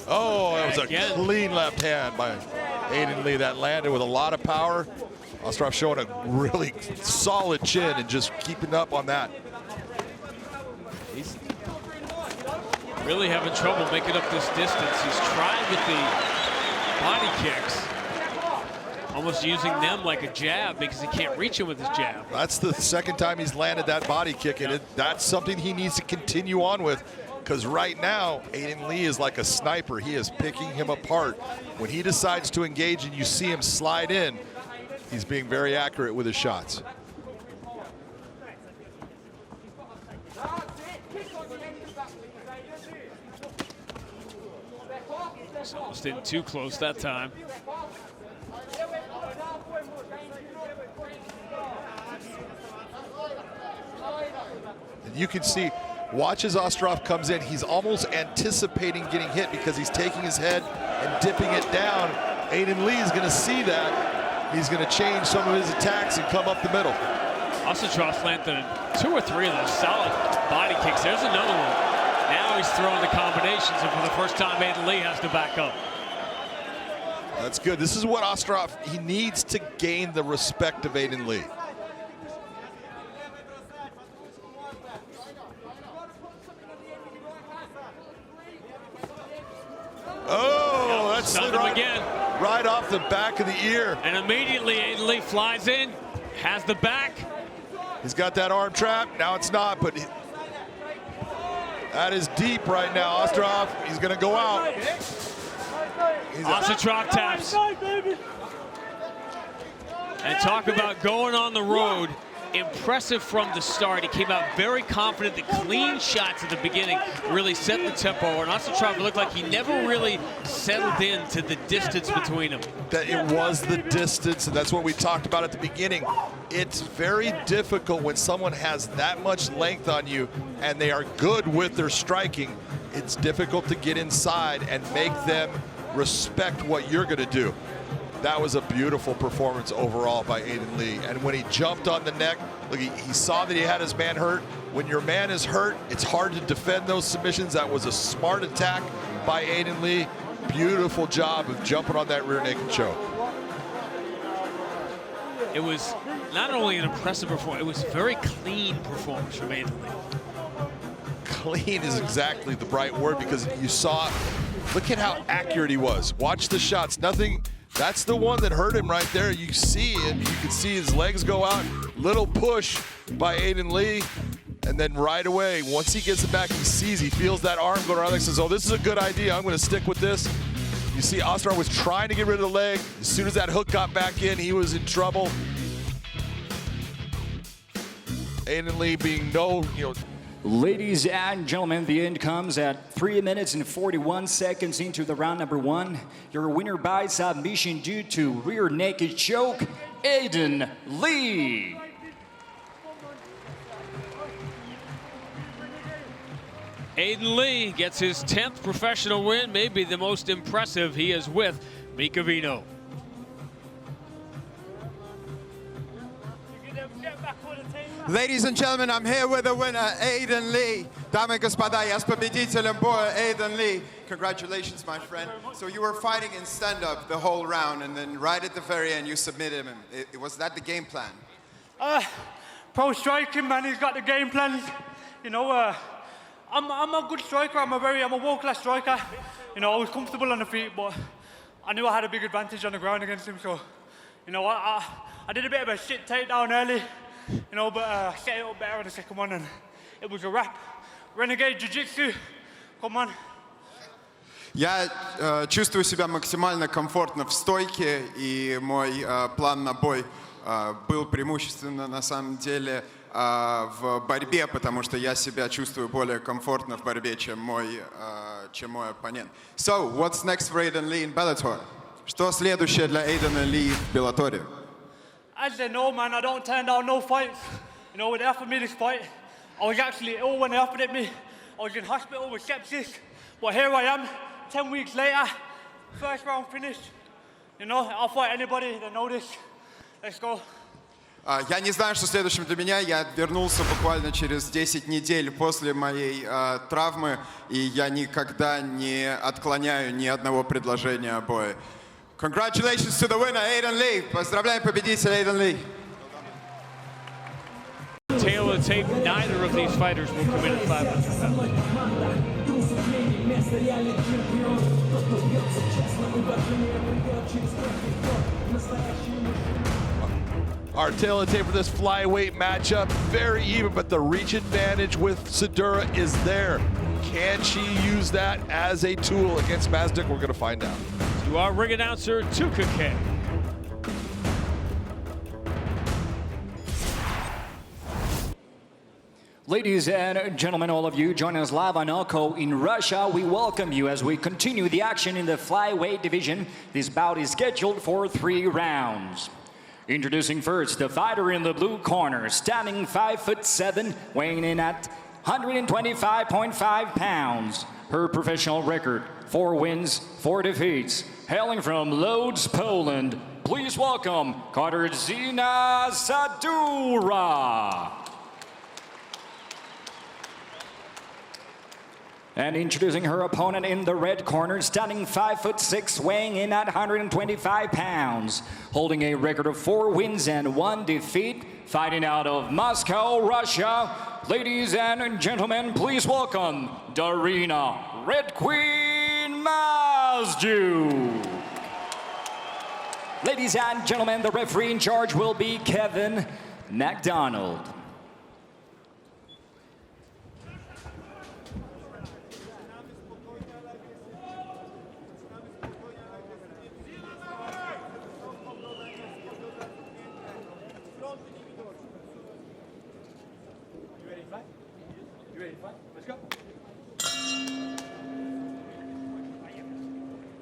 Oh, that was a clean left hand by Aiden Lee. That landed with a lot of power. Ossitrov showing a really solid chin and just keeping up on that. He's really having trouble making up this distance. He's trying with the body kicks, almost using them like a jab because he can't reach him with his jab. That's the second time he's landed that body kick, and that's something he needs to continue on with, because right now, Aiden Lee is like a sniper. He is picking him apart. When he decides to engage and you see him slide in, he's being very accurate with his shots. Almost didn't too close that time. And you can see, watch as Ossitrov comes in, he's almost anticipating getting hit because he's taking his head and dipping it down. Aiden Lee is going to see that. He's going to change some of his attacks and come up the middle. Ossitrov landed 2 or 3 of those solid body kicks. There's another one. Now he's throwing the combinations, and for the first time, Aiden Lee has to back up. That's good. This is what Ossitrov, he needs to gain the respect of Aiden Lee. Oh, that's slid him again. Right off the back of the ear. And immediately Aiden Lee flies in, has the back. He's got that arm trap. Now it's not, but that is deep right now. Ossitrov, he's going to go out. Ossitrov taps. And talk about going on the road. impressive from the start. He came out very confident. The clean shots at the beginning really set the tempo. And Ostrav looked like he never really settled into the distance between them. That it was the distance, and that's what we talked about at the beginning. It's very difficult when someone has that much length on you and they are good with their striking. It's difficult to get inside and make them respect what you're going to do. That was a beautiful performance overall by Aiden Lee. And when he jumped on the neck, look, he saw that he had his man hurt. When your man is hurt, it's hard to defend those submissions. That was a smart attack by Aiden Lee. Beautiful job of jumping on that rear naked choke. It was not only an impressive performance, it was a very clean performance from Aiden Lee. Clean is exactly the right word, because you saw, look at how accurate he was. Watch the shots, nothing, that's the one that hurt him right there. You see it, you can see his legs go out, little push by Aiden Lee, and then right away, once he gets it back, he sees, he feels that arm go around, and says, oh, this is a good idea, I'm gonna stick with this. You see Ostrav was trying to get rid of the leg. As soon as that hook got back in, he was in trouble. Aiden Lee being Ladies and gentlemen, the end comes at 3 minutes and 41 seconds into the round number 1. Your winner by submission due to rear naked choke, Aiden Lee. Aiden Lee gets his 10th professional win, maybe the most impressive. He is with Mika Vino. Ladies and gentlemen, I'm here with the winner, Aiden Lee. Дамы и господа, я с победителем боя, Aiden Lee. Congratulations, my friend. So you were fighting in stand-up the whole round, and then right at the very end, you submitted him. Was that the game plan? Pro striking, man, he's got the game plan. You know, I'm a good striker. I'm a world-class striker. You know, I was comfortable on the feet, but I knew I had a big advantage on the ground against him. So, you know, I did a bit of a shit takedown early. You know, but set it up better on the second one, and it was a wrap. Renegade Jiu-Jitsu, come on. Я чувствую себя максимально комфортно в стойке, и мой план на бой был преимущественно на самом деле в борьбе, потому что я себя чувствую более комфортно в борьбе, чем мой оппонент. So, what's next for Aiden Lee in Bellator? Что следующее для Эйдена Ли в Беллаторе? As they know, man, I don't turn down no fights. You know, when they offered me this fight, I was actually ill when they offered it me. I was in hospital with sepsis. But here I am, 10 weeks later, first round finished. You know, I'll fight anybody, they know this. Let's go. Я не знаю, что следующим для меня. Я вернулся буквально через 10 недель после моей травмы, и я никогда не отклоняю ни одного предложения о бое. Congratulations to the winner, Aiden Lee. Поздравляем победителя, Aiden Lee. Tail of the tape, neither of these fighters will come in at 500 pounds. Our tail of the tape for this flyweight matchup, very even, but the reach advantage with Sedura is there. Can she use that as a tool against Mazdik? We're going to find out. To our ring announcer, Tuka K. Ladies and gentlemen, all of you joining us live on Oko in Russia, we welcome you as we continue the action in the flyweight division. This bout is scheduled for 3 rounds. Introducing first, the fighter in the blue corner, standing 5'7", weighing in at 125.5 pounds. Her professional record, 4 wins, 4 defeats. Hailing from Lodz, Poland, please welcome Katarzyna Zadura. And introducing her opponent in the red corner, standing 5'6", weighing in at 125 pounds, holding a record of 4 wins and 1 defeat, fighting out of Moscow, Russia. Ladies and gentlemen, please welcome Darina Red Queen Mazjuk. Ladies and gentlemen, the referee in charge will be Kevin McDonald.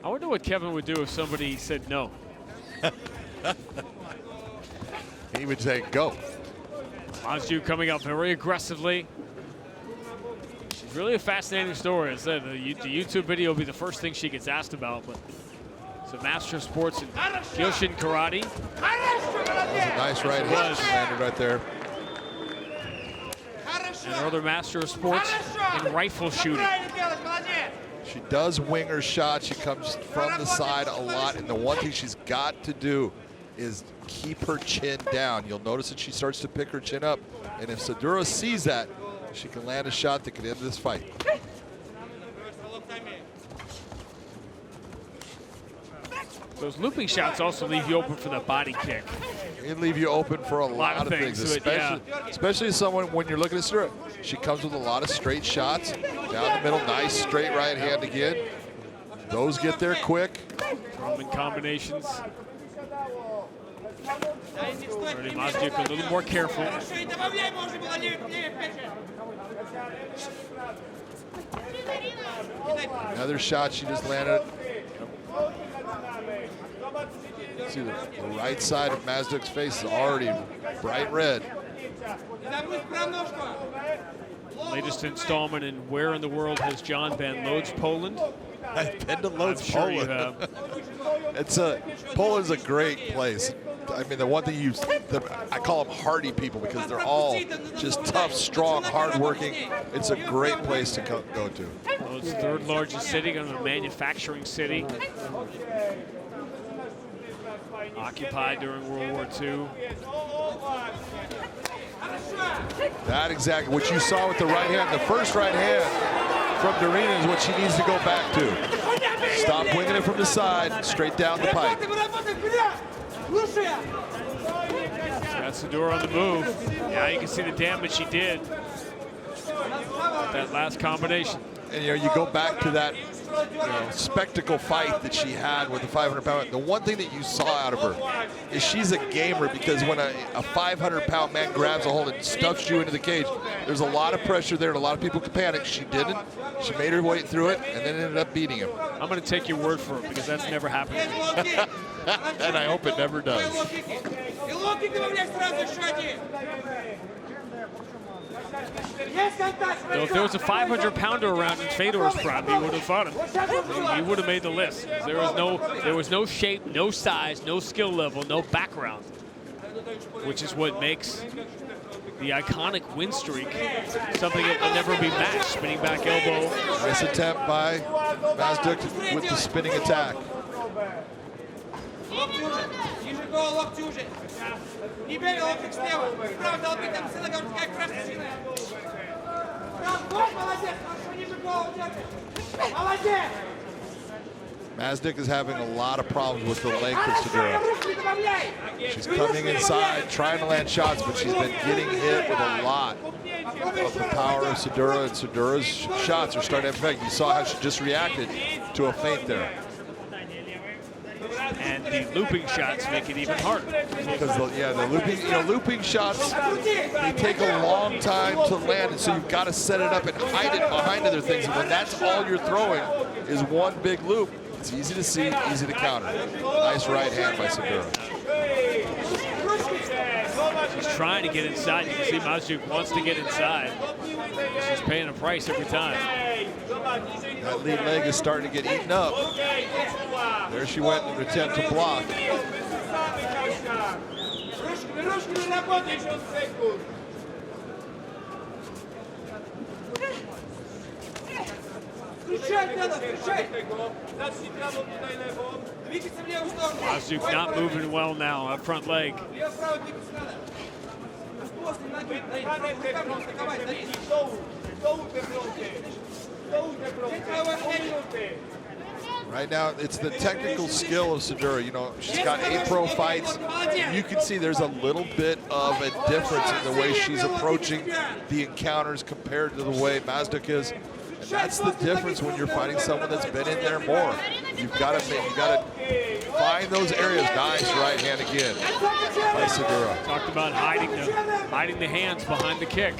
I wonder what Kevin would do if somebody said no. He would say go. Mazju coming up very aggressively. She's really a fascinating story. I said the YouTube video will be the first thing she gets asked about, but it's a master of sports in Kyoshin Karate. That was a nice right hand. She landed right there. And another master of sports in rifle shooting. She does wing her shot. She comes from the side a lot, and the one thing she's got to do is keep her chin down. You'll notice that she starts to pick her chin up, and if Sadura sees that, she can land a shot that could end this fight. Those looping shots also leave you open for the body kick. It leave you open for a lot of things, especially someone when you're looking at Sadura. She comes with a lot of straight shots down the middle. Nice straight right hand again. Those get there quick. Roman combinations. Already Mazjuk a little more careful. Another shot she just landed. See the right side of Mazduk's face is already bright red. Latest installment in Where in the World Has John Been? Lodz, Poland. I've been to Lodz, Sure Poland. you have. Poland's a great place. I mean, the one thing I call them hardy people because they're all just tough, strong, hardworking. It's a great place to go to. Lodz, third largest city, kind of a manufacturing city. Occupied during World War II. That exactly what you saw with the right hand. The first right hand from Dorina is what she needs to go back to. Stop winging it from the side, straight down the pipe. Got Sadura on the move. Yeah, you can see the damage she did. That last combination. And you go back to that spectacle fight that she had with the 500-pound. The one thing that you saw out of her is she's a gamer, because when a 500-pound man grabs a hold and stuffs you into the cage, there's a lot of pressure there and a lot of people can panic. She didn't. She made her way through it and then ended up beating him. I'm going to take your word for it because that's never happened to me. And I hope it never does. So if there was a 500-pounder around in Fedor's prime, he would have fought him. He would have made the list. There was no shape, no size, no skill level, no background, which is what makes the iconic win streak something that will never be matched. Spinning back elbow. Nice attempt by Mazduk with the spinning attack. Mazduk is having a lot of problems with the length of Sadura. She's coming inside, trying to land shots, but she's been getting hit with a lot of the power of Sadura, and Sadura's shots are starting to have effect. You saw how she just reacted to a feint there. And the looping shots make it even harder. Because the looping shots, they take a long time to land, and so you've got to set it up and hide it behind other things. And when that's all you're throwing is one big loop, it's easy to see, easy to counter. Nice right hand by Sadura. She's trying to get inside. You can see Mazjuk wants to get inside. She's paying a price every time. That lead leg is starting to get eaten up. There she went in an attempt to block. Mazjuk not moving well now, up front leg. Right now, it's the technical skill of Sadura. You know, she's got 8 pro fights. You can see there's a little bit of a difference in the way she's approaching the encounters compared to the way Mazduk is. And that's the difference when you're fighting someone that's been in there more. You've got to find those areas. Nice right hand again by Sadura. Talked about hiding the hands behind the kick.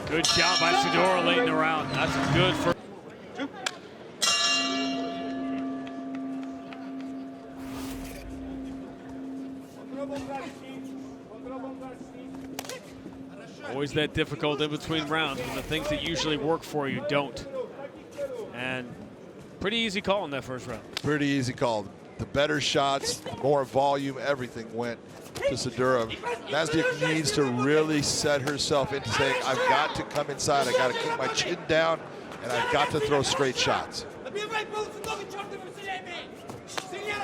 Good job by Sadura late in the round. That's good for. that difficult in between rounds when the things that usually work for you don't. And pretty easy call in that first round. Pretty easy call. The better shots, more volume, everything went to Sadura. Mazdiak needs to really set herself into saying, I've got to come inside, I got to keep my chin down, and I've got to throw straight shots.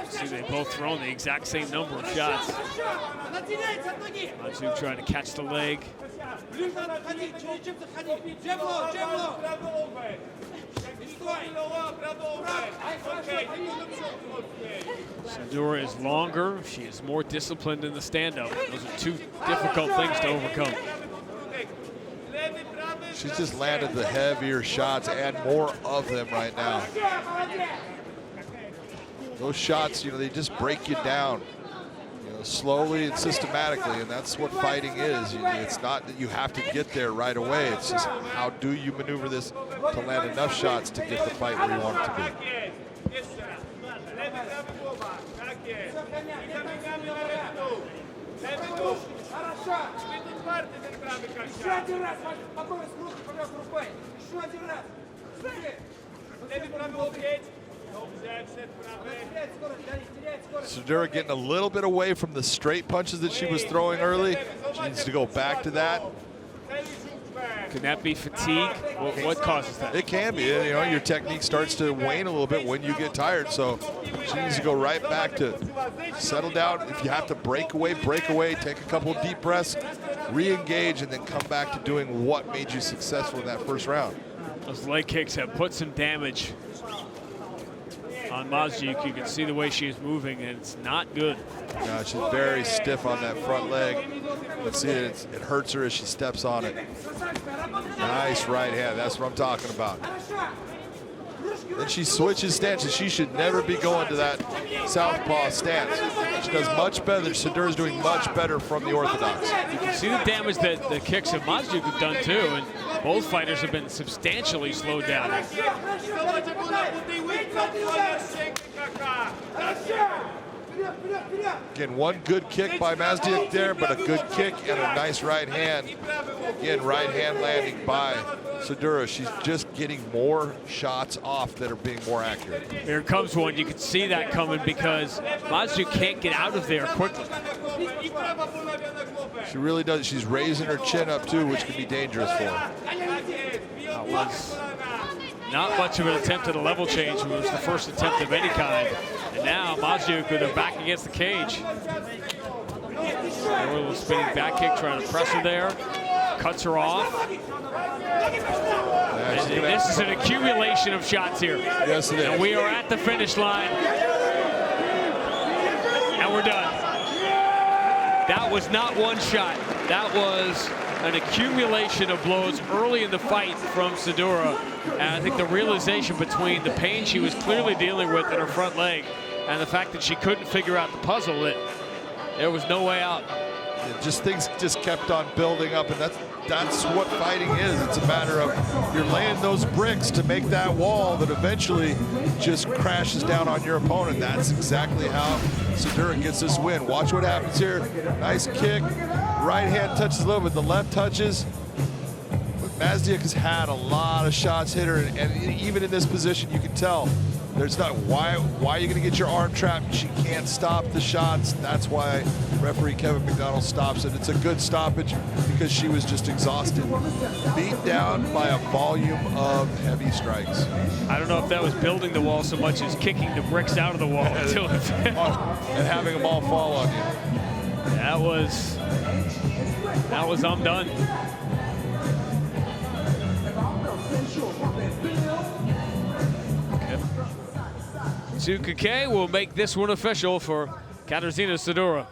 See, they've both thrown the exact same number of shots. Matsu trying to catch the leg. Sadura is longer. She is more disciplined in the stand-up. Those are two difficult things to overcome. She's just landed the heavier shots and more of them right now. Those shots, you know, they just break you down, you know, slowly and systematically, and that's what fighting is. It's not that you have to get there right away. It's just how do you maneuver this to land enough shots to get the fight where you want it to be. Sadura getting a little bit away from the straight punches that she was throwing early. She needs to go back to that. Can that be fatigue? What causes that? It can be. You know, your technique starts to wane a little bit when you get tired. So she needs to go right back to settle down. If you have to break away, take a couple of deep breaths, re-engage, and then come back to doing what made you successful in that first round. Those leg kicks have put some damage on Mazdiak. You can see the way she is moving, and it's not good. Yeah, she's very stiff on that front leg. Let's see it. It hurts her as she steps on it. Nice right hand. That's what I'm talking about. Then she switches stances. She should never be going to that southpaw stance. She does much better. Sadura's doing much better from the orthodox. You can see the damage that the kicks of Mazdiak have done too, and both fighters have been substantially slowed down. Again, one good kick by Mazdiak there, but a good kick and a nice right hand. Again, right hand landing by Sadura. She's just getting more shots off that are being more accurate. Here comes one. You can see that coming because Mazdiak can't get out of there quickly. She really does. She's raising her chin up too, which can be dangerous for her. That was not much of an attempt at a level change. It was the first attempt of any kind. And now Mazdiak with her back against the cage. A little spinning back kick, trying to press her there. Cuts her off. And this is an accumulation of shots here. Yes, it is. And we are at the finish line. And we're done. That was not one shot. That was an accumulation of blows early in the fight from Sadura. And I think the realization between the pain she was clearly dealing with in her front leg and the fact that she couldn't figure out the puzzle, that there was no way out. Things just kept on building up, and that's what fighting is. It's a matter of you're laying those bricks to make that wall that eventually just crashes down on your opponent. That's exactly how Sadura gets this win. Watch what happens here. Nice kick. Right hand touches a little bit. The left touches. But Mazdiak has had a lot of shots hit her, and even in this position, you can tell there's not why are you going to get your arm trapped? She can't stop the shots. That's why referee Kevin McDonald stops it. It's a good stoppage because she was just exhausted, beat down by a volume of heavy strikes. I don't know if that was building the wall so much as kicking the bricks out of the wall until it fell. And having them all fall on you. That was I'm done. Tsukake will make this one official for Katarzyna Sadura.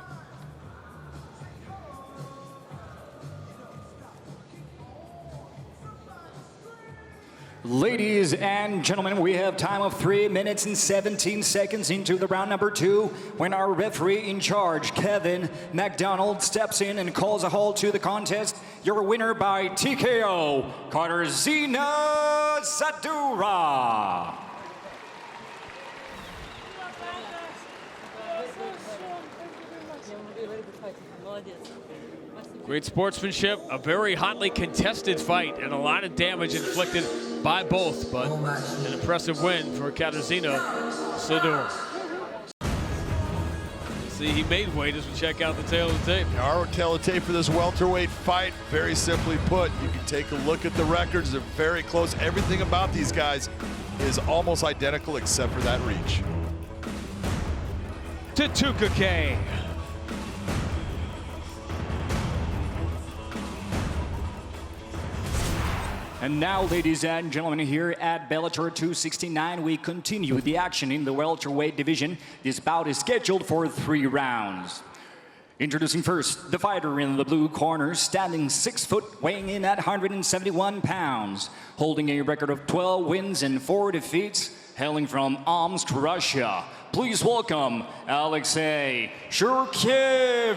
Ladies and gentlemen, we have time of 3 minutes and 17 seconds into the round number 2 when our referee in charge, Kevin McDonald, steps in and calls a halt to the contest. Your winner by TKO, Katarzyna Sadura. Great sportsmanship, a very hotly contested fight, and a lot of damage inflicted by both, but an impressive win for Katarzyna Sudor. See, he made weight as we check out the tail of the tape. Our tail of the tape for this welterweight fight, very simply put, you can take a look at the records. They're very close. Everything about these guys is almost identical except for that reach. Tutukake. And now, ladies and gentlemen, here at Bellator 269, we continue the action in the welterweight division. This bout is scheduled for 3 rounds. Introducing first, the fighter in the blue corner, standing 6 foot, weighing in at 171 pounds, holding a record of 12 wins and 4 defeats, hailing from Omsk, Russia. Please welcome Alexei Shurkevich.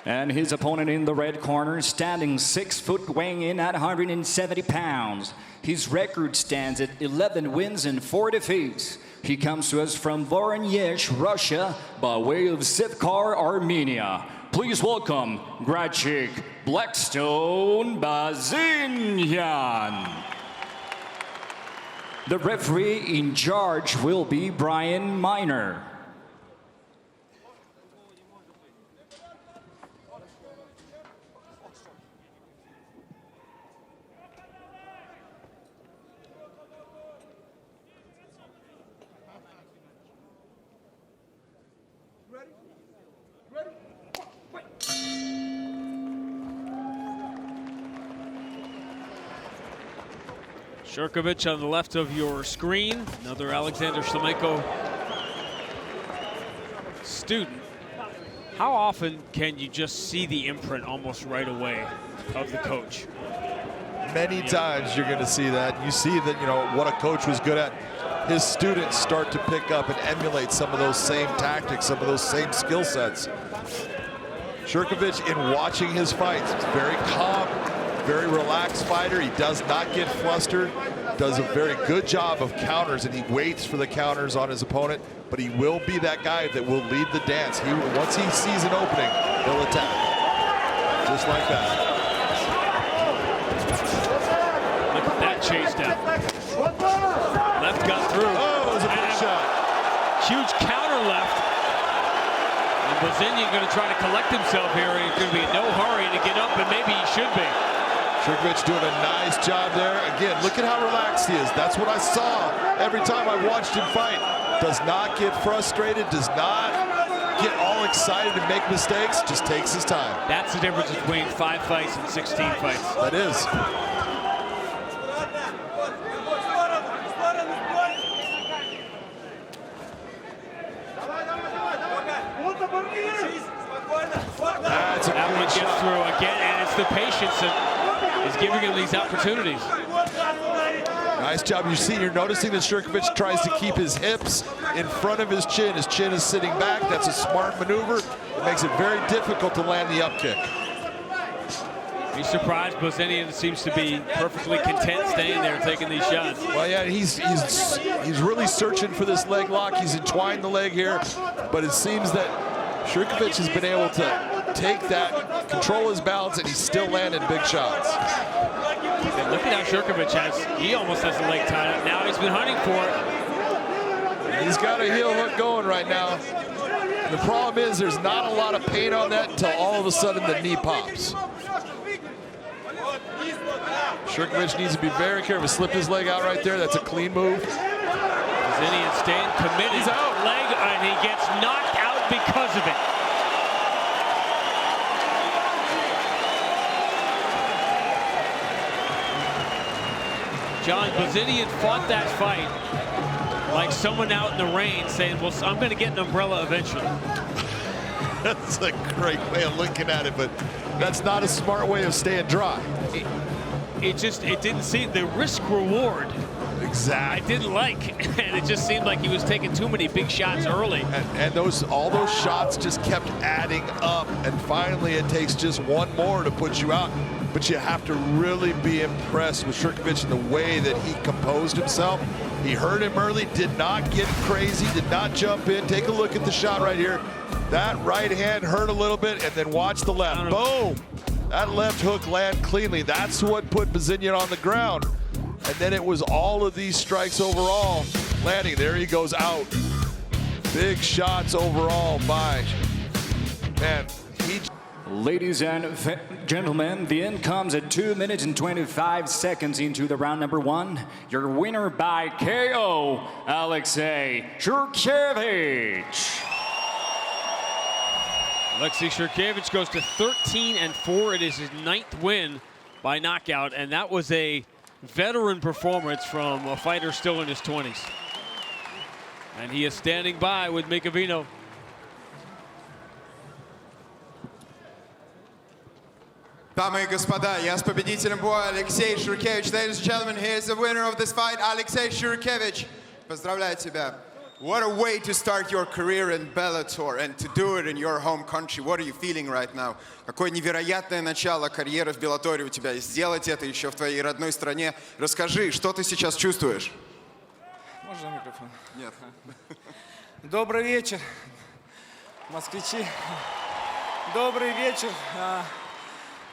And his opponent in the red corner, standing 6 foot, weighing in at 170 pounds. His record stands at 11 wins and 4 defeats. He comes to us from Voronezh, Russia, by way of Sivkar, Armenia. Please welcome Grachik Blackstone Bazinyan. The referee in charge will be Brian Miner. Shurkevich on the left of your screen, another Alexander Shlemenko student. How often can you just see the imprint almost right away of the coach? Many times you're going to see that. You see that, you know, what a coach was good at. His students start to pick up and emulate some of those same tactics, some of those same skill sets. Shurkevich, in watching his fights, is very calm, very relaxed fighter. He does not get flustered, does a very good job of counters, and he waits for the counters on his opponent, but he will be that guy that will lead the dance. Once he sees an opening, he'll attack. Just like that. Look at that chase down. Left got through. Oh, it was a big shot. Huge counter left. And Bazinyan going to try to collect himself here. He's going to be in no hurry to get up, and maybe he should be. Shurkevich doing a nice job there. Again, look at how relaxed he is. That's what I saw every time I watched him fight. Does not get frustrated, does not get all excited and make mistakes, just takes his time. That's the difference between 5 fights and 16 fights. That is. That one gets through again, and it's the patience that is giving him these opportunities. Nice job. You're noticing that Shurkevich tries to keep his hips in front of his chin. His chin is sitting back. That's a smart maneuver. It makes it very difficult to land the up kick. He's surprised. Bazinyan seems to be perfectly content staying there taking these shots. Well, yeah, he's really searching for this leg lock. He's entwined the leg here, but it seems that Shurkevich has been able to take that, control his balance, and he's still landing big shots. And look at how Shurkevich he almost has the leg tied up. Now he's been hunting for it. He's got a heel hook going right now. The problem is there's not a lot of pain on that until all of a sudden the knee pops. Shurkevich needs to be very careful. Slip his leg out right there. That's a clean move. Bazinyan staying committed. He's out. Leg, and he gets knocked out because of it. John, Bazinyan fought that fight like someone out in the rain saying, well, I'm going to get an umbrella eventually. That's a great way of looking at it, but that's not a smart way of staying dry. It didn't seem the risk reward. Exactly. I didn't like, and it just seemed like he was taking too many big shots early. And all those shots just kept adding up, and finally it takes just one more to put you out. But you have to really be impressed with Shurkevich and the way that he composed himself. He heard him early, did not get crazy, did not jump in. Take a look at the shot right here. That right hand hurt a little bit, and then watch the left. Boom! That left hook land cleanly. That's what put Bazinian on the ground. And then it was all of these strikes overall landing. There he goes out. Big shots overall by, man, Ladies and gentlemen, the end comes at 2 minutes and 25 seconds into the round number 1. Your winner by KO, Alexei Shurkevich. Alexei Shurkevich goes to 13-4. It is his 9th win by knockout, and that was a veteran performance from a fighter still in his 20s. And he is standing by with Mikavino. Дамы и господа, я с победителем боя Алексей Shurkevich. Ladies and gentlemen, here's the winner of this fight, Alexei Shurkevich. Поздравляю тебя. What a way to start your career in Bellator and to do it in your home country. What are you feeling right now? Какое невероятное начало карьеры в Беллаторе у тебя. И сделать это еще в твоей родной стране. Расскажи, что ты сейчас чувствуешь? Можно микрофон? Нет. Добрый вечер, москвичи. Добрый вечер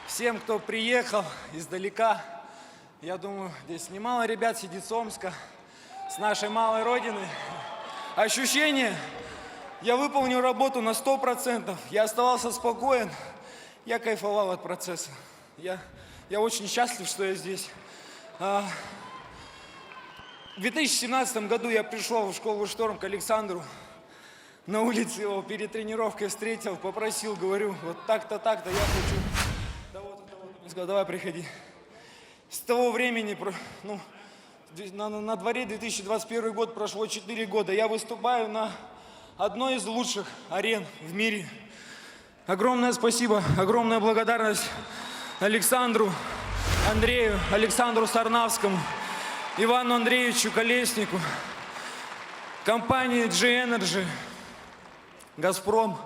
всем, кто приехал издалека. Я думаю, здесь немало ребят сидит с Омска, с нашей малой родины. Ощущение, я выполнил работу на 100%. Я оставался спокоен, я кайфовал от процесса. Я очень счастлив, что я здесь. В 2017 году я пришел в школу «Шторм» к Александру. На улице его перед тренировкой встретил, попросил, говорю, вот так-то, так-то, я хочу того-то, того-то. Он сказал, давай приходи. С того времени, ну, на дворе 2021 год, прошло 4 года. Я выступаю на одной из лучших арен в мире. Огромное спасибо, огромная благодарность Александру, Андрею, Александру Сарнавскому, Ивану Андреевичу Колеснику, компании G-Energy, Газпром.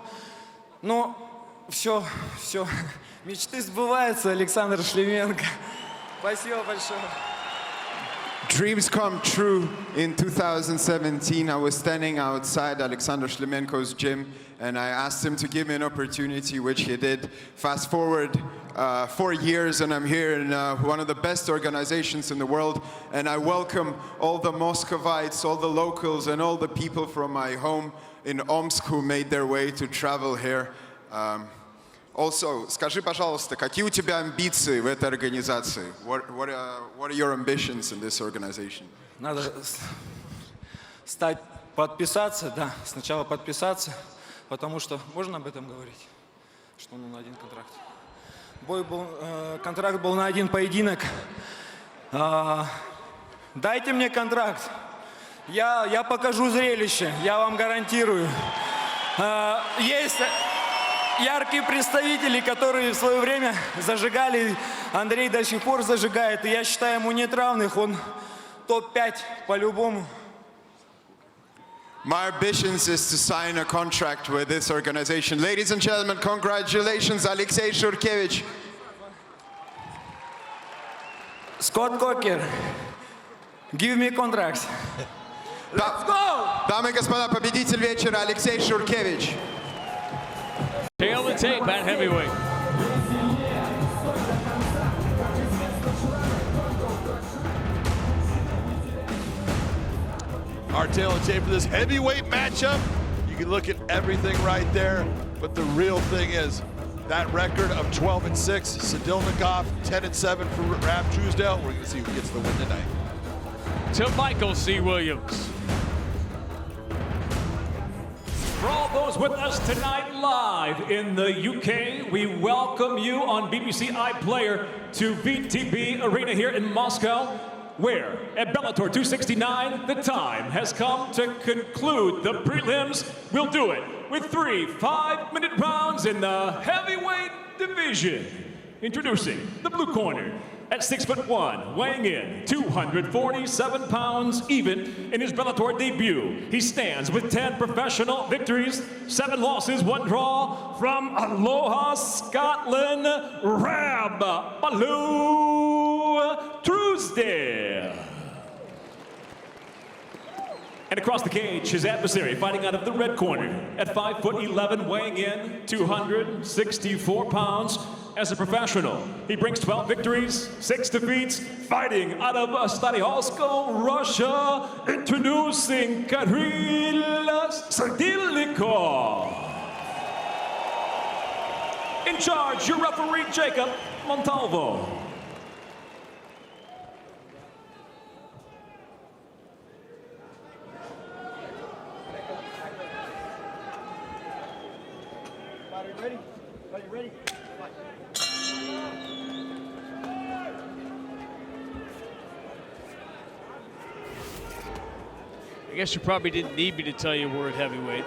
Но все, мечты сбываются, Александр Шлеменко. Спасибо большое. Dreams come true. In 2017, I was standing outside Alexander Shlemenko's gym, and I asked him to give me an opportunity, which he did. Fast forward 4 years, and I'm here in one of the best organizations in the world, and I welcome all the Muscovites, all the locals, and all the people from my home in Omsk who made their way to travel here. Also, скажи, пожалуйста, какие у тебя амбиции в этой организации? What are your ambitions in this organization? Надо подписаться, да, сначала подписаться, потому что, можно об этом говорить, что на один контракт. Контракт был на один поединок. Дайте мне контракт, я покажу зрелище, я вам гарантирую. Есть яркие представители, которые в свое время зажигали. Андрей до сих пор зажигает, и я считаю, ему нет равных, он топ-5 по-любому. My ambitions is to sign a contract with this organization. Ladies and gentlemen, congratulations, Alexei Shurkevich. Scott Coker, give me contracts. Let's go! Дамы и господа, победитель вечера Алексей Shurkevich. Tail and tape at heavyweight. Our tail and tape for this heavyweight matchup. You can look at everything right there, but the real thing is that record of 12-6, Sadilnikov 10-7 for Rab Truesdale. We're going to see who gets the win tonight. To Michael C. Williams. For all those with us tonight live in the UK, we welcome you on BBC iPlayer to VTB Arena here in Moscow, where at Bellator 269, the time has come to conclude the prelims. We'll do it with 3 5-minute rounds in the heavyweight division. Introducing the blue corner. At 6'1", weighing in 247 pounds even in his Bellator debut. He stands with 10 professional victories, 7 losses, 1 draw from Aloha, Scotland, Rab Baloo Truesdale. And across the cage, his adversary fighting out of the red corner at 5'11", weighing in 264 pounds. As a professional, he brings 12 victories, 6 defeats, fighting out of Stariholsko, Russia, introducing Kirill Sadilnikov. In charge, your referee, Jacob Montalvo. Ready? Are you ready? I guess you probably didn't need me to tell you we're at heavyweight.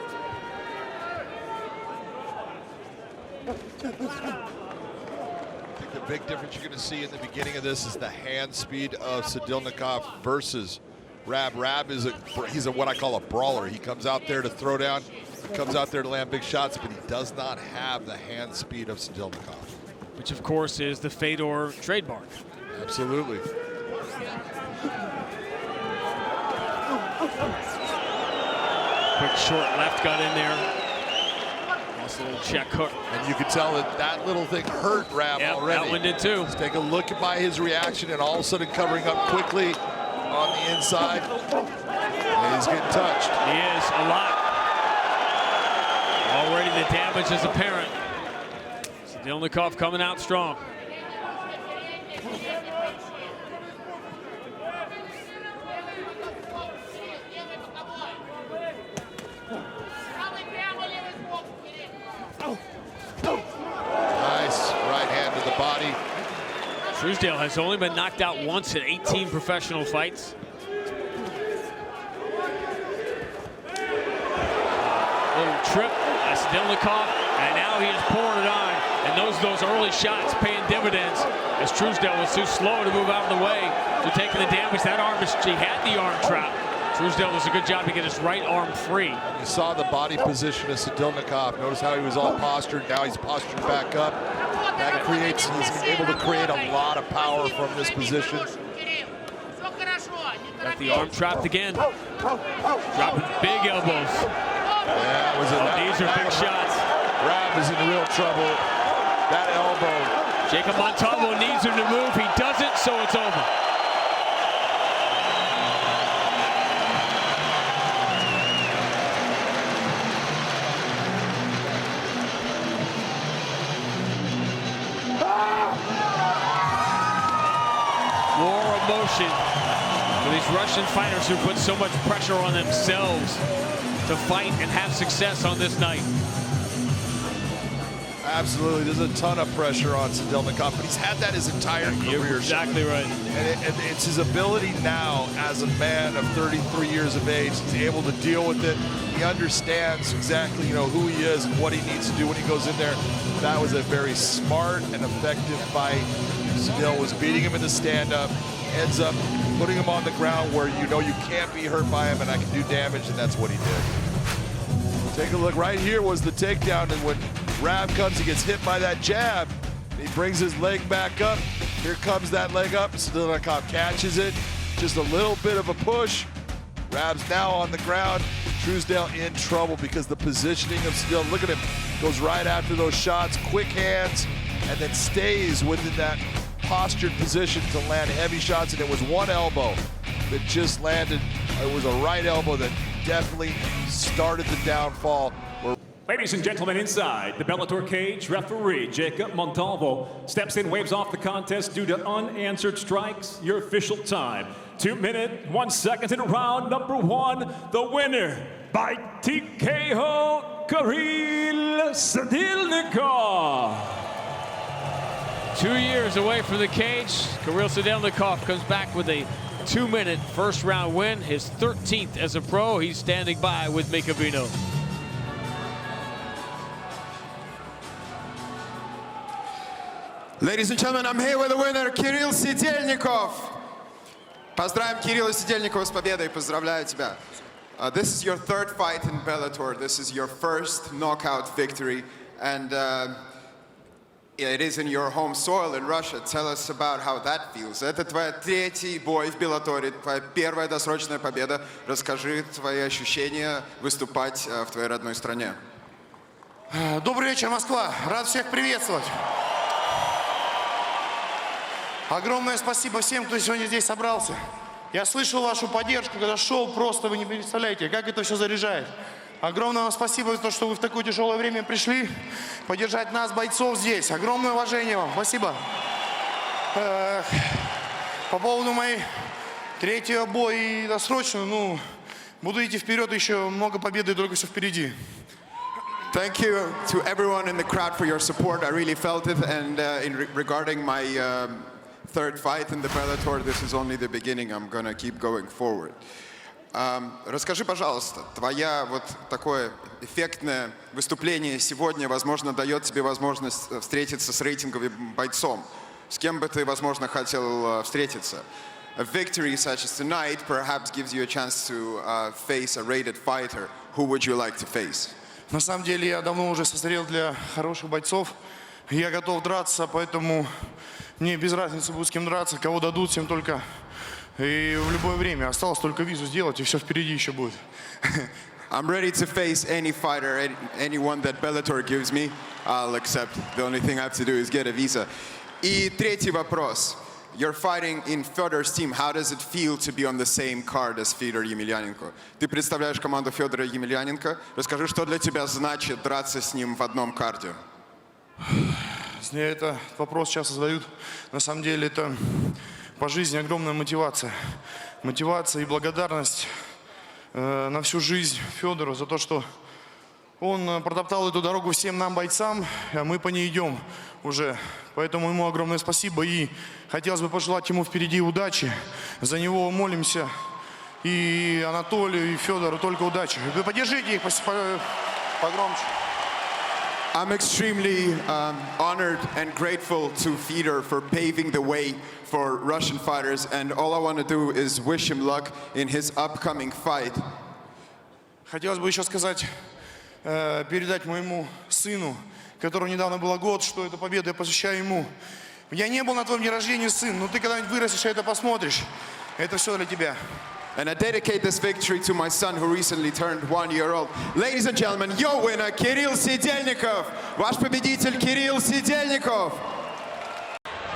I think the big difference you're going to see in the beginning of this is the hand speed of Sadilnikov versus Rab. Rab is he's what I call a brawler. He comes out there to throw down, comes out there to land big shots, but he does not have the hand speed of Sadilnikov. Which, of course, is the Fedor trademark. Absolutely. Quick short left got in there. Nice little check hook. And you could tell that that little thing hurt Rab already. That one did too. Let's take a look by his reaction and all of a sudden covering up quickly on the inside. And he's getting touched. He is, a lot. Already the damage is apparent. Sadilnikov coming out strong. Nice right hand to the body. Truesdale has only been knocked out once in 18 professional fights. Little trip, Sadilnikov, and now he is pouring it on. And those early shots paying dividends as Truesdale was too slow to move out of the way to taking the damage. That arm, he had the arm trap. Truesdale does a good job to get his right arm free. You saw the body position of Sadilnikov. Notice how he was all postured. Now he's postured back up. That creates, he's able to create a lot of power from this position. Got the arm trapped again. Dropping big elbows. Yeah, these are big shots. Rab is in real trouble. That elbow. Jacob Montalvo needs him to move. He doesn't, so it's over. More emotion for these Russian fighters who put so much pressure on themselves to fight and have success on this night. Absolutely, there's a ton of pressure on Sadilnikov, but he's had that his entire career. You're exactly right. And it's his ability now, as a man of 33 years of age, he's able to deal with it. He understands exactly, who he is and what he needs to do when he goes in there. That was a very smart and effective fight. Sadil was beating him in the stand-up, ends up putting him on the ground where you can't be hurt by him and I can do damage, and that's what he did. Take a look. Right here was the takedown, and when Rab comes, he gets hit by that jab. He brings his leg back up. Here comes that leg up. Sadilnikov catches it. Just a little bit of a push. Rab's now on the ground. Truesdale in trouble because the positioning of Sadil, look at him, goes right after those shots, quick hands, and then stays within that postured position to land heavy shots. And it was one elbow that just landed. It was a right elbow that definitely started the downfall. Ladies and gentlemen, inside the Bellator cage, referee Jacob Montalvo steps in, waves off the contest due to unanswered strikes. Your official time, 2 minutes, 1 second in round number 1. The winner by TKO, Kirill Sadilnikov. 2 years away from the cage, Kirill Sadilnikov comes back with a 2-minute first-round win, his 13th as a pro. He's standing by with Mika Vino. Ladies and gentlemen, I'm here with the winner, Kirill Sadilnikov. Поздравим Кирилла Сидельникова с победой. Поздравляю тебя. This is your third fight in Bellator. This is your first knockout victory. And It is in your home soil in Russia. Tell us about how that feels. Это твой третий бой в Беллаторе, твоя первая досрочная победа. Расскажи твои ощущения выступать в твоей родной стране. Добрый вечер, Москва. Рад всех приветствовать. Огромное спасибо всем, кто сегодня здесь собрался. Я слышал вашу поддержку, когда шел, просто вы не представляете, как это все заряжает. Огромное вам спасибо за то, что вы в такое тяжелое время пришли поддержать нас, бойцов, здесь. Огромное уважение вам. Спасибо. По поводу моей третьего боя и досрочного, ну, буду идти вперед, еще много побед и только все впереди. Thank you to everyone in the crowd for your support. I really felt it. And regarding my third fight in the Bellator, this is only the beginning. I'm gonna keep going forward. Расскажи, пожалуйста, твоя вот такое эффектное выступление сегодня, возможно, дает тебе возможность встретиться с рейтинговым бойцом. С кем бы ты, возможно, хотел встретиться? A victory such as tonight perhaps gives you a chance to face a rated fighter. Who would you like to face? На самом деле, я давно уже созрел для хороших бойцов. Я готов драться, поэтому мне без разницы будет с кем драться, кого дадут, всем только... И в любое время. Осталось только визу сделать, и все впереди еще будет. I'm ready to face any fighter, anyone that Bellator gives me. I'll accept. The only thing I have to do is get a visa. И третий вопрос. You're fighting in Fedor's team. How does it feel to be on the same card as Fedor Емельяненко? Ты представляешь команду Федора Емельяненко. Расскажи, что для тебя значит драться с ним в одном карде? Мне этот вопрос часто задают. На самом деле, это... По жизни огромная мотивация. Мотивация и благодарность на всю жизнь Федору за то, что он протоптал эту дорогу всем нам, бойцам, а мы по ней идем уже. Поэтому ему огромное спасибо. И хотелось бы пожелать ему впереди удачи. За него молимся. И Анатолию, и Федору только удачи. Вы поддержите их погромче. I'm extremely honored and grateful to Fedor for paving the way for Russian fighters, and all I want to do is wish him luck in his upcoming fight. Хотелось бы еще сказать, передать моему сыну, которому недавно было год, что эту победу я посвящаю ему. Я не был на твоем дне рождения, сын, но ты когда-нибудь вырастешь, и это посмотришь. Это все для тебя. And I dedicate this victory to my son who recently turned 1 year old. Ladies and gentlemen, your winner, Кирилл Сидельников. Ваш победитель, Кирилл Сидельников.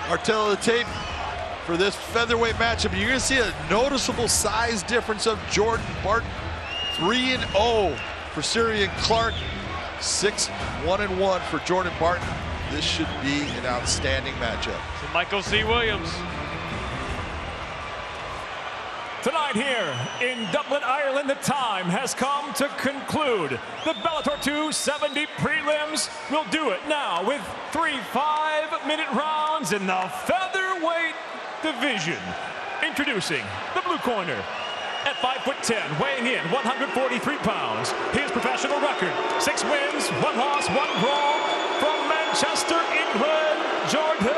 Our tail of the tape for this featherweight matchup. You're going to see a noticeable size difference of Jordan Barton. 3-0 for Syrian Clark. 6-1-1 for Jordan Barton. This should be an outstanding matchup. So Michael C. Williams. Tonight here in Dublin, Ireland, the time has come to conclude the Bellator 270 prelims. We'll do it now with 3 5-minute rounds in the featherweight division. Introducing the blue corner at 5'10", weighing in 143 pounds. His professional record, 6 wins, 1 loss, 1 draw. From Manchester, England, Jordan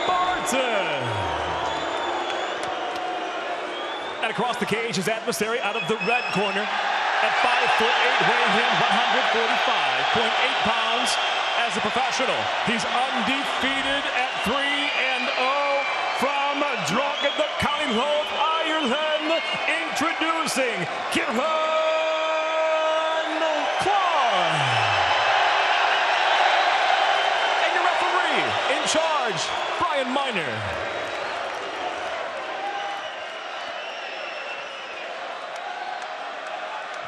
Barton. And across the cage, his adversary out of the red corner at 5'8", weighing in 145.8 pounds. As a professional, he's undefeated at 3-0 from Drogheda, County Louth, Ireland. Introducing Kieran Clark. And your referee in charge, Brian Miner.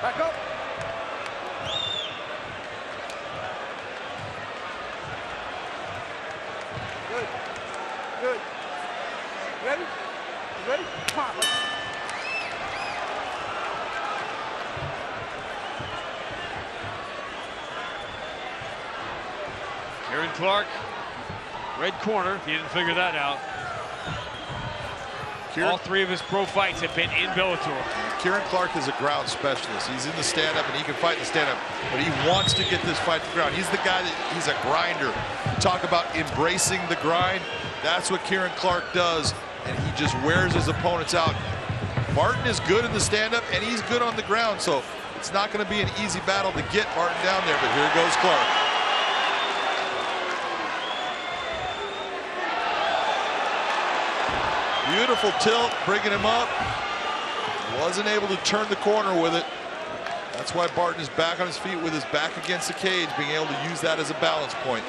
Back up. Good. Good. Ready? You ready? Come on. Kieran Clark, red corner, if you didn't figure that out. All 3 of his pro fights have been in Bellator. Kieran Clark is a ground specialist. He's in the stand-up and he can fight in the stand-up, but he wants to get this fight to the ground. He's the guy he's a grinder. Talk about embracing the grind. That's what Kieran Clark does, and he just wears his opponents out. Barton is good in the stand-up and he's good on the ground, so it's not going to be an easy battle to get Barton down there, but here goes Clark. Beautiful tilt, bringing him up. Wasn't able to turn the corner with it. That's why Barton is back on his feet with his back against the cage, being able to use that as a balance point.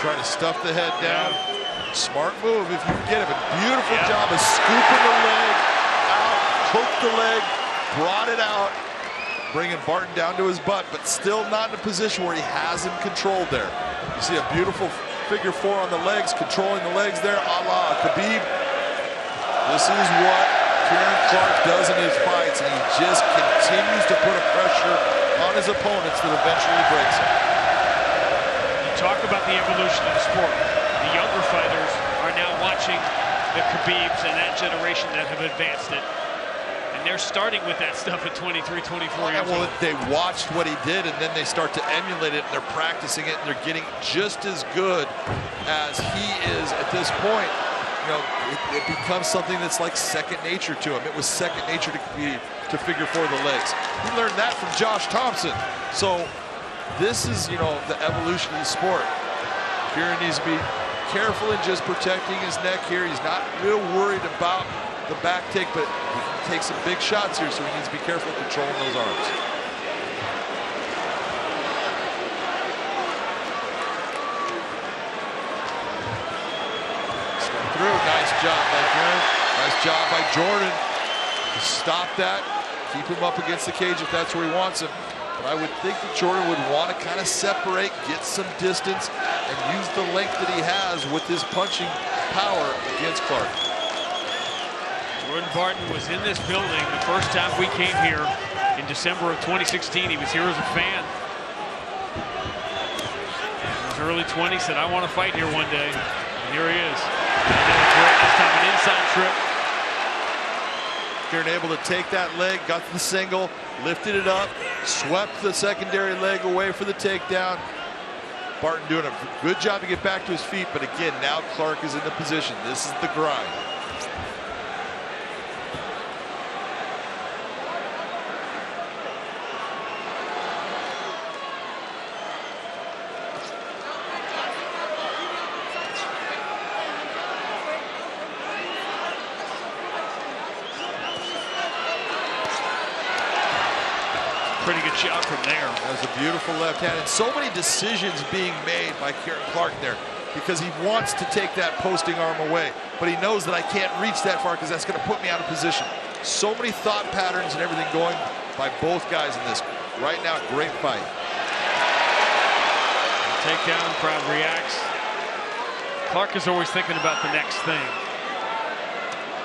Trying to stuff the head down. Smart move if you can get it. A beautiful job of scooping the leg out, hooked the leg, brought it out, bringing Barton down to his butt, but still not in a position where he has him controlled there. You see a beautiful figure four on the legs, controlling the legs there, a la Khabib. This is what Kieran Clark does in his fights, and he just continues to put a pressure on his opponents that eventually breaks him. Talk about the evolution of the sport. The younger fighters are now watching the Khabibs and that generation that have advanced it. And they're starting with that stuff at 23, 24 years old. They watched what he did, and then they start to emulate it, and they're practicing it, and they're getting just as good as he is at this point. You know, it becomes something that's like second nature to him. It was second nature to figure four the legs. He learned that from Josh Thompson. So this is, you know, the evolution of the sport. Kieran needs to be careful in just protecting his neck here. He's not real worried about the back take, but he can take some big shots here, so he needs to be careful controlling those arms. Step through. Nice job by Kieran. Nice job by Jordan to stop that. Keep him up against the cage if that's where he wants him. But I would think that Jordan would want to kind of separate, get some distance, and use the length that he has with his punching power against Clark. Jordan Barton was in this building the first time we came here in December of 2016. He was here as a fan. In his early 20s, said, I want to fight here one day. And here he is. This time an inside trip. Kieran able to take that leg, got the single, lifted it up, swept the secondary leg away for the takedown. Barton doing a good job to get back to his feet, but again, now Clark is in the position. This is the grind. Pretty good shot from there. That was a beautiful left hand, and so many decisions being made by Kieran Clark there because he wants to take that posting arm away, but he knows that I can't reach that far because that's going to put me out of position. So many thought patterns and everything going by both guys in this. Right now, great fight. Takedown, crowd reacts. Clark is always thinking about the next thing.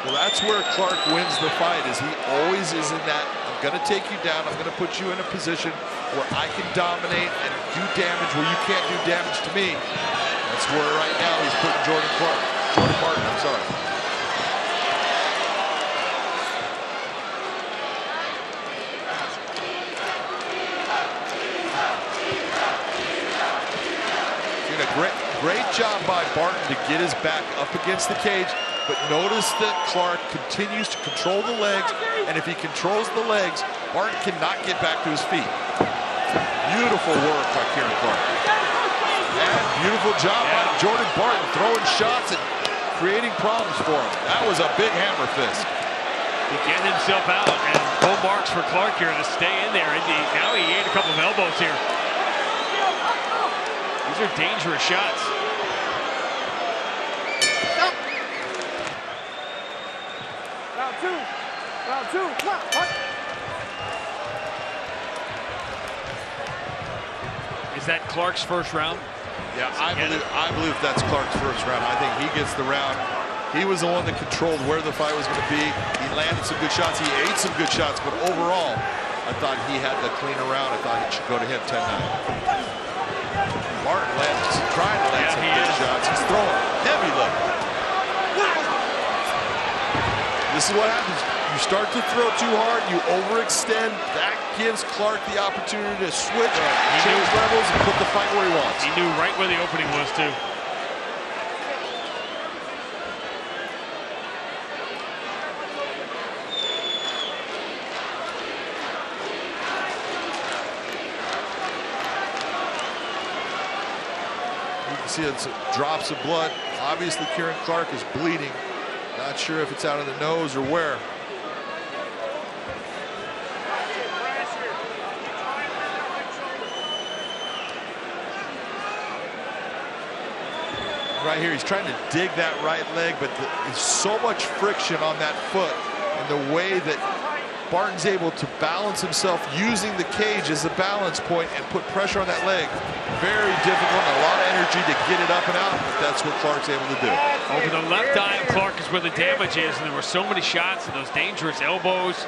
Well, that's where Clark wins the fight, is he always is in that, I'm going to take you down, I'm going to put you in a position where I can dominate and do damage where you can't do damage to me. That's where right now he's putting Jordan Barton, I'm sorry. Doing a great job by Barton to get his back up against the cage. But notice that Clark continues to control the legs, and if he controls the legs, Barton cannot get back to his feet. Beautiful work by Kieran Clark. And beautiful job by Jordan Barton, throwing shots and creating problems for him. That was a big hammer fist. He getting himself out, and full marks for Clark here to stay in there. And now he ate a couple of elbows here. These are dangerous shots. Round two, come on. Is that Clark's first round? Yeah, I believe that's Clark's first round. I think he gets the round. He was the one that controlled where the fight was going to be. He landed some good shots. He ate some good shots, but overall, I thought he had the cleaner round. I thought it should go to him 10-9. Martin trying to land some good shots. He's throwing heavy left. This is what happens. You you start to throw too hard, you overextend, that gives Clark the opportunity to switch, change levels, and put the fight where he wants. He knew right where the opening was, too. You can see it's drops of blood. Obviously, Kieran Clark is bleeding. Not sure if it's out of the nose or where. Right here, he's trying to dig that right leg, but there's so much friction on that foot, and the way that Barton's able to balance himself using the cage as a balance point and put pressure on that leg. Very difficult, and a lot of energy to get it up and out, but that's what Clark's able to do. Over the left eye of Clark is where the damage is, and there were so many shots and those dangerous elbows.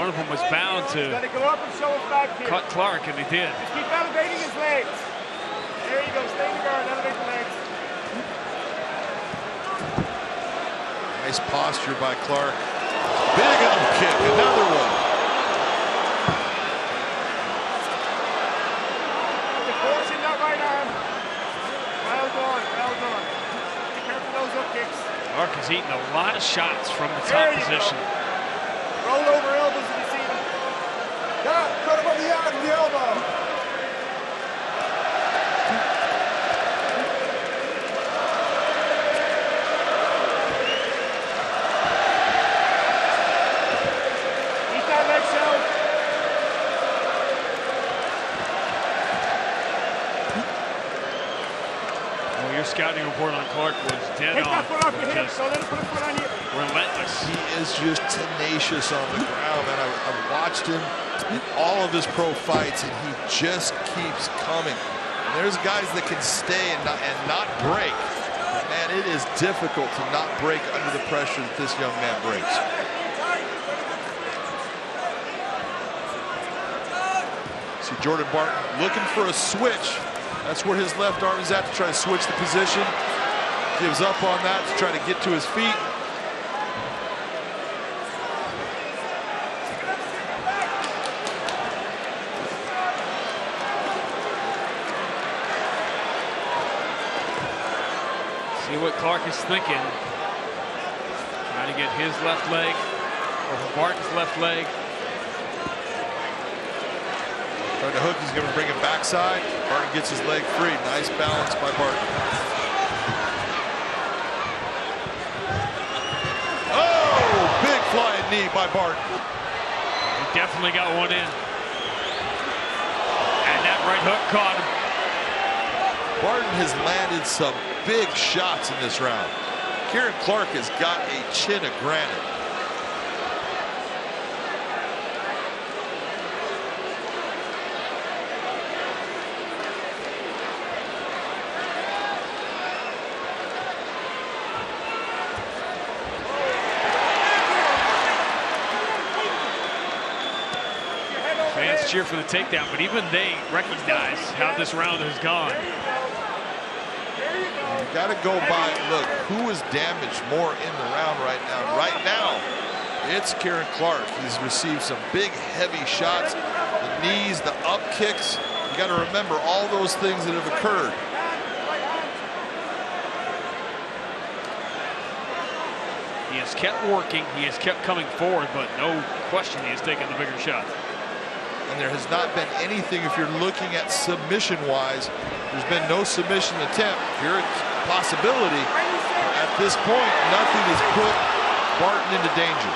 One of them was bound to cut Clark, and he did. Just keep elevating his legs. There you go, stay in the guard, elevate the legs. Nice posture by Clark. Big elbow kick, another one. Forcing that right arm. Well done, well done. Be careful those up kicks. Clark has eaten a lot of shots from the top position. Go. Roll over elbows if you see them. Yeah, cut him on the arm, the elbow. Scouting report on Clark was dead on. Just relentless. He is just tenacious on the ground, man. I've watched him in all of his pro fights, and he just keeps coming. And there's guys that can stay and not break. But man, it is difficult to not break under the pressure that this young man breaks. See Jordan Barton looking for a switch. That's where his left arm is at, to try to switch the position. Gives up on that to try to get to his feet. See what Clark is thinking. Trying to get his left leg over Barton's left leg. Trying to hook, he's going to bring him backside. Barton gets his leg free. Nice balance by Barton. Oh, big flying knee by Barton. He definitely got one in. And that right hook caught him. Barton has landed some big shots in this round. Kieran Clark has got a chin of granite. Fans cheer for the takedown, but even they recognize how this round has gone. You got to go by, look, who is damaged more in the round right now? Right now, it's Kieran Clark. He's received some big, heavy shots, the knees, the up kicks. You got to remember all those things that have occurred. He has kept working, he has kept coming forward, but no question he has taken the bigger shot. And there has not been anything, if you're looking at submission-wise, there's been no submission attempt. Here it's a possibility. At this point, nothing has put Barton into danger.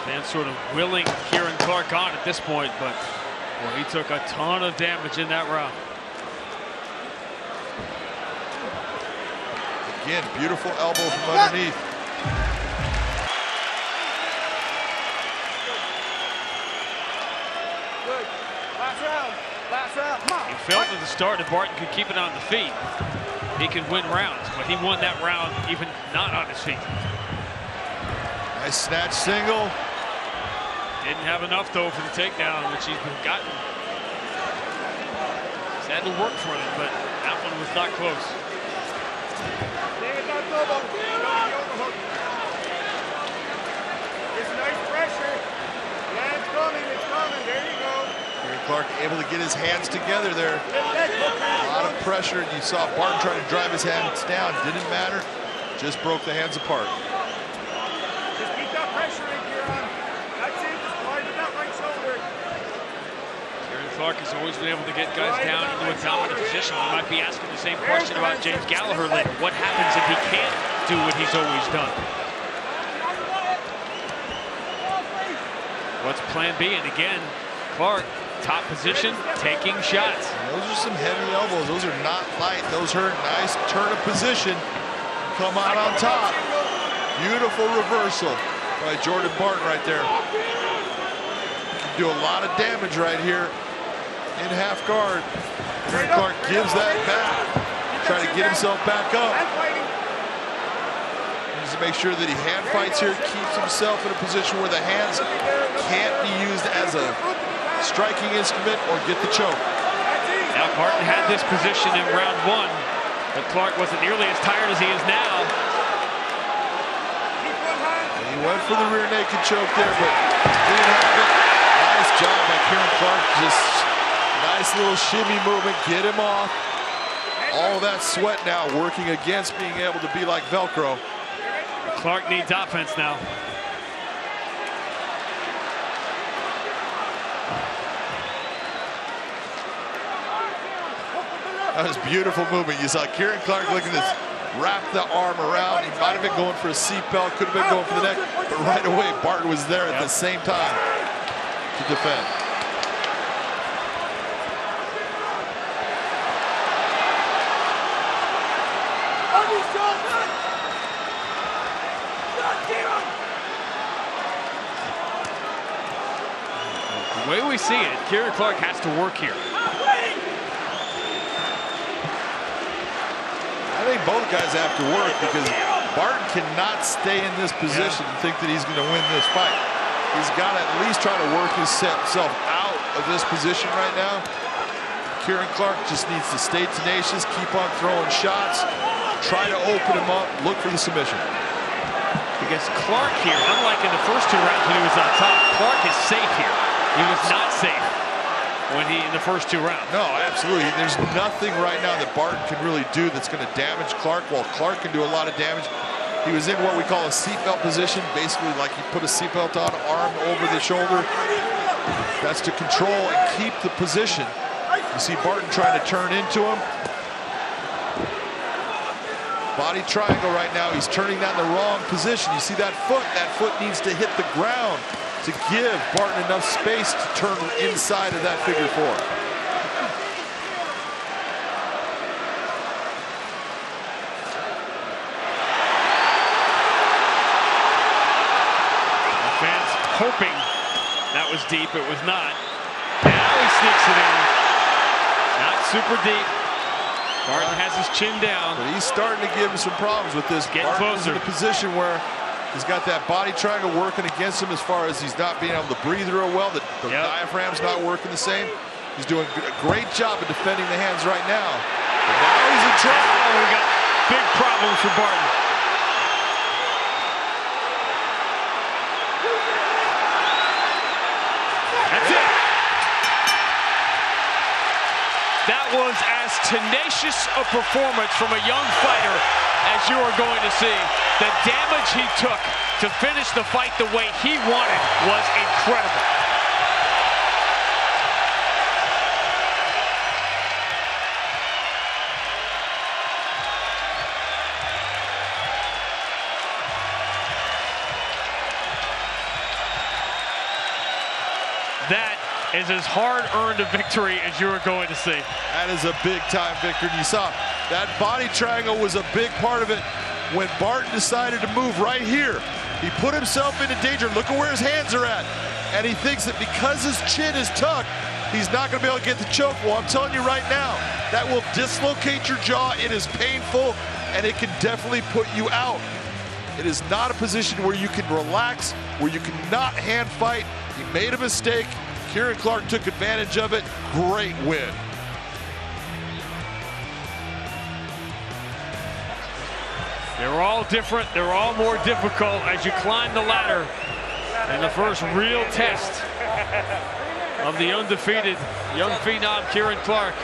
Fans sort of willing Kieran Clark on at this point, but well, he took a ton of damage in that round. Again, beautiful elbow from underneath. He felt at the start that Barton could keep it on the feet. He could win rounds, but he won that round even not on his feet. Nice snatch single. Didn't have enough though for the takedown, which he's gotten. He's had to work for it, but that one was not close. David, don't double. Don't overhook. It's nice pressure. Yeah, it's coming, it's coming. There you go. Kieran Clark able to get his hands together there. A lot of pressure, and you saw Barton trying to drive his hands down. Didn't matter. Just broke the hands apart. Just keep that pressure in, Kieran. That's it. Just widen that right shoulder. Kieran Clark has always been able to get guys down into a dominant position. We might be asking the same question about James Gallagher later. What happens if he can't do what he's always done? What's plan B? And again, Clark, top position, taking shots. Those are some heavy elbows. Those are not light. Those hurt. Nice turn of position. Come out on top. Beautiful reversal by Jordan Barton right there. Can do a lot of damage right here in half guard. Kieran Clark gives that back. Trying to get himself back up. Needs to make sure that he hand fights here, keeps himself in a position where the hands can't be used as a striking instrument or get the choke. Now Barton had this position in round one, but Clark wasn't nearly as tired as he is now. And he went for the rear naked choke there, but didn't have it. Nice job by Kieran Clark. Just nice little shimmy movement, get him off. All that sweat now working against being able to be like Velcro. Clark needs offense now. That was beautiful movement. You saw Kieran Clark looking to wrap the arm around. He might have been going for a seatbelt, could have been going for the neck, but right away Barton was there at the same time to defend. The way we see it, Kieran Clark has to work here. I think both guys have to work because Barton cannot stay in this position and think that he's going to win this fight. He's got to at least try to work himself out of this position right now. Kieran Clark just needs to stay tenacious, keep on throwing shots, try to open him up, look for the submission. Because Clark here, unlike in the first two rounds when he was on top, Clark is safe here. He was not safe in the first two rounds. No, absolutely. There's nothing right now that Barton can really do that's going to damage Clark, while Clark can do a lot of damage. He was in what we call a seatbelt position, basically like he put a seatbelt on, arm over the shoulder. That's to control and keep the position. You see Barton trying to turn into him. Body triangle right now. He's turning that in the wrong position. You see that foot? That foot needs to hit the ground to give Barton enough space to turn inside of that figure four. The fans hoping that was deep. It was not. Now he sneaks it in. Not super deep. Barton has his chin down. But he's starting to give him some problems with this. Barton's in a position where he's got that body triangle working against him as far as he's not being able to breathe real well. The diaphragm's not working the same. He's doing a great job of defending the hands right now. But now he's in trouble. Oh, we got big problems for Barton. That's it. That was as tenacious a performance from a young fighter as you are going to see. The damage he took to finish the fight the way he wanted was incredible. That is as hard-earned a victory as you are going to see. That is a big-time victory. You saw that body triangle was a big part of it when Barton decided to move right here. He put himself into danger. Look at where his hands are at. And he thinks that because his chin is tucked, he's not going to be able to get the choke. Well, I'm telling you right now, that will dislocate your jaw. It is painful, and it can definitely put you out. It is not a position where you can relax, where you cannot hand fight. He made a mistake. Kieran Clark took advantage of it. Great win. They're all different. They're all more difficult as you climb the ladder. And the first real test of the undefeated young phenom, Kieran Clark.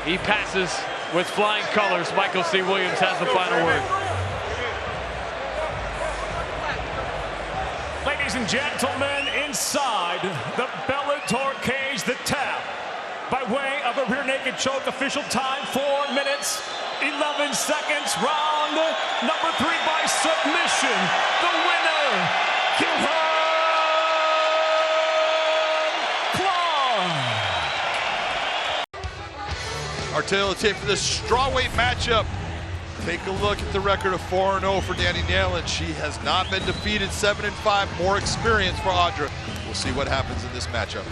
He passes with flying colors. Michael C. Williams has the final word. Ladies and gentlemen, inside the Bellator cage, the tap by way of a rear naked choke. Official time 4 minutes, 11 seconds. Round number 3 by submission. The winner, Kieran Clark. Our tail of tape for this strawweight matchup. Take a look at the record of 4-0 for Danny Nalen. She has not been defeated, 7-5, more experience for Audra. We'll see what happens in this matchup.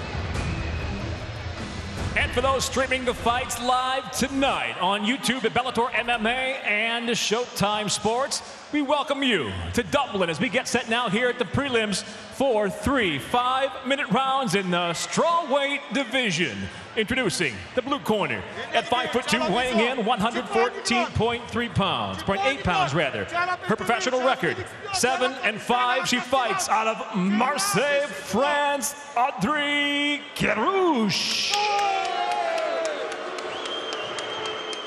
And for those streaming the fights live tonight on YouTube at Bellator MMA and Showtime Sports, we welcome you to Dublin as we get set now here at the prelims for 3 5-minute rounds in the strawweight division. Introducing the blue corner at 5'2", weighing in 114.3 pounds, 0.8 pounds rather. Her professional record, 7-5. She fights out of Marseille, France, Audrey Kerouche.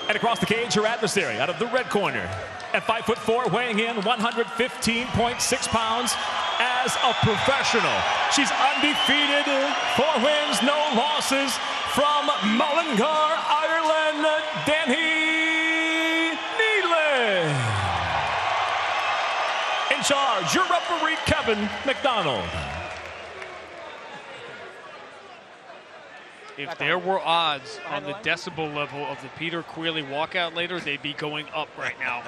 And across the cage, her adversary out of the red corner at 5'4", weighing in 115.6 pounds. As a professional, she's undefeated, 4 wins, no losses. From Mullingar, Ireland, Danny Nalen. In charge, your referee, Kevin McDonald. If there were odds on the decibel level of the Peter Queally walkout later, they'd be going up right now.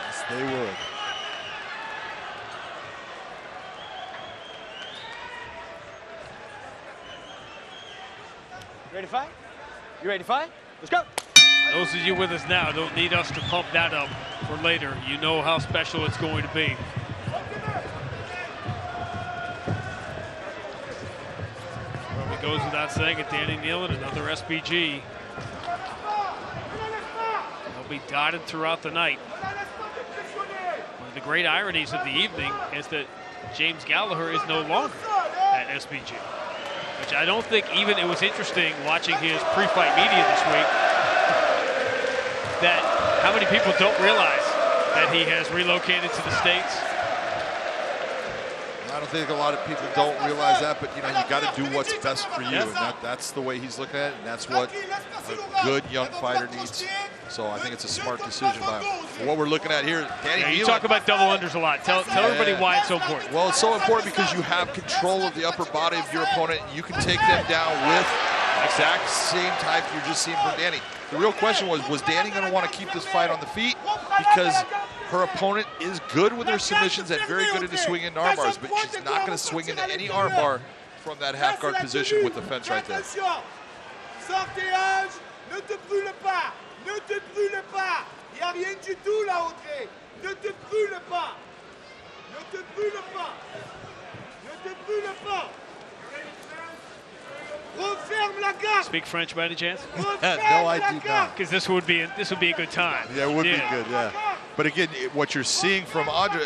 Yes, they would. Ready to fight? You ready to fight? Let's go. Those of you with us now don't need us to pump that up for later. You know how special it's going to be. Well, it goes without saying it, Danny Nalen, another SBG. They'll be dotted throughout the night. One of the great ironies of the evening is that James Gallagher is no longer at SBG. Which I don't think even it was interesting watching his pre-fight media this week that how many people don't realize that he has relocated to the States. I don't think a lot of people don't realize that, but you know, you got to do what's best for you, and that's the way he's looking at it, and that's what a good young fighter needs. So I think it's a smart decision by him. What we're looking at here, Danny Nalen. You talk about double unders a lot. Tell everybody why it's so important. Well, it's so important because you have control of the upper body of your opponent. You can take them down with exact same type you're just seeing from Danny. The real question was Danny going to want to keep this fight on the feet? Because her opponent is good with her submissions and very good at the swing into arm bars, but she's not going to swing into any arm bar from that half guard position with the fence right there. Ne te brûle pas! Ne te brûle pas! Il n'y a rien du tout là, Audrey! Ne te brûle pas! Ne te brûle pas! Ne te brûle pas! Referme la garde! Speak French by any chance? No, I do not. Because this would be a good time. Yeah, it would be good, yeah. But again, what you're seeing from Audrey,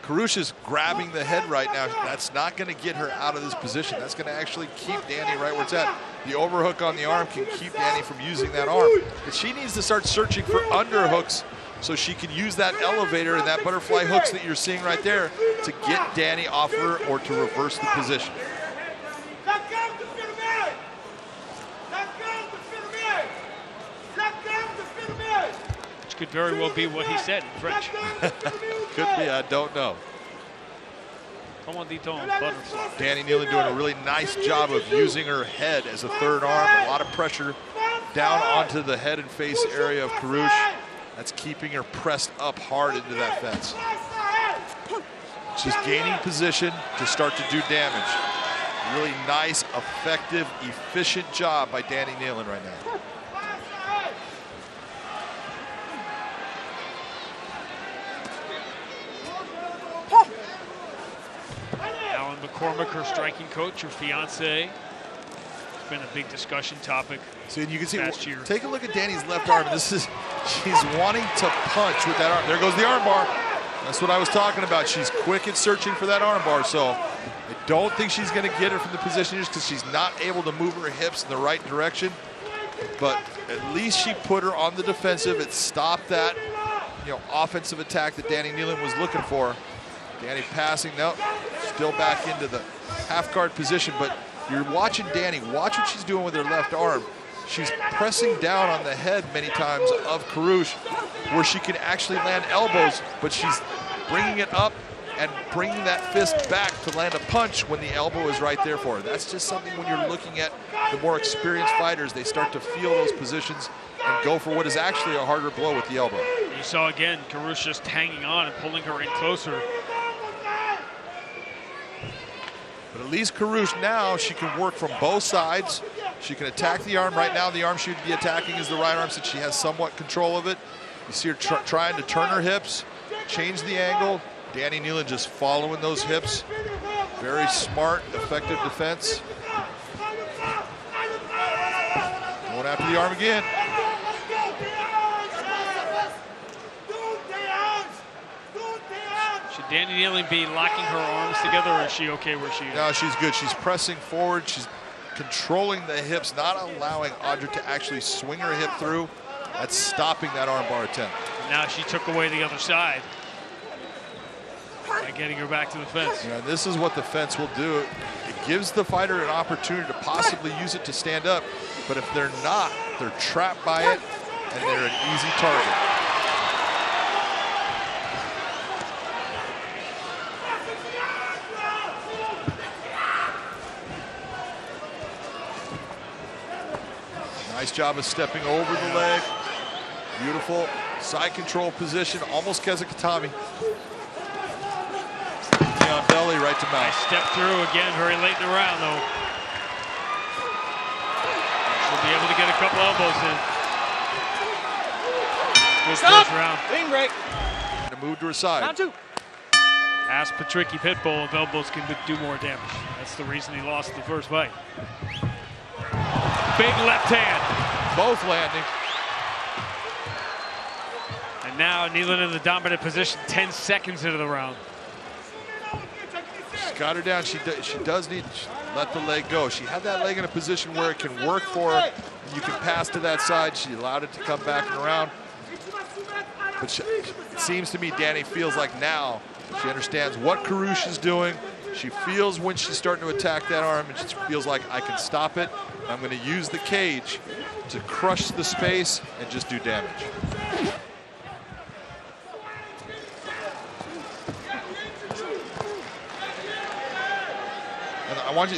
Kerouche is grabbing the head right now. That's not going to get her out of this position. That's going to actually keep Danny right where it's at. The overhook on the arm can keep Danny from using that arm. But she needs to start searching for underhooks so she can use that elevator and that butterfly hooks that you're seeing right there to get Danny off her or to reverse the position. Which could very well be what he said in French. Could be, I don't know. Comment dit-on, butterfly? Danny Nalen doing a really nice job of using her head as a third arm. A lot of pressure down onto the head and face area of Kerouche. That's keeping her pressed up hard into that fence. She's gaining position to start to do damage. Really nice, effective, efficient job by Danny Nalen right now. Alan McCormick, her striking coach, her fiance. been a big discussion topic. So you can see, last year. Take a look at Danny's left arm. She's wanting to punch with that arm. There goes the arm bar. That's what I was talking about. She's quick at searching for that arm bar. So I don't think she's going to get it from the position just because she's not able to move her hips in the right direction. But at least she put her on the defensive. It stopped that, offensive attack that Danny Newman was looking for. Danny passing, no, still back into the half guard position. But you're watching Danny. Watch what she's doing with her left arm. She's pressing down on the head many times of Karush, where she can actually land elbows, but she's bringing it up and bringing that fist back to land a punch when the elbow is right there for her. That's just something when you're looking at the more experienced fighters, they start to feel those positions and go for what is actually a harder blow with the elbow. You saw again, Karush just hanging on and pulling her in closer. But at least Karush now, she can work from both sides. She can attack the arm. Right now, the arm she would be attacking is the right arm since she has somewhat control of it. You see her trying to turn her hips, change the angle. Danny Newman just following those hips. Very smart, effective defense. Going after the arm again. Should Danny Newman be locking her arms together, or is she okay where she is? No, she's good. She's pressing forward. She's controlling the hips, not allowing Audra to actually swing her hip through. That's stopping that armbar attempt. Now she took away the other side by getting her back to the fence. This is what the fence will do. It gives the fighter an opportunity to possibly use it to stand up, but if they're not, they're trapped by it, and they're an easy target. Nice job of stepping over the leg. Beautiful side control position, almost Kezakatami. On belly, right to mouth. Nice step through again, very late in the round though. She'll be able to get a couple elbows in. Good first round. Clean break. To move to her side. Round two. Ask Patricky Pitbull if elbows can do more damage. That's the reason he lost the first fight. Big left hand. Both landing. And now Neyland in the dominant position 10 seconds into the round. She's got her down. She does need to let the leg go. She had that leg in a position where it can work for her. You can pass to that side. She allowed it to come back and around. But it seems to me Danny feels like now she understands what Karush is doing. She feels when she's starting to attack that arm, and she feels like I can stop it. I'm going to use the cage to crush the space and just do damage. And I want you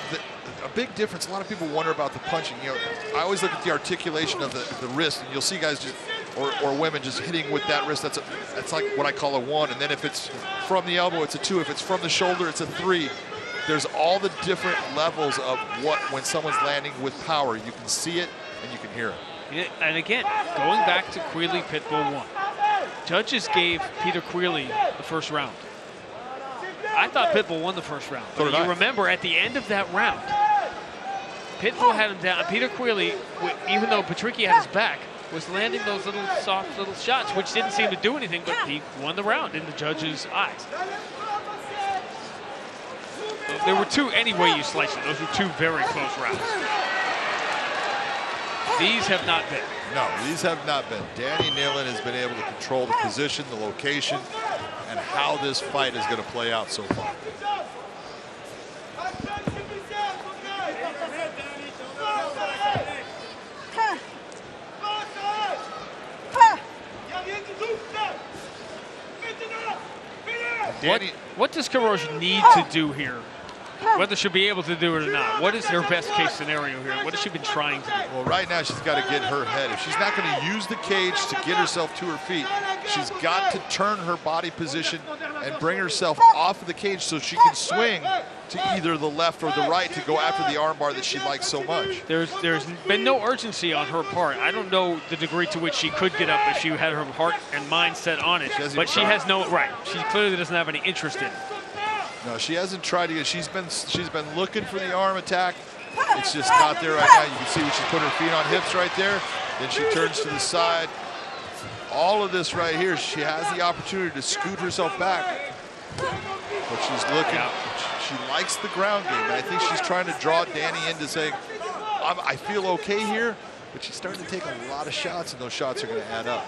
a big difference. A lot of people wonder about the punching. I always look at the articulation of the wrist, and you'll see guys just or women just hitting with that wrist. That's like what I call a 1. And then if it's from the elbow, it's a 2. If it's from the shoulder, it's a 3. There's all the different levels of when someone's landing with power. You can see it and you can hear it. And again, going back to Queeley Pitbull 1. Judges gave Peter Queeley the first round. I thought Pitbull won the first round. But you remember at the end of that round, Pitbull had him down. Peter Queeley, even though Patricky had his back, was landing those little soft little shots, which didn't seem to do anything, but he won the round in the judges' eyes. There were two, any way you slice it, those were two very close rounds. These have not been. No, these have not been. Danny Neyland has been able to control the position, the location, and how this fight is going to play out so far. What does Karush need to do here? Whether she'll be able to do it or not. What is her best case scenario here? What has she been trying to do? Well, right now she's got to get her head. If she's not going to use the cage to get herself to her feet, she's got to turn her body position and bring herself off of the cage so she can swing to either the left or the right to go after the armbar that she likes so much. There's been no urgency on her part. I don't know the degree to which she could get up if she had her heart and mind set on it. But she has no right. She clearly doesn't have any interest in it. No, she hasn't tried to get. She's been looking for the arm attack, It's just not there right now. You can see when she's putting her feet on hips right there. Then she turns to the side. All of this right here, she has the opportunity to scoot herself back. But she's looking, she likes the ground game. And I think she's trying to draw Danny into saying, I feel okay here, but she's starting to take a lot of shots, and those shots are going to add up.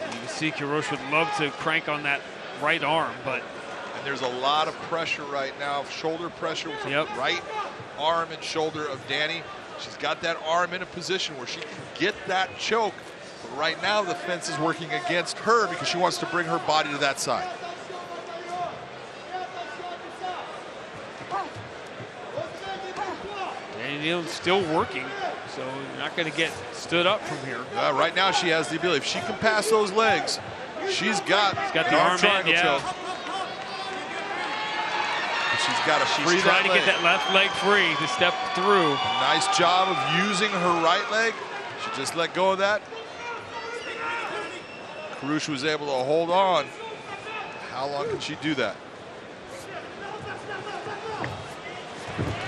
You can see Kirosh would love to crank on that right arm, but... And there's a lot of pressure right now, shoulder pressure from the right arm and shoulder of Danny. She's got that arm in a position where she can get that choke. But right now, the fence is working against her because she wants to bring her body to that side. Danny Nealon's still working, so you're not going to get stood up from here. Right now, she has the ability. If she can pass those legs, she's got the arm triangle in, choke. She's got to free She's trying to get that left leg free to step through. Nice job of using her right leg. She just let go of that. Kirosh was able to hold on. How long can she do that?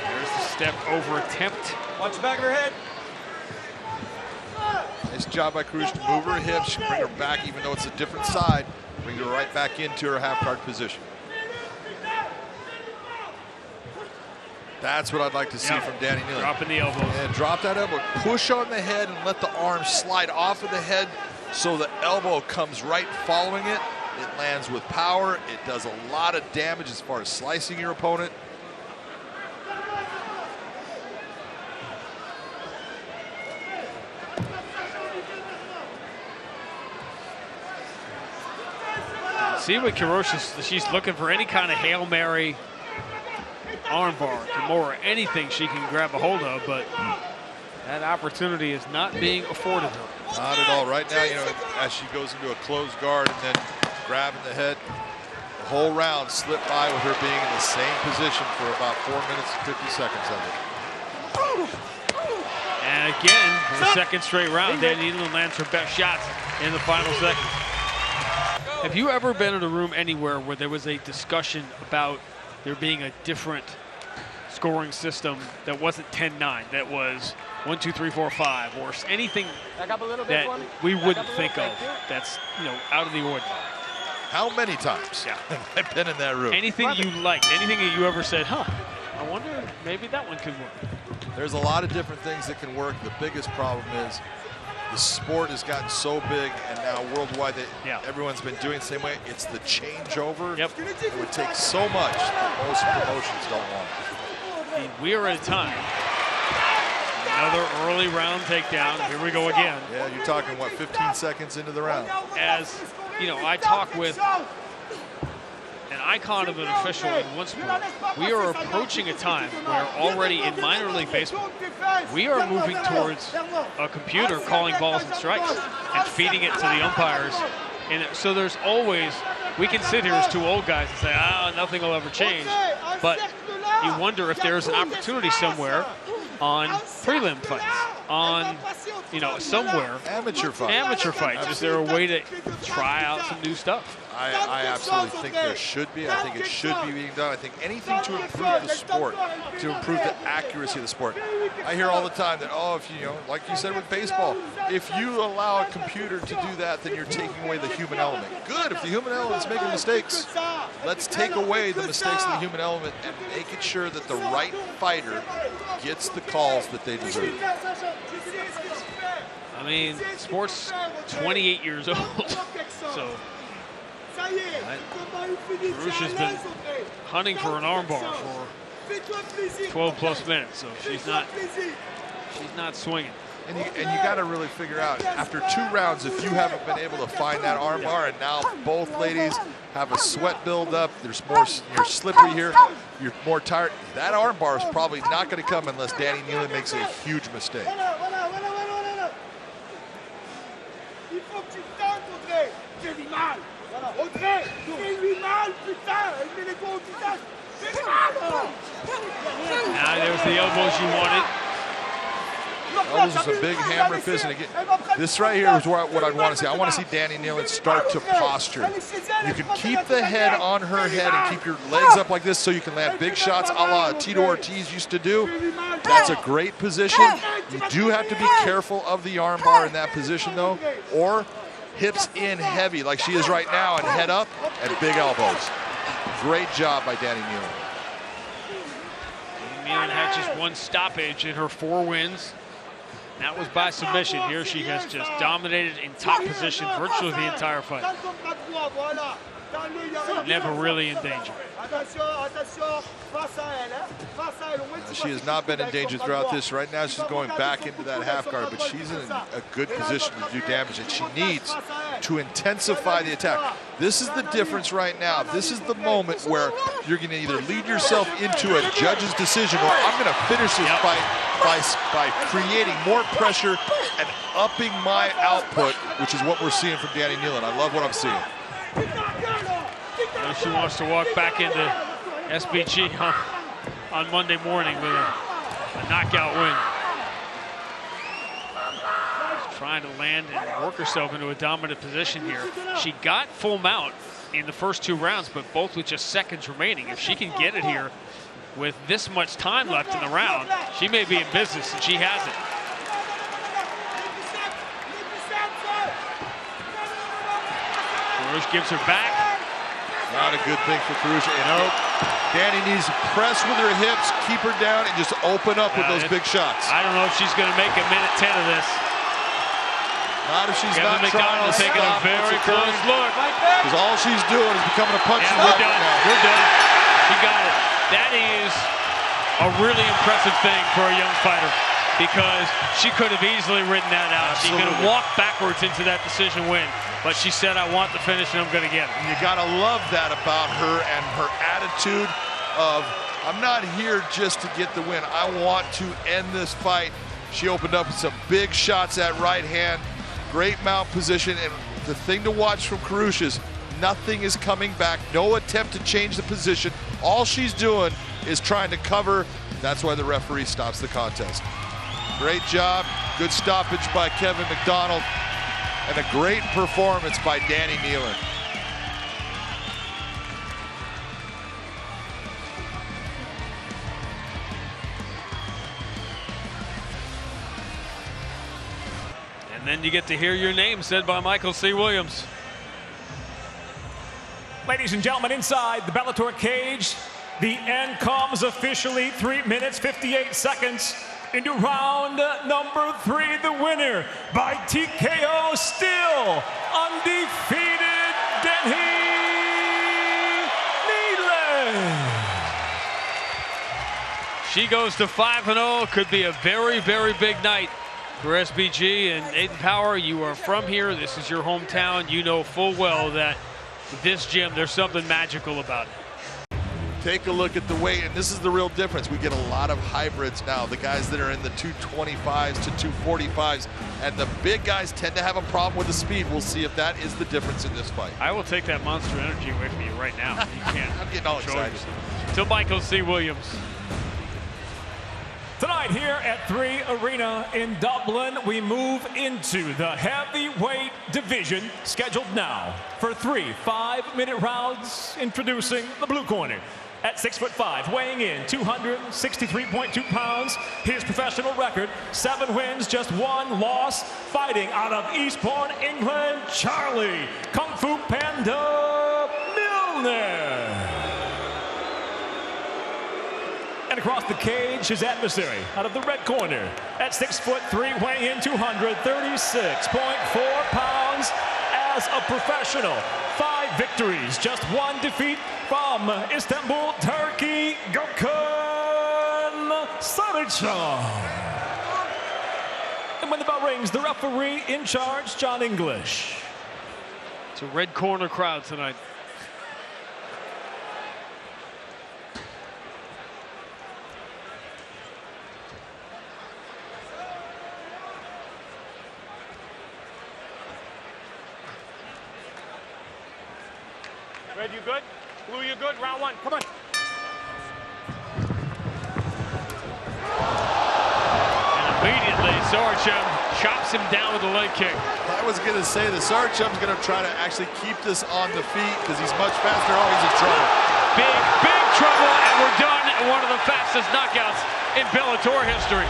There's the step over attempt. Watch the back of her head. Nice job by Kirosh to move her hips. She can bring her back, even though it's a different side. Bring her right back into her half guard position. That's what I'd like to see from Danny Nealon. Dropping the elbows. And drop that elbow. Push on the head and let the arm slide off of the head so the elbow comes right following it. It lands with power. It does a lot of damage as far as slicing your opponent. See what Kirosh is, she's looking for any kind of Hail Mary armbar, Kimura, anything she can grab a hold of, but that opportunity is not being afforded her. Not at all. Right now, you know, as she goes into a closed guard and then grabbing the head, the whole round slipped by with her being in the same position for about 4 minutes and 50 seconds of it. And again, for the second straight round, Danny Nealon lands her best shots in the final seconds. Have you ever been in a room anywhere where there was a discussion about there being a different scoring system that wasn't 10-9, that was 1, 2, 3, 4, 5, or anything that we wouldn't think of that's, you know, out of the ordinary? How many times have I been in that room? Anything you liked, anything that you ever said, huh, I wonder maybe that one could work. There's a lot of different things that can work. The biggest problem is the sport has gotten so big, and now worldwide that everyone's been doing the same way. It's the changeover. It would take so much that most promotions don't want it. And we are at a time. Another early round takedown. Here we go again. Yeah, you're talking, what, 15 seconds into the round. As, you know, I talk with an icon of an official in one sport, we are approaching a time where already in minor league baseball, we are moving towards a computer calling balls and strikes and feeding it to the umpires. And so there's always, we can sit here as two old guys and say, nothing will ever change. But you wonder if there's an opportunity somewhere on prelim fights, on, you know, somewhere. Amateur fights. Amateur fights. Is there a way to try out some new stuff? I absolutely think there should be. I think it should be being done. I think anything to improve the sport, to improve the accuracy of the sport. I hear all the time that, if you know, like you said with baseball, if you allow a computer to do that, then you're taking away the human element. Good, if the human element's making mistakes, let's take away the mistakes of the human element and make it sure that the right fighter gets the calls that they deserve. I mean, sport's 28 years old, so Kirosh has been hunting for an armbar for 12 plus minutes, so she's not swinging. And you got to really figure out, after 2 rounds, if you haven't been able to find that armbar, and now both ladies have a sweat buildup, there's more, you're slippery here, you're more tired, that armbar is probably not going to come unless Danny Newman makes a huge mistake. Now there's the elbows you wanted. Those are some big hammer fists. And again, this right here is what I want to see. I want to see Danny Newman start to posture. You can keep the head on her head and keep your legs up like this so you can land big shots a la Tito Ortiz used to do. That's a great position. You do have to be careful of the arm bar in that position though, or hips in heavy like she is right now and head up and big elbows. Great job by Danny Newman. Newman had just one stoppage in her 4 wins. That was by submission. Here she has just dominated in top position virtually the entire fight. Never really in danger. She has not been in danger throughout this. Right now she's going back into that half guard, but she's in a good position to do damage, and she needs to intensify the attack. This is the difference right now. This is the moment where you're going to either lead yourself into a judge's decision, or I'm going to finish this fight by creating more pressure and upping my output, which is what we're seeing from Danny Newman. I love what I'm seeing. She wants to walk back into SBG on Monday morning with a knockout win. She's trying to land and work herself into a dominant position here. She got full mount in the first 2 rounds, but both with just seconds remaining. If she can get it here with this much time left in the round, she may be in business, and she has it. Cruz gives her back. Not a good thing for Cruz. You know, Danny needs to press with her hips, keep her down, and just open up with those big shots. I don't know if she's going to make a minute 10 of this. Not if she's Kevin not trying to taking stop a very close look. Because all she's doing is becoming a punching we're bag done. now. We're done. She got it. That is a really impressive thing for a young fighter, because she could have easily ridden that out. Absolutely. She could have walked backwards into that decision win, but she said, I want the finish and I'm going to get it. And you got to love that about her and her attitude of, I'm not here just to get the win. I want to end this fight. She opened up with some big shots at right hand, great mount position, and the thing to watch from Karush is nothing is coming back, no attempt to change the position. All she's doing is trying to cover. That's why the referee stops the contest. Great job, good stoppage by Kevin McDonald, and a great performance by Danny Newman. And then you get to hear your name said by Michael C. Williams. Ladies and gentlemen, inside the Bellator cage, the end comes officially. 3 minutes, 58 seconds into round number 3. The winner by TKO, still undefeated, Danny Newman. She goes to 5-0. Could be a very, very big night for SBG. And Aiden Power, you are from here. This is your hometown. You know full well that this gym, there's something magical about it. Take a look at the weight, and this is the real difference. We get a lot of hybrids now, the guys that are in the 225s to 245s, and the big guys tend to have a problem with the speed. We'll see if that is the difference in this fight. I will take that Monster Energy away from you right now. You can't. I'm getting all excited. To Michael C. Williams. Tonight here at 3 Arena in Dublin, we move into the heavyweight division, scheduled now for 3 5-minute rounds. Introducing the blue corner. At 6'5", weighing in 263.2 pounds, his professional record, 7 wins, just 1 loss, fighting out of Eastbourne, England, Charlie Kung Fu Panda Milner. And across the cage, his adversary out of the red corner at 6'3", weighing in 236.4 pounds as a professional. 5 victories, just 1 defeat from Istanbul, Turkey, Gökhan Sarıcan. And when the bell rings, the referee in charge, John English. It's a red corner crowd tonight. Red, you good? Blue, you good? Round 1, come on. And immediately Saracham chops him down with a leg kick. I was going to say the Saracham's going to try to actually keep this on the feet because he's much faster. Oh, he's in trouble. Big trouble, and we're done. One of the fastest knockouts in Bellator history.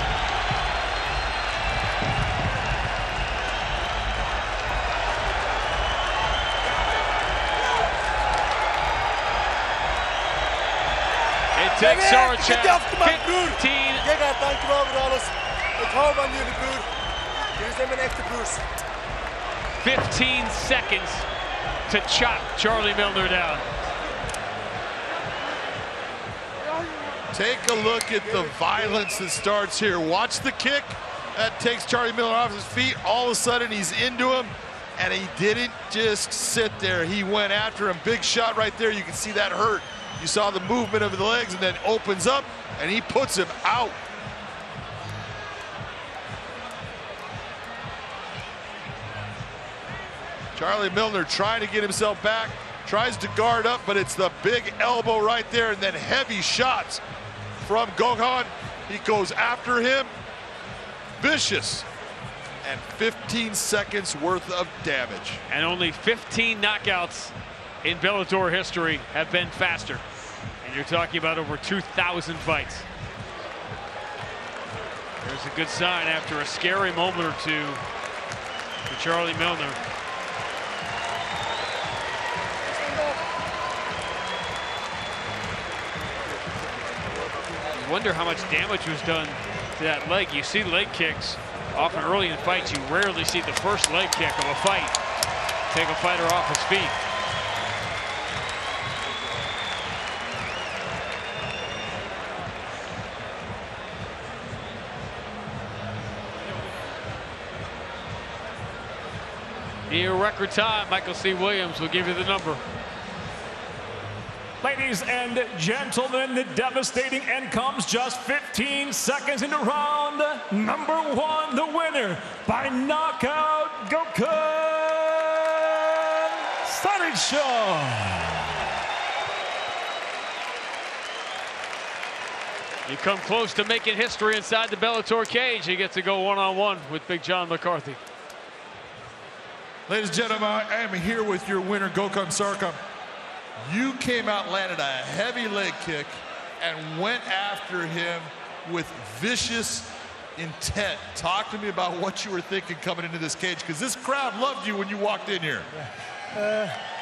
It takes Saracham 15. Digga, dankjewel voor alles. Ik hou van jullie, broer. Jullie zijn mijn echte broers. 15 seconds to chop Charlie Milner down. Take a look at the violence that starts here. Watch the kick that takes Charlie Milner off his feet. All of a sudden, he's into him, and he didn't just sit there. He went after him. Big shot right there. You can see that hurt. You saw the movement of the legs, and then opens up, and he puts him out. Charlie Milner trying to get himself back, tries to guard up, but it's the big elbow right there, and then heavy shots from Gokhan. He goes after him, vicious, and 15 seconds worth of damage. And only 15 knockouts in Bellator history have been faster. And you're talking about over 2,000 fights. There's a good sign after a scary moment or two for Charlie Milner. You wonder how much damage was done to that leg. You see leg kicks often early in fights. You rarely see the first leg kick of a fight take a fighter off his feet. Near record time, Michael C. Williams will give you the number. Ladies and gentlemen, the devastating end comes just 15 seconds into round number 1. The winner by knockout, Gokhan Saracham. You come close to making history inside the Bellator cage. You get to go one-on-one with Big John McCarthy. Ladies and gentlemen, I am here with your winner, Gokhan Saracham. You came out, landed a heavy leg kick, and went after him with vicious intent. Talk to me about what you were thinking coming into this cage, because this crowd loved you when you walked in here.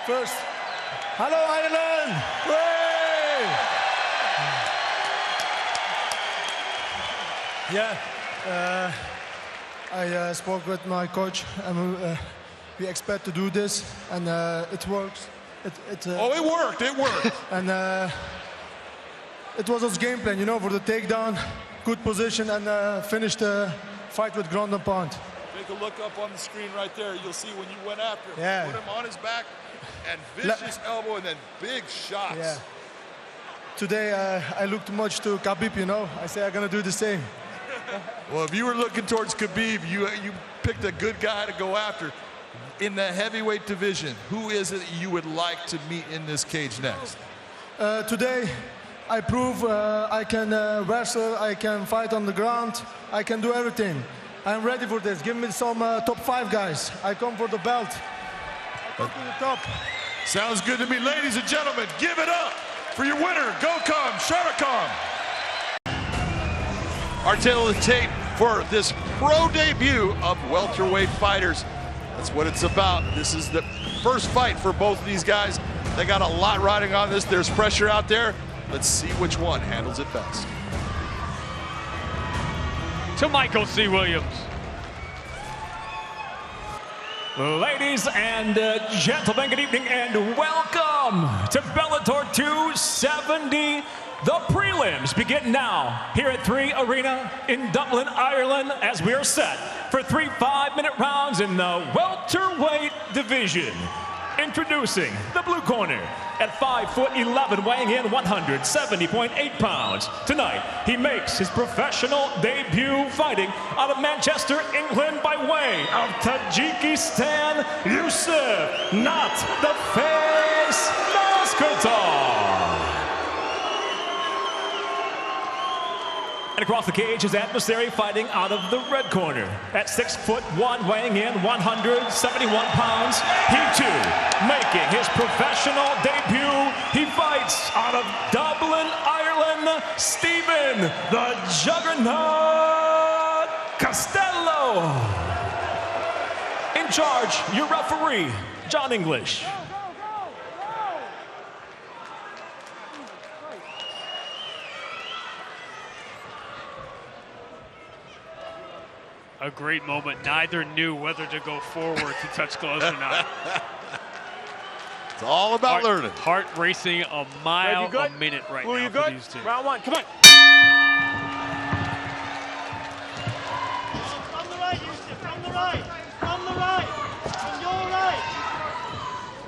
First, hello Ireland! Yeah, I spoke with my coach, and we expect to do this, and it works. It worked, it worked. And it was his game plan, you know, for the takedown, good position, and finish the fight with ground and pound. Take a look up on the screen right there. You'll see when you went after him. Yeah. Put him on his back, and vicious elbow, and then big shots. Yeah. Today, I look too much to Khabib, you know. I say I'm going to do the same. Well, if you were looking towards Khabib, you picked a good guy to go after. In the heavyweight division, who is it you would like to meet in this cage next? Today, I prove I can wrestle, I can fight on the ground, I can do everything. I'm ready for this. Give me some top 5 guys. I come for the belt. I come to the top. Sounds good to me. Ladies and gentlemen, give it up for your winner, Gokhan Saracham. Our tail of the tape for this pro debut of welterweight fighters. That's what it's about. This is the first fight for both of these guys. They got a lot riding on this. There's pressure out there. Let's see which one handles it best. To Michael C. Williams. Ladies and gentlemen, good evening and welcome to Bellator 270. The prelims begin now here at 3 Arena in Dublin, Ireland, as we are set for 3 5-minute rounds in the welterweight division. Introducing the blue corner at 5'11", weighing in 170.8 pounds. Tonight, he makes his professional debut fighting out of Manchester, England, by way of Tajikistan, Yusuf, not the face, Nazkatov. And across the cage, his adversary fighting out of the red corner. At 6'1", weighing in 171 pounds, he too making his professional debut. He fights out of Dublin, Ireland, Stephen the Juggernaut Costello. In charge, your referee, John English. A great moment. Neither knew whether to go forward to touch gloves or not. It's all about learning. Heart racing a mile a minute right now for these two. Round one, come on. From the right, Yusuf, from the right, from the right, from your right,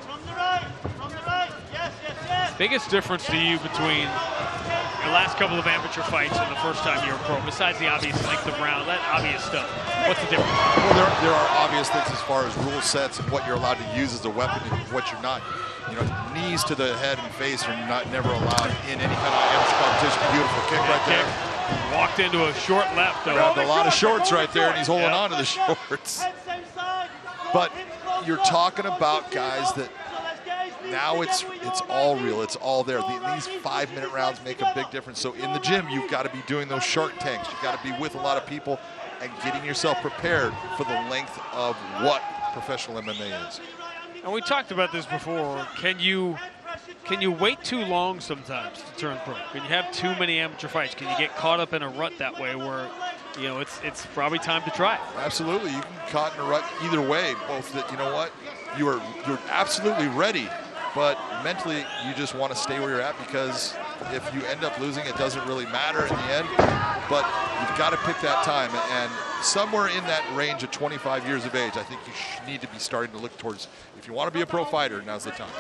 from the right, from the right, yes, yes, yes. Biggest difference to you between your last couple of amateur fights and the first time you were pro, besides the obvious length of round, that obvious stuff. What's the difference? Well, there are obvious things as far as rule sets and what you're allowed to use as a weapon and what you're not. You know, knees to the head and face are never allowed in any kind of amateur competition. Beautiful kick right there. Walked into a short left, though. Grabbed a lot of shorts right there, and he's holding on to the shorts. But you're talking about guys that now it's all real, it's all there. These 5-minute rounds make a big difference. So in the gym, you've got to be doing those shark tanks. You've got to be with a lot of people and getting yourself prepared for the length of what professional MMA is. And we talked about this before. Can you wait too long sometimes to turn pro? Can you have too many amateur fights? Can you get caught up in a rut that way where, you know, it's probably time to try it? Absolutely, you can get caught in a rut either way. Both that, you know what, you're absolutely ready, but mentally you just want to stay where you're at, because if you end up losing, it doesn't really matter in the end. But you've got to pick that time, and somewhere in that range of 25 years of age, I think you need to be starting to look towards, if you want to be a pro fighter, now's the time.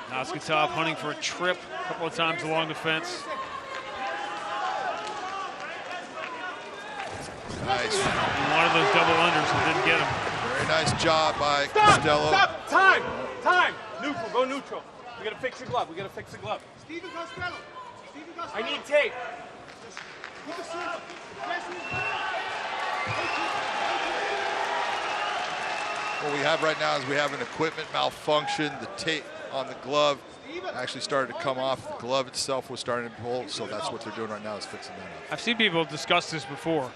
Nazkatov hunting for a trip a couple of times along the fence. Nice. He wanted those double unders and didn't get them. Very nice job by Costello. Stop, time, time. Neutral, go neutral. We gotta fix the glove, we gotta fix the glove. Stephen Costello. Stephen Costello. I need tape. What we have right now is we have an equipment malfunction. The tape on the glove actually started to come off. The glove itself was starting to pull, so that's what they're doing right now, is fixing that up. I've seen people discuss this before.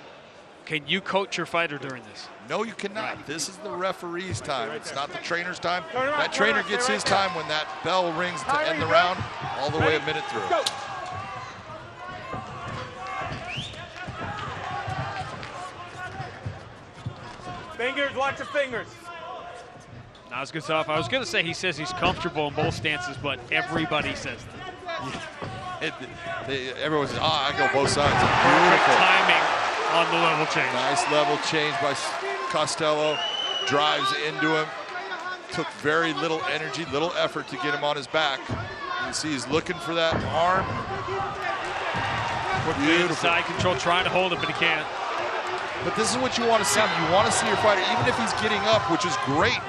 Can you coach your fighter during this? No, you cannot. Right. This is the referee's time. It's not the trainer's time. That trainer gets his time when that bell rings to end the round, all the way a minute through. Fingers, watch your fingers. Nazkatov, I was going to say he says he's comfortable in both stances, but everybody says that. Everyone says, I go both sides. Perfect Beautiful timing on the level change. Nice level change by Costello. Drives into him. Took very little energy, little effort to get him on his back. You can see he's looking for that arm. Beautiful. Side control, trying to hold it, but he can't. But this is what you want to see. You want to see your fighter, even if he's getting up, which is great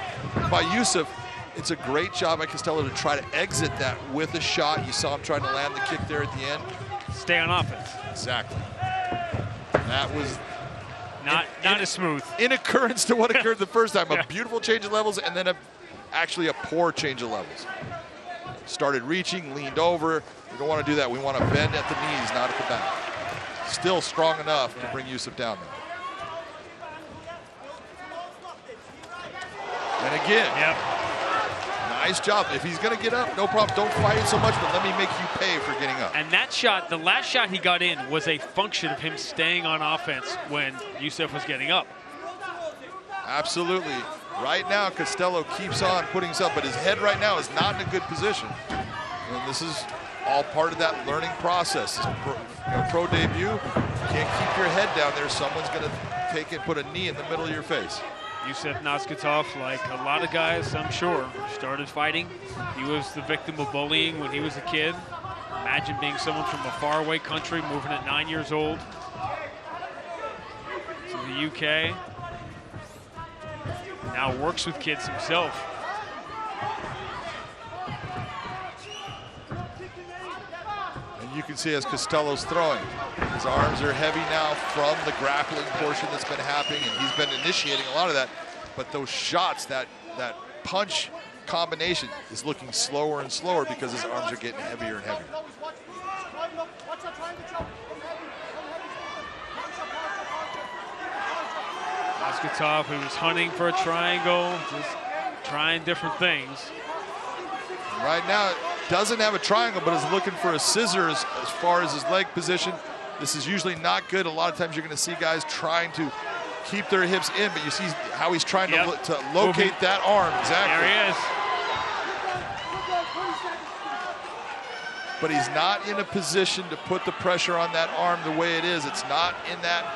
by Yusuf. It's a great job by Costello to try to exit that with a shot. You saw him trying to land the kick there at the end. Stay on offense. Exactly. That was not as smooth. In occurrence to what occurred the first time. A beautiful change of levels, and then actually a poor change of levels. Started reaching, leaned over. We don't want to do that. We want to bend at the knees, not at the back. Still strong enough to bring Yusuf down there. And again, nice job. If he's going to get up, no problem. Don't fight it so much, but let me make you pay for getting up. And that shot, the last shot he got in, was a function of him staying on offense when Yusuf was getting up. Absolutely. Right now, Costello keeps on putting himself, but his head right now is not in a good position. And this is all part of that learning process. Pro debut, you can't keep your head down there. Someone's going to take it, put a knee in the middle of your face. Yusuf Nazkatov, like a lot of guys, I'm sure, started fighting. He was the victim of bullying when he was a kid. Imagine being someone from a faraway country, moving at 9 years old to the UK. Now works with kids himself. And You can see as Costello's throwing. His arms are heavy now from the grappling portion that's been happening, and he's been initiating a lot of that. But those shots, that punch combination is looking slower and slower because his arms are getting heavier and heavier. Moskotov, who was hunting for a triangle, just trying different things. Right now, doesn't have a triangle, but is looking for a scissors as far as his leg position. This is usually not good. A lot of times you're going to see guys trying to keep their hips in, but you see how he's trying to locate that arm. Exactly. There he is. But he's not in a position to put the pressure on that arm the way it is. It's not in that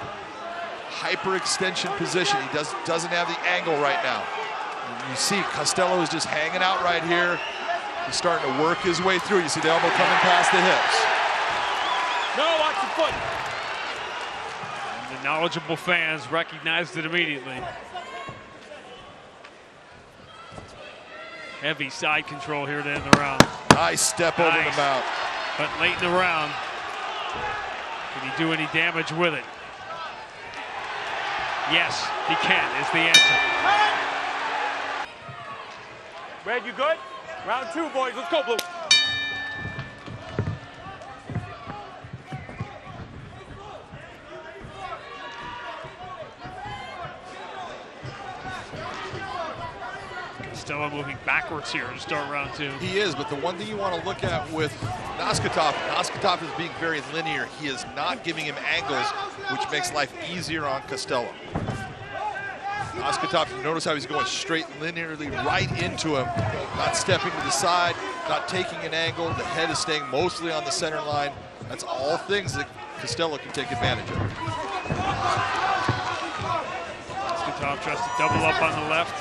hyperextension position. He doesn't have the angle right now. You see Costello is just hanging out right here. He's starting to work his way through. You see the elbow coming past the hips. No, watch the foot. And the knowledgeable fans recognized it immediately. Heavy side control here to end the round. Nice step over the mount. But late in the round, can he do any damage with it? Yes, he can, is the answer. Red, you good? Round 2, boys. Let's go, Blue. Costello moving backwards here to start round 2. He is, but the one thing you want to look at with Noskotov is being very linear. He is not giving him angles, which makes life easier on Costello. Noskotov, you notice how he's going straight linearly right into him, not stepping to the side, not taking an angle. The head is staying mostly on the center line. That's all things that Costello can take advantage of. Noskotov tries to double up on the left.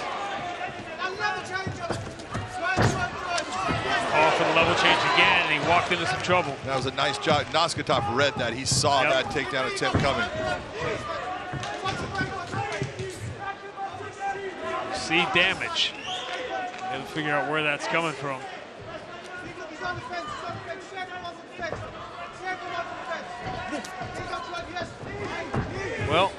Call for the level change again, and he walked into some trouble. That was a nice job. Noskotov read that. He saw that takedown attempt coming. See damage. Got to figure out where that's coming from. Well,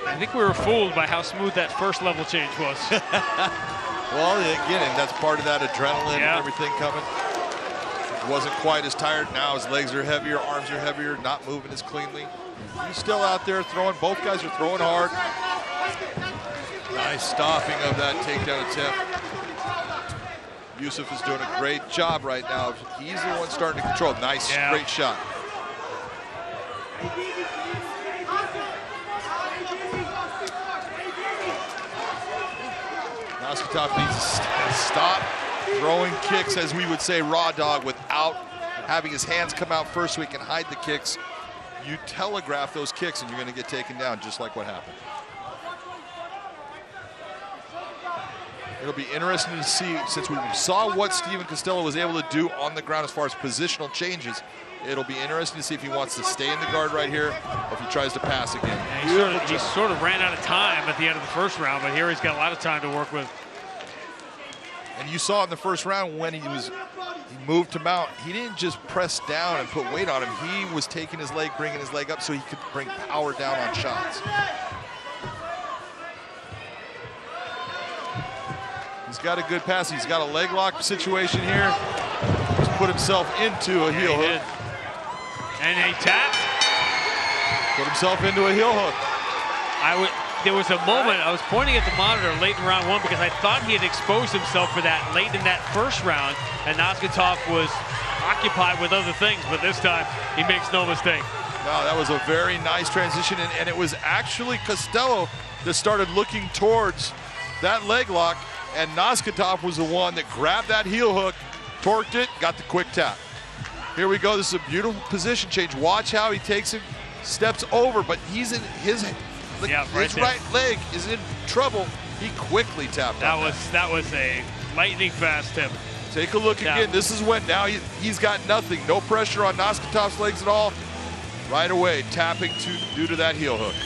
I think we were fooled by how smooth that first level change was. Well, again, that's part of that adrenaline and everything coming. Wasn't quite as tired. Now his legs are heavier, arms are heavier, not moving as cleanly. He's still out there throwing. Both guys are throwing hard. Nice stopping of that takedown attempt. Yusuf is doing a great job right now. He's the one starting to control. Nice straight shot. Noskotov needs to stop throwing kicks, as we would say, raw dog, without having his hands come out first so he can hide the kicks. You telegraph those kicks and you're going to get taken down, just like what happened. It'll be interesting to see, since we saw what Steven Costello was able to do on the ground as far as positional changes. It'll be interesting to see if he wants to stay in the guard right here or if he tries to pass again. Yeah, he sort of ran out of time at the end of the first round, but here he's got a lot of time to work with. And you saw in the first round when he moved to mount, he didn't just press down and put weight on him. He was taking his leg, bringing his leg up so he could bring power down on shots. He's got a good pass. He's got a leg lock situation here. He's put himself into a heel hook. And he tapped. Put himself into a heel hook. There was a moment, I was pointing at the monitor late in round 1 because I thought he had exposed himself for that late in that first round, and Noskotov was occupied with other things, but this time he makes no mistake. No, that was a very nice transition, and it was actually Costello that started looking towards that leg lock, and Noskotov was the one that grabbed that heel hook, torqued it, got the quick tap. Here we go. This is a beautiful position change. Watch how he takes it, steps over, but he's in his right leg is in trouble. He quickly tapped. That was a lightning fast tip. Take a look again. This is when now he's got nothing, no pressure on Noskotov's legs at all. Right away, tapping due to that heel hook.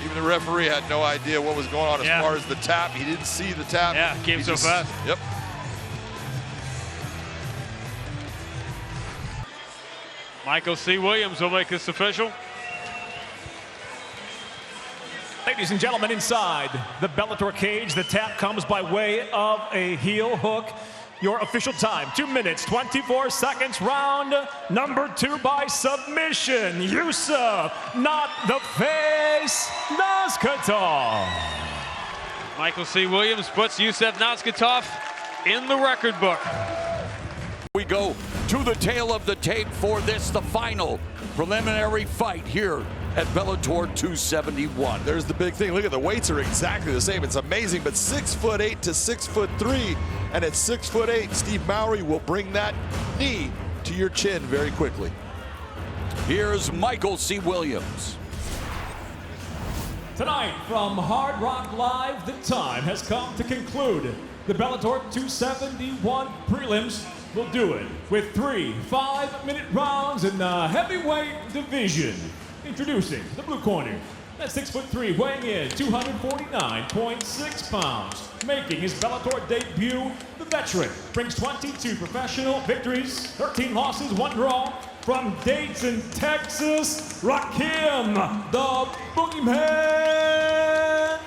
Even the referee had no idea what was going on as far as the tap. He didn't see the tap. Yeah, came so fast. Yep. Michael C. Williams will make this official. Ladies and gentlemen, inside the Bellator cage, the tap comes by way of a heel hook. Your official time, 2 minutes, 24 seconds, round number 2 by submission. Yusuf, not the face, Nazkatov. Michael C. Williams puts Yusuf Nazkatov in the record book. We go to the tail of the tape for this, the final preliminary fight here at Bellator 271. There's the big thing. Look at the weights are exactly the same. It's amazing, but 6'8" to 6'3", and at 6'8", Steve Mowry will bring that knee to your chin very quickly. Here's Michael C. Williams. Tonight from Hard Rock Live, the time has come to conclude the Bellator 271 prelims. We'll do it with 3 5-minute rounds in the heavyweight division. Introducing the blue corner, at 6'3", weighing in 249.6 pounds. Making his Bellator debut, the veteran brings 22 professional victories, 13 losses, 1 draw. From Dayton, Texas, Rakim, the Boogeyman,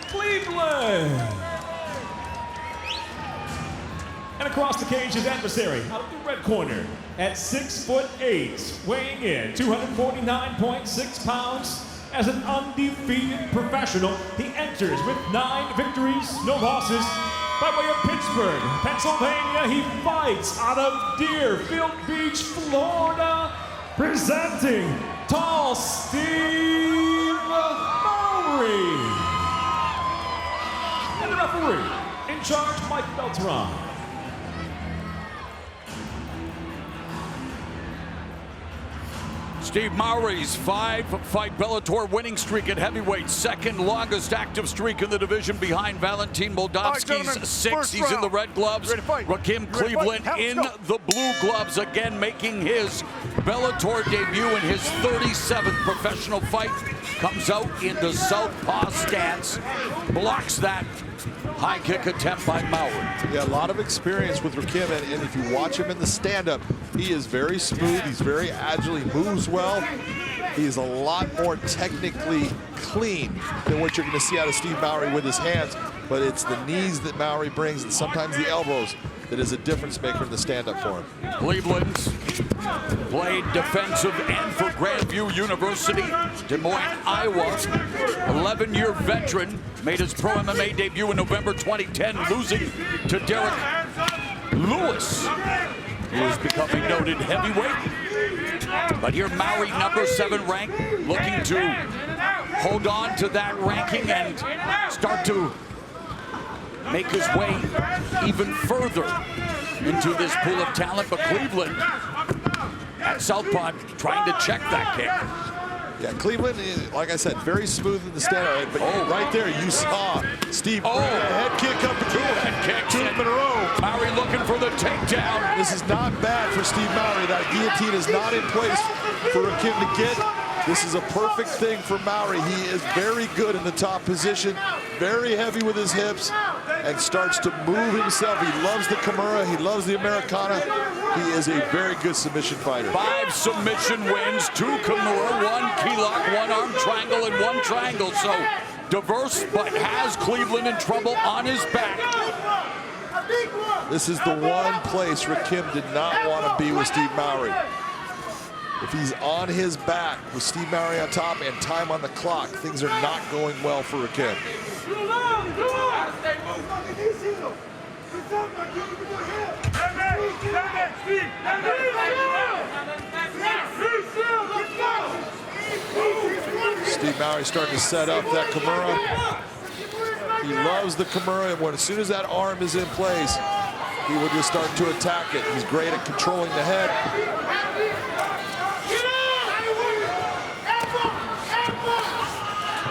Cleveland. And across the cage, his adversary, out of the red corner, at 6'8", weighing in 249.6 pounds. As an undefeated professional, he enters with 9 victories, no losses. By way of Pittsburgh, Pennsylvania, he fights out of Deerfield Beach, Florida, presenting Tall Steve Mowry. And the referee, in charge, Mike Beltran. Steve Mowry's 5-fight Bellator winning streak at heavyweight, second longest active streak in the division behind Valentin Moldavsky's 6. He's in the red gloves. Rakim Cleveland in the blue gloves, again making his Bellator debut in his 37th professional fight. Comes out into southpaw stance, blocks that high kick attempt by Mowry. Yeah, a lot of experience with Rakim, and if you watch him in the stand-up, he is very smooth, he's very agile, he moves well. He is a lot more technically clean than what you're going to see out of Steve Mowry with his hands, but it's the knees that Mowry brings and sometimes the elbows that is a difference maker in the stand-up for him. Cleveland's played defensive end for Grandview University, Des Moines, Iowa. 11-year veteran, made his pro MMA debut in November 2010, losing to Derek Lewis, who is becoming noted heavyweight. But here Mowry, number 7 ranked, looking to hold on to that ranking and start to make his way even further into this pool of talent. But Cleveland at southpaw trying to check that kick. Yeah, Cleveland is, like I said, very smooth in the stand-up. But right there, you saw Steve head kick up the Two head kicks. 2 in a row. Mowry looking for the takedown. This is not bad for Steve Mowry. That guillotine is not in place for Rakim to get. This is a perfect thing for Mowry. He is very good in the top position, very heavy with his hips, and starts to move himself. He loves the Kimura, he loves the Americana. He is a very good submission fighter. 5 submission wins, 2 Kimura, 1 key lock, 1 arm triangle, and 1 triangle. So diverse, but has Cleveland in trouble on his back. This is the one place Rakim did not want to be with Steve Mowry. If he's on his back with Steve Mowry on top and time on the clock, things are not going well for Rakim. Steve Mowry starting to set up that Kimura. He loves the Kimura, and as soon as that arm is in place, he will just start to attack it. He's great at controlling the head.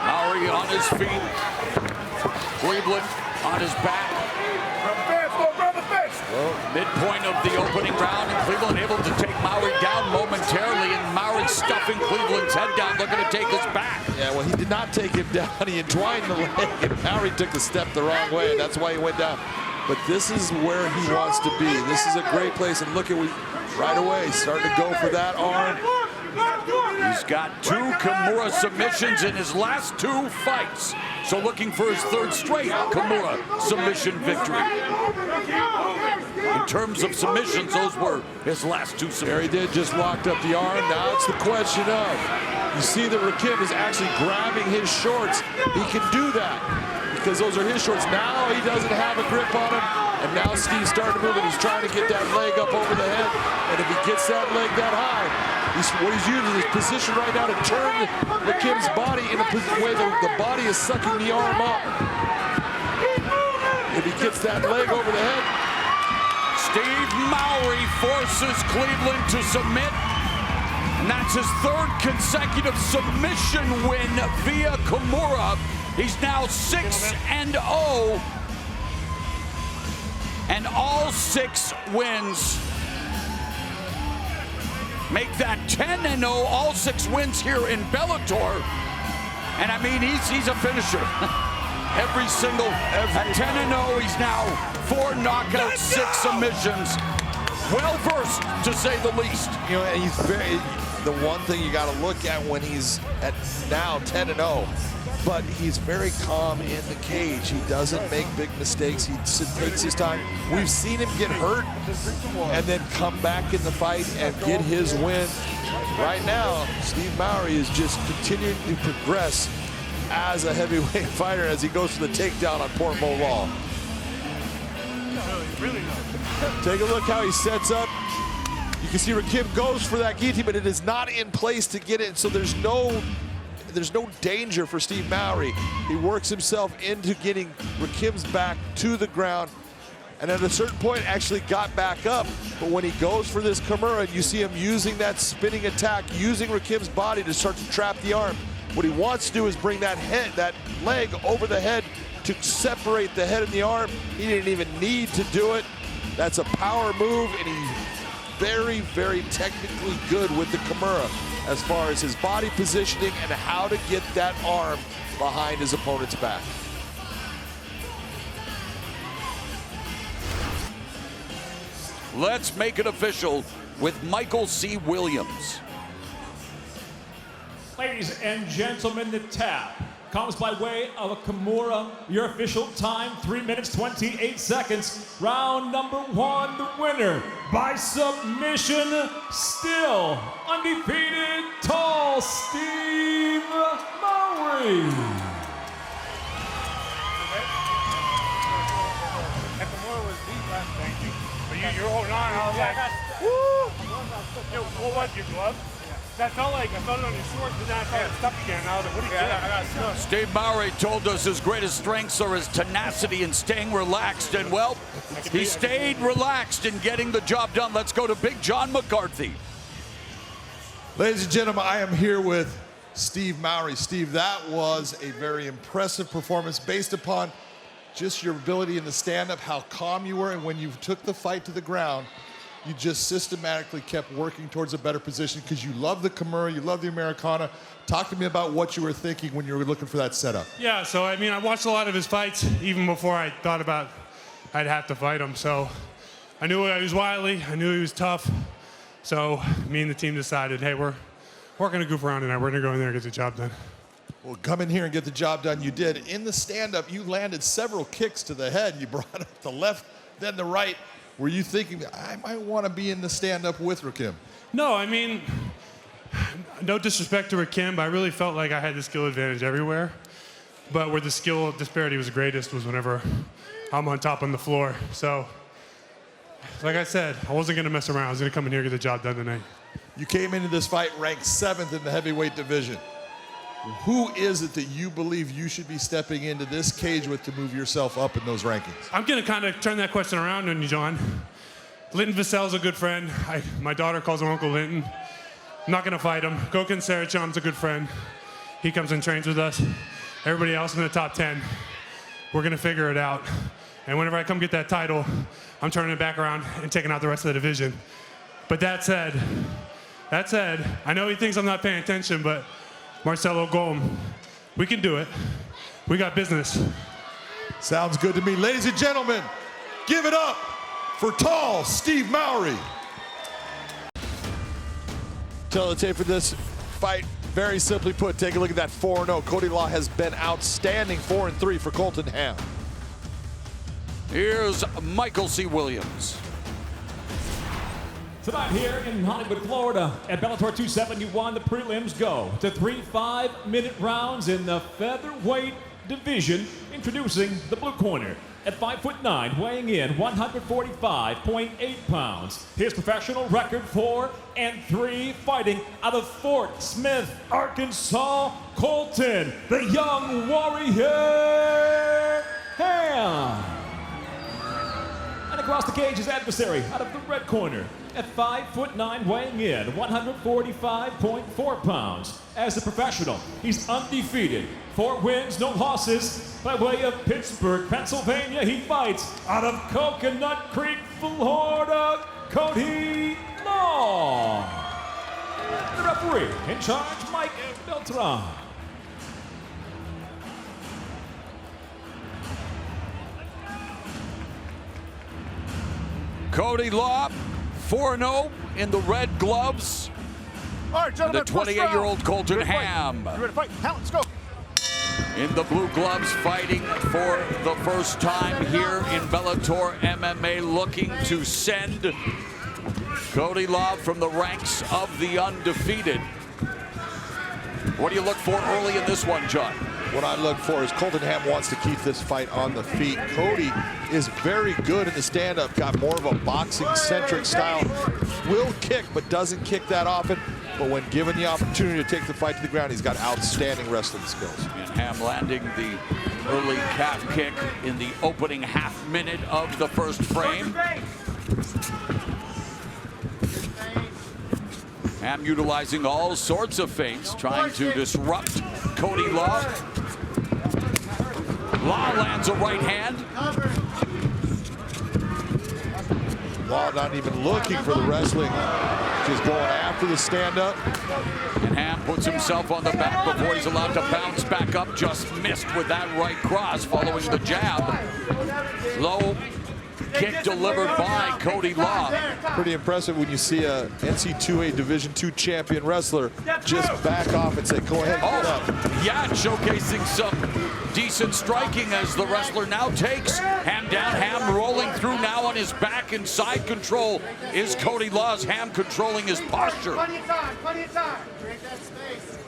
Mowry on his feet. Cleveland on his back. Midpoint of the opening round, and Cleveland able to take Mowry down momentarily, and Mowry stuffing Cleveland's head down, looking to take his back. Yeah, well, he did not take him down. He entwined the leg, and Mowry took the step the wrong way, and that's why he went down. But this is where he wants to be. This is a great place, and look at right away, starting to go for that arm. He's got 2 Kimura submissions in his last 2 fights. So looking for his 3rd straight Kimura submission victory. In terms of submissions, those were his last 2 submissions. There he did, just locked up the arm. Now it's the question of, you see that Rakim is actually grabbing his shorts. He can do that because those are his shorts. Now he doesn't have a grip on him. And now Steve's starting to move, and he's trying to get that leg up over the head. And if he gets that leg that high, what he's using is position right now to turn Rakim's body in a way that the body is sucking the arm up. If he gets that leg over the head. Steve Mowry forces Cleveland to submit. And that's his 3rd consecutive submission win via Kimura. He's now 6-0. And all 6 wins make that 10-0, all 6 wins here in Bellator. And I mean, he's a finisher. Every 10-0, he's now 4 knockouts, 6 submissions. Well versed, to say the least. You know, and he's the one thing you got to look at when he's at now 10-0. But he's very calm in the cage. He doesn't make big mistakes. He takes his time. We've seen him get hurt and then come back in the fight and get his win. Right now, Steve Mowry is just continuing to progress as a heavyweight fighter as he goes for the takedown on poor Mo Law. Take a look how he sets up. You can see Rakim goes for that guillotine, but it is not in place to get it. So there's no danger for Steve Mowry. He works himself into getting Rakim's back to the ground, and at a certain point actually got back up. But when he goes for this Kimura, you see him using that spinning attack, using Rakim's body to start to trap the arm. What he wants to do is bring that leg over the head to separate the head and the arm. He didn't even need to do it. That's a power move, and he's very, very technically good with the Kimura as far as his body positioning and how to get that arm behind his opponent's back. Let's make it official with Michael C. Williams. Ladies and gentlemen, the tap comes by way of a Kimura. Your official time, 3 minutes, 28 seconds. Round number 1, the winner by submission, still undefeated, tall Steve Mowry. That Kimura was deep last time. But you're holding on. I was like, woo! Yo, what was your glove? I felt it on your shorts, but then I felt it stuck again. I was like, what are you doing? I got stuck. Steve Mowry told us his greatest strengths are his tenacity and staying relaxed. And, well, he stayed relaxed in getting the job done. Let's go to Big John McCarthy. Ladies and gentlemen, I am here with Steve Mowry. Steve, that was a very impressive performance based upon just your ability in the stand-up, how calm you were, and when you took the fight to the ground, you just systematically kept working towards a better position because you love the Kimura, you love the Americana. Talk to me about what you were thinking when you were looking for that setup. Yeah, so I mean, I watched a lot of his fights even before I thought about I'd have to fight him. So I knew he was wily, I knew he was tough. So me and the team decided, hey, we're going to goof around tonight. We're going to go in there and get the job done. Well, come in here and get the job done. You did. In the stand-up, you landed several kicks to the head. You brought up the left, then the right. Were you thinking, I might want to be in the stand-up with Rakim? No, I mean, no disrespect to Rakim, but I really felt like I had the skill advantage everywhere. But where the skill disparity was greatest was whenever I'm on top on the floor. So, like I said, I wasn't going to mess around. I was going to come in here and get the job done tonight. You came into this fight ranked 7th in the heavyweight division. Who is it that you believe you should be stepping into this cage with to move yourself up in those rankings? I'm going to kind of turn that question around on you, John. Linton Vassell's a good friend. My daughter calls him Uncle Linton. I'm not going to fight him. Gokhan Sarachan's a good friend. He comes and trains with us. Everybody else in the top 10, we're going to figure it out. And whenever I come get that title, I'm turning it back around and taking out the rest of the division. But that said, I know he thinks I'm not paying attention, but Marcelo Golm, we can do it. We got business. Sounds good to me. Ladies and gentlemen, give it up for tall Steve Mowry. Tape for this fight, very simply put, take a look at that 4-0. Cody Law has been outstanding, 4-3 for Colton Ham. Here's Michael C. Williams. Tonight here in Hollywood, Florida, at Bellator 271, the prelims go to 3 5-minute rounds in the featherweight division. Introducing the blue corner at 5'9", weighing in 145.8 pounds. His professional record 4-3, fighting out of Fort Smith, Arkansas, Colton, the young warrior Ham. And across the cage, his adversary out of the red corner at 5'9", weighing in 145.4 pounds. As a professional, he's undefeated. 4 wins, no losses. By way of Pittsburgh, Pennsylvania, he fights out of Coconut Creek, Florida, Cody Law. The referee in charge, Mike Beltran. Cody Law, 4-0 in the red gloves. All right, gentlemen, the 28-year-old Colton Ham. You ready to fight? Ham, let's go. In the blue gloves, fighting for the first time here in Bellator MMA, looking to send Cody Law from the ranks of the undefeated. What do you look for early in this one, John? What I look for is Colton Ham wants to keep this fight on the feet. Cody is very good in the stand-up, got more of a boxing-centric style. Will kick, but doesn't kick that often. But when given the opportunity to take the fight to the ground, he's got outstanding wrestling skills. And Ham landing the early calf kick in the opening half minute of the first frame. Ham utilizing all sorts of feints, trying to disrupt Cody Law. Law lands a right hand. Law not even looking for the wrestling, just going after the stand-up. And Ham puts himself on the back before he's allowed to bounce back up. Just missed with that right cross following the jab. Low kick delivered by Cody Law. Pretty impressive when you see a NC2A Division II champion wrestler just back off and say, go ahead, get up. Yeah, showcasing some decent striking as the wrestler now takes Ham down. Ham rolling through now on his back, and side control is Cody Law's. Ham controlling his posture. Plenty of time, plenty of time. Create that space.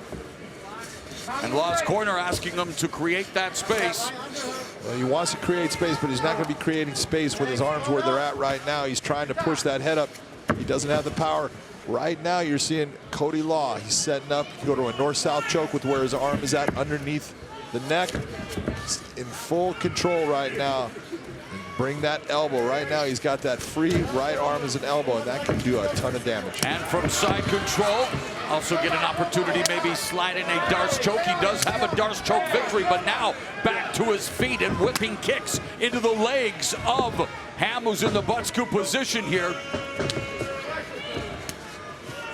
And Law's corner asking him to create that space. Well, he wants to create space, but he's not going to be creating space with his arms where they're at right now. He's trying to push that head up. He doesn't have the power. Right now, you're seeing Cody Law. He's setting up to go to a north-south choke with where his arm is at underneath the neck. He's in full control right now. Bring that elbow. Right now, he's got that free right arm as an elbow, and that can do a ton of damage. And from side control, also get an opportunity, maybe slide in a Darce choke. He does have a Darce choke victory, but now back to his feet and whipping kicks into the legs of Ham, who's in the butt scoop position here.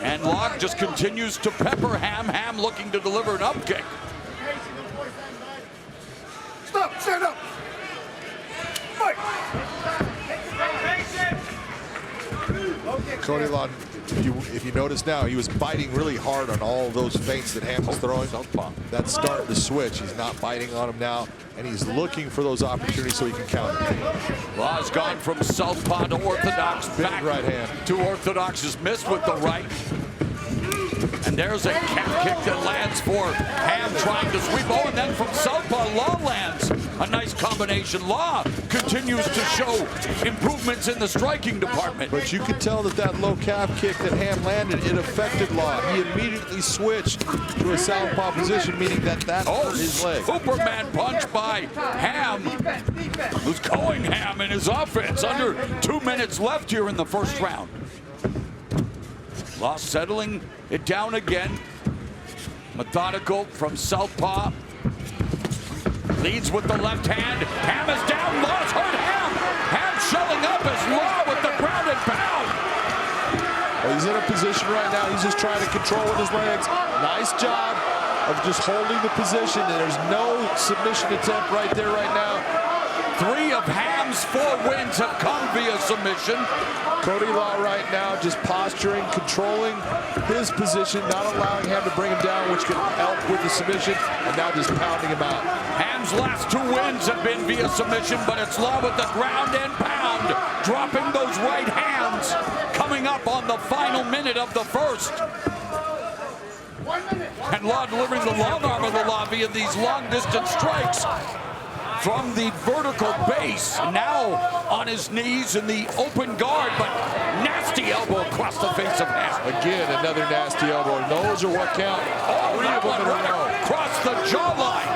And Law just continues to pepper Ham. Ham looking to deliver an up kick. Stop, stand up. Fight. Cody Law, if you notice now, he was biting really hard on all those feints that Ham was throwing. That's starting to switch. He's not biting on him now, and he's looking for those opportunities so he can counter. Law's gone from southpaw to orthodox, back right hand to orthodox, is missed with the right. And there's a calf kick that lands for Ham, trying to sweep. Oh, and then from southpaw, Law lands a nice combination. Law continues to show improvements in the striking department. But you could tell that low calf kick that Ham landed, it affected Law. He immediately switched to a southpaw position, meaning that hurt his leg. Superman punch by Ham, who's going ham in his offense. Under 2 minutes left here in the first round. Law settling it down again. Methodical from southpaw. Leads with the left hand. Ham is down. Law's hurt Ham. Ham shelling up as Law with the ground and pound. Well, he's in a position right now. He's just trying to control with his legs. Nice job of just holding the position. And there's no submission attempt right there right now. 3 of Ham's 4 wins have come via submission. Cody Law right now just posturing, controlling his position, not allowing Ham to bring him down, which can help with the submission, and now just pounding him out. Ham's last 2 wins have been via submission, but it's Law with the ground and pound, dropping those right hands, coming up on the final minute of the first. And Law delivering the long arm of the Law via these long-distance strikes from the vertical base, now on his knees in the open guard, but nasty elbow across the face of Ham. Again, another nasty elbow. Those are what count. Oh, 3 of them in a row. Across the jawline.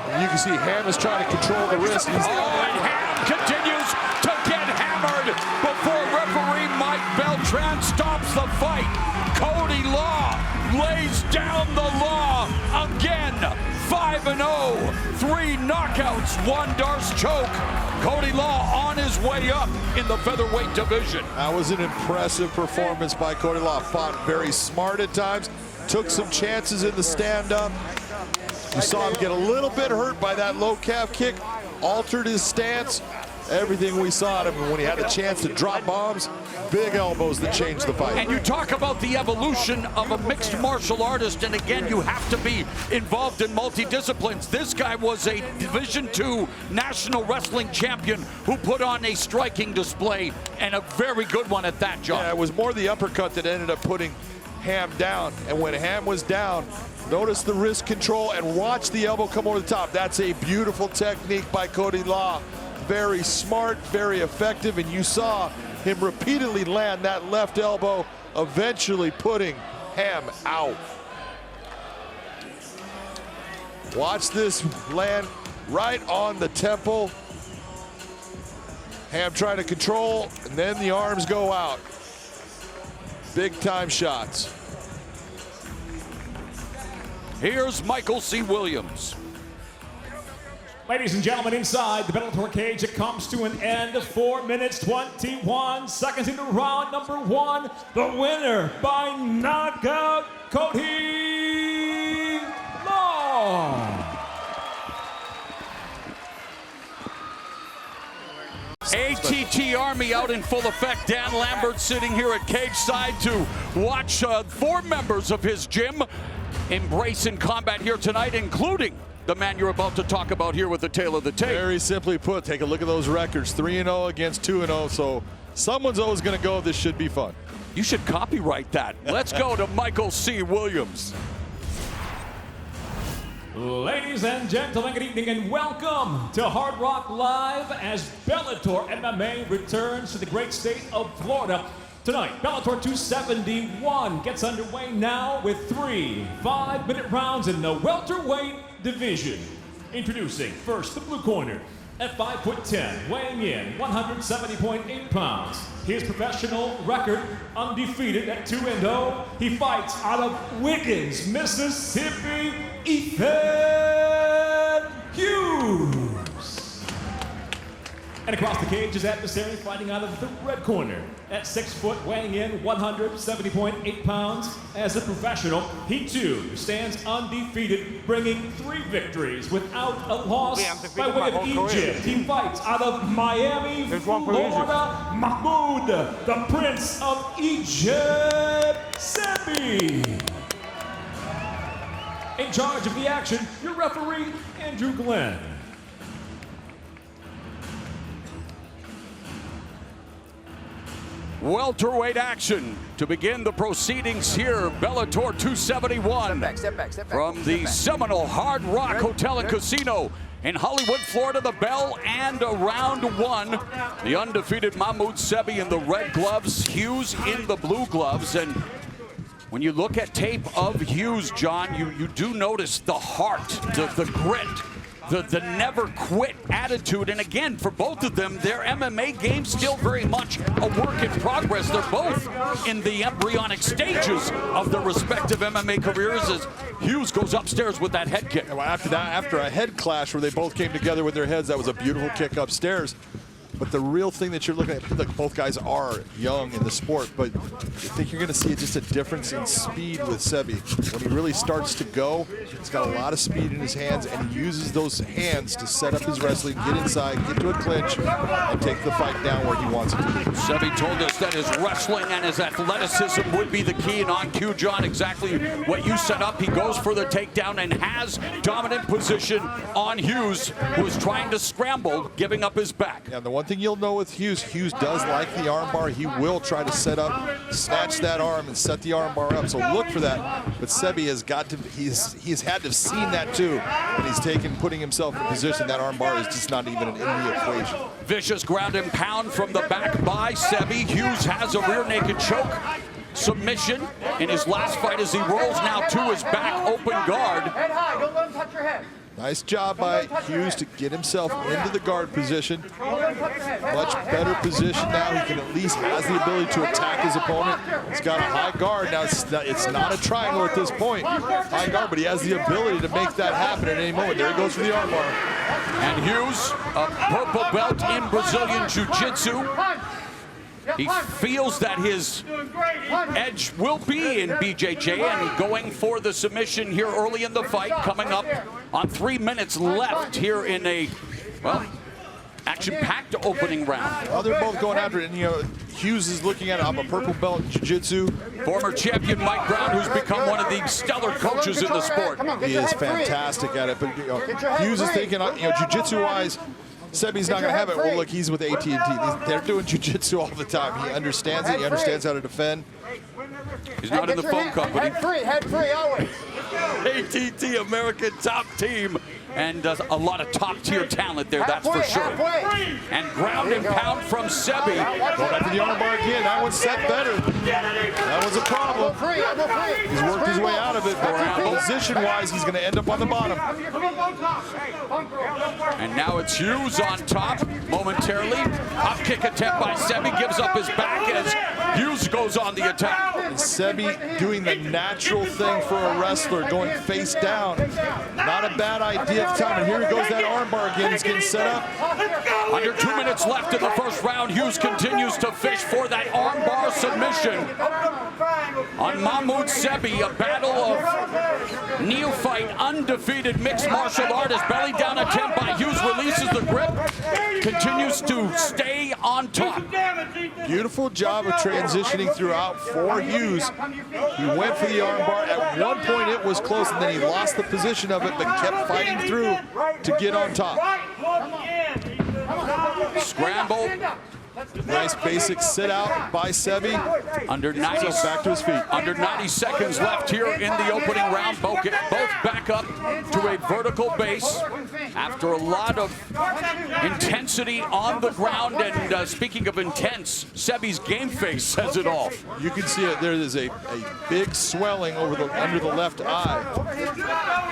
And you can see Ham is trying to control the wrist. And Ham continues to get hammered before referee Mike Beltran stops the fight. Cody Law lays down the law again. 5-0, 3 knockouts, 1 Darce choke. Cody Law on his way up in the featherweight division. That was an impressive performance by Cody Law. Fought very smart at times, took some chances in the stand-up. You saw him get a little bit hurt by that low calf kick, altered his stance. Everything we saw at him when he had a chance to drop bombs, big elbows that changed the fight. And you talk about the evolution of a mixed martial artist, and again, you have to be involved in multi-disciplines. This guy was a Division II national wrestling champion who put on a striking display, and a very good one at that, John. Yeah, it was more the uppercut that ended up putting Ham down. And when Ham was down, notice the wrist control and watch the elbow come over the top. That's a beautiful technique by Cody Law. Very smart, very effective, and you saw him repeatedly land that left elbow, eventually putting Ham out. Watch this land right on the temple. Ham trying to control, and then the arms go out. Big time shots. Here's Michael C. Williams. Ladies and gentlemen, inside the Bellator cage, it comes to an end of 4 minutes, 21 seconds into round number 1. The winner by knockout, Cody Law. ATT Army out in full effect. Dan Lambert sitting here at cage side to watch 4 members of his gym embrace in combat here tonight, including the man you're about to talk about here with the tail of the tape. Very simply put, take a look at those records. 3-0 against 2-0, so someone's always going to go. This should be fun. You should copyright that. Let's go to Michael C. Williams. Ladies and gentlemen, good evening and welcome to Hard Rock Live as Bellator MMA returns to the great state of Florida. Tonight, Bellator 271 gets underway now with 3 5-minute rounds in the welterweight division. Introducing first the blue corner at 5'10", weighing in 170.8 pounds. His professional record undefeated at 2-0. He fights out of Wiggins, Mississippi, Ethan Hughes. And across the cage, his adversary fighting out of the red corner at 6 foot, weighing in 170.8 pounds. As a professional, he too stands undefeated, bringing 3 victories without a loss. By way of Egypt, he fights out of Miami, Florida, Mahmoud, the Prince of Egypt, Sebi. In charge of the action, your referee, Andrew Glenn. Welterweight action to begin the proceedings here. Bellator 271 Step back, from the Seminole Hard Rock Hotel and Casino in Hollywood, Florida. The bell and round 1. The undefeated Mahmoud Sebi in the red gloves, Hughes in the blue gloves. And when you look at tape of Hughes, John, you do notice the heart, the grit, the never quit attitude. And again, for both of them, their MMA game still very much a work in progress. They're both in the embryonic stages of their respective MMA careers as Hughes goes upstairs with that head kick. Well, after a head clash where they both came together with their heads, that was a beautiful kick upstairs. But the real thing that you're looking at, look, both guys are young in the sport, but I think you're going to see just a difference in speed with Sebi. When he really starts to go, he's got a lot of speed in his hands, and he uses those hands to set up his wrestling, get inside, get to a clinch, and take the fight down where he wants it to be. Sebi told us that his wrestling and his athleticism would be the key, and on cue, John, exactly what you set up. He goes for the takedown and has dominant position on Hughes, who is trying to scramble, giving up his back. Yeah, the one thing you'll know with Hughes does like the arm bar. He will try to set up, snatch that arm and set the arm bar up. So look for that. But Sebi has got to, he's had to have seen that too. And he's putting himself in a position that arm bar is just not even in the equation. Vicious ground and pound from the back by Sebi. Hughes has a rear naked choke submission in his last fight as he rolls now to his back open guard. Head high, don't let him touch your head. Nice job by Hughes to get himself into the guard position. Much better position now. He can at least has the ability to attack his opponent. He's got a high guard. Now it's not a triangle at this point. High guard, but he has the ability to make that happen at any moment. There he goes for the arm bar. And Hughes, a purple belt in Brazilian Jiu-Jitsu. He feels that his edge will be in BJJ and going for the submission here early in the fight, coming up on 3 minutes left here in a, well, action-packed opening round. Well, they're both going after it, and Hughes is looking at it. I'm a purple belt in Jiu-Jitsu. Former champion Mike Brown, who's become one of the stellar coaches in the sport. He is fantastic at it, but Hughes is thinking, Jiu-Jitsu-wise, Sebi's not going to have it. Well, look, he's with AT&T. They're doing jiu-jitsu all the time. He understands it. He understands how to defend. He's not in the phone company. Head free, always. AT&T, American top team. And a lot of top-tier talent there, that's for sure. And ground and pound from Sebi. Going after the armbar again. That one's set better. That was a problem. He's worked his way out of it, but position-wise, he's going to end up on the bottom. And now it's Hughes on top momentarily. Up kick attempt by Sebi, gives up his back as Hughes goes on the attack. And Sebi doing the natural thing for a wrestler, going face down. Not a bad idea at the time. And here goes that armbar again. He's getting set up. Under 2 minutes left in the first round, Hughes continues to fish for that armbar submission on Mahmoud Sebi, a battle of neophyte, undefeated mixed martial artist. Belly down attempt by Hughes, releases the grip, continues to stay on top. Beautiful job of transitioning throughout for Hughes. He went for the armbar. At one point it was close, and then he lost the position of it, but kept fighting through to get on top. Scramble. Nice basic sit out by Sebi. Under 90, back to his feet. Under 90 seconds left here in the opening round. Both back up to a vertical base after a lot of intensity on the ground. And speaking of intense, Sebi's game face says it all. You can see it. There is a big swelling under the left eye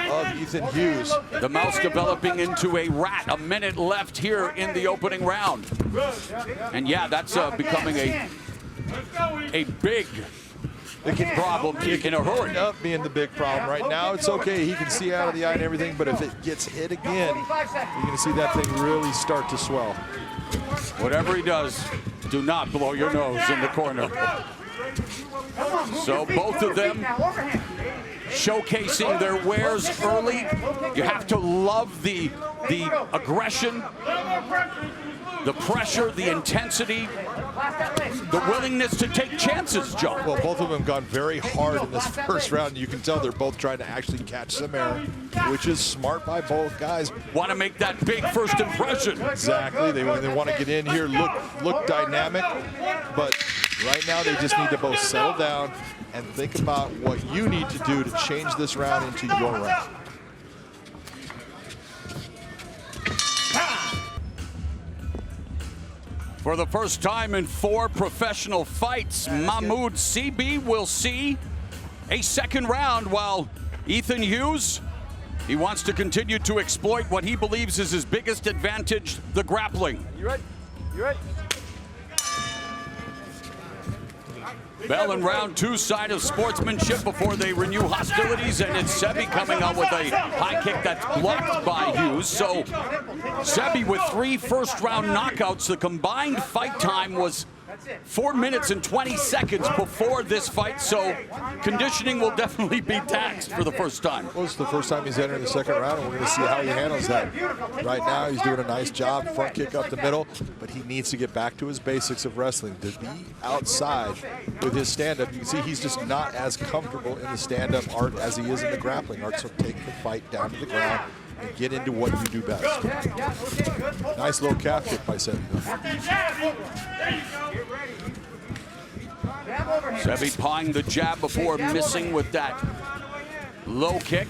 of Ethan Hughes. The mouth developing into a rat. A minute left here in the opening round. And yeah, that's becoming a big problem in a hurry. Up being the big problem. Right now it's okay. He can see out of the eye and everything, but if it gets hit again, you're going to see that thing really start to swell. Whatever he does, do not blow your nose in the corner. So both of them showcasing their wares early. You have to love the aggression, the pressure, the intensity, the willingness to take chances, John. Well, both of them gone very hard in this first round. You can tell they're both trying to actually catch some air, which is smart by both guys. Want to make that big first impression. Exactly. They want to get in here, look dynamic, but right now they just need to both settle down and think about what you need to do to change this round into your round. For the first time in 4 professional fights, Mahmoud Sebi will see a second round, while Ethan Hughes He wants to continue to exploit what he believes is his biggest advantage, the grappling. You ready? You ready? Bell in round 2, sign of sportsmanship before they renew hostilities, and it's Sebi coming out with a high kick that's blocked by Hughes. So Sebi with 3 first-round knockouts. The combined fight time was 4 minutes and 20 seconds before this fight, so conditioning will definitely be taxed for the first time. Well, it's the first time he's entering the second round, and we're going to see how he handles that. Right now, he's doing a nice job, front kick up the middle, but he needs to get back to his basics of wrestling. To be outside with his stand-up, you can see he's just not as comfortable in the stand-up art as he is in the grappling art, so take the fight down to the ground and get into what you do best. Nice low calf kick by Sebi. Sebi pawing the jab before missing with that low kick.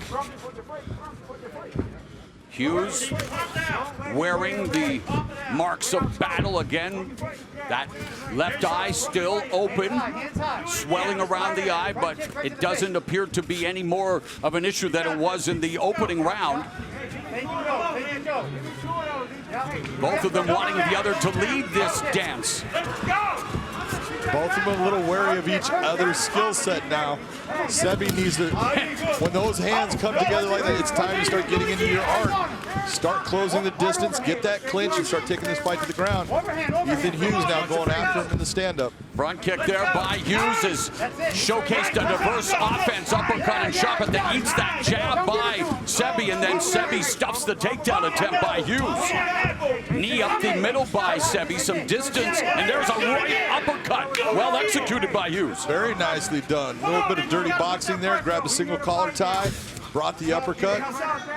Hughes wearing the marks of battle again. That left eye still open, swelling around the eye, but it doesn't appear to be any more of an issue than it was in the opening round. Both of them wanting the other to lead this dance. Both of them a little wary of each other's skill set now. Sebi needs to, when those hands come together like that, it's time to start getting into your art. Start closing the distance, get that clinch, and start taking this fight to the ground. Ethan Hughes now going after him in the stand-up. Front kick there by Hughes has showcased a diverse offense, uppercut and shot, but then eats that jab by Sebi, and then Sebi stuffs the takedown attempt by Hughes. Knee up the middle by Sebi, some distance, and there's a right uppercut. Well executed by Hughes. Very nicely done. A little bit of dirty boxing there, grabbed a single collar tie, brought the uppercut.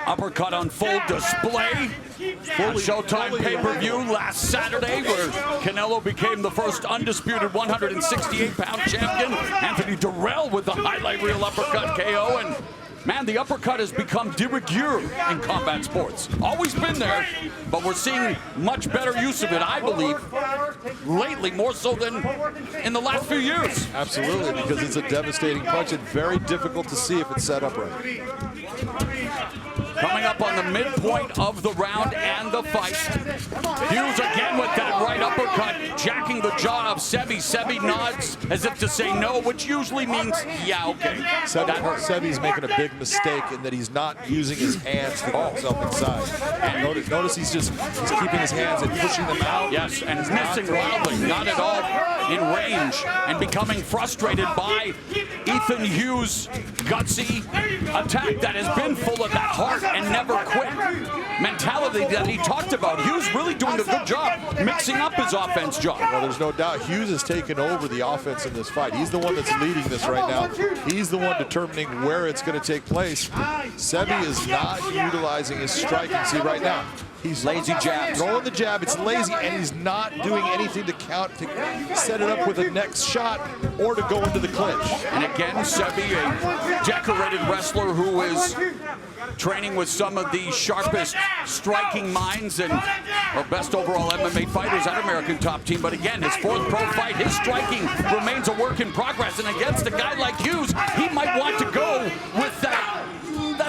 Uppercut on full display. Showtime pay-per-view last Saturday, where Canelo became the first undisputed 168-pound champion. Anthony Durrell with the highlight reel uppercut KO, and man, the uppercut has become de rigueur in combat sports. Always been there, but we're seeing much better use of it, I believe, lately, more so than in the last few years. Absolutely, because it's a devastating punch and very difficult to see if it's set up right. Coming up on the midpoint of the round and the fight. Hughes again with that right uppercut, jacking the jaw of Sebi. Sebi nods as if to say no, which usually means, yeah, okay. Sebi's making a big mistake in that he's not using his hands to get himself inside. And notice he's keeping his hands and pushing them out. Yes, and missing wildly, not at all in range, and becoming frustrated by Ethan Hughes' gutsy attack that has been full of that heart and never quit mentality that he talked about. Hughes really doing a good job mixing up his offense, John. Well, there's no doubt Hughes has taken over the offense in this fight. He's the one that's leading this right now. He's the one determining where it's going to take place. Sebi is not utilizing his striking. See, right now, he's lazy jabs. Throwing the jab, it's lazy, and he's not doing anything to count, to set it up with a next shot or to go into the clinch. And again, Sebi, a decorated wrestler who is training with some of the sharpest striking minds and our best overall MMA fighters at American Top Team. But again, his fourth pro fight, his striking remains a work in progress. And against a guy like Hughes, he might want to go with that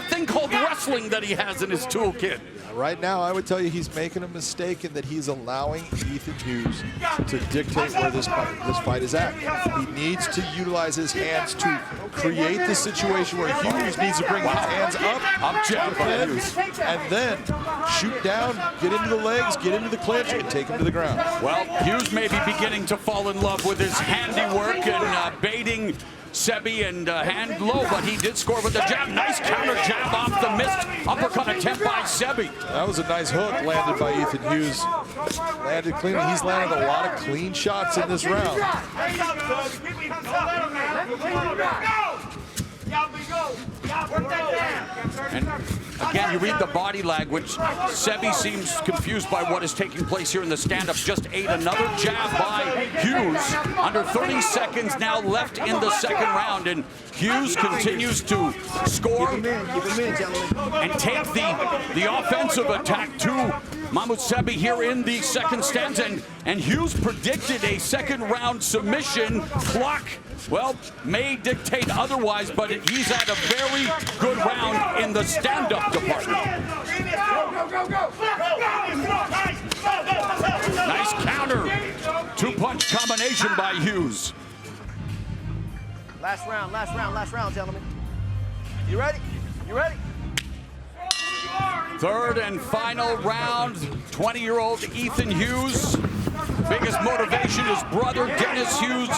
thing called wrestling that he has in his toolkit. Right now, I would tell you he's making a mistake in that he's allowing Ethan Hughes to dictate where this fight is at. He needs to utilize his hands to create the situation where Hughes needs to bring his hands up jab by Hughes, and then shoot down, get into the legs, get into the clinch, and take him to the ground. Well, Hughes may be beginning to fall in love with his handiwork and baiting Sebi and hand low, but he did score with the jab. Nice counter jab off the missed uppercut attempt by Sebi. That was a nice hook landed by Ethan Hughes. Landed clean. He's landed a lot of clean shots in this round. And again, you read the body language. Sebi seems confused by what is taking place here in the stand-up. Just ate another jab by Hughes. Under 30 seconds now left in the second round, and Hughes continues to score and take the offensive attack to Mahmoud Sebi here in the second stanza. And Hughes predicted a second round submission. Clock, well, may dictate otherwise, but he's had a very good round in from the stand-up department. Nice counter. Two-punch combination by Hughes. Last round, gentlemen. You ready? You ready? Third and final round. 20-year-old Ethan Hughes. Biggest motivation is brother Dennis Hughes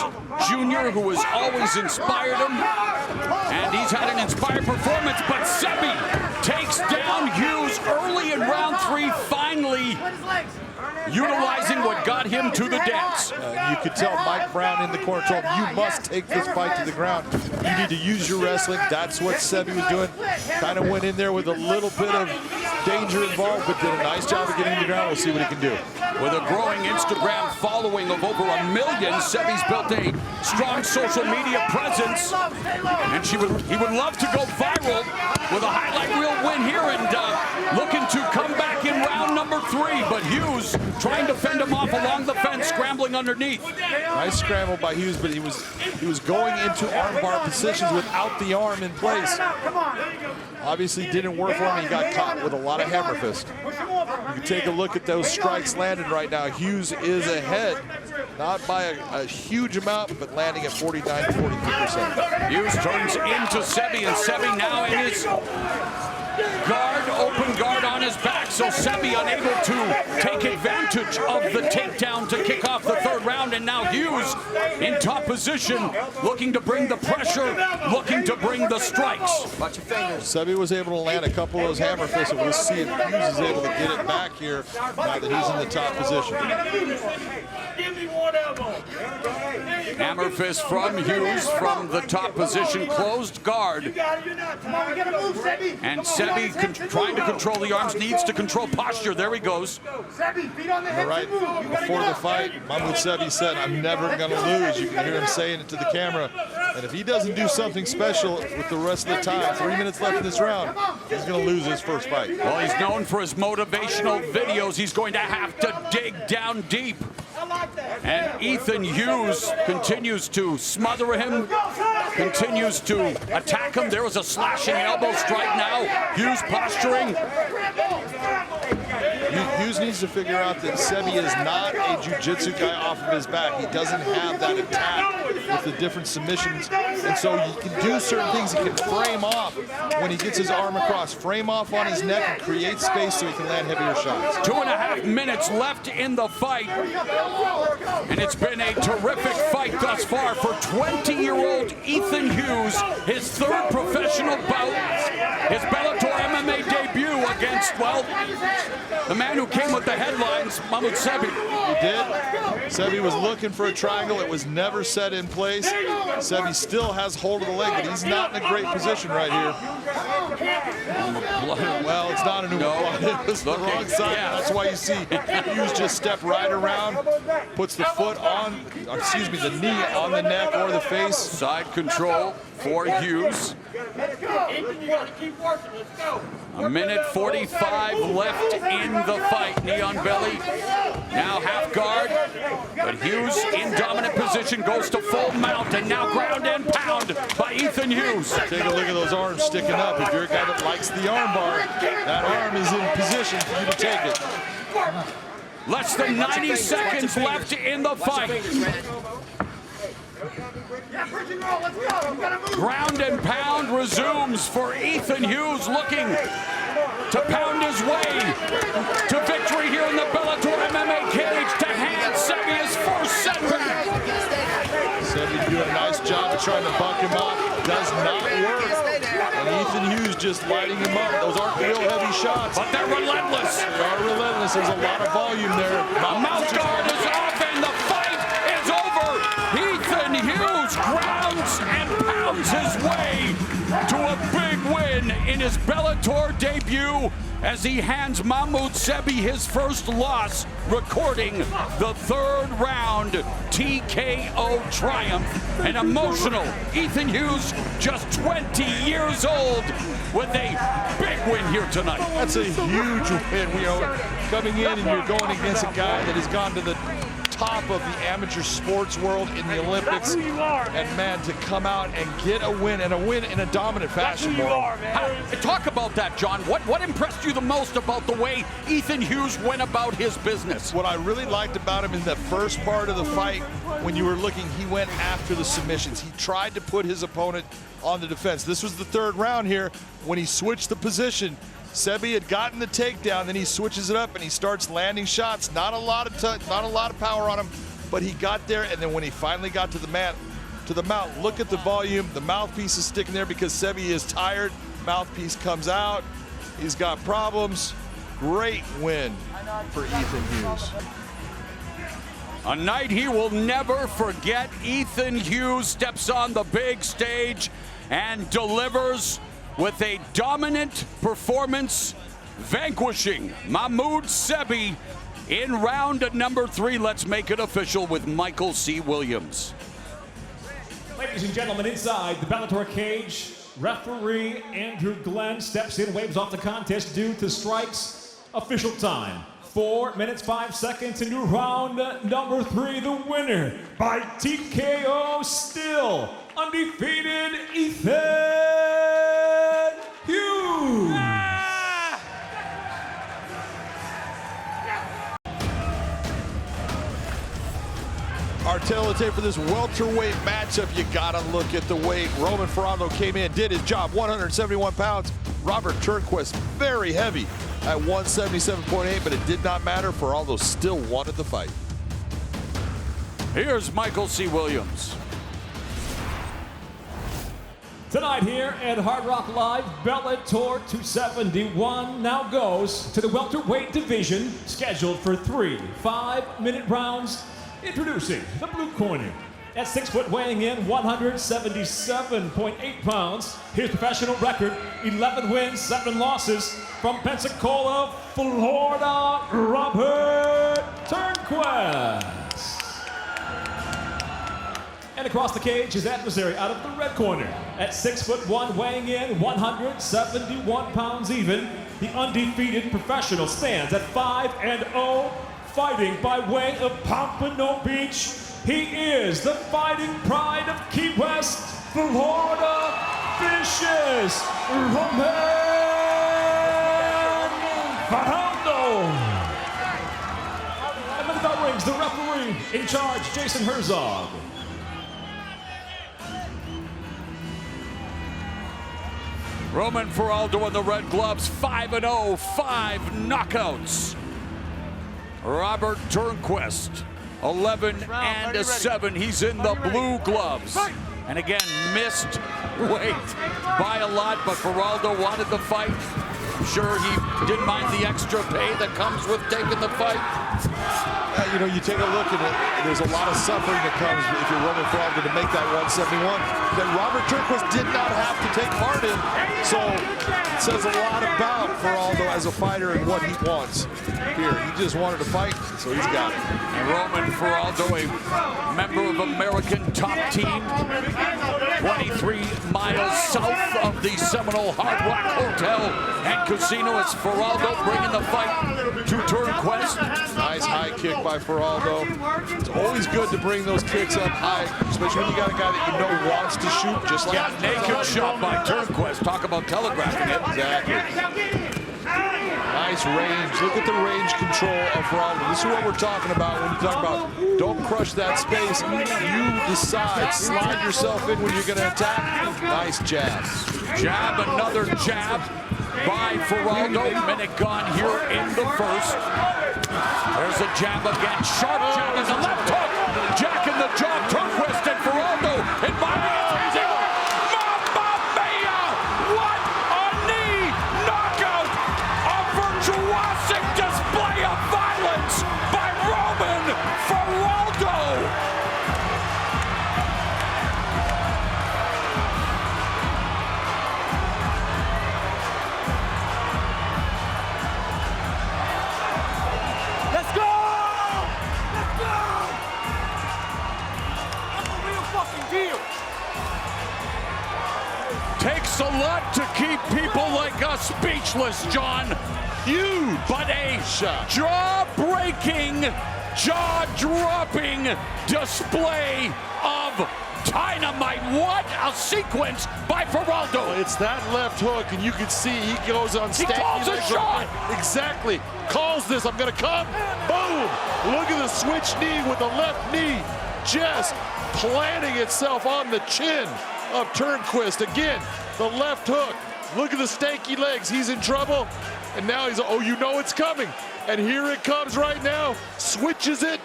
Jr., who has always inspired him. And he's had an inspired performance, but Sebi takes down Hughes early in round 3, finally utilizing what got him to the dance. You could tell Mike Brown in the corner told him, you must take this fight to the ground. You need to use your wrestling. That's what Sebi was doing. Kind of went in there with a little bit of danger involved, but did a nice job of getting to the ground. We'll see what he can do. With a growing Instagram following of over 1 million, Sebi's built a strong social media presence, and he would love to go viral with a highlight reel win here and looking to come back in round number 3, but Hughes trying to fend him off along the fence, scrambling underneath. Nice scramble by Hughes, but he was going into armbar positions without the arm in place. Obviously didn't work for him. He got caught with a lot of hammer fist. You can take a look at those strikes landed right now. Hughes is ahead, not by a huge amount, but landing at 49 to 42%. Hughes turns into Sebi, and Sebi now in his guard, open guard on his back, so Sebi unable to take advantage of the takedown to kick off the 3rd round, and now Hughes in top position, looking to bring the pressure, looking to bring the strikes. Watch your fingers. Sebi was able to land a couple of those hammer fists, and we'll see if Hughes is able to get it back here now that he's in the top position. Hammer fist from Hughes from the top position, closed guard. And Sebi trying to control the arms, needs to control posture. There he goes. Right before the fight, Mahmoud Sebi said, I'm never going to lose. You can hear him saying it to the camera. And if he doesn't do something special with the rest of the time, 3 minutes left in this round, he's going to lose his first fight. Well, he's known for his motivational videos. He's going to have to dig down deep. And Ethan Hughes continues to smother him, continues to attack him. There was a slashing elbow strike now. Hughes posturing. Hughes needs to figure out that Sebi is not a jiu-jitsu guy off of his back. He doesn't have that attack with the different submissions. And so he can do certain things. He can frame off when he gets his arm across, frame off on his neck and create space so he can land heavier shots. 2.5 minutes left in the fight. And it's been a terrific fight thus far for 20-year-old Ethan Hughes, his 3rd professional bout, his Bellator MMA debut against, well, the man who came with the headlines, Mahmoud Sebi. He did. Sebi was looking for a triangle. It was never set in place. Sebi still has hold of the leg, but he's not in a great position right here. Well, it's not a new one. It was the wrong side. Yeah. That's why you see Hughes just step right around, puts the foot on, excuse me, the knee on the neck or the face. Side control for Hughes. A minute 45 left in the fight. Knee on belly. Now half guard. But Hughes in dominant position goes to full mount, and now ground and pound by Ethan Hughes. Take a look at those arms sticking up. If you're a guy that likes the arm bar, that arm is in position for you to take it. Less than 90 seconds left in the fight. Ground and pound resumes for Ethan Hughes, looking to pound his way to victory here in the Bellator MMA cage to hand Sebi his first setback. Sebi doing a nice job of trying to buck him up. Does not work. And Ethan Hughes just lighting him up. Those aren't real heavy shots. But they're relentless. They are relentless. There's a lot of volume there. Mount guard is off and the fight is over. Ethan Hughes grounds and pounds his way to a big win in his Bellator debut as he hands Mahmoud Sebi his first loss, recording the 3rd round TKO triumph. An emotional Ethan Hughes, just 20 years old, with a big win here tonight. That's a huge win. You know, coming in and you're going against a guy that has gone to the top of the amateur sports world in the Olympics. And man, to come out and get a win, and a win in a dominant fashion. Talk about that, John. What impressed you the most about the way Ethan Hughes went about his business? What I really liked about him in the first part of the fight, when you were looking, he went after the submissions. He tried to put his opponent on the defense. This was the third round here when he switched the position. Sebi had gotten the takedown, then he switches it up and he starts landing shots. Not a lot of power on him, but he got there. And then when he finally got to the mount, look at the volume. The mouthpiece is sticking there because Sebi is tired. Mouthpiece comes out. He's got problems. Great win for Ethan Hughes. A night he will never forget. Ethan Hughes steps on the big stage and delivers with a dominant performance, vanquishing Mahmoud Sebi in round number 3. Let's make it official with Michael C. Williams. Ladies and gentlemen, inside the Bellator cage, referee Andrew Glenn steps in, waves off the contest due to strikes. Official time, 4 minutes, 5 seconds into round number 3. The winner by TKO, still undefeated, Ethan Hughes. Our tail of the tape for this welterweight matchup. You gotta look at the weight. Roman Ferrando came in, did his job, 171 pounds. Robert Turnquist, very heavy at 177.8, but it did not matter. Ferrando still wanted the fight. Here's Michael C. Williams. Tonight here at Hard Rock Live, Bellator 271 now goes to the welterweight division, scheduled for 3 5-minute rounds. Introducing the blue corner. At 6 foot, weighing in 177.8 pounds. His professional record, 11 wins, 7 losses. From Pensacola, Florida, Robert Turnquist. And across the cage, his adversary out of the red corner. At 6'1", weighing in 171 pounds even. The undefeated professional stands at 5-0. Fighting by way of Pompano Beach, he is the fighting pride of Key West, Florida, Vicious Roman Ferrando. And with the bell rings, the referee in charge, Jason Herzog. Roman Ferrando in the red gloves, 5-0, 5 knockouts. Robert Turnquist, 11-7. He's in the blue gloves. And again, missed weight by a lot, but Ferrando wanted the fight. I'm sure he didn't mind the extra pay that comes with taking the fight. You know, you take a look at it, there's a lot of suffering that comes if you're Roman Ferrando to make that 171 that Robert Turnquist did not have to take part in. So it says a lot about Ferrando as a fighter and what he wants here. He just wanted to fight, so he's got it. And Roman Ferrando, a member of American Top Team, 23 miles south of the Seminole Hard Rock Hotel and Casino. It's Ferrando bringing the fight to Turnquist. Nice high kick by Ferrando. It's always good to bring those kicks up high, especially when you got a guy that you know wants to shoot, just like naked shot by Turnquist. Talk about telegraphing it. Exactly. Nice range. Look at the range control of Ferrando. This is what we're talking about when you talk about don't crush that space. You decide. Slide yourself in when you're going to attack. Nice jab. Jab, another jab by Ferrando. Minute gone here in the first. There's a jab again. Sharp jab in the left hook. Jack in the jaw. Turnquist and Ferrando in my hands. Mamma mia! What a knee knockout! A virtuosic display of violence by Roman Ferrando. Let's go! Let's go! I'm a real fucking deal. Takes a lot to keep people like us speechless, John. Huge. But a jaw-breaking jaw-dropping display of dynamite. What a sequence by Geraldo. It's that left hook, and you can see he goes on He calls a shot. Exactly. Calls this. I'm going to come. Boom. Look at the switch knee with the left knee just planting itself on the chin of Turnquist. Again, the left hook. Look at the stanky legs. He's in trouble. And now he's, oh, you know it's coming. And here it comes right now. Switches it.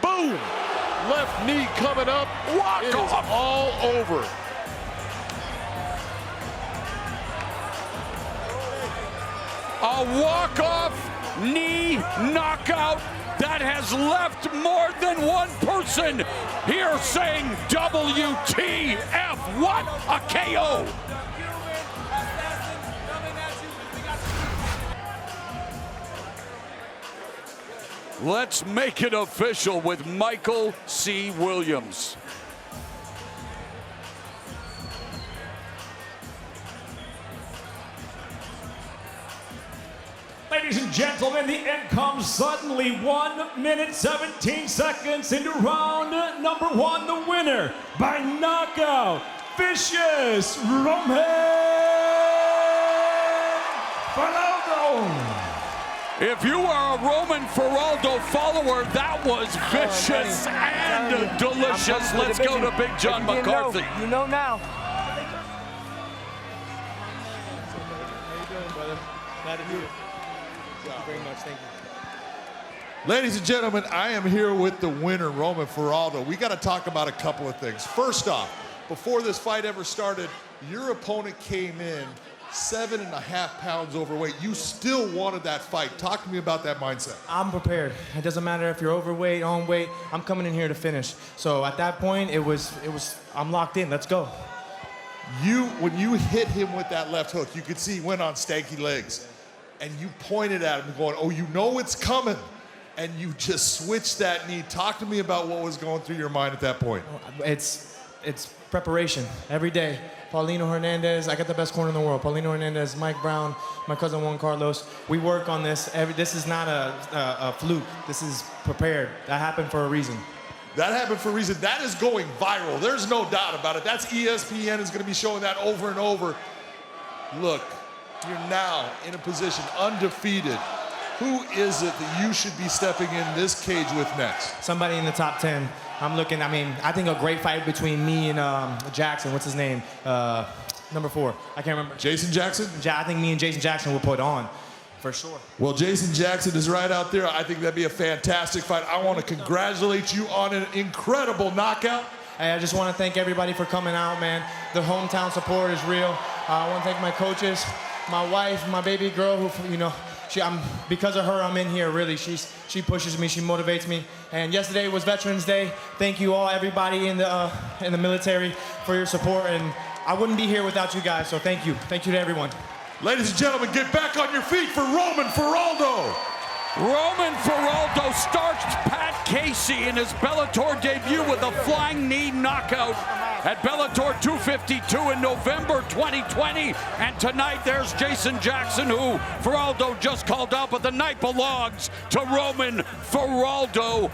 Boom. Left knee coming up. Walk it off. Is all over. A walk-off knee knockout that has left more than one person here saying WTF. What a KO. Let's make it official with Michael C. Williams. Ladies and gentlemen, the end comes suddenly. 1 minute, 17 seconds into round number 1. The winner by knockout, Vicious Roman Geraldo. If you are a Roman Geraldo follower, that was vicious and delicious. Let's go to Big John McCarthy. You know now. Ladies and gentlemen, I am here with the winner, Roman Geraldo. We got to talk about a couple of things. First off, before this fight ever started, your opponent came in 7.5 pounds overweight. You still wanted that fight. Talk to me about that mindset. I'm prepared. It doesn't matter if you're overweight, on weight. I'm coming in here to finish. So at that point, I'm locked in. Let's go. When you hit him with that left hook, you could see he went on stanky legs. And you pointed at him going, oh, you know it's coming. And you just switched that knee. Talk to me about what was going through your mind at that point. It's preparation every day. Paulino Hernandez, I got the best corner in the world. Paulino Hernandez, Mike Brown, my cousin Juan Carlos. We work on this. This is not a fluke. This is prepared. That happened for a reason. That happened for a reason. That is going viral. There's no doubt about it. That's ESPN is going to be showing that over and over. Look, you're now in a position undefeated. Who is it that you should be stepping in this cage with next? Somebody in the top 10. I'm looking, I think a great fight between me and Jackson. What's his name? Number 4. I can't remember. Jason Jackson? I think me and Jason Jackson will put on, for sure. Well, Jason Jackson is right out there. I think that'd be a fantastic fight. I want to congratulate you on an incredible knockout. Hey, I just want to thank everybody for coming out, man. The hometown support is real. I want to thank my coaches, my wife, my baby girl, who, because of her, I'm in here, really. She pushes me, she motivates me. And yesterday was Veterans Day. Thank you all, everybody in the military, for your support. And I wouldn't be here without you guys, so thank you. Thank you to everyone. Ladies and gentlemen, get back on your feet for Roman Geraldo. Roman Geraldo starched Pat Casey in his Bellator debut with a flying knee knockout at Bellator 252 in November 2020. And tonight there's Jason Jackson, who Geraldo just called out, but the night belongs to Roman Geraldo.